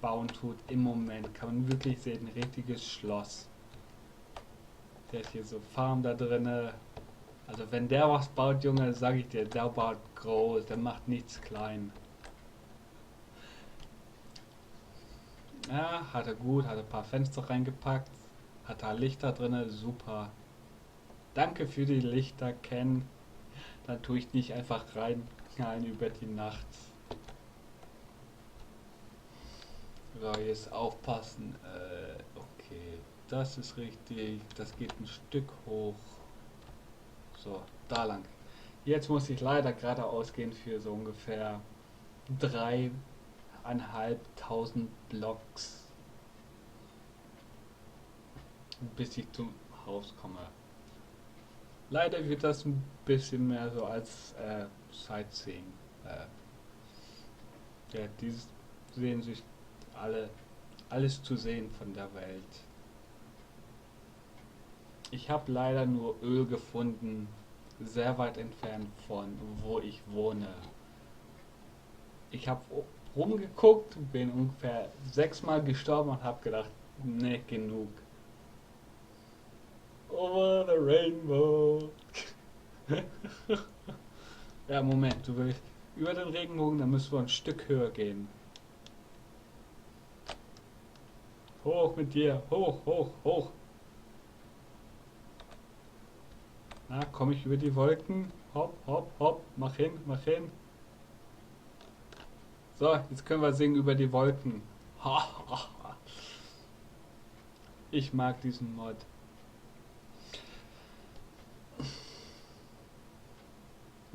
bauen tut im Moment. Kann man wirklich sehen, ein richtiges Schloss. Der ist hier so Farm da drinne. Also wenn der was baut, Junge, sag ich dir, der baut groß, der macht nichts klein. Ja, hat er gut, hat ein paar Fenster reingepackt, hat da Lichter drinne, super. Danke für die Lichter, Ken. Dann tue ich nicht einfach rein über die Nacht. So, jetzt aufpassen. Okay, das ist richtig. Das geht ein Stück hoch. So, da lang. Jetzt muss ich leider geradeaus gehen für so ungefähr 3.500 Blocks, bis ich zum Haus komme. Leider wird das ein bisschen mehr so als Sightseeing. Ja, die sehen sich alle, alles zu sehen von der Welt. Ich habe leider nur Öl gefunden, sehr weit entfernt von wo ich wohne. Ich habe rumgeguckt, bin ungefähr 6-mal gestorben und habe gedacht, ne, genug. Over the rainbow. Ja, Moment, du willst über den Regenbogen, dann müssen wir ein Stück höher gehen. Hoch mit dir, hoch, hoch, hoch. Na, komme ich über die Wolken? Hopp, hopp, hopp, mach hin, mach hin. So, jetzt können wir singen über die Wolken. Ich mag diesen Mod.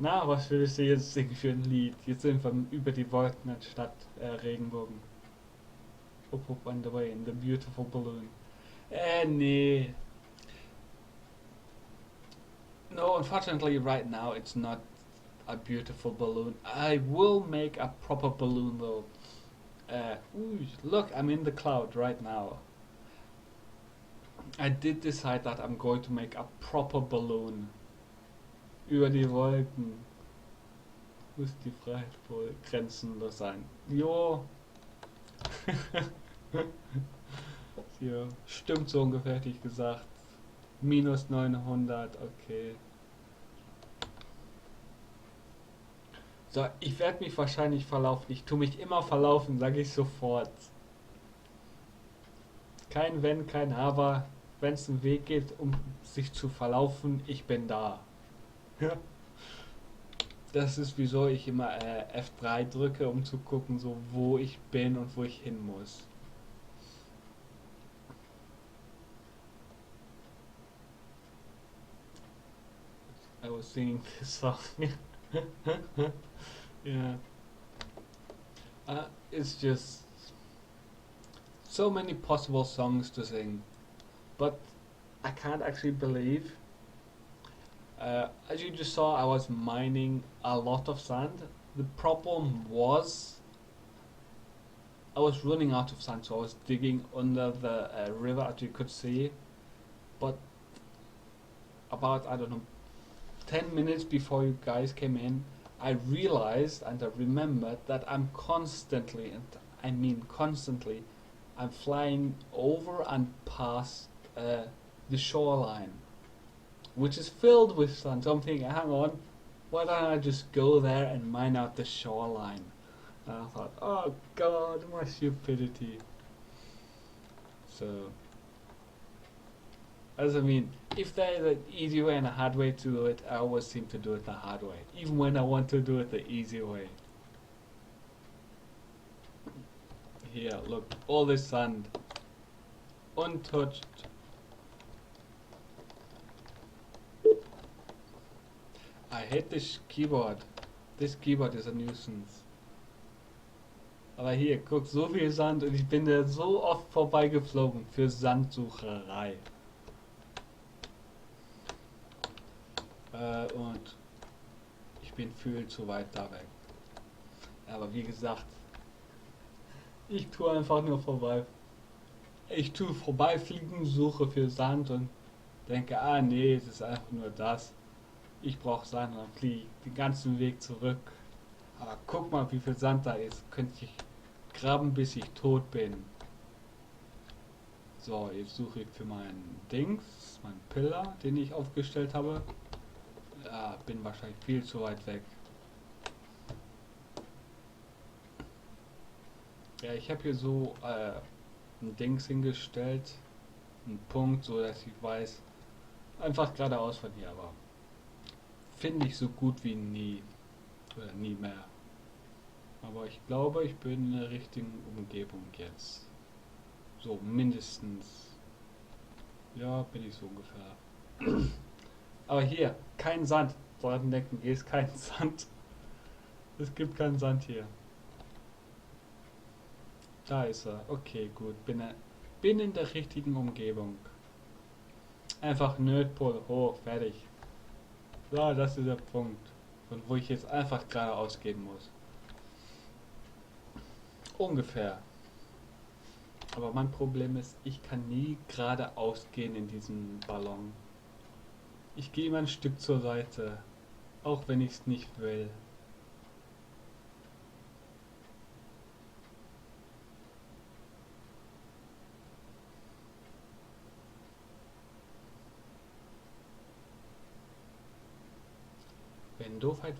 Na, was würdest du jetzt singen für ein Lied? Jetzt sind wir über die Wolken anstatt Regenbogen. Up, up and away in the beautiful balloon. Nee. No, unfortunately right now it's not a beautiful balloon. I will make a proper balloon though. Ooh, look, I'm in the cloud right now. I did decide that I'm going to make a proper balloon. Über die Wolken. Muss die Freiheit wohl grenzenlos sein. Jo. Ja, stimmt so ungefähr, hätte ich gesagt. Minus 900, okay. So, ich werde mich wahrscheinlich verlaufen. Ich tue mich immer verlaufen, sage ich sofort. Kein Wenn, kein Aber. Wenn es einen Weg geht, um sich zu verlaufen, ich bin da. Ja. Das ist wieso ich immer F3 drücke, um zu gucken, so wo ich bin und wo ich hin muss. I was singing this song. Yeah. It's just so many possible songs to sing, but I can't actually believe. As you just saw, I was mining a lot of sand. The problem was I was running out of sand, so I was digging under the river, as you could see. But about, I don't know, 10 minutes before you guys came in, I realized and I remembered that I'm constantly, and I mean constantly, I'm flying over and past the shoreline, which is filled with sand. So I'm thinking, hang on, why don't I just go there and mine out the shoreline? And I thought, oh god, my stupidity. So, as I mean, if there is an easy way and a hard way to do it, I always seem to do it the hard way, even when I want to do it the easy way. Here, look, all this sand, untouched. I hate this keyboard. This keyboard is a nuisance. Aber hier, guck, so viel Sand und ich bin da so oft vorbeigeflogen für Sandsucherei. Und ich bin viel zu weit da weg. Aber wie gesagt, ich tue einfach nur vorbei. Ich tue vorbeifliegen, suche für Sand und denke, ah nee, es ist einfach nur das. Ich brauche Sand und dann fliege ich den ganzen Weg zurück. Aber guck mal, wie viel Sand da ist. Könnte ich graben, bis ich tot bin. So, jetzt suche ich für meinen Dings, meinen Pillar, den ich aufgestellt habe. Ja, bin wahrscheinlich viel zu weit weg. Ja, ich habe hier so ein Dings hingestellt. Einen Punkt, so dass ich weiß, einfach geradeaus von hier, aber finde ich so gut wie nie. Oder nie mehr. Aber ich glaube, ich bin in der richtigen Umgebung jetzt. So, mindestens. Ja, bin ich so ungefähr. Aber hier, kein Sand. Dran denken, hier ist kein Sand. Es gibt keinen Sand hier. Da ist er. Okay, gut. Bin in der richtigen Umgebung. Einfach Nerdpol hoch, fertig. Ja, das ist der Punkt, von wo ich jetzt einfach geradeaus gehen muss. Ungefähr. Aber mein Problem ist, ich kann nie geradeaus gehen in diesem Ballon. Ich gehe immer ein Stück zur Seite, auch wenn ich es nicht will. Wenn Doofheit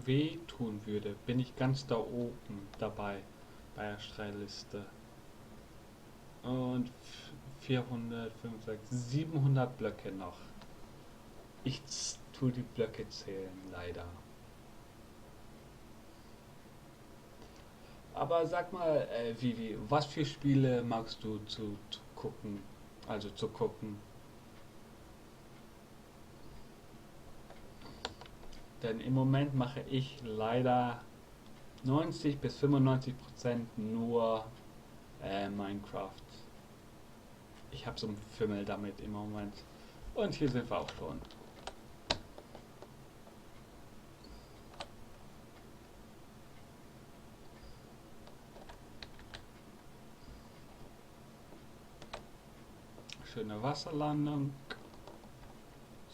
weh tun würde, bin ich ganz da oben dabei bei der Streitliste. Und 400, 5, 6, 700 Blöcke noch. Ich tue die Blöcke zählen, leider. Aber sag mal, Vivi, was für Spiele magst du zu gucken? Also zu gucken. Denn im Moment mache ich leider 90 bis 95% nur Minecraft. Ich habe so einen Fimmel damit im Moment. Und hier sind wir auch schon. Schöne Wasserlandung.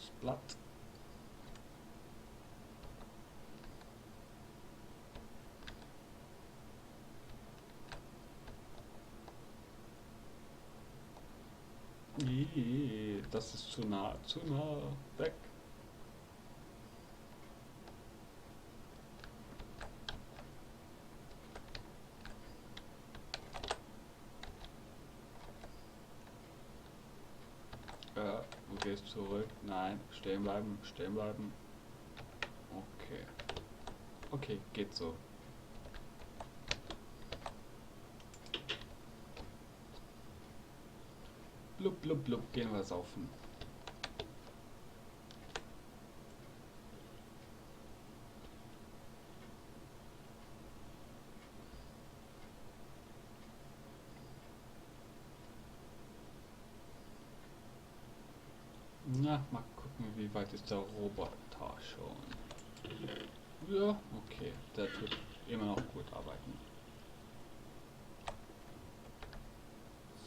Splat. Das ist zu nah, weg. Du gehst zurück. Nein, stehen bleiben, stehen bleiben. Okay. Okay, geht so. Blub, blub, blub, gehen wir saufen. Na, mal gucken, wie weit ist der Roboter schon. Ja, okay, der tut immer noch gut arbeiten.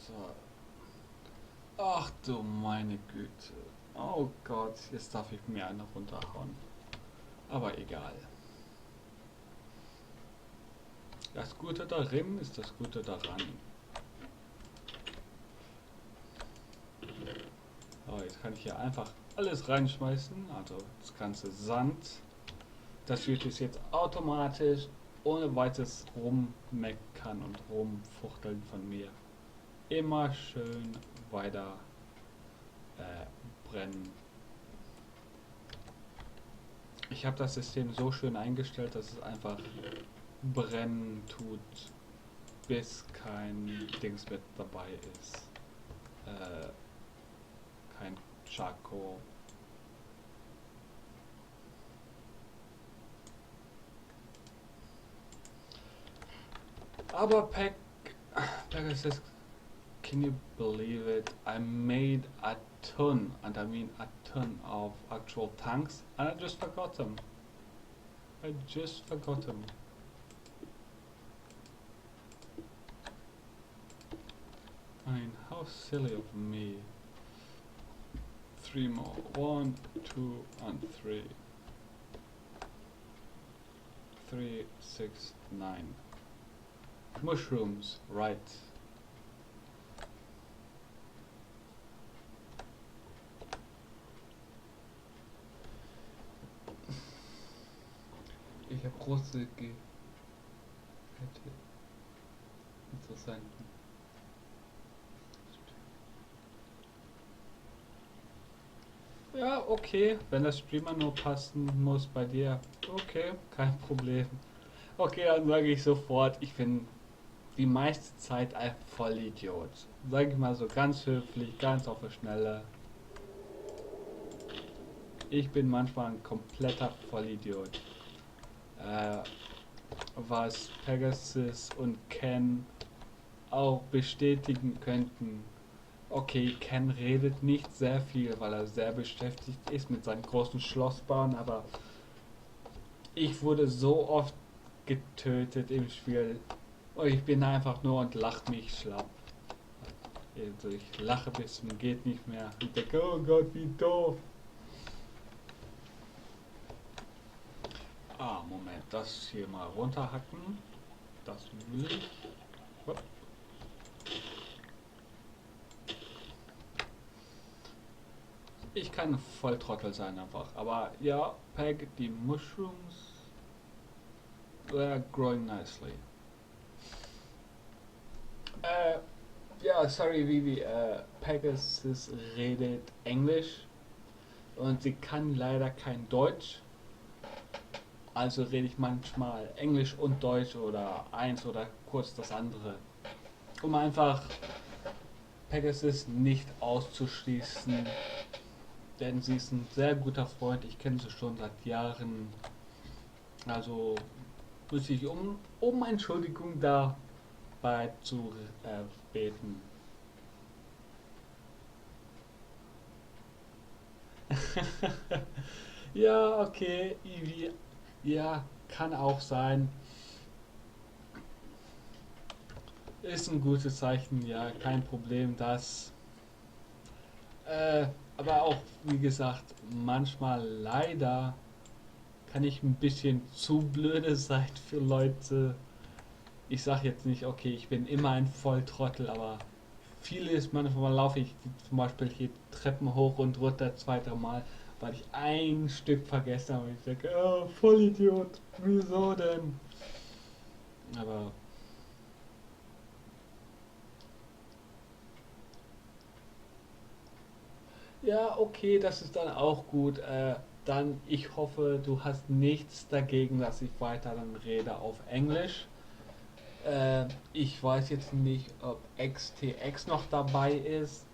So. Ach du meine Güte. Oh Gott, jetzt darf ich mir eine runterhauen. Aber egal. Das Gute darin ist das Gute daran. So, jetzt kann ich hier einfach alles reinschmeißen. Also das ganze Sand. Das wird jetzt automatisch ohne weiteres rummeckern und rumfuchteln von mir immer schön weiter brennen. Ich habe das System so schön eingestellt, dass es einfach brennen tut, bis kein Dings mit dabei ist. Kein Charcoal. Aber Pegasus, can you believe it? I made a ton, and I mean a ton of actual tanks, and I just forgot them. I just forgot them. I mean, how silly of me. 3 more. 1, 2, and 3. 3, 6, 9. Mushrooms, right. Ich habe große Interessenten. Ja, okay, wenn das Streamer nur passen muss bei dir, okay, kein Problem. Okay, dann sage ich sofort, ich bin die meiste Zeit ein Vollidiot. Sag ich mal so ganz höflich, ganz auf der Schnelle. Ich bin manchmal ein kompletter Vollidiot. Was Pegasus und Ken auch bestätigen könnten. Okay, Ken redet nicht sehr viel, weil er sehr beschäftigt ist mit seinen großen Schlossbauen, aber ich wurde so oft getötet im Spiel. Und ich bin einfach nur und lach mich schlapp. Also ich lache bis zum geht nicht mehr. Ich denke, oh Gott, wie doof. Ah, Moment, das hier mal runterhacken. Das will ich. Hopp. Ich kann Volltrottel sein einfach. Aber ja, Peg, die Mushrooms, they're growing nicely. Äh, ja, sorry, Vivi. Pegasus redet Englisch und sie kann leider kein Deutsch. Also rede ich manchmal Englisch und Deutsch oder eins oder kurz das andere. Um einfach Pegasus nicht auszuschließen, denn sie ist ein sehr guter Freund. Ich kenne sie schon seit Jahren. Also muss ich um Entschuldigung dabei zu beten. Ja, okay, Ivi. Ja, kann auch sein. Ist ein gutes Zeichen, ja, kein Problem. Das aber auch, wie gesagt, manchmal leider kann ich ein bisschen zu blöde sein für Leute. Ich sage jetzt nicht, okay, ich bin immer ein Volltrottel, aber vieles, manchmal laufe ich zum Beispiel hier Treppen hoch und runter zwei, drei Mal, weil ich ein Stück vergessen habe. Ich denke, oh, Vollidiot, wieso denn? Aber ja, okay, das ist dann auch gut. Dann, ich hoffe, du hast nichts dagegen, dass ich weiter dann rede auf Englisch. Ich weiß jetzt nicht, ob XTX noch dabei ist.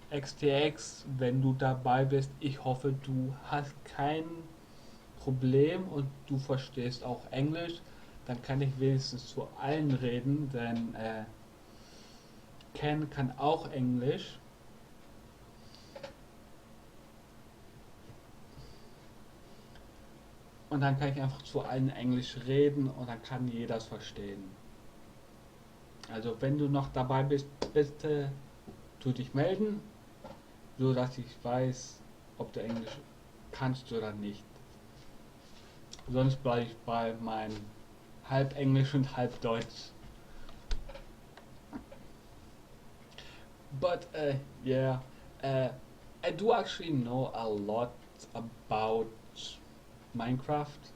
XTX, wenn du dabei bist, ich hoffe, du hast kein Problem und du verstehst auch Englisch. Dann kann ich wenigstens zu allen reden, denn Ken kann auch Englisch. Und dann kann ich einfach zu allen Englisch reden und dann kann jeder es verstehen. Also wenn du noch dabei bist, bitte tu dich melden, so dass ich weiß, ob du Englisch kannst oder nicht. Sonst bleibe ich bei meinem halb Englisch und halb Deutsch. But yeah, uh, I do actually know a lot about Minecraft,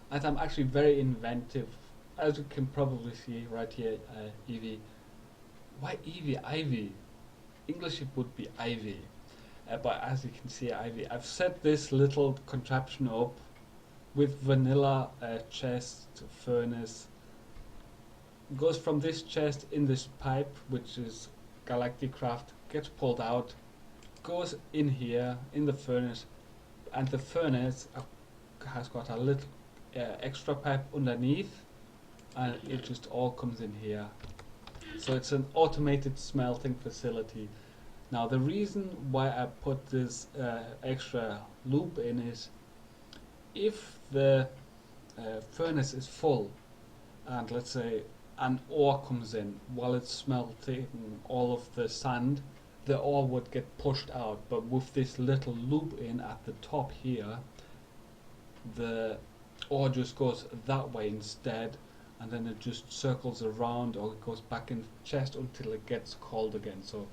and I'm actually very inventive. As you can probably see right here, Evie. Why Evie? Ivy. English it would be Ivy. But as you can see, Ivy, I've set this little contraption up with vanilla chest furnace. Goes from this chest in this pipe, which is Galacticraft, gets pulled out, goes in here in the furnace, and the furnace has got a little extra pipe underneath, and it just all comes in here. So it's an automated smelting facility. Now the reason why I put this extra loop in is if the furnace is full and let's say an ore comes in while it's smelting all of the sand, the ore would get pushed out. But with this little loop in at the top here, the ore just goes that way instead, and then it just circles around or it goes back in the chest until it gets cold again. So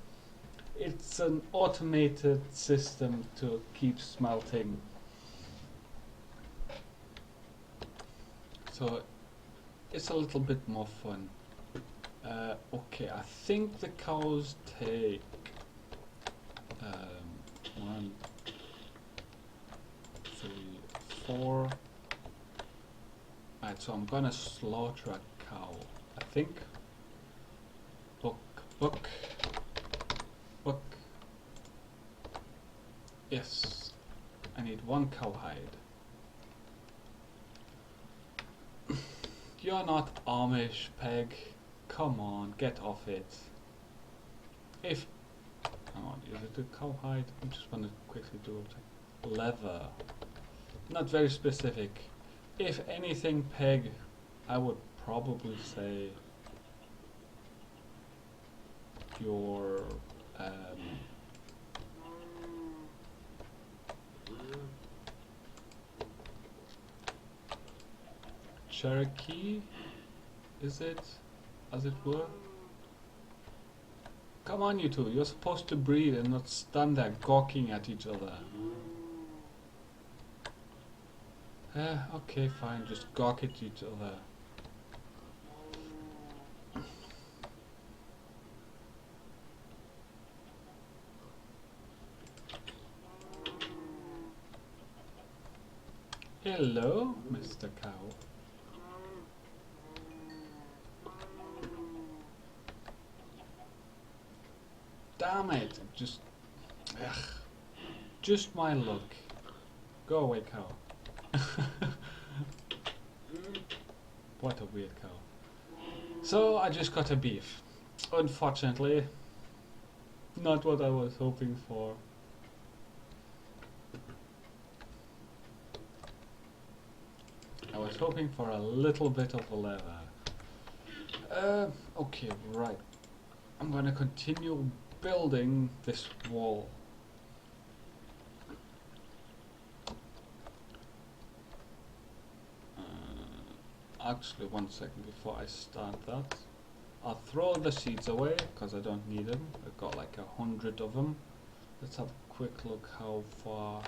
it's an automated system to keep smelting. So it's a little bit more fun. Okay, I think the cows take 1, 3, 4. Right, so I'm gonna slaughter a cow. I think. Book, book, book. Yes, I need 1 cowhide. You're not Amish, Peg. Come on, get off it. If Hang on, is it a cowhide? I'm just gonna quickly do it. Leather. Not very specific. If anything, Peg, I would probably say your Cherokee, is it? As it were? Come on, you two, you're supposed to breed and not stand there gawking at each other. Okay, fine, just gawk at each other. Hello, Mr. Cow. Damn it, just my luck. Go away, cow. What a weird cow. So I just got a beef. Unfortunately, not what I was hoping for. I was hoping for a little bit of a leather. Okay, right. I'm gonna continue building this wall. Actually, 1 second before I start that. I'll throw the seeds away because I don't need them. I've got like 100 of them. Let's have a quick look how far.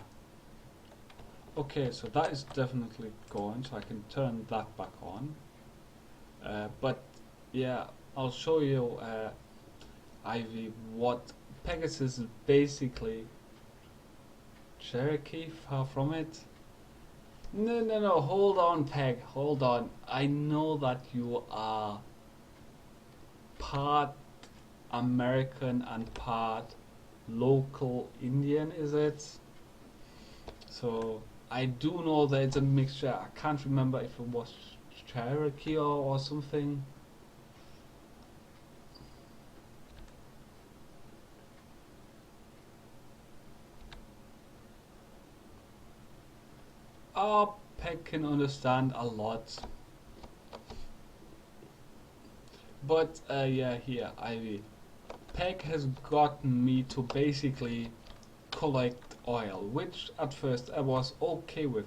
Okay, so that is definitely going, so I can turn that back on. But yeah, I'll show you, Ivy, what Pegasus is basically. Cherokee, far from it. No, hold on, Peg, hold on. I know that you are part American and part local Indian, is it? So I do know that it's a mixture. I can't remember if it was Cherokee or something. Peg can understand a lot. But yeah, here, Ivy. Peg has gotten me to basically collect oil, which at first I was okay with.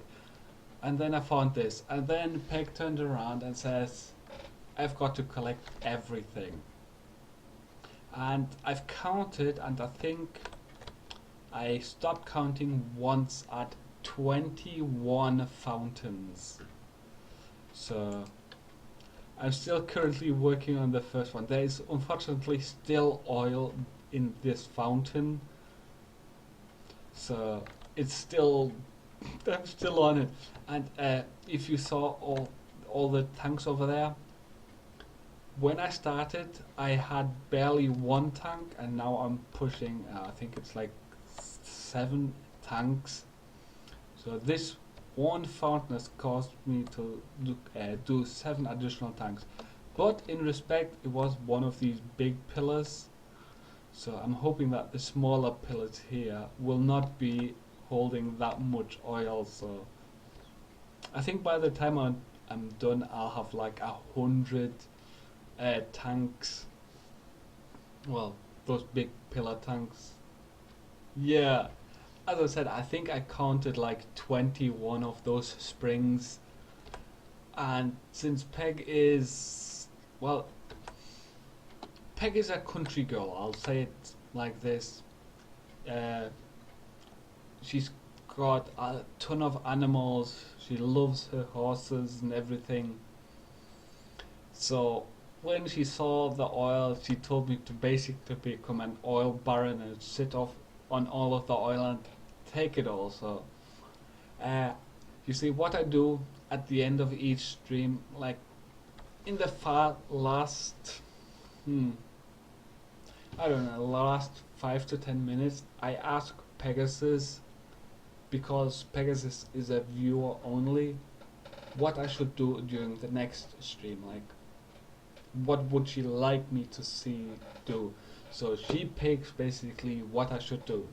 And then I found this. And then Peg turned around and says, I've got to collect everything. And I've counted, and I think I stopped counting once at 21 fountains. So I'm still currently working on the first one. There is unfortunately still oil in this fountain, so it's still I'm still on it. And if you saw all the tanks over there, when I started I had barely 1 tank, and now I'm pushing I think it's like 7 tanks. So this one fountain has caused me to do 7 additional tanks. But in respect, it was one of these big pillars. So I'm hoping that the smaller pillars here will not be holding that much oil. So I think by the time I'm done, I'll have like 100 tanks. Well, those big pillar tanks. Yeah. As I said, I think I counted like 21 of those springs. And since Peg is, well, Peg is a country girl, I'll say it like this. She's got a ton of animals, she loves her horses and everything. So when she saw the oil, she told me to basically become an oil baron and sit off on all of the oil and take it all. So you see what I do at the end of each stream, like in the last I don't know, last 5 to 10 minutes, I ask Pegasus, because Pegasus is a viewer only, what I should do during the next stream, like what would she like me to see do. So she picks basically what I should do.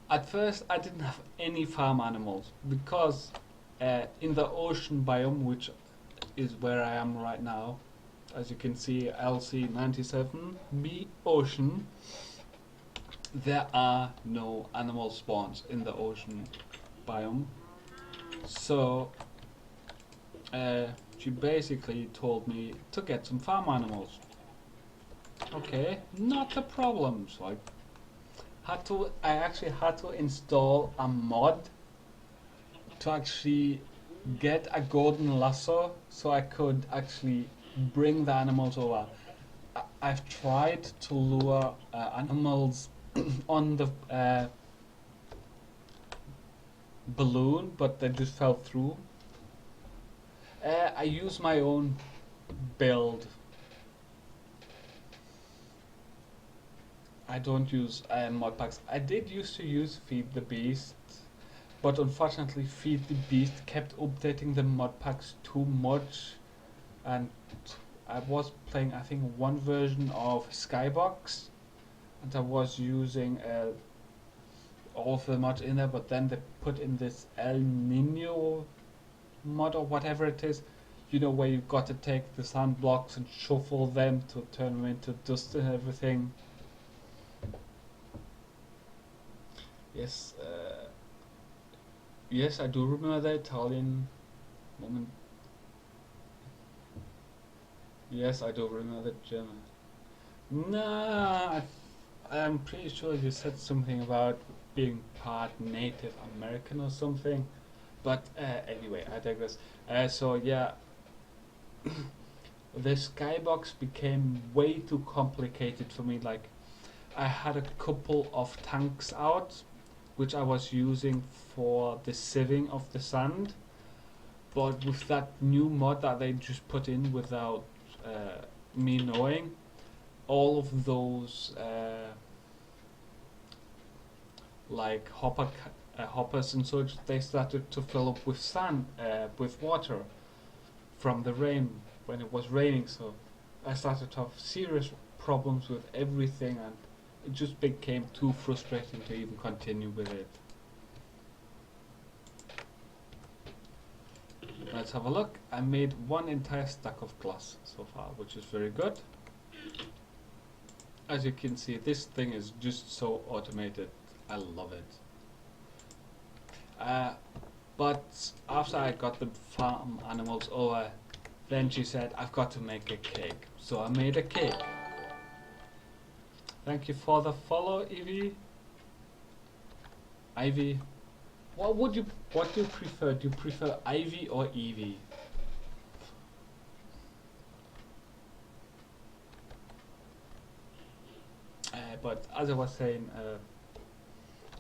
At first, I didn't have any farm animals because in the ocean biome, which is where I am right now, as you can see, LC97B ocean, there are no animal spawns in the ocean biome. So she basically told me to get some farm animals. Okay, not a problem. So I actually had to install a mod to actually get a golden lasso so I could actually bring the animals over. I've tried to lure animals on the balloon, but they just fell through. I use my own build. I don't use mod packs. I did used to use Feed the Beast, but unfortunately Feed the Beast kept updating the mod packs too much, and I was playing I think one version of Skybox, and I was using all of the mods in there, but then they put in this El Nino mod or whatever it is, you know, where you've got to take the sand blocks and shuffle them to turn them into dust and everything. Yes, yes, I do remember the Italian moment. Yes, I do remember the German. Nah, I'm pretty sure you said something about being part Native American or something. But anyway, I digress. So yeah, the skybox became way too complicated for me. Like, I had a couple of tanks out, which I was using for the sieving of the sand. But with that new mod that they just put in without me knowing, all of those like hoppers and such, they started to fill up with sand, with water from the rain when it was raining. So I started to have serious problems with everything, and it just became too frustrating to even continue with it. Let's have a look. I made one entire stack of glass so far, which is very good. As you can see, this thing is just so automated. I love it. But after I got the farm animals over, then she said, I've got to make a cake. So I made a cake. Thank you for the follow, Evie. Ivy. What do you prefer? Do you prefer Ivy or Evie? But as I was saying,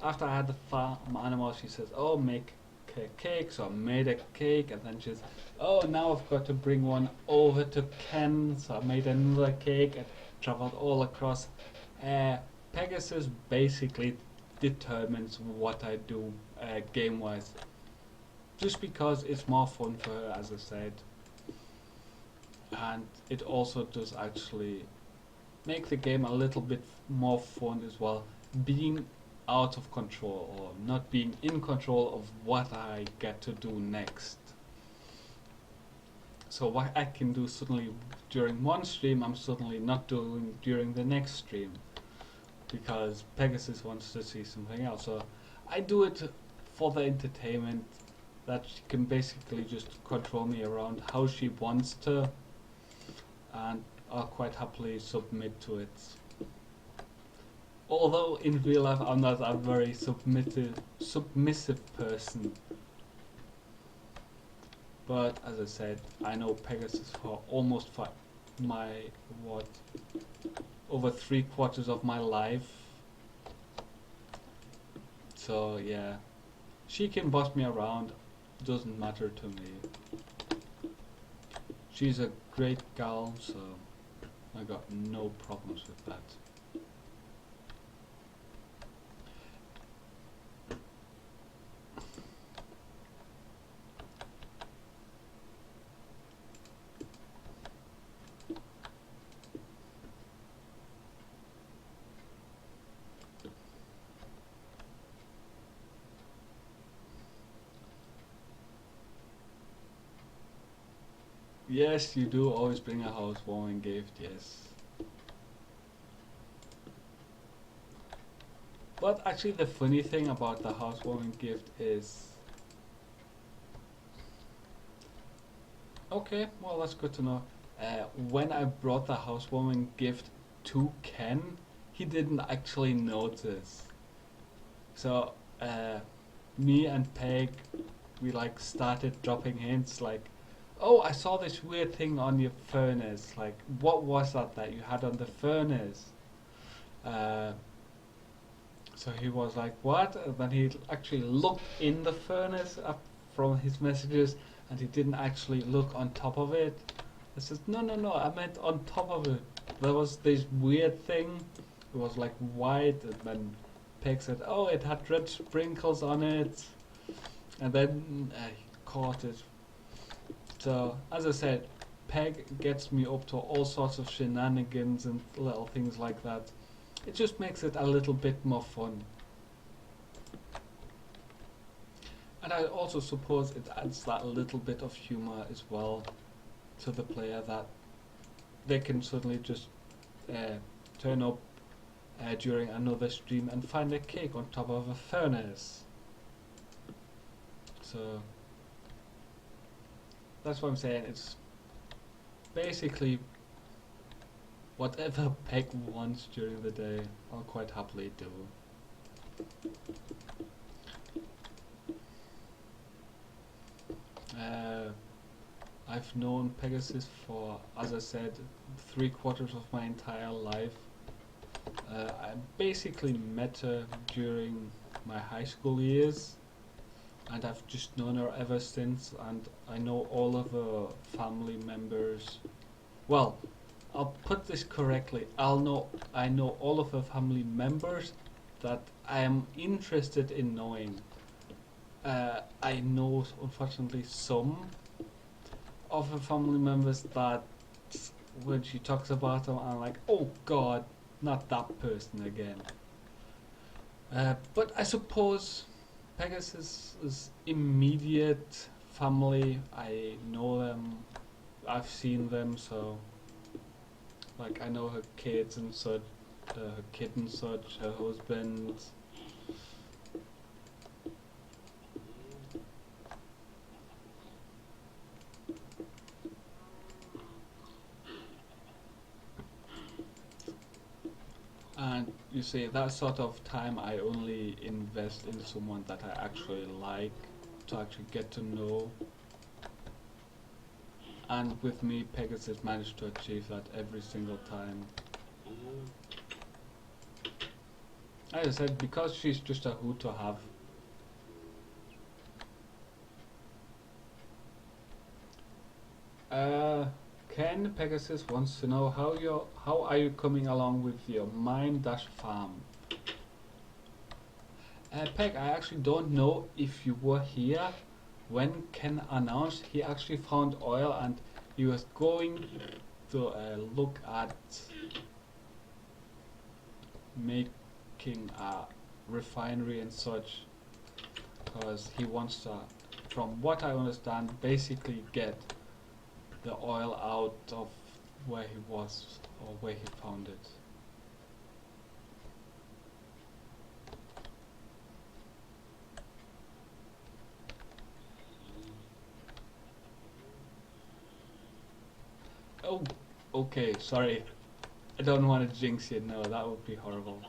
after I had the farm animal, she says, "Oh, make a cake." So I made a cake, and then she says, "Oh, now I've got to bring one over to Ken." So I made another cake and traveled all across. Pegasus basically determines what I do game-wise, just because it's more fun for her, as I said, and it also does actually make the game a little bit more fun as well, being out of control or not being in control of what I get to do next. So what I can do suddenly during one stream, I'm suddenly not doing during the next stream, because Pegasus wants to see something else. So I do it for the entertainment, that she can basically just control me around how she wants to, and I'll quite happily submit to it. Although in real life I'm not a very submissive person. But as I said, I know Pegasus for almost my over 3/4 of my life. So yeah, she can boss me around, doesn't matter to me. She's a great gal, so I got no problems with that. Yes, you do always bring a housewarming gift, yes. But actually the funny thing about the housewarming gift is... Okay, well that's good to know. When I brought the housewarming gift to Ken, he didn't actually notice. So, me and Peg, we like started dropping hints like, oh, I saw this weird thing on your furnace. Like, what was that you had on the furnace? Uh, so he was like, what? And then he actually looked in the furnace up from his messages, and he didn't actually look on top of it. I said, no, no, no, I meant on top of it. There was this weird thing. It was like white, and then Peg said, oh, it had red sprinkles on it. And then he caught it. So, as I said, Peg gets me up to all sorts of shenanigans and little things like that. It just makes it a little bit more fun. And I also suppose it adds that little bit of humor as well to the player, that they can suddenly just turn up during another stream and find a cake on top of a furnace. So that's what I'm saying. It's basically whatever Peg wants during the day, I'll quite happily do. I've known Pegasus for, as I said, 3/4 of my entire life. I basically met her during my high school years, and I've just known her ever since, and I know all of her family members. Well, I'll put this correctly. I know all of her family members that I am interested in knowing. I know, unfortunately, some of her family members that when she talks about them, I'm like, oh God, not that person again. But I suppose Pegasus's immediate family, I know them, I've seen them, so like I know her kids and such, her kid and such, her husband. And you see, that sort of time I only invest in someone that I actually like, to actually get to know. And with me, Pegasus managed to achieve that every single time. As I said, because she's just a hoot to have. Ken Pegasus wants to know how are you coming along with your mine-farm? Peg, I actually don't know if you were here when Ken announced he actually found oil, and he was going to look at making a refinery and such, because he wants to, from what I understand, basically get the oil out of where he was, or where he found it. Oh, okay, sorry. I don't want to jinx it, no, that would be horrible.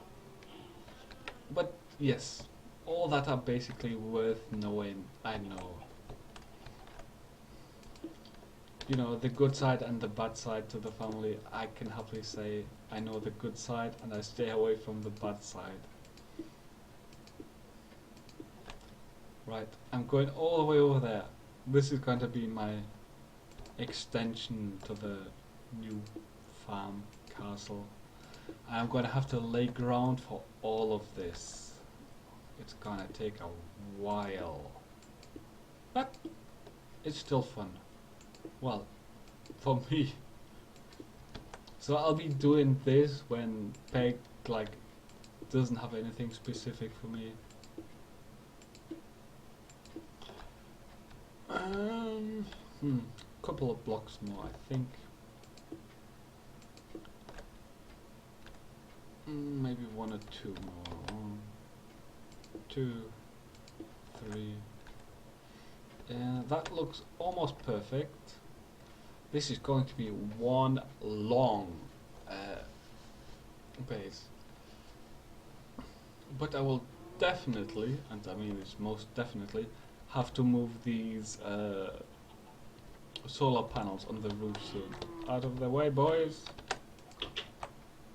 But yes, all that are basically worth knowing, I know. You know, the good side and the bad side to the family, I can happily say I know the good side and I stay away from the bad side. Right, I'm going all the way over there. This is going to be my extension to the new farm castle. I'm going to have to lay ground for all of this. It's going to take a while. But it's still fun. Well, for me. So I'll be doing this when Peg like doesn't have anything specific for me. couple of blocks more, I think. Maybe one or two more. 1, 2, 3. That looks almost perfect. This is going to be one long base. But I will definitely, and I mean it's most definitely, have to move these solar panels on the roof soon. Out of the way, boys!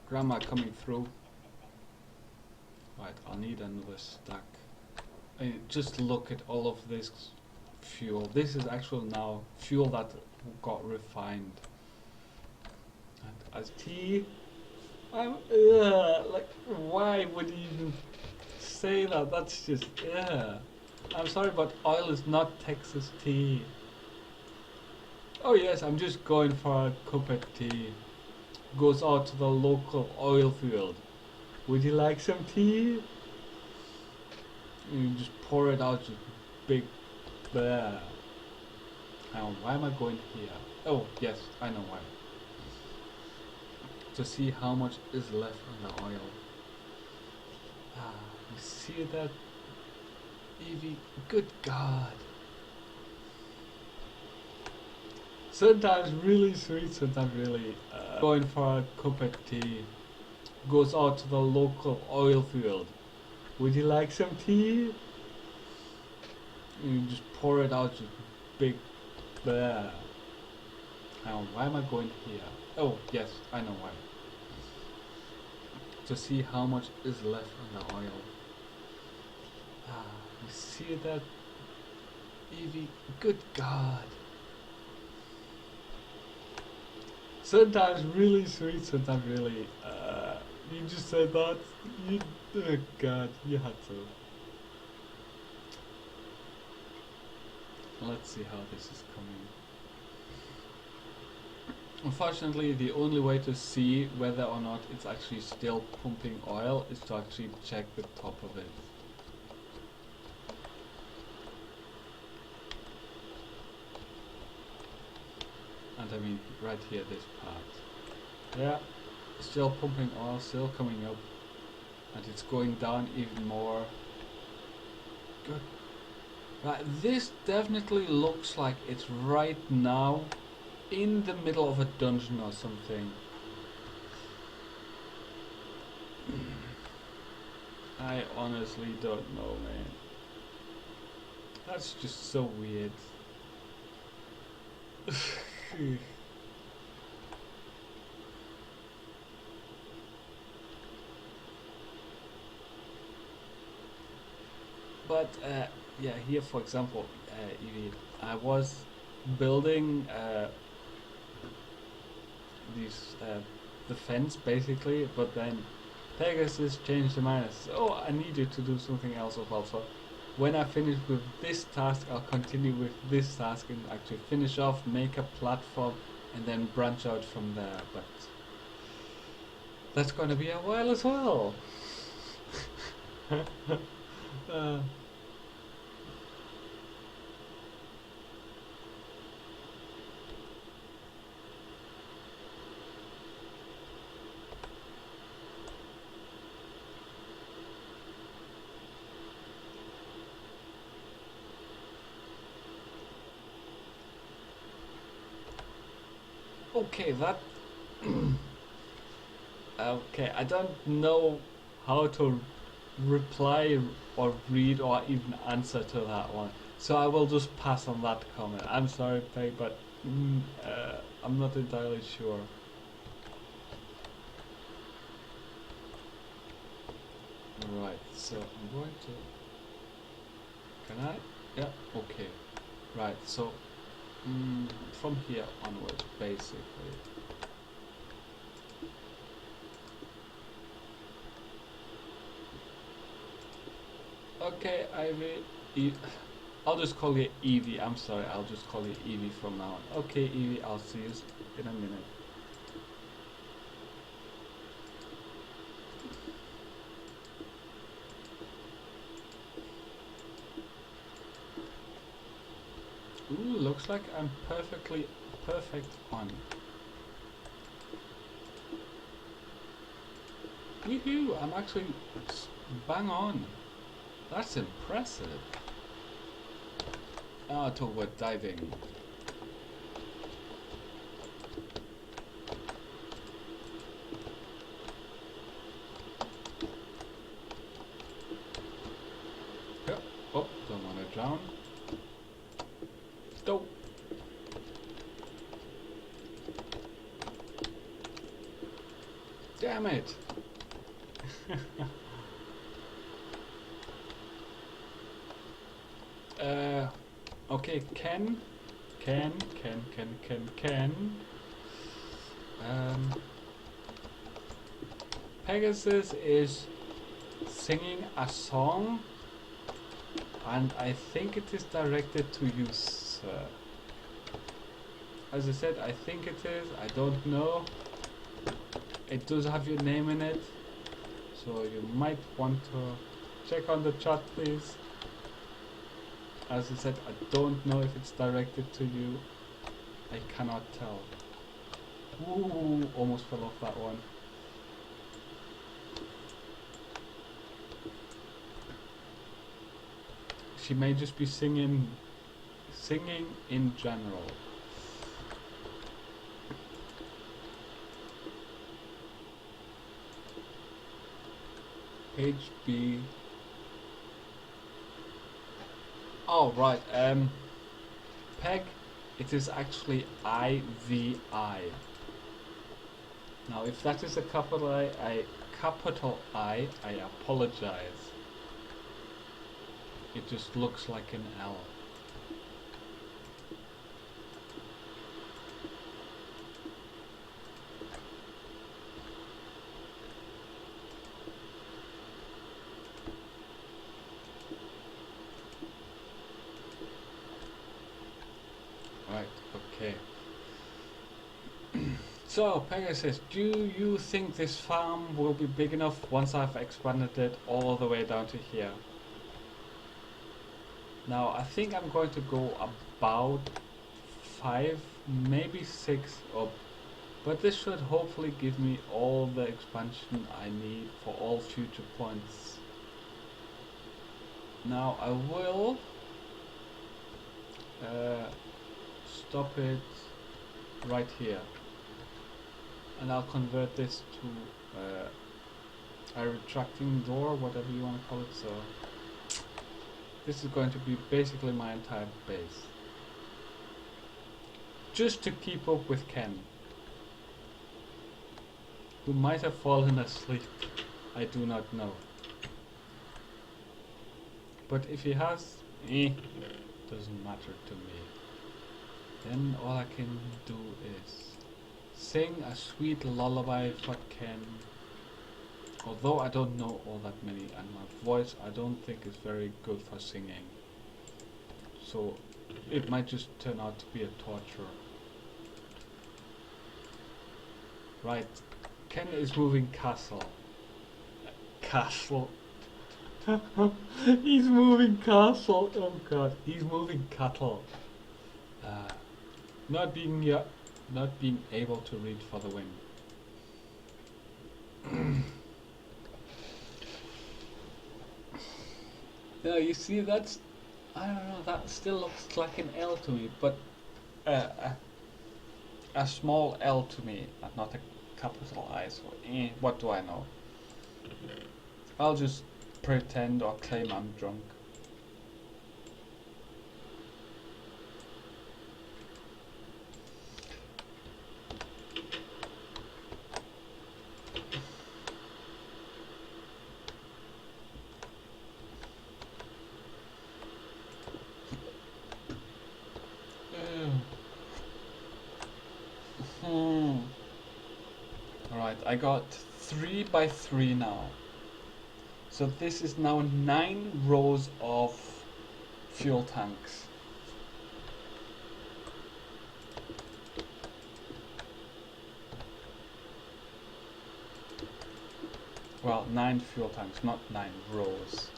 Grandma coming through. Right, I'll need another stack. Just look at all of this fuel. This is actually now fuel that got refined. And as tea, I'm like, why would you even say that? That's just I'm sorry, but oil is not Texas tea. Oh yes, I'm just going for a cup of tea. Goes out to the local oil field. Would you like some tea? And you just pour it out, just big. Bleh. Hang on, why am I going here? Oh yes, I know why. To see how much is left on the oil. You see that, Evie? Good God. Sometimes really sweet, sometimes really going for a cup of tea. Goes out to the local oil field. Would you like some tea? And you just pour it out, just big. Bleh. Hang on, why am I going here? Oh yes, I know why. To see how much is left on the oil. You see that, Evie? Good God. Sometimes really sweet, sometimes really. You just said that. Oh God, you had to. Let's see how this is coming. Unfortunately, the only way to see whether or not it's actually still pumping oil is to actually check the top of it. And I mean, right here, this part. Yeah, still pumping oil, still coming up. And it's going down even more. Good. Right, this definitely looks like it's right now in the middle of a dungeon or something. I honestly don't know, man. That's just so weird. But yeah, here for example, I was building these the fence basically, but then Pegasus changed the mind and says, oh, I need you to do something else as well. So when I finish with this task, I'll continue with this task and actually finish off, make a platform, and then branch out from there. But that's going to be a while as well. Okay, that. Okay, I don't know how to reply or read or even answer to that one, so I will just pass on that comment. I'm sorry, Peg, but I'm not entirely sure. Right, so I'm going to. Can I? Yeah, okay. Right, so from here onwards, basically. Okay, Ivy. I'll just call you Evie. I'm sorry, I'll just call you Evie from now on. Okay, Evie, I'll see you in a minute. Ooh, looks like I'm perfect on. Woohoo! I'm actually bang on. That's impressive. Ah, talk about diving. Yep. Oh, don't want to drown. Stop. Damn it! Okay, Ken. Pegasus is singing a song, and I think it is directed to you, sir. As I said, I think it is. I don't know. It does have your name in it, so you might want to check on the chat, please. As I said, I don't know if it's directed to you. I cannot tell. Ooh, almost fell off that one. She may just be singing in general. Page B. Oh right, Peg, it is actually IVI. Now if that is a capital I apologize. It just looks like an L. Right, okay. So, Pegasus, do you think this farm will be big enough once I've expanded it all the way down to here? Now, I think I'm going to go about 5, maybe 6 up, but this should hopefully give me all the expansion I need for all future points. Now, I will stop it right here, and I'll convert this to a retracting door, whatever you want to call it. So this is going to be basically my entire base, just to keep up with Ken, who might have fallen asleep. I do not know, but if he has, doesn't matter to me. Then all I can do is sing a sweet lullaby for Ken. Although I don't know all that many, and my voice I don't think is very good for singing. So it might just turn out to be a torture. Right, Ken is moving castle. Castle. He's moving castle. Oh god, he's moving cattle. Not being able to read for the win. Yeah, you see, that's, I don't know, that still looks like an L to me, but a small L to me, not a capital I. So, what do I know? I'll just pretend or claim I'm drunk. Alright, I got 3 by 3 now. So this is now 9 rows of fuel tanks. Well, 9 fuel tanks, not 9 rows.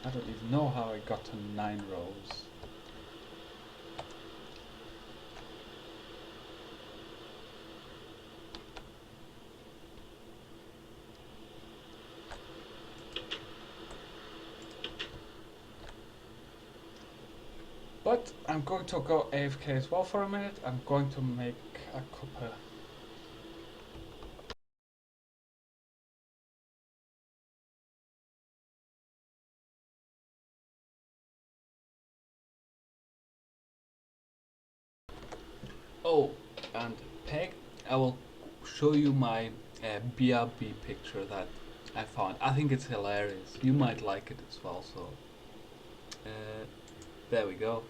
I don't even know how I got to 9 rows. But I'm going to go AFK as well for a minute. I'm going to make a cuppa. Oh, and Peg, I will show you my BRB picture that I found. I think it's hilarious. You might like it as well. So, there we go.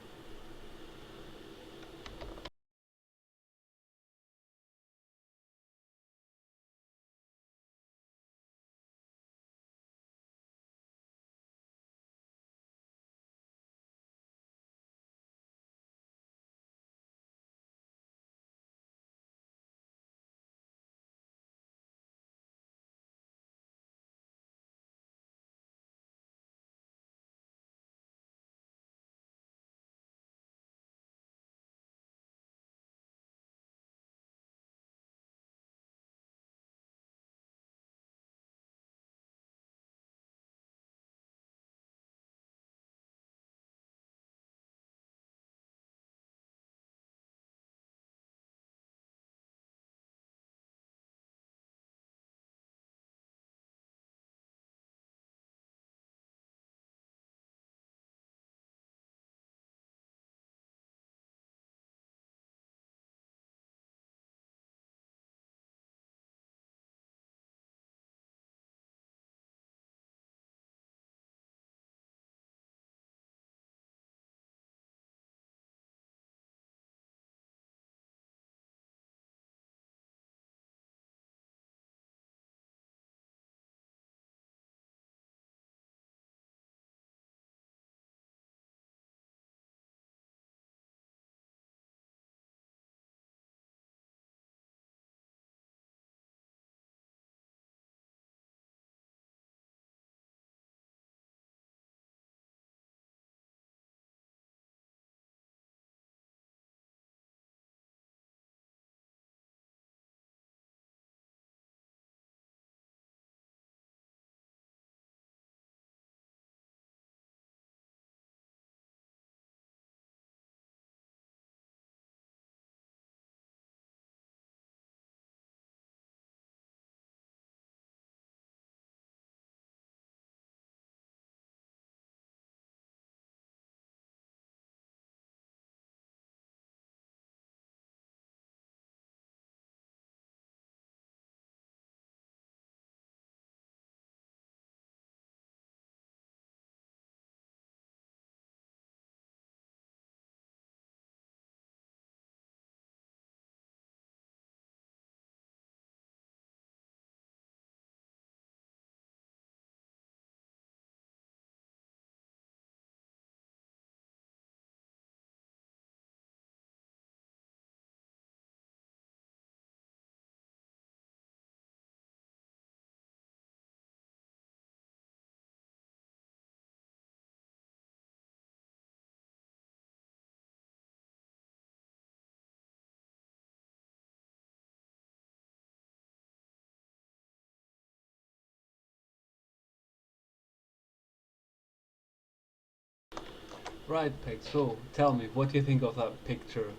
Right, Peg. So, tell me, what do you think of that picture?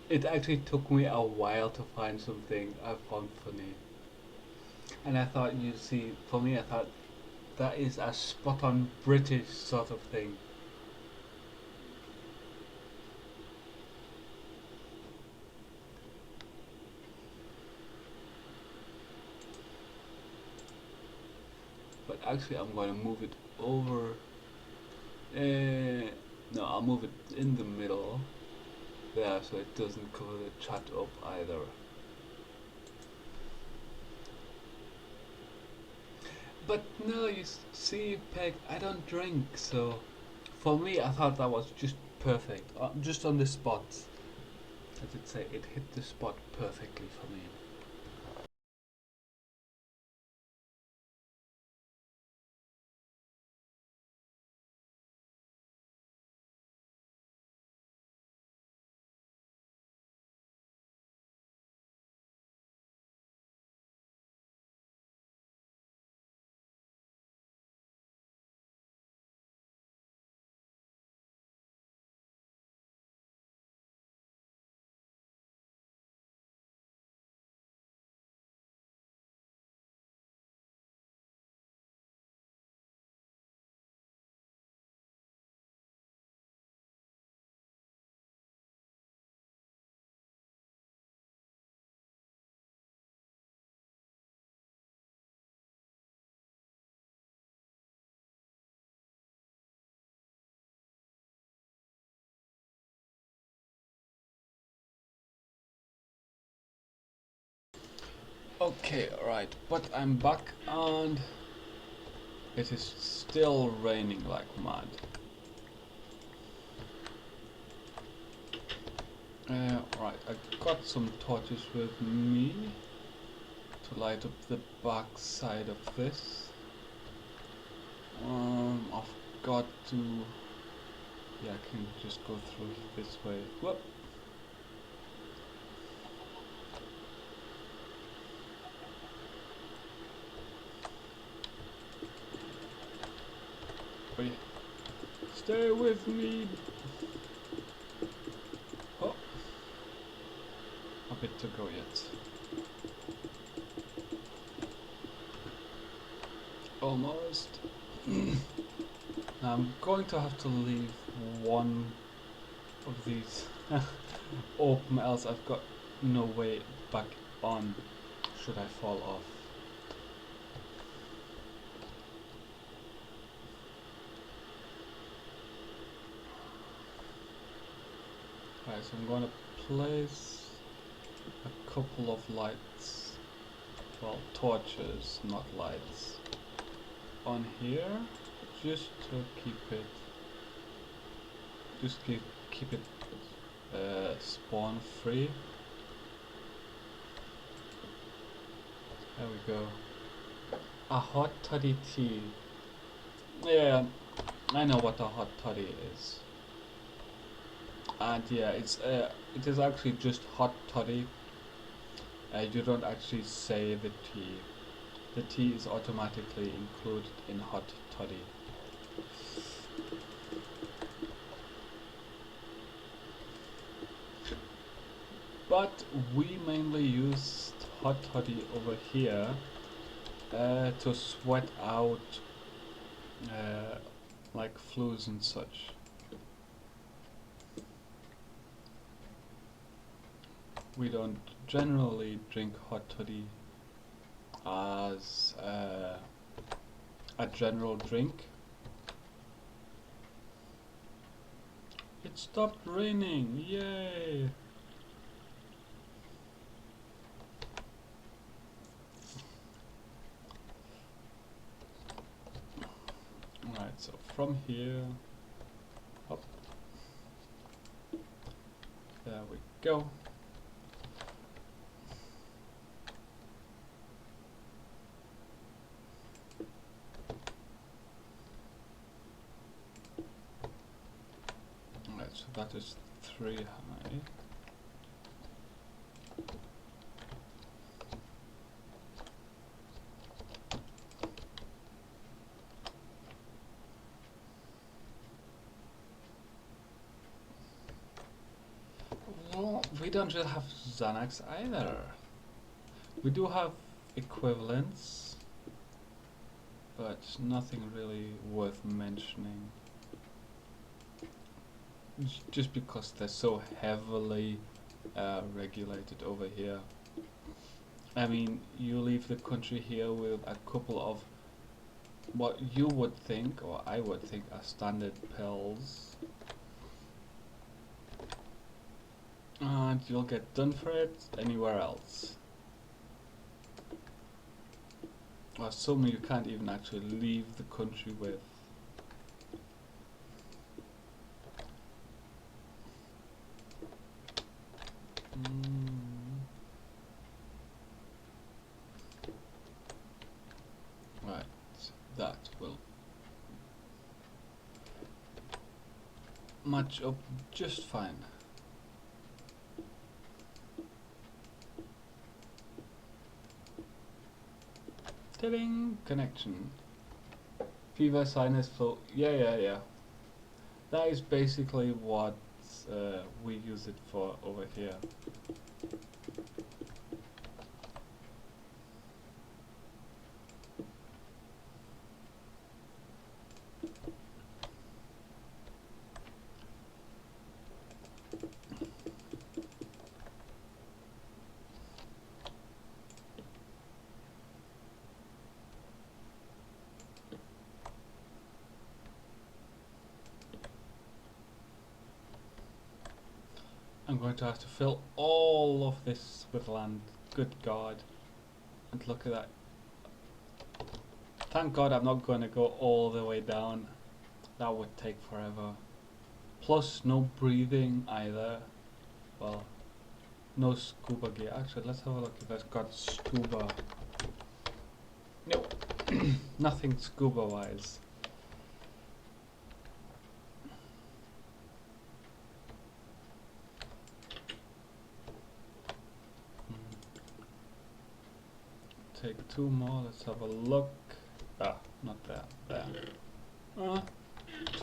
It actually took me a while to find something I found funny. And I thought, you see, for me, I thought that is a spot on British sort of thing. But actually, I'm going to move it over. No, I'll move it in the middle. There, so it doesn't cover the chat up either. But no, you see, Peg, I don't drink, so for me, I thought that was just perfect. Just on the spot. As it say, it hit the spot perfectly for me. Okay, alright, but I'm back and it is still raining like mad. Right, I got some torches with me to light up the back side of this. I've got to... Yeah, I can just go through this way. Whoop! Wait. Stay with me! Oh! A bit to go yet. Almost. Now I'm going to have to leave one of these open, else I've got no way back on should I fall off. Right, so I'm going to place a couple of lights, well, torches, not lights, on here, just to keep it, keep it spawn free. There we go. A hot toddy tea. Yeah, I know what a hot toddy is. And yeah, it is actually just hot toddy. You don't actually say the tea. The tea is automatically included in hot toddy. But we mainly use hot toddy over here to sweat out like flues and such. We don't generally drink hot toddy as a general drink. It stopped raining, yay! Alright, so from here, up, there we go. Alright, so that is 3 high. Well, we don't really have Xanax either. We do have equivalents, but nothing really worth mentioning. Just because they're so heavily regulated over here. I mean, you leave the country here with a couple of what you would think, or I would think, are standard pills, and you'll get done for it anywhere else. Or some you can't even actually leave the country with. Right, that will match up just fine. Ta-ding! Connection. Fever, sinus, flu. Yeah. That is basically what we use it for over here. I'm going to have to fill all of this with land. Good God. And look at that. Thank God I'm not going to go all the way down. That would take forever. Plus no breathing either. Well, no scuba gear. Actually, let's have a look if I've got scuba. Nope. Nothing scuba wise. Take two more, let's have a look. Ah, not there, there.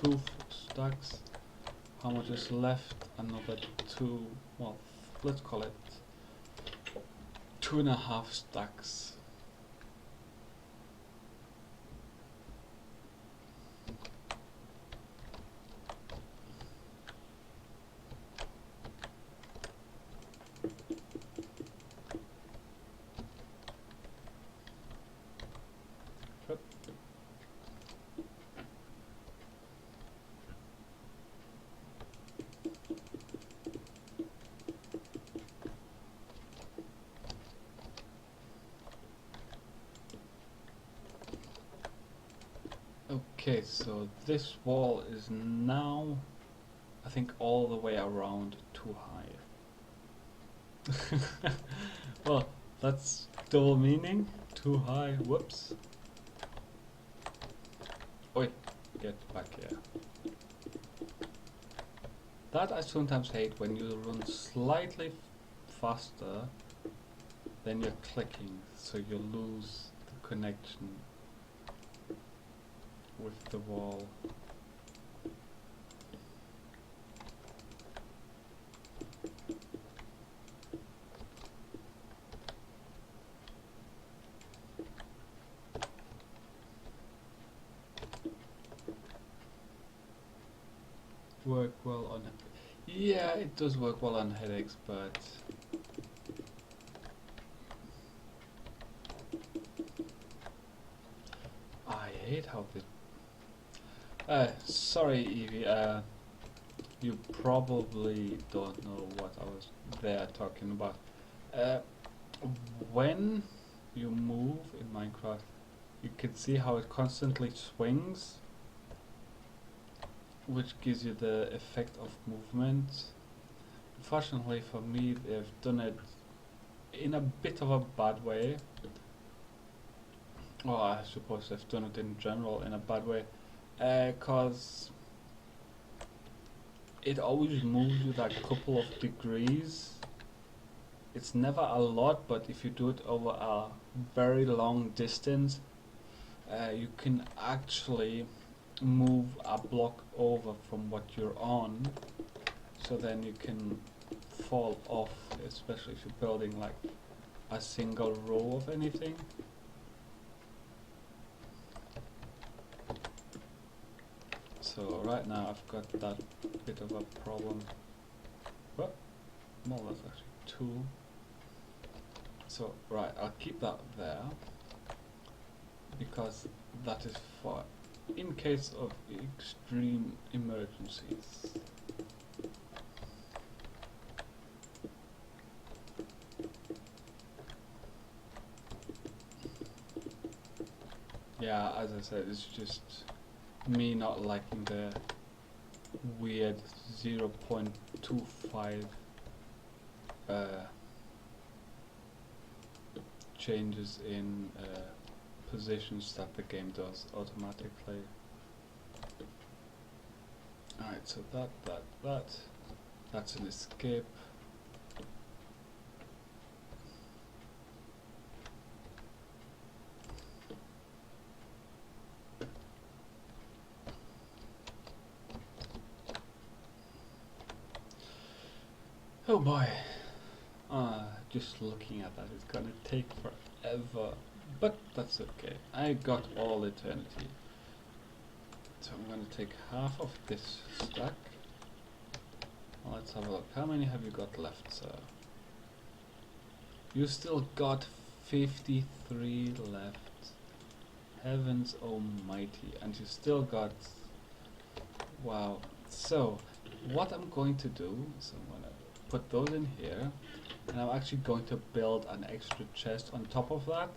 Two stacks. How much is left? Another two, well, let's call it 2.5 stacks. Okay, so this wall is now, I think, all the way around too high. Well, that's double meaning. Too high. Whoops. Oi, get back here. That I sometimes hate when you run slightly faster than you're clicking, so you lose the connection with the wall. Work well on it. Yeah, it does work well on headaches, but I hate how the sorry Evie, you probably don't know what I was there talking about. When you move in Minecraft, you can see how it constantly swings, which gives you the effect of movement. Unfortunately for me, they've done it in a bit of a bad way. Well, I suppose they've done it in general in a bad way, cause it always moves with a couple of degrees. It's never a lot, but if you do it over a very long distance, you can actually move a block over from what you're on, so then you can fall off, especially if you're building like a single row of anything. So right now I've got that bit of a problem. What? Well, that's actually two. So right, I'll keep that there, because that is for in case of extreme emergencies. Yeah, as I said, it's just me not liking the weird 0.25 changes in positions that the game does automatically. Alright, so that's an escape. Oh boy, just looking at that is gonna take forever, but that's okay. I got all eternity. So I'm gonna take half of this stack. Well, let's have a look. How many have you got left, sir? You still got 53 left. Heavens almighty. And you still got... Wow. So, what I'm going to do is I'm gonna put those in here. And I'm actually going to build an extra chest on top of that.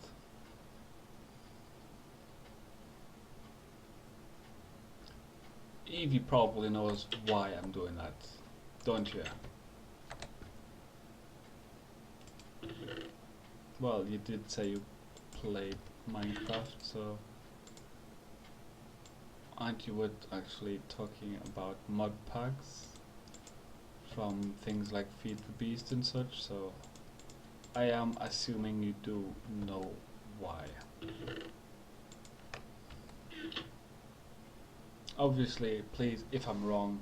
Evie probably knows why I'm doing that, don't you? Well, you did say you played Minecraft, so aren't you actually talking about mod packs from things like Feed the Beast and such? So I am assuming you do know why. Obviously, please, if I'm wrong,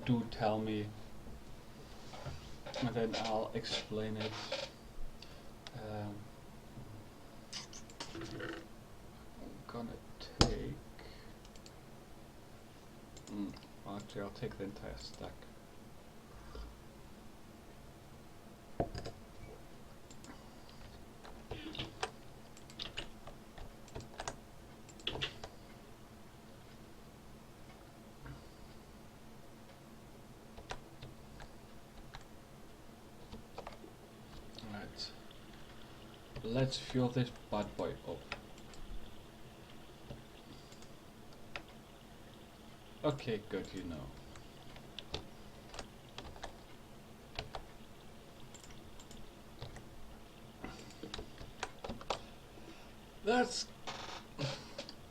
do tell me, and then I'll explain it. I'm gonna take... actually, I'll take the entire stack. Right. Let's fuel this bad boy up. Okay, good, you know. That's...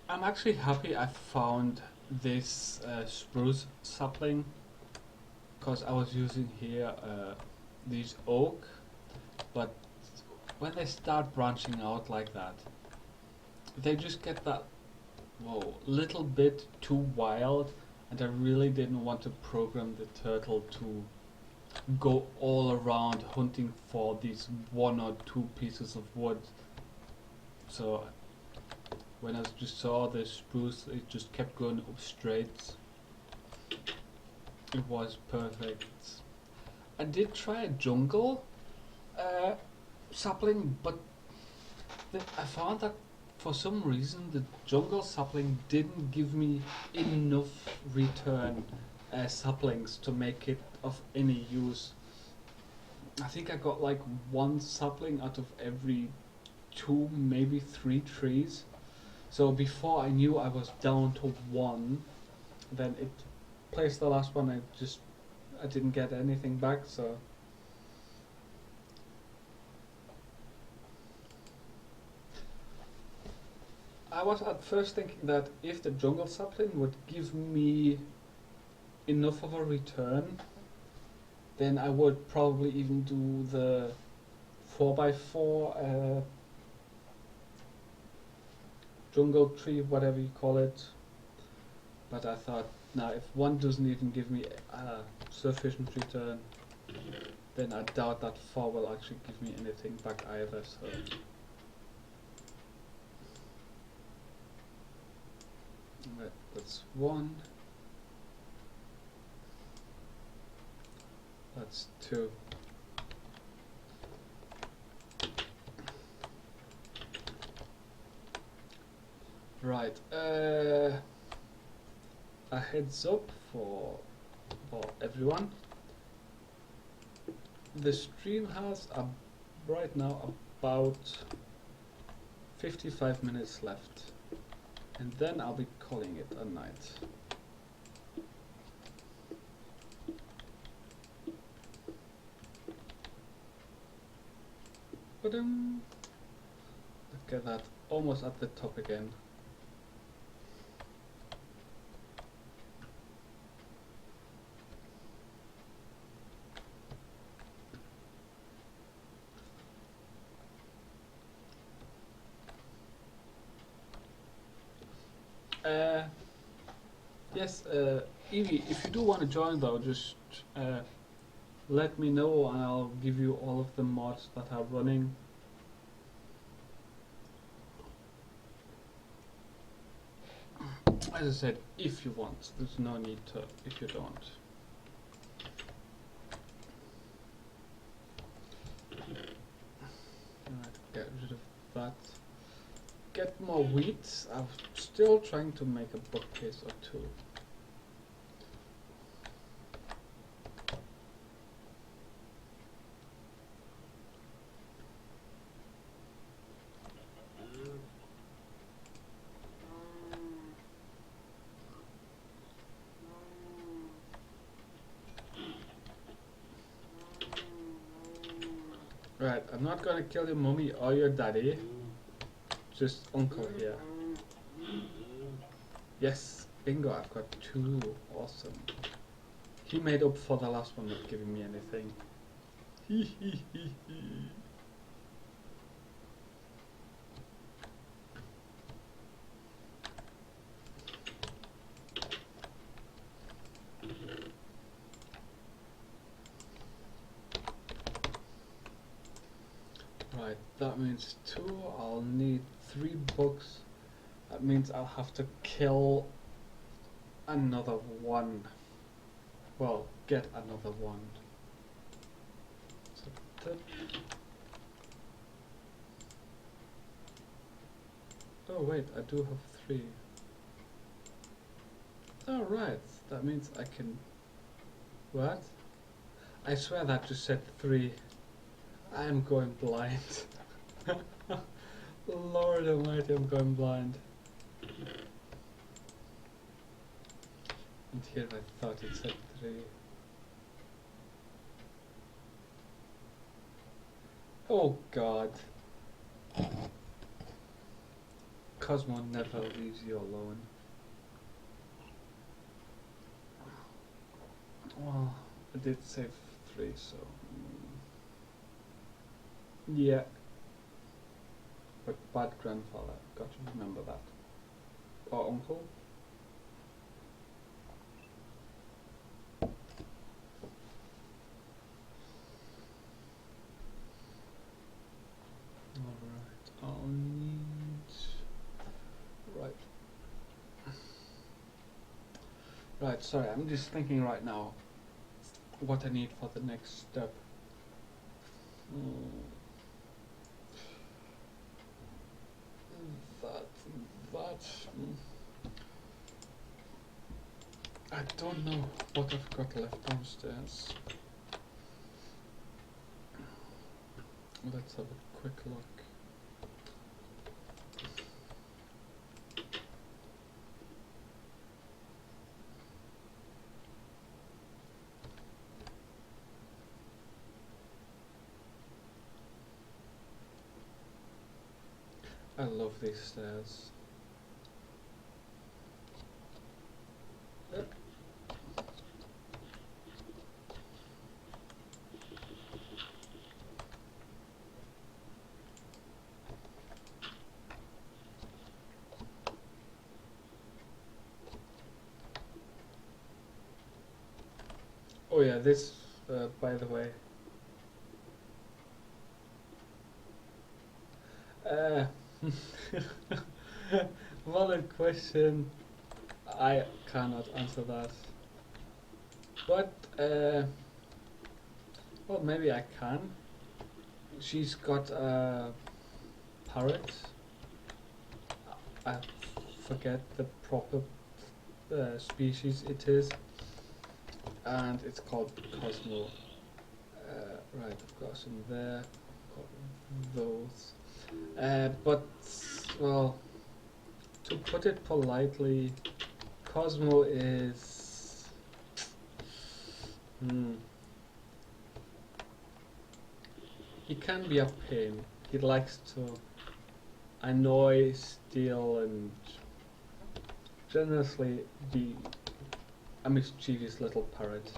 I'm actually happy I found this spruce sapling, because I was using here these oak, but when they start branching out like that, they just get that little bit too wild, and I really didn't want to program the turtle to go all around hunting for these 1 or 2 pieces of wood. So when I just saw the spruce, it just kept going up straight. It was perfect. I did try a jungle sapling, but I found that for some reason the jungle sapling didn't give me enough return saplings to make it of any use. I think I got like 1 sapling out of every 2, maybe 3 trees. So before I knew I was down to 1, then it placed the last one. I didn't get anything back. So I was at first thinking that if the jungle sapling would give me enough of a return, then I would probably even do the 4x4 jungle tree, whatever you call it. But I thought, now if 1 doesn't even give me sufficient return, then I doubt that 4 will actually give me anything back either. So right, that's 1. That's 2. Right, a heads up for everyone. The stream has right now about 55 minutes left, and then I'll be calling it a night. Look at that, almost at the top again. Yes, Evie, if you do want to join though, just let me know and I'll give you all of the mods that are running. As I said, if you want, there's no need to if you don't. Alright, get rid of that. Get more wheat. I'm still trying to make a bookcase or 2. Right, I'm not gonna kill your mummy or your daddy. Just uncle here. Yes, bingo, I've got 2. Awesome. He made up for the last one not giving me anything. Right, that means 2. I'll need 3 books. That means I'll have to kill another 1. Well, get another 1. So that. Oh wait, I do have 3. Oh right, that means I can. What? I swear that just said 3. I am going blind. Lord almighty, I'm going blind. And here I thought it said 3. Oh god. Cosmo never leaves you alone. Well, I did save 3, so. Yeah. But bad grandfather, got to remember that. Or uncle? Alright, I'll need. Right. Right, sorry, I'm just thinking right now what I need for the next step. That. I don't know what I've got left downstairs. Let's have a quick look. I love these stairs. Oh yeah, this, by the way. Valid question. I cannot answer that. But, well, maybe I can. She's got a parrot. I forget the proper species it is. And it's called Cosmo. Right, I've got some there. Got those. But, well, to put it politely, Cosmo is. He can be a pain. He likes to annoy, steal, and generously be a mischievous little parrot.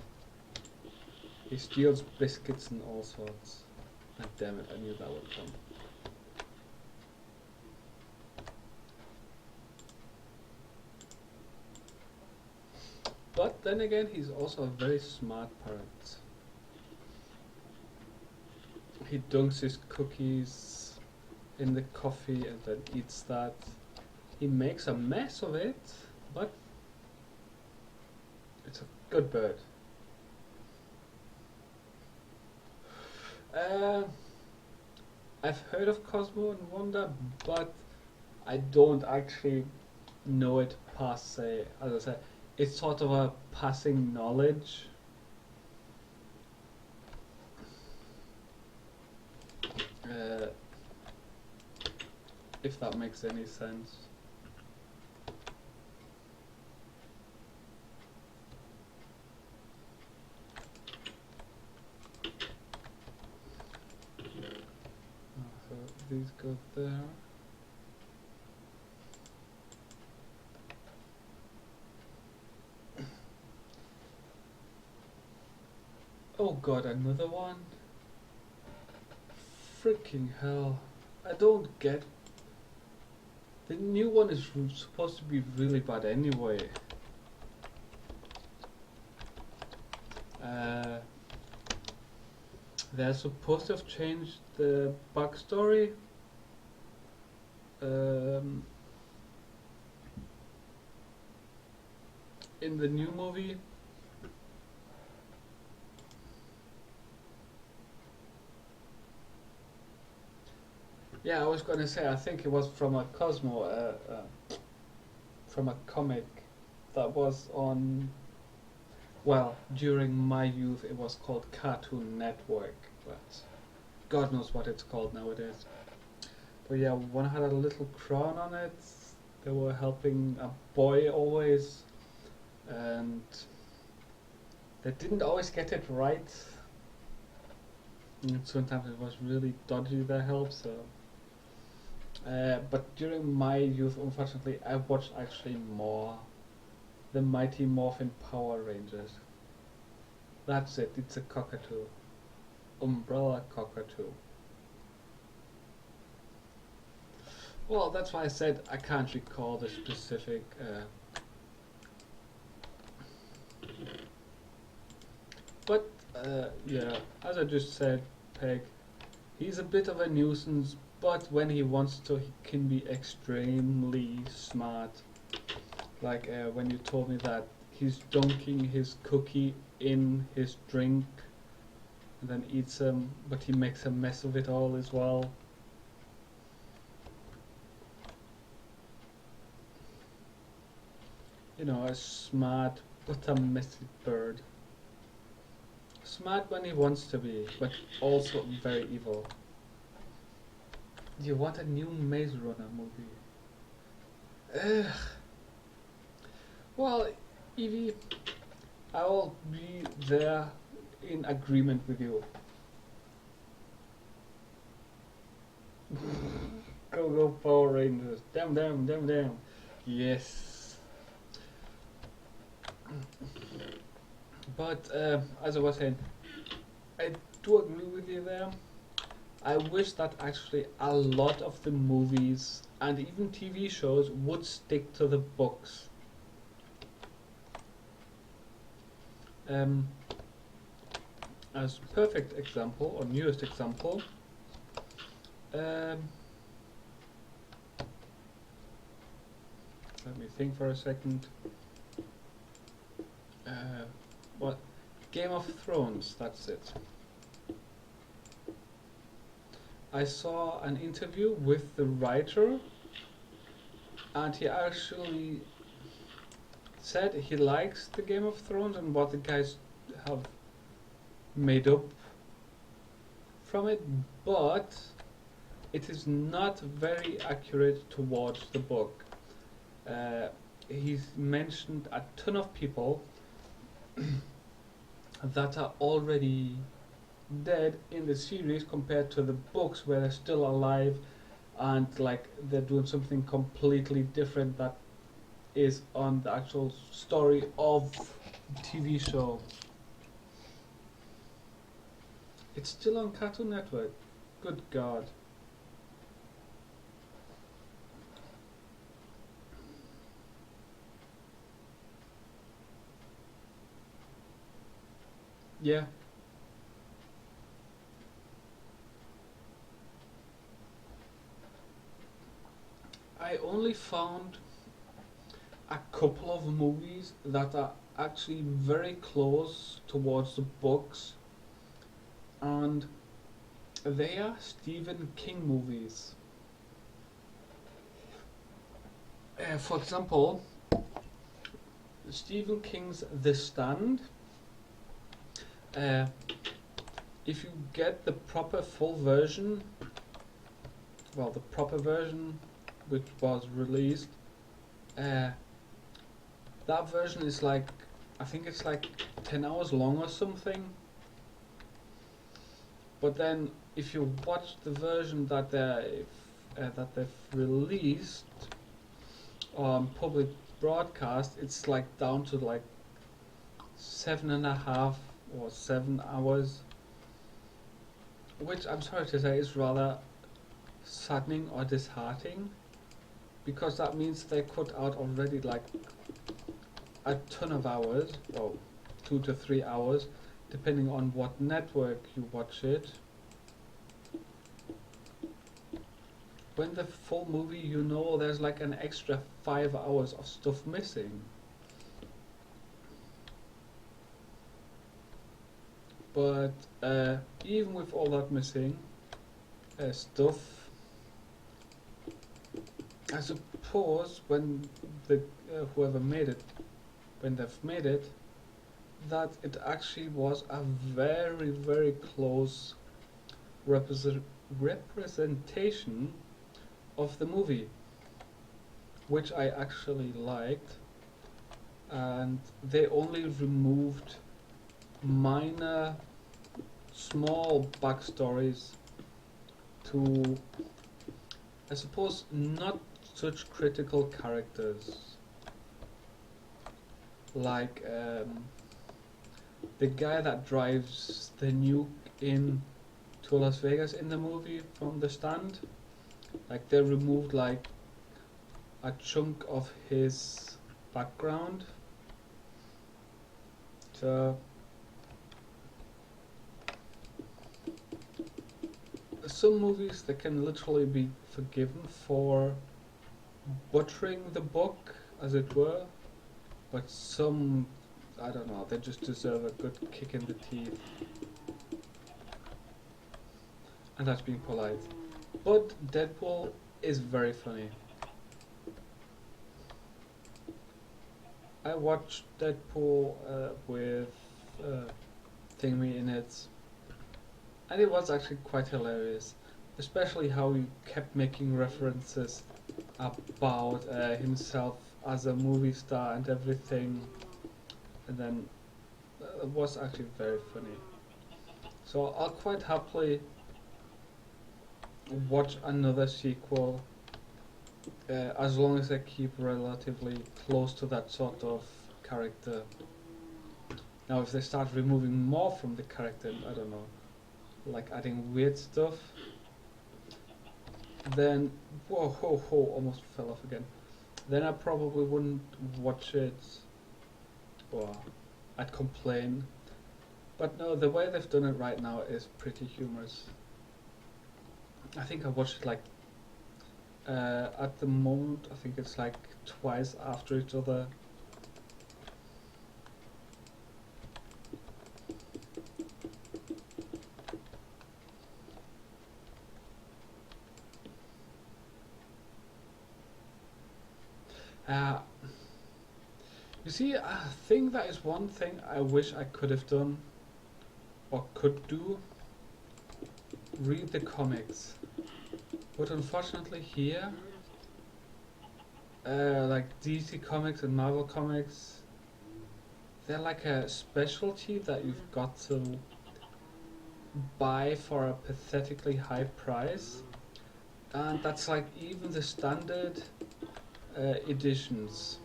He steals biscuits and all sorts. Ah, damn it, I knew that would come. But then again, he's also a very smart parrot. He dunks his cookies in the coffee and then eats that. He makes a mess of it, but it's a good bird. I've heard of Cosmo and Wanda, but I don't actually know it per se. As I said, it's sort of a passing knowledge. If that makes any sense. these go there. Oh god, another one? Freaking hell. I don't get. The new one is supposed to be really bad anyway. They're supposed to have changed the backstory. In the new movie. Yeah, I was gonna say, I think it was from a from a comic that was on, well, during my youth it was called Cartoon Network, but God knows what it's called nowadays. But yeah, one had a little crown on it, they were helping a boy always, and they didn't always get it right. And sometimes it was really dodgy, their help, so... but during my youth, unfortunately, I watched actually more the Mighty Morphin Power Rangers. That's it, it's a cockatoo. Umbrella cockatoo. Well, that's why I said I can't recall the specific... but, yeah, as I just said, Peg, he's a bit of a nuisance, but when he wants to, he can be extremely smart. Like when you told me that he's dunking his cookie in his drink and then eats them, but he makes a mess of it all as well. You know, a smart but a messy bird. Smart when he wants to be, but also very evil. Do you want a new Maze Runner movie? Ugh. Well, Evie, I will be there in agreement with you. Go Power Rangers. Damn. Yes. But as I was saying, I do agree with you there. I wish that actually a lot of the movies and even TV shows would stick to the books. As perfect example, or newest example, let me think for a second. What? Game of Thrones, that's it. I saw an interview with the writer, and he actually said he likes the Game of Thrones and what the guys have made up from it, but it is not very accurate towards the book. He's mentioned a ton of people that are already dead in the series compared to the books where they're still alive and like they're doing something completely different that is on the actual story of the TV show. It's still on Cartoon Network. Good God. Yeah. I only found a couple of movies that are actually very close towards the books, and they are Stephen King movies. For example, Stephen King's The Stand. If you get the proper full version, well, the proper version which was released, that version is like, I think it's like 10 hours long or something. But then, if you watch the version that they've released on public broadcast, it's like down to like 7.5 or 7 hours, which I'm sorry to say is rather saddening or disheartening, because that means they cut out already like a ton of hours, well, 2 to 3 hours, depending on what network you watch it. When the full movie, you know, there's like an extra 5 hours of stuff missing. But even with all that missing stuff, I suppose when the whoever made it, when they've made it, that it actually was a very, very close representation of the movie, which I actually liked, and they only removed minor, small backstories to, I suppose, not such critical characters, like the guy that drives the nuke in to Las Vegas in the movie from the stand. Like, they removed like a chunk of his background. So some movies, they can literally be forgiven for butchering the book, as it were, but some, I don't know, they just deserve a good kick in the teeth. And that's being polite. But Deadpool is very funny. I watched Deadpool with Thingy in it, and it was actually quite hilarious, especially how he kept making references about himself as a movie star and everything, and then it was actually very funny. So I'll quite happily watch another sequel as long as they keep relatively close to that sort of character. Now if they start removing more from the character, I don't know, like adding weird stuff, then whoa ho ho, almost fell off again, then I probably wouldn't watch it, or I'd complain. But no, the way they've done it right now is pretty humorous. I think I watched it like at the moment, I think it's like twice after each other. You see, I think that is one thing I wish I could have done, or could do, read the comics. But unfortunately here, like DC Comics and Marvel Comics, they're like a specialty that you've got to buy for a pathetically high price. And that's like even the standard editions.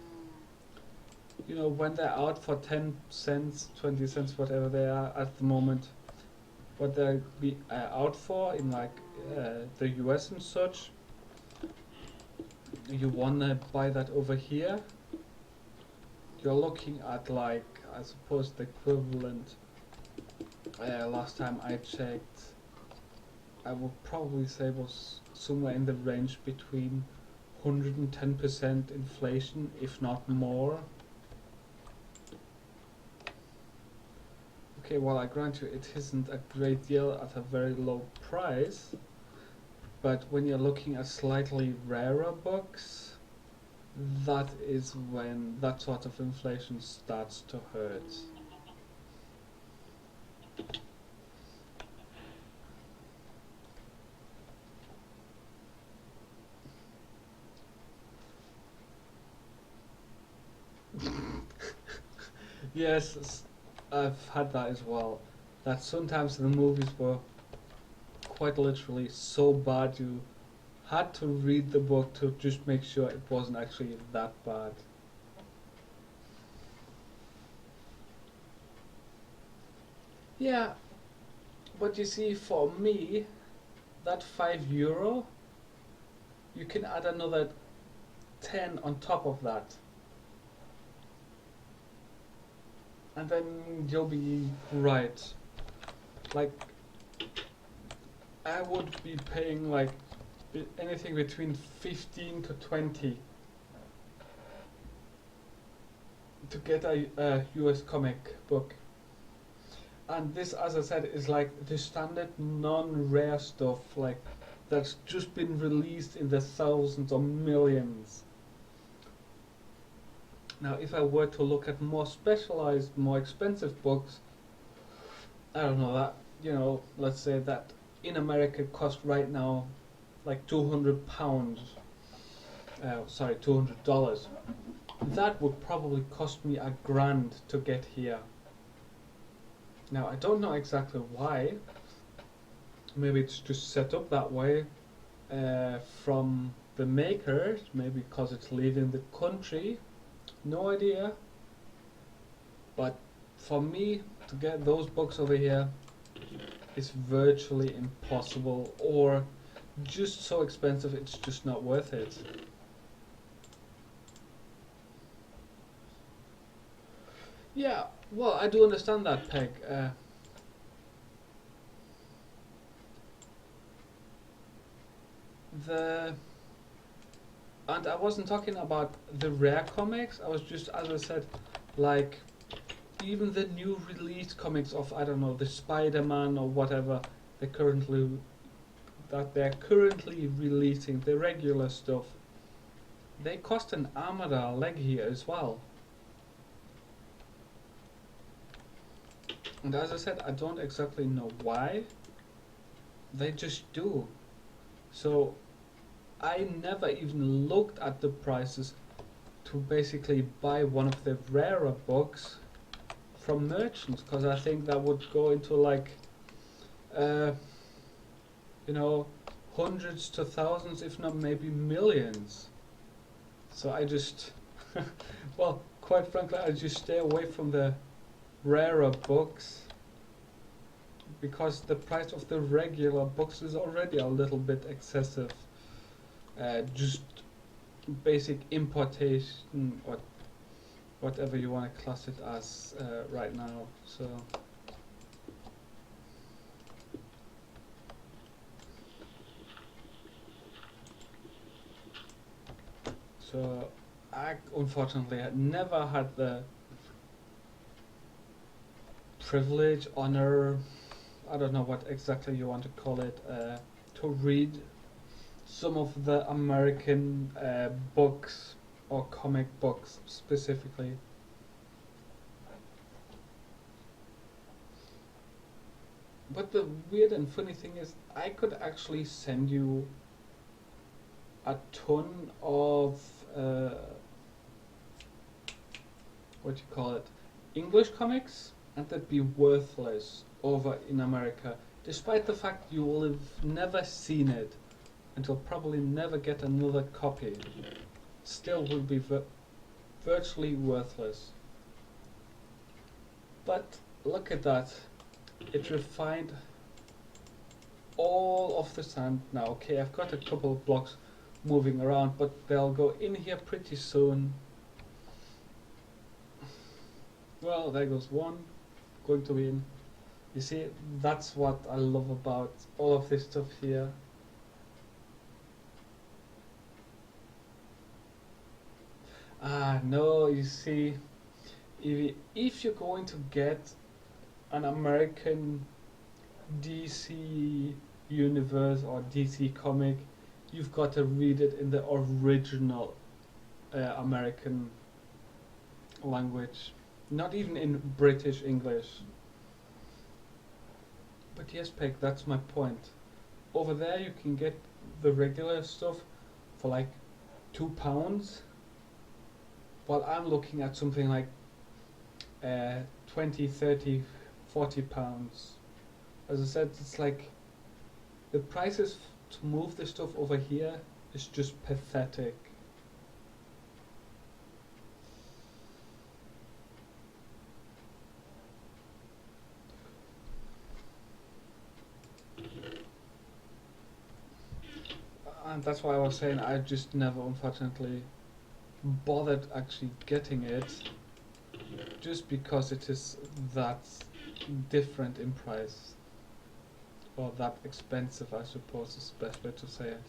You know, when they're out for 10 cents, 20 cents, whatever they are at the moment, what they'll be out for in like the US and such, you wanna buy that over here, you're looking at like, I suppose the equivalent, last time I checked, I would probably say was somewhere in the range between 110% inflation, if not more. Okay, well, I grant you it isn't a great deal at a very low price, but when you're looking at slightly rarer books, that is when that sort of inflation starts to hurt. Yes, I've had that as well. That sometimes the movies were quite literally so bad you had to read the book to just make sure it wasn't actually that bad. Yeah, but you see, for me, that €5, you can add another 10 on top of that. And then you'll be right. Like, I would be paying like anything between 15 to 20 to get a US comic book. And this, as I said, is like the standard non-rare stuff, like that's just been released in the thousands or millions. Now, if I were to look at more specialized, more expensive books, I don't know that, let's say that in America cost right now like £200, sorry, $200. That would probably cost me $1,000 to get here. Now, I don't know exactly why. Maybe it's just set up that way from the maker, maybe because it's leaving the country. No idea. But for me to get those books over here is virtually impossible, or just so expensive it's just not worth it. Yeah, well, I do understand that, Peg. And I wasn't talking about the rare comics. I was just, as I said, like even the new release comics of, I don't know, the Spider-Man or whatever they're currently releasing, the regular stuff. They cost an arm and a leg here as well. And as I said, I don't exactly know why. They just do. So I never even looked at the prices to basically buy one of the rarer books from merchants, because I think that would go into like hundreds to thousands, if not maybe millions. So I just well, quite frankly, I just stay away from the rarer books, because the price of the regular books is already a little bit excessive. Just basic importation, or whatever you want to class it as right now. So I unfortunately had never had the privilege, honor, I don't know what exactly you want to call it, to read some of the American books, or comic books specifically. But the weird and funny thing is, I could actually send you a ton of what you call it, English comics, and they'd be worthless over in America, despite the fact you will have never seen it and you'll probably never get another copy. Still will be virtually worthless. But look at that, it refined all of the sand now. Okay, I've got a couple of blocks moving around, but they'll go in here pretty soon. Well, there goes one, going to be in. You see, that's what I love about all of this stuff here. No, you see, if you're going to get an American DC universe or DC comic, you've got to read it in the original American language, not even in British English. But yes, Peg, that's my point. Over there you can get the regular stuff for like £2, while I'm looking at something like 20, 30, £40. As I said, it's like The prices to move the stuff over here is just pathetic. And that's why I was saying I just never, unfortunately, bothered actually getting it, just because it is that different in price, or that expensive, I suppose is the best way to say it.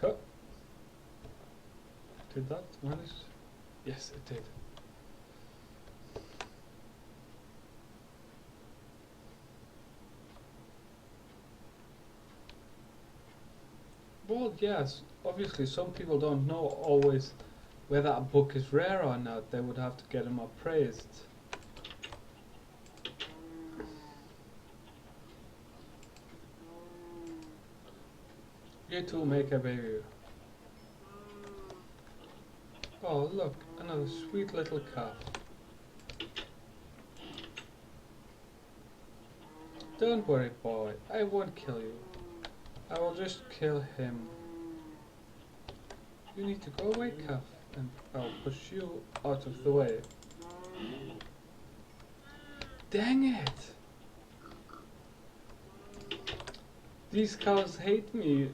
Huh. Did that manage? Yes, it did. Well, yes, obviously some people don't know always whether a book is rare or not. They would have to get them appraised. You too, make a baby. Oh, look, another sweet little calf. Don't worry, boy, I won't kill you. I will just kill him. You need to go away, calf, and I'll push you out of the way. Dang it! These cows hate me.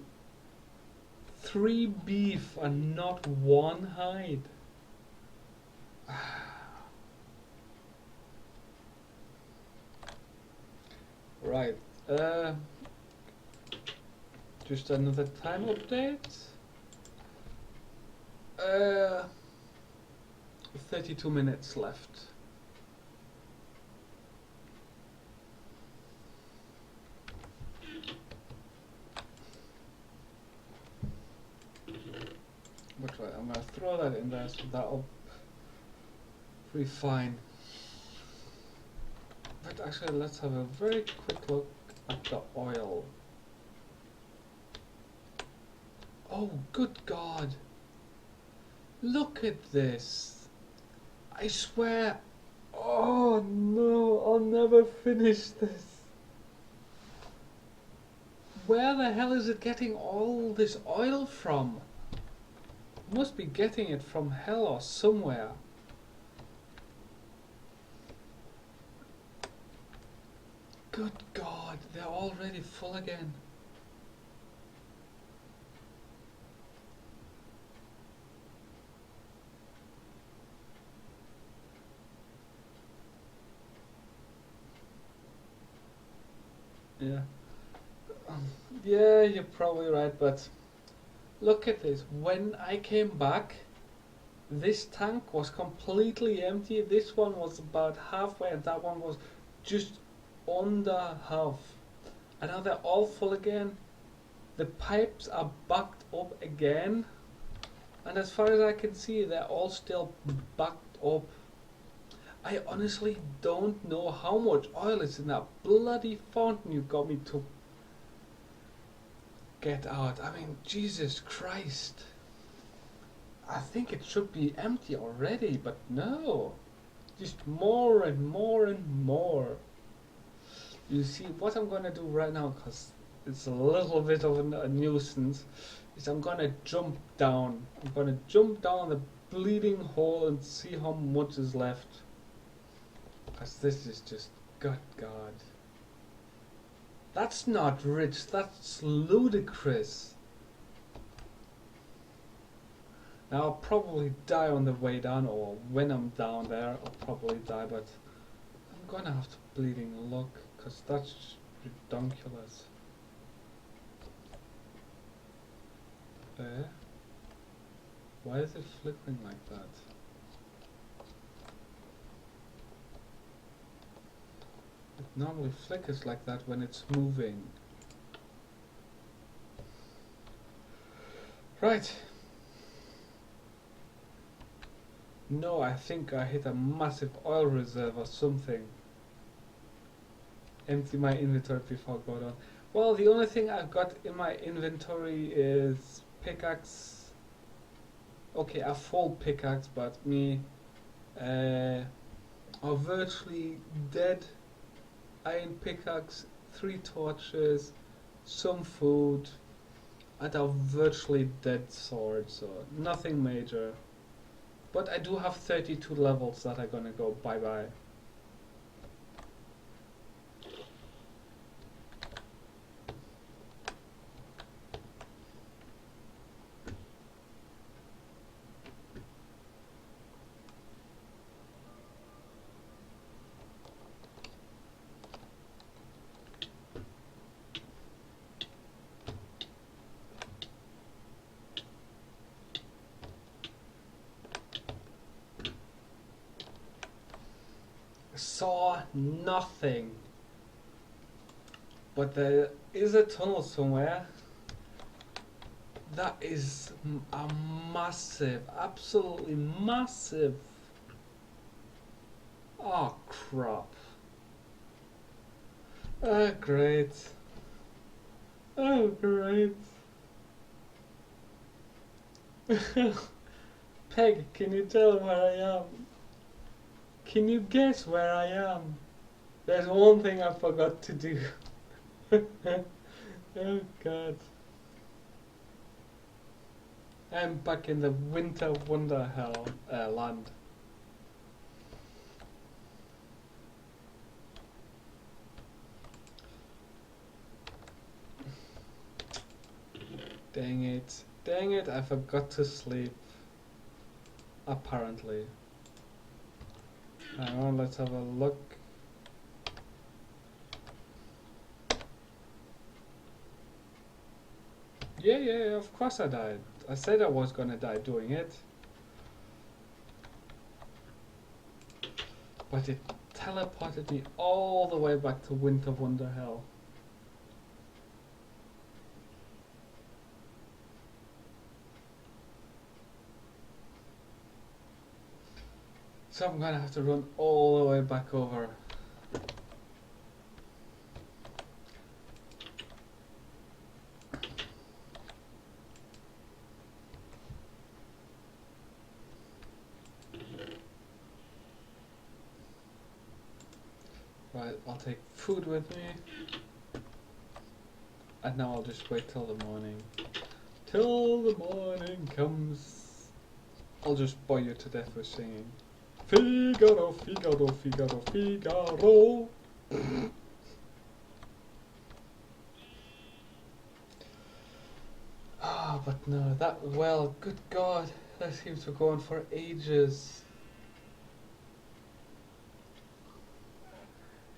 3 beef and not 1 hide. Right. Just another time update. 32 minutes left. But right, I'm gonna throw that in there so that'll be fine. But actually, let's have a very quick look at the oil. Oh, good God! Look at this! I swear. Oh no, I'll never finish this. Where the hell is it getting all this oil from? It must be getting it from hell or somewhere. Good God, they're already full again. Yeah. Yeah, you're probably right, but look at this. When I came back, this tank was completely empty. This one was about halfway, and that one was just under half. And now they're all full again. The pipes are backed up again. And as far as I can see, they're all still backed up. I honestly don't know how much oil is in that bloody fountain you got me to get out. I mean, Jesus Christ. I think it should be empty already, but no. Just more and more and more. You see, what I'm going to do right now, because it's a little bit of a nuisance, is I'm going to jump down. I'm going to jump down the bleeding hole and see how much is left. Because this is just, good God. That's not rich, that's ludicrous. Now I'll probably die on the way down, or when I'm down there I'll probably die, but I'm gonna have to bleeding look, because that's just ridiculous. Why is it flickering like that? It normally flickers like that when it's moving. Right. No, I think I hit a massive oil reserve or something. Empty my inventory before I go down. Well, the only thing I've got in my inventory is pickaxe. okay, a full pickaxe, but me a virtually dead iron pickaxe, 3 torches, some food, and a virtually dead sword, so nothing major. But I do have 32 levels that are gonna go bye-bye. Saw nothing. But there is a tunnel somewhere. That is a massive, absolutely massive. Oh crap. Oh great. Oh great. Peg, can you tell where I am? Can you guess where I am? There's one thing I forgot to do. Oh god. I'm back in the Winter Wonder Hell land. Dang it. Dang it, I forgot to sleep. Apparently. Hang on, let's have a look. Yeah, of course I died. I said I was gonna die doing it. But it teleported me all the way back to Winter Wonder Hell. So I'm gonna have to run all the way back over. Right, I'll take food with me. And now I'll just wait till the morning. Till the morning comes. I'll just bore you to death with singing. Figaro, Figaro, Figaro, Figaro. Ah, but no, that well, good God, that seems to go on for ages.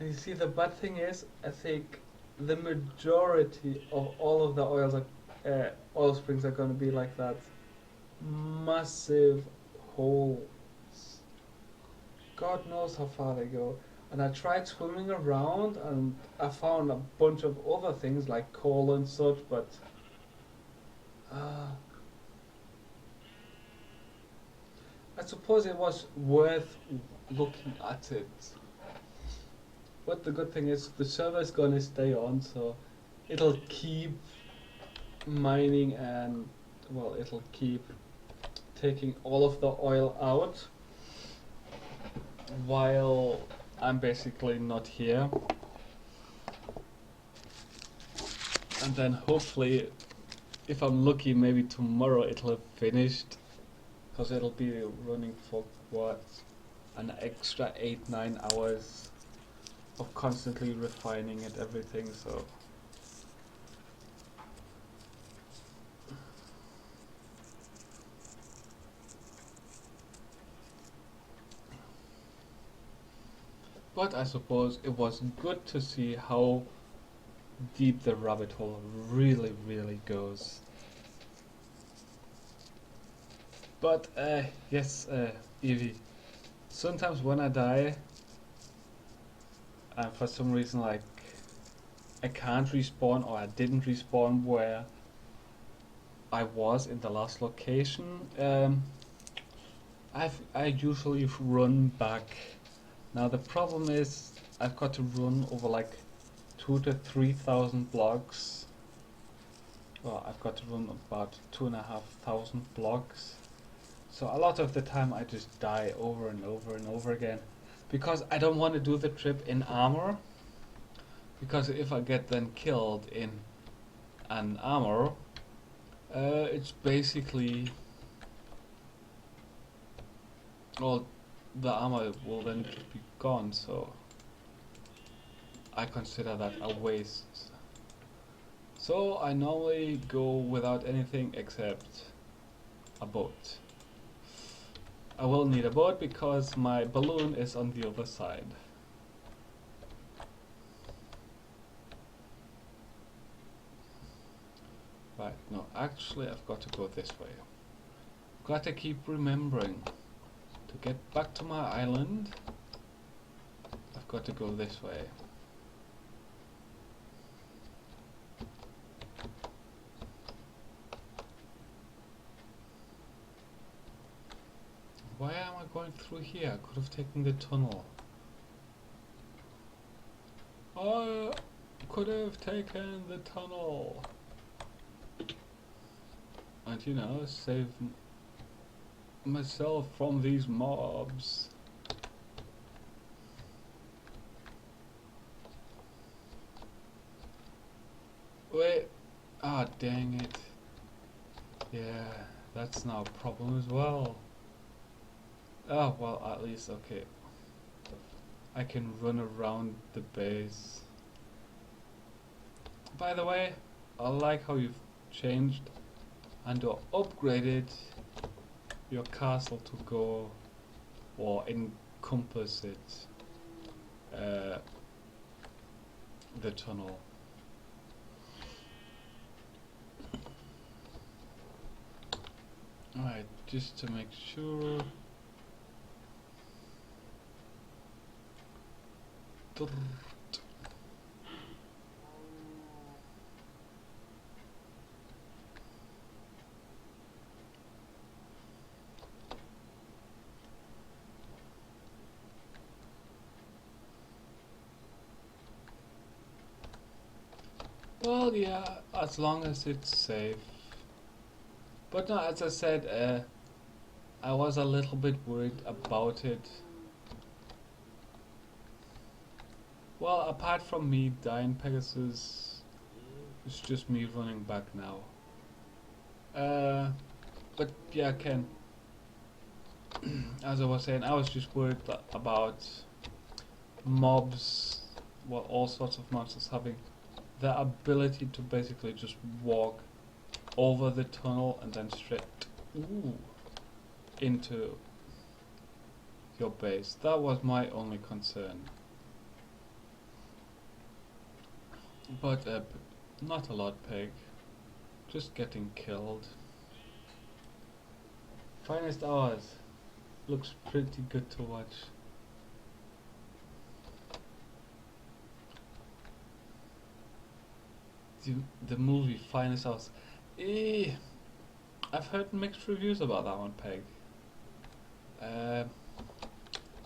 And you see, the bad thing is, I think the majority of all of the oil springs are going to be like that. Massive holes. God knows how far they go. And I tried swimming around and I found a bunch of other things like coal and such, but I suppose it was worth looking at it. But the good thing is the server's gonna stay on, so it'll keep mining and, well, it'll keep taking all of the oil out while I'm basically not here. And then hopefully, if I'm lucky, maybe tomorrow it'll have finished, because it'll be running for what, an extra 8-9 hours of constantly refining and everything, so but I suppose it was good to see how deep the rabbit hole really goes. But yes, Evie, sometimes when I die and for some reason like I can't respawn or I didn't respawn where I was in the last location, I usually run back. Now the problem is I've got to run over like 2,000 to 3,000 blocks. Well, I've got to run about 2,500 blocks, So a lot of the time I just die over and over and over again. Because I don't want to do the trip in armor. Because if I get then killed in an armor, it's basically... Well, the armor will then just be gone, so... I consider that a waste. So I normally go without anything except a boat. I will need a boat because my balloon is on the other side. Right, no, actually I've got to go this way. Got to keep remembering to get back to my island. I've got to go this way. Why am I going through here? I could have taken the tunnel. I could have taken the tunnel. And you know, save myself from these mobs. Wait. Ah, dang it. Yeah, that's now a problem as well. Oh, well, at least, okay. I can run around the base. By the way, I like how you've changed and upgraded your castle to go or encompass it, the tunnel. Alright, just to make sure. Well, yeah, as long as it's safe. But no, as I said, I was a little bit worried about it. Well, apart from me dying, Pegasus, it's just me running back now. But yeah, Ken, as I was saying, I was just worried about mobs, well, all sorts of monsters having the ability to basically just walk over the tunnel and then straight into your base. That was my only concern. But not a lot, Pig. Just getting killed. Finest hours. Looks pretty good to watch. The movie Finest Hours. I've heard mixed reviews about that one, Peg.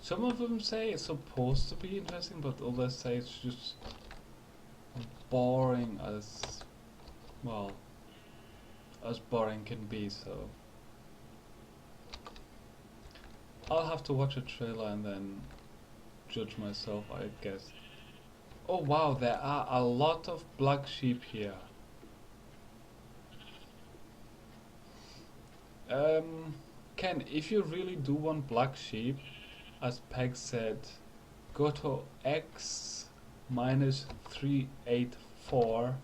Some of them say it's supposed to be interesting, but others say it's just boring as, well, as boring can be, so I'll have to watch a trailer and then judge myself, I guess. Oh wow, there are a lot of black sheep here. Ken, if you really do want black sheep, as Peg said, go to X minus 384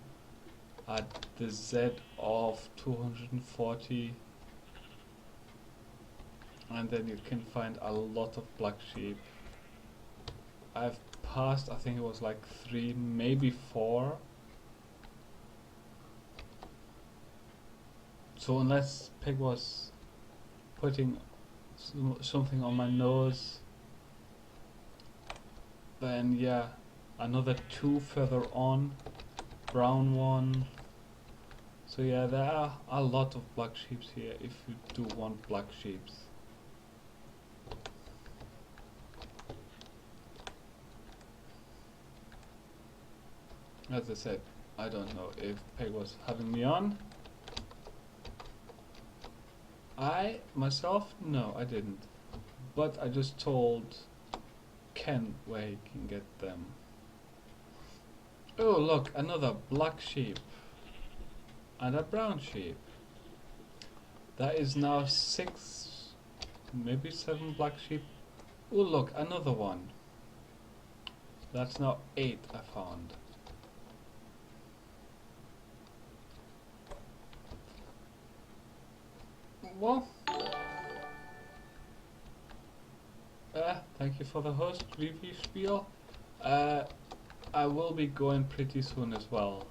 at the Z of 240, and then you can find a lot of black sheep. I've passed, I think it was like 3, maybe 4. So unless Pig was putting something on my nose, then yeah, another 2 further on, brown one. So yeah, there are a lot of black sheeps here if you do want black sheeps. As I said, I don't know if Peg was having me on. I myself, no, I didn't. But I just told Ken where he can get them. Oh, look, another black sheep and a brown sheep. That is now 6, maybe 7 black sheep. Oh, look, another one. That's now 8 I found. Well, thank you for the host, review spiel. I will be going pretty soon as well.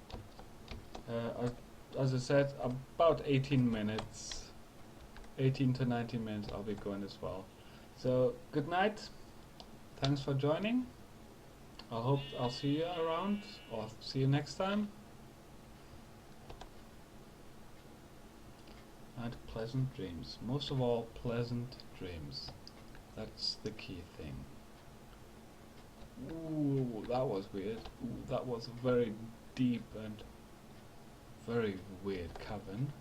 As I said, about 18 minutes. 18 to 19 minutes I'll be going as well. So, good night. Thanks for joining. I hope I'll see you around, or see you next time. And pleasant dreams. Most of all, pleasant dreams. That's the key thing. Ooh, that was weird. Ooh, that was a very deep and very weird cavern.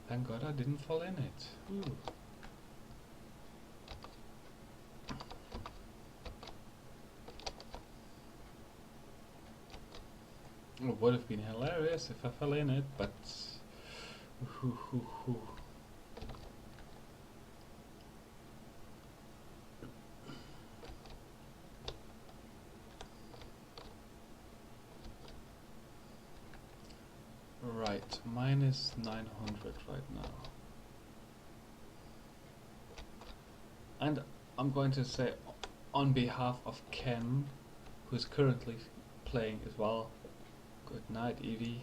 Thank God I didn't fall in it. Ooh. It would have been hilarious if I fell in it, but right, minus 900 right now. And I'm going to say on behalf of Ken, who's currently playing as well, good night, Evie.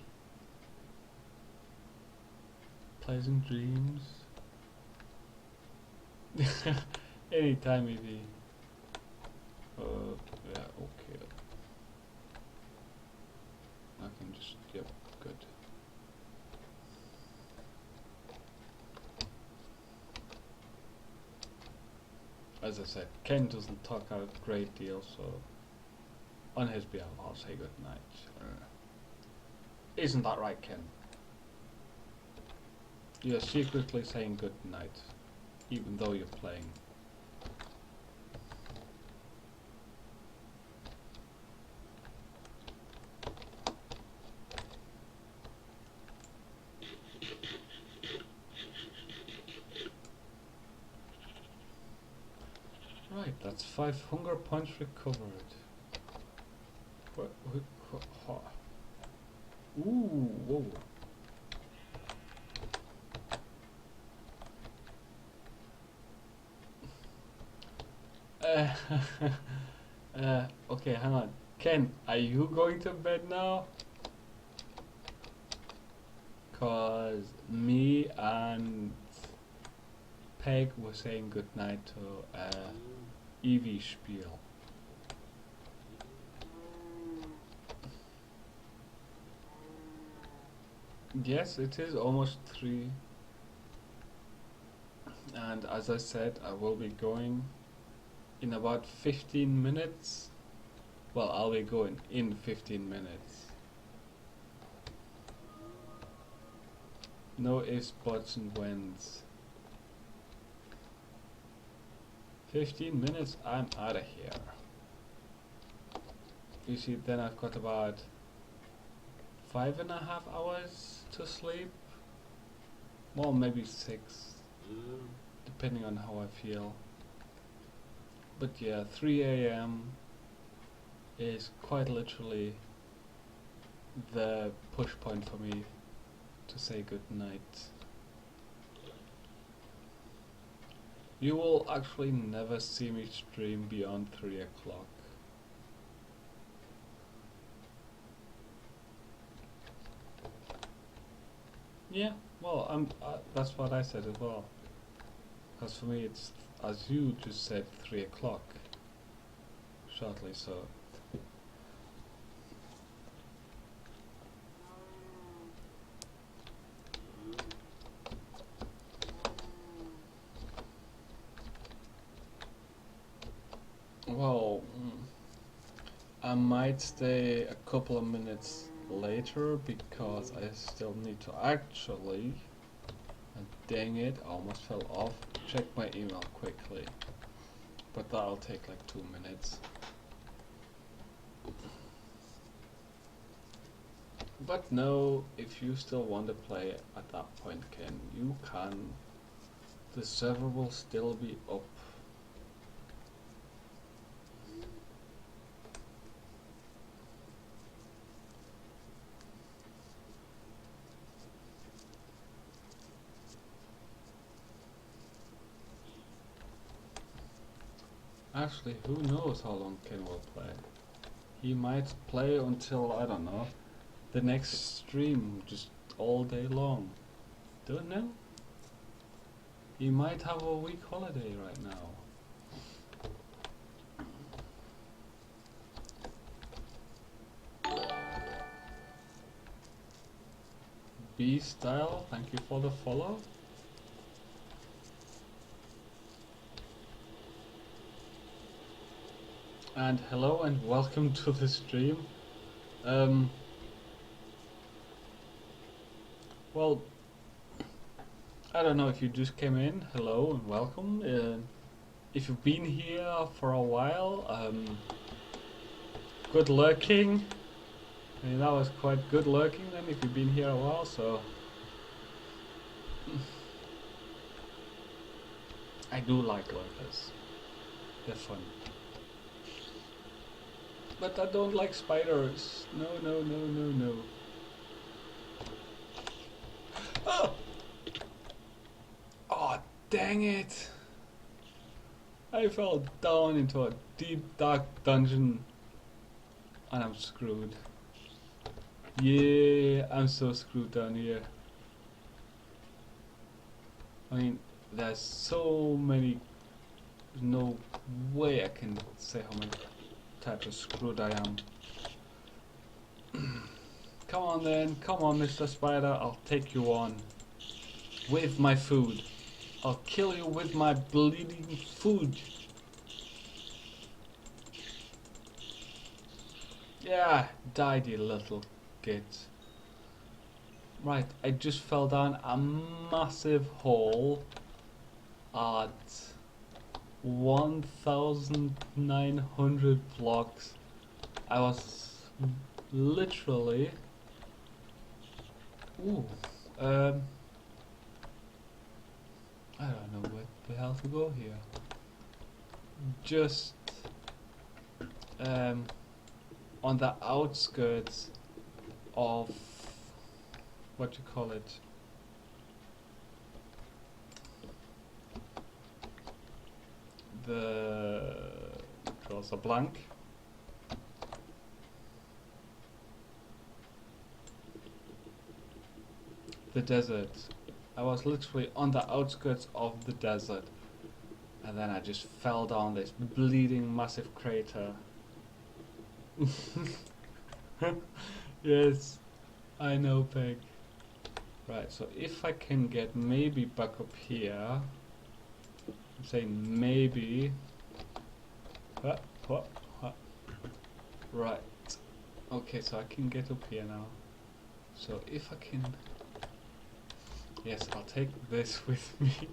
Pleasant dreams. Anytime, Evie. Yeah, okay. I can just, yep, good. As I said, Ken doesn't talk out a great deal, so on his behalf I'll say good night. Isn't that right, Ken? You're secretly saying good night, even though you're playing. Right, that's 5 hunger points recovered. Ooh, whoa. Okay, hang on. Ken, are you going to bed now? Cause me and Peg were saying goodnight to Evie Spiel. Yes, it is almost 3. And as I said, I will be going in about 15 minutes. Well, I'll be going in 15 minutes. No ifs, buts and whens. 15 minutes, I'm out of here. You see, then I've got about 5.5 hours to sleep. Well, maybe 6, depending on how I feel. But yeah, 3 AM is quite literally the push point for me to say good night. You will actually never see me stream beyond 3 o'clock. Yeah, well, that's what I said as well. Because for me, it's, as you just said, 3 o'clock. Shortly, so. Well, I might stay a couple of minutes later because I still need to actually, and dang it, I almost fell off. Check my email quickly. But that'll take like 2 minutes. But no, if you still want to play at that point, Ken, you can. The server will still be up. Actually, who knows how long Ken will play? He might play until, I don't know, the next stream, just all day long. Don't know. He might have a week holiday right now. B Style, thank you for the follow. And hello and welcome to the stream. Well, I don't know if you just came in, hello and welcome. If you've been here for a while, good lurking. I mean, that was quite good lurking then if you've been here a while, so... I do like lurkers. They're fun. But I don't like spiders. No, no, no, no, no. Oh! Oh, dang it! I fell down into a deep, dark dungeon. And I'm screwed. Yeah, I'm so screwed down here. I mean, there's so many... No way I can say how many types of screwed I am. Come on then, come on Mr. Spider, I'll take you on. With my food. I'll kill you with my bleeding food. Yeah, died you little git. Right, I just fell down a massive hole at 1,900 blocks. I was literally... Ooh, I don't know where the hell to go here. Just on the outskirts of what you call it. The draws a blank. The desert. I was literally on the outskirts of the desert, and then I just fell down this bleeding massive crater. Yes, I know, Peg. Right, so if I can get maybe back up here, I'm saying maybe. Right. Okay, so I can get up here now. So if I can... Yes, I'll take this with me.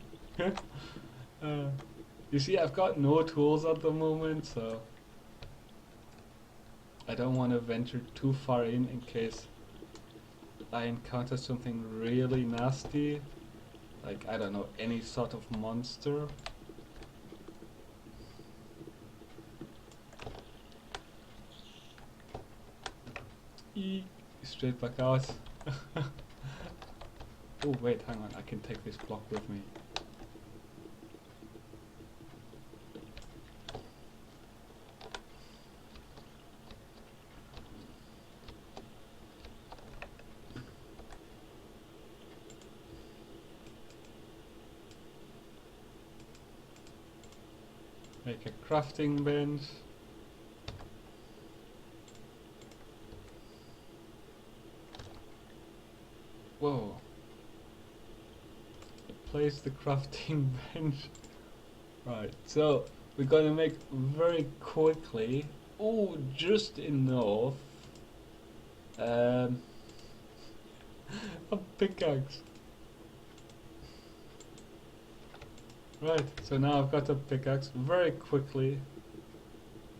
You see, I've got no tools at the moment, so I don't want to venture too far in case I encounter something really nasty, like, I don't know, any sort of monster. Straight back out. Oh wait, hang on, I can take this block with me. Make a crafting bench. Whoa. Place the crafting bench. Right, so we're gonna make very quickly, oh, just enough, a pickaxe. Right, so now I've got a pickaxe very quickly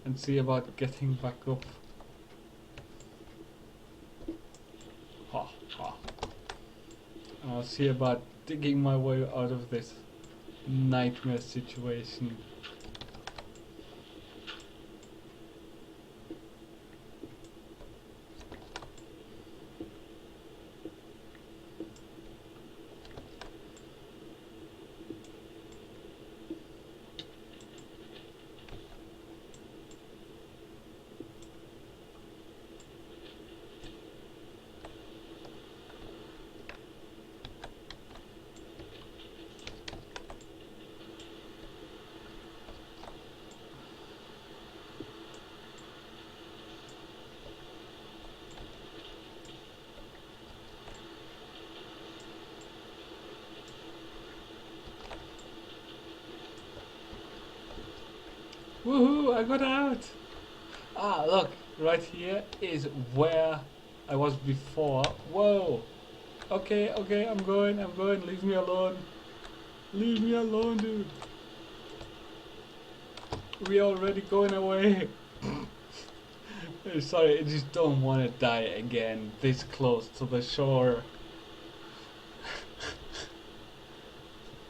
and see about getting back up. Ha ha. And I'll see about digging my way out of this nightmare situation. Woohoo! I got out! Ah, look, right here is where I was before. Whoa! Okay, okay, I'm going, leave me alone. Leave me alone, dude. We're already going away. Sorry, I just don't want to die again this close to the shore.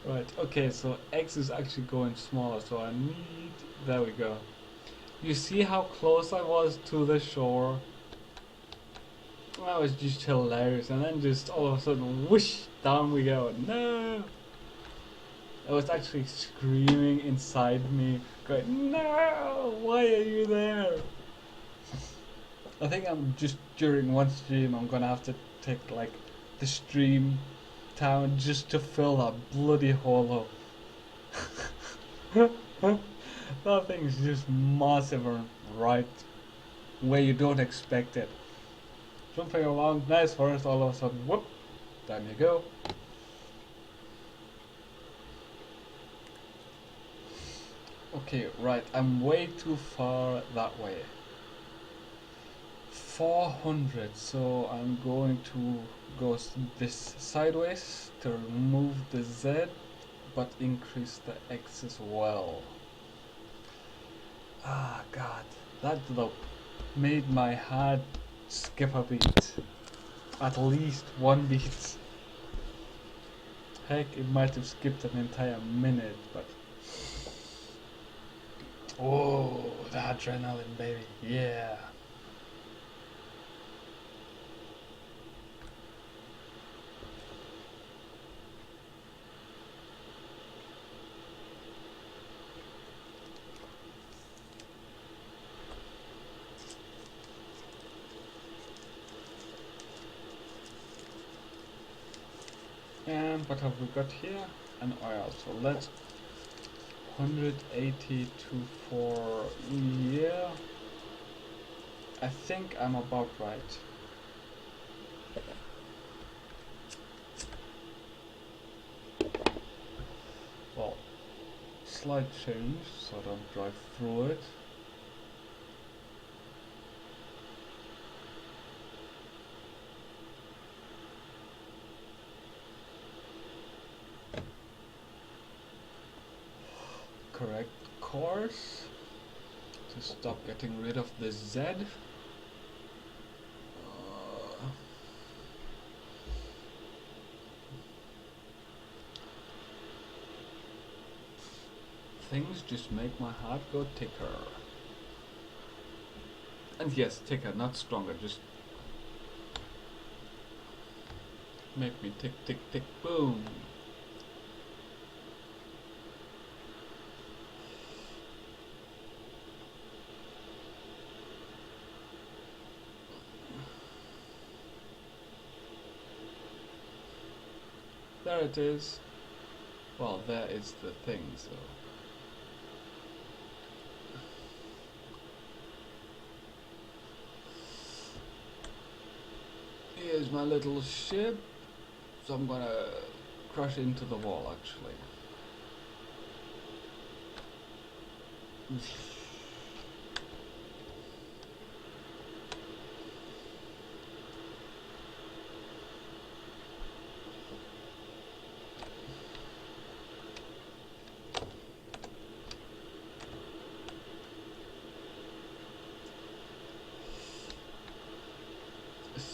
Right, okay, so X is actually going smaller, so I need... There we go. You see how close I was to the shore? That was just hilarious, and then just all of a sudden, whoosh, down we go. No! I was actually screaming inside me, going, no! Why are you there? I think I'm just, during one stream, I'm gonna have to take, like, the stream town just to fill that bloody hole up. That thing's just massive and right where you don't expect it. Something along nice forest, all of a sudden, whoop, down you go. Okay, right, I'm way too far that way. 400, so I'm going to go this sideways to remove the Z, but increase the X as well. Ah, God, that though made my heart skip a beat. At least one beat. Heck, it might have skipped an entire minute, but... Oh, the adrenaline, baby, yeah. And what have we got here? An oil. So let's 182 for, yeah. I think I'm about right. Well, slight change so I don't drive through it. Correct course to stop getting rid of the Z. Things just make my heart go ticker. And yes, ticker, not stronger, just make me tick, tick, tick, boom. There it is. Well, there is the thing, so... Here's my little ship. So I'm gonna crash into the wall, actually.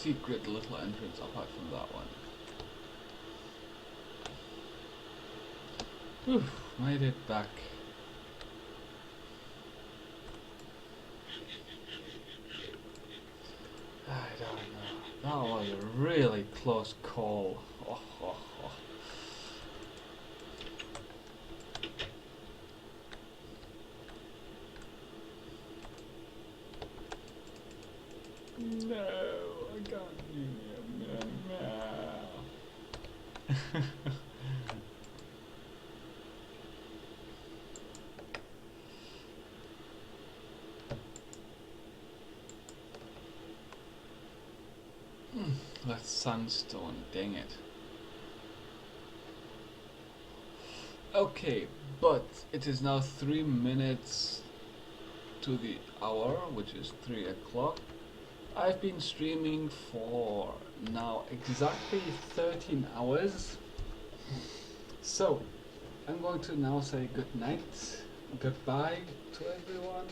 secret little entrance apart from that one. Whew, made it back. I don't know. That was a really close call. Oh, oh, oh. No, I can't do it. No. That's sandstone, dang it. Okay, but it is now 3 minutes to the hour, which is 3 o'clock. I've been streaming for now exactly 13 hours. So, I'm going to now say good night, goodbye to everyone.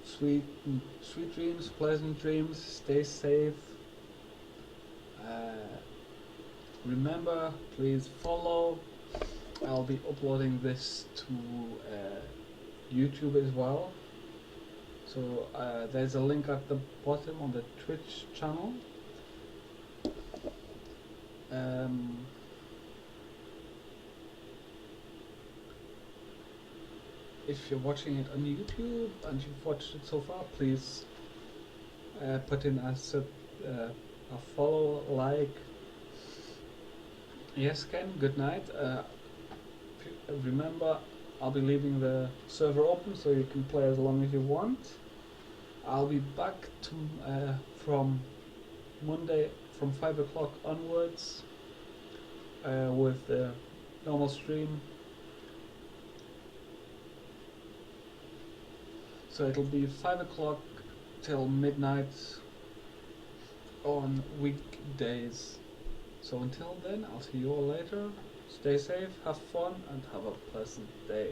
Sweet dreams, pleasant dreams, stay safe. Remember, please follow. I'll be uploading this to YouTube as well. So there's a link at the bottom on the Twitch channel. If you're watching it on YouTube and you've watched it so far, please put in a follow, like. Yes, Ken, good night. Remember, I'll be leaving the server open so you can play as long as you want. I'll be back from Monday from 5 o'clock onwards with the normal stream. So it'll be 5 o'clock till midnight on weekdays. So until then, I'll see you all later. Stay safe, have fun, and have a pleasant day.